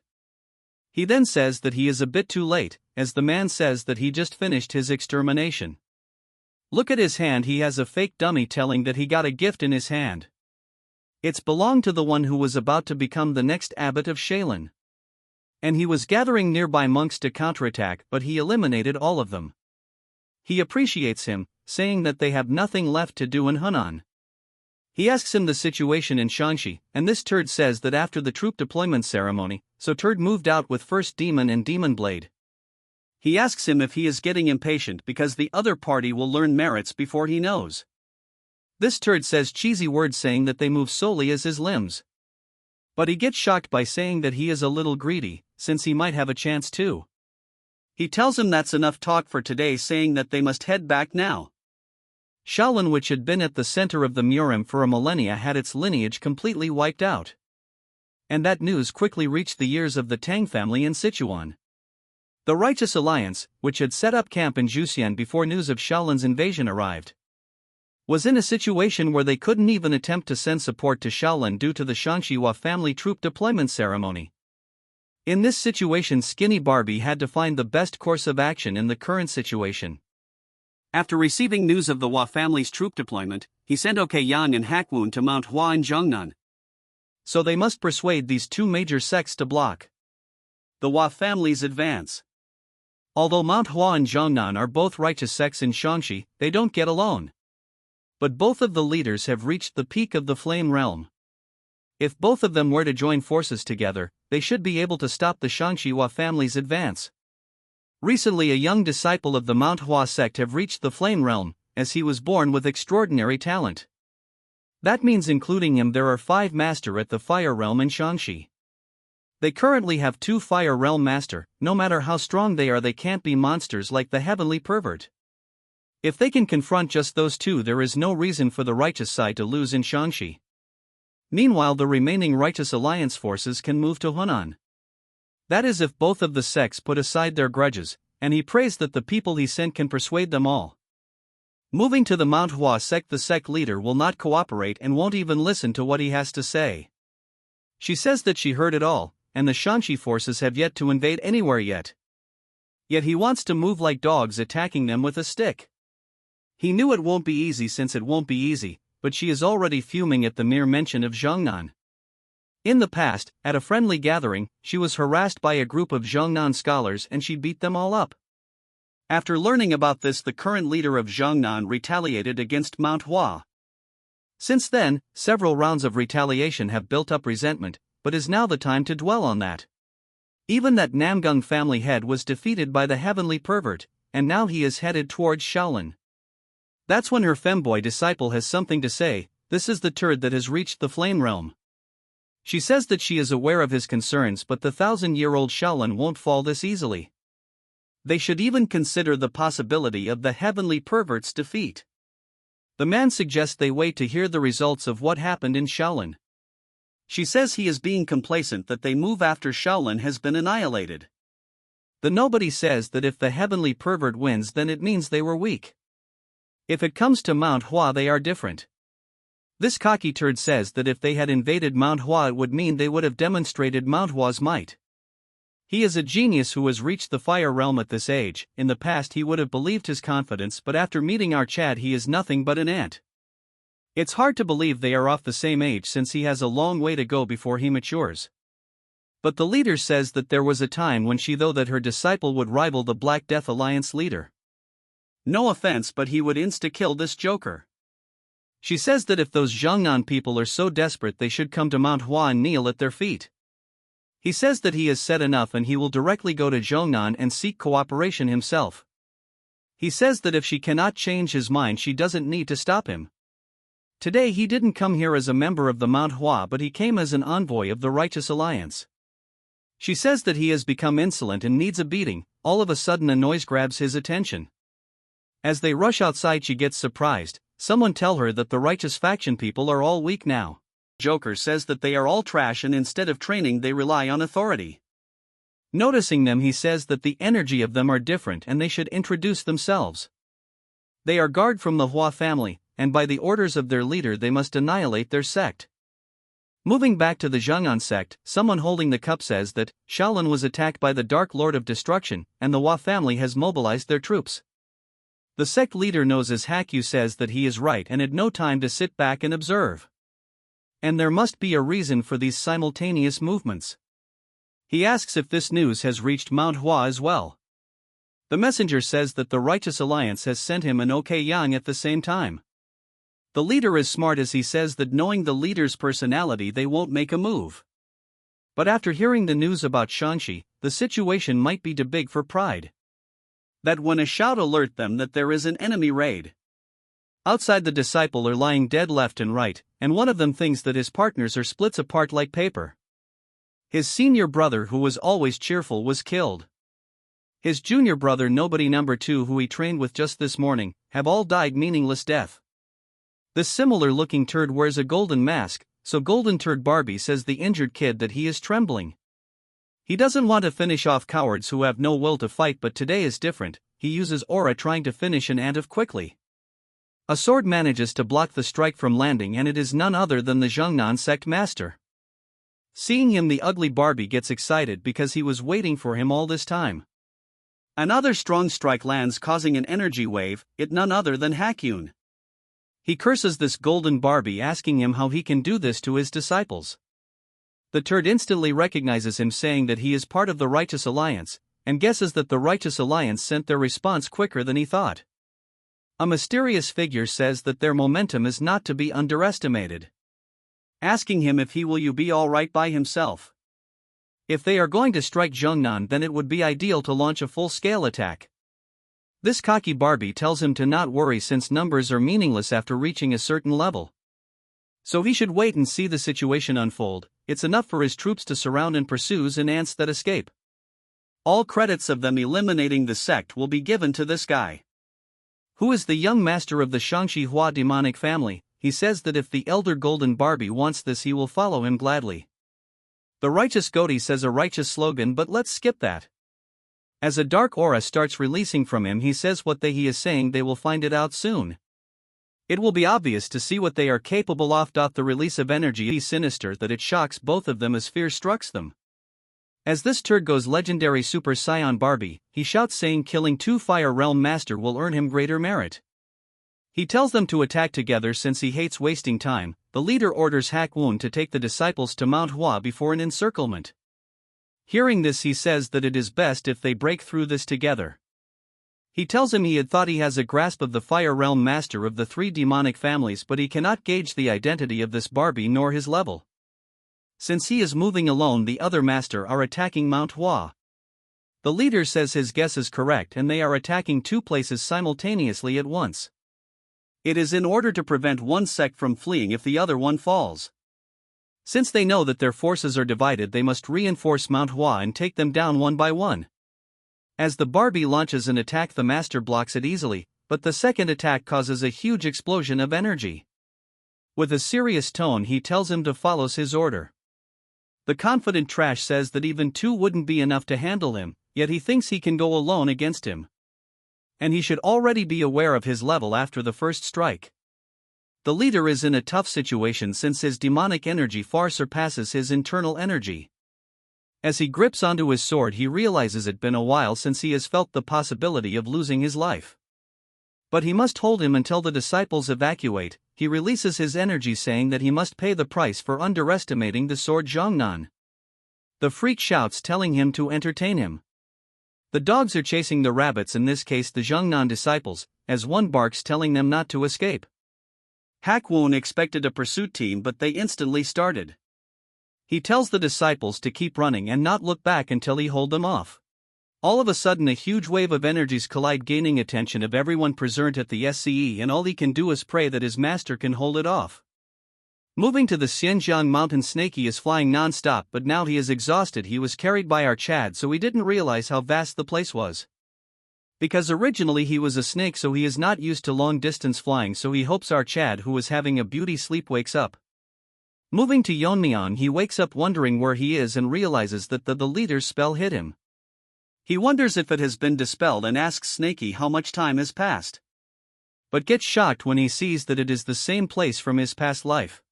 He then says that he is a bit too late, as the man says that he just finished his extermination. Look at his hand, he has a fake dummy, telling that he got a gift in his hand. It's belonged to the one who was about to become the next abbot of Shaolin. And he was gathering nearby monks to counterattack, but he eliminated all of them. He appreciates him, saying that they have nothing left to do in Hunan. He asks him the situation in Shaanxi, and this turd says that after the troop deployment ceremony, so turd moved out with First Demon and Demon Blade. He asks him if he is getting impatient because the other party will learn merits before he knows. This turd says cheesy words, saying that they move solely as his limbs. But he gets shocked by saying that he is a little greedy, since he might have a chance too. He tells him that's enough talk for today, saying that they must head back now. Shaolin, which had been at the center of the Murim for a millennia, had its lineage completely wiped out. And that news quickly reached the ears of the Tang family in Sichuan. The Righteous Alliance, which had set up camp in Juxian before news of Shaolin's invasion arrived, was in a situation where they couldn't even attempt to send support to Shaolin due to the Manhwa family troop deployment ceremony. In this situation, Skinny Barbie had to find the best course of action in the current situation. After receiving news of the Hua family's troop deployment, he sent Okayan and Hakwun to Manhwa in Zhongnan. So they must persuade these two major sects to block the Hua family's advance. Although Manhwa and Zhongnan are both righteous sects in Shaanxi, they don't get along. But both of the leaders have reached the peak of the flame realm. If both of them were to join forces together, they should be able to stop the Shaanxi family's advance. Recently, a young disciple of the Manhwa sect have reached the flame realm, as he was born with extraordinary talent. That means including him there are 5 master at the fire realm in Shaanxi. They currently have 2 Fire Realm Master. No matter how strong they are, they can't be monsters like the Heavenly Pervert. If they can confront just those 2, there is no reason for the righteous side to lose in Shaanxi. Meanwhile, the remaining Righteous Alliance forces can move to Hunan. That is if both of the sects put aside their grudges, and he prays that the people he sent can persuade them all. Moving to the Manhwa sect, the sect leader will not cooperate and won't even listen to what he has to say. She says that she heard it all, and the Shaanxi forces have yet to invade anywhere yet. Yet he wants to move like dogs, attacking them with a stick. He knew it won't be easy since it won't be easy, but she is already fuming at the mere mention of Zhongnan. In the past, at a friendly gathering, she was harassed by a group of Zhongnan scholars and she beat them all up. After learning about this, the current leader of Zhongnan retaliated against Manhwa. Since then, several rounds of retaliation have built up resentment, but is now the time to dwell on that. Even that Namgung family head was defeated by the Heavenly Pervert, and now he is headed towards Shaolin. That's when her femboy disciple has something to say. This is the turd that has reached the flame realm. She says that she is aware of his concerns, but the 1,000-year-old Shaolin won't fall this easily. They should even consider the possibility of the Heavenly Pervert's defeat. The man suggests they wait to hear the results of what happened in Shaolin. She says he is being complacent, that they move after Shaolin has been annihilated. The nobody says that if the Heavenly Pervert wins, then it means they were weak. If it comes to Mount Hua, they are different. This cocky turd says that if they had invaded Mount Hua, it would mean they would have demonstrated Mount Hua's might. He is a genius who has reached the fire realm at this age. In the past he would have believed his confidence, but after meeting our Chad he is nothing but an ant. It's hard to believe they are off the same age since he has a long way to go before he matures. But the leader says that there was a time when she thought that her disciple would rival the Black Death Alliance leader. No offense, but he would insta-kill this joker. She says that if those Zhongnan people are so desperate, they should come to Mount Hua and kneel at their feet. He says that he has said enough and he will directly go to Zhongnan and seek cooperation himself. He says that if she cannot change his mind, she doesn't need to stop him. Today he didn't come here as a member of the Mount Hua, but he came as an envoy of the Righteous Alliance. She says that he has become insolent and needs a beating. All of a sudden a noise grabs his attention. As they rush outside, she gets surprised. Someone tell her that the Righteous faction people are all weak now. Joker says that they are all trash and instead of training they rely on authority. Noticing them, he says that the energy of them are different and they should introduce themselves. They are guard from the Hua family, and by the orders of their leader they must annihilate their sect. Moving back to the Zhongnan sect, someone holding the cup says that Shaolin was attacked by the Dark Lord of Destruction and the Hua family has mobilized their troops. The sect leader knows as Hakyu says that he is right and had no time to sit back and observe. And there must be a reason for these simultaneous movements. He asks if this news has reached Mount Hua as well. The messenger says that the Righteous Alliance has sent him an OK Yang at the same time. The leader is smart as he says that knowing the leader's personality they won't make a move. But after hearing the news about Shaanxi, the situation might be too big for pride. That when a shout alert them that there is an enemy raid. Outside, the disciple are lying dead left and right, and one of them thinks that his partners are splits apart like paper. His senior brother, who was always cheerful, was killed. His junior brother, nobody number 2, who he trained with just this morning, have all died meaningless death. This similar looking turd wears a golden mask, so Golden Turd Barbie says the injured kid that he is trembling. He doesn't want to finish off cowards who have no will to fight, but today is different. He uses aura trying to finish an ant of quickly. A sword manages to block the strike from landing, and it is none other than the Zhongnan sect master. Seeing him, the ugly Barbie gets excited because he was waiting for him all this time. Another strong strike lands, causing an energy wave, it none other than Hakyun. He curses this golden Barbie, asking him how he can do this to his disciples. The turd instantly recognizes him, saying that he is part of the Righteous Alliance, and guesses that the Righteous Alliance sent their response quicker than he thought. A mysterious figure says that their momentum is not to be underestimated. Asking him if he will be alright by himself. If they are going to strike Zhongnan, then it would be ideal to launch a full-scale attack. This cocky Barbie tells him to not worry since numbers are meaningless after reaching a certain level. So he should wait and see the situation unfold. It's enough for his troops to surround and pursue and ants that escape. All credits of them eliminating the sect will be given to this guy, who is the young master of the Shangxi Hua demonic family. He says that if the elder Golden Barbie wants this, he will follow him gladly. The righteous goatee says a righteous slogan, but let's skip that. As a dark aura starts releasing from him, he says what he is saying, they will find it out soon. It will be obvious to see what they are capable of. The release of energy is sinister that it shocks both of them as fear strikes them. As this turd goes legendary Super Saiyan Barbie, he shouts saying killing 2 Fire Realm Master will earn him greater merit. He tells them to attack together since he hates wasting time. The leader orders Hakwun to take the disciples to Manhwa before an encirclement. Hearing this, he says that it is best if they break through this together. He tells him he had thought he has a grasp of the Fire Realm Master of the 3 demonic families, but he cannot gauge the identity of this Barbie nor his level. Since he is moving alone, the other master are attacking Mount Hua. The leader says his guess is correct and they are attacking 2 places simultaneously at once. It is in order to prevent one sect from fleeing if the other one falls. Since they know that their forces are divided, they must reinforce Mount Hua and take them down one by one. As the Barbie launches an attack, the master blocks it easily, but the second attack causes a huge explosion of energy. With a serious tone, he tells him to follow his order. The confident trash says that even 2 wouldn't be enough to handle him, yet he thinks he can go alone against him. And he should already be aware of his level after the first strike. The leader is in a tough situation since his demonic energy far surpasses his internal energy. As he grips onto his sword, he realizes it's been a while since he has felt the possibility of losing his life. But he must hold him until the disciples evacuate. He releases his energy saying that he must pay the price for underestimating the sword Zhongnan. The freak shouts telling him to entertain him. The dogs are chasing the rabbits, in this case the Zhongnan disciples, as one barks telling them not to escape. Hakwun expected a pursuit team, but they instantly started. He tells the disciples to keep running and not look back until he hold them off. All of a sudden a huge wave of energies collide, gaining attention of everyone present at the SCE, and all he can do is pray that his master can hold it off. Moving to the Xinjiang mountain, Snakey is flying non-stop, but now he is exhausted. He was carried by our Chad, so he didn't realize how vast the place was. Because originally he was a snake, so he is not used to long-distance flying, so he hopes our Chad, who was having a beauty sleep, wakes up. Moving to Yeon-myeong, he wakes up wondering where he is and realizes that the leader's spell hit him. He wonders if it has been dispelled and asks Snakey how much time has passed, but gets shocked when he sees that it is the same place from his past life.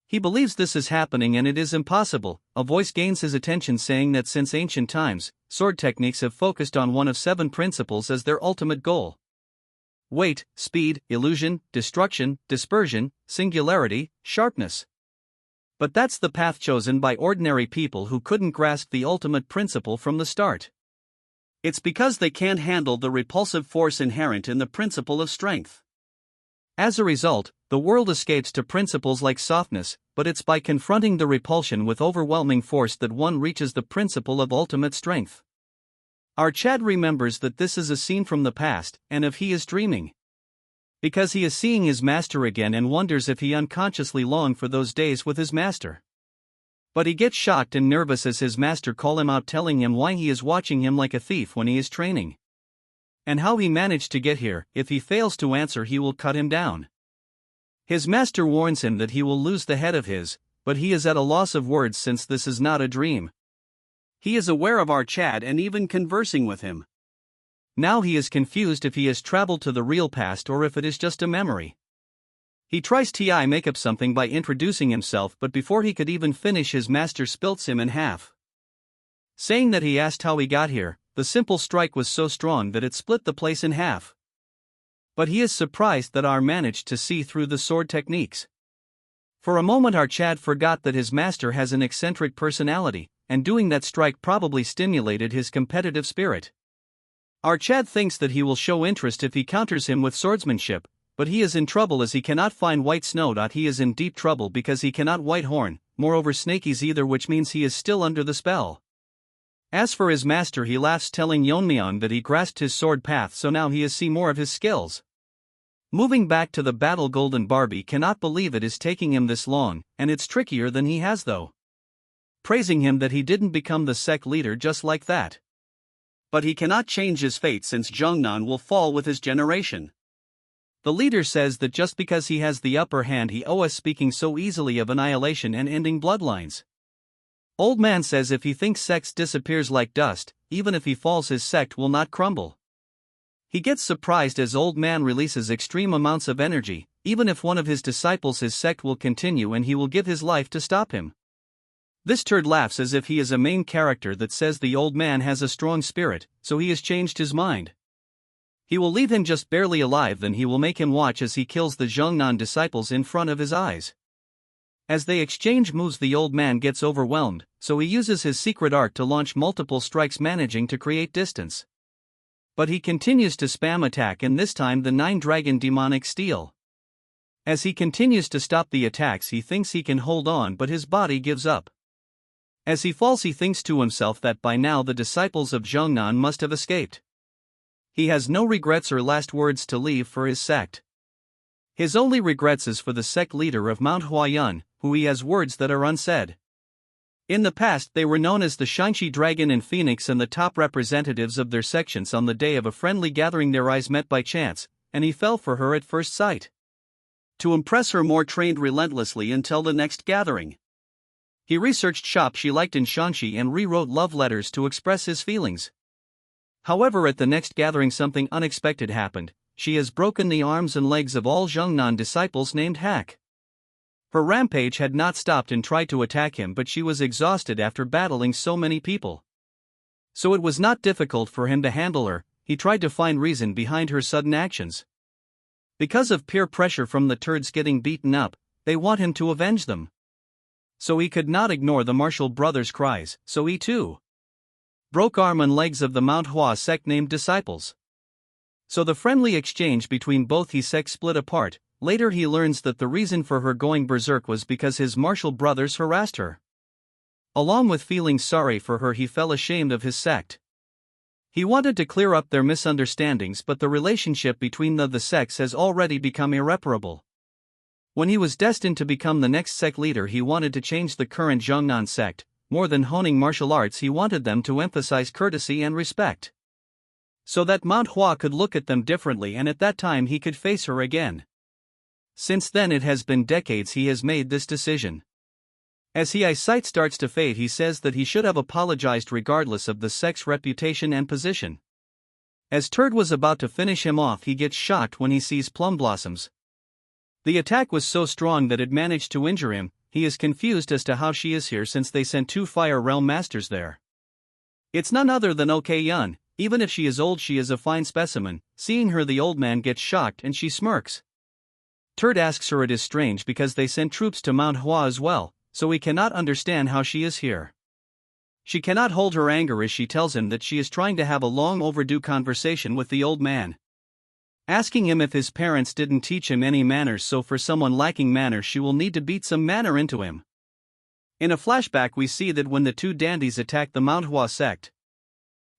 He believes this is happening and it is impossible. A voice gains his attention saying that since ancient times, sword techniques have focused on one of 7 principles as their ultimate goal: weight, speed, illusion, destruction, dispersion, singularity, sharpness. But that's the path chosen by ordinary people who couldn't grasp the ultimate principle from the start. It's because they can't handle the repulsive force inherent in the principle of strength. As a result, the world escapes to principles like softness, but it's by confronting the repulsion with overwhelming force that one reaches the principle of ultimate strength. Our Chad remembers that this is a scene from the past, and if he is dreaming, because he is seeing his master again and wonders if he unconsciously longed for those days with his master. But he gets shocked and nervous as his master call him out, telling him why he is watching him like a thief when he is training, and how he managed to get here. If he fails to answer, he will cut him down. His master warns him that he will lose the head of his, but he is at a loss of words since this is not a dream. He is aware of our Chad and even conversing with him. Now he is confused if he has traveled to the real past or if it is just a memory. He tries to make up something by introducing himself, but before he could even finish, his master splits him in half, saying that he asked how he got here. The simple strike was so strong that it split the place in half. But he is surprised that R managed to see through the sword techniques. For a moment our Chad forgot that his master has an eccentric personality, and doing that strike probably stimulated his competitive spirit. Our Chad thinks that he will show interest if he counters him with swordsmanship, but he is in trouble as he cannot find white snow. He is in deep trouble because he cannot white horn, moreover Snakey's either, which means he is still under the spell. As for his master, he laughs, telling Yeon-myeong that he grasped his sword path, so now he has seen more of his skills. Moving back to the battle, Golden Barbie cannot believe it is taking him this long, and it's trickier than he has though. Praising him that he didn't become the sect leader just like that. But he cannot change his fate since Jeongnan will fall with his generation. The leader says that just because he has the upper hand he owes speaking so easily of annihilation and ending bloodlines. Old man says if he thinks sects disappears like dust, even if he falls his sect will not crumble. He gets surprised as old man releases extreme amounts of energy, even if one of his disciples his sect will continue and he will give his life to stop him. This turd laughs as if he is a main character that says the old man has a strong spirit, so he has changed his mind. He will leave him just barely alive, then he will make him watch as he kills the Jeongnan disciples in front of his eyes. As they exchange moves the old man gets overwhelmed, so he uses his secret art to launch multiple strikes managing to create distance. But he continues to spam attack and this time the 9-dragon demonic steel. As he continues to stop the attacks he thinks he can hold on but his body gives up. As he falls he thinks to himself that by now the disciples of Jeongnan must have escaped. He has no regrets or last words to leave for his sect. His only regrets is for the sect leader of Manhwa, who he has words that are unsaid. In the past they were known as the Shinchi Dragon and Phoenix and the top representatives of their sections. On the day of a friendly gathering their eyes met by chance, and he fell for her at first sight. To impress her more trained relentlessly until the next gathering. He researched shops she liked in Shanxi and rewrote love letters to express his feelings. However, at the next gathering something unexpected happened. She has broken the arms and legs of all Jeongnan disciples named Hack. Her rampage had not stopped and tried to attack him, but she was exhausted after battling so many people. So it was not difficult for him to handle her. He tried to find reason behind her sudden actions. Because of peer pressure from the turds getting beaten up, they want him to avenge them. So he could not ignore the martial brothers' cries, so he too broke arm and legs of the Manhwa sect named disciples. So the friendly exchange between both his sects split apart. Later he learns that the reason for her going berserk was because his martial brothers harassed her. Along with feeling sorry for her he felt ashamed of his sect. He wanted to clear up their misunderstandings, but the relationship between the sects has already become irreparable. When he was destined to become the next sect leader he wanted to change the current Jeongnan sect. More than honing martial arts he wanted them to emphasize courtesy and respect. So that Manhwa could look at them differently and at that time he could face her again. Since then it has been decades he has made this decision. As his eyesight starts to fade he says that he should have apologized regardless of the sect's reputation and position. As Turd was about to finish him off he gets shocked when he sees Plum Blossoms. The attack was so strong that it managed to injure him. He is confused as to how she is here since they sent 2 Fire Realm Masters there. It's none other than Ok-yun. Even if she is old she is a fine specimen. Seeing her the old man gets shocked and she smirks. Turd asks her it is strange because they sent troops to Manhwa as well, so he cannot understand how she is here. She cannot hold her anger as she tells him that she is trying to have a long overdue conversation with the old man. Asking him if his parents didn't teach him any manners, so for someone lacking manners she will need to beat some manner into him. In a flashback we see that when the 2 dandies attack the Manhwa sect,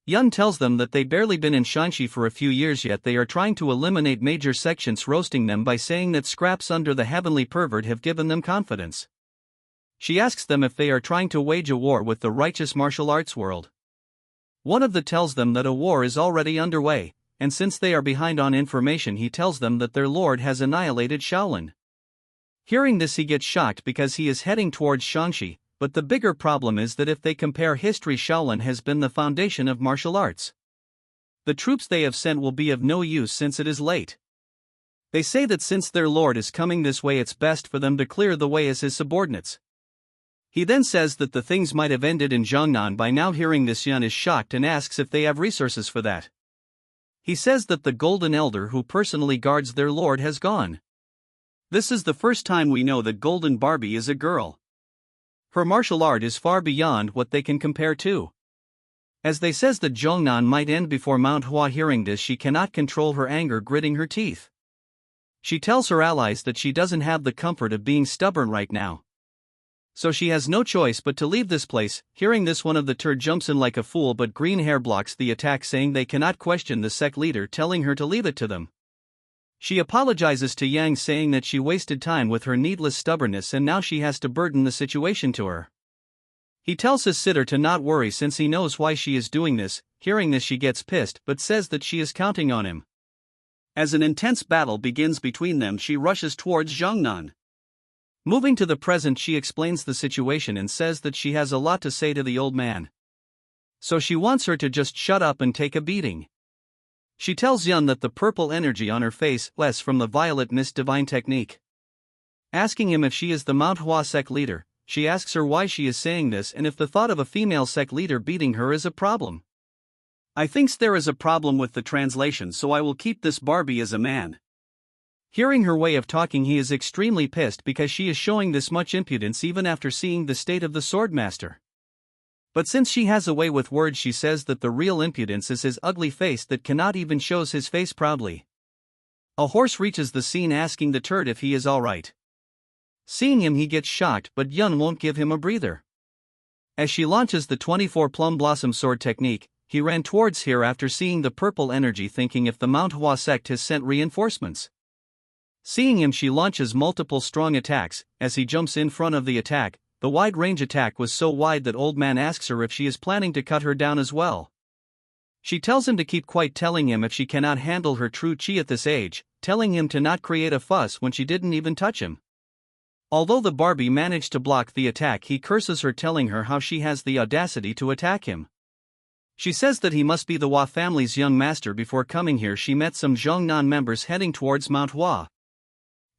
Yun tells them that they barely been in Shanxi for a few years yet they are trying to eliminate major sections, roasting them by saying that scraps under the heavenly pervert have given them confidence. She asks them if they are trying to wage a war with the righteous martial arts world. One of them tells them that a war is already underway, and since they are behind on information he tells them that their lord has annihilated Shaolin. Hearing this he gets shocked because he is heading towards Shanxi. But the bigger problem is that if they compare history, Shaolin has been the foundation of martial arts. The troops they have sent will be of no use since it is late. They say that since their lord is coming this way it's best for them to clear the way as his subordinates. He then says that the things might have ended in Jeongnan by now. Hearing this Yun is shocked and asks if they have resources for that. He says that the Golden Elder who personally guards their lord has gone. This is the first time we know that Golden Barbie is a girl. Her martial art is far beyond what they can compare to. As they says that Jeongnan might end before Manhwa. Hearing this she cannot control her anger, gritting her teeth. She tells her allies that she doesn't have the comfort of being stubborn right now. So she has no choice but to leave this place. Hearing this one of the turd jumps in like a fool, but green hair blocks the attack saying they cannot question the sect leader, telling her to leave it to them. She apologizes to Yang, saying that she wasted time with her needless stubbornness and now she has to burden the situation to her. He tells his sitter to not worry since he knows why she is doing this. Hearing this, she gets pissed but says that she is counting on him. As an intense battle begins between them, she rushes towards Zhongnan. Moving to the present, she explains the situation and says that she has a lot to say to the old man. So she wants her to just shut up and take a beating. She tells Yun that the purple energy on her face less from the violet mist divine technique. Asking him if she is the Manhwa sect leader, she asks her why she is saying this and if the thought of a female sect leader beating her is a problem. I thinks there is a problem with the translation, so I will keep this Barbie as a man. Hearing her way of talking, he is extremely pissed because she is showing this much impudence even after seeing the state of the Swordmaster. But since she has a way with words, she says that the real impudence is his ugly face that cannot even shows his face proudly. A horse reaches the scene asking the turd if he is alright. Seeing him, he gets shocked, but Yun won't give him a breather. As she launches the 24 plum blossom sword technique, he ran towards her after seeing the purple energy, thinking if the Manhwa sect has sent reinforcements. Seeing him, she launches multiple strong attacks. As he jumps in front of the attack, the wide range attack was so wide that old man asks her if she is planning to cut her down as well. She tells him to keep quiet, telling him if she cannot handle her true chi at this age, telling him to not create a fuss when she didn't even touch him. Although the Barbie managed to block the attack, he curses her, telling her how she has the audacity to attack him. She says that he must be the Hua family's young master. Before coming here, she met some Zhongnan members heading towards Mount Hua.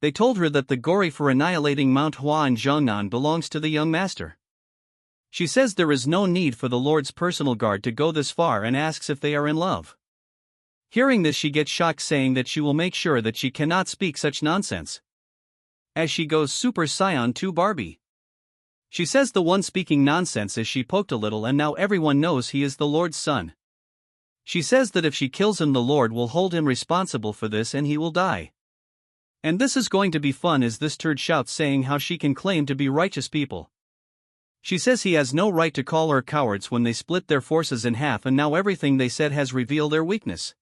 They told her that the glory for annihilating Mount Hua and Zhongnan belongs to the young master. She says there is no need for the Lord's personal guard to go this far and asks if they are in love. Hearing this, she gets shocked, saying that she will make sure that she cannot speak such nonsense. As she goes Super Saiyan 2 Barbie. She says the one speaking nonsense is she poked a little and now everyone knows he is the Lord's son. She says that if she kills him, the Lord will hold him responsible for this and he will die. And this is going to be fun, as this turd shouts, saying how she can claim to be righteous people. She says he has no right to call her cowards when they split their forces in half and now everything they said has revealed their weakness.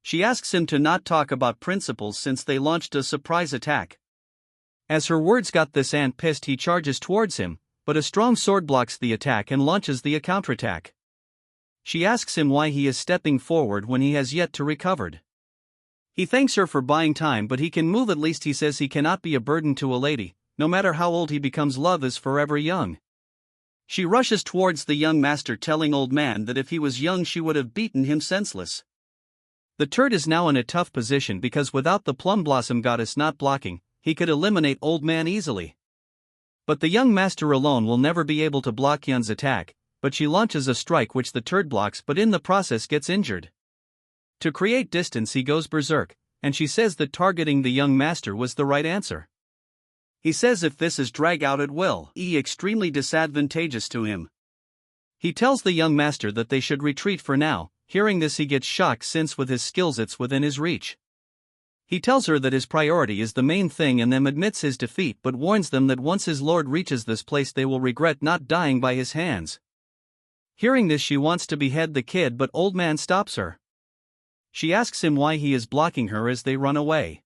She asks him to not talk about principles since they launched a surprise attack. As her words got this ant pissed, he charges towards him, but a strong sword blocks the attack and launches the counterattack. She asks him why he is stepping forward when he has yet to recovered. He thanks her for buying time, but he can move at least. He says he cannot be a burden to a lady, no matter how old he becomes, love is forever young. She rushes towards the young master, telling old man that if he was young she would have beaten him senseless. The turd is now in a tough position because without the plum blossom goddess not blocking, he could eliminate old man easily. But the young master alone will never be able to block Yun's attack, but she launches a strike which the turd blocks, but in the process gets injured. To create distance, he goes berserk, and she says that targeting the young master was the right answer. He says if this is drag out it will be extremely disadvantageous to him. He tells the young master that they should retreat for now. Hearing this, he gets shocked since with his skills it's within his reach. He tells her that his priority is the main thing and then admits his defeat, but warns them that once his lord reaches this place they will regret not dying by his hands. Hearing this, she wants to behead the kid, but old man stops her. She asks him why he is blocking her as they run away.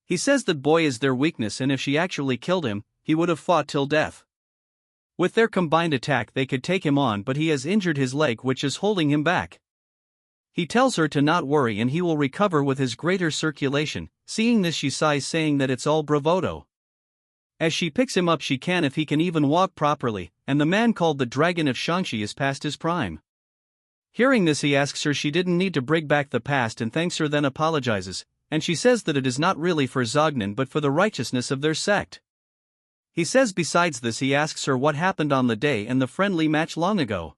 He says that boy is their weakness and if she actually killed him, he would have fought till death. With their combined attack they could take him on, but he has injured his leg which is holding him back. He tells her to not worry and he will recover with his greater circulation. Seeing this, she sighs, saying that it's all bravado. As she picks him up, she can if he can even walk properly, and the man called the Dragon of Shangxi is past his prime. Hearing this, he asks her she didn't need to bring back the past and thanks her, then apologizes, and she says that it is not really for Zognan but for the righteousness of their sect. He says besides this, he asks her what happened on the day and the friendly match long ago.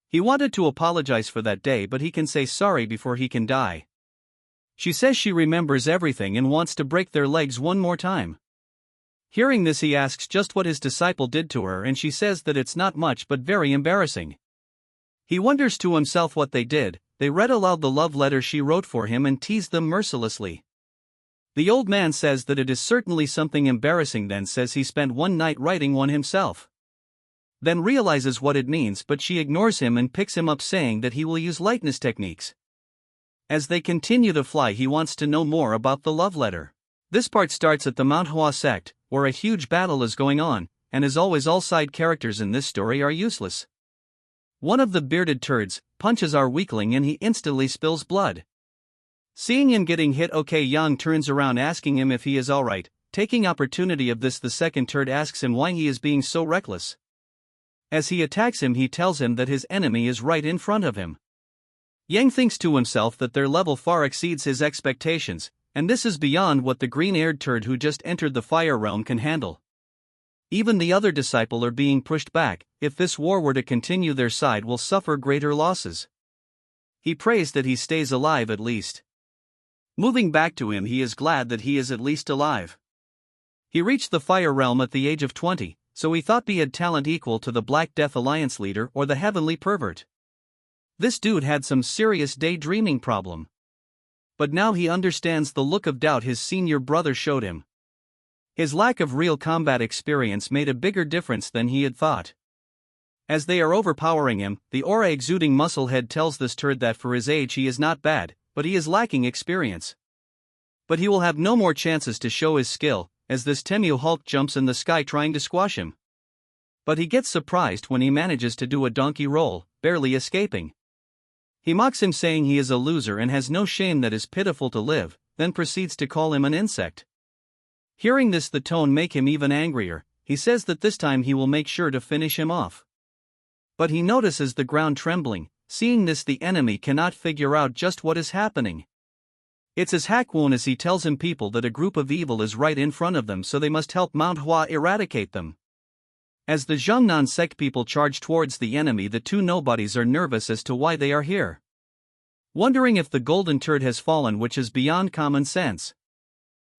He wanted to apologize for that day, but he can say sorry before he can die. She says she remembers everything and wants to break their legs one more time. Hearing this, he asks just what his disciple did to her and she says that it's not much but very embarrassing. He wonders to himself what they did. They read aloud the love letter she wrote for him and teased them mercilessly. The old man says that it is certainly something embarrassing, then says he spent one night writing one himself. Then realizes what it means, but she ignores him and picks him up, saying that he will use lightness techniques. As they continue to fly, he wants to know more about the love letter. This part starts at the Manhwa sect, where a huge battle is going on, and as always all side characters in this story are useless. One of the bearded turds punches our weakling and he instantly spills blood. Seeing him getting hit, Yang turns around asking him if he is alright. Taking opportunity of this, the second turd asks him why he is being so reckless. As he attacks him, he tells him that his enemy is right in front of him. Yang thinks to himself that their level far exceeds his expectations, and this is beyond what the green-haired turd who just entered the fire realm can handle. Even the other disciple are being pushed back. If this war were to continue, their side will suffer greater losses. He prays that he stays alive at least. Moving back to him, he is glad that he is at least alive. He reached the fire realm at the age of 20, so he thought he had talent equal to the Black Death Alliance leader or the Heavenly Pervert. This dude had some serious daydreaming problem. But now he understands the look of doubt his senior brother showed him. His lack of real combat experience made a bigger difference than he had thought. As they are overpowering him, the aura exuding musclehead tells this turd that for his age he is not bad, but he is lacking experience. But he will have no more chances to show his skill, as this Temu Hulk jumps in the sky trying to squash him. But he gets surprised when he manages to do a donkey roll, barely escaping. He mocks him, saying he is a loser and has no shame, that is pitiful to live, then proceeds to call him an insect. Hearing this, the tone make him even angrier. He says that this time he will make sure to finish him off. But he notices the ground trembling. Seeing this, the enemy cannot figure out just what is happening. It's as Hakwon as he tells him people that a group of evil is right in front of them, so they must help Manhwa eradicate them. As the Zhongnan sect people charge towards the enemy, the two nobodies are nervous as to why they are here. Wondering if the golden turd has fallen, which is beyond common sense.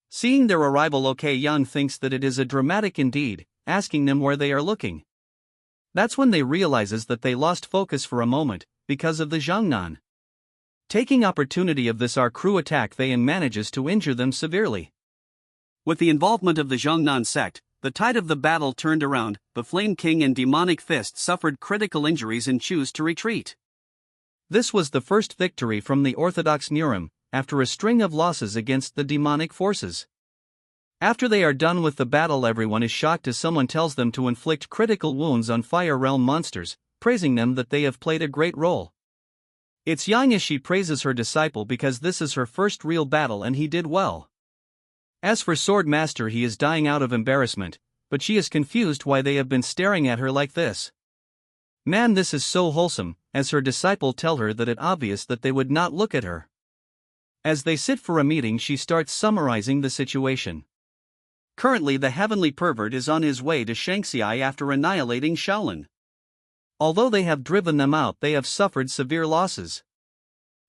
Seeing their arrival, Yang thinks that it is a dramatic indeed, asking them where they are looking. That's when they realizes that they lost focus for a moment, because of the Zhongnan. Taking opportunity of this, our crew attack they and manages to injure them severely. With the involvement of the Zhongnan sect, the tide of the battle turned around. The Flame King and Demonic Fist suffered critical injuries and choose to retreat. This was the first victory from the Orthodox Nurim, after a string of losses against the demonic forces. After they are done with the battle, everyone is shocked as someone tells them to inflict critical wounds on Fire Realm monsters, praising them that they have played a great role. It's Yang as she praises her disciple because this is her first real battle and he did well. As for Swordmaster, he is dying out of embarrassment, but she is confused why they have been staring at her like this. Man, this is so wholesome, as her disciple tell her that it's obvious that they would not look at her. As they sit for a meeting, she starts summarizing the situation. Currently, the Heavenly Pervert is on his way to Shanxi after annihilating Shaolin. Although they have driven them out, they have suffered severe losses.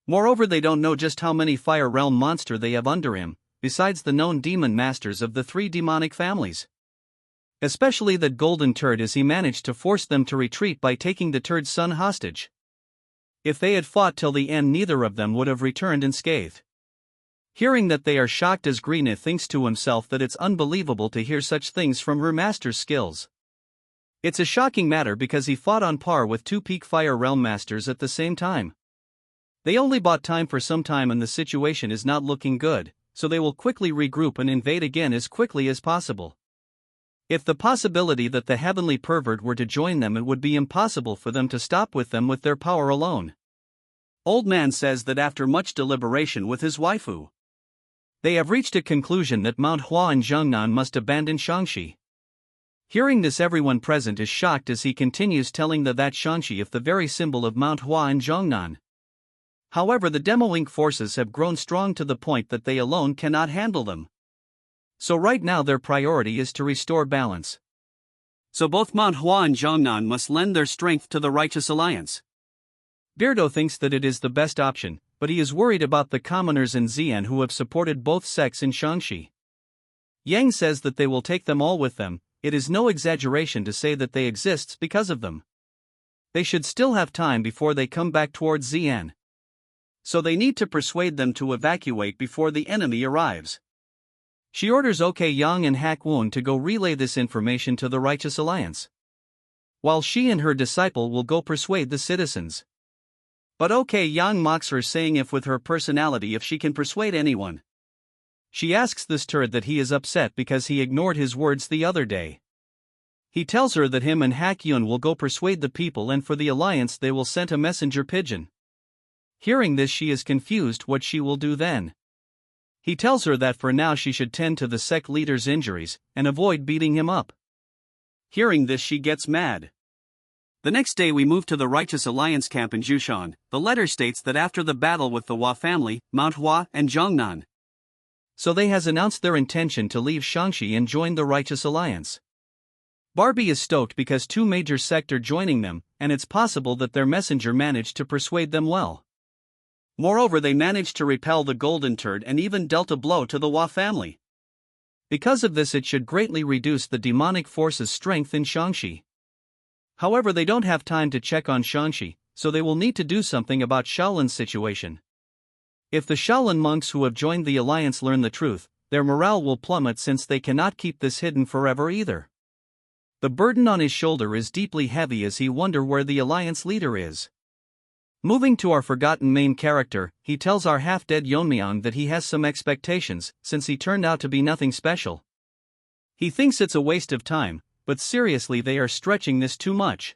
Moreover, they don't know just how many Fire Realm monster they have under him, besides the known demon masters of the three demonic families. Especially that golden turd, as he managed to force them to retreat by taking the turd's son hostage. If they had fought till the end, neither of them would have returned unscathed. Hearing that, they are shocked as Greena thinks to himself that it's unbelievable to hear such things from her master's skills. It's a shocking matter because he fought on par with two peak Fire Realm masters at the same time. They only bought time for some time and the situation is not looking good, so they will quickly regroup and invade again as quickly as possible. If the possibility that the Heavenly Pervert were to join them, it would be impossible for them to stop with them with their power alone. Old Man says that after much deliberation with his waifu, they have reached a conclusion that Manhwa and Zhongnan must abandon Shangxi. Hearing this, everyone present is shocked as he continues telling that Shangxi is the very symbol of Manhwa and Zhongnan. However, the Demo Inc. forces have grown strong to the point that they alone cannot handle them. So right now their priority is to restore balance. So both Manhwa and Zhongnan must lend their strength to the Righteous Alliance. Beardo thinks that it is the best option, but he is worried about the commoners in Xi'an who have supported both sects in Shangxi. Yang says that they will take them all with them. It is no exaggeration to say that they exist because of them. They should still have time before they come back towards Xi'an. So they need to persuade them to evacuate before the enemy arrives. She orders Yang and Hakwon to go relay this information to the Righteous Alliance, while she and her disciple will go persuade the citizens. But okay, Yang mocks her, saying if with her personality if she can persuade anyone. She asks this turd that he is upset because he ignored his words the other day. He tells her that him and Hakyun will go persuade the people, and for the alliance they will send a messenger pigeon. Hearing this, she is confused what she will do then. He tells her that for now she should tend to the sect leader's injuries and avoid beating him up. Hearing this, she gets mad. The next day we move to the Righteous Alliance camp in Jushan. The letter states that after the battle with the Hua family, Manhwa and Zhongnan, so they has announced their intention to leave Shangxi and join the Righteous Alliance. Barbie is stoked because two major sects are joining them, and it's possible that their messenger managed to persuade them well. Moreover, they managed to repel the golden turd and even dealt a blow to the Hua family. Because of this, it should greatly reduce the demonic force's strength in Shangxi. However, they don't have time to check on Shangxi, so they will need to do something about Shaolin's situation. If the Shaolin monks who have joined the alliance learn the truth, their morale will plummet, since they cannot keep this hidden forever either. The burden on his shoulder is deeply heavy as he wonders where the alliance leader is. Moving to our forgotten main character, he tells our half-dead Yeon-myeong that he has some expectations, since he turned out to be nothing special. He thinks it's a waste of time, but seriously they are stretching this too much.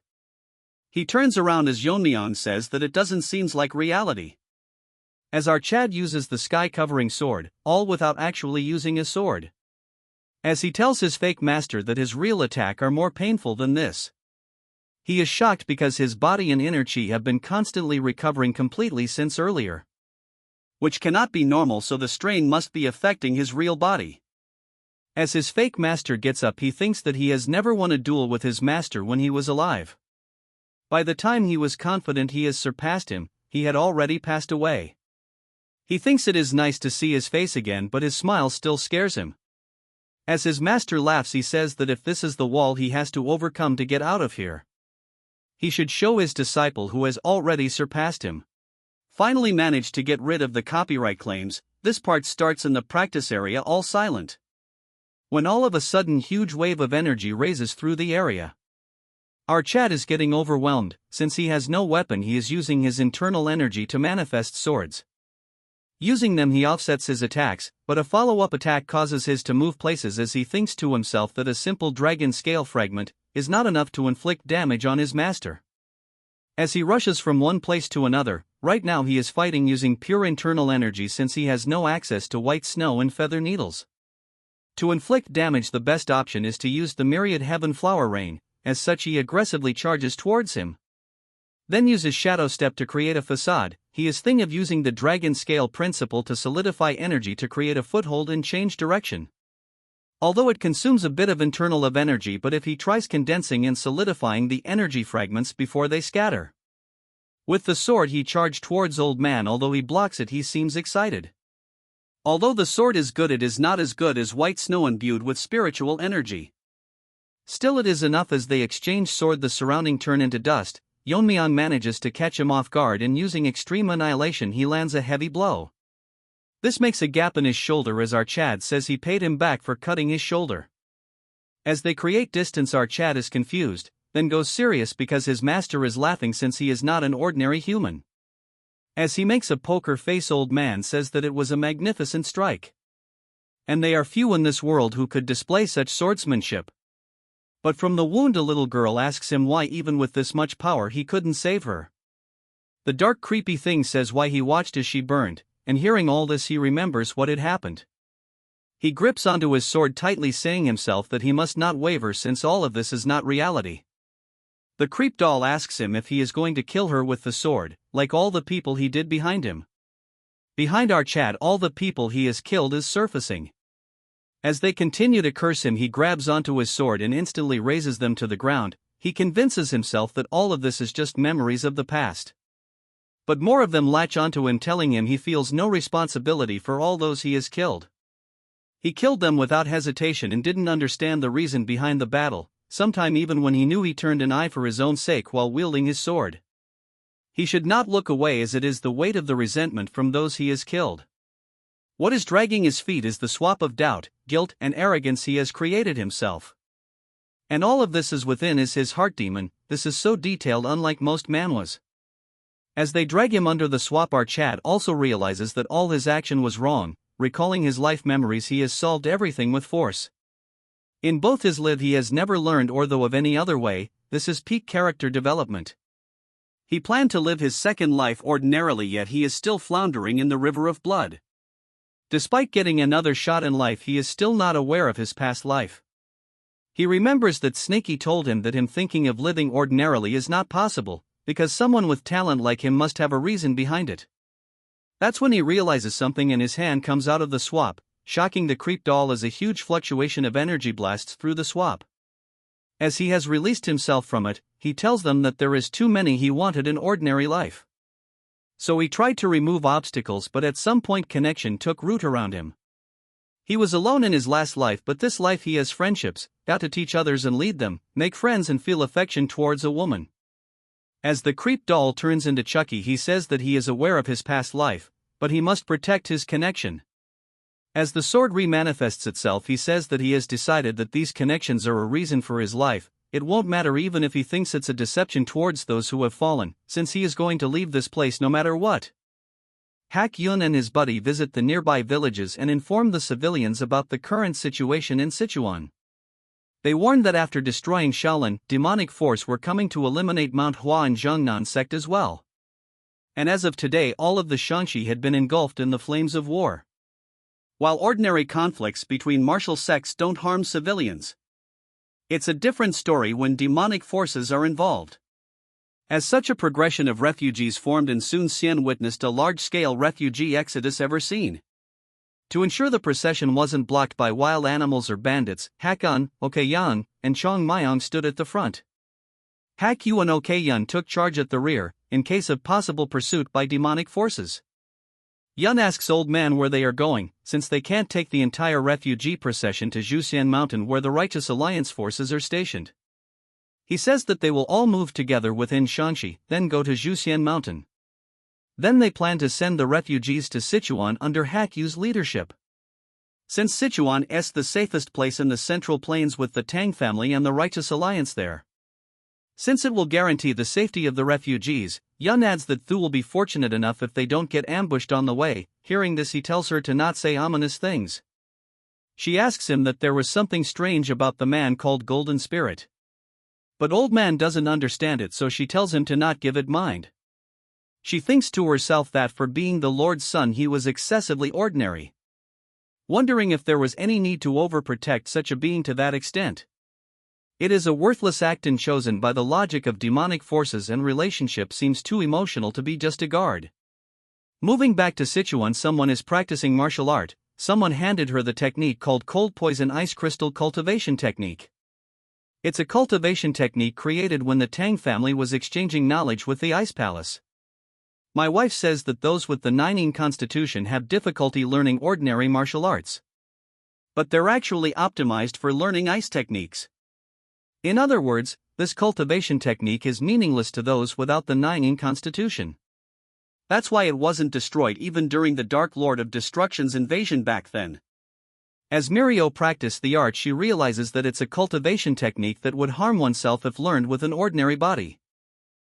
He turns around as Yeon-myeong says that it doesn't seem like reality. As our Chad uses the sky-covering sword, all without actually using a sword. As he tells his fake master that his real attack are more painful than this. He is shocked because his body and inner chi have been constantly recovering completely since earlier. Which cannot be normal, so the strain must be affecting his real body. As his fake master gets up, he thinks that he has never won a duel with his master when he was alive. By the time he was confident he has surpassed him, he had already passed away. He thinks it is nice to see his face again, but his smile still scares him. As his master laughs, he says that if this is the wall he has to overcome to get out of here, he should show his disciple who has already surpassed him. Finally managed to get rid of the copyright claims, this part starts in the practice area all silent. When all of a sudden huge wave of energy raises through the area. Our Chad is getting overwhelmed, since he has no weapon. He is using his internal energy to manifest swords. Using them he offsets his attacks, but a follow-up attack causes his to move places as he thinks to himself that a simple dragon scale fragment is not enough to inflict damage on his master. As he rushes from one place to another, right now he is fighting using pure internal energy since he has no access to white snow and feather needles. To inflict damage, the best option is to use the myriad heaven flower rain, as such he aggressively charges towards him. Then uses shadow step to create a facade. He is thinking of using the dragon scale principle to solidify energy to create a foothold and change direction. Although it consumes a bit of internal energy, but if he tries condensing and solidifying the energy fragments before they scatter. With the sword he charged towards old man. Although he blocks it, he seems excited. Although the sword is good, it is not as good as white snow imbued with spiritual energy. Still it is enough. As they exchange sword, the surrounding turn into dust. Yeon-myeong manages to catch him off guard, and using extreme annihilation he lands a heavy blow. This makes a gap in his shoulder as our Chad says he paid him back for cutting his shoulder. As they create distance, our Chad is confused, then goes serious because his master is laughing since he is not an ordinary human. As he makes a poker face, old man says that it was a magnificent strike. And they are few in this world who could display such swordsmanship. But from the wound a little girl asks him why even with this much power he couldn't save her. The dark creepy thing says why he watched as she burned, and hearing all this he remembers what had happened. He grips onto his sword tightly, saying himself that he must not waver since all of this is not reality. The creep doll asks him if he is going to kill her with the sword, like all the people he did behind him. Behind our Chad, all the people he has killed is surfacing. As they continue to curse him, he grabs onto his sword and instantly raises them to the ground. He convinces himself that all of this is just memories of the past. But more of them latch onto him, telling him he feels no responsibility for all those he has killed. He killed them without hesitation and didn't understand the reason behind the battle, sometime even when he knew he turned an eye for his own sake while wielding his sword. He should not look away, as it is the weight of the resentment from those he has killed. What is dragging his feet is the swap of doubt, guilt, and arrogance he has created himself. And all of this is within his heart demon. This is so detailed, unlike most manhwas. As they drag him under the swap, our Chad also realizes that all his action was wrong. Recalling his life memories, he has solved everything with force. In both his live he has never learned or though of any other way. This is peak character development. He planned to live his second life ordinarily, yet he is still floundering in the river of blood. Despite getting another shot in life, he is still not aware of his past life. He remembers that Snaky told him that him thinking of living ordinarily is not possible, because someone with talent like him must have a reason behind it. That's when he realizes something and his hand comes out of the swap, shocking the creep doll as a huge fluctuation of energy blasts through the swap. As he has released himself from it, he tells them that there is too many he wanted in ordinary life. So he tried to remove obstacles, but at some point connection took root around him. He was alone in his last life, but this life he has friendships, got to teach others and lead them, make friends and feel affection towards a woman. As the creep doll turns into Chucky, he says that he is aware of his past life, but he must protect his connection. As the sword remanifests itself, he says that he has decided that these connections are a reason for his life. It won't matter even if he thinks it's a deception towards those who have fallen, since he is going to leave this place no matter what. Hak Yun and his buddy visit the nearby villages and inform the civilians about the current situation in Sichuan. They warn that after destroying Shaolin, demonic force were coming to eliminate Manhwa and Zhongnan sect as well. And as of today, all of the Shanxi had been engulfed in the flames of war. While ordinary conflicts between martial sects don't harm civilians, it's a different story when demonic forces are involved. As such a progression of refugees formed and soon Xian witnessed a large-scale refugee exodus ever seen. To ensure the procession wasn't blocked by wild animals or bandits, Hakon, Okeyang, and Chong Myong stood at the front. Hak Yu and Okeyang took charge at the rear, in case of possible pursuit by demonic forces. Yun asks Old Man where they are going, since they can't take the entire refugee procession to Zhuxian Mountain where the Righteous Alliance forces are stationed. He says that they will all move together within Shanxi, then go to Zhuxian Mountain. Then they plan to send the refugees to Sichuan under Hak Yu's leadership. Since Sichuan is the safest place in the Central Plains with the Tang family and the Righteous Alliance there. Since it will guarantee the safety of the refugees, Yun adds that Thu will be fortunate enough if they don't get ambushed on the way. Hearing this, he tells her to not say ominous things. She asks him that there was something strange about the man called Golden Spirit. But Old Man doesn't understand it, so she tells him to not give it mind. She thinks to herself that for being the Lord's son he was excessively ordinary. Wondering if there was any need to overprotect such a being to that extent. It is a worthless act and chosen by the logic of demonic forces, and relationship seems too emotional to be just a guard. Moving back to Sichuan, someone is practicing martial art. Someone handed her the technique called cold poison ice crystal cultivation technique. It's a cultivation technique created when the Tang family was exchanging knowledge with the Ice Palace. My wife says that those with the Nining constitution have difficulty learning ordinary martial arts. But they're actually optimized for learning ice techniques. In other words, this cultivation technique is meaningless to those without the Nining constitution. That's why it wasn't destroyed even during the Dark Lord of Destruction's invasion back then. As Mirio practiced the art, she realizes that it's a cultivation technique that would harm oneself if learned with an ordinary body.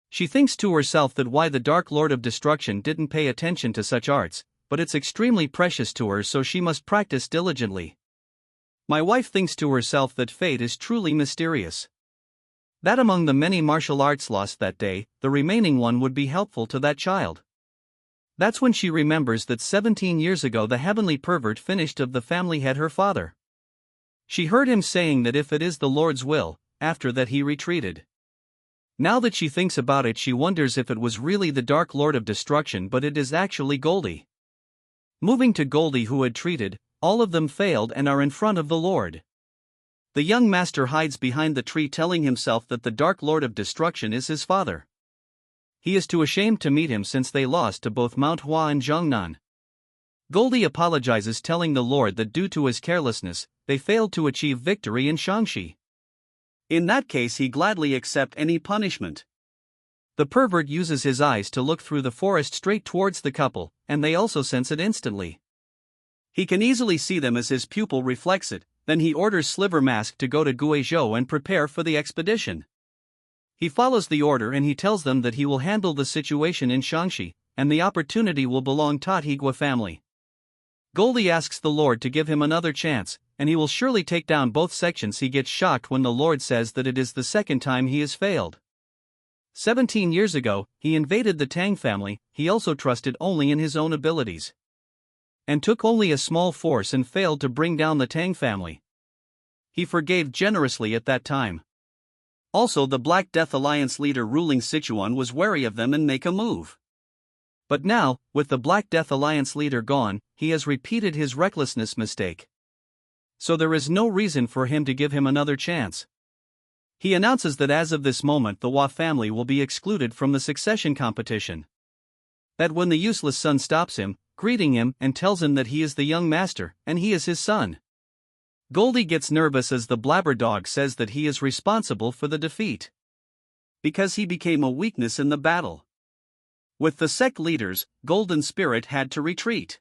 She thinks to herself that why the Dark Lord of Destruction didn't pay attention to such arts, but it's extremely precious to her, so she must practice diligently. My wife thinks to herself that fate is truly mysterious. That among the many martial arts lost that day, the remaining one would be helpful to that child. That's when she remembers that 17 years ago the heavenly pervert finished of the family had her father. She heard him saying that if it is the Lord's will, after that he retreated. Now that she thinks about it, she wonders if it was really the Dark Lord of Destruction, but it is actually Goldie. Moving to Goldie, who had treated, all of them failed and are in front of the Lord. The young master hides behind the tree, telling himself that the Dark Lord of Destruction is his father. He is too ashamed to meet him since they lost to both Manhwa and Zhongnan. Goldie apologizes, telling the Lord that due to his carelessness, they failed to achieve victory in Shanxi. In that case, he gladly accept any punishment. The pervert uses his eyes to look through the forest straight towards the couple, and they also sense it instantly. He can easily see them as his pupil reflects it. Then he orders Sliver Mask to go to Guizhou and prepare for the expedition. He follows the order and he tells them that he will handle the situation in Shaanxi, and the opportunity will belong to the Higua family. Goldie asks the Lord to give him another chance, and he will surely take down both sections. He gets shocked when the Lord says that it is the second time he has failed. 17 years ago, he invaded the Tang family. He also trusted only in his own abilities, and took only a small force and failed to bring down the Tang family. He forgave generously at that time. Also, the Black Death Alliance leader ruling Sichuan was wary of them and make a move. But now, with the Black Death Alliance leader gone, he has repeated his recklessness mistake. So there is no reason for him to give him another chance. He announces that as of this moment the Hua family will be excluded from the succession competition. That when the useless son stops him, greeting him and tells him that he is the young master, and he is his son. Goldie gets nervous as the blabber dog says that he is responsible for the defeat, because he became a weakness in the battle. With the sect leaders, Golden Spirit had to retreat.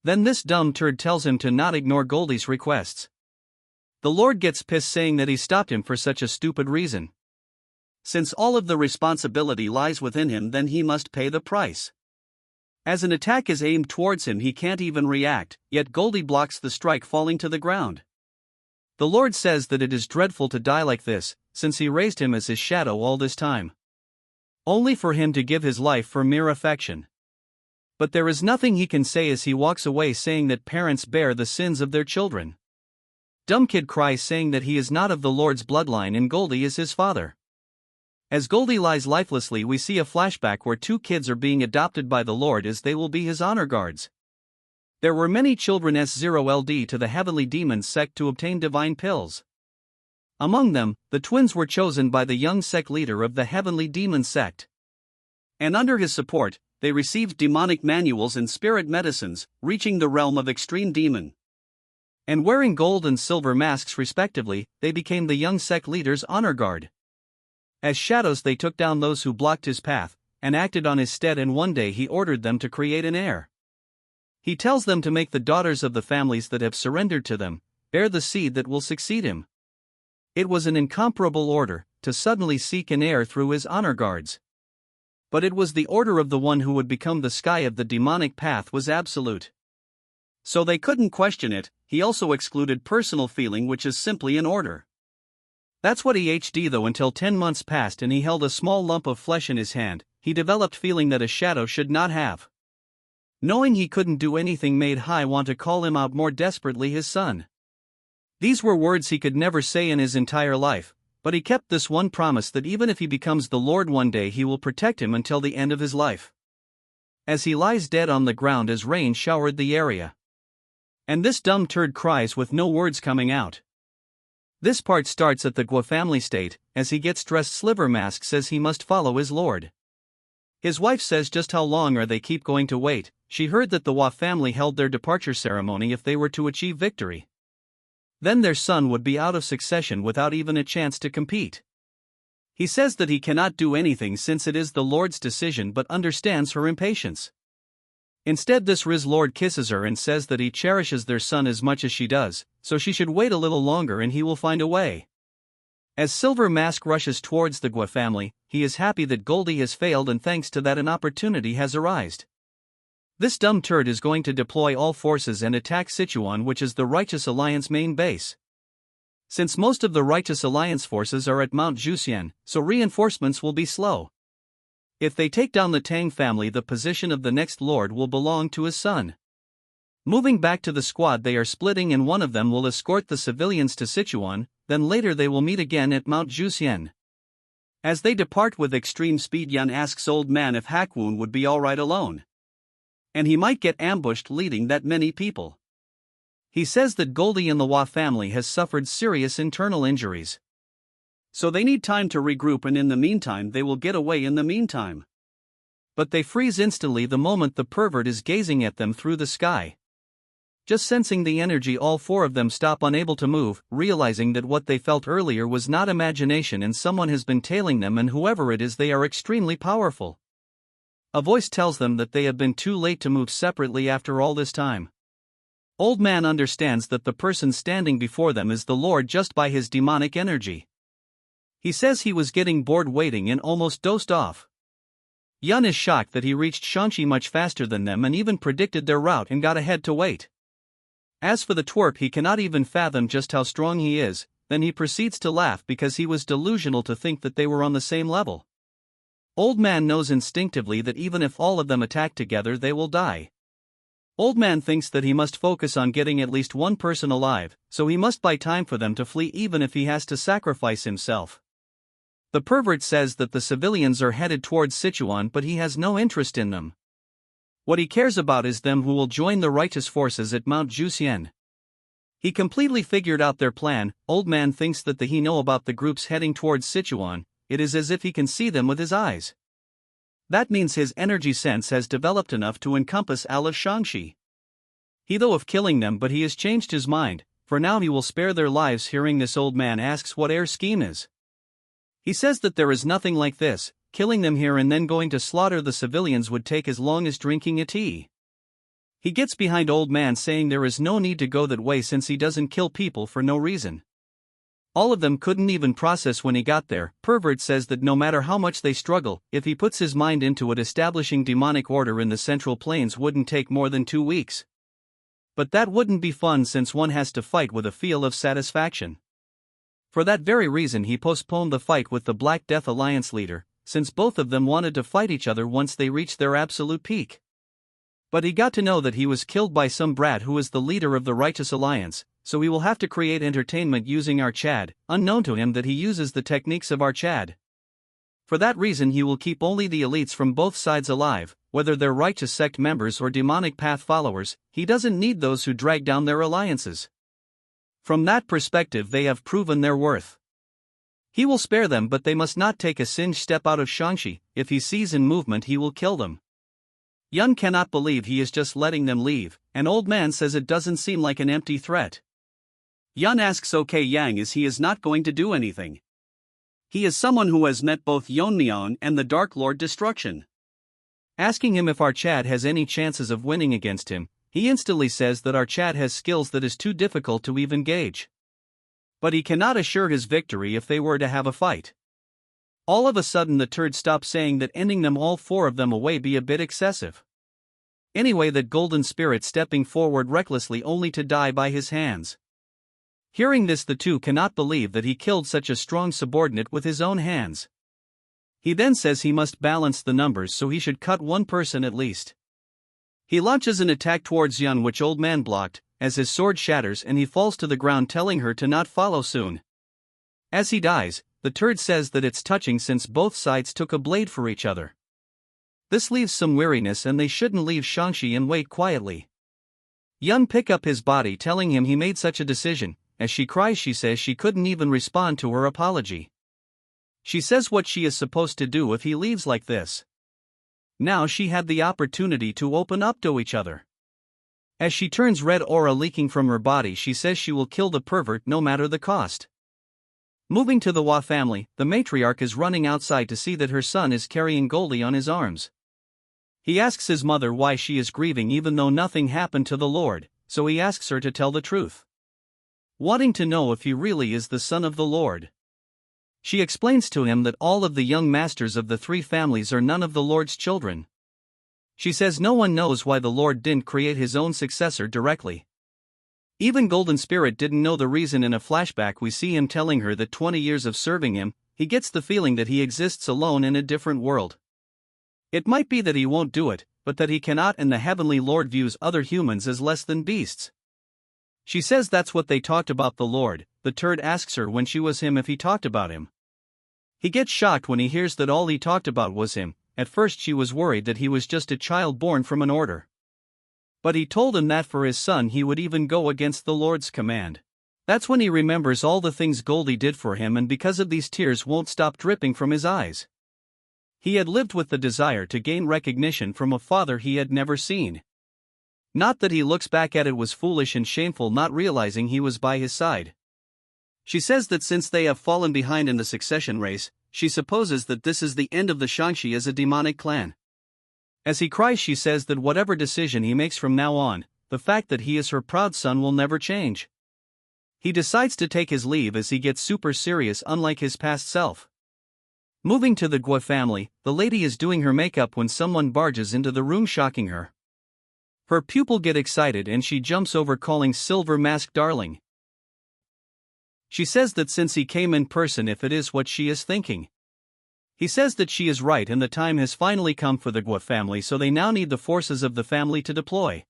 Then this dumb turd tells him to not ignore Goldie's requests. The Lord gets pissed saying that he stopped him for such a stupid reason. Since all of the responsibility lies within him, then he must pay the price. As an attack is aimed towards him, he can't even react, yet Goldie blocks the strike falling to the ground. The Lord says that it is dreadful to die like this, since he raised him as his shadow all this time, only for him to give his life for mere affection. But there is nothing he can say as he walks away, saying that parents bear the sins of their children. Dumb kid cries saying that he is not of the Lord's bloodline and Goldie is his father. As Goldie lies lifelessly, we see a flashback where two kids are being adopted by the Lord as they will be his honor guards. There were many children S0LD to the Heavenly Demons sect to obtain divine pills. Among them, the twins were chosen by the young sect leader of the Heavenly Demons sect. And under his support, they received demonic manuals and spirit medicines, reaching the realm of extreme demon. And wearing gold and silver masks respectively, they became the young sect leader's honor guard. As shadows they took down those who blocked his path, and acted on his stead, and one day he ordered them to create an heir. He tells them to make the daughters of the families that have surrendered to them bear the seed that will succeed him. It was an incomparable order, to suddenly seek an heir through his honor guards. But it was the order of the one who would become the sky of the demonic path was absolute. So they couldn't question it. He also excluded personal feeling, which is simply an order. That's what he HD though. Until 10 months passed and he held a small lump of flesh in his hand, he developed feeling that a shadow should not have. Knowing he couldn't do anything made Hai want to call him out more desperately, his son. These were words he could never say in his entire life, but he kept this one promise that even if he becomes the Lord one day he will protect him until the end of his life. As he lies dead on the ground as rain showered the area. And this dumb turd cries with no words coming out. This part starts at the Gua family state. As he gets dressed, Sliver Mask says he must follow his lord. His wife says just how long are they keep going to wait. She heard that the Hua family held their departure ceremony if they were to achieve victory. Then their son would be out of succession without even a chance to compete. He says that he cannot do anything since it is the Lord's decision, but understands her impatience. Instead, this Riz Lord kisses her and says that he cherishes their son as much as she does, so she should wait a little longer and he will find a way. As Silver Mask rushes towards the Gua family, he is happy that Goldie has failed, and thanks to that an opportunity has arisen. This dumb turd is going to deploy all forces and attack Sichuan, which is the Righteous Alliance main base. Since most of the Righteous Alliance forces are at Mount Juxian, so reinforcements will be slow. If they take down the Tang family, the position of the next lord will belong to his son. Moving back to the squad, they are splitting and one of them will escort the civilians to Sichuan, then later they will meet again at Mount Juxian. As they depart with extreme speed, Yan asks Old Man if Hakwun would be alright alone. And he might get ambushed leading that many people. He says that Goldie and the Hua family has suffered serious internal injuries. So they need time to regroup, and in the meantime they will get away in the meantime. But they freeze instantly the moment the pervert is gazing at them through the sky. Just sensing the energy, all four of them stop, unable to move, realizing that what they felt earlier was not imagination and someone has been tailing them, and whoever it is, they are extremely powerful. A voice tells them that they have been too late to move separately after all this time. Old Man understands that the person standing before them is the Lord just by his demonic energy. He says he was getting bored waiting and almost dozed off. Yun is shocked that he reached Shanxi much faster than them and even predicted their route and got ahead to wait. As for the twerp, he cannot even fathom just how strong he is, then he proceeds to laugh because he was delusional to think that they were on the same level. Old Man knows instinctively that even if all of them attack together they will die. Old Man thinks that he must focus on getting at least one person alive, so he must buy time for them to flee even if he has to sacrifice himself. The pervert says that the civilians are headed towards Sichuan, but he has no interest in them. What he cares about is them who will join the righteous forces at Mount Juxian. He completely figured out their plan. Old Man thinks that he know about the groups heading towards Sichuan. It is as if he can see them with his eyes. That means his energy sense has developed enough to encompass all of Shanxi. He thought of killing them, but he has changed his mind. For now he will spare their lives. Hearing this, Old Man asks what their scheme is. He says that there is nothing like this. Killing them here and then going to slaughter the civilians would take as long as drinking a tea. He gets behind Old Man, saying there is no need to go that way since he doesn't kill people for no reason. All of them couldn't even process when he got there. Pervert says that no matter how much they struggle, if he puts his mind into it, establishing demonic order in the Central Plains wouldn't take more than 2 weeks. But that wouldn't be fun since one has to fight with a feel of satisfaction. For that very reason he postponed the fight with the Black Death Alliance leader, since both of them wanted to fight each other once they reached their absolute peak. But he got to know that he was killed by some brat who is the leader of the Righteous Alliance, so he will have to create entertainment using our Chad, unknown to him that he uses the techniques of our Chad. For that reason he will keep only the elites from both sides alive, whether they're righteous sect members or demonic path followers. He doesn't need those who drag down their alliances. From that perspective they have proven their worth. He will spare them, but they must not take a singed step out of Shanxi. If he sees in movement he will kill them. Yun cannot believe he is just letting them leave, and Old Man says it doesn't seem like an empty threat. Yun asks OK Yang as he is not going to do anything. He is someone who has met both Yeon-myeong and the Dark Lord Destruction. Asking him if our Chad has any chances of winning against him, he instantly says that our Chad has skills that is too difficult to even gauge. But he cannot assure his victory if they were to have a fight. All of a sudden the turd stops, saying that ending them all 4 of them away be a bit excessive. Anyway, that golden spirit stepping forward recklessly only to die by his hands. Hearing this, the two cannot believe that he killed such a strong subordinate with his own hands. He then says he must balance the numbers, so he should cut one person at least. He launches an attack towards Yun, which Old Man blocked, as his sword shatters and he falls to the ground, telling her to not follow soon. As he dies, the turd says that it's touching since both sides took a blade for each other. This leaves some weariness and they shouldn't leave Shanxi and wait quietly. Yun pick up his body, telling him he made such a decision. As she cries, she says she couldn't even respond to her apology. She says what she is supposed to do if he leaves like this. Now she had the opportunity to open up to each other. As she turns red, aura leaking from her body, she says she will kill the pervert no matter the cost. Moving to the Hwa family, the matriarch is running outside to see that her son is carrying Goldie on his arms. He asks his mother why she is grieving even though nothing happened to the Lord, so he asks her to tell the truth, wanting to know if he really is the son of the Lord. She explains to him that all of the young masters of the 3 families are none of the Lord's children. She says no one knows why the Lord didn't create his own successor directly. Even Golden Spirit didn't know the reason. In a flashback we see him telling her that 20 years of serving him, he gets the feeling that he exists alone in a different world. It might be that he won't do it, but that he cannot, and the Heavenly Lord views other humans as less than beasts. She says that's what they talked about the Lord. The turd asks her when she was him if he talked about him. He gets shocked when he hears that all he talked about was him. At first she was worried that he was just a child born from an order. But he told him that for his son he would even go against the Lord's command. That's when he remembers all the things Goldie did for him, and because of these tears won't stop dripping from his eyes. He had lived with the desire to gain recognition from a father he had never seen. Not that he looks back at it was foolish and shameful, not realizing he was by his side. She says that since they have fallen behind in the succession race, she supposes that this is the end of the Shanxi as a demonic clan. As he cries, she says that whatever decision he makes from now on, the fact that he is her proud son will never change. He decides to take his leave as he gets super serious, unlike his past self. Moving to the Gua family, the lady is doing her makeup when someone barges into the room, shocking her. Her pupil get excited and she jumps over, calling Silver Mask darling. She says that since he came in person, if it is what she is thinking. He says that she is right and the time has finally come for the Gua family, so they now need the forces of the family to deploy.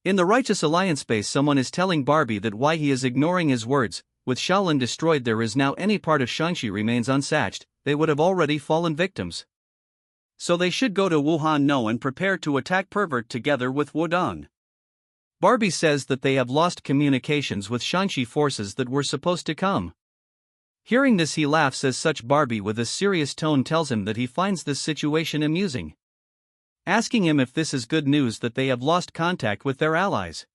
In the Righteous Alliance base, someone is telling Barbie that why he is ignoring his words. With Shaolin destroyed, there is now any part of Shaanxi remains unsatched, they would have already fallen victims. So they should go to Wuhan No and prepare to attack Pervert together with Wudong. Barbie says that they have lost communications with Shaanxi forces that were supposed to come. Hearing this, he laughs as such. Barbie with a serious tone tells him that he finds this situation amusing, asking him if this is good news that they have lost contact with their allies.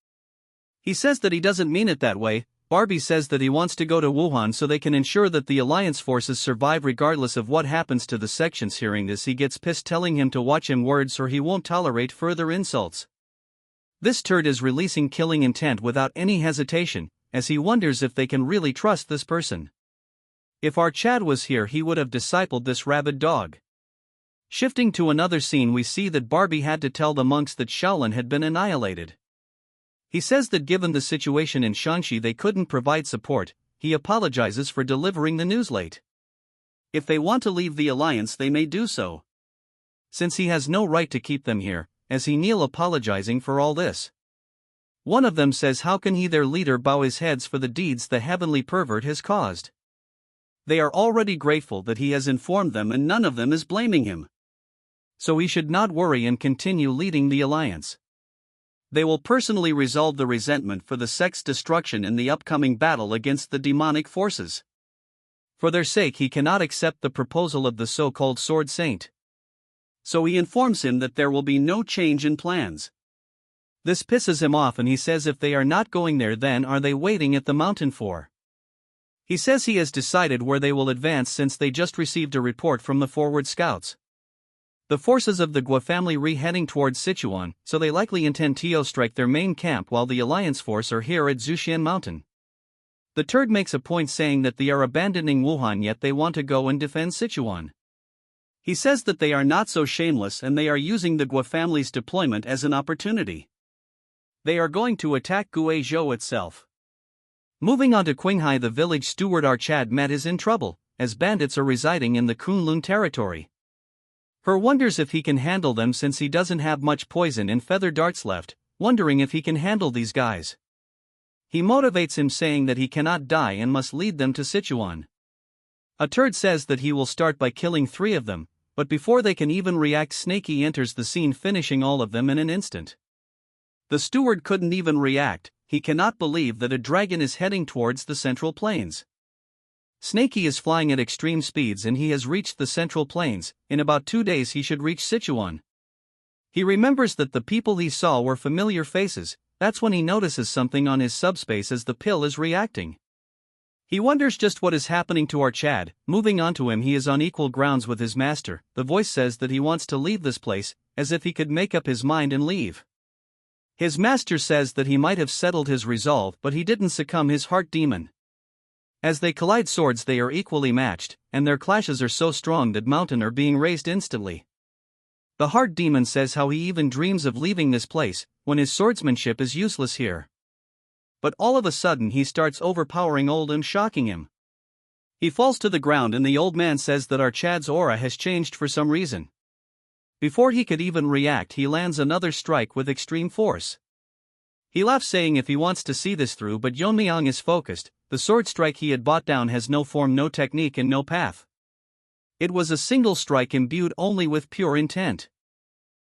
He says that he doesn't mean it that way. Barbie says that he wants to go to Wuhan so they can ensure that the alliance forces survive regardless of what happens to the sections. Hearing this, he gets pissed, telling him to watch him words or he won't tolerate further insults. This turd is releasing killing intent without any hesitation, as he wonders if they can really trust this person. If our Chad was here, he would have discipled this rabid dog. Shifting to another scene, we see that Barbie had to tell the monks that Shaolin had been annihilated. He says that given the situation in Shaanxi they couldn't provide support. He apologizes for delivering the news late. If they want to leave the alliance, they may do so, since he has no right to keep them here, as he kneel apologizing for all this. One of them says how can he, their leader, bow his heads for the deeds the heavenly pervert has caused. They are already grateful that he has informed them and none of them is blaming him. So he should not worry and continue leading the alliance. They will personally resolve the resentment for the sect's destruction in the upcoming battle against the demonic forces. For their sake he cannot accept the proposal of the so-called Sword Saint. So he informs him that there will be no change in plans. This pisses him off and he says if they are not going there, then are they waiting at the mountain for? He says he has decided where they will advance since they just received a report from the forward scouts. The forces of the Gua family heading towards Sichuan, so they likely intend to strike their main camp while the alliance force are here at Zhuxian Mountain. The turd makes a point saying that they are abandoning Wuhan yet they want to go and defend Sichuan. He says that they are not so shameless and they are using the Gua family's deployment as an opportunity. They are going to attack Guizhou itself. Moving on to Qinghai, the village steward Archad met is in trouble, as bandits are residing in the Kunlun territory. Her wonders if he can handle them since he doesn't have much poison and feather darts left, wondering if he can handle these guys. He motivates him saying that he cannot die and must lead them to Sichuan. A turd says that he will start by killing 3 of them, but before they can even react, Snaky enters the scene, finishing all of them in an instant. The steward couldn't even react. He cannot believe that a dragon is heading towards the Central Plains. Snaky is flying at extreme speeds and he has reached the Central Plains. In about 2 days he should reach Sichuan. He remembers that the people he saw were familiar faces. That's when he notices something on his subspace as the pill is reacting. He wonders just what is happening to our Chad. Moving on to him, he is on equal grounds with his master. The voice says that he wants to leave this place, as if he could make up his mind and leave. His master says that he might have settled his resolve, but he didn't succumb his heart demon. As they collide swords, they are equally matched, and their clashes are so strong that mountains are being raised instantly. The heart demon says how he even dreams of leaving this place, when his swordsmanship is useless here. But all of a sudden he starts overpowering old and shocking him. He falls to the ground and the old man says that Archad's aura has changed for some reason. Before he could even react, he lands another strike with extreme force. He laughs, saying if he wants to see this through, but Yeon-myeong is focused. The sword strike he had brought down has no form, no technique and no path. It was a single strike imbued only with pure intent.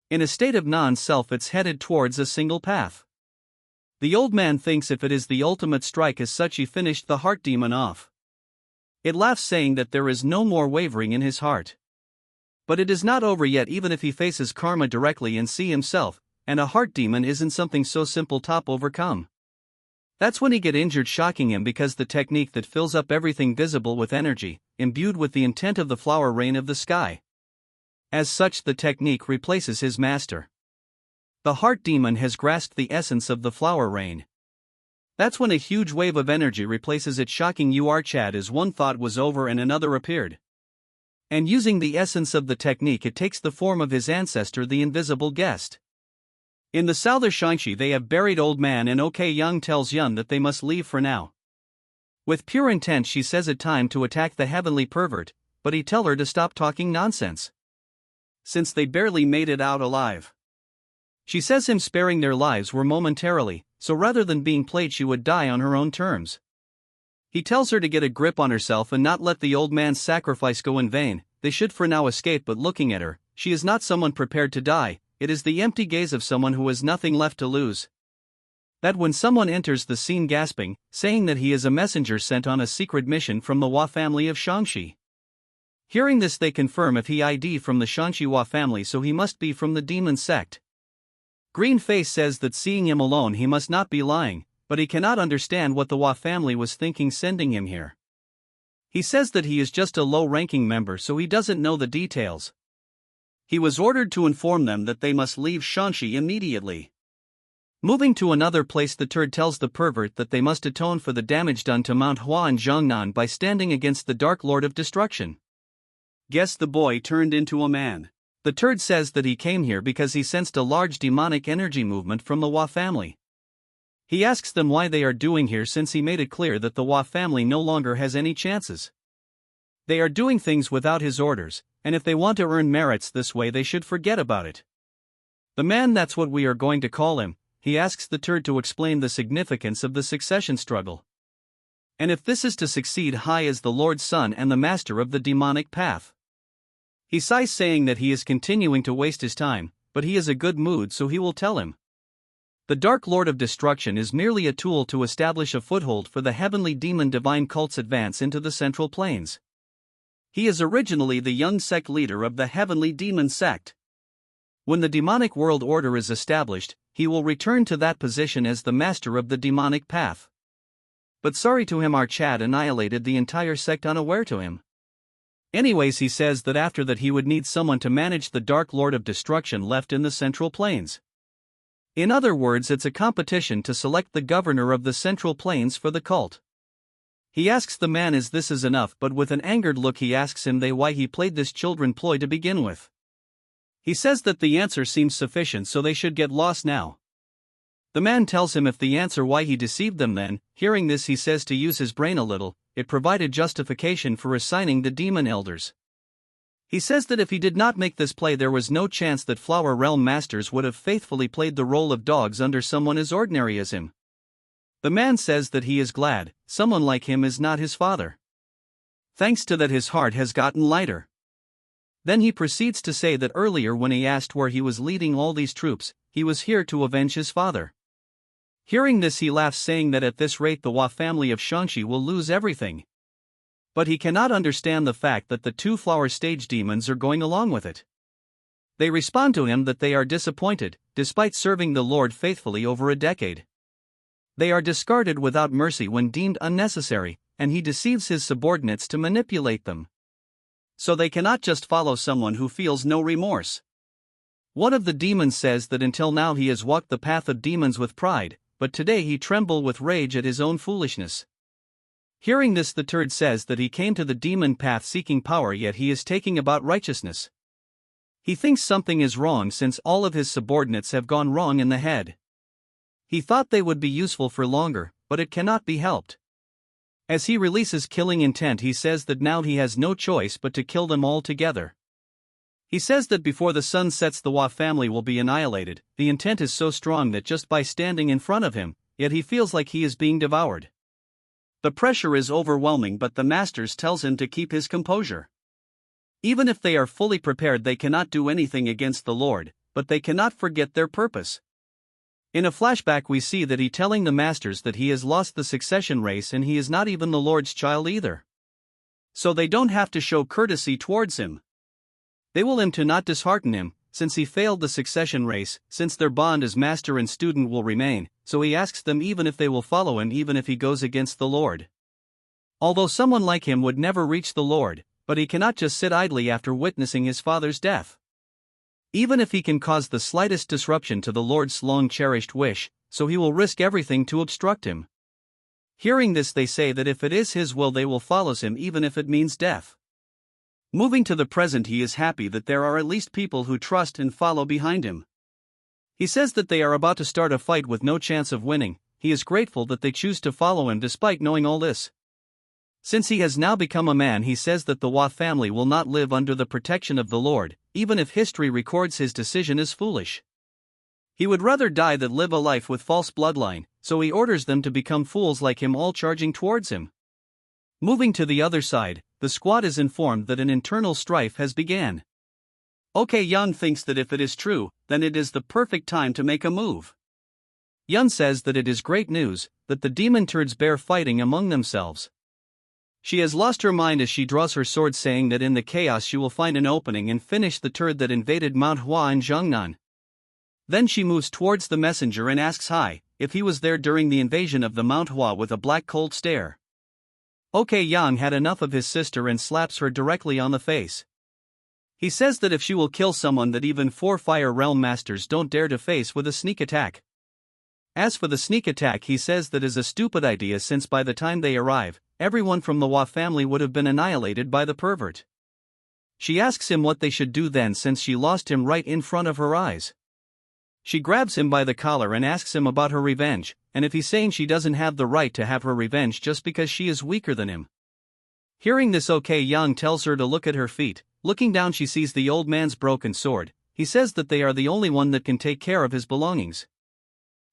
In a state of non-self, it's headed towards a single path. The old man thinks if it is the ultimate strike, as such he finished the heart demon off. It laughs, saying that there is no more wavering in his heart. But it is not over yet, even if he faces karma directly and see himself, and a heart demon isn't something so simple to overcome. That's when he get injured, shocking him because the technique that fills up everything visible with energy, imbued with the intent of the flower rain of the sky. As such, the technique replaces his master. The heart demon has grasped the essence of the flower rain. That's when a huge wave of energy replaces its shocking Chad as one thought was over and another appeared. And using the essence of the technique, it takes the form of his ancestor, the invisible guest. In the south of Shaanxi they have buried old man, and OK Young tells Yun that they must leave for now. With pure intent she says it time to attack the heavenly pervert, but he tell her to stop talking nonsense, since they barely made it out alive. She says him sparing their lives were momentarily, so rather than being played she would die on her own terms. He tells her to get a grip on herself and not let the old man's sacrifice go in vain. They should for now escape, but looking at her, she is not someone prepared to die. It is the empty gaze of someone who has nothing left to lose. That when someone enters the scene gasping, saying that he is a messenger sent on a secret mission from the Hua family of Shaanxi. Hearing this they confirm if he ID from the Shaanxi Hua family, so he must be from the demon sect. Green Face says that seeing him alone he must not be lying, but he cannot understand what the Hua family was thinking sending him here. He says that he is just a low-ranking member, so he doesn't know the details. He was ordered to inform them that they must leave Shaanxi immediately. Moving to another place, the turd tells the pervert that they must atone for the damage done to Manhwa and Zhongnan by standing against the Dark Lord of Destruction. Guess the boy turned into a man. The turd says that he came here because he sensed a large demonic energy movement from the Hua family. He asks them why they are doing here, since he made it clear that the Hua family no longer has any chances. They are doing things without his orders, and if they want to earn merits this way they should forget about it. The man, that's what we are going to call him, he asks the turd to explain the significance of the succession struggle. And if this is to succeed high as the Lord's son and the master of the demonic path. He sighs, saying that he is continuing to waste his time, but he is a good mood, so he will tell him. The Dark Lord of Destruction is merely a tool to establish a foothold for the heavenly demon divine cult's advance into the Central Plains. He is originally the young sect leader of the heavenly demon sect. When the demonic world order is established, he will return to that position as the master of the demonic path. But sorry to him, our Chad annihilated the entire sect unaware to him. Anyways, he says that after that he would need someone to manage the Dark Lord of Destruction left in the Central Plains. In other words, it's a competition to select the governor of the Central Plains for the cult. He asks the man is this is enough, but with an angered look he asks him why he played this children ploy to begin with. He says that the answer seems sufficient, so they should get lost now. The man tells him if the answer why he deceived them, then, hearing this he says to use his brain a little, it provided justification for assigning the demon elders. He says that if he did not make this play there was no chance that Flower Realm Masters would have faithfully played the role of dogs under someone as ordinary as him. The man says that he is glad someone like him is not his father. Thanks to that his heart has gotten lighter. Then he proceeds to say that earlier when he asked where he was leading all these troops, he was here to avenge his father. Hearing this he laughs, saying that at this rate the Hua family of Shaanxi will lose everything. But he cannot understand the fact that the two flower stage demons are going along with it. They respond to him that they are disappointed, despite serving the Lord faithfully over a decade. They are discarded without mercy when deemed unnecessary, and he deceives his subordinates to manipulate them. So they cannot just follow someone who feels no remorse. One of the demons says that until now he has walked the path of demons with pride, but today he trembles with rage at his own foolishness. Hearing this the turd says that he came to the demon path seeking power, yet he is taking about righteousness. He thinks something is wrong since all of his subordinates have gone wrong in the head. He thought they would be useful for longer, but it cannot be helped. As he releases killing intent he says that now he has no choice but to kill them all together. He says that before the sun sets the Hua family will be annihilated. The intent is so strong that just by standing in front of him, yet he feels like he is being devoured. The pressure is overwhelming, but the masters tells him to keep his composure. Even if they are fully prepared they cannot do anything against the Lord, but they cannot forget their purpose. In a flashback we see that he telling the masters that he has lost the succession race and he is not even the Lord's child either. So they don't have to show courtesy towards him. They will aim to not dishearten him, since he failed the succession race, since their bond as master and student will remain, so he asks them even if they will follow him even if he goes against the Lord. Although someone like him would never reach the Lord, but he cannot just sit idly after witnessing his father's death. Even if he can cause the slightest disruption to the Lord's long-cherished wish, so he will risk everything to obstruct him. Hearing this, they say that if it is his will, they will follow him even if it means death. Moving to the present, he is happy that there are at least people who trust and follow behind him. He says that they are about to start a fight with no chance of winning. He is grateful that they choose to follow him despite knowing all this. Since he has now become a man, he says that the Hwa family will not live under the protection of the Lord, even if history records his decision as foolish. He would rather die than live a life with false bloodline, so he orders them to become fools like him, all charging towards him. Moving to the other side, the squad is informed that an internal strife has began. OK Yun thinks that if it is true, then it is the perfect time to make a move. Yun says that it is great news, that the demon turds bear fighting among themselves. She has lost her mind as she draws her sword, saying that in the chaos she will find an opening and finish the turd that invaded Manhwa and Zhongnan. Then she moves towards the messenger and asks Hai if he was there during the invasion of the Manhwa with a black cold stare. OK Yang had enough of his sister and slaps her directly on the face. He says that if she will kill someone that even 4 Fire Realm Masters don't dare to face with a sneak attack. As for the sneak attack, he says that is a stupid idea, since by the time they arrive, everyone from the Hwa family would have been annihilated by the pervert. She asks him what they should do then, since she lost him right in front of her eyes. She grabs him by the collar and asks him about her revenge, and if he's saying she doesn't have the right to have her revenge just because she is weaker than him. Hearing this, OK Yang tells her to look at her feet. Looking down, she sees the old man's broken sword. He says that they are the only one that can take care of his belongings.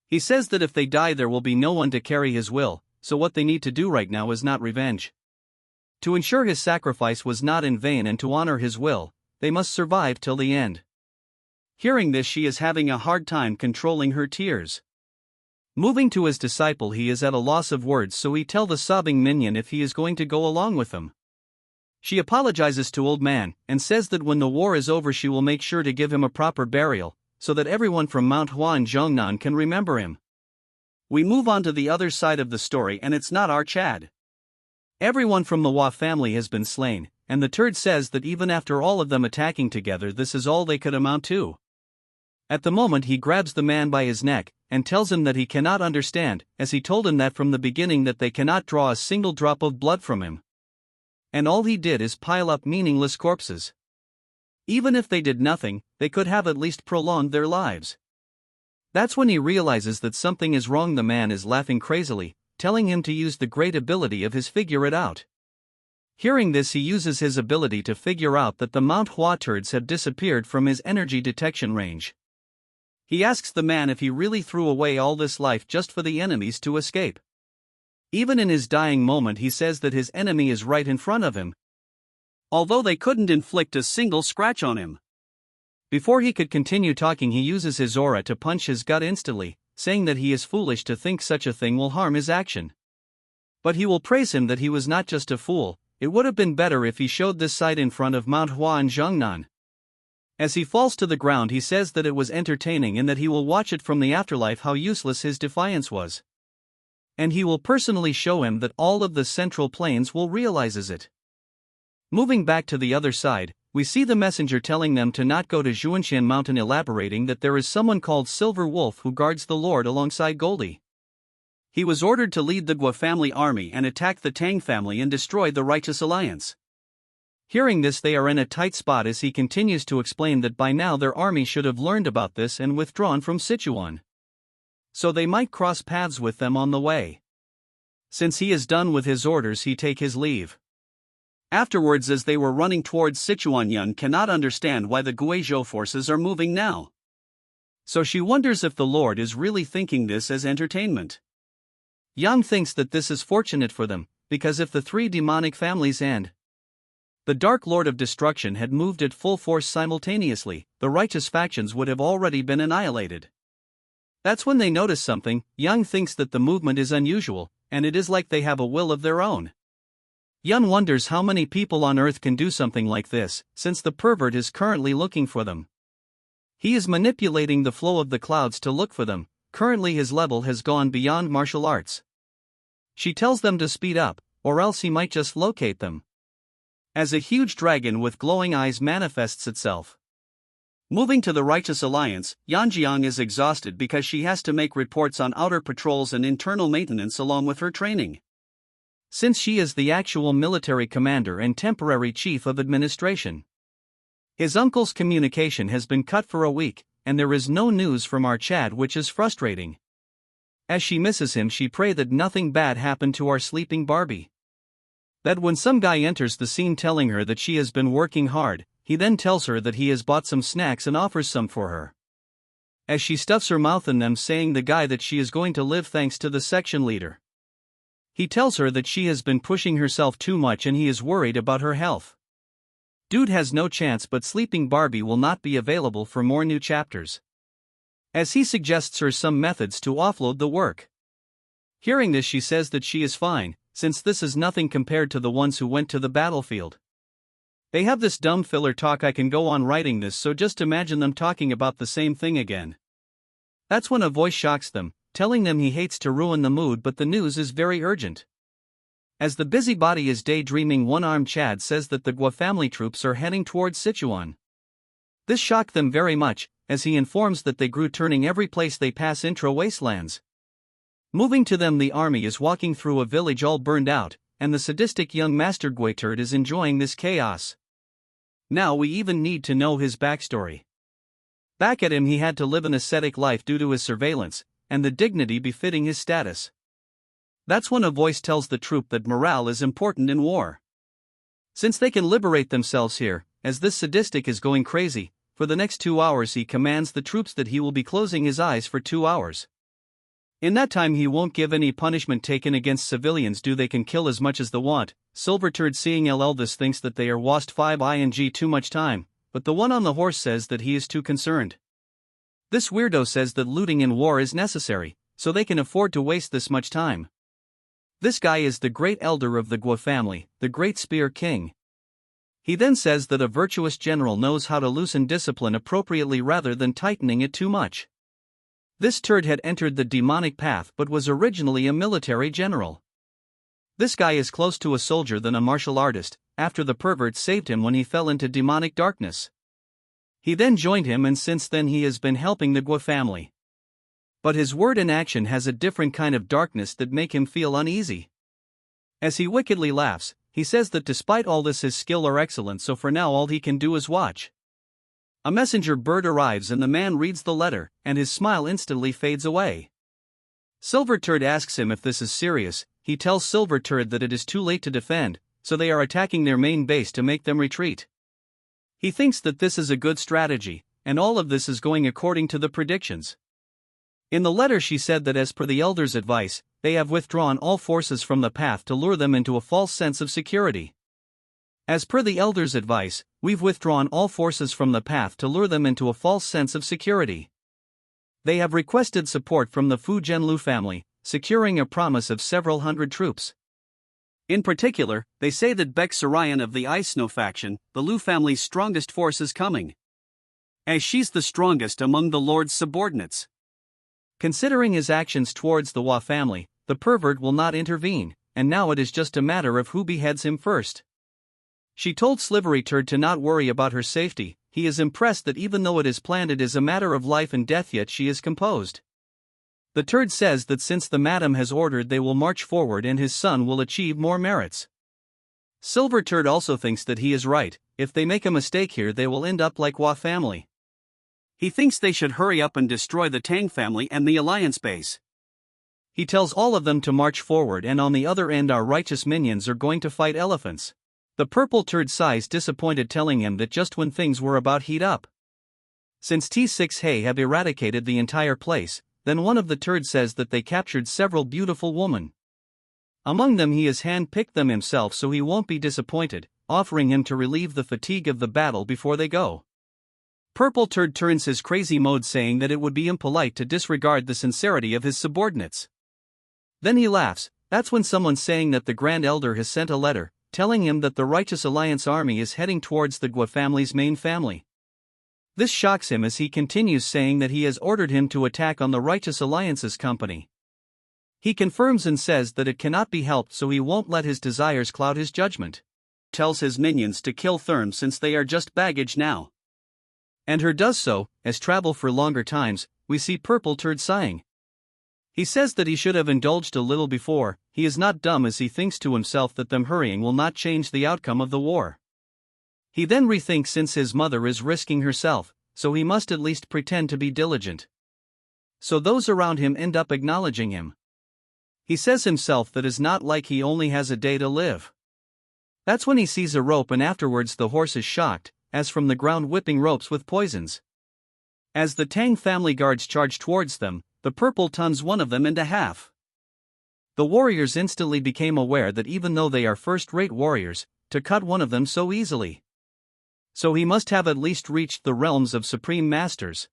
He says that if they die there will be no one to carry his will, so what they need to do right now is not revenge. To ensure his sacrifice was not in vain and to honor his will, they must survive till the end. Hearing this, she is having a hard time controlling her tears. Moving to his disciple, he is at a loss of words, so he tells the sobbing minion if he is going to go along with them. She apologizes to old man, and says that when the war is over she will make sure to give him a proper burial, so that everyone from Mount Hua and Zhongnan can remember him. We move on to the other side of the story, and it's not our Chad. Everyone from the Hua family has been slain, and the turd says that even after all of them attacking together, this is all they could amount to. At the moment, he grabs the man by his neck, and tells him that he cannot understand, as he told him that from the beginning that they cannot draw a single drop of blood from him. And all he did is pile up meaningless corpses. Even if they did nothing, they could have at least prolonged their lives. That's when he realizes that something is wrong. The man is laughing crazily, telling him to use the great ability of his figure it out. Hearing this, he uses his ability to figure out that the Mount Hua turds have disappeared from his energy detection range. He asks the man if he really threw away all this life just for the enemies to escape. Even in his dying moment, he says that his enemy is right in front of him, although they couldn't inflict a single scratch on him. Before he could continue talking, he uses his aura to punch his gut instantly, saying that he is foolish to think such a thing will harm his action. But he will praise him that he was not just a fool. It would have been better if he showed this sight in front of Mount Hua and Zhongnan. As he falls to the ground, he says that it was entertaining and that he will watch it from the afterlife how useless his defiance was. And he will personally show him that all of the central plains will realizes it. Moving back to the other side, we see the messenger telling them to not go to Zhuanshan Mountain, elaborating that there is someone called Silver Wolf who guards the Lord alongside Goldie. He was ordered to lead the Gua family army and attack the Tang family and destroy the Righteous Alliance. Hearing this, they are in a tight spot as he continues to explain that by now their army should have learned about this and withdrawn from Sichuan, so they might cross paths with them on the way. Since he is done with his orders, he take his leave. Afterwards, as they were running towards Sichuan, Yun cannot understand why the Guizhou forces are moving now. So she wonders if the Lord is really thinking this as entertainment. Yang thinks that this is fortunate for them, because if the 3 demonic families and the Dark Lord of Destruction had moved at full force simultaneously, the righteous factions would have already been annihilated. That's when they notice something. Yang thinks that the movement is unusual, and it is like they have a will of their own. Yun wonders how many people on Earth can do something like this, since the pervert is currently looking for them. He is manipulating the flow of the clouds to look for them. Currently his level has gone beyond martial arts. She tells them to speed up, or else he might just locate them. As a huge dragon with glowing eyes manifests itself. Moving to the Righteous Alliance, Yeon-myeong is exhausted because she has to make reports on outer patrols and internal maintenance along with her training. Since she is the actual military commander and temporary chief of administration. His uncle's communication has been cut for a week, and there is no news from our Chad, which is frustrating. As she misses him, she pray that nothing bad happened to our sleeping Barbie. That when some guy enters the scene telling her that she has been working hard, he then tells her that he has bought some snacks and offers some for her. As she stuffs her mouth in them, saying the guy that she is going to live thanks to the section leader. He tells her that she has been pushing herself too much and he is worried about her health. Dude has no chance, but sleeping Barbie will not be available for more new chapters. As he suggests her some methods to offload the work. Hearing this, she says that she is fine, since this is nothing compared to the ones who went to the battlefield. They have this dumb filler talk. I can go on writing this, so just imagine them talking about the same thing again. That's when a voice shocks them, telling them he hates to ruin the mood, but the news is very urgent. As the busybody is daydreaming, one-armed Chad says that the Gua family troops are heading towards Sichuan. This shocked them very much, as he informs that they grew, turning every place they pass into wastelands. Moving to them, the army is walking through a village all burned out, and the sadistic young Master Gui turd is enjoying this chaos. Now we even need to know his backstory. Back at him, he had to live an ascetic life due to his surveillance, and the dignity befitting his status. That's when a voice tells the troop that morale is important in war. Since they can liberate themselves here, as this sadistic is going crazy, for the next 2 hours he commands the troops that he will be closing his eyes for 2 hours. In that time he won't give any punishment taken against civilians, do they can kill as much as they want. Silverturd seeing this thinks that they are wast 5 too much time, but the one on the horse says that he is too concerned. This weirdo says that looting in war is necessary, so they can afford to waste this much time. This guy is the great elder of the Gua family, the great spear king. He then says that a virtuous general knows how to loosen discipline appropriately rather than tightening it too much. This turd had entered the demonic path but was originally a military general. This guy is close to a soldier than a martial artist, after the pervert saved him when he fell into demonic darkness. He then joined him, and since then he has been helping the Gua family. But his word and action has a different kind of darkness that make him feel uneasy. As he wickedly laughs, he says that despite all this his skill are excellent, so for now all he can do is watch. A messenger bird arrives and the man reads the letter, and his smile instantly fades away. Silverturd asks him if this is serious. He tells Silverturd that it is too late to defend, so they are attacking their main base to make them retreat. He thinks that this is a good strategy, and all of this is going according to the predictions. In the letter she said that as per the elder's advice, they have withdrawn all forces from the path to lure them into a false sense of security. As per the elder's advice, we've withdrawn all forces from the path to lure them into a false sense of security. They have requested support from the Fu Zhenlu family, securing a promise of several hundred troops. In particular, they say that Baek Sarayan of the Ice Snow faction, the Lu family's strongest force, is coming. As she's the strongest among the Lord's subordinates. Considering his actions towards the Hua family, the pervert will not intervene, and now it is just a matter of who beheads him first. She told Slivery Turd to not worry about her safety. He is impressed that even though it is planned it is a matter of life and death, yet she is composed. The turd says that since the madam has ordered, they will march forward and his son will achieve more merits. Silver Turd also thinks that he is right. If they make a mistake here they will end up like Hua family. He thinks they should hurry up and destroy the Tang family and the alliance base. He tells all of them to march forward, and on the other end our righteous minions are going to fight elephants. The purple turd sighs disappointed, telling him that just when things were about heat up. Since T6 Hay have eradicated the entire place, then one of the turds says that they captured several beautiful women. Among them he has hand-picked them himself, so he won't be disappointed, offering him to relieve the fatigue of the battle before they go. Purple turd turns his crazy mode, saying that it would be impolite to disregard the sincerity of his subordinates. Then he laughs. That's when someone's saying that the Grand Elder has sent a letter, telling him that the Righteous Alliance army is heading towards the Gua family's main family. This shocks him as he continues, saying that he has ordered him to attack on the Righteous Alliance's company. He confirms and says that it cannot be helped, so he won't let his desires cloud his judgment. Tells his minions to kill Therm since they are just baggage now. And her does so, as travel for longer times, we see Purple Turd sighing. He says that he should have indulged a little before. He is not dumb, as he thinks to himself that them hurrying will not change the outcome of the war. He then rethinks, since his mother is risking herself, so he must at least pretend to be diligent. So those around him end up acknowledging him. He says himself that it's not like he only has a day to live. That's when he sees a rope, and afterwards the horse is shocked, as from the ground whipping ropes with poisons. As the Tang family guards charge towards them, the purple tuns one of them into half. The warriors instantly became aware that even though they are first-rate warriors, to cut one of them so easily. So he must have at least reached the realms of supreme masters.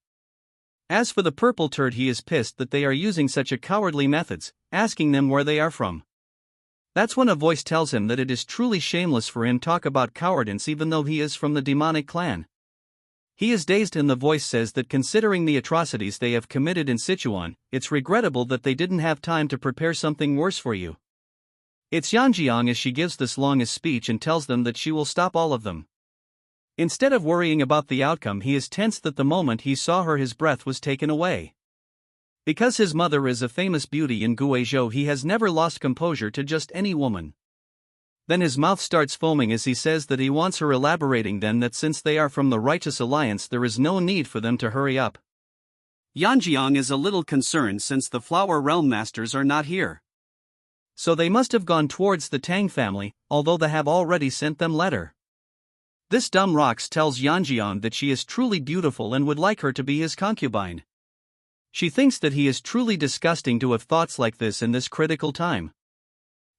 As for the Purple Turd, he is pissed that they are using such a cowardly methods, asking them where they are from. That's when a voice tells him that it is truly shameless for him to talk about cowardice even though he is from the demonic clan. He is dazed, and the voice says that considering the atrocities they have committed in Sichuan, it's regrettable that they didn't have time to prepare something worse for you. It's Yeon-myeong as she gives this longest speech and tells them that she will stop all of them. Instead of worrying about the outcome, he is tense that the moment he saw her his breath was taken away. Because his mother is a famous beauty in Guizhou, he has never lost composure to just any woman. Then his mouth starts foaming as he says that he wants her, elaborating then that since they are from the Righteous Alliance there is no need for them to hurry up. Yeon-myeong is a little concerned since the Flower Realm Masters are not here. So they must have gone towards the Tang family, although they have already sent them letter. This dumb Rox tells Yeon-myeong that she is truly beautiful and would like her to be his concubine. She thinks that he is truly disgusting to have thoughts like this in this critical time.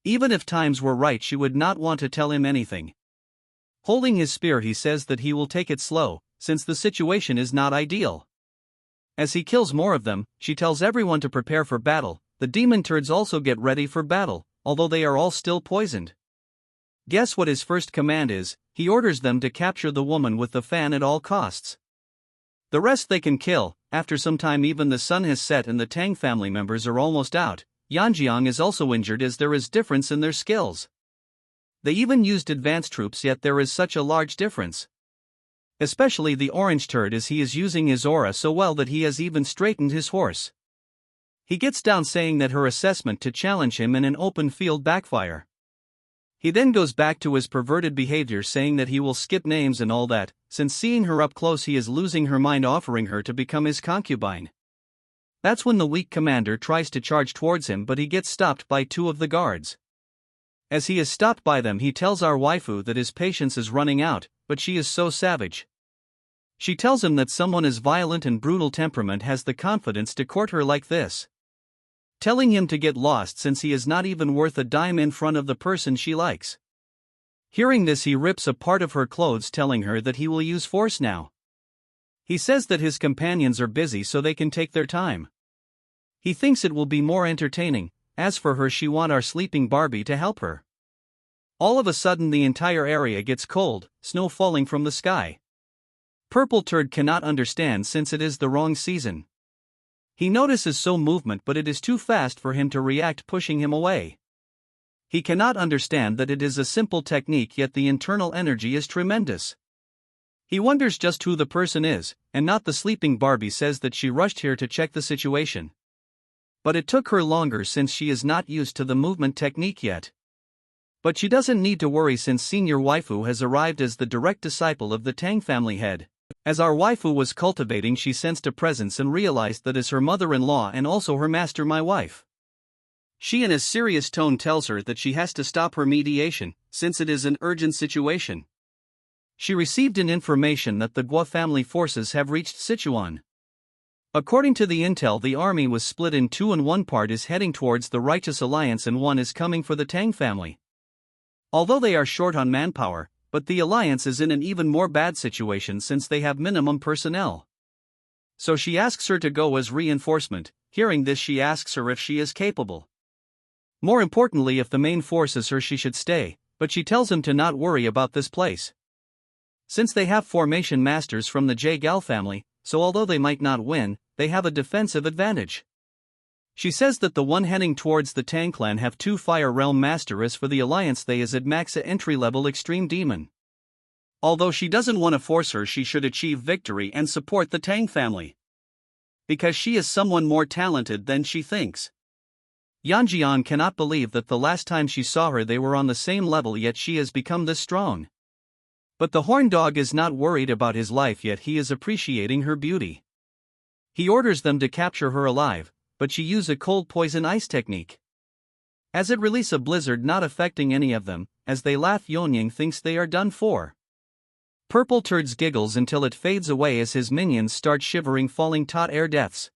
Even if times were right, she would not want to tell him anything. Holding his spear, he says that he will take it slow, since the situation is not ideal. As he kills more of them, she tells everyone to prepare for battle. The demon turds also get ready for battle, although they are all still poisoned. Guess what his first command is? He orders them to capture the woman with the fan at all costs. The rest they can kill. After some time, even the sun has set and the Tang family members are almost out. Yeon-myeong is also injured as there is difference in their skills. They even used advanced troops, yet there is such a large difference. Especially the orange turd, as he is using his aura so well that he has even straightened his horse. He gets down, saying that her assessment to challenge him in an open field backfire. He then goes back to his perverted behavior, saying that he will skip names and all that, since seeing her up close he is losing her mind, offering her to become his concubine. That's when the weak commander tries to charge towards him, but he gets stopped by two of the guards. As he is stopped by them, he tells our waifu that his patience is running out, but she is so savage. She tells him that someone as violent and brutal temperament has the confidence to court her like this, telling him to get lost since he is not even worth a dime in front of the person she likes. Hearing this, he rips a part of her clothes, telling her that he will use force now. He says that his companions are busy so they can take their time. He thinks it will be more entertaining. As for her, she wants our sleeping Barbie to help her. All of a sudden the entire area gets cold, snow falling from the sky. Purple Turd cannot understand since it is the wrong season. He notices some movement, but it is too fast for him to react, pushing him away. He cannot understand that it is a simple technique, yet the internal energy is tremendous. He wonders just who the person is, and not the sleeping Barbie says that she rushed here to check the situation. But it took her longer since she is not used to the movement technique yet. But she doesn't need to worry since senior waifu has arrived as the direct disciple of the Tang family head. As our waifu was cultivating, she sensed a presence and realized that is her mother-in-law and also her master, my wife. She in a serious tone tells her that she has to stop her mediation, since it is an urgent situation. She received an information that the Gua family forces have reached Sichuan. According to the intel, the army was split in two and one part is heading towards the Righteous Alliance and one is coming for the Tang family. Although they are short on manpower, but the alliance is in an even more bad situation since they have minimum personnel. So she asks her to go as reinforcement. Hearing this, she asks her if she is capable. More importantly, if the main force is her, she should stay, but she tells him to not worry about this place. Since they have formation masters from the J-Gal family, so although they might not win, they have a defensive advantage. She says that the one heading towards the Tang clan have two Fire Realm Master. As for the alliance, they is at max a entry-level extreme demon. Although she doesn't want to force her, she should achieve victory and support the Tang family. Because she is someone more talented than she thinks. Yanjian cannot believe that the last time she saw her they were on the same level, yet she has become this strong. But the horn dog is not worried about his life yet, he is appreciating her beauty. He orders them to capture her alive, but she use a cold poison ice technique. As it release a blizzard not affecting any of them, as they laugh Yeon-myeong thinks they are done for. Purple Turds giggles until it fades away as his minions start shivering, falling tot air deaths.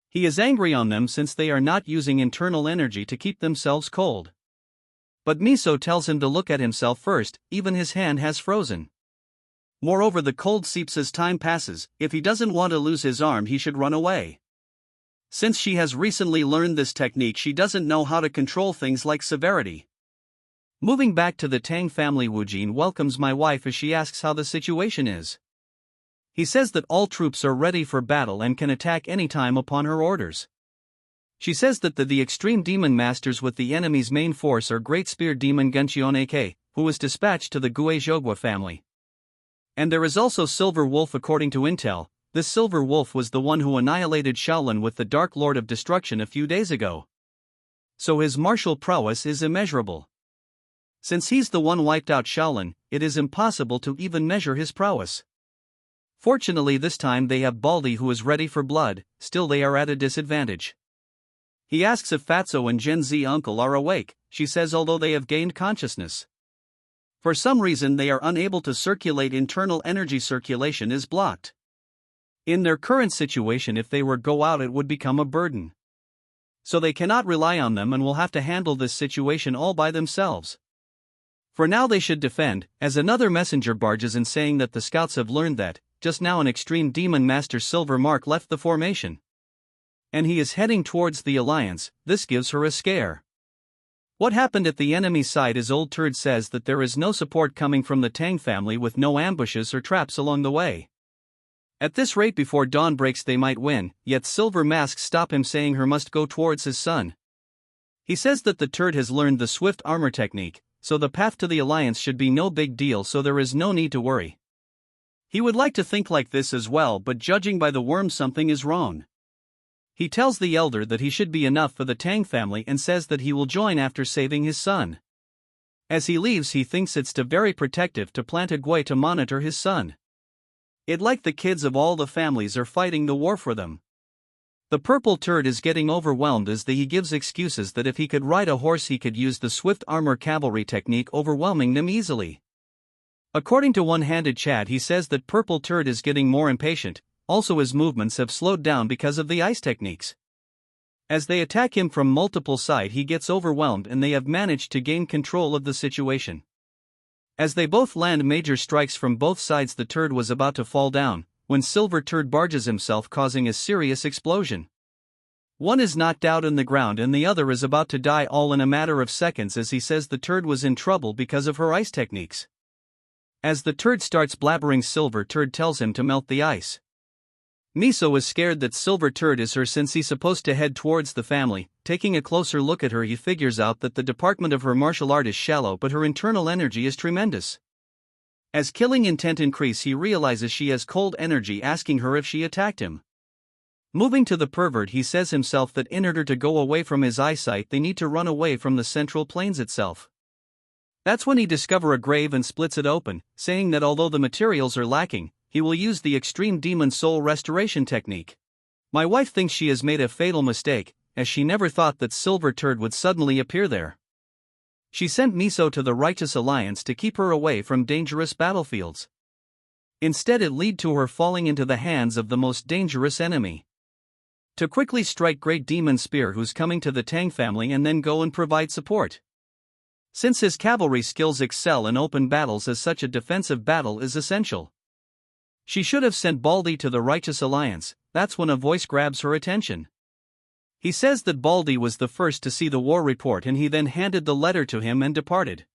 He is angry on them since they are not using internal energy to keep themselves cold. But Miso tells him to look at himself first, even his hand has frozen. Moreover, the cold seeps as time passes. If he doesn't want to lose his arm, he should run away. Since she has recently learned this technique, she doesn't know how to control things like severity. Moving back to the Tang family, Woojin welcomes my wife as she asks how the situation is. He says that all troops are ready for battle and can attack anytime upon her orders. She says that the extreme demon masters with the enemy's main force are Great Spear Demon Guncheon AK, who was dispatched to the Guizhogwa family. And there is also Silver Wolf. According to intel, this Silver Wolf was the one who annihilated Shaolin with the Dark Lord of Destruction a few days ago. So his martial prowess is immeasurable. Since he's the one wiped out Shaolin, it is impossible to even measure his prowess. Fortunately this time they have Baldy who is ready for blood, still they are at a disadvantage. He asks if Fatso and Gen Z uncle are awake, she says although they have gained consciousness. For some reason they are unable to circulate, internal energy circulation is blocked. In their current situation, if they were go out it would become a burden. So they cannot rely on them and will have to handle this situation all by themselves. For now they should defend, as another messenger barges in saying that the scouts have learned that, just now an extreme demon master Silver Mark left the formation. And he is heading towards the alliance. This gives her a scare. What happened at the enemy's side is Old Turd says that there is no support coming from the Tang family with no ambushes or traps along the way. At this rate before dawn breaks they might win, yet Silver Mask stop him saying her must go towards his son. He says that the Turd has learned the swift armor technique, so the path to the alliance should be no big deal, so there is no need to worry. He would like to think like this as well, but judging by the worm something is wrong. He tells the elder that he should be enough for the Tang family and says that he will join after saving his son. As he leaves he thinks it's very protective to plant a gui to monitor his son. It like the kids of all the families are fighting the war for them. The Purple Turd is getting overwhelmed as he gives excuses that if he could ride a horse he could use the swift armor cavalry technique, overwhelming them easily. According to One-Handed Chad, he says that Purple Turd is getting more impatient, also his movements have slowed down because of the ice techniques. As they attack him from multiple sides he gets overwhelmed and they have managed to gain control of the situation. As they both land major strikes from both sides, the Turd was about to fall down, when Silver Turd barges himself causing a serious explosion. One is knocked out in the ground and the other is about to die all in a matter of seconds, as he says the Turd was in trouble because of her ice techniques. As the Turd starts blabbering, Silver Turd tells him to melt the ice. Miso is scared that Silver Turd is her since he's supposed to head towards the family. Taking a closer look at her he figures out that the department of her martial art is shallow but her internal energy is tremendous. As killing intent increase he realizes she has cold energy, asking her if she attacked him. Moving to the pervert he says himself that in order to go away from his eyesight they need to run away from the central plains itself. That's when he discover a grave and splits it open, saying that although the materials are lacking, he will use the extreme demon soul restoration technique. My wife thinks she has made a fatal mistake, as she never thought that Silver Turd would suddenly appear there. She sent Miso to the Righteous Alliance to keep her away from dangerous battlefields. Instead it lead to her falling into the hands of the most dangerous enemy. To quickly strike Great Demon Spear who's coming to the Tang family and then go and provide support. Since his cavalry skills excel in open battles, as such a defensive battle is essential. She should have sent Baldy to the Righteous Alliance. That's when a voice grabs her attention. He says that Baldy was the first to see the war report and he then handed the letter to him and departed.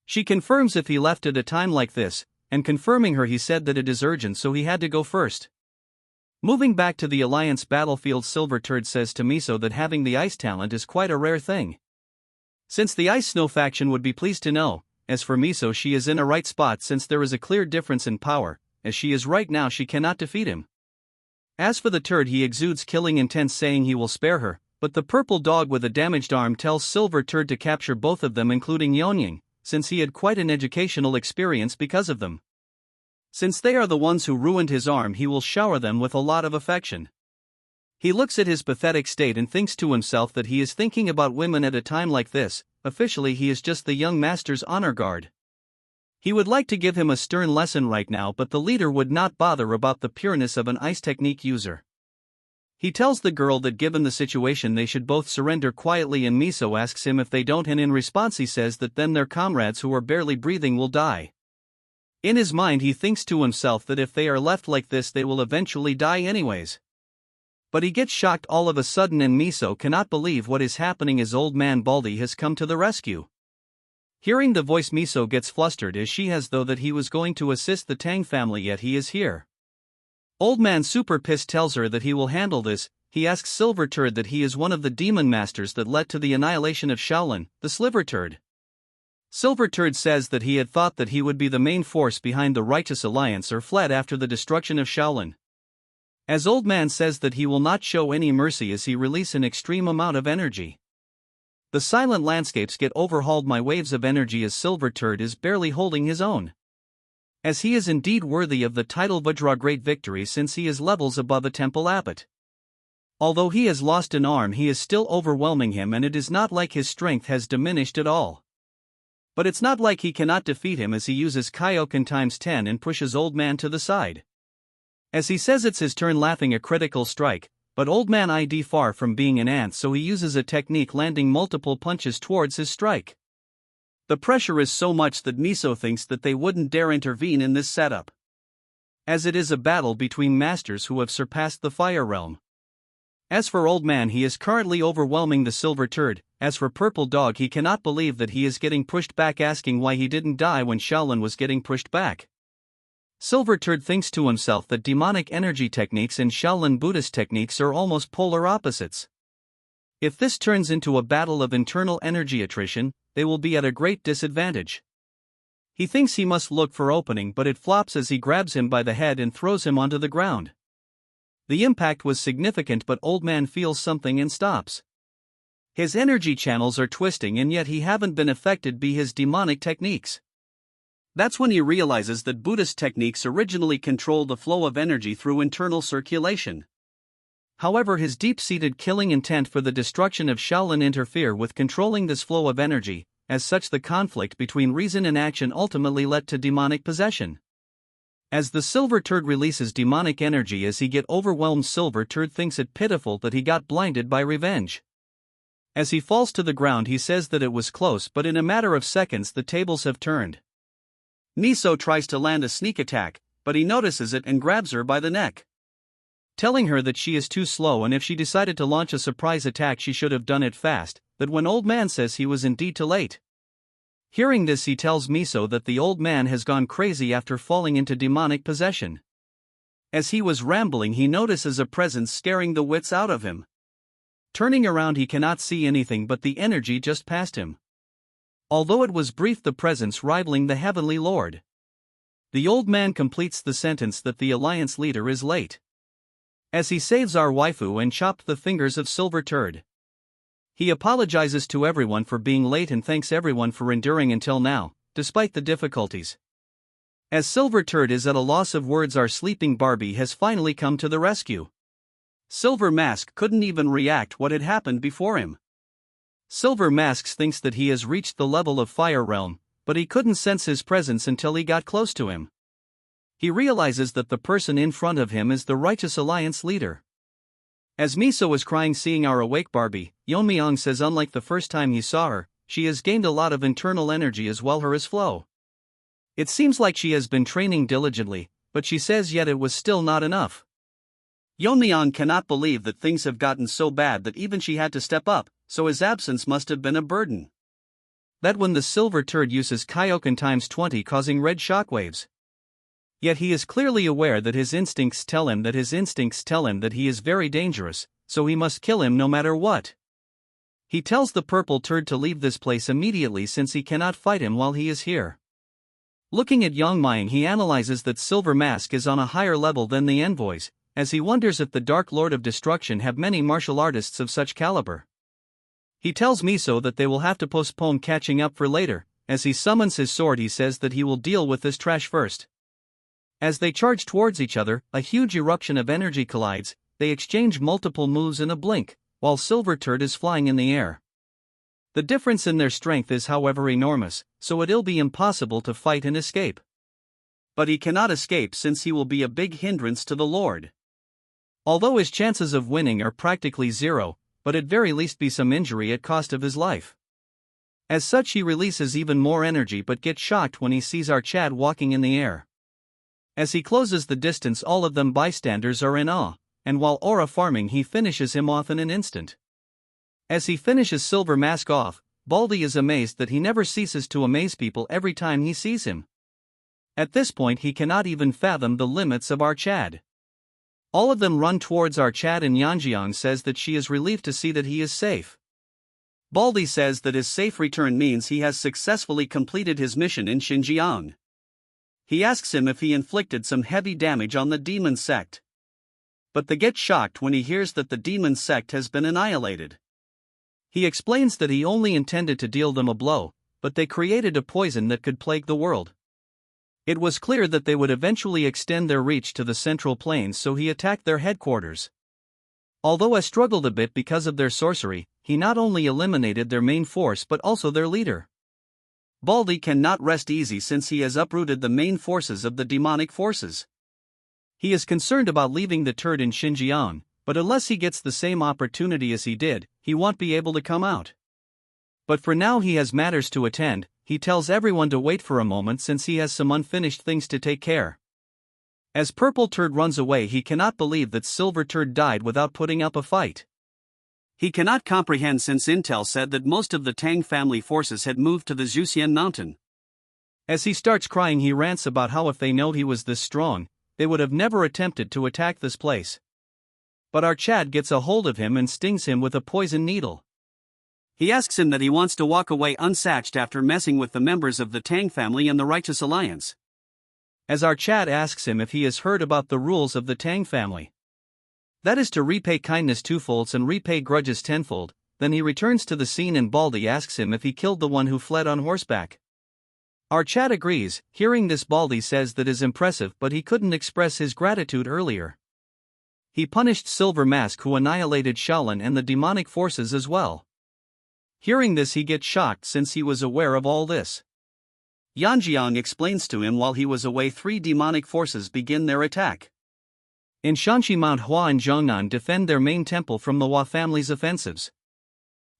She confirms if he left at a time like this, and confirming her he said that it is urgent so he had to go first. Moving back to the Alliance battlefield, Silver Turd says to Miso that having the ice talent is quite a rare thing. Since the Ice Snow faction would be pleased to know, As for Miso, she is in a right spot since there is a clear difference in power. As she is right now, she cannot defeat him. As for the turd, he exudes killing intent, saying he will spare her, but the purple dog with a damaged arm tells Silver Turd to capture both of them, including Yeon-myeong, since he had quite an educational experience because of them. Since they are the ones who ruined his arm, he will shower them with a lot of affection. He looks at his pathetic state and thinks to himself that he is thinking about women at a time like this. Officially, he is just the young master's honor guard. He would like to give him a stern lesson right now, but the leader would not bother about the pureness of an ice technique user. He tells the girl that given the situation they should both surrender quietly, and Miso asks him if they don't, and in response he says that then their comrades who are barely breathing will die. In his mind he thinks to himself that if they are left like this they will eventually die anyways. But he gets shocked all of a sudden, and Miso cannot believe what is happening as old man Baldy has come to the rescue. Hearing the voice, Miso gets flustered as she has though that he was going to assist the Tang family, yet he is here. Old man super pissed tells her that he will handle this. He asks Silver Turd that he is one of the demon masters that led to the annihilation of Shaolin, the Sliver Turd. Silver Turd says that he had thought that he would be the main force behind the Righteous Alliance or fled after the destruction of Shaolin. As old man says that he will not show any mercy as he release an extreme amount of energy. The silent landscapes get overhauled by waves of energy as Silver Turd is barely holding his own. As he is indeed worthy of the title Vajra Great Victory since he is levels above a temple abbot. Although he has lost an arm, he is still overwhelming him, and it is not like his strength has diminished at all. But it's not like he cannot defeat him as he uses Kaioken times 10 and pushes old man to the side. As he says it's his turn, laughing a critical strike, but old man ID far from being an ant, so he uses a technique landing multiple punches towards his strike. The pressure is so much that Miso thinks that they wouldn't dare intervene in this setup, as it is a battle between masters who have surpassed the fire realm. As for old man, he is currently overwhelming the Silver Turd. As for purple dog, he cannot believe that he is getting pushed back, asking why he didn't die when Shaolin was getting pushed back. Silver Turd thinks to himself that demonic energy techniques and Shaolin Buddhist techniques are almost polar opposites. If this turns into a battle of internal energy attrition, they will be at a great disadvantage. He thinks he must look for opening, but it flops as he grabs him by the head and throws him onto the ground. The impact was significant, but old man feels something and stops. His energy channels are twisting, and yet he haven't been affected by his demonic techniques. That's when he realizes that Buddhist techniques originally control the flow of energy through internal circulation. However, his deep-seated killing intent for the destruction of Shaolin interfere with controlling this flow of energy. As such, the conflict between reason and action ultimately led to demonic possession. As the Silver Turd releases demonic energy as he get overwhelmed, Silver Turd thinks it pitiful that he got blinded by revenge. As he falls to the ground, he says that it was close, but in a matter of seconds the tables have turned. Miso tries to land a sneak attack, but he notices it and grabs her by the neck, telling her that she is too slow, and if she decided to launch a surprise attack she should have done it fast, but when old man says he was indeed too late. Hearing this, he tells Miso that the old man has gone crazy after falling into demonic possession. As he was rambling, he notices a presence scaring the wits out of him. Turning around, he cannot see anything but the energy just past him. Although it was brief, the presence rivaling the Heavenly Lord. The old man completes the sentence that the alliance leader is late, as he saves our waifu and chopped the fingers of Silver Turd. He apologizes to everyone for being late and thanks everyone for enduring until now, despite the difficulties. As Silver Turd is at a loss of words, our sleeping Barbie has finally come to the rescue. Silver Mask couldn't even react what had happened before him. Silver Masks thinks that he has reached the level of Fire Realm, but he couldn't sense his presence until he got close to him. He realizes that the person in front of him is the Righteous Alliance leader. As Miso is crying seeing our awake Barbie, Yeon-myeong says unlike the first time he saw her, she has gained a lot of internal energy as well as flow. It seems like she has been training diligently, but she says yet it was still not enough. Yeon-myeong cannot believe that things have gotten so bad that even she had to step up, so his absence must have been a burden. That when the Silver Turd uses Kaioken times 20 causing red shockwaves. Yet he is clearly aware that his instincts tell him that he is very dangerous, so he must kill him no matter what. He tells the purple turd to leave this place immediately since he cannot fight him while he is here. Looking at Yeon-myeong, he analyzes that Silver Mask is on a higher level than the envoys, as he wonders if the Dark Lord of Destruction have many martial artists of such caliber. He tells Miso that they will have to postpone catching up for later. As he summons his sword, he says that he will deal with this trash first. As they charge towards each other, a huge eruption of energy collides. They exchange multiple moves in a blink, while Silver Turd is flying in the air. The difference in their strength is however enormous, so it'll be impossible to fight and escape. But he cannot escape since he will be a big hindrance to the Lord. Although his chances of winning are practically zero, but at very least be some injury at cost of his life. As such, he releases even more energy but gets shocked when he sees our Chad walking in the air. As he closes the distance, all of them bystanders are in awe, and while aura farming he finishes him off in an instant. As he finishes Silver Mask off, Baldy is amazed that he never ceases to amaze people every time he sees him. At this point he cannot even fathom the limits of our Chad. All of them run towards our Chad and Yeon-myeong says that she is relieved to see that he is safe. Baldy says that his safe return means he has successfully completed his mission in Xinjiang. He asks him if he inflicted some heavy damage on the demon sect. But they get shocked when he hears that the demon sect has been annihilated. He explains that he only intended to deal them a blow, but they created a poison that could plague the world. It was clear that they would eventually extend their reach to the Central Plains, so he attacked their headquarters. Although I struggled a bit because of their sorcery, he not only eliminated their main force but also their leader. Baldy cannot rest easy since he has uprooted the main forces of the demonic forces. He is concerned about leaving the turd in Xinjiang, but unless he gets the same opportunity as he did, he won't be able to come out. But for now he has matters to attend. He tells everyone to wait for a moment since he has some unfinished things to take care. As Purple Turd runs away, he cannot believe that Silver Turd died without putting up a fight. He cannot comprehend since Intel said that most of the Tang family forces had moved to the Zhuxian mountain. As he starts crying, he rants about how if they know he was this strong, they would have never attempted to attack this place. But our Chad gets a hold of him and stings him with a poison needle. He asks him that he wants to walk away unsatched after messing with the members of the Tang family and the Righteous Alliance. As our Chad asks him if he has heard about the rules of the Tang family. That is to repay kindness twofold and repay grudges tenfold. Then he returns to the scene and Baldy asks him if he killed the one who fled on horseback. Our Chad agrees. Hearing this, Baldy says that is impressive, but he couldn't express his gratitude earlier. He punished Silver Mask, who annihilated Shaolin and the demonic forces as well. Hearing this, he gets shocked since he was aware of all this. Yeon-myeong explains to him while he was away 3 demonic forces begin their attack. In Shanxi, Manhwa and Zhongnan defend their main temple from the Hua family's offensives.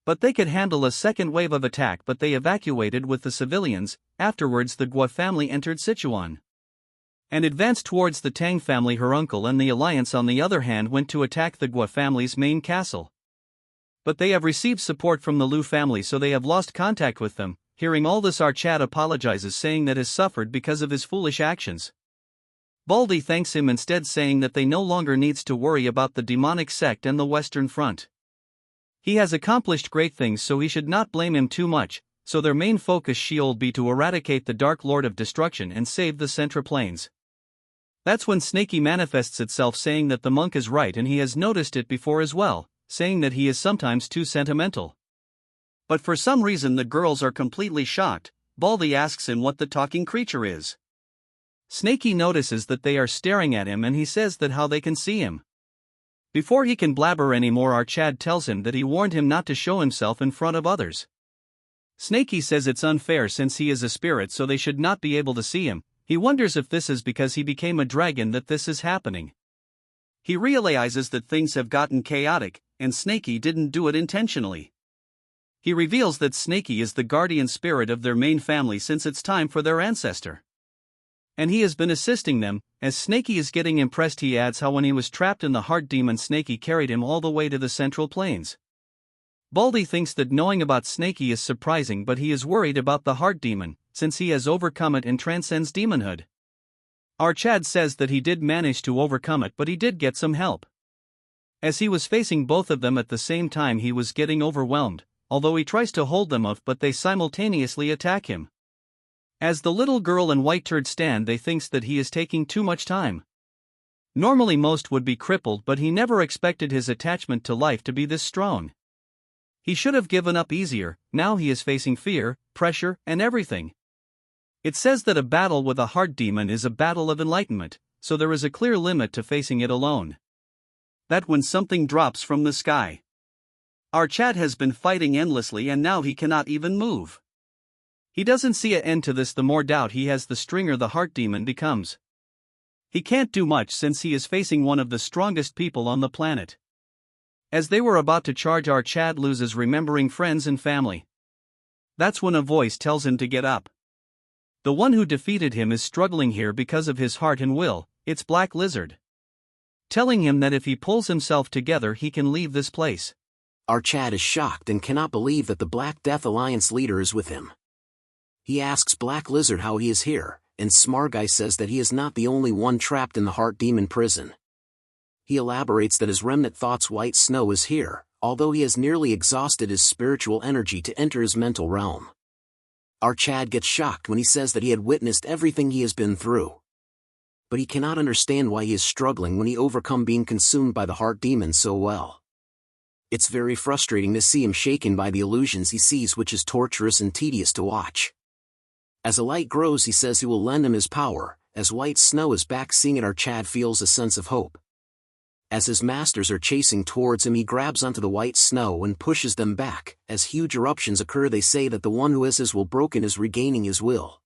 But they could handle a second wave of attack, but they evacuated with the civilians. Afterwards the Gua family entered Sichuan and advanced towards the Tang family. Her uncle and the alliance on the other hand went to attack the Gua family's main castle. But they have received support from the Liu family, so they have lost contact with them. Hearing all this, our Chad apologizes, saying that has suffered because of his foolish actions. Baldy thanks him instead, saying that they no longer needs to worry about the demonic sect and the Western Front. He has accomplished great things, so he should not blame him too much, so their main focus should be to eradicate the Dark Lord of Destruction and save the Central Plains. That's when Snaky manifests itself, saying that the monk is right and he has noticed it before as well, saying that he is sometimes too sentimental. But for some reason the girls are completely shocked. Baldy asks him what the talking creature is. Snaky notices that they are staring at him and he says that how they can see him. Before he can blabber anymore, our Chad tells him that he warned him not to show himself in front of others. Snaky says it's unfair since he is a spirit, so they should not be able to see him. He wonders if this is because he became a dragon that this is happening. He realizes that things have gotten chaotic, and Snaky didn't do it intentionally. He reveals that Snaky is the guardian spirit of their main family since it's time for their ancestor. And he has been assisting them. As Snaky is getting impressed, he adds how when he was trapped in the heart demon, Snaky carried him all the way to the Central Plains. Baldy thinks that knowing about Snaky is surprising, but he is worried about the heart demon, since he has overcome it and transcends demonhood. Our Chad says that he did manage to overcome it, but he did get some help. As he was facing both of them at the same time, he was getting overwhelmed. although he tries to hold them off, but they simultaneously attack him. As the little girl and white turd stand, they thinks that he is taking too much time. Normally most would be crippled, but he never expected his attachment to life to be this strong. He should have given up easier. Now he is facing fear, pressure, and everything. It says that a battle with a heart demon is a battle of enlightenment, so there is a clear limit to facing it alone. That when something drops from the sky. Our Chad has been fighting endlessly and now he cannot even move. He doesn't see an end to this. The more doubt he has, the stronger the heart demon becomes. He can't do much since he is facing one of the strongest people on the planet. As they were about to charge, our Chad loses remembering friends and family. That's when a voice tells him to get up. The one who defeated him is struggling here because of his heart and will. It's Black Lizard, telling him that if he pulls himself together he can leave this place. Our Chad is shocked and cannot believe that the Black Death Alliance leader is with him. He asks Black Lizard how he is here, and Smarguy says that he is not the only one trapped in the heart demon prison. He elaborates that his remnant thoughts White Snow is here, although he has nearly exhausted his spiritual energy to enter his mental realm. Our Chad gets shocked when he says that he had witnessed everything he has been through. But he cannot understand why he is struggling when he overcome being consumed by the heart demon so well. It's very frustrating to see him shaken by the illusions he sees, which is torturous and tedious to watch. As the light grows, he says he will lend him his power. As White Snow is back seeing it, our Chad feels a sense of hope. As his masters are chasing towards him, he grabs onto the White Snow and pushes them back. As huge eruptions occur, they say that the one who has his will broken is regaining his will.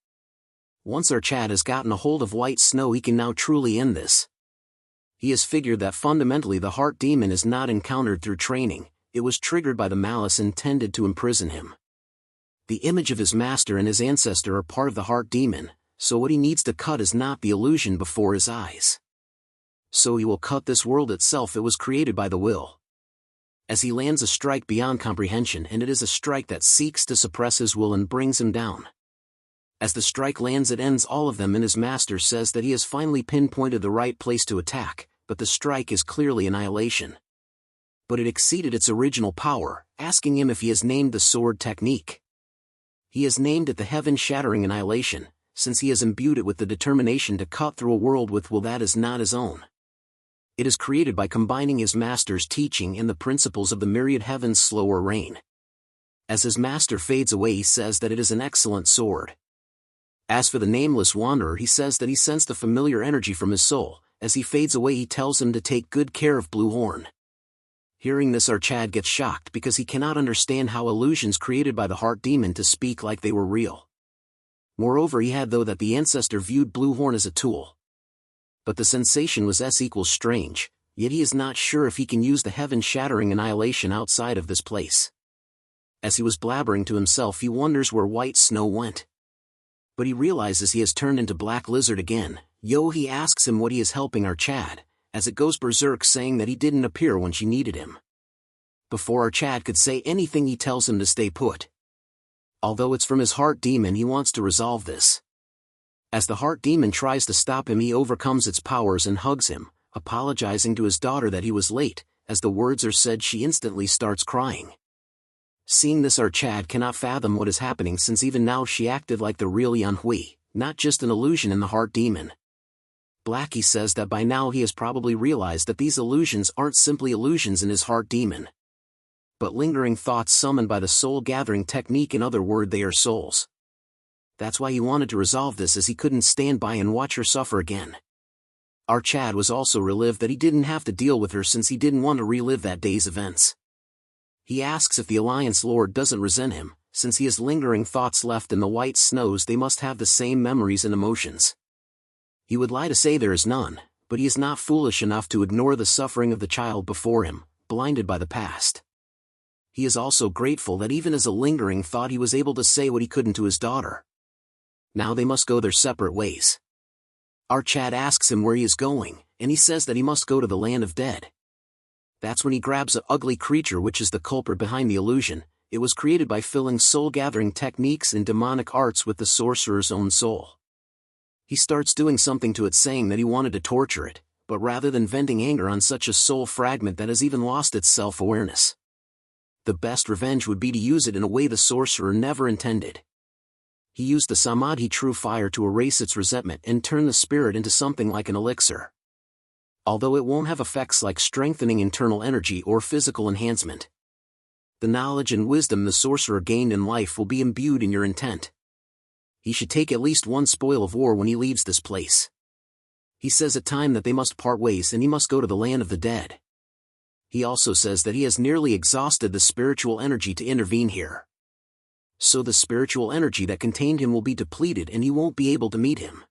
Once our Chad has gotten a hold of White Snow, he can now truly end this. He has figured that fundamentally the heart demon is not encountered through training, it was triggered by the malice intended to imprison him. The image of his master and his ancestor are part of the heart demon, so what he needs to cut is not the illusion before his eyes. So he will cut this world itself. It was created by the will. As he lands a strike beyond comprehension, and it is a strike that seeks to suppress his will and brings him down. As the strike lands, it ends all of them, and his master says that he has finally pinpointed the right place to attack, but the strike is clearly annihilation. But it exceeded its original power, asking him if he has named the sword technique. He has named it the heaven-shattering annihilation, since he has imbued it with the determination to cut through a world with will that is not his own. It is created by combining his master's teaching and the principles of the myriad heaven's slower reign. As his master fades away, he says that it is an excellent sword. As for the nameless wanderer, he says that he sensed the familiar energy from his soul. As he fades away, he tells him to take good care of Blue Horn. Hearing this, our Chad gets shocked because he cannot understand how illusions created by the heart demon to speak like they were real. Moreover, he had though that the ancestor viewed Blue Horn as a tool. But the sensation was strange, yet he is not sure if he can use the heaven-shattering annihilation outside of this place. As he was blabbering to himself, he wonders where White Snow went. But he realizes he has turned into Black Lizard again. He asks him what he is helping our Chad, as it goes berserk, saying that he didn't appear when she needed him. Before our Chad could say anything, he tells him to stay put. Although it's from his heart demon, he wants to resolve this. As the heart demon tries to stop him, he overcomes its powers and hugs him, apologizing to his daughter that he was late. As the words are said, she instantly starts crying. Seeing this, our Chad cannot fathom what is happening, since even now she acted like the real Manhwa, not just an illusion in the heart demon. Blackie says that by now he has probably realized that these illusions aren't simply illusions in his heart demon, but lingering thoughts summoned by the soul-gathering technique. In other words, they are souls. That's why he wanted to resolve this, as he couldn't stand by and watch her suffer again. Our Chad was also relieved that he didn't have to deal with her, since he didn't want to relive that day's events. He asks if the Alliance Lord doesn't resent him, since he has lingering thoughts left in the White Snows. They must have the same memories and emotions. He would lie to say there is none, but he is not foolish enough to ignore the suffering of the child before him, blinded by the past. He is also grateful that even as a lingering thought he was able to say what he couldn't to his daughter. Now they must go their separate ways. Our Chad asks him where he is going, and he says that he must go to the land of dead. That's when he grabs an ugly creature, which is the culprit behind the illusion. It was created by filling soul-gathering techniques and demonic arts with the sorcerer's own soul. He starts doing something to it, saying that he wanted to torture it, but rather than venting anger on such a soul fragment that has even lost its self-awareness. The best revenge would be to use it in a way the sorcerer never intended. He used the samadhi true fire to erase its resentment and turn the spirit into something like an elixir. Although it won't have effects like strengthening internal energy or physical enhancement, the knowledge and wisdom the sorcerer gained in life will be imbued in your intent. He should take at least one spoil of war when he leaves this place. He says at time that they must part ways and he must go to the land of the dead. He also says that he has nearly exhausted the spiritual energy to intervene here. So the spiritual energy that contained him will be depleted and he won't be able to meet him.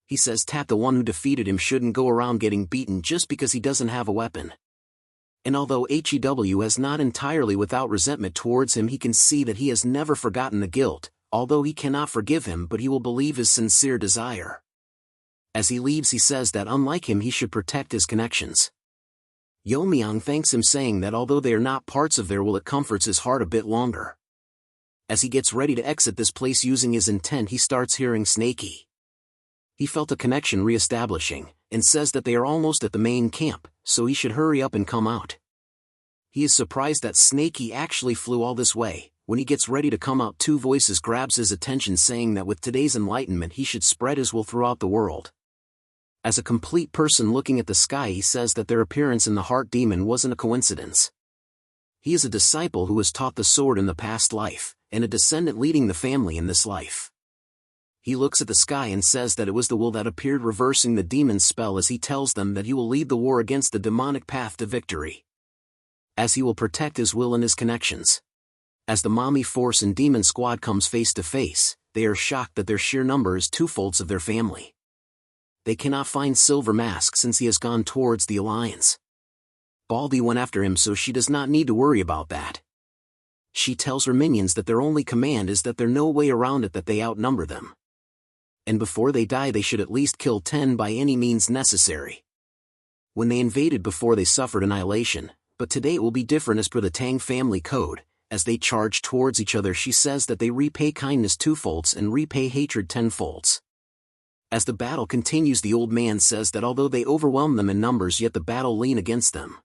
He says that the one who defeated him shouldn't go around getting beaten just because he doesn't have a weapon. And although HEW is not entirely without resentment towards him, he can see that he has never forgotten the guilt, although he cannot forgive him, but he will believe his sincere desire. As he leaves, he says that unlike him he should protect his connections. Yeon-myeong thanks him, saying that although they are not parts of their will, it comforts his heart a bit longer. As he gets ready to exit this place using his intent, he starts hearing snaky. He felt a connection re-establishing, and says that they are almost at the main camp, so he should hurry up and come out. He is surprised that Snaky actually flew all this way. When he gets ready to come out, two voices grabs his attention, saying that with today's enlightenment he should spread his will throughout the world. As a complete person looking at the sky, he says that their appearance in the heart demon wasn't a coincidence. He is a disciple who was taught the sword in the past life, and a descendant leading the family in this life. He looks at the sky and says that it was the will that appeared reversing the demon's spell, as he tells them that he will lead the war against the demonic path to victory, as he will protect his will and his connections. As the mommy force and demon squad comes face to face, they are shocked that their sheer number is twofolds of their family. They cannot find Silver Mask since he has gone towards the Alliance. Baldy went after him, so she does not need to worry about that. She tells her minions that their only command is that there's no way around it, that they outnumber them. And before they die they should at least kill 10 by any means necessary. When they invaded before, they suffered annihilation, but today it will be different as per the Tang family code. As they charge towards each other, she says that they repay kindness twofolds and repay hatred tenfolds. As the battle continues, the old man says that although they overwhelm them in numbers, yet the battle lean against them.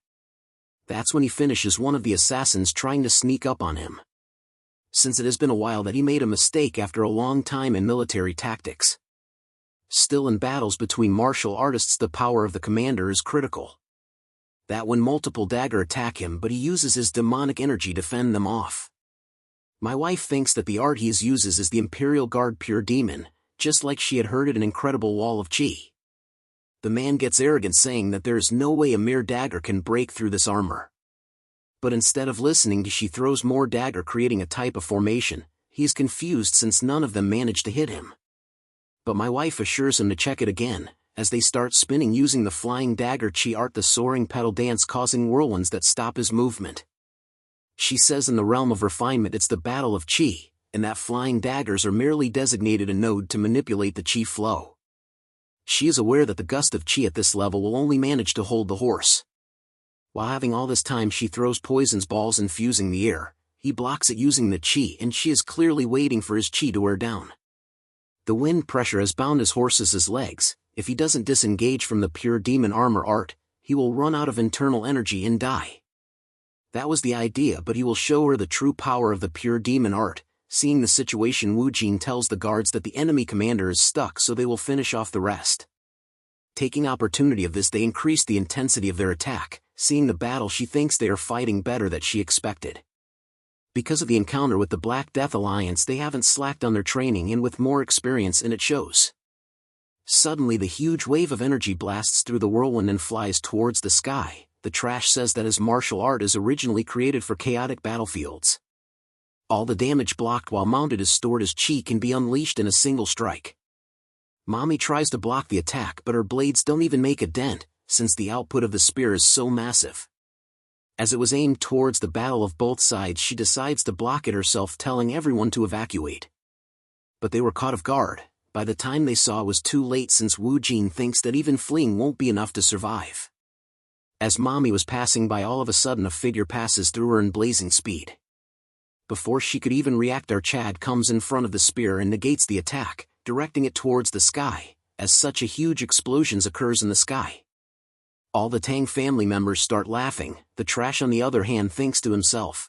That's when he finishes one of the assassins trying to sneak up on him. Since it has been a while that he made a mistake after a long time in military tactics. Still, in battles between martial artists the power of the commander is critical. That when multiple dagger attack him, but he uses his demonic energy to fend them off. My wife thinks that the art he uses is the Imperial Guard Pure Demon, just like she had heard it, an incredible wall of chi. The man gets arrogant, saying that there is no way a mere dagger can break through this armor. But instead of listening, she throws more dagger, creating a type of formation. He is confused since none of them manage to hit him. But my wife assures him to check it again, as they start spinning using the flying dagger chi art, the soaring petal dance, causing whirlwinds that stop his movement. She says in the realm of refinement it's the battle of chi, and that flying daggers are merely designated a node to manipulate the chi flow. She is aware that the gust of chi at this level will only manage to hold the horse. While having all this time, she throws poisons balls infusing the air. He blocks it using the chi, and she is clearly waiting for his chi to wear down. The wind pressure has bound his horse's legs. If he doesn't disengage from the pure demon armor art, he will run out of internal energy and die. That was the idea, but he will show her the true power of the pure demon art. Seeing the situation, Wu Jin tells the guards that the enemy commander is stuck, so they will finish off the rest. Taking opportunity of this, they increase the intensity of their attack. Seeing the battle, she thinks they are fighting better than she expected. Because of the encounter with the Black Death Alliance, they haven't slacked on their training, and with more experience, and it shows. Suddenly the huge wave of energy blasts through the whirlwind and flies towards the sky. The trash says that his martial art is originally created for chaotic battlefields. All the damage blocked while mounted is stored as chi can be unleashed in a single strike. Mommy tries to block the attack, but her blades don't even make a dent, since the output of the spear is so massive. As it was aimed towards the battle of both sides, she decides to block it herself, telling everyone to evacuate. But they were caught off guard. By the time they saw, it was too late, since Wu Jin thinks that even fleeing won't be enough to survive. As Mommy was passing by, all of a sudden a figure passes through her in blazing speed. Before she could even react, our Chad comes in front of the spear and negates the attack, directing it towards the sky. As such, a huge explosion occurs in the sky. All the Tang family members start laughing. The trash, on the other hand, thinks to himself,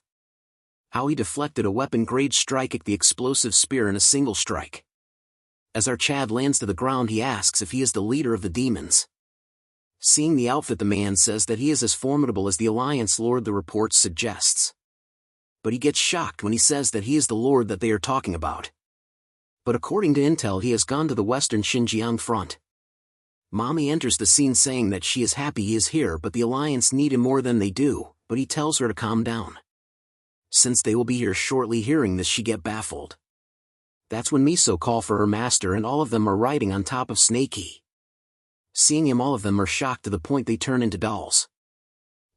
How he deflected a weapon-grade strike at the explosive spear in a single strike. As our Chad lands to the ground, he asks if he is the leader of the demons. Seeing the outfit, the man says that he is as formidable as the Alliance Lord the report suggests. But he gets shocked when he says that he is the Lord that they are talking about. But according to intel, he has gone to the western Xinjiang front. Mommy enters the scene saying that she is happy he is here, but the Alliance need him more than they do, but he tells her to calm down. Since they will be here shortly. Hearing this, she get baffled. That's when Miso call for her master, and all of them are riding on top of Snakey. Seeing him, all of them are shocked to the point they turn into dolls.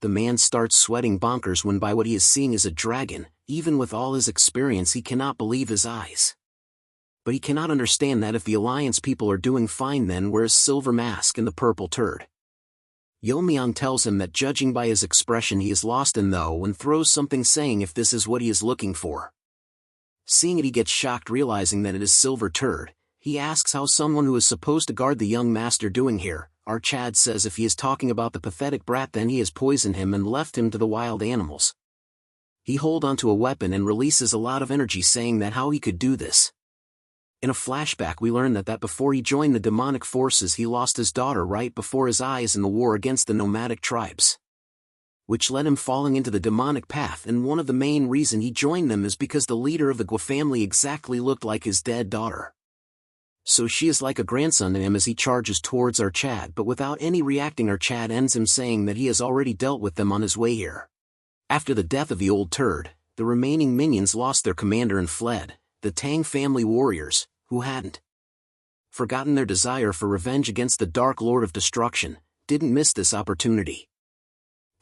The man starts sweating bonkers when by what he is seeing is a dragon. Even with all his experience, he cannot believe his eyes. But he cannot understand that if the Alliance people are doing fine, then where's Silver Mask and the purple turd? Yeon-myeong tells him that judging by his expression he is lost and though, and throws something saying if this is what he is looking for. Seeing it, he gets shocked, realizing that it is Silver Turd. He asks how someone who is supposed to guard the young master doing here. Our Chad says if he is talking about the pathetic brat, then he has poisoned him and left him to the wild animals. He hold onto a weapon and releases a lot of energy, saying that how he could do this. In a flashback, we learn that before he joined the demonic forces, he lost his daughter right before his eyes in the war against the nomadic tribes, which led him falling into the demonic path, and one of the main reason he joined them is because the leader of the Gua family exactly looked like his dead daughter. So she is like a grandson to him as he charges towards our Chad, but without any reacting, our Chad ends him, saying that he has already dealt with them on his way here. After the death of the old turd, the remaining minions lost their commander and fled. The Tang family warriors, who hadn't forgotten their desire for revenge against the Dark Lord of Destruction, didn't miss this opportunity.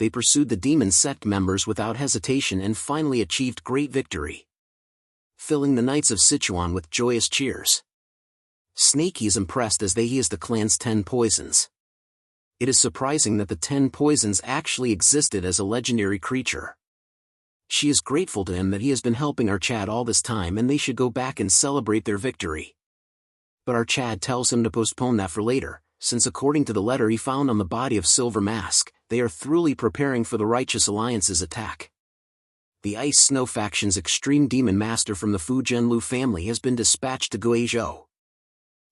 They pursued the demon sect members without hesitation and finally achieved great victory, filling the Knights of Sichuan with joyous cheers. Snakey is impressed as he is the clan's 10 poisons. It is surprising that the 10 poisons actually existed as a legendary creature. She is grateful to him that he has been helping our Chad all this time, and they should go back and celebrate their victory. But our Chad tells him to postpone that for later, since according to the letter he found on the body of Silver Mask, they are thoroughly preparing for the Righteous Alliance's attack. The Ice Snow faction's extreme demon master from the Fu Zhenlu family has been dispatched to Guizhou,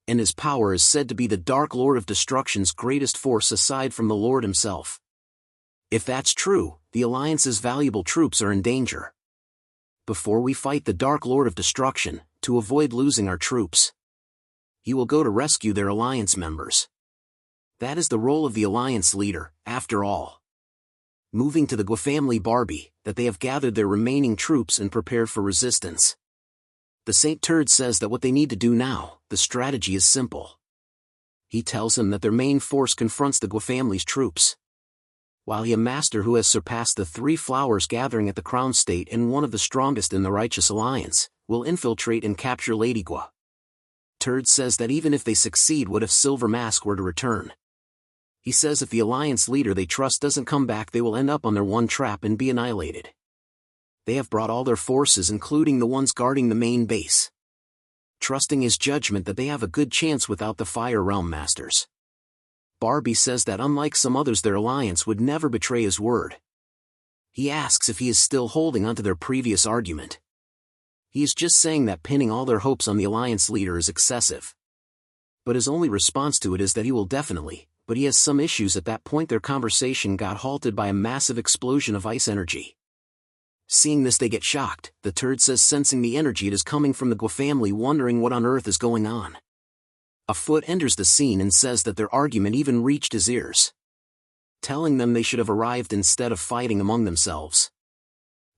and his power is said to be the Dark Lord of Destruction's greatest force aside from the Lord himself. If that's true, the Alliance's valuable troops are in danger. Before we fight the Dark Lord of Destruction, to avoid losing our troops, he will go to rescue their Alliance members. That is the role of the Alliance leader, after all. Moving to the Gua family Barbie, that they have gathered their remaining troops and prepared for resistance. The Saint Turd says that what they need to do now, the strategy is simple. He tells him that their main force confronts the Gua family's troops, while he, a master who has surpassed the 3 flowers gathering at the Crown State and one of the strongest in the Righteous Alliance, will infiltrate and capture Lady Gua. Turd says that even if they succeed, what if Silver Mask were to return? He says if the Alliance leader they trust doesn't come back, they will end up on their one trap and be annihilated. They have brought all their forces, including the ones guarding the main base, trusting his judgment that they have a good chance without the Fire Realm Masters. Barbie says that unlike some others, their alliance would never betray his word. He asks if he is still holding onto their previous argument. He is just saying that pinning all their hopes on the alliance leader is excessive. But his only response to it is that he will definitely, but he has some issues. At that point their conversation got halted by a massive explosion of ice energy. Seeing this they get shocked. The Turd says, sensing the energy, it is coming from the Gua family, wondering what on earth is going on. A foot enters the scene and says that their argument even reached his ears, telling them they should have arrived instead of fighting among themselves.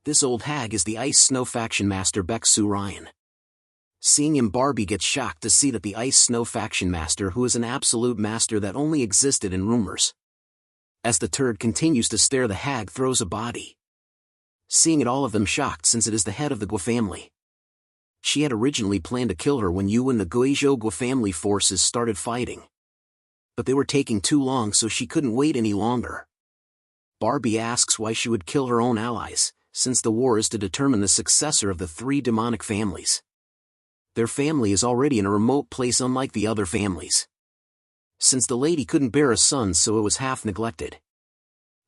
This old hag is the Ice Snow faction master Baek-Soo Ryan. Seeing him, Barbie gets shocked to see that the Ice Snow faction master, who is an absolute master that only existed in rumors. As the Turd continues to stare, the hag throws a body. Seeing it, all of them shocked, since it is the head of the Gua family. She had originally planned to kill her when you and the Guizhou Gua family forces started fighting, but they were taking too long, so she couldn't wait any longer. Barbie asks why she would kill her own allies, since the war is to determine the successor of the 3 demonic families. Their family is already in a remote place, unlike the other families, since the lady couldn't bear a son, so it was half neglected.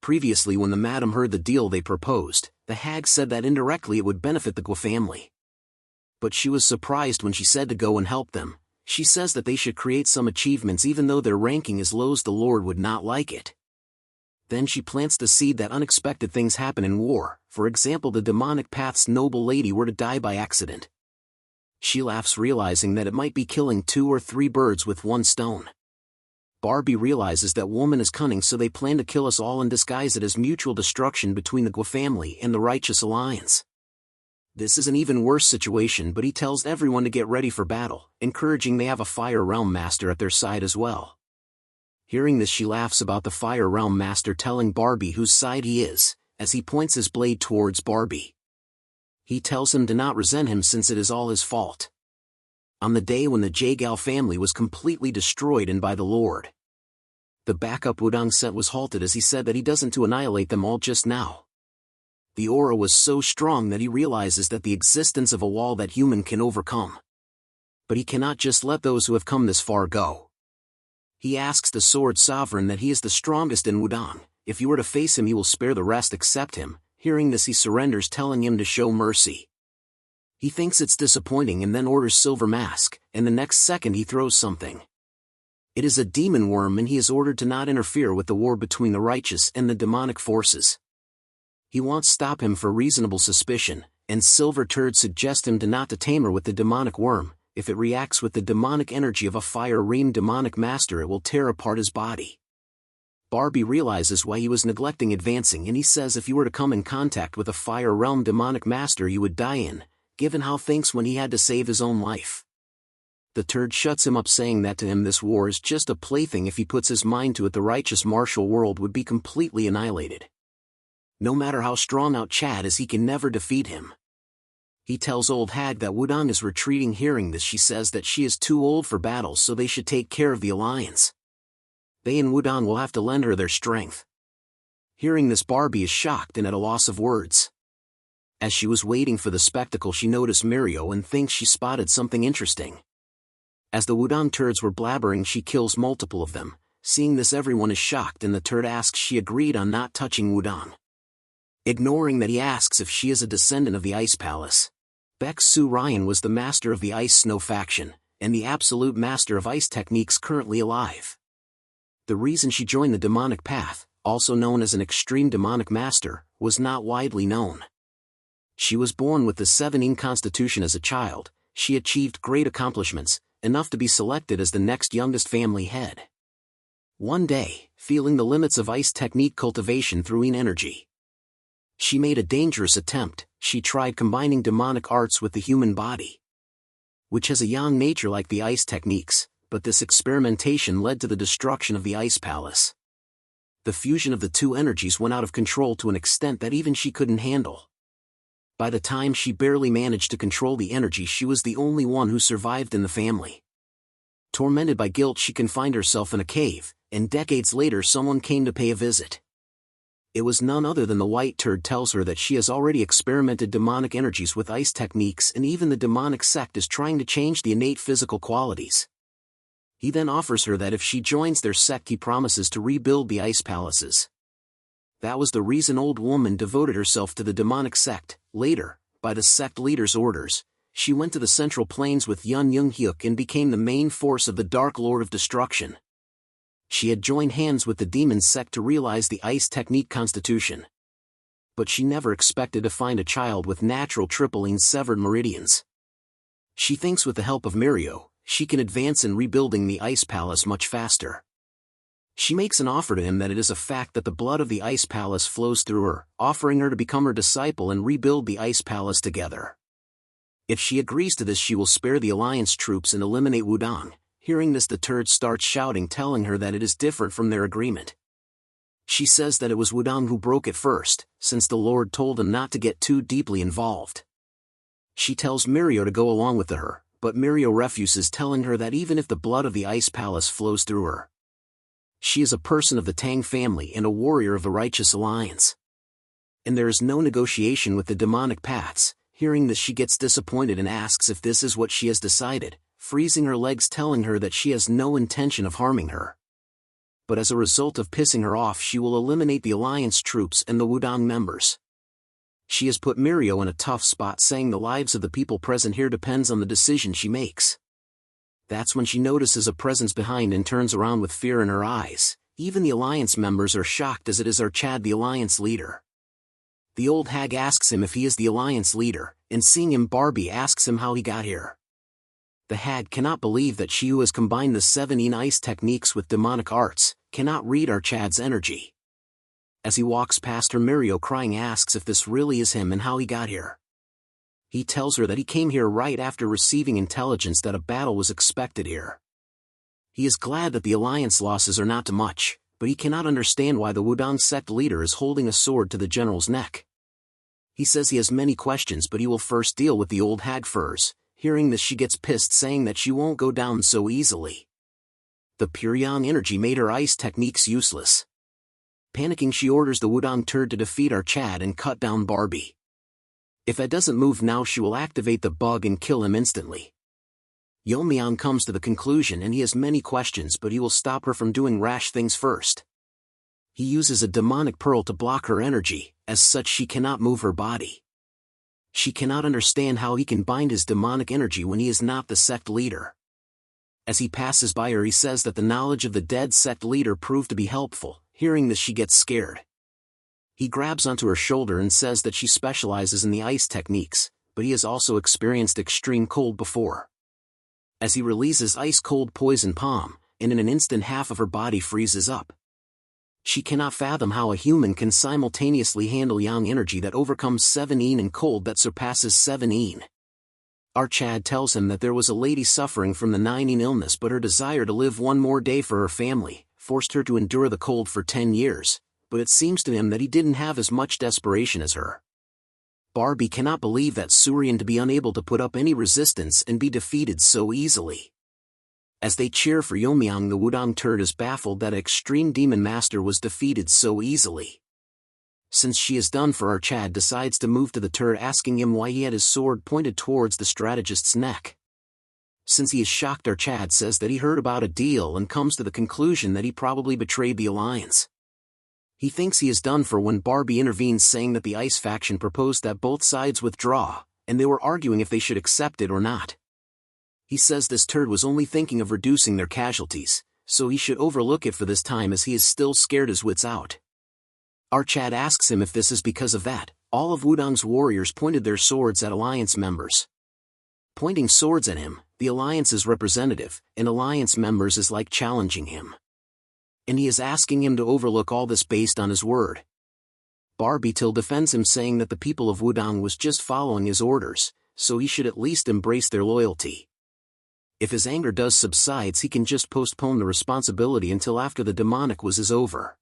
Previously, when the madam heard the deal they proposed, the hag said that indirectly it would benefit the Gua family. But she was surprised when she said to go and help them. She says that they should create some achievements even though their ranking is low, as the Lord would not like it. Then she plants the seed that unexpected things happen in war. For example, the demonic path's noble lady were to die by accident. She laughs, realizing that it might be killing 2 or 3 birds with one stone. Barbie realizes that woman is cunning, so they plan to kill us all and disguise it as mutual destruction between the Gua family and the Righteous Alliance. This is an even worse situation, but he tells everyone to get ready for battle, encouraging they have a fire realm master at their side as well. Hearing this, she laughs about the fire realm master telling Barbie whose side he is, as he points his blade towards Barbie. He tells him to not resent him since it is all his fault. On the day when the Jagal family was completely destroyed and by the Lord, the backup Wudang set was halted, as he said that he doesn't to annihilate them all just now. The aura was so strong that he realizes that the existence of a wall that human can overcome. But he cannot just let those who have come this far go. He asks the Sword Sovereign that he is the strongest in Wudang. If you were to face him, he will spare the rest except him. Hearing this, he surrenders, telling him to show mercy. He thinks it's disappointing and then orders Silver Mask, and the next second he throws something. It is a demon worm, and he is ordered to not interfere with the war between the righteous and the demonic forces. He won't stop him for reasonable suspicion, and Silver Turd suggests him to not to tame her with the demonic worm. If it reacts with the demonic energy of a fire realm demonic master, it will tear apart his body. Barbie realizes why he was neglecting advancing, and he says if you were to come in contact with a fire realm demonic master, you would die in, given how thinks when he had to save his own life. The turd shuts him up, saying that to him this war is just a plaything. If he puts his mind to it, the righteous martial world would be completely annihilated. No matter how strong out Chad is, he can never defeat him. He tells Old Hag that Wudang is retreating. Hearing this, she says that she is too old for battle, so they should take care of the alliance. They and Wudang will have to lend her their strength. Hearing this, Barbie is shocked and at a loss of words. As she was waiting for the spectacle, she noticed Mirio and thinks she spotted something interesting. As the Wudang turds were blabbering, she kills multiple of them. Seeing this, everyone is shocked, and the turd asks she agreed on not touching Wudang. Ignoring that, he asks if she is a descendant of the Ice Palace. Baek Su Ryan was the master of the Ice Snow faction, and the absolute master of ice techniques currently alive. The reason she joined the demonic path, also known as an extreme demonic master, was not widely known. She was born with the 17 constitution as a child. She achieved great accomplishments, enough to be selected as the next youngest family head. One day, feeling the limits of ice technique cultivation through energy, she made a dangerous attempt. She tried combining demonic arts with the human body, which has a yang nature like the ice techniques, but this experimentation led to the destruction of the Ice Palace. The fusion of the two energies went out of control to an extent that even she couldn't handle. By the time she barely managed to control the energy, she was the only one who survived in the family. Tormented by guilt, she confined herself in a cave, and decades later someone came to pay a visit. It was none other than the white turd. Tells her that she has already experimented demonic energies with ice techniques, and even the demonic sect is trying to change the innate physical qualities. He then offers her that if she joins their sect, he promises to rebuild the ice palaces. That was the reason old woman devoted herself to the demonic sect. Later, by the sect leader's orders, she went to the Central Plains with Yun Young Hyuk and became the main force of the Dark Lord of Destruction. She had joined hands with the demon sect to realize the ice technique constitution. But she never expected to find a child with natural tripling severed meridians. She thinks with the help of Mirio, she can advance in rebuilding the ice palace much faster. She makes an offer to him that it is a fact that the blood of the ice palace flows through her, offering her to become her disciple and rebuild the ice palace together. If she agrees to this, she will spare the alliance troops and eliminate Wudang. Hearing this, the turd starts shouting, telling her that it is different from their agreement. She says that it was Wudang who broke it first, since the Lord told him not to get too deeply involved. She tells Mirio to go along with her, but Mirio refuses, telling her that even if the blood of the ice palace flows through her, she is a person of the Tang family and a warrior of the Righteous Alliance, and there is no negotiation with the demonic paths. Hearing this, she gets disappointed and asks if this is what she has decided, freezing her legs, telling her that she has no intention of harming her. but as a result of pissing her off she will eliminate the Alliance troops and the Wudang members. She has put Mirio in a tough spot, saying the lives of the people present here depends on the decision she makes. That's when she notices a presence behind and turns around with fear in her eyes. Even the Alliance members are shocked, as it is our Chad, the Alliance leader. The old hag asks him if he is the Alliance leader, and seeing him, Barbie asks him how he got here. The hag cannot believe that she, who has combined the 7 ice techniques with demonic arts, cannot read our Chad's energy. As he walks past her, Mirio, crying, asks if this really is him and how he got here. He tells her that he came here right after receiving intelligence that a battle was expected here. He is glad that the Alliance losses are not too much, but he cannot understand why the Wudang sect leader is holding a sword to the general's neck. He says he has many questions, but he will first deal with the old hag first. Hearing this, she gets pissed, saying that she won't go down so easily. The pure yang energy made her ice techniques useless. Panicking, she orders the Wudang turd to defeat our Chad and cut down Barbie. If it doesn't move now, she will activate the bug and kill him instantly. Yeon-myeong comes to the conclusion, and he has many questions, but he will stop her from doing rash things first. He uses a demonic pearl to block her energy, as such she cannot move her body. She cannot understand how he can bind his demonic energy when he is not the sect leader. As he passes by her, he says that the knowledge of the dead sect leader proved to be helpful. Hearing this, she gets scared. He grabs onto her shoulder and says that she specializes in the ice techniques, but he has also experienced extreme cold before. As he releases ice-cold poison palm, and in an instant half of her body freezes up. She cannot fathom how a human can simultaneously handle yang energy that overcomes 7 and cold that surpasses 7. Our Chad tells him that there was a lady suffering from the 9 illness, but her desire to live one more day for her family forced her to endure the cold for 10 years, but it seems to him that he didn't have as much desperation as her. Barbie cannot believe that Surian to be unable to put up any resistance and be defeated so easily. As they cheer for Yeon-myeong, the Wudang turd is baffled that Extreme Demon Master was defeated so easily. Since she is done for, our Chad decides to move to the turd, asking him why he had his sword pointed towards the strategist's neck. Since he is shocked, our Chad says that he heard about a deal and comes to the conclusion that he probably betrayed the Alliance. He thinks he is done for when Barbie intervenes, saying that the Ice faction proposed that both sides withdraw, and they were arguing if they should accept it or not. He says this turd was only thinking of reducing their casualties, so he should overlook it for this time, as he is still scared his wits out. Our Chad asks him if this is because of that. All of Wudang's warriors pointed their swords at Alliance members. Pointing swords at him, the Alliance's representative, and Alliance members, is like challenging him. And he is asking him to overlook all this based on his word. Barbie defends him, saying that the people of Wudang was just following his orders, so he should at least embrace their loyalty. If his anger does subsides, he can just postpone the responsibility until after the demonic is over.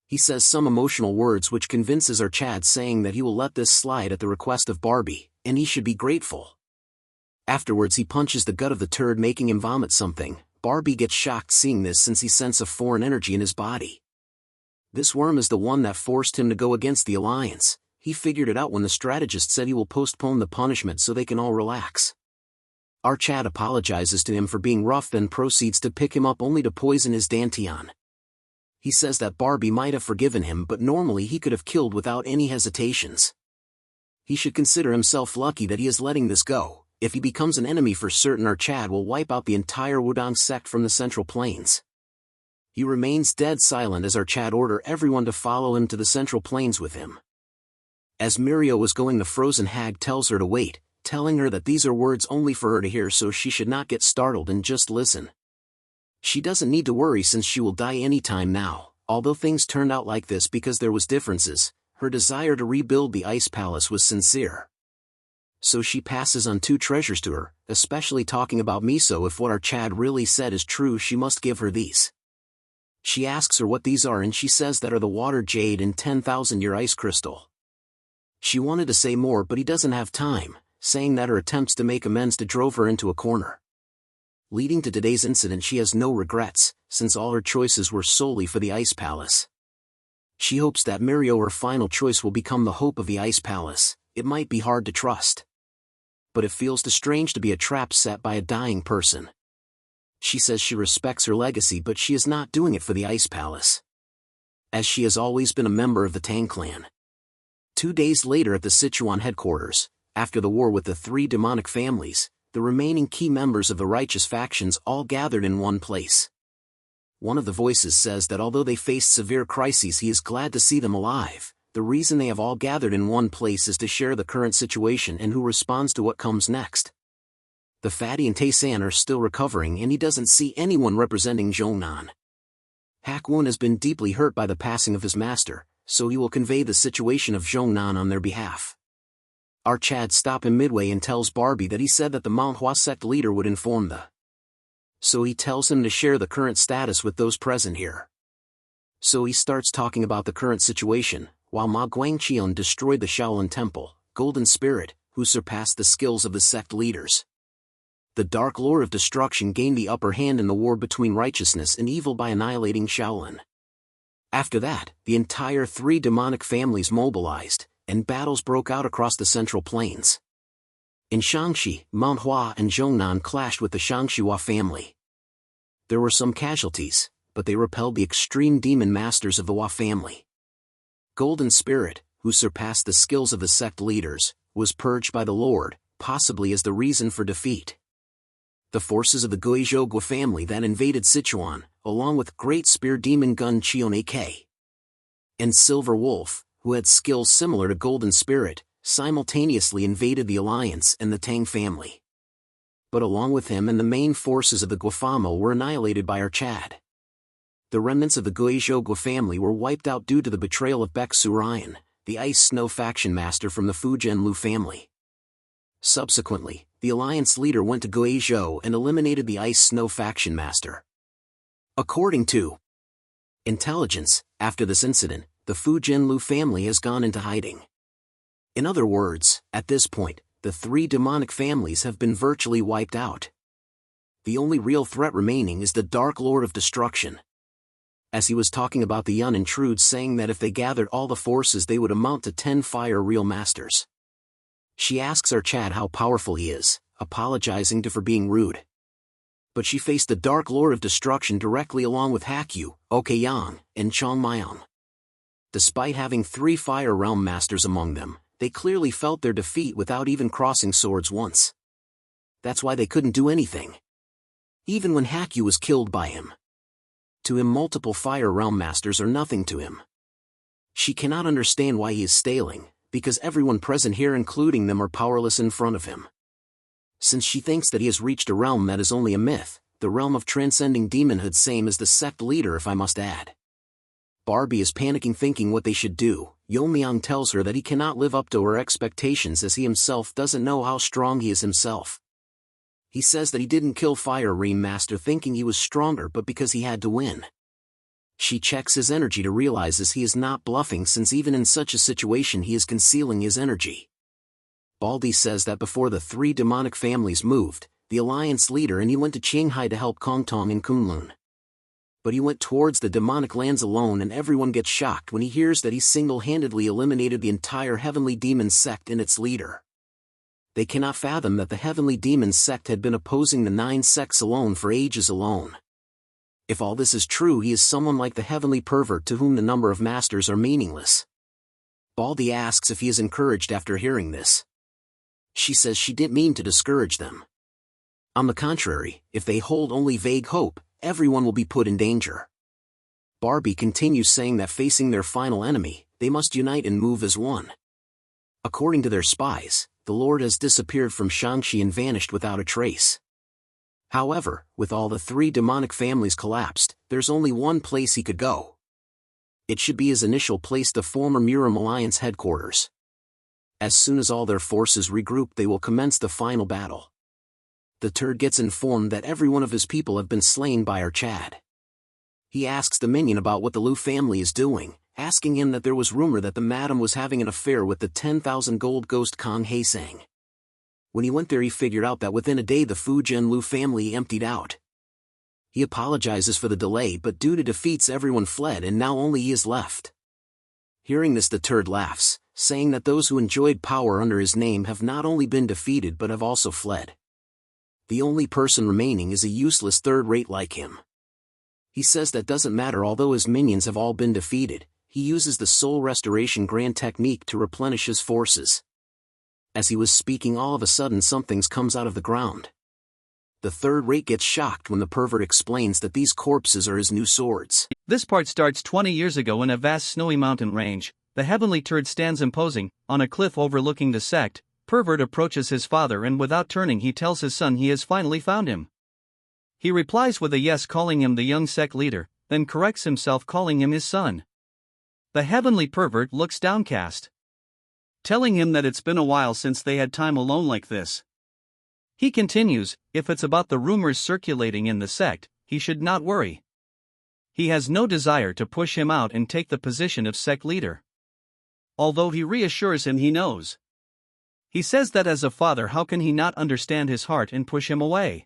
He says some emotional words which convinces our Chad, saying that he will let this slide at the request of Barbie, and he should be grateful. Afterwards he punches the gut of the turd, making him vomit something. Barbie gets shocked seeing this, since he senses a foreign energy in his body. This worm is the one that forced him to go against the Alliance. He figured it out when the strategist said he will postpone the punishment so they can all relax. Our Chad apologizes to him for being rough, then proceeds to pick him up, only to poison his dantian. He says that Barbie might have forgiven him, but normally he could have killed without any hesitations. He should consider himself lucky that he is letting this go. If he becomes an enemy for certain, our Chad will wipe out the entire Wudang sect from the Central Plains. He remains dead silent as our Chad order everyone to follow him to the Central Plains with him. As Mirio was going, the frozen hag tells her to wait, telling her that these are words only for her to hear, so she should not get startled and just listen. She doesn't need to worry, since she will die anytime now. Although things turned out like this because there was differences, her desire to rebuild the Ice Palace was sincere. So she passes on 2 treasures to her, especially talking about miso. If what our Chad really said is true, she must give her these. She asks her what these are, and she says that are the water jade and 10,000-year ice crystal. She wanted to say more, but he doesn't have time, saying that her attempts to make amends drove her into a corner. Leading to today's incident, she has no regrets, since all her choices were solely for the Ice Palace. She hopes that Mirio, her final choice, will become the hope of the Ice Palace. It might be hard to trust, but it feels too strange to be a trap set by a dying person. She says she respects her legacy, but she is not doing it for the Ice Palace, as she has always been a member of the Tang clan. 2 days later at the Sichuan headquarters, after the war with the 3 demonic families, the remaining key members of the righteous factions all gathered in one place. One of the voices says that although they faced severe crises, he is glad to see them alive. The reason they have all gathered in one place is to share the current situation and who responds to what comes next. The fatty and Tae-san are still recovering, and he doesn't see anyone representing Jongnan. Hak-won has been deeply hurt by the passing of his master, so he will convey the situation of Jongnan on their behalf. Our Chad stops him midway and tells Barbie that he said that the Manhwa sect leader would inform the. So he tells him to share the current status with those present here. So he starts talking about the current situation. While Ma Guangqian destroyed the Shaolin Temple, Golden Spirit, who surpassed the skills of the sect leaders. The Dark Lord of Destruction gained the upper hand in the war between righteousness and evil by annihilating Shaolin. After that, the entire 3 demonic families mobilized, and battles broke out across the Central Plains. In Shaanxi, Manhwa and Zhongnan clashed with the Shaanxiwa family. There were some casualties, but they repelled the extreme demon masters of the Hua family. Golden Spirit, who surpassed the skills of the sect leaders, was purged by the Lord, possibly as the reason for defeat. The forces of the Guizhou family that invaded Sichuan, along with Great Spear Demon Gun Cheon-ak and Silver Wolf, who had skills similar to Golden Spirit, simultaneously invaded the Alliance and the Tang family. But along with him and the main forces of the Guifamo were annihilated by our Chad. The remnants of the Guizhou family were wiped out due to the betrayal of Baek-su Ryan, the Ice Snow faction master from the Fujian-Lu family. Subsequently, the Alliance leader went to Guizhou and eliminated the Ice Snow faction master. According to intelligence, after this incident, the Fujian-Lu family has gone into hiding. In other words, at this point, the 3 demonic families have been virtually wiped out. The only real threat remaining is the Dark Lord of Destruction. As he was talking about the Yun intrudes, saying that if they gathered all the forces they would amount to 10 fire real masters. She asks our Chad how powerful he is, apologizing to for being rude. But she faced the Dark Lord of Destruction directly along with Hakyu, Okeyang, and Chongmyong. Despite having 3 fire realm masters among them, they clearly felt their defeat without even crossing swords once. That's why they couldn't do anything. Even when Hakyu was killed by him. To him, multiple fire realm masters are nothing to him. She cannot understand why he is staling, because everyone present here, including them, are powerless in front of him. Since she thinks that he has reached a realm that is only a myth, the realm of transcending demonhood, same as the sect leader if I must add. Barbie is panicking, thinking what they should do. Yeon-myeong tells her that he cannot live up to her expectations as he himself doesn't know how strong he is himself. He says that he didn't kill Fire Ream Master thinking he was stronger but because he had to win. She checks his energy to realizes he is not bluffing, since even in such a situation he is concealing his energy. Baldy says that before the 3 demonic families moved, the Alliance leader and he went to Qinghai to help Kongtong and Kunlun. But he went towards the demonic lands alone, and everyone gets shocked when he hears that he single-handedly eliminated the entire Heavenly Demon sect and its leader. They cannot fathom that the Heavenly Demon sect had been opposing the 9 sects alone for ages alone. If all this is true, he is someone like the Heavenly Pervert to whom the number of masters are meaningless. Baldy asks if he is encouraged after hearing this. She says she didn't mean to discourage them. On the contrary, if they hold only vague hope, everyone will be put in danger. Barbie continues, saying that facing their final enemy, they must unite and move as one. According to their spies, the Lord has disappeared from Shaanxi and vanished without a trace. However, with all the 3 demonic families collapsed, there's only one place he could go. It should be his initial place, the former Muram Alliance headquarters. As soon as all their forces regroup, they will commence the final battle. The Turd gets informed that every one of his people have been slain by our Chad. He asks the minion about what the Lu family is doing, asking him that there was rumor that the madam was having an affair with the 10,000 gold ghost Kong Haesang. When he went there, he figured out that within a day the Fujian-Lu family emptied out. He apologizes for the delay, but due to defeats everyone fled and now only he is left. Hearing this, the Turd laughs, saying that those who enjoyed power under his name have not only been defeated but have also fled. The only person remaining is a useless third-rate like him. He says that doesn't matter. Although his minions have all been defeated, he uses the Soul Restoration Grand technique to replenish his forces. As he was speaking, all of a sudden something comes out of the ground. The third-rate gets shocked when the pervert explains that these corpses are his new swords. This part starts 20 years ago in a vast snowy mountain range. The heavenly turd stands imposing, on a cliff overlooking the sect. Pervert approaches his father and without turning he tells his son he has finally found him. He replies with a yes, calling him the young sect leader, then corrects himself calling him his son. The heavenly pervert looks downcast, telling him that it's been a while since they had time alone like this. He continues, if it's about the rumors circulating in the sect, he should not worry. He has no desire to push him out and take the position of sect leader. Although he reassures him he knows. He says that as a father, how can he not understand his heart and push him away?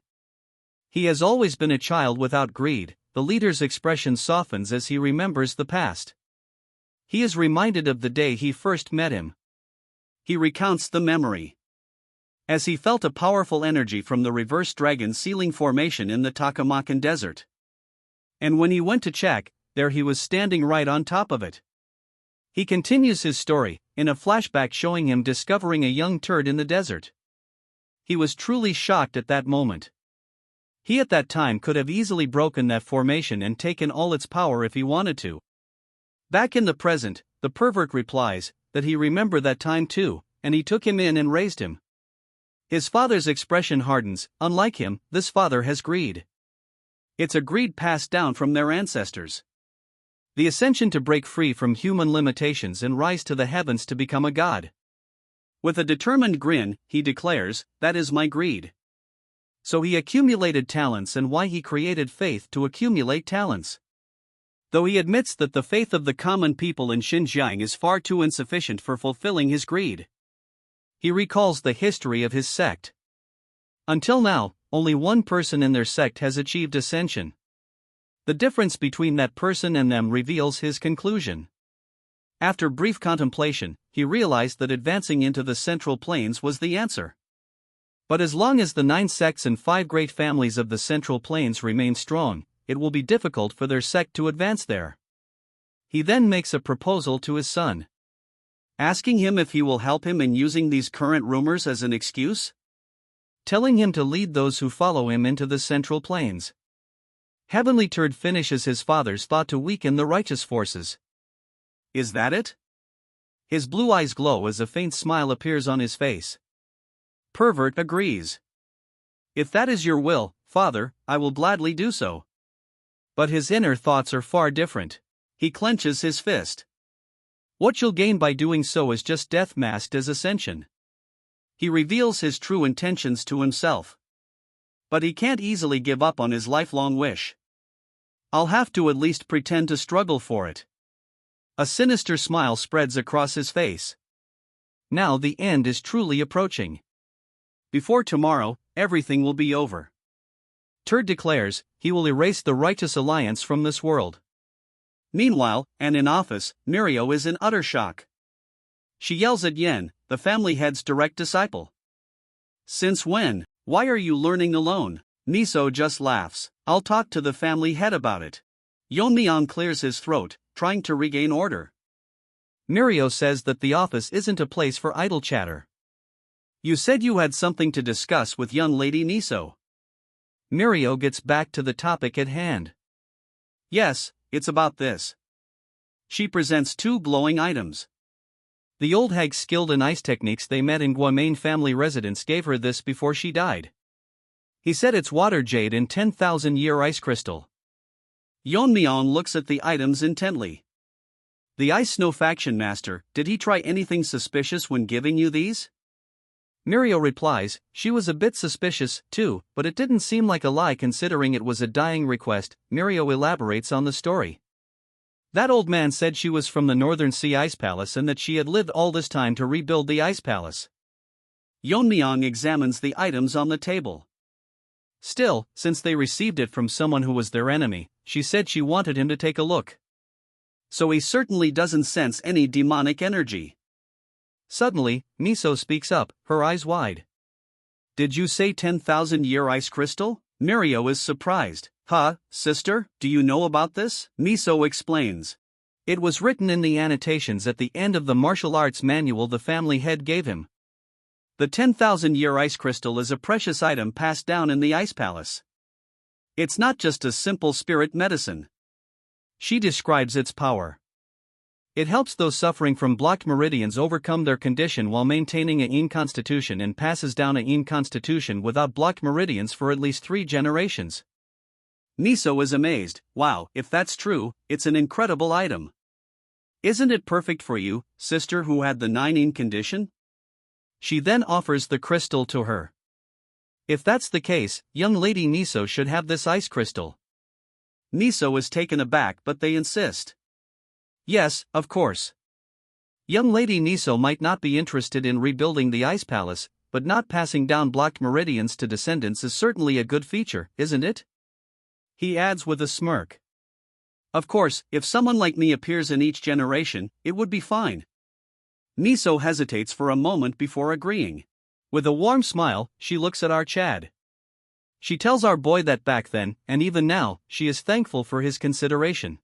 He has always been a child without greed. The leader's expression softens as he remembers the past. He is reminded of the day he first met him. He recounts the memory. As he felt a powerful energy from the reverse dragon sealing formation in the Takamakan desert. And when he went to check, there he was standing right on top of it. He continues his story, in a flashback showing him discovering a young turd in the desert. He was truly shocked at that moment. He at that time could have easily broken that formation and taken all its power if he wanted to. Back in the present, the pervert replies that he remembered that time too, and he took him in and raised him. His father's expression hardens. Unlike him, this father has greed. It's a greed passed down from their ancestors. The ascension to break free from human limitations and rise to the heavens to become a god. With a determined grin, he declares, that is my greed. So he accumulated talents, and why he created faith to accumulate talents. Though he admits that the faith of the common people in Xinjiang is far too insufficient for fulfilling his greed. He recalls the history of his sect. Until now, only one person in their sect has achieved ascension. The difference between that person and them reveals his conclusion. After brief contemplation, he realized that advancing into the Central Plains was the answer. But as long as the 9 sects and 5 great families of the Central Plains remain strong, it will be difficult for their sect to advance there. He then makes a proposal to his son, asking him if he will help him in using these current rumors as an excuse, telling him to lead those who follow him into the Central Plains. Heavenly Turd finishes his father's thought to weaken the righteous forces. Is that it? His blue eyes glow as a faint smile appears on his face. Pervert agrees. If that is your will, father, I will gladly do so. But his inner thoughts are far different. He clenches his fist. What you'll gain by doing so is just death masked as ascension. He reveals his true intentions to himself. But he can't easily give up on his lifelong wish. I'll have to at least pretend to struggle for it. A sinister smile spreads across his face. Now the end is truly approaching. Before tomorrow, everything will be over. Turd declares he will erase the righteous alliance from this world. Meanwhile, and in office, Mirio is in utter shock. She yells at Yen, the family head's direct disciple. Since when? Why are you learning alone? Miso just laughs. I'll talk to the family head about it. Yeon-myeong clears his throat, trying to regain order. Mirio says that the office isn't a place for idle chatter. You said you had something to discuss with young lady Miso. Mirio gets back to the topic at hand. Yes, it's about this. She presents 2 glowing items. The old hag skilled in ice techniques they met in Guamain family residence gave her this before she died. He said it's water jade and 10,000-year ice crystal. Yeon-myeong looks at the items intently. The Ice Snow Faction Master, did he try anything suspicious when giving you these? Mirio replies, she was a bit suspicious, too, but it didn't seem like a lie considering it was a dying request. Mirio elaborates on the story. That old man said she was from the Northern Sea Ice Palace and that she had lived all this time to rebuild the Ice Palace. Yeon-myeong examines the items on the table. Still, since they received it from someone who was their enemy, she said she wanted him to take a look. So he certainly doesn't sense any demonic energy. Suddenly, Miso speaks up, her eyes wide. Did you say 10,000-year ice crystal? Mirio is surprised. Huh, sister, do you know about this? Miso explains. It was written in the annotations at the end of the martial arts manual the family head gave him. The 10,000-year ice crystal is a precious item passed down in the ice palace. It's not just a simple spirit medicine. She describes its power. It helps those suffering from blocked meridians overcome their condition while maintaining a yin constitution and passes down a yin constitution without blocked meridians for at least 3 generations. Miso is amazed. Wow, if that's true, it's an incredible item. Isn't it perfect for you, sister who had the 9-yin condition? She then offers the crystal to her. If that's the case, young lady Miso should have this ice crystal. Miso is taken aback but they insist. Yes, of course. Young lady Miso might not be interested in rebuilding the ice palace, but not passing down blocked meridians to descendants is certainly a good feature, isn't it? He adds with a smirk. Of course, if someone like me appears in each generation, it would be fine. Miso hesitates for a moment before agreeing. With a warm smile, she looks at our Chad. She tells our boy that back then, and even now, she is thankful for his consideration.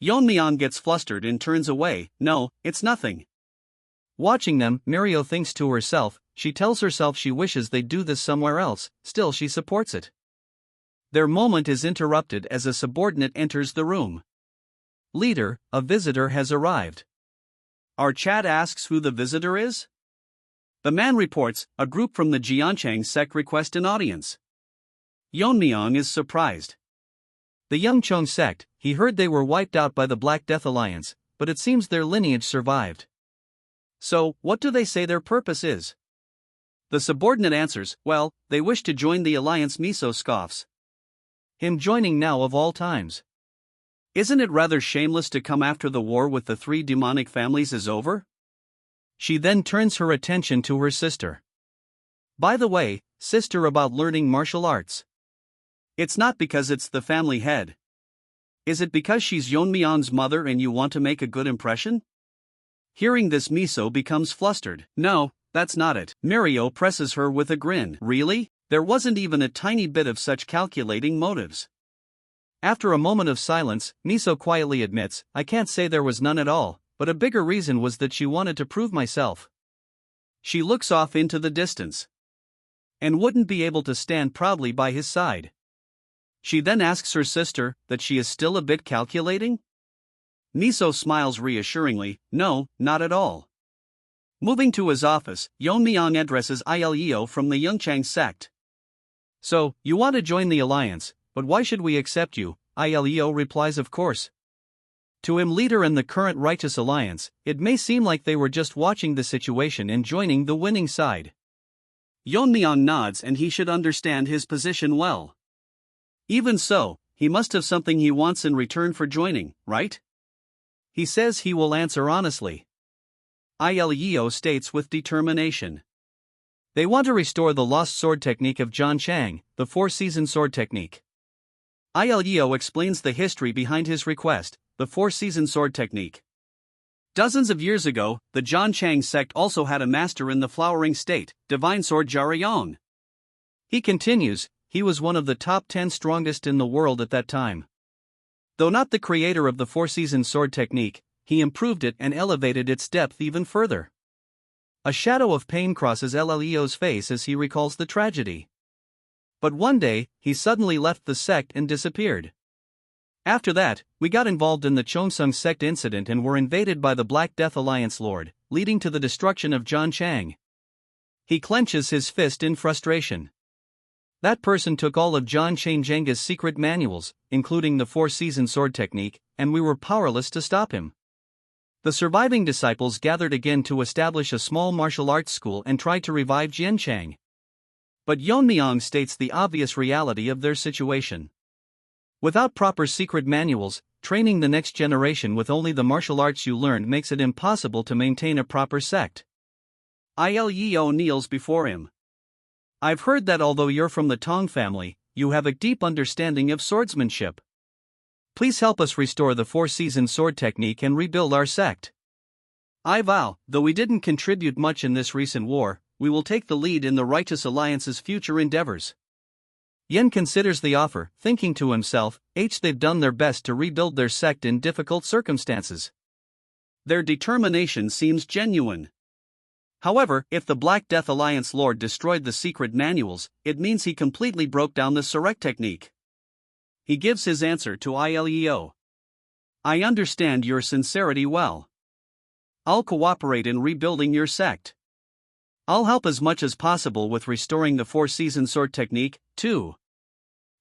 Yeon-myeong gets flustered and turns away. No, it's nothing. Watching them, Mirio thinks to herself, she tells herself she wishes they'd do this somewhere else, still she supports it. Their moment is interrupted as a subordinate enters the room. Leader, a visitor has arrived. Our Chad asks who the visitor is? The man reports, a group from the Jeonchang sect request an audience. Yeon-myeong is surprised. The Yeonchang sect, he heard they were wiped out by the Black Death Alliance, but it seems their lineage survived. So, what do they say their purpose is? The subordinate answers, well, they wish to join the alliance. Miso scoffs. Him joining now of all times. Isn't it rather shameless to come after the war with the 3 demonic families is over? She then turns her attention to her sister. By the way, sister, about learning martial arts. It's not because it's the family head. Is it because she's Yeon-myeong's mother and you want to make a good impression? Hearing this, Miso becomes flustered. No, that's not it. Mirio presses her with a grin. Really? There wasn't even a tiny bit of such calculating motives. After a moment of silence, Miso quietly admits, I can't say there was none at all, but a bigger reason was that she wanted to prove myself. She looks off into the distance. And wouldn't be able to stand proudly by his side. She then asks her sister that she is still a bit calculating? Miso smiles reassuringly, no, not at all. Moving to his office, Yeon-myeong addresses Ileo from the Yeonchang sect. So, you want to join the alliance, but why should we accept you? Ileo replies, of course. To him, leader in the current righteous alliance, it may seem like they were just watching the situation and joining the winning side. Yeon-myeong nods and he should understand his position well. Even so, he must have something he wants in return for joining, right? He says he will answer honestly. Ileo states with determination. They want to restore the lost sword technique of John Chang, the 4-season sword technique. Ileo explains the history behind his request, the 4-season sword technique. Dozens of years ago, the John Chang sect also had a master in the flowering state, Divine Sword Jaryong. He continues, he was one of the top 10 strongest in the world at that time. Though not the creator of the 4-season sword technique, he improved it and elevated its depth even further. A shadow of pain crosses Leo's face as he recalls the tragedy. But one day, he suddenly left the sect and disappeared. After that, we got involved in the Chongsung sect incident and were invaded by the Black Death Alliance Lord, leading to the destruction of John Chang. He clenches his fist in frustration. That person took all of John Chang-Jenga's secret manuals, including the 4-season sword technique, and we were powerless to stop him. The surviving disciples gathered again to establish a small martial arts school and tried to revive Jian Chang. But Yeon-myeong states the obvious reality of their situation. Without proper secret manuals, training the next generation with only the martial arts you learned makes it impossible to maintain a proper sect. Ileo kneels before him. I've heard that although you're from the Tang family, you have a deep understanding of swordsmanship. Please help us restore the 4-season sword technique and rebuild our sect. I vow, though we didn't contribute much in this recent war, we will take the lead in the Righteous Alliance's future endeavors. Yen considers the offer, thinking to himself, they've done their best to rebuild their sect in difficult circumstances. Their determination seems genuine. However, if the Black Death Alliance Lord destroyed the secret manuals, it means he completely broke down the Surrect technique. He gives his answer to ILEO. I understand your sincerity well. I'll cooperate in rebuilding your sect. I'll help as much as possible with restoring the four-season sword technique, too.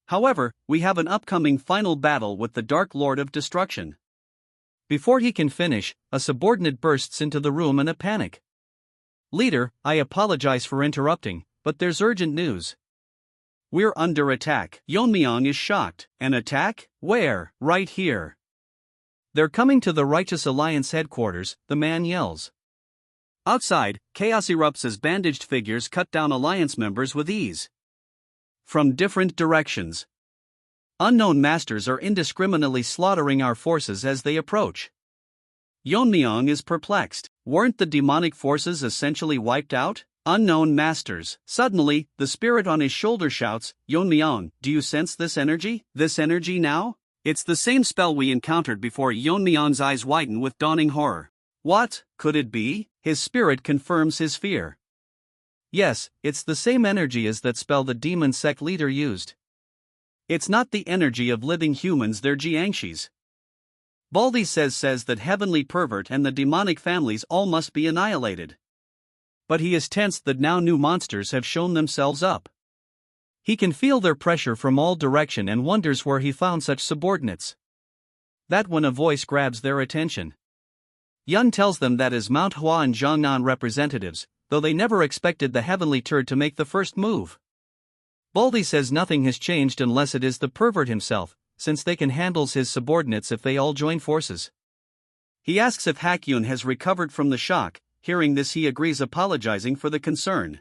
However, we have an upcoming final battle with the Dark Lord of Destruction. Before he can finish, a subordinate bursts into the room in a panic. Leader, I apologize for interrupting, but there's urgent news. We're under attack. Yeon-myeong is shocked. An attack? Where? Right here. They're coming to the Righteous Alliance headquarters, the man yells. Outside, chaos erupts as bandaged figures cut down Alliance members with ease. From different directions, unknown masters are indiscriminately slaughtering our forces as they approach. Yeon-myeong is perplexed. Weren't the demonic forces essentially wiped out? Unknown masters. Suddenly, the spirit on his shoulder shouts, Yeon-myeong, do you sense this energy? This energy now? It's the same spell we encountered before. Yeon-myeong's eyes widen with dawning horror. What could it be? His spirit confirms his fear. Yes, it's the same energy as that spell the demon sect leader used. It's not the energy of living humans, they're Jiangshis. Baldy says that Heavenly Pervert and the demonic families all must be annihilated. But he is tensed that now new monsters have shown themselves up. He can feel their pressure from all direction and wonders where he found such subordinates. That when a voice grabs their attention. Yun tells them that as Manhwa and Jiangnan representatives, though they never expected the heavenly turd to make the first move. Baldy says nothing has changed unless it is the pervert himself, since they can handle his subordinates if they all join forces. He asks if Hakyun has recovered from the shock. Hearing this, he agrees, apologizing for the concern.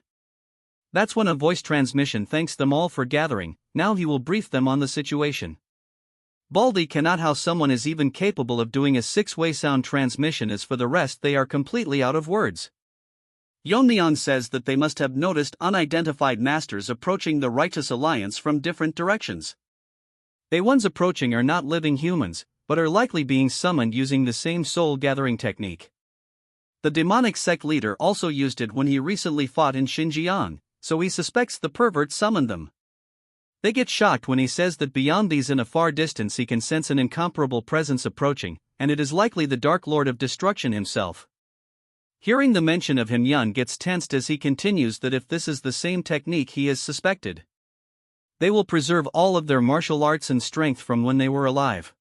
That's when a voice transmission thanks them all for gathering. Now he will brief them on the situation. Baldy cannot how someone is even capable of doing a six-way sound transmission, as for the rest they are completely out of words. Yeon-myeong says that they must have noticed unidentified masters approaching the Righteous Alliance from different directions. The ones approaching are not living humans, but are likely being summoned using the same soul-gathering technique. The demonic sect leader also used it when he recently fought in Xinjiang, so he suspects the pervert summoned them. They get shocked when he says that beyond these in a far distance he can sense an incomparable presence approaching, and it is likely the Dark Lord of Destruction himself. Hearing the mention of him, Yun gets tensed as he continues that if this is the same technique he has suspected, they will preserve all of their martial arts and strength from when they were alive.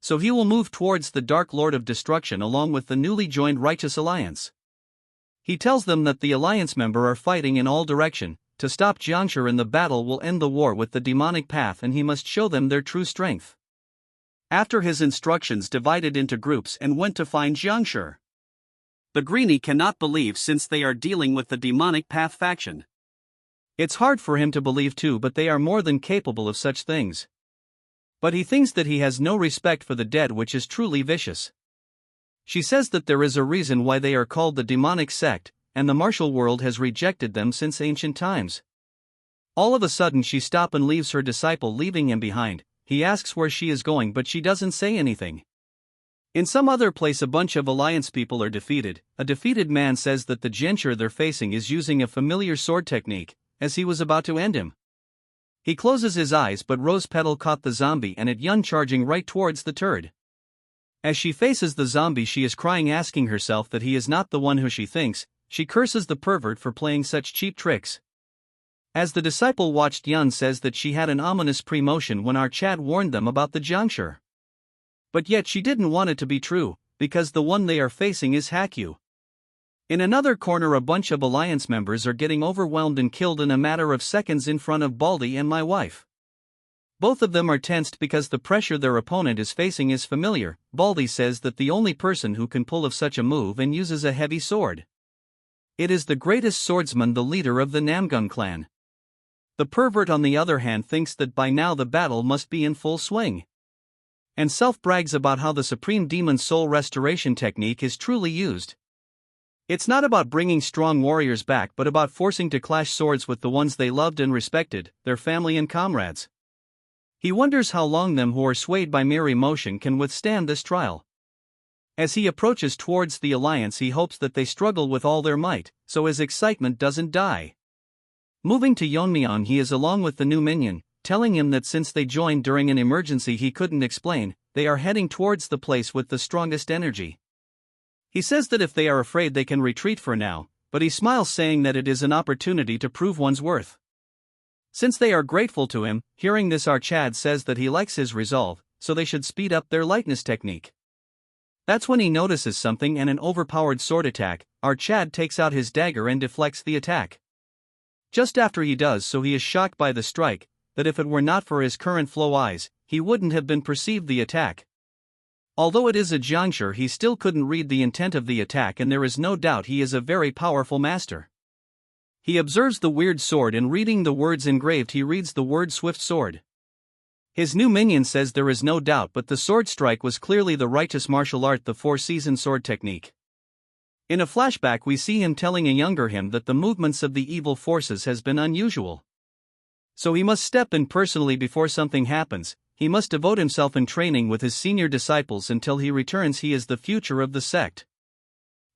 So he will move towards the Dark Lord of Destruction along with the newly joined Righteous Alliance. He tells them that the Alliance member are fighting in all direction. To stop Jiangshi in the battle will end the war with the demonic path, and he must show them their true strength. After his instructions divided into groups and went to find Jiangshi. The Greenie cannot believe since they are dealing with the demonic path faction. It's hard for him to believe too, but they are more than capable of such things. But he thinks that he has no respect for the dead, which is truly vicious. She says that there is a reason why they are called the demonic sect, and the martial world has rejected them since ancient times. All of a sudden she stops and leaves her disciple, leaving him behind. He asks where she is going, but she doesn't say anything. In some other place a bunch of Alliance people are defeated. A defeated man says that the Gensher they're facing is using a familiar sword technique, as he was about to end him. He closes his eyes, but Rose Petal caught the zombie and it Yun charging right towards the turd. As she faces the zombie she is crying, asking herself that he is not the one who she thinks. She curses the pervert for playing such cheap tricks. As the disciple watched, Yun says that she had an ominous premotion when our Chad warned them about the Jiangshi. But yet she didn't want it to be true, because the one they are facing is Hakyu. In another corner a bunch of Alliance members are getting overwhelmed and killed in a matter of seconds in front of Baldy and my wife. Both of them are tensed because the pressure their opponent is facing is familiar. Baldy says that the only person who can pull off such a move and uses a heavy sword. It is the greatest swordsman, the leader of the Namgung clan. The pervert on the other hand thinks that by now the battle must be in full swing, and self-brags about how the supreme demon soul restoration technique is truly used. It's not about bringing strong warriors back but about forcing to clash swords with the ones they loved and respected, their family and comrades. He wonders how long them who are swayed by mere emotion can withstand this trial. As he approaches towards the alliance, he hopes that they struggle with all their might, so his excitement doesn't die. Moving to Yeon-myeong, he is along with the new minion, telling him that since they joined during an emergency he couldn't explain, they are heading towards the place with the strongest energy. He says that if they are afraid they can retreat for now, but he smiles, saying that it is an opportunity to prove one's worth. Since they are grateful to him, hearing this, our Chad says that he likes his resolve, so they should speed up their lightness technique. That's when he notices something and an overpowered sword attack. Our Chad takes out his dagger and deflects the attack. Just after he does so, he is shocked by the strike, that if it were not for his current flow eyes, he wouldn't have been perceived the attack. Although it is a juncture, he still couldn't read the intent of the attack, and there is no doubt he is a very powerful master. He observes the weird sword, and reading the words engraved he reads the word swift sword. His new minion says there is no doubt but the sword strike was clearly the righteous martial art, the four-season sword technique. In a flashback we see him telling a younger him that the movements of the evil forces has been unusual. So he must step in personally before something happens. He must devote himself in training with his senior disciples until he returns. He is the future of the sect.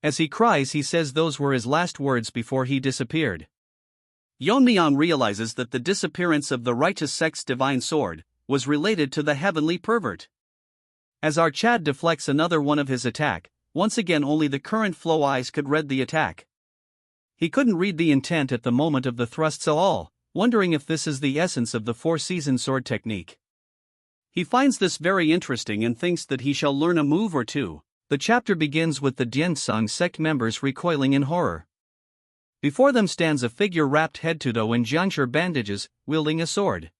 As he cries, he says those were his last words before he disappeared. Yeon-myeong realizes that the disappearance of the righteous sect's divine sword was related to the heavenly pervert. As our Chad deflects another one of his attack, once again only the current flow eyes could read the attack. He couldn't read the intent at the moment of the thrusts at all, wondering if this is the essence of the four-season sword technique. He finds this very interesting and thinks that he shall learn a move or two. The chapter begins with the Diensang sect members recoiling in horror. Before them stands a figure wrapped head to toe in juncture bandages, wielding a sword.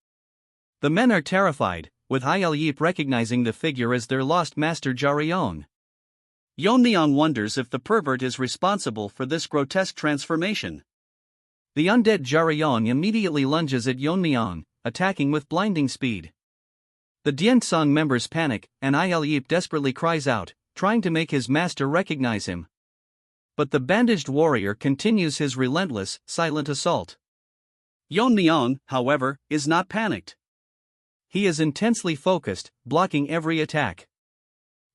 The men are terrified, with Hyelyip recognizing the figure as their lost master Jaryong. Yeon-myeong wonders if the pervert is responsible for this grotesque transformation. The undead Jaryong immediately lunges at Yeon-myeong, attacking with blinding speed. The Diensang members panic, and Hyelyip desperately cries out, trying to make his master recognize him. But the bandaged warrior continues his relentless, silent assault. Yeon-myeong, however, is not panicked. He is intensely focused, blocking every attack.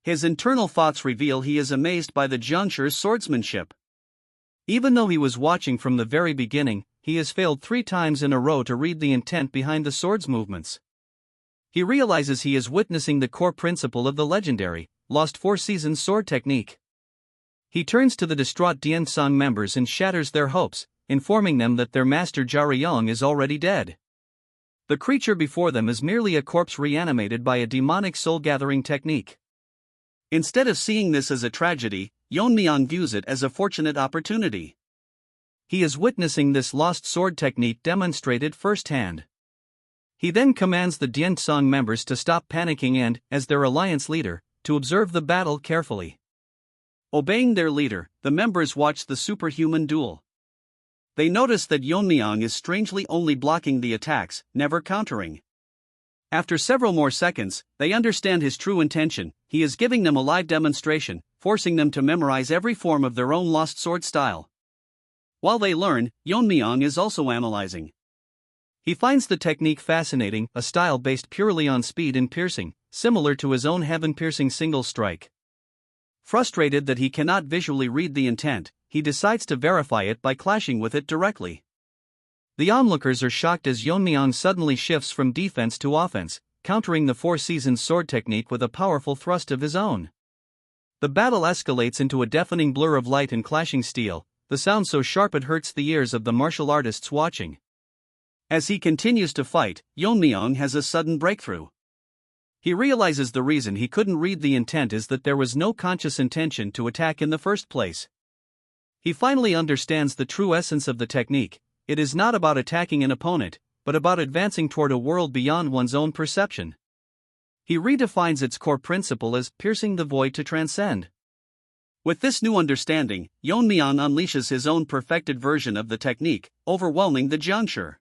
His internal thoughts reveal he is amazed by the juncture's swordsmanship. Even though he was watching from the very beginning, he has failed 3 times in a row to read the intent behind the sword's movements. He realizes he is witnessing the core principle of the legendary, lost four-season sword technique. He turns to the distraught Diensang members and shatters their hopes, informing them that their master Jaryong is already dead. The creature before them is merely a corpse reanimated by a demonic soul-gathering technique. Instead of seeing this as a tragedy, Yeon-myeong views it as a fortunate opportunity. He is witnessing this lost sword technique demonstrated firsthand. He then commands the Diensang members to stop panicking and, as their alliance leader, to observe the battle carefully. Obeying their leader, the members watch the superhuman duel. They notice that Yeon-myeong is strangely only blocking the attacks, never countering. After several more seconds, they understand his true intention. He is giving them a live demonstration, forcing them to memorize every form of their own lost sword style. While they learn, Yeon-myeong is also analyzing. He finds the technique fascinating, a style based purely on speed and piercing, similar to his own heaven-piercing single strike. Frustrated that he cannot visually read the intent, he decides to verify it by clashing with it directly. The onlookers are shocked as Yeon-myeong suddenly shifts from defense to offense, countering the four-season sword technique with a powerful thrust of his own. The battle escalates into a deafening blur of light and clashing steel, the sound so sharp it hurts the ears of the martial artists watching. As he continues to fight, Yeon-myeong has a sudden breakthrough. He realizes the reason he couldn't read the intent is that there was no conscious intention to attack in the first place. He finally understands the true essence of the technique. It is not about attacking an opponent, but about advancing toward a world beyond one's own perception. He redefines its core principle as piercing the void to transcend. With this new understanding, Yeon-myeong unleashes his own perfected version of the technique, overwhelming the juncture.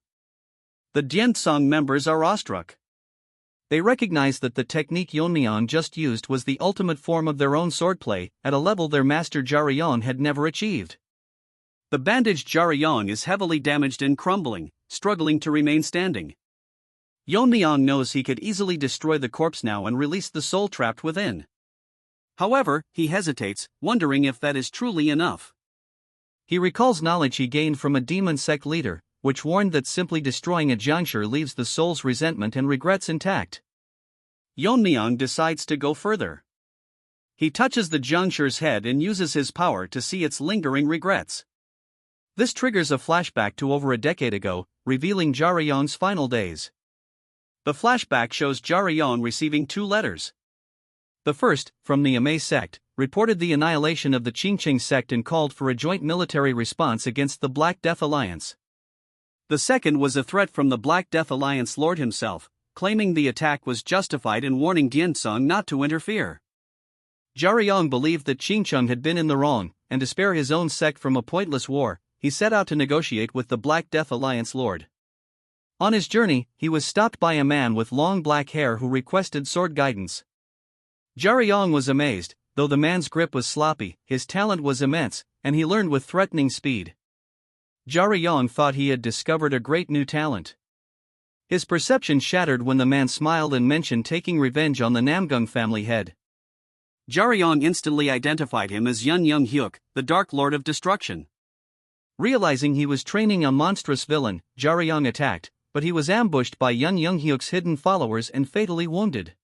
The Diensang members are awestruck. They recognized that the technique Yeon-myeong just used was the ultimate form of their own swordplay, at a level their master Yeon had never achieved. The bandaged Yeon is heavily damaged and crumbling, struggling to remain standing. Yeon-myeong knows he could easily destroy the corpse now and release the soul trapped within. However, he hesitates, wondering if that is truly enough. He recalls knowledge he gained from a demon sect leader, which warned that simply destroying a juncture leaves the soul's resentment and regrets intact. Yeon-myeong decides to go further. He touches the juncture's head and uses his power to see its lingering regrets. This triggers a flashback to over a decade ago, revealing Yeon's final days. The flashback shows Yeon receiving 2 letters. The first, from the Amei sect, reported the annihilation of the Qingqing sect and called for a joint military response against the Black Death Alliance. The second was a threat from the Black Death Alliance Lord himself, claiming the attack was justified and warning Gyensung not to interfere. Yeon believed that Qingqing had been in the wrong, and to spare his own sect from a pointless war, he set out to negotiate with the Black Death Alliance Lord. On his journey, he was stopped by a man with long black hair who requested sword guidance. Yeon was amazed, though the man's grip was sloppy, his talent was immense, and he learned with threatening speed. Yeon thought he had discovered a great new talent. His perception shattered when the man smiled and mentioned taking revenge on the Namgung family head. Yeon instantly identified him as Yeon-myeong, the Dark Lord of Destruction. Realizing he was training a monstrous villain, Yeon attacked, but he was ambushed by Yeon-myeong's hidden followers and fatally wounded.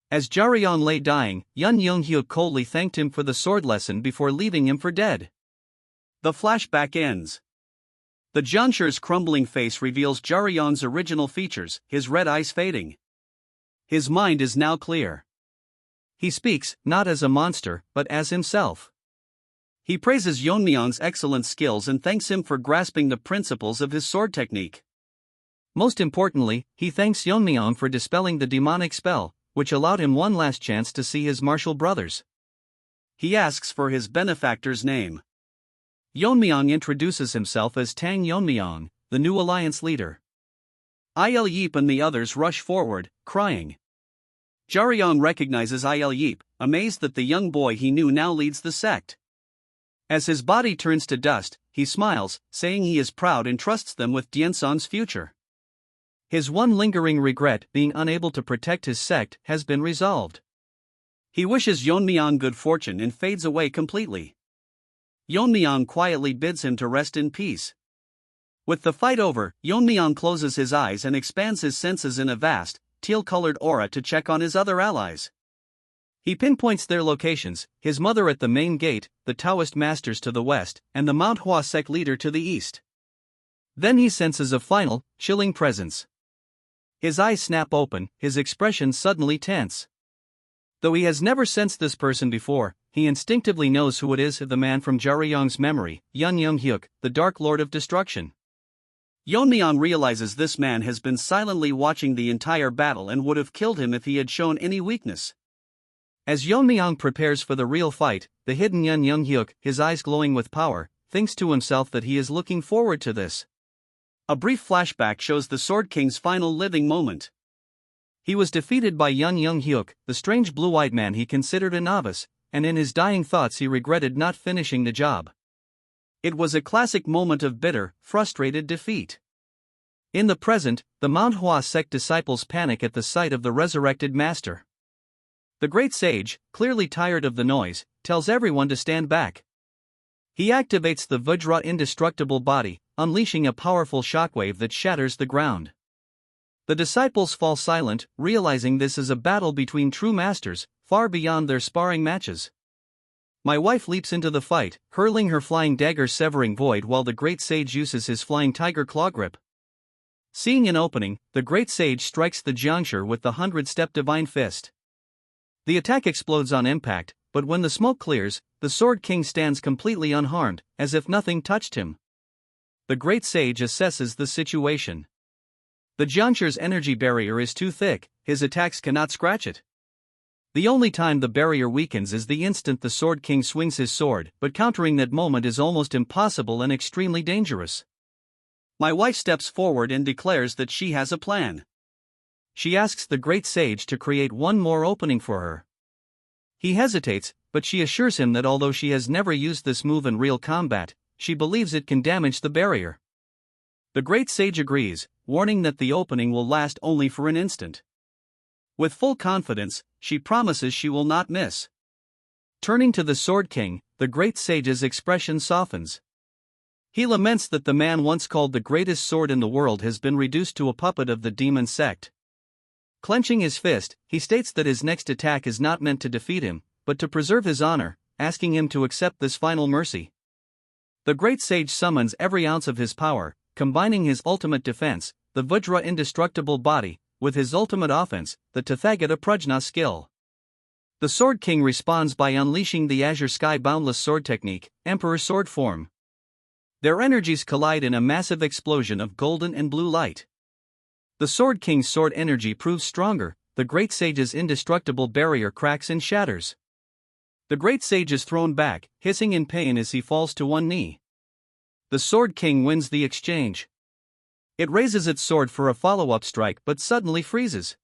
As Yeon lay dying, Yeon-myeong coldly thanked him for the sword lesson before leaving him for dead. The flashback ends. The juncture's crumbling face reveals Yeon's original features, his red eyes fading. His mind is now clear. He speaks, not as a monster, but as himself. He praises Yeon-myeong's excellent skills and thanks him for grasping the principles of his sword technique. Most importantly, he thanks Yeon-myeong for dispelling the demonic spell, which allowed him one last chance to see his martial brothers. He asks for his benefactor's name. Yeon-myeong introduces himself as Tang Yeon-myeong, the new alliance leader. Il Yeep and the others rush forward, crying. Yeon recognizes Il Yeep, amazed that the young boy he knew now leads the sect. As his body turns to dust, he smiles, saying he is proud and trusts them with Gyensung's future. His one lingering regret, being unable to protect his sect, has been resolved. He wishes Yeon-myeong good fortune and fades away completely. Yeon-myeong quietly bids him to rest in peace. With the fight over, Yeon-myeong closes his eyes and expands his senses in a vast, teal-colored aura to check on his other allies. He pinpoints their locations, his mother at the main gate, the Taoist masters to the west, and the Manhwa sect leader to the east. Then he senses a final, chilling presence. His eyes snap open, his expression suddenly tense. Though he has never sensed this person before, he instinctively knows who it is, the man from Yeon's memory, Yeon-myeong, the Dark Lord of Destruction. Yeon-myeong realizes this man has been silently watching the entire battle and would have killed him if he had shown any weakness. As Yeon-myeong prepares for the real fight, the hidden Yeon-myeong, his eyes glowing with power, thinks to himself that he is looking forward to this. A brief flashback shows the Sword King's final living moment. He was defeated by Yeon-myeong, the strange blue-eyed man he considered a novice, and in his dying thoughts he regretted not finishing the job. It was a classic moment of bitter, frustrated defeat. In the present, the Manhwa sect disciples panic at the sight of the resurrected master. The great sage, clearly tired of the noise, tells everyone to stand back. He activates the Vajra indestructible body, unleashing a powerful shockwave that shatters the ground. The disciples fall silent, realizing this is a battle between true masters, far beyond their sparring matches. My wife leaps into the fight, hurling her flying dagger severing void while the great sage uses his flying tiger claw grip. Seeing an opening, the great sage strikes the juncture with the 100-step divine fist. The attack explodes on impact, but when the smoke clears, the Sword King stands completely unharmed, as if nothing touched him. The great sage assesses the situation. The juncture's energy barrier is too thick, his attacks cannot scratch it. The only time the barrier weakens is the instant the Sword King swings his sword, but countering that moment is almost impossible and extremely dangerous. My wife steps forward and declares that she has a plan. She asks the great sage to create one more opening for her. He hesitates, but she assures him that although she has never used this move in real combat, she believes it can damage the barrier. The great sage agrees, warning that the opening will last only for an instant. With full confidence, she promises she will not miss. Turning to the Sword King, the great sage's expression softens. He laments that the man once called the greatest sword in the world has been reduced to a puppet of the demon sect. Clenching his fist, he states that his next attack is not meant to defeat him, but to preserve his honor, asking him to accept this final mercy. The great sage summons every ounce of his power, combining his ultimate defense, the Vajra indestructible body, with his ultimate offense, the Tathagata Prajna skill. The Sword King responds by unleashing the Azure Sky Boundless Sword technique, Emperor Sword form. Their energies collide in a massive explosion of golden and blue light. The Sword King's sword energy proves stronger, the great sage's indestructible barrier cracks and shatters. The great sage is thrown back, hissing in pain as he falls to one knee. The Sword King wins the exchange. It raises its sword for a follow-up strike but suddenly freezes.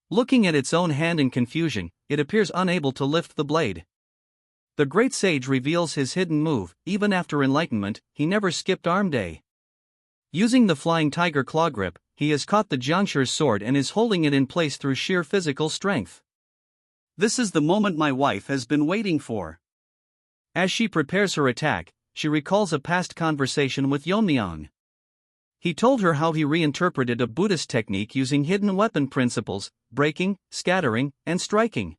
Looking at its own hand in confusion, it appears unable to lift the blade. The great sage reveals his hidden move. Even after enlightenment, he never skipped arm day. Using the flying tiger claw grip, he has caught the Jiangshi's sword and is holding it in place through sheer physical strength. This is the moment my wife has been waiting for. As she prepares her attack, she recalls a past conversation with Yeon-myeong. He told her how he reinterpreted a Buddhist technique using hidden weapon principles, breaking, scattering, and striking.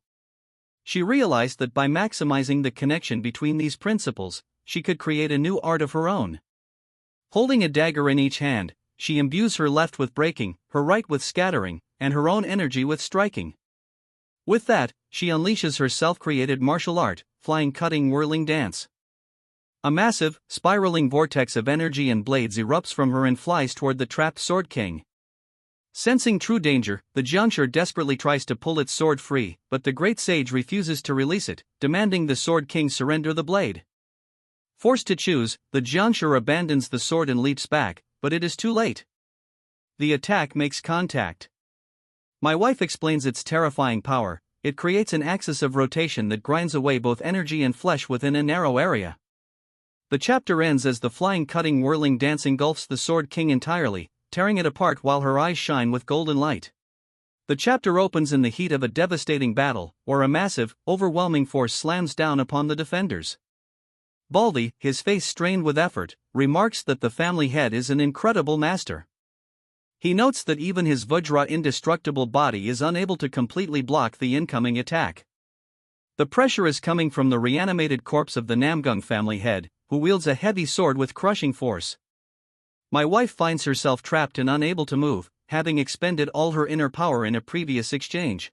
She realized that by maximizing the connection between these principles, she could create a new art of her own. Holding a dagger in each hand, she imbues her left with breaking, her right with scattering, and her own energy with striking. With that, she unleashes her self-created martial art, flying cutting whirling dance. A massive, spiraling vortex of energy and blades erupts from her and flies toward the trapped Sword King. Sensing true danger, the Jiangshi desperately tries to pull its sword free, but the great sage refuses to release it, demanding the Sword King surrender the blade. Forced to choose, the Jiangshi abandons the sword and leaps back, but it is too late. The attack makes contact. My wife explains its terrifying power. It creates an axis of rotation that grinds away both energy and flesh within a narrow area. The chapter ends as the flying cutting whirling dance engulfs the Sword King entirely, tearing it apart while her eyes shine with golden light. The chapter opens in the heat of a devastating battle, where a massive, overwhelming force slams down upon the defenders. Baldy, his face strained with effort, remarks that the family head is an incredible master. He notes that even his Vajra indestructible body is unable to completely block the incoming attack. The pressure is coming from the reanimated corpse of the Namgung family head, who wields a heavy sword with crushing force. My wife finds herself trapped and unable to move, having expended all her inner power in a previous exchange.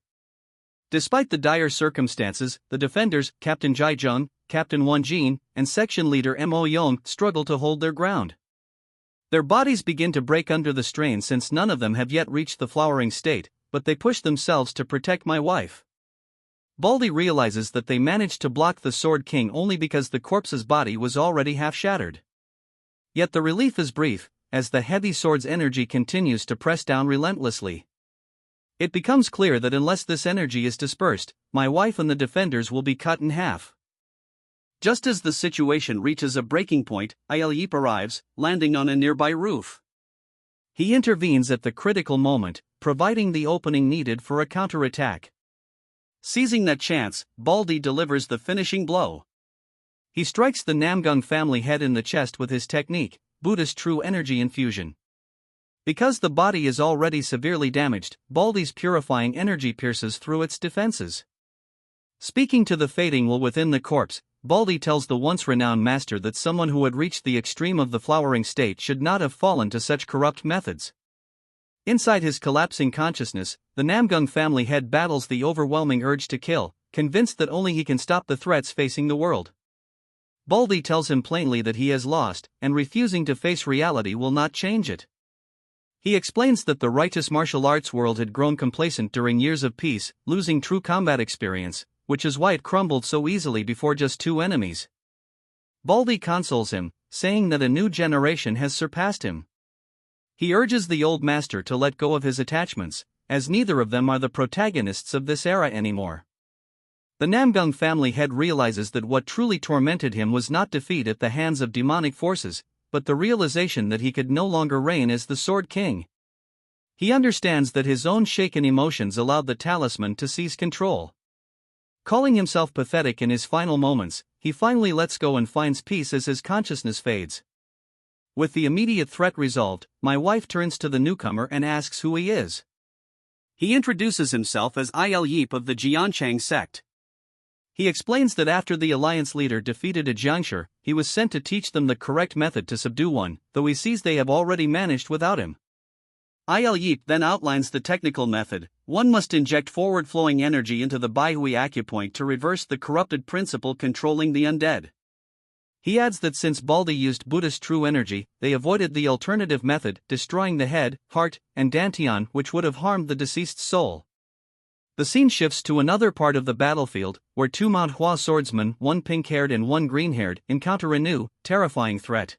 Despite the dire circumstances, the defenders, Captain Jai Jung, Captain Won Jin, and section leader Mo Yong, struggle to hold their ground. Their bodies begin to break under the strain since none of them have yet reached the flowering state, but they push themselves to protect my wife. Baldy realizes that they managed to block the Sword King only because the corpse's body was already half shattered. Yet the relief is brief, as the heavy sword's energy continues to press down relentlessly. It becomes clear that unless this energy is dispersed, my wife and the defenders will be cut in half. Just as the situation reaches a breaking point, Il Yip arrives, landing on a nearby roof. He intervenes at the critical moment, providing the opening needed for a counterattack. Seizing that chance, Baldy delivers the finishing blow. He strikes the Namgung family head in the chest with his technique, Buddhist True Energy Infusion. Because the body is already severely damaged, Baldy's purifying energy pierces through its defenses. Speaking to the fading will within the corpse, Baldy tells the once renowned master that someone who had reached the extreme of the flowering state should not have fallen to such corrupt methods. Inside his collapsing consciousness, the Namgung family head battles the overwhelming urge to kill, convinced that only he can stop the threats facing the world. Baldy tells him plainly that he has lost, and refusing to face reality will not change it. He explains that the righteous martial arts world had grown complacent during years of peace, losing true combat experience, which is why it crumbled so easily before just two enemies. Baldy consoles him, saying that a new generation has surpassed him. He urges the old master to let go of his attachments, as neither of them are the protagonists of this era anymore. The Namgung family head realizes that what truly tormented him was not defeat at the hands of demonic forces, but the realization that he could no longer reign as the Sword King. He understands that his own shaken emotions allowed the talisman to seize control. Calling himself pathetic in his final moments, he finally lets go and finds peace as his consciousness fades. With the immediate threat resolved, my wife turns to the newcomer and asks who he is. He introduces himself as Il Yip of the Jianchang sect. He explains that after the alliance leader defeated a Jiangshi, he was sent to teach them the correct method to subdue one, though he sees they have already managed without him. Il Yip then outlines the technical method. One must inject forward-flowing energy into the Baihui acupoint to reverse the corrupted principle controlling the undead. He adds that since Baldi used Buddhist true energy, they avoided the alternative method, destroying the head, heart, and dantian, which would have harmed the deceased's soul. The scene shifts to another part of the battlefield, where two Manhwa swordsmen, one pink-haired and one green-haired, encounter a new, terrifying threat.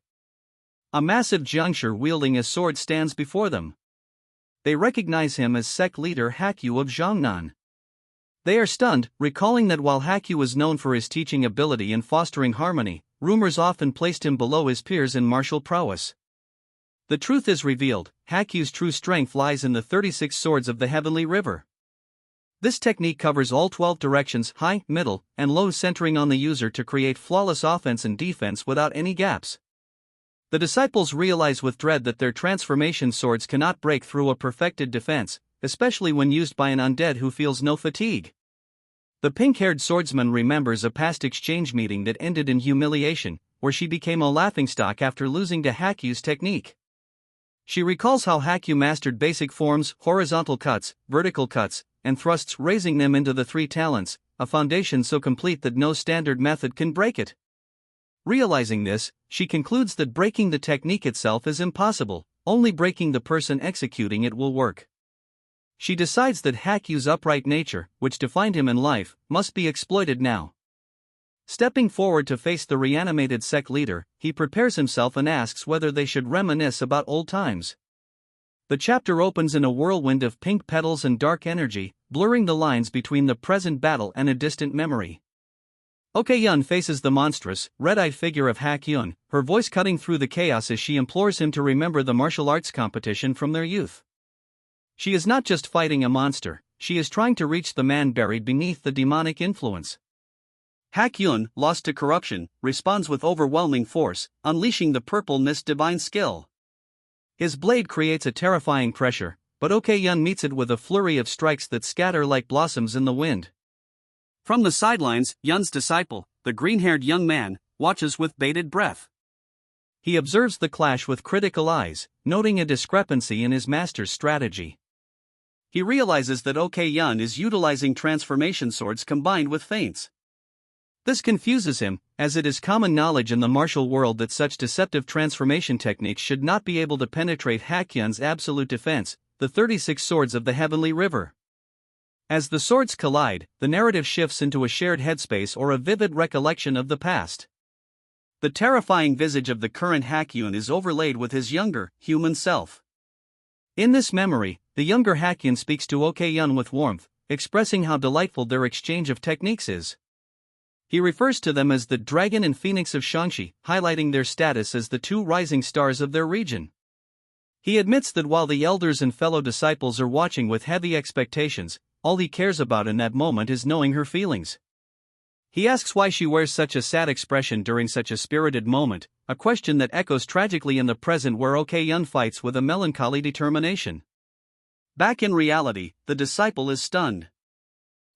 A massive Jiangshi wielding a sword stands before them. They recognize him as sect leader Hakyu of Zhangnan. They are stunned, recalling that while Hakyu was known for his teaching ability and fostering harmony, rumors often placed him below his peers in martial prowess. The truth is revealed: Hakyu's true strength lies in the 36 swords of the Heavenly River. This technique covers all 12 directions, high, middle, and low, centering on the user to create flawless offense and defense without any gaps. The disciples realize with dread that their transformation swords cannot break through a perfected defense, especially when used by an undead who feels no fatigue. The pink-haired swordsman remembers a past exchange meeting that ended in humiliation, where she became a laughingstock after losing to Hakyu's technique. She recalls how Hakyu mastered basic forms, horizontal cuts, vertical cuts, and thrusts, raising them into the 3 talents, a foundation so complete that no standard method can break it. Realizing this, she concludes that breaking the technique itself is impossible, only breaking the person executing it will work. She decides that Hakyu's upright nature, which defined him in life, must be exploited now. Stepping forward to face the reanimated sect leader, he prepares himself and asks whether they should reminisce about old times. The chapter opens in a whirlwind of pink petals and dark energy, blurring the lines between the present battle and a distant memory. Ok-yun faces the monstrous, red-eyed figure of Hak-yun, her voice cutting through the chaos as she implores him to remember the martial arts competition from their youth. She is not just fighting a monster, she is trying to reach the man buried beneath the demonic influence. Hak-yun, lost to corruption, responds with overwhelming force, unleashing the purple mist's divine skill. His blade creates a terrifying pressure, but Ok-yun meets it with a flurry of strikes that scatter like blossoms in the wind. From the sidelines, Yun's disciple, the green-haired young man, watches with bated breath. He observes the clash with critical eyes, noting a discrepancy in his master's strategy. He realizes that Ok-yun is utilizing transformation swords combined with feints. This confuses him, as it is common knowledge in the martial world that such deceptive transformation techniques should not be able to penetrate Hak-yun's absolute defense, the 36 swords of the Heavenly River. As the swords collide, the narrative shifts into a shared headspace or a vivid recollection of the past. The terrifying visage of the current Hak-yun is overlaid with his younger, human self. In this memory, the younger Hak-yun speaks to Ok-yun with warmth, expressing how delightful their exchange of techniques is. He refers to them as the Dragon and Phoenix of Shangxi, highlighting their status as the 2 rising stars of their region. He admits that while the elders and fellow disciples are watching with heavy expectations, all he cares about in that moment is knowing her feelings. He asks why she wears such a sad expression during such a spirited moment, a question that echoes tragically in the present where Ok-yun fights with a melancholy determination. Back in reality, the disciple is stunned.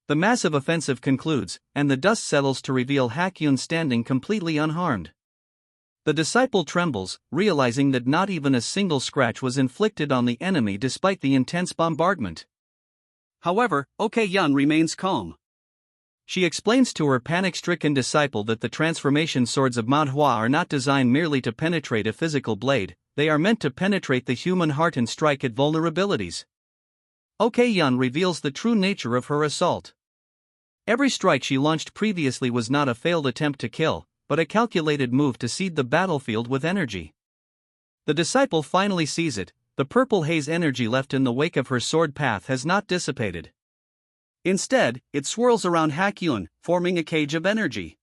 The massive offensive concludes, and the dust settles to reveal Hak-yun standing completely unharmed. The disciple trembles, realizing that not even a single scratch was inflicted on the enemy despite the intense bombardment. However, Ok-yun remains calm. She explains to her panic-stricken disciple that the transformation swords of Manhwa are not designed merely to penetrate a physical blade, they are meant to penetrate the human heart and strike at vulnerabilities. Ok-yun reveals the true nature of her assault. Every strike she launched previously was not a failed attempt to kill, but a calculated move to seed the battlefield with energy. The disciple finally sees it, The purple haze energy left in the wake of her sword path has not dissipated. Instead, it swirls around Hakyun, forming a cage of energy.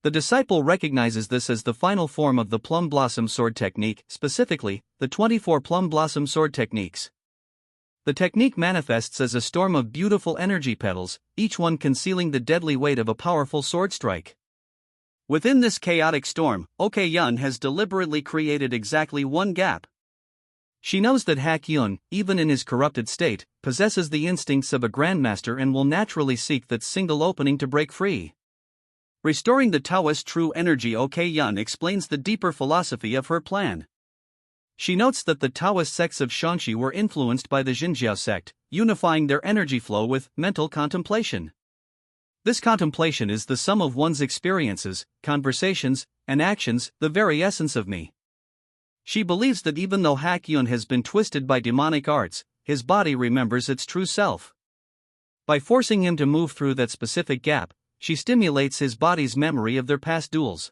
The disciple recognizes this as the final form of the plum blossom sword technique, specifically, the 24 plum blossom sword techniques. The technique manifests as a storm of beautiful energy petals, each one concealing the deadly weight of a powerful sword strike. Within this chaotic storm, Ok-yeon has deliberately created exactly one gap. She knows that Hakyun, even in his corrupted state, possesses the instincts of a grandmaster and will naturally seek that single opening to break free. Restoring the Taoist true energy. Ok-yeon explains the deeper philosophy of her plan. She notes that the Taoist sects of Shaanxi were influenced by the Xinjiao sect, unifying their energy flow with mental contemplation. This contemplation is the sum of one's experiences, conversations, and actions, the very essence of me. She believes that even though Hakyun has been twisted by demonic arts, his body remembers its true self. By forcing him to move through that specific gap, she stimulates his body's memory of their past duels.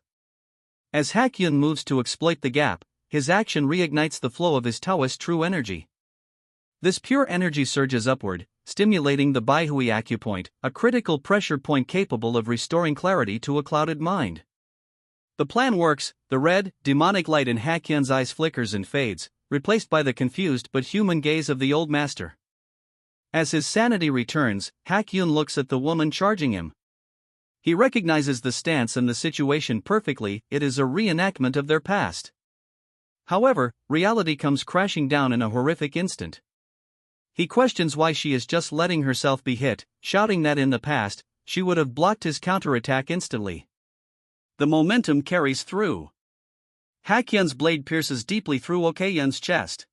As Hakyun moves to exploit the gap, his action reignites the flow of his Taoist true energy. This pure energy surges upward, stimulating the Baihui acupoint, a critical pressure point capable of restoring clarity to a clouded mind. The plan works. The red, demonic light in Hakyun's eyes flickers and fades, replaced by the confused but human gaze of the old master. As his sanity returns, Hakyun looks at the woman charging him. He recognizes the stance and the situation perfectly. It is a reenactment of their past. However, reality comes crashing down in a horrific instant. He questions why she is just letting herself be hit, shouting that in the past, she would have blocked his counterattack instantly. The momentum carries through. Hakyun's blade pierces deeply through Ok-yeon's chest.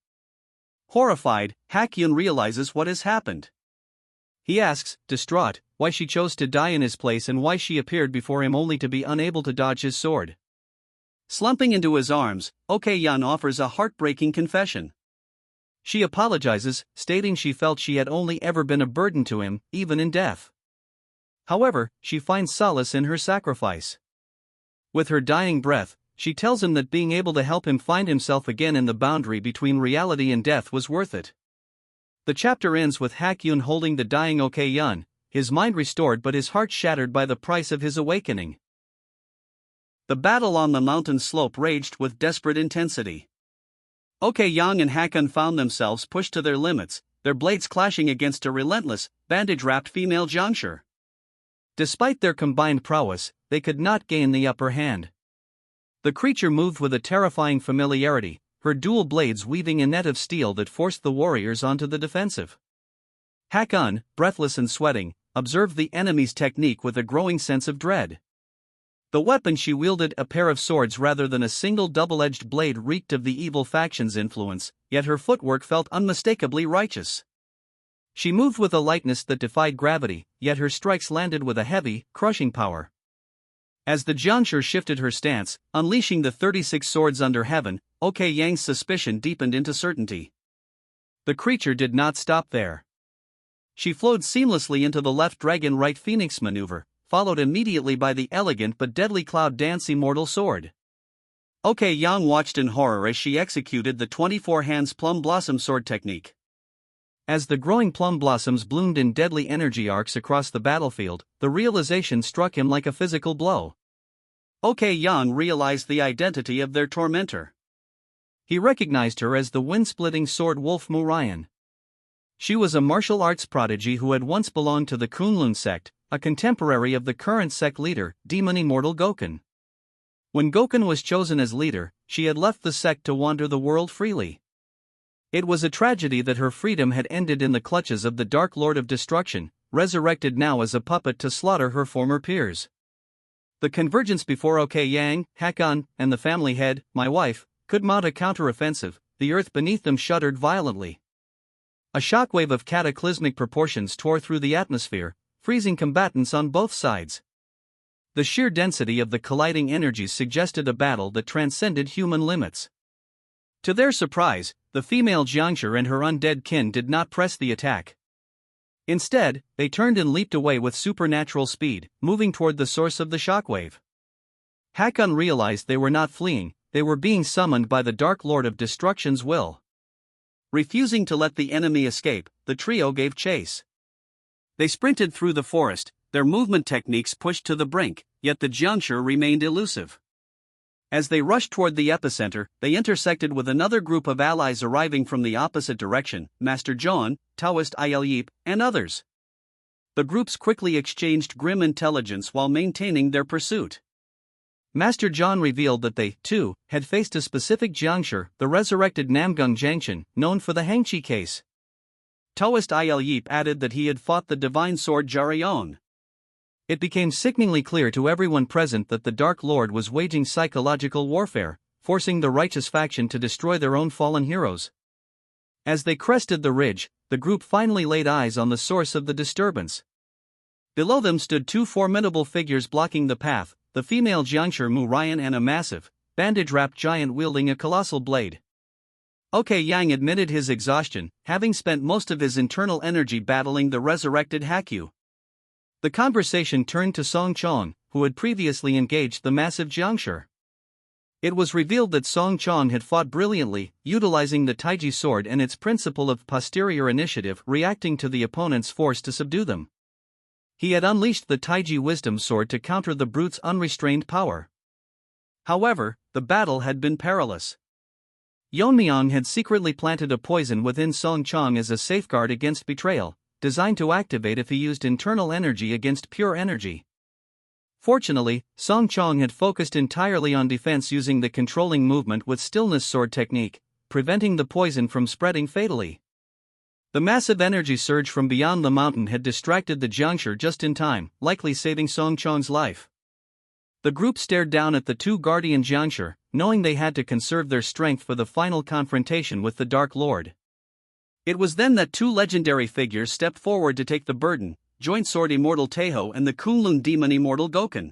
Horrified, Hakyun realizes what has happened. He asks, distraught, why she chose to die in his place and why she appeared before him only to be unable to dodge his sword. Slumping into his arms, Ok-yeon offers a heartbreaking confession. She apologizes, stating she felt she had only ever been a burden to him, even in death. However, she finds solace in her sacrifice. With her dying breath, she tells him that being able to help him find himself again in the boundary between reality and death was worth it. The chapter ends with Hakyun holding the dying Ok-yeon, his mind restored but his heart shattered by the price of his awakening. The battle on the mountain slope raged with desperate intensity. Ok-yeon and Hakyun found themselves pushed to their limits, their blades clashing against a relentless, bandage-wrapped female Jiangshi. Despite their combined prowess, they could not gain the upper hand. The creature moved with a terrifying familiarity, her dual blades weaving a net of steel that forced the warriors onto the defensive. Hakyun, breathless and sweating, observed the enemy's technique with a growing sense of dread. The weapon she wielded, a pair of swords rather than a single double-edged blade, reeked of the evil faction's influence, yet her footwork felt unmistakably righteous. She moved with a lightness that defied gravity, yet her strikes landed with a heavy, crushing power. As the Jiangshi shifted her stance, unleashing the 36 swords under heaven, Ok-yeon's suspicion deepened into certainty. The creature did not stop there. She flowed seamlessly into the left dragon right phoenix maneuver, followed immediately by the elegant but deadly cloud dance immortal sword. Ok-yeon watched in horror as she executed the 24 hands plum blossom sword technique. As the growing plum blossoms bloomed in deadly energy arcs across the battlefield, the realization struck him like a physical blow. Ok-yeon realized the identity of their tormentor. He recognized her as the wind-splitting sword wolf Murayan. She was a martial arts prodigy who had once belonged to the Kunlun sect, a contemporary of the current sect leader, demon immortal Gokun. When Gokun was chosen as leader, she had left the sect to wander the world freely. It was a tragedy that her freedom had ended in the clutches of the Dark Lord of Destruction, resurrected now as a puppet to slaughter her former peers. The convergence before Ok-yeon, Hakyun, and the family head, my wife, could mount a counteroffensive. The earth beneath them shuddered violently. A shockwave of cataclysmic proportions tore through the atmosphere, freezing combatants on both sides. The sheer density of the colliding energies suggested a battle that transcended human limits. To their surprise, the female Jiangshi and her undead kin did not press the attack. Instead, they turned and leaped away with supernatural speed, moving toward the source of the shockwave. Hakyun realized they were not fleeing, they were being summoned by the Dark Lord of Destruction's will. Refusing to let the enemy escape, the trio gave chase. They sprinted through the forest, their movement techniques pushed to the brink, yet the juncture remained elusive. As they rushed toward the epicenter, they intersected with another group of allies arriving from the opposite direction, Master John, Taoist Yip, and others. The groups quickly exchanged grim intelligence while maintaining their pursuit. Master John revealed that they, too, had faced a specific juncture, the resurrected Namgung Jiangshan, known for the Hangqi case. Taoist Yip added that he had fought the divine sword Jarion. It became sickeningly clear to everyone present that the Dark Lord was waging psychological warfare, forcing the righteous faction to destroy their own fallen heroes. As they crested the ridge, the group finally laid eyes on the source of the disturbance. Below them stood two formidable figures blocking the path, the female Jiangshi Mu Ryan and a massive, bandage-wrapped giant wielding a colossal blade. Ok Yang admitted his exhaustion, having spent most of his internal energy battling the resurrected Hakyu. The conversation turned to Song Chong, who had previously engaged the massive Jiangshi. It was revealed that Song Chong had fought brilliantly, utilizing the Taiji sword and its principle of posterior initiative, reacting to the opponent's force to subdue them. He had unleashed the Taiji wisdom sword to counter the brute's unrestrained power. However, the battle had been perilous. Yeon-myeong had secretly planted a poison within Song Chong as a safeguard against betrayal, designed to activate if he used internal energy against pure energy. Fortunately, Song Chong had focused entirely on defense using the controlling movement with stillness sword technique, preventing the poison from spreading fatally. The massive energy surge from beyond the mountain had distracted the Jiangshi just in time, likely saving Song Chong's life. The group stared down at the two guardian Jiangshi, knowing they had to conserve their strength for the final confrontation with the Dark Lord. It was then that two legendary figures stepped forward to take the burden, Joint Sword Immortal Taeho and the Kunlun Demon Immortal Gokun.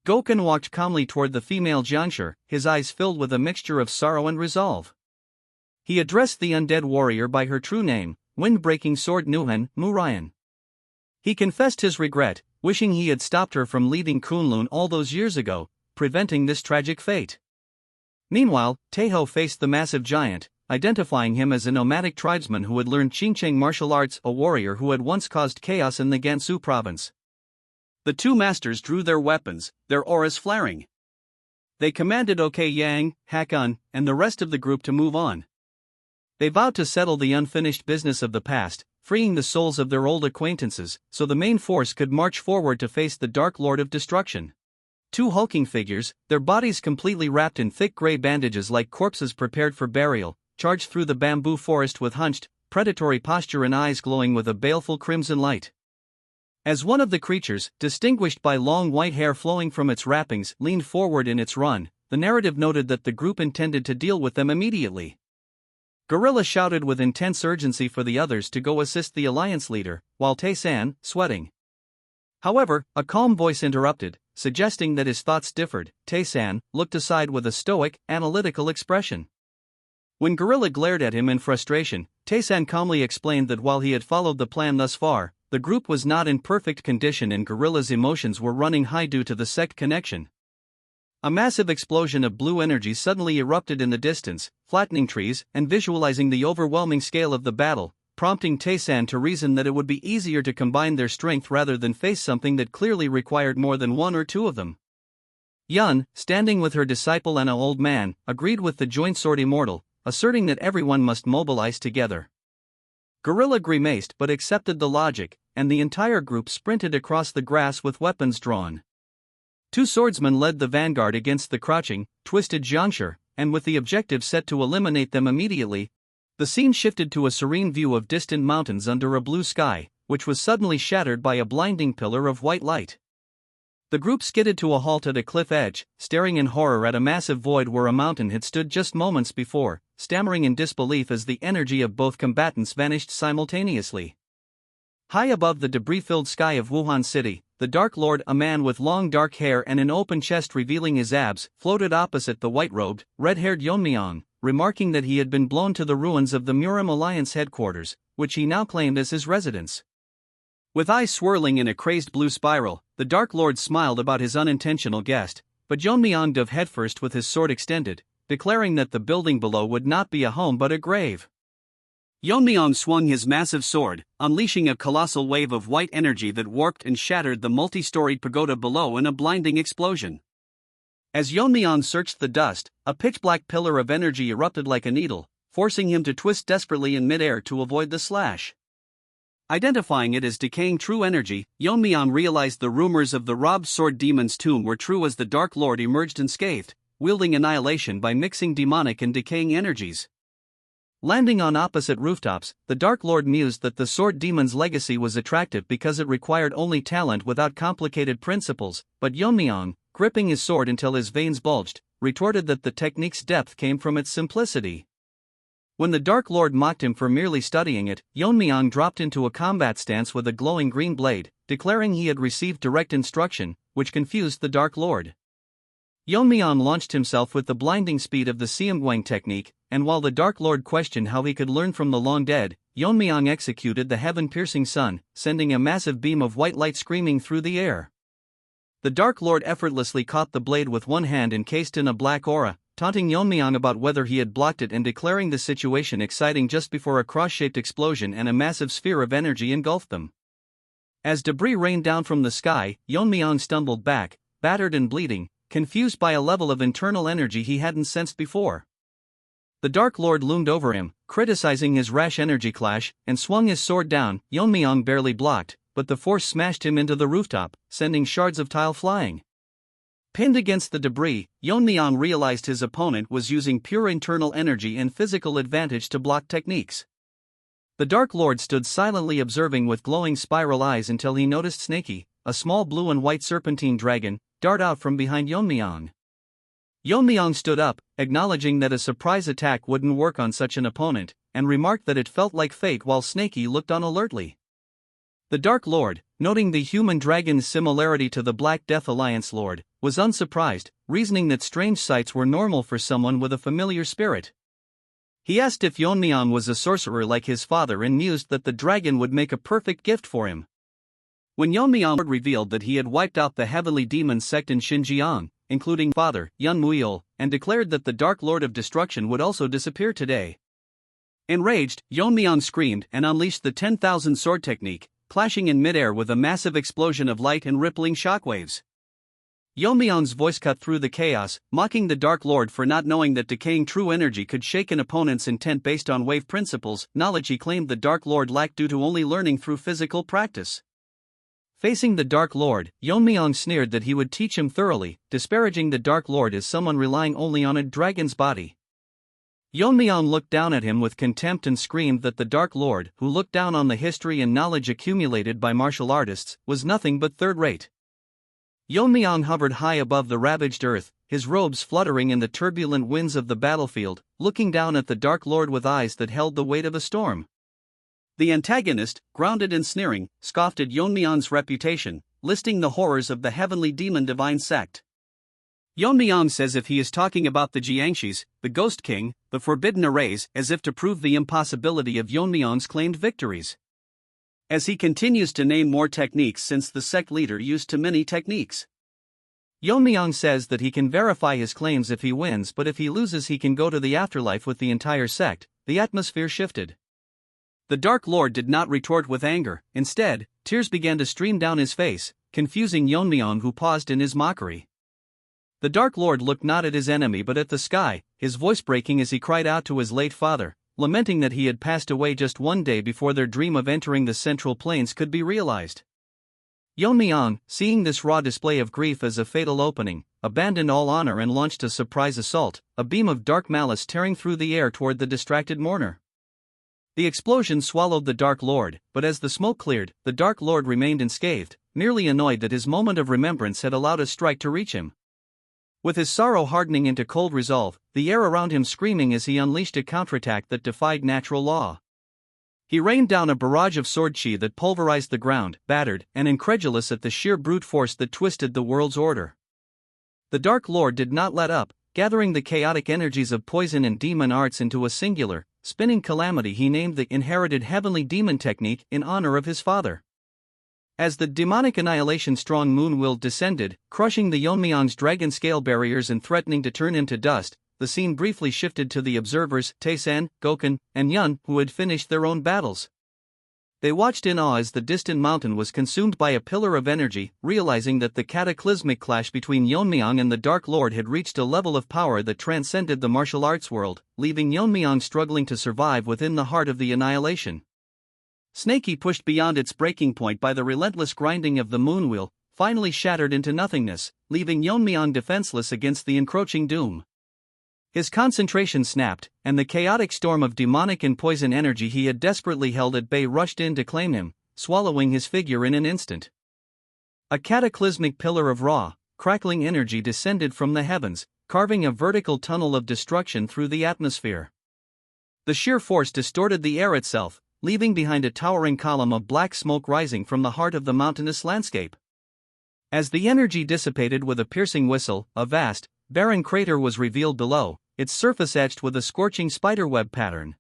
Gokun walked calmly toward the female Jiangshi, his eyes filled with a mixture of sorrow and resolve. He addressed the undead warrior by her true name, Wind-Breaking Sword Nuhan, Mu Ryan. He confessed his regret, wishing he had stopped her from leaving Kunlun all those years ago, preventing this tragic fate. Meanwhile, Taeho faced the massive giant, identifying him as a nomadic tribesman who had learned Qingcheng martial arts, a warrior who had once caused chaos in the Gansu province. The two masters drew their weapons, their auras flaring. They commanded Ok Yang, Hakon, and the rest of the group to move on. They vowed to settle the unfinished business of the past, freeing the souls of their old acquaintances, so the main force could march forward to face the Dark Lord of Destruction. Two hulking figures, their bodies completely wrapped in thick gray bandages like corpses prepared for burial, charged through the bamboo forest with hunched, predatory posture and eyes glowing with a baleful crimson light. As one of the creatures, distinguished by long white hair flowing from its wrappings, leaned forward in its run, the narrative noted that the group intended to deal with them immediately. Gorilla shouted with intense urgency for the others to go assist the alliance leader, while Tae-san, sweating. However, a calm voice interrupted, suggesting that his thoughts differed. Tae-san looked aside with a stoic, analytical expression. When Gorilla glared at him in frustration, Tae-san calmly explained that while he had followed the plan thus far, the group was not in perfect condition and Gorilla's emotions were running high due to the sect connection. A massive explosion of blue energy suddenly erupted in the distance, flattening trees and visualizing the overwhelming scale of the battle, prompting Tae-san to reason that it would be easier to combine their strength rather than face something that clearly required more than one or two of them. Yun, standing with her disciple and an old man, agreed with the Joint Sword Immortal, asserting that everyone must mobilize together. Gorilla grimaced but accepted the logic, and the entire group sprinted across the grass with weapons drawn. Two swordsmen led the vanguard against the crouching, twisted Jiangshi, and with the objective set to eliminate them immediately, the scene shifted to a serene view of distant mountains under a blue sky, which was suddenly shattered by a blinding pillar of white light. The group skidded to a halt at a cliff edge, staring in horror at a massive void where a mountain had stood just moments before, stammering in disbelief as the energy of both combatants vanished simultaneously. High above the debris-filled sky of Wuhan City, the Dark Lord, a man with long dark hair and an open chest revealing his abs, floated opposite the white-robed, red-haired Yeon-myeong, remarking that he had been blown to the ruins of the Murim Alliance headquarters, which he now claimed as his residence. With eyes swirling in a crazed blue spiral, the Dark Lord smiled about his unintentional guest, but Yeon-myeong dove headfirst with his sword extended, declaring that the building below would not be a home but a grave. Yeon-myeong swung his massive sword, unleashing a colossal wave of white energy that warped and shattered the multi-storied pagoda below in a blinding explosion. As Yeon-myeong searched the dust, a pitch-black pillar of energy erupted like a needle, forcing him to twist desperately in midair to avoid the slash. Identifying it as decaying true energy, Yeon-myeong realized the rumors of the robbed sword demon's tomb were true as the Dark Lord emerged unscathed, wielding annihilation by mixing demonic and decaying energies. Landing on opposite rooftops, the Dark Lord mused that the sword demon's legacy was attractive because it required only talent without complicated principles, but Yeon-myeong, gripping his sword until his veins bulged, retorted that the technique's depth came from its simplicity. When the Dark Lord mocked him for merely studying it, Yeon-myeong dropped into a combat stance with a glowing green blade, declaring he had received direct instruction, which confused the Dark Lord. Yeon-myeong launched himself with the blinding speed of the Seumgwang technique, and while the Dark Lord questioned how he could learn from the long dead, Yeon-myeong executed the heaven-piercing sun, sending a massive beam of white light screaming through the air. The Dark Lord effortlessly caught the blade with one hand encased in a black aura, taunting Yeon-myeong about whether he had blocked it and declaring the situation exciting just before a cross-shaped explosion and a massive sphere of energy engulfed them. As debris rained down from the sky, Yeon-myeong stumbled back, battered and bleeding, confused by a level of internal energy he hadn't sensed before. The Dark Lord loomed over him, criticizing his rash energy clash, and swung his sword down. Yeon-myeong barely blocked, but the force smashed him into the rooftop, sending shards of tile flying. Pinned against the debris, Yeon-myeong realized his opponent was using pure internal energy and physical advantage to block techniques. The Dark Lord stood silently observing with glowing spiral eyes until he noticed Snakey, a small blue and white serpentine dragon, dart out from behind Yeon-myeong. Yeon-myeong stood up, acknowledging that a surprise attack wouldn't work on such an opponent, and remarked that it felt like fate while Snakey looked on alertly. The Dark Lord, noting the human dragon's similarity to the Black Death Alliance Lord, was unsurprised, reasoning that strange sights were normal for someone with a familiar spirit. He asked if Yeon-myeong was a sorcerer like his father and mused that the dragon would make a perfect gift for him. When Yeon-myeong revealed that he had wiped out the heavenly demon sect in Xinjiang, including father, Yeon-myeong, and declared that the Dark Lord of Destruction would also disappear today. Enraged, Yeon-myeong screamed and unleashed the 10,000 sword technique, clashing in midair with a massive explosion of light and rippling shockwaves. Yeon-myeong's voice cut through the chaos, mocking the Dark Lord for not knowing that decaying true energy could shake an opponent's intent based on wave principles, knowledge he claimed the Dark Lord lacked due to only learning through physical practice. Facing the Dark Lord, Yeon-myeong sneered that he would teach him thoroughly, disparaging the Dark Lord as someone relying only on a dragon's body. Yeon-myeong looked down at him with contempt and screamed that the Dark Lord, who looked down on the history and knowledge accumulated by martial artists, was nothing but third-rate. Yeon-myeong hovered high above the ravaged earth, his robes fluttering in the turbulent winds of the battlefield, looking down at the Dark Lord with eyes that held the weight of a storm. The antagonist, grounded and sneering, scoffed at Yeon-myeong's reputation, listing the horrors of the heavenly demon divine sect. Yeon-myeong says if he is talking about the Jiangshis, the Ghost King, the Forbidden Arrays, as if to prove the impossibility of Yeon-myeong's claimed victories. As he continues to name more techniques since the sect leader used too many techniques. Yeon-myeong says that he can verify his claims if he wins, but if he loses he can go to the afterlife with the entire sect. The atmosphere shifted. The Dark Lord did not retort with anger, instead, tears began to stream down his face, confusing Yeon-myeong, who paused in his mockery. The Dark Lord looked not at his enemy but at the sky, his voice breaking as he cried out to his late father, lamenting that he had passed away just one day before their dream of entering the Central Plains could be realized. Yeon-myeong, seeing this raw display of grief as a fatal opening, abandoned all honor and launched a surprise assault, a beam of dark malice tearing through the air toward the distracted mourner. The explosion swallowed the Dark Lord, but as the smoke cleared, the Dark Lord remained unscathed, merely annoyed that his moment of remembrance had allowed a strike to reach him. With his sorrow hardening into cold resolve, the air around him screaming as he unleashed a counterattack that defied natural law. He rained down a barrage of sword chi that pulverized the ground, battered, and incredulous at the sheer brute force that twisted the world's order. The Dark Lord did not let up, gathering the chaotic energies of poison and demon arts into a singular, spinning calamity he named the inherited heavenly demon technique in honor of his father. As the demonic annihilation strong moon will descended, crushing the Yeon-myeong's dragon scale barriers and threatening to turn him to dust, the scene briefly shifted to the observers, Tae-san, Gokun, and Yun, who had finished their own battles. They watched in awe as the distant mountain was consumed by a pillar of energy, realizing that the cataclysmic clash between Yeon-myeong and the Dark Lord had reached a level of power that transcended the martial arts world, leaving Yeon-myeong struggling to survive within the heart of the annihilation. Snakey, pushed beyond its breaking point by the relentless grinding of the moon wheel, finally shattered into nothingness, leaving Yeon-myeong defenseless against the encroaching doom. His concentration snapped, and the chaotic storm of demonic and poison energy he had desperately held at bay rushed in to claim him, swallowing his figure in an instant. A cataclysmic pillar of raw, crackling energy descended from the heavens, carving a vertical tunnel of destruction through the atmosphere. The sheer force distorted the air itself, leaving behind a towering column of black smoke rising from the heart of the mountainous landscape. As the energy dissipated with a piercing whistle, a vast, barren crater was revealed below, its surface etched with a scorching spiderweb pattern.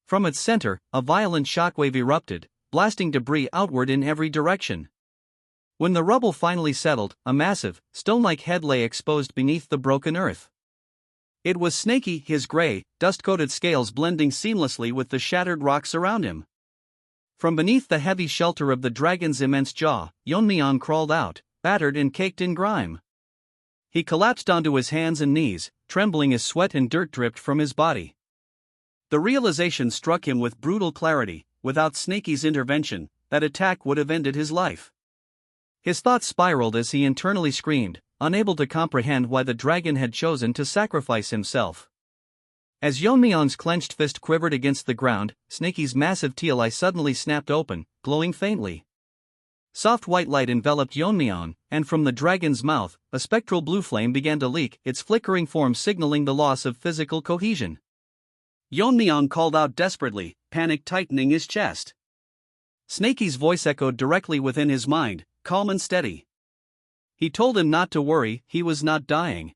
From its center, a violent shockwave erupted, blasting debris outward in every direction. When the rubble finally settled, a massive, stone-like head lay exposed beneath the broken earth. It was Snakey, his gray, dust-coated scales blending seamlessly with the shattered rocks around him. From beneath the heavy shelter of the dragon's immense jaw, Yeon-myeong crawled out, battered and caked in grime. He collapsed onto his hands and knees, trembling as sweat and dirt dripped from his body. The realization struck him with brutal clarity: without Snakey's intervention, that attack would have ended his life. His thoughts spiraled as he internally screamed, unable to comprehend why the dragon had chosen to sacrifice himself. As Yeon-myeong's clenched fist quivered against the ground, Snakey's massive teal eye suddenly snapped open, glowing faintly. Soft white light enveloped Yeon-myeong, and from the dragon's mouth, a spectral blue flame began to leak, its flickering form signaling the loss of physical cohesion. Yeon-myeong called out desperately, panic tightening his chest. Snakey's voice echoed directly within his mind, calm and steady. He told him not to worry, he was not dying.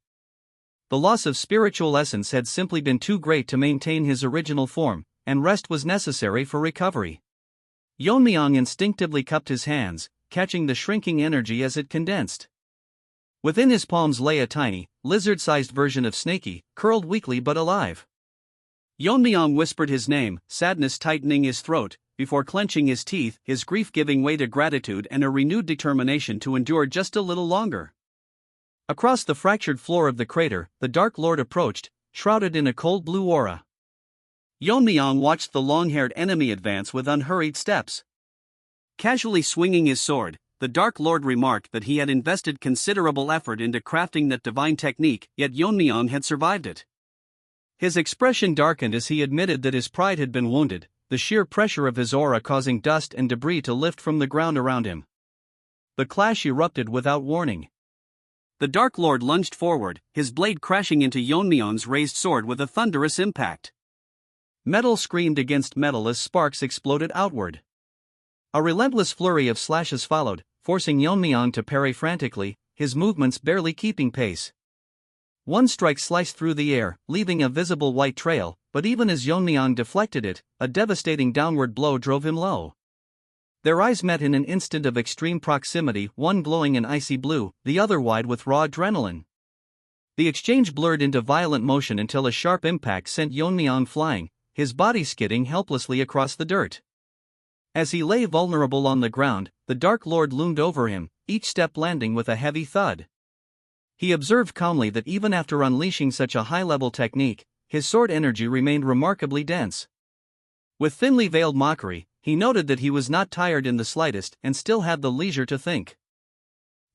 The loss of spiritual essence had simply been too great to maintain his original form, and rest was necessary for recovery. Yeon-myeong instinctively cupped his hands, catching the shrinking energy as it condensed. Within his palms lay a tiny, lizard-sized version of Snakey, curled weakly but alive. Yeon-myeong whispered his name, sadness tightening his throat, before clenching his teeth, his grief giving way to gratitude and a renewed determination to endure just a little longer. Across the fractured floor of the crater, the Dark Lord approached, shrouded in a cold blue aura. Yeon-myeong watched the long-haired enemy advance with unhurried steps. Casually swinging his sword, the Dark Lord remarked that he had invested considerable effort into crafting that divine technique, yet Yeon-myeong had survived it. His expression darkened as he admitted that his pride had been wounded, the sheer pressure of his aura causing dust and debris to lift from the ground around him. The clash erupted without warning. The Dark Lord lunged forward, his blade crashing into Yeon-myeong's raised sword with a thunderous impact. Metal screamed against metal as sparks exploded outward. A relentless flurry of slashes followed, forcing Yeon-myeong to parry frantically, his movements barely keeping pace. One strike sliced through the air, leaving a visible white trail, but even as Yeon-myeong deflected it, a devastating downward blow drove him low. Their eyes met in an instant of extreme proximity, one glowing an icy blue, the other wide with raw adrenaline. The exchange blurred into violent motion until a sharp impact sent Yeon-myeong flying, his body skidding helplessly across the dirt. As he lay vulnerable on the ground, the Dark Lord loomed over him, each step landing with a heavy thud. He observed calmly that even after unleashing such a high-level technique, his sword energy remained remarkably dense. With thinly veiled mockery, he noted that he was not tired in the slightest and still had the leisure to think.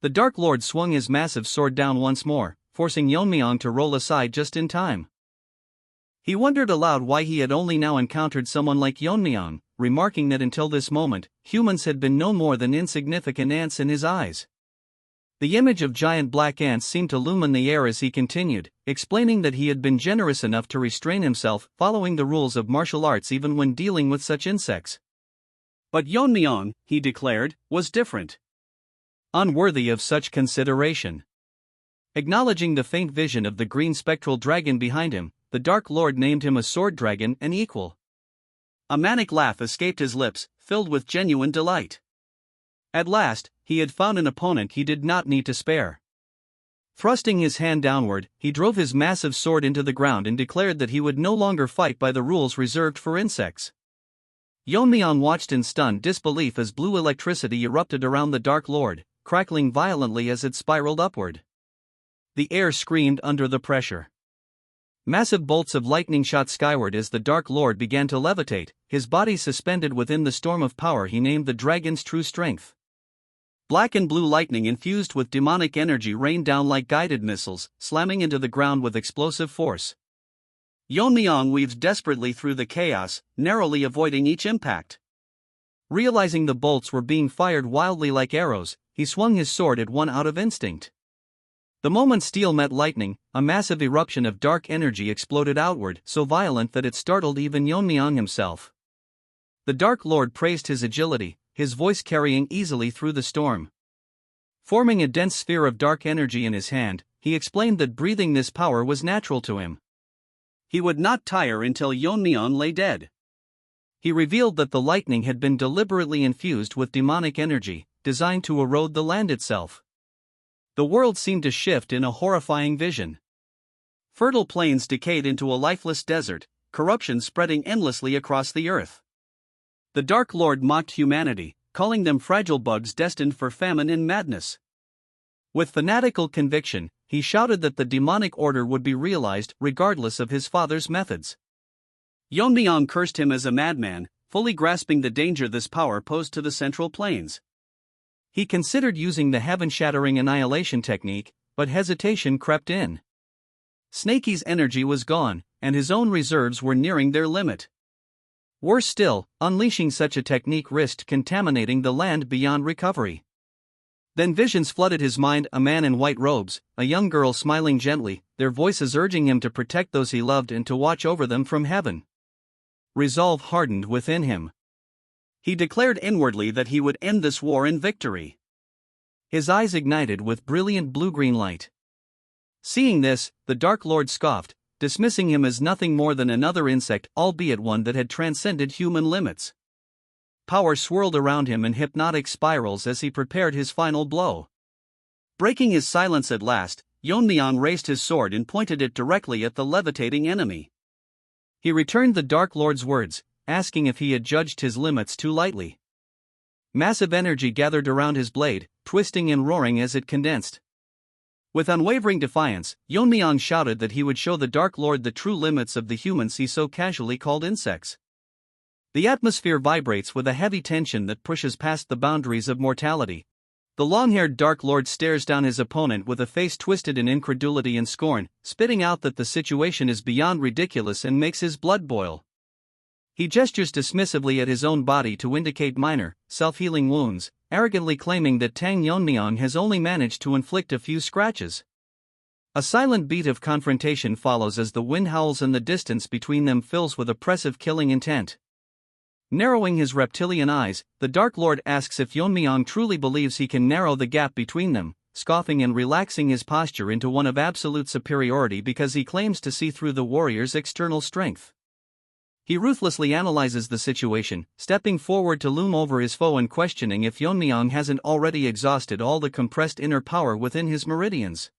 The Dark Lord swung his massive sword down once more, forcing Yeon-myeong to roll aside just in time. He wondered aloud why he had only now encountered someone like Yeon-myeong, remarking that until this moment, humans had been no more than insignificant ants in his eyes. The image of giant black ants seemed to loom in the air as he continued, explaining that he had been generous enough to restrain himself, following the rules of martial arts even when dealing with such insects. But Yeon-myeong, he declared, was different. Unworthy of such consideration. Acknowledging the faint vision of the green spectral dragon behind him, the Dark Lord named him a sword dragon, an equal. A manic laugh escaped his lips, filled with genuine delight. At last, he had found an opponent he did not need to spare. Thrusting his hand downward, he drove his massive sword into the ground and declared that he would no longer fight by the rules reserved for insects. Yeon-myeong watched in stunned disbelief as blue electricity erupted around the Dark Lord, crackling violently as it spiraled upward. The air screamed under the pressure. Massive bolts of lightning shot skyward as the Dark Lord began to levitate, his body suspended within the storm of power he named the Dragon's true strength. Black and blue lightning infused with demonic energy rained down like guided missiles, slamming into the ground with explosive force. Yeon-myeong weaved desperately through the chaos, narrowly avoiding each impact. Realizing the bolts were being fired wildly like arrows, he swung his sword at one out of instinct. The moment steel met lightning, a massive eruption of dark energy exploded outward, so violent that it startled even Yeon-myeong himself. The Dark Lord praised his agility, his voice carrying easily through the storm. Forming a dense sphere of dark energy in his hand, he explained that breathing this power was natural to him. He would not tire until Yeon-myeong lay dead. He revealed that the lightning had been deliberately infused with demonic energy, designed to erode the land itself. The world seemed to shift in a horrifying vision. Fertile plains decayed into a lifeless desert, corruption spreading endlessly across the earth. The Dark Lord mocked humanity, calling them fragile bugs destined for famine and madness. With fanatical conviction, he shouted that the demonic order would be realized regardless of his father's methods. Yeon-myeong cursed him as a madman, fully grasping the danger this power posed to the Central Plains. He considered using the heaven-shattering annihilation technique, but hesitation crept in. Snaky's energy was gone, and his own reserves were nearing their limit. Worse still, unleashing such a technique risked contaminating the land beyond recovery. Then visions flooded his mind: a man in white robes, a young girl smiling gently, their voices urging him to protect those he loved and to watch over them from heaven. Resolve hardened within him. He declared inwardly that he would end this war in victory. His eyes ignited with brilliant blue-green light. Seeing this, the Dark Lord scoffed, dismissing him as nothing more than another insect, albeit one that had transcended human limits. Power swirled around him in hypnotic spirals as he prepared his final blow. Breaking his silence at last, Yeon-myeong raised his sword and pointed it directly at the levitating enemy. He returned the Dark Lord's words, asking if he had judged his limits too lightly. Massive energy gathered around his blade, twisting and roaring as it condensed. With unwavering defiance, Yeon-myeong shouted that he would show the Dark Lord the true limits of the humans he so casually called insects. The atmosphere vibrates with a heavy tension that pushes past the boundaries of mortality. The long-haired Dark Lord stares down his opponent with a face twisted in incredulity and scorn, spitting out that the situation is beyond ridiculous and makes his blood boil. He gestures dismissively at his own body to indicate minor, self-healing wounds, arrogantly claiming that Tang Yeon-myeong has only managed to inflict a few scratches. A silent beat of confrontation follows as the wind howls and the distance between them fills with oppressive killing intent. Narrowing his reptilian eyes, the Dark Lord asks if Yeon-myeong truly believes he can narrow the gap between them, scoffing and relaxing his posture into one of absolute superiority because he claims to see through the warrior's external strength. He ruthlessly analyzes the situation, stepping forward to loom over his foe and questioning if Yeon-myeong hasn't already exhausted all the compressed inner power within his meridians.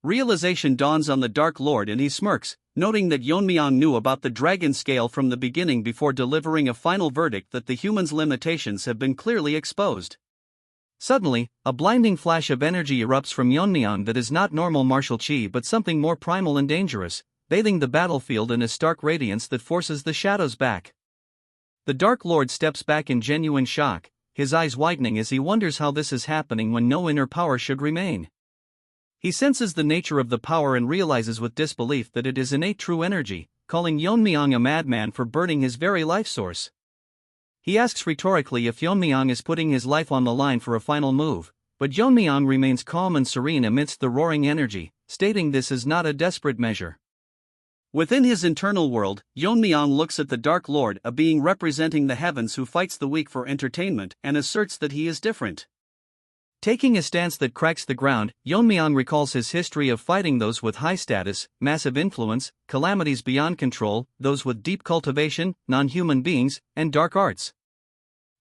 Realization dawns on the Dark Lord and he smirks, noting that Yeon-myeong knew about the dragon scale from the beginning before delivering a final verdict that the human's limitations have been clearly exposed. Suddenly, a blinding flash of energy erupts from Yeon-myeong that is not normal martial chi but something more primal and dangerous, bathing the battlefield in a stark radiance that forces the shadows back. The Dark Lord steps back in genuine shock, his eyes widening as he wonders how this is happening when no inner power should remain. He senses the nature of the power and realizes with disbelief that it is innate true energy, calling Yeon-myeong a madman for burning his very life source. He asks rhetorically if Yeon-myeong is putting his life on the line for a final move, but Yeon-myeong remains calm and serene amidst the roaring energy, stating this is not a desperate measure. Within his internal world, Yeon-myeong looks at the Dark Lord, a being representing the heavens who fights the weak for entertainment, and asserts that he is different. Taking a stance that cracks the ground, Yeon-myeong recalls his history of fighting those with high status, massive influence, calamities beyond control, those with deep cultivation, non-human beings, and dark arts.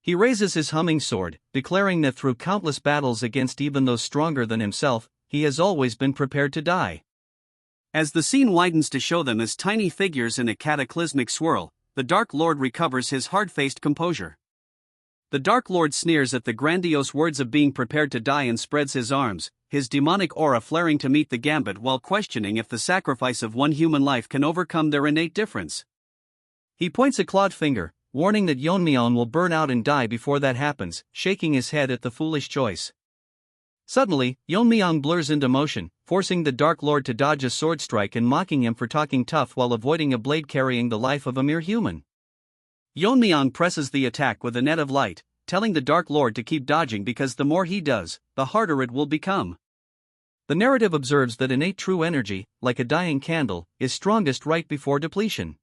He raises his humming sword, declaring that through countless battles against even those stronger than himself, he has always been prepared to die. As the scene widens to show them as tiny figures in a cataclysmic swirl, the Dark Lord recovers his hard-faced composure. The Dark Lord sneers at the grandiose words of being prepared to die and spreads his arms, his demonic aura flaring to meet the gambit while questioning if the sacrifice of one human life can overcome their innate difference. He points a clawed finger, warning that Yeon-myeong will burn out and die before that happens, shaking his head at the foolish choice. Suddenly, Yeon-myeong blurs into motion, forcing the Dark Lord to dodge a sword strike and mocking him for talking tough while avoiding a blade carrying the life of a mere human. Yeon-myeong presses the attack with a net of light, telling the Dark Lord to keep dodging because the more he does, the harder it will become. The narrative observes that innate true energy, like a dying candle, is strongest right before depletion.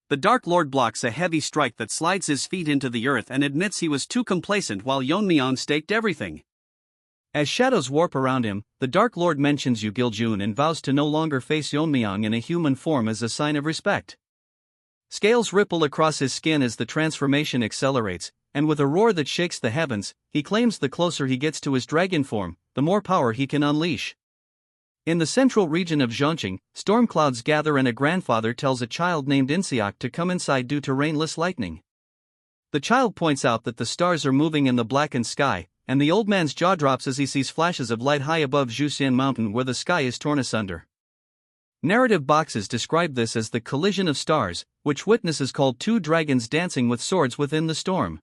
The Dark Lord blocks a heavy strike that slides his feet into the earth and admits he was too complacent while Yeon-myeong staked everything. As shadows warp around him, the Dark Lord mentions Yu Gil-jun and vows to no longer face Yeon-myeong in a human form as a sign of respect. Scales ripple across his skin as the transformation accelerates, and with a roar that shakes the heavens, he claims the closer he gets to his dragon form, the more power he can unleash. In the central region of Zhongqing, storm clouds gather and a grandfather tells a child named Inseok to come inside due to rainless lightning. The child points out that the stars are moving in the blackened sky, and the old man's jaw drops as he sees flashes of light high above Zhuxian Mountain where the sky is torn asunder. Narrative boxes describe this as the collision of stars, which witnesses called two dragons dancing with swords within the storm.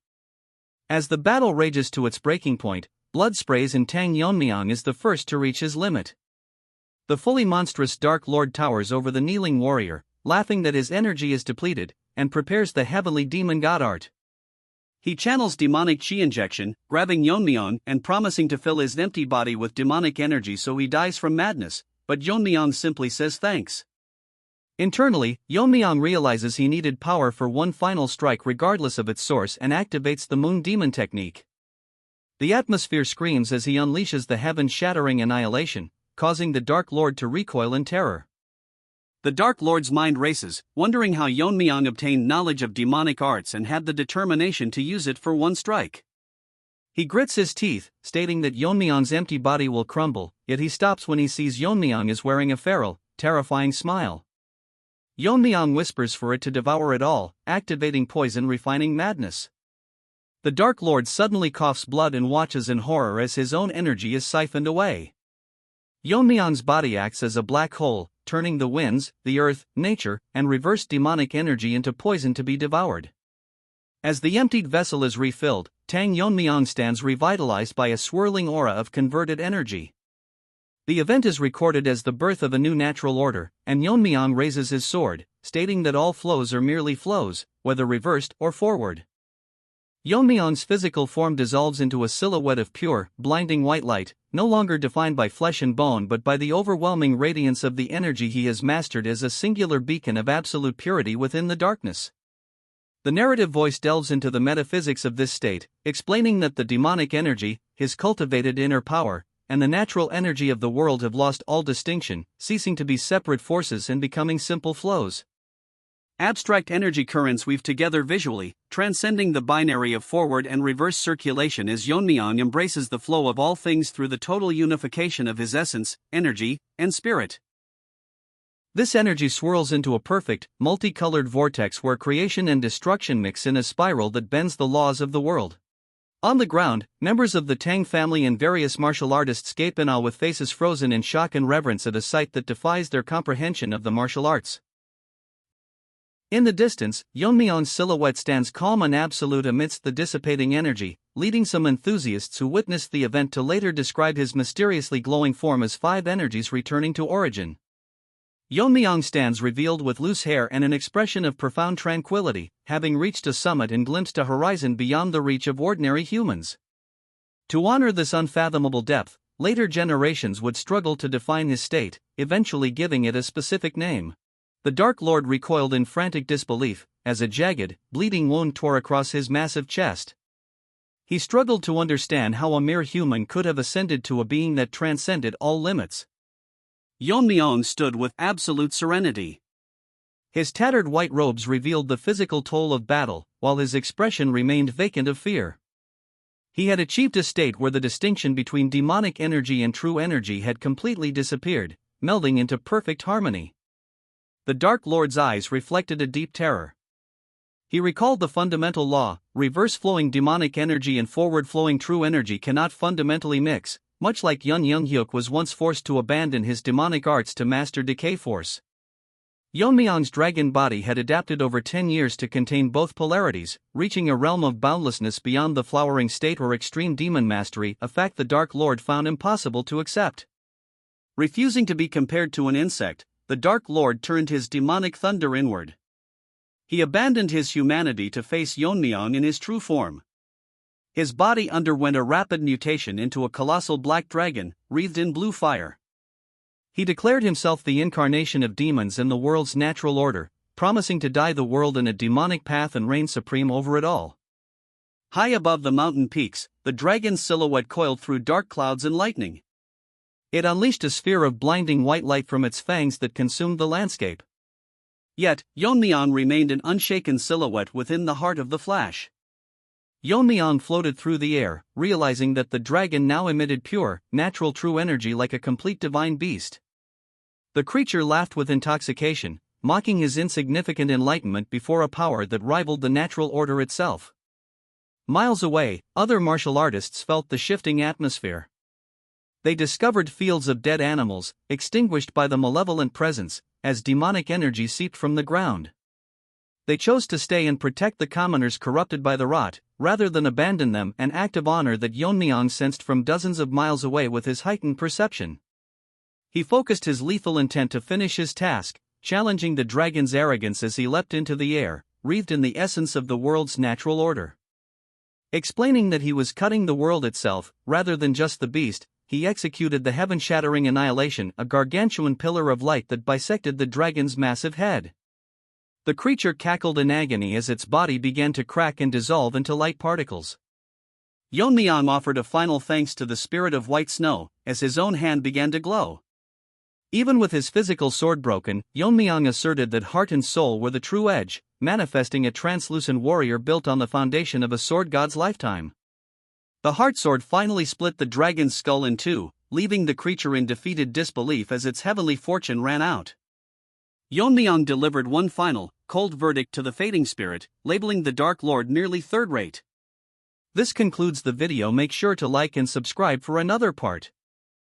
As the battle rages to its breaking point, blood sprays and Tang Yeon-myeong is the first to reach his limit. The fully monstrous Dark Lord towers over the kneeling warrior, laughing that his energy is depleted, and prepares the heavenly demon god art. He channels demonic chi injection, grabbing Yeon-myeong and promising to fill his empty body with demonic energy so he dies from madness, but Yeon-myeong simply says thanks. Internally, Yeon-myeong realizes he needed power for one final strike regardless of its source and activates the Moon Demon technique. The atmosphere screams as he unleashes the heaven-shattering annihilation, causing the Dark Lord to recoil in terror. The Dark Lord's mind races, wondering how Yeon-myeong obtained knowledge of demonic arts and had the determination to use it for one strike. He grits his teeth, stating that Yeon-myeong's empty body will crumble, yet he stops when he sees Yeon-myeong is wearing a feral, terrifying smile. Yeon-myeong whispers for it to devour it all, activating poison refining madness. The Dark Lord suddenly coughs blood and watches in horror as his own energy is siphoned away. Yeon-myeong's body acts as a black hole, turning the winds, the earth, nature, and reverse demonic energy into poison to be devoured. As the emptied vessel is refilled, Tang Yeon-myeong stands revitalized by a swirling aura of converted energy. The event is recorded as the birth of a new natural order, and Yeon-myeong raises his sword, stating that all flows are merely flows, whether reversed or forward. Yeon-myeong's physical form dissolves into a silhouette of pure, blinding white light, no longer defined by flesh and bone but by the overwhelming radiance of the energy he has mastered as a singular beacon of absolute purity within the darkness. The narrative voice delves into the metaphysics of this state, explaining that the demonic energy, his cultivated inner power, and the natural energy of the world have lost all distinction, ceasing to be separate forces and becoming simple flows. Abstract energy currents weave together visually, transcending the binary of forward and reverse circulation as Yeon-myeong embraces the flow of all things through the total unification of his essence, energy, and spirit. This energy swirls into a perfect, multicolored vortex where creation and destruction mix in a spiral that bends the laws of the world. On the ground, members of the Tang family and various martial artists gape in awe with faces frozen in shock and reverence at a sight that defies their comprehension of the martial arts. In the distance, Yeon-myeong's silhouette stands calm and absolute amidst the dissipating energy, leading some enthusiasts who witnessed the event to later describe his mysteriously glowing form as five energies returning to origin. Yeon-myeong stands revealed with loose hair and an expression of profound tranquility, having reached a summit and glimpsed a horizon beyond the reach of ordinary humans. To honor this unfathomable depth, later generations would struggle to define his state, eventually giving it a specific name. The Dark Lord recoiled in frantic disbelief, as a jagged, bleeding wound tore across his massive chest. He struggled to understand how a mere human could have ascended to a being that transcended all limits. Yeon-myeong stood with absolute serenity. His tattered white robes revealed the physical toll of battle, while his expression remained vacant of fear. He had achieved a state where the distinction between demonic energy and true energy had completely disappeared, melding into perfect harmony. The Dark Lord's eyes reflected a deep terror. He recalled the fundamental law: reverse-flowing demonic energy and forward-flowing true energy cannot fundamentally mix, much like Yeon-myeong was once forced to abandon his demonic arts to master decay force. Yeon-myeong's dragon body had adapted over 10 years to contain both polarities, reaching a realm of boundlessness beyond the flowering state or extreme demon mastery, a fact the Dark Lord found impossible to accept. Refusing to be compared to an insect, the Dark Lord turned his demonic thunder inward. He abandoned his humanity to face Yeon-myeong in his true form. His body underwent a rapid mutation into a colossal black dragon, wreathed in blue fire. He declared himself the incarnation of demons and the world's natural order, promising to guide the world in a demonic path and reign supreme over it all. High above the mountain peaks, the dragon's silhouette coiled through dark clouds and lightning. It unleashed a sphere of blinding white light from its fangs that consumed the landscape. Yet, Yeon-myeong remained an unshaken silhouette within the heart of the flash. Yeon-myeong floated through the air, realizing that the dragon now emitted pure, natural true energy like a complete divine beast. The creature laughed with intoxication, mocking his insignificant enlightenment before a power that rivaled the natural order itself. Miles away, other martial artists felt the shifting atmosphere. They discovered fields of dead animals, extinguished by the malevolent presence, as demonic energy seeped from the ground. They chose to stay and protect the commoners corrupted by the rot, rather than abandon them, an act of honor that Yeon-myeong sensed from dozens of miles away with his heightened perception. He focused his lethal intent to finish his task, challenging the dragon's arrogance as he leapt into the air, wreathed in the essence of the world's natural order. Explaining that he was cutting the world itself, rather than just the beast, he executed the heaven-shattering annihilation, a gargantuan pillar of light that bisected the dragon's massive head. The creature cackled in agony as its body began to crack and dissolve into light particles. Yeon-myeong offered a final thanks to the spirit of white snow, as his own hand began to glow. Even with his physical sword broken, Yeon-myeong asserted that heart and soul were the true edge, manifesting a translucent warrior built on the foundation of a sword god's lifetime. The heart sword finally split the dragon's skull in two, leaving the creature in defeated disbelief as its heavenly fortune ran out. Yeon-myeong delivered one final, cold verdict to the fading spirit, labeling the Dark Lord merely third-rate. This concludes the video. Make sure to like and subscribe for another part.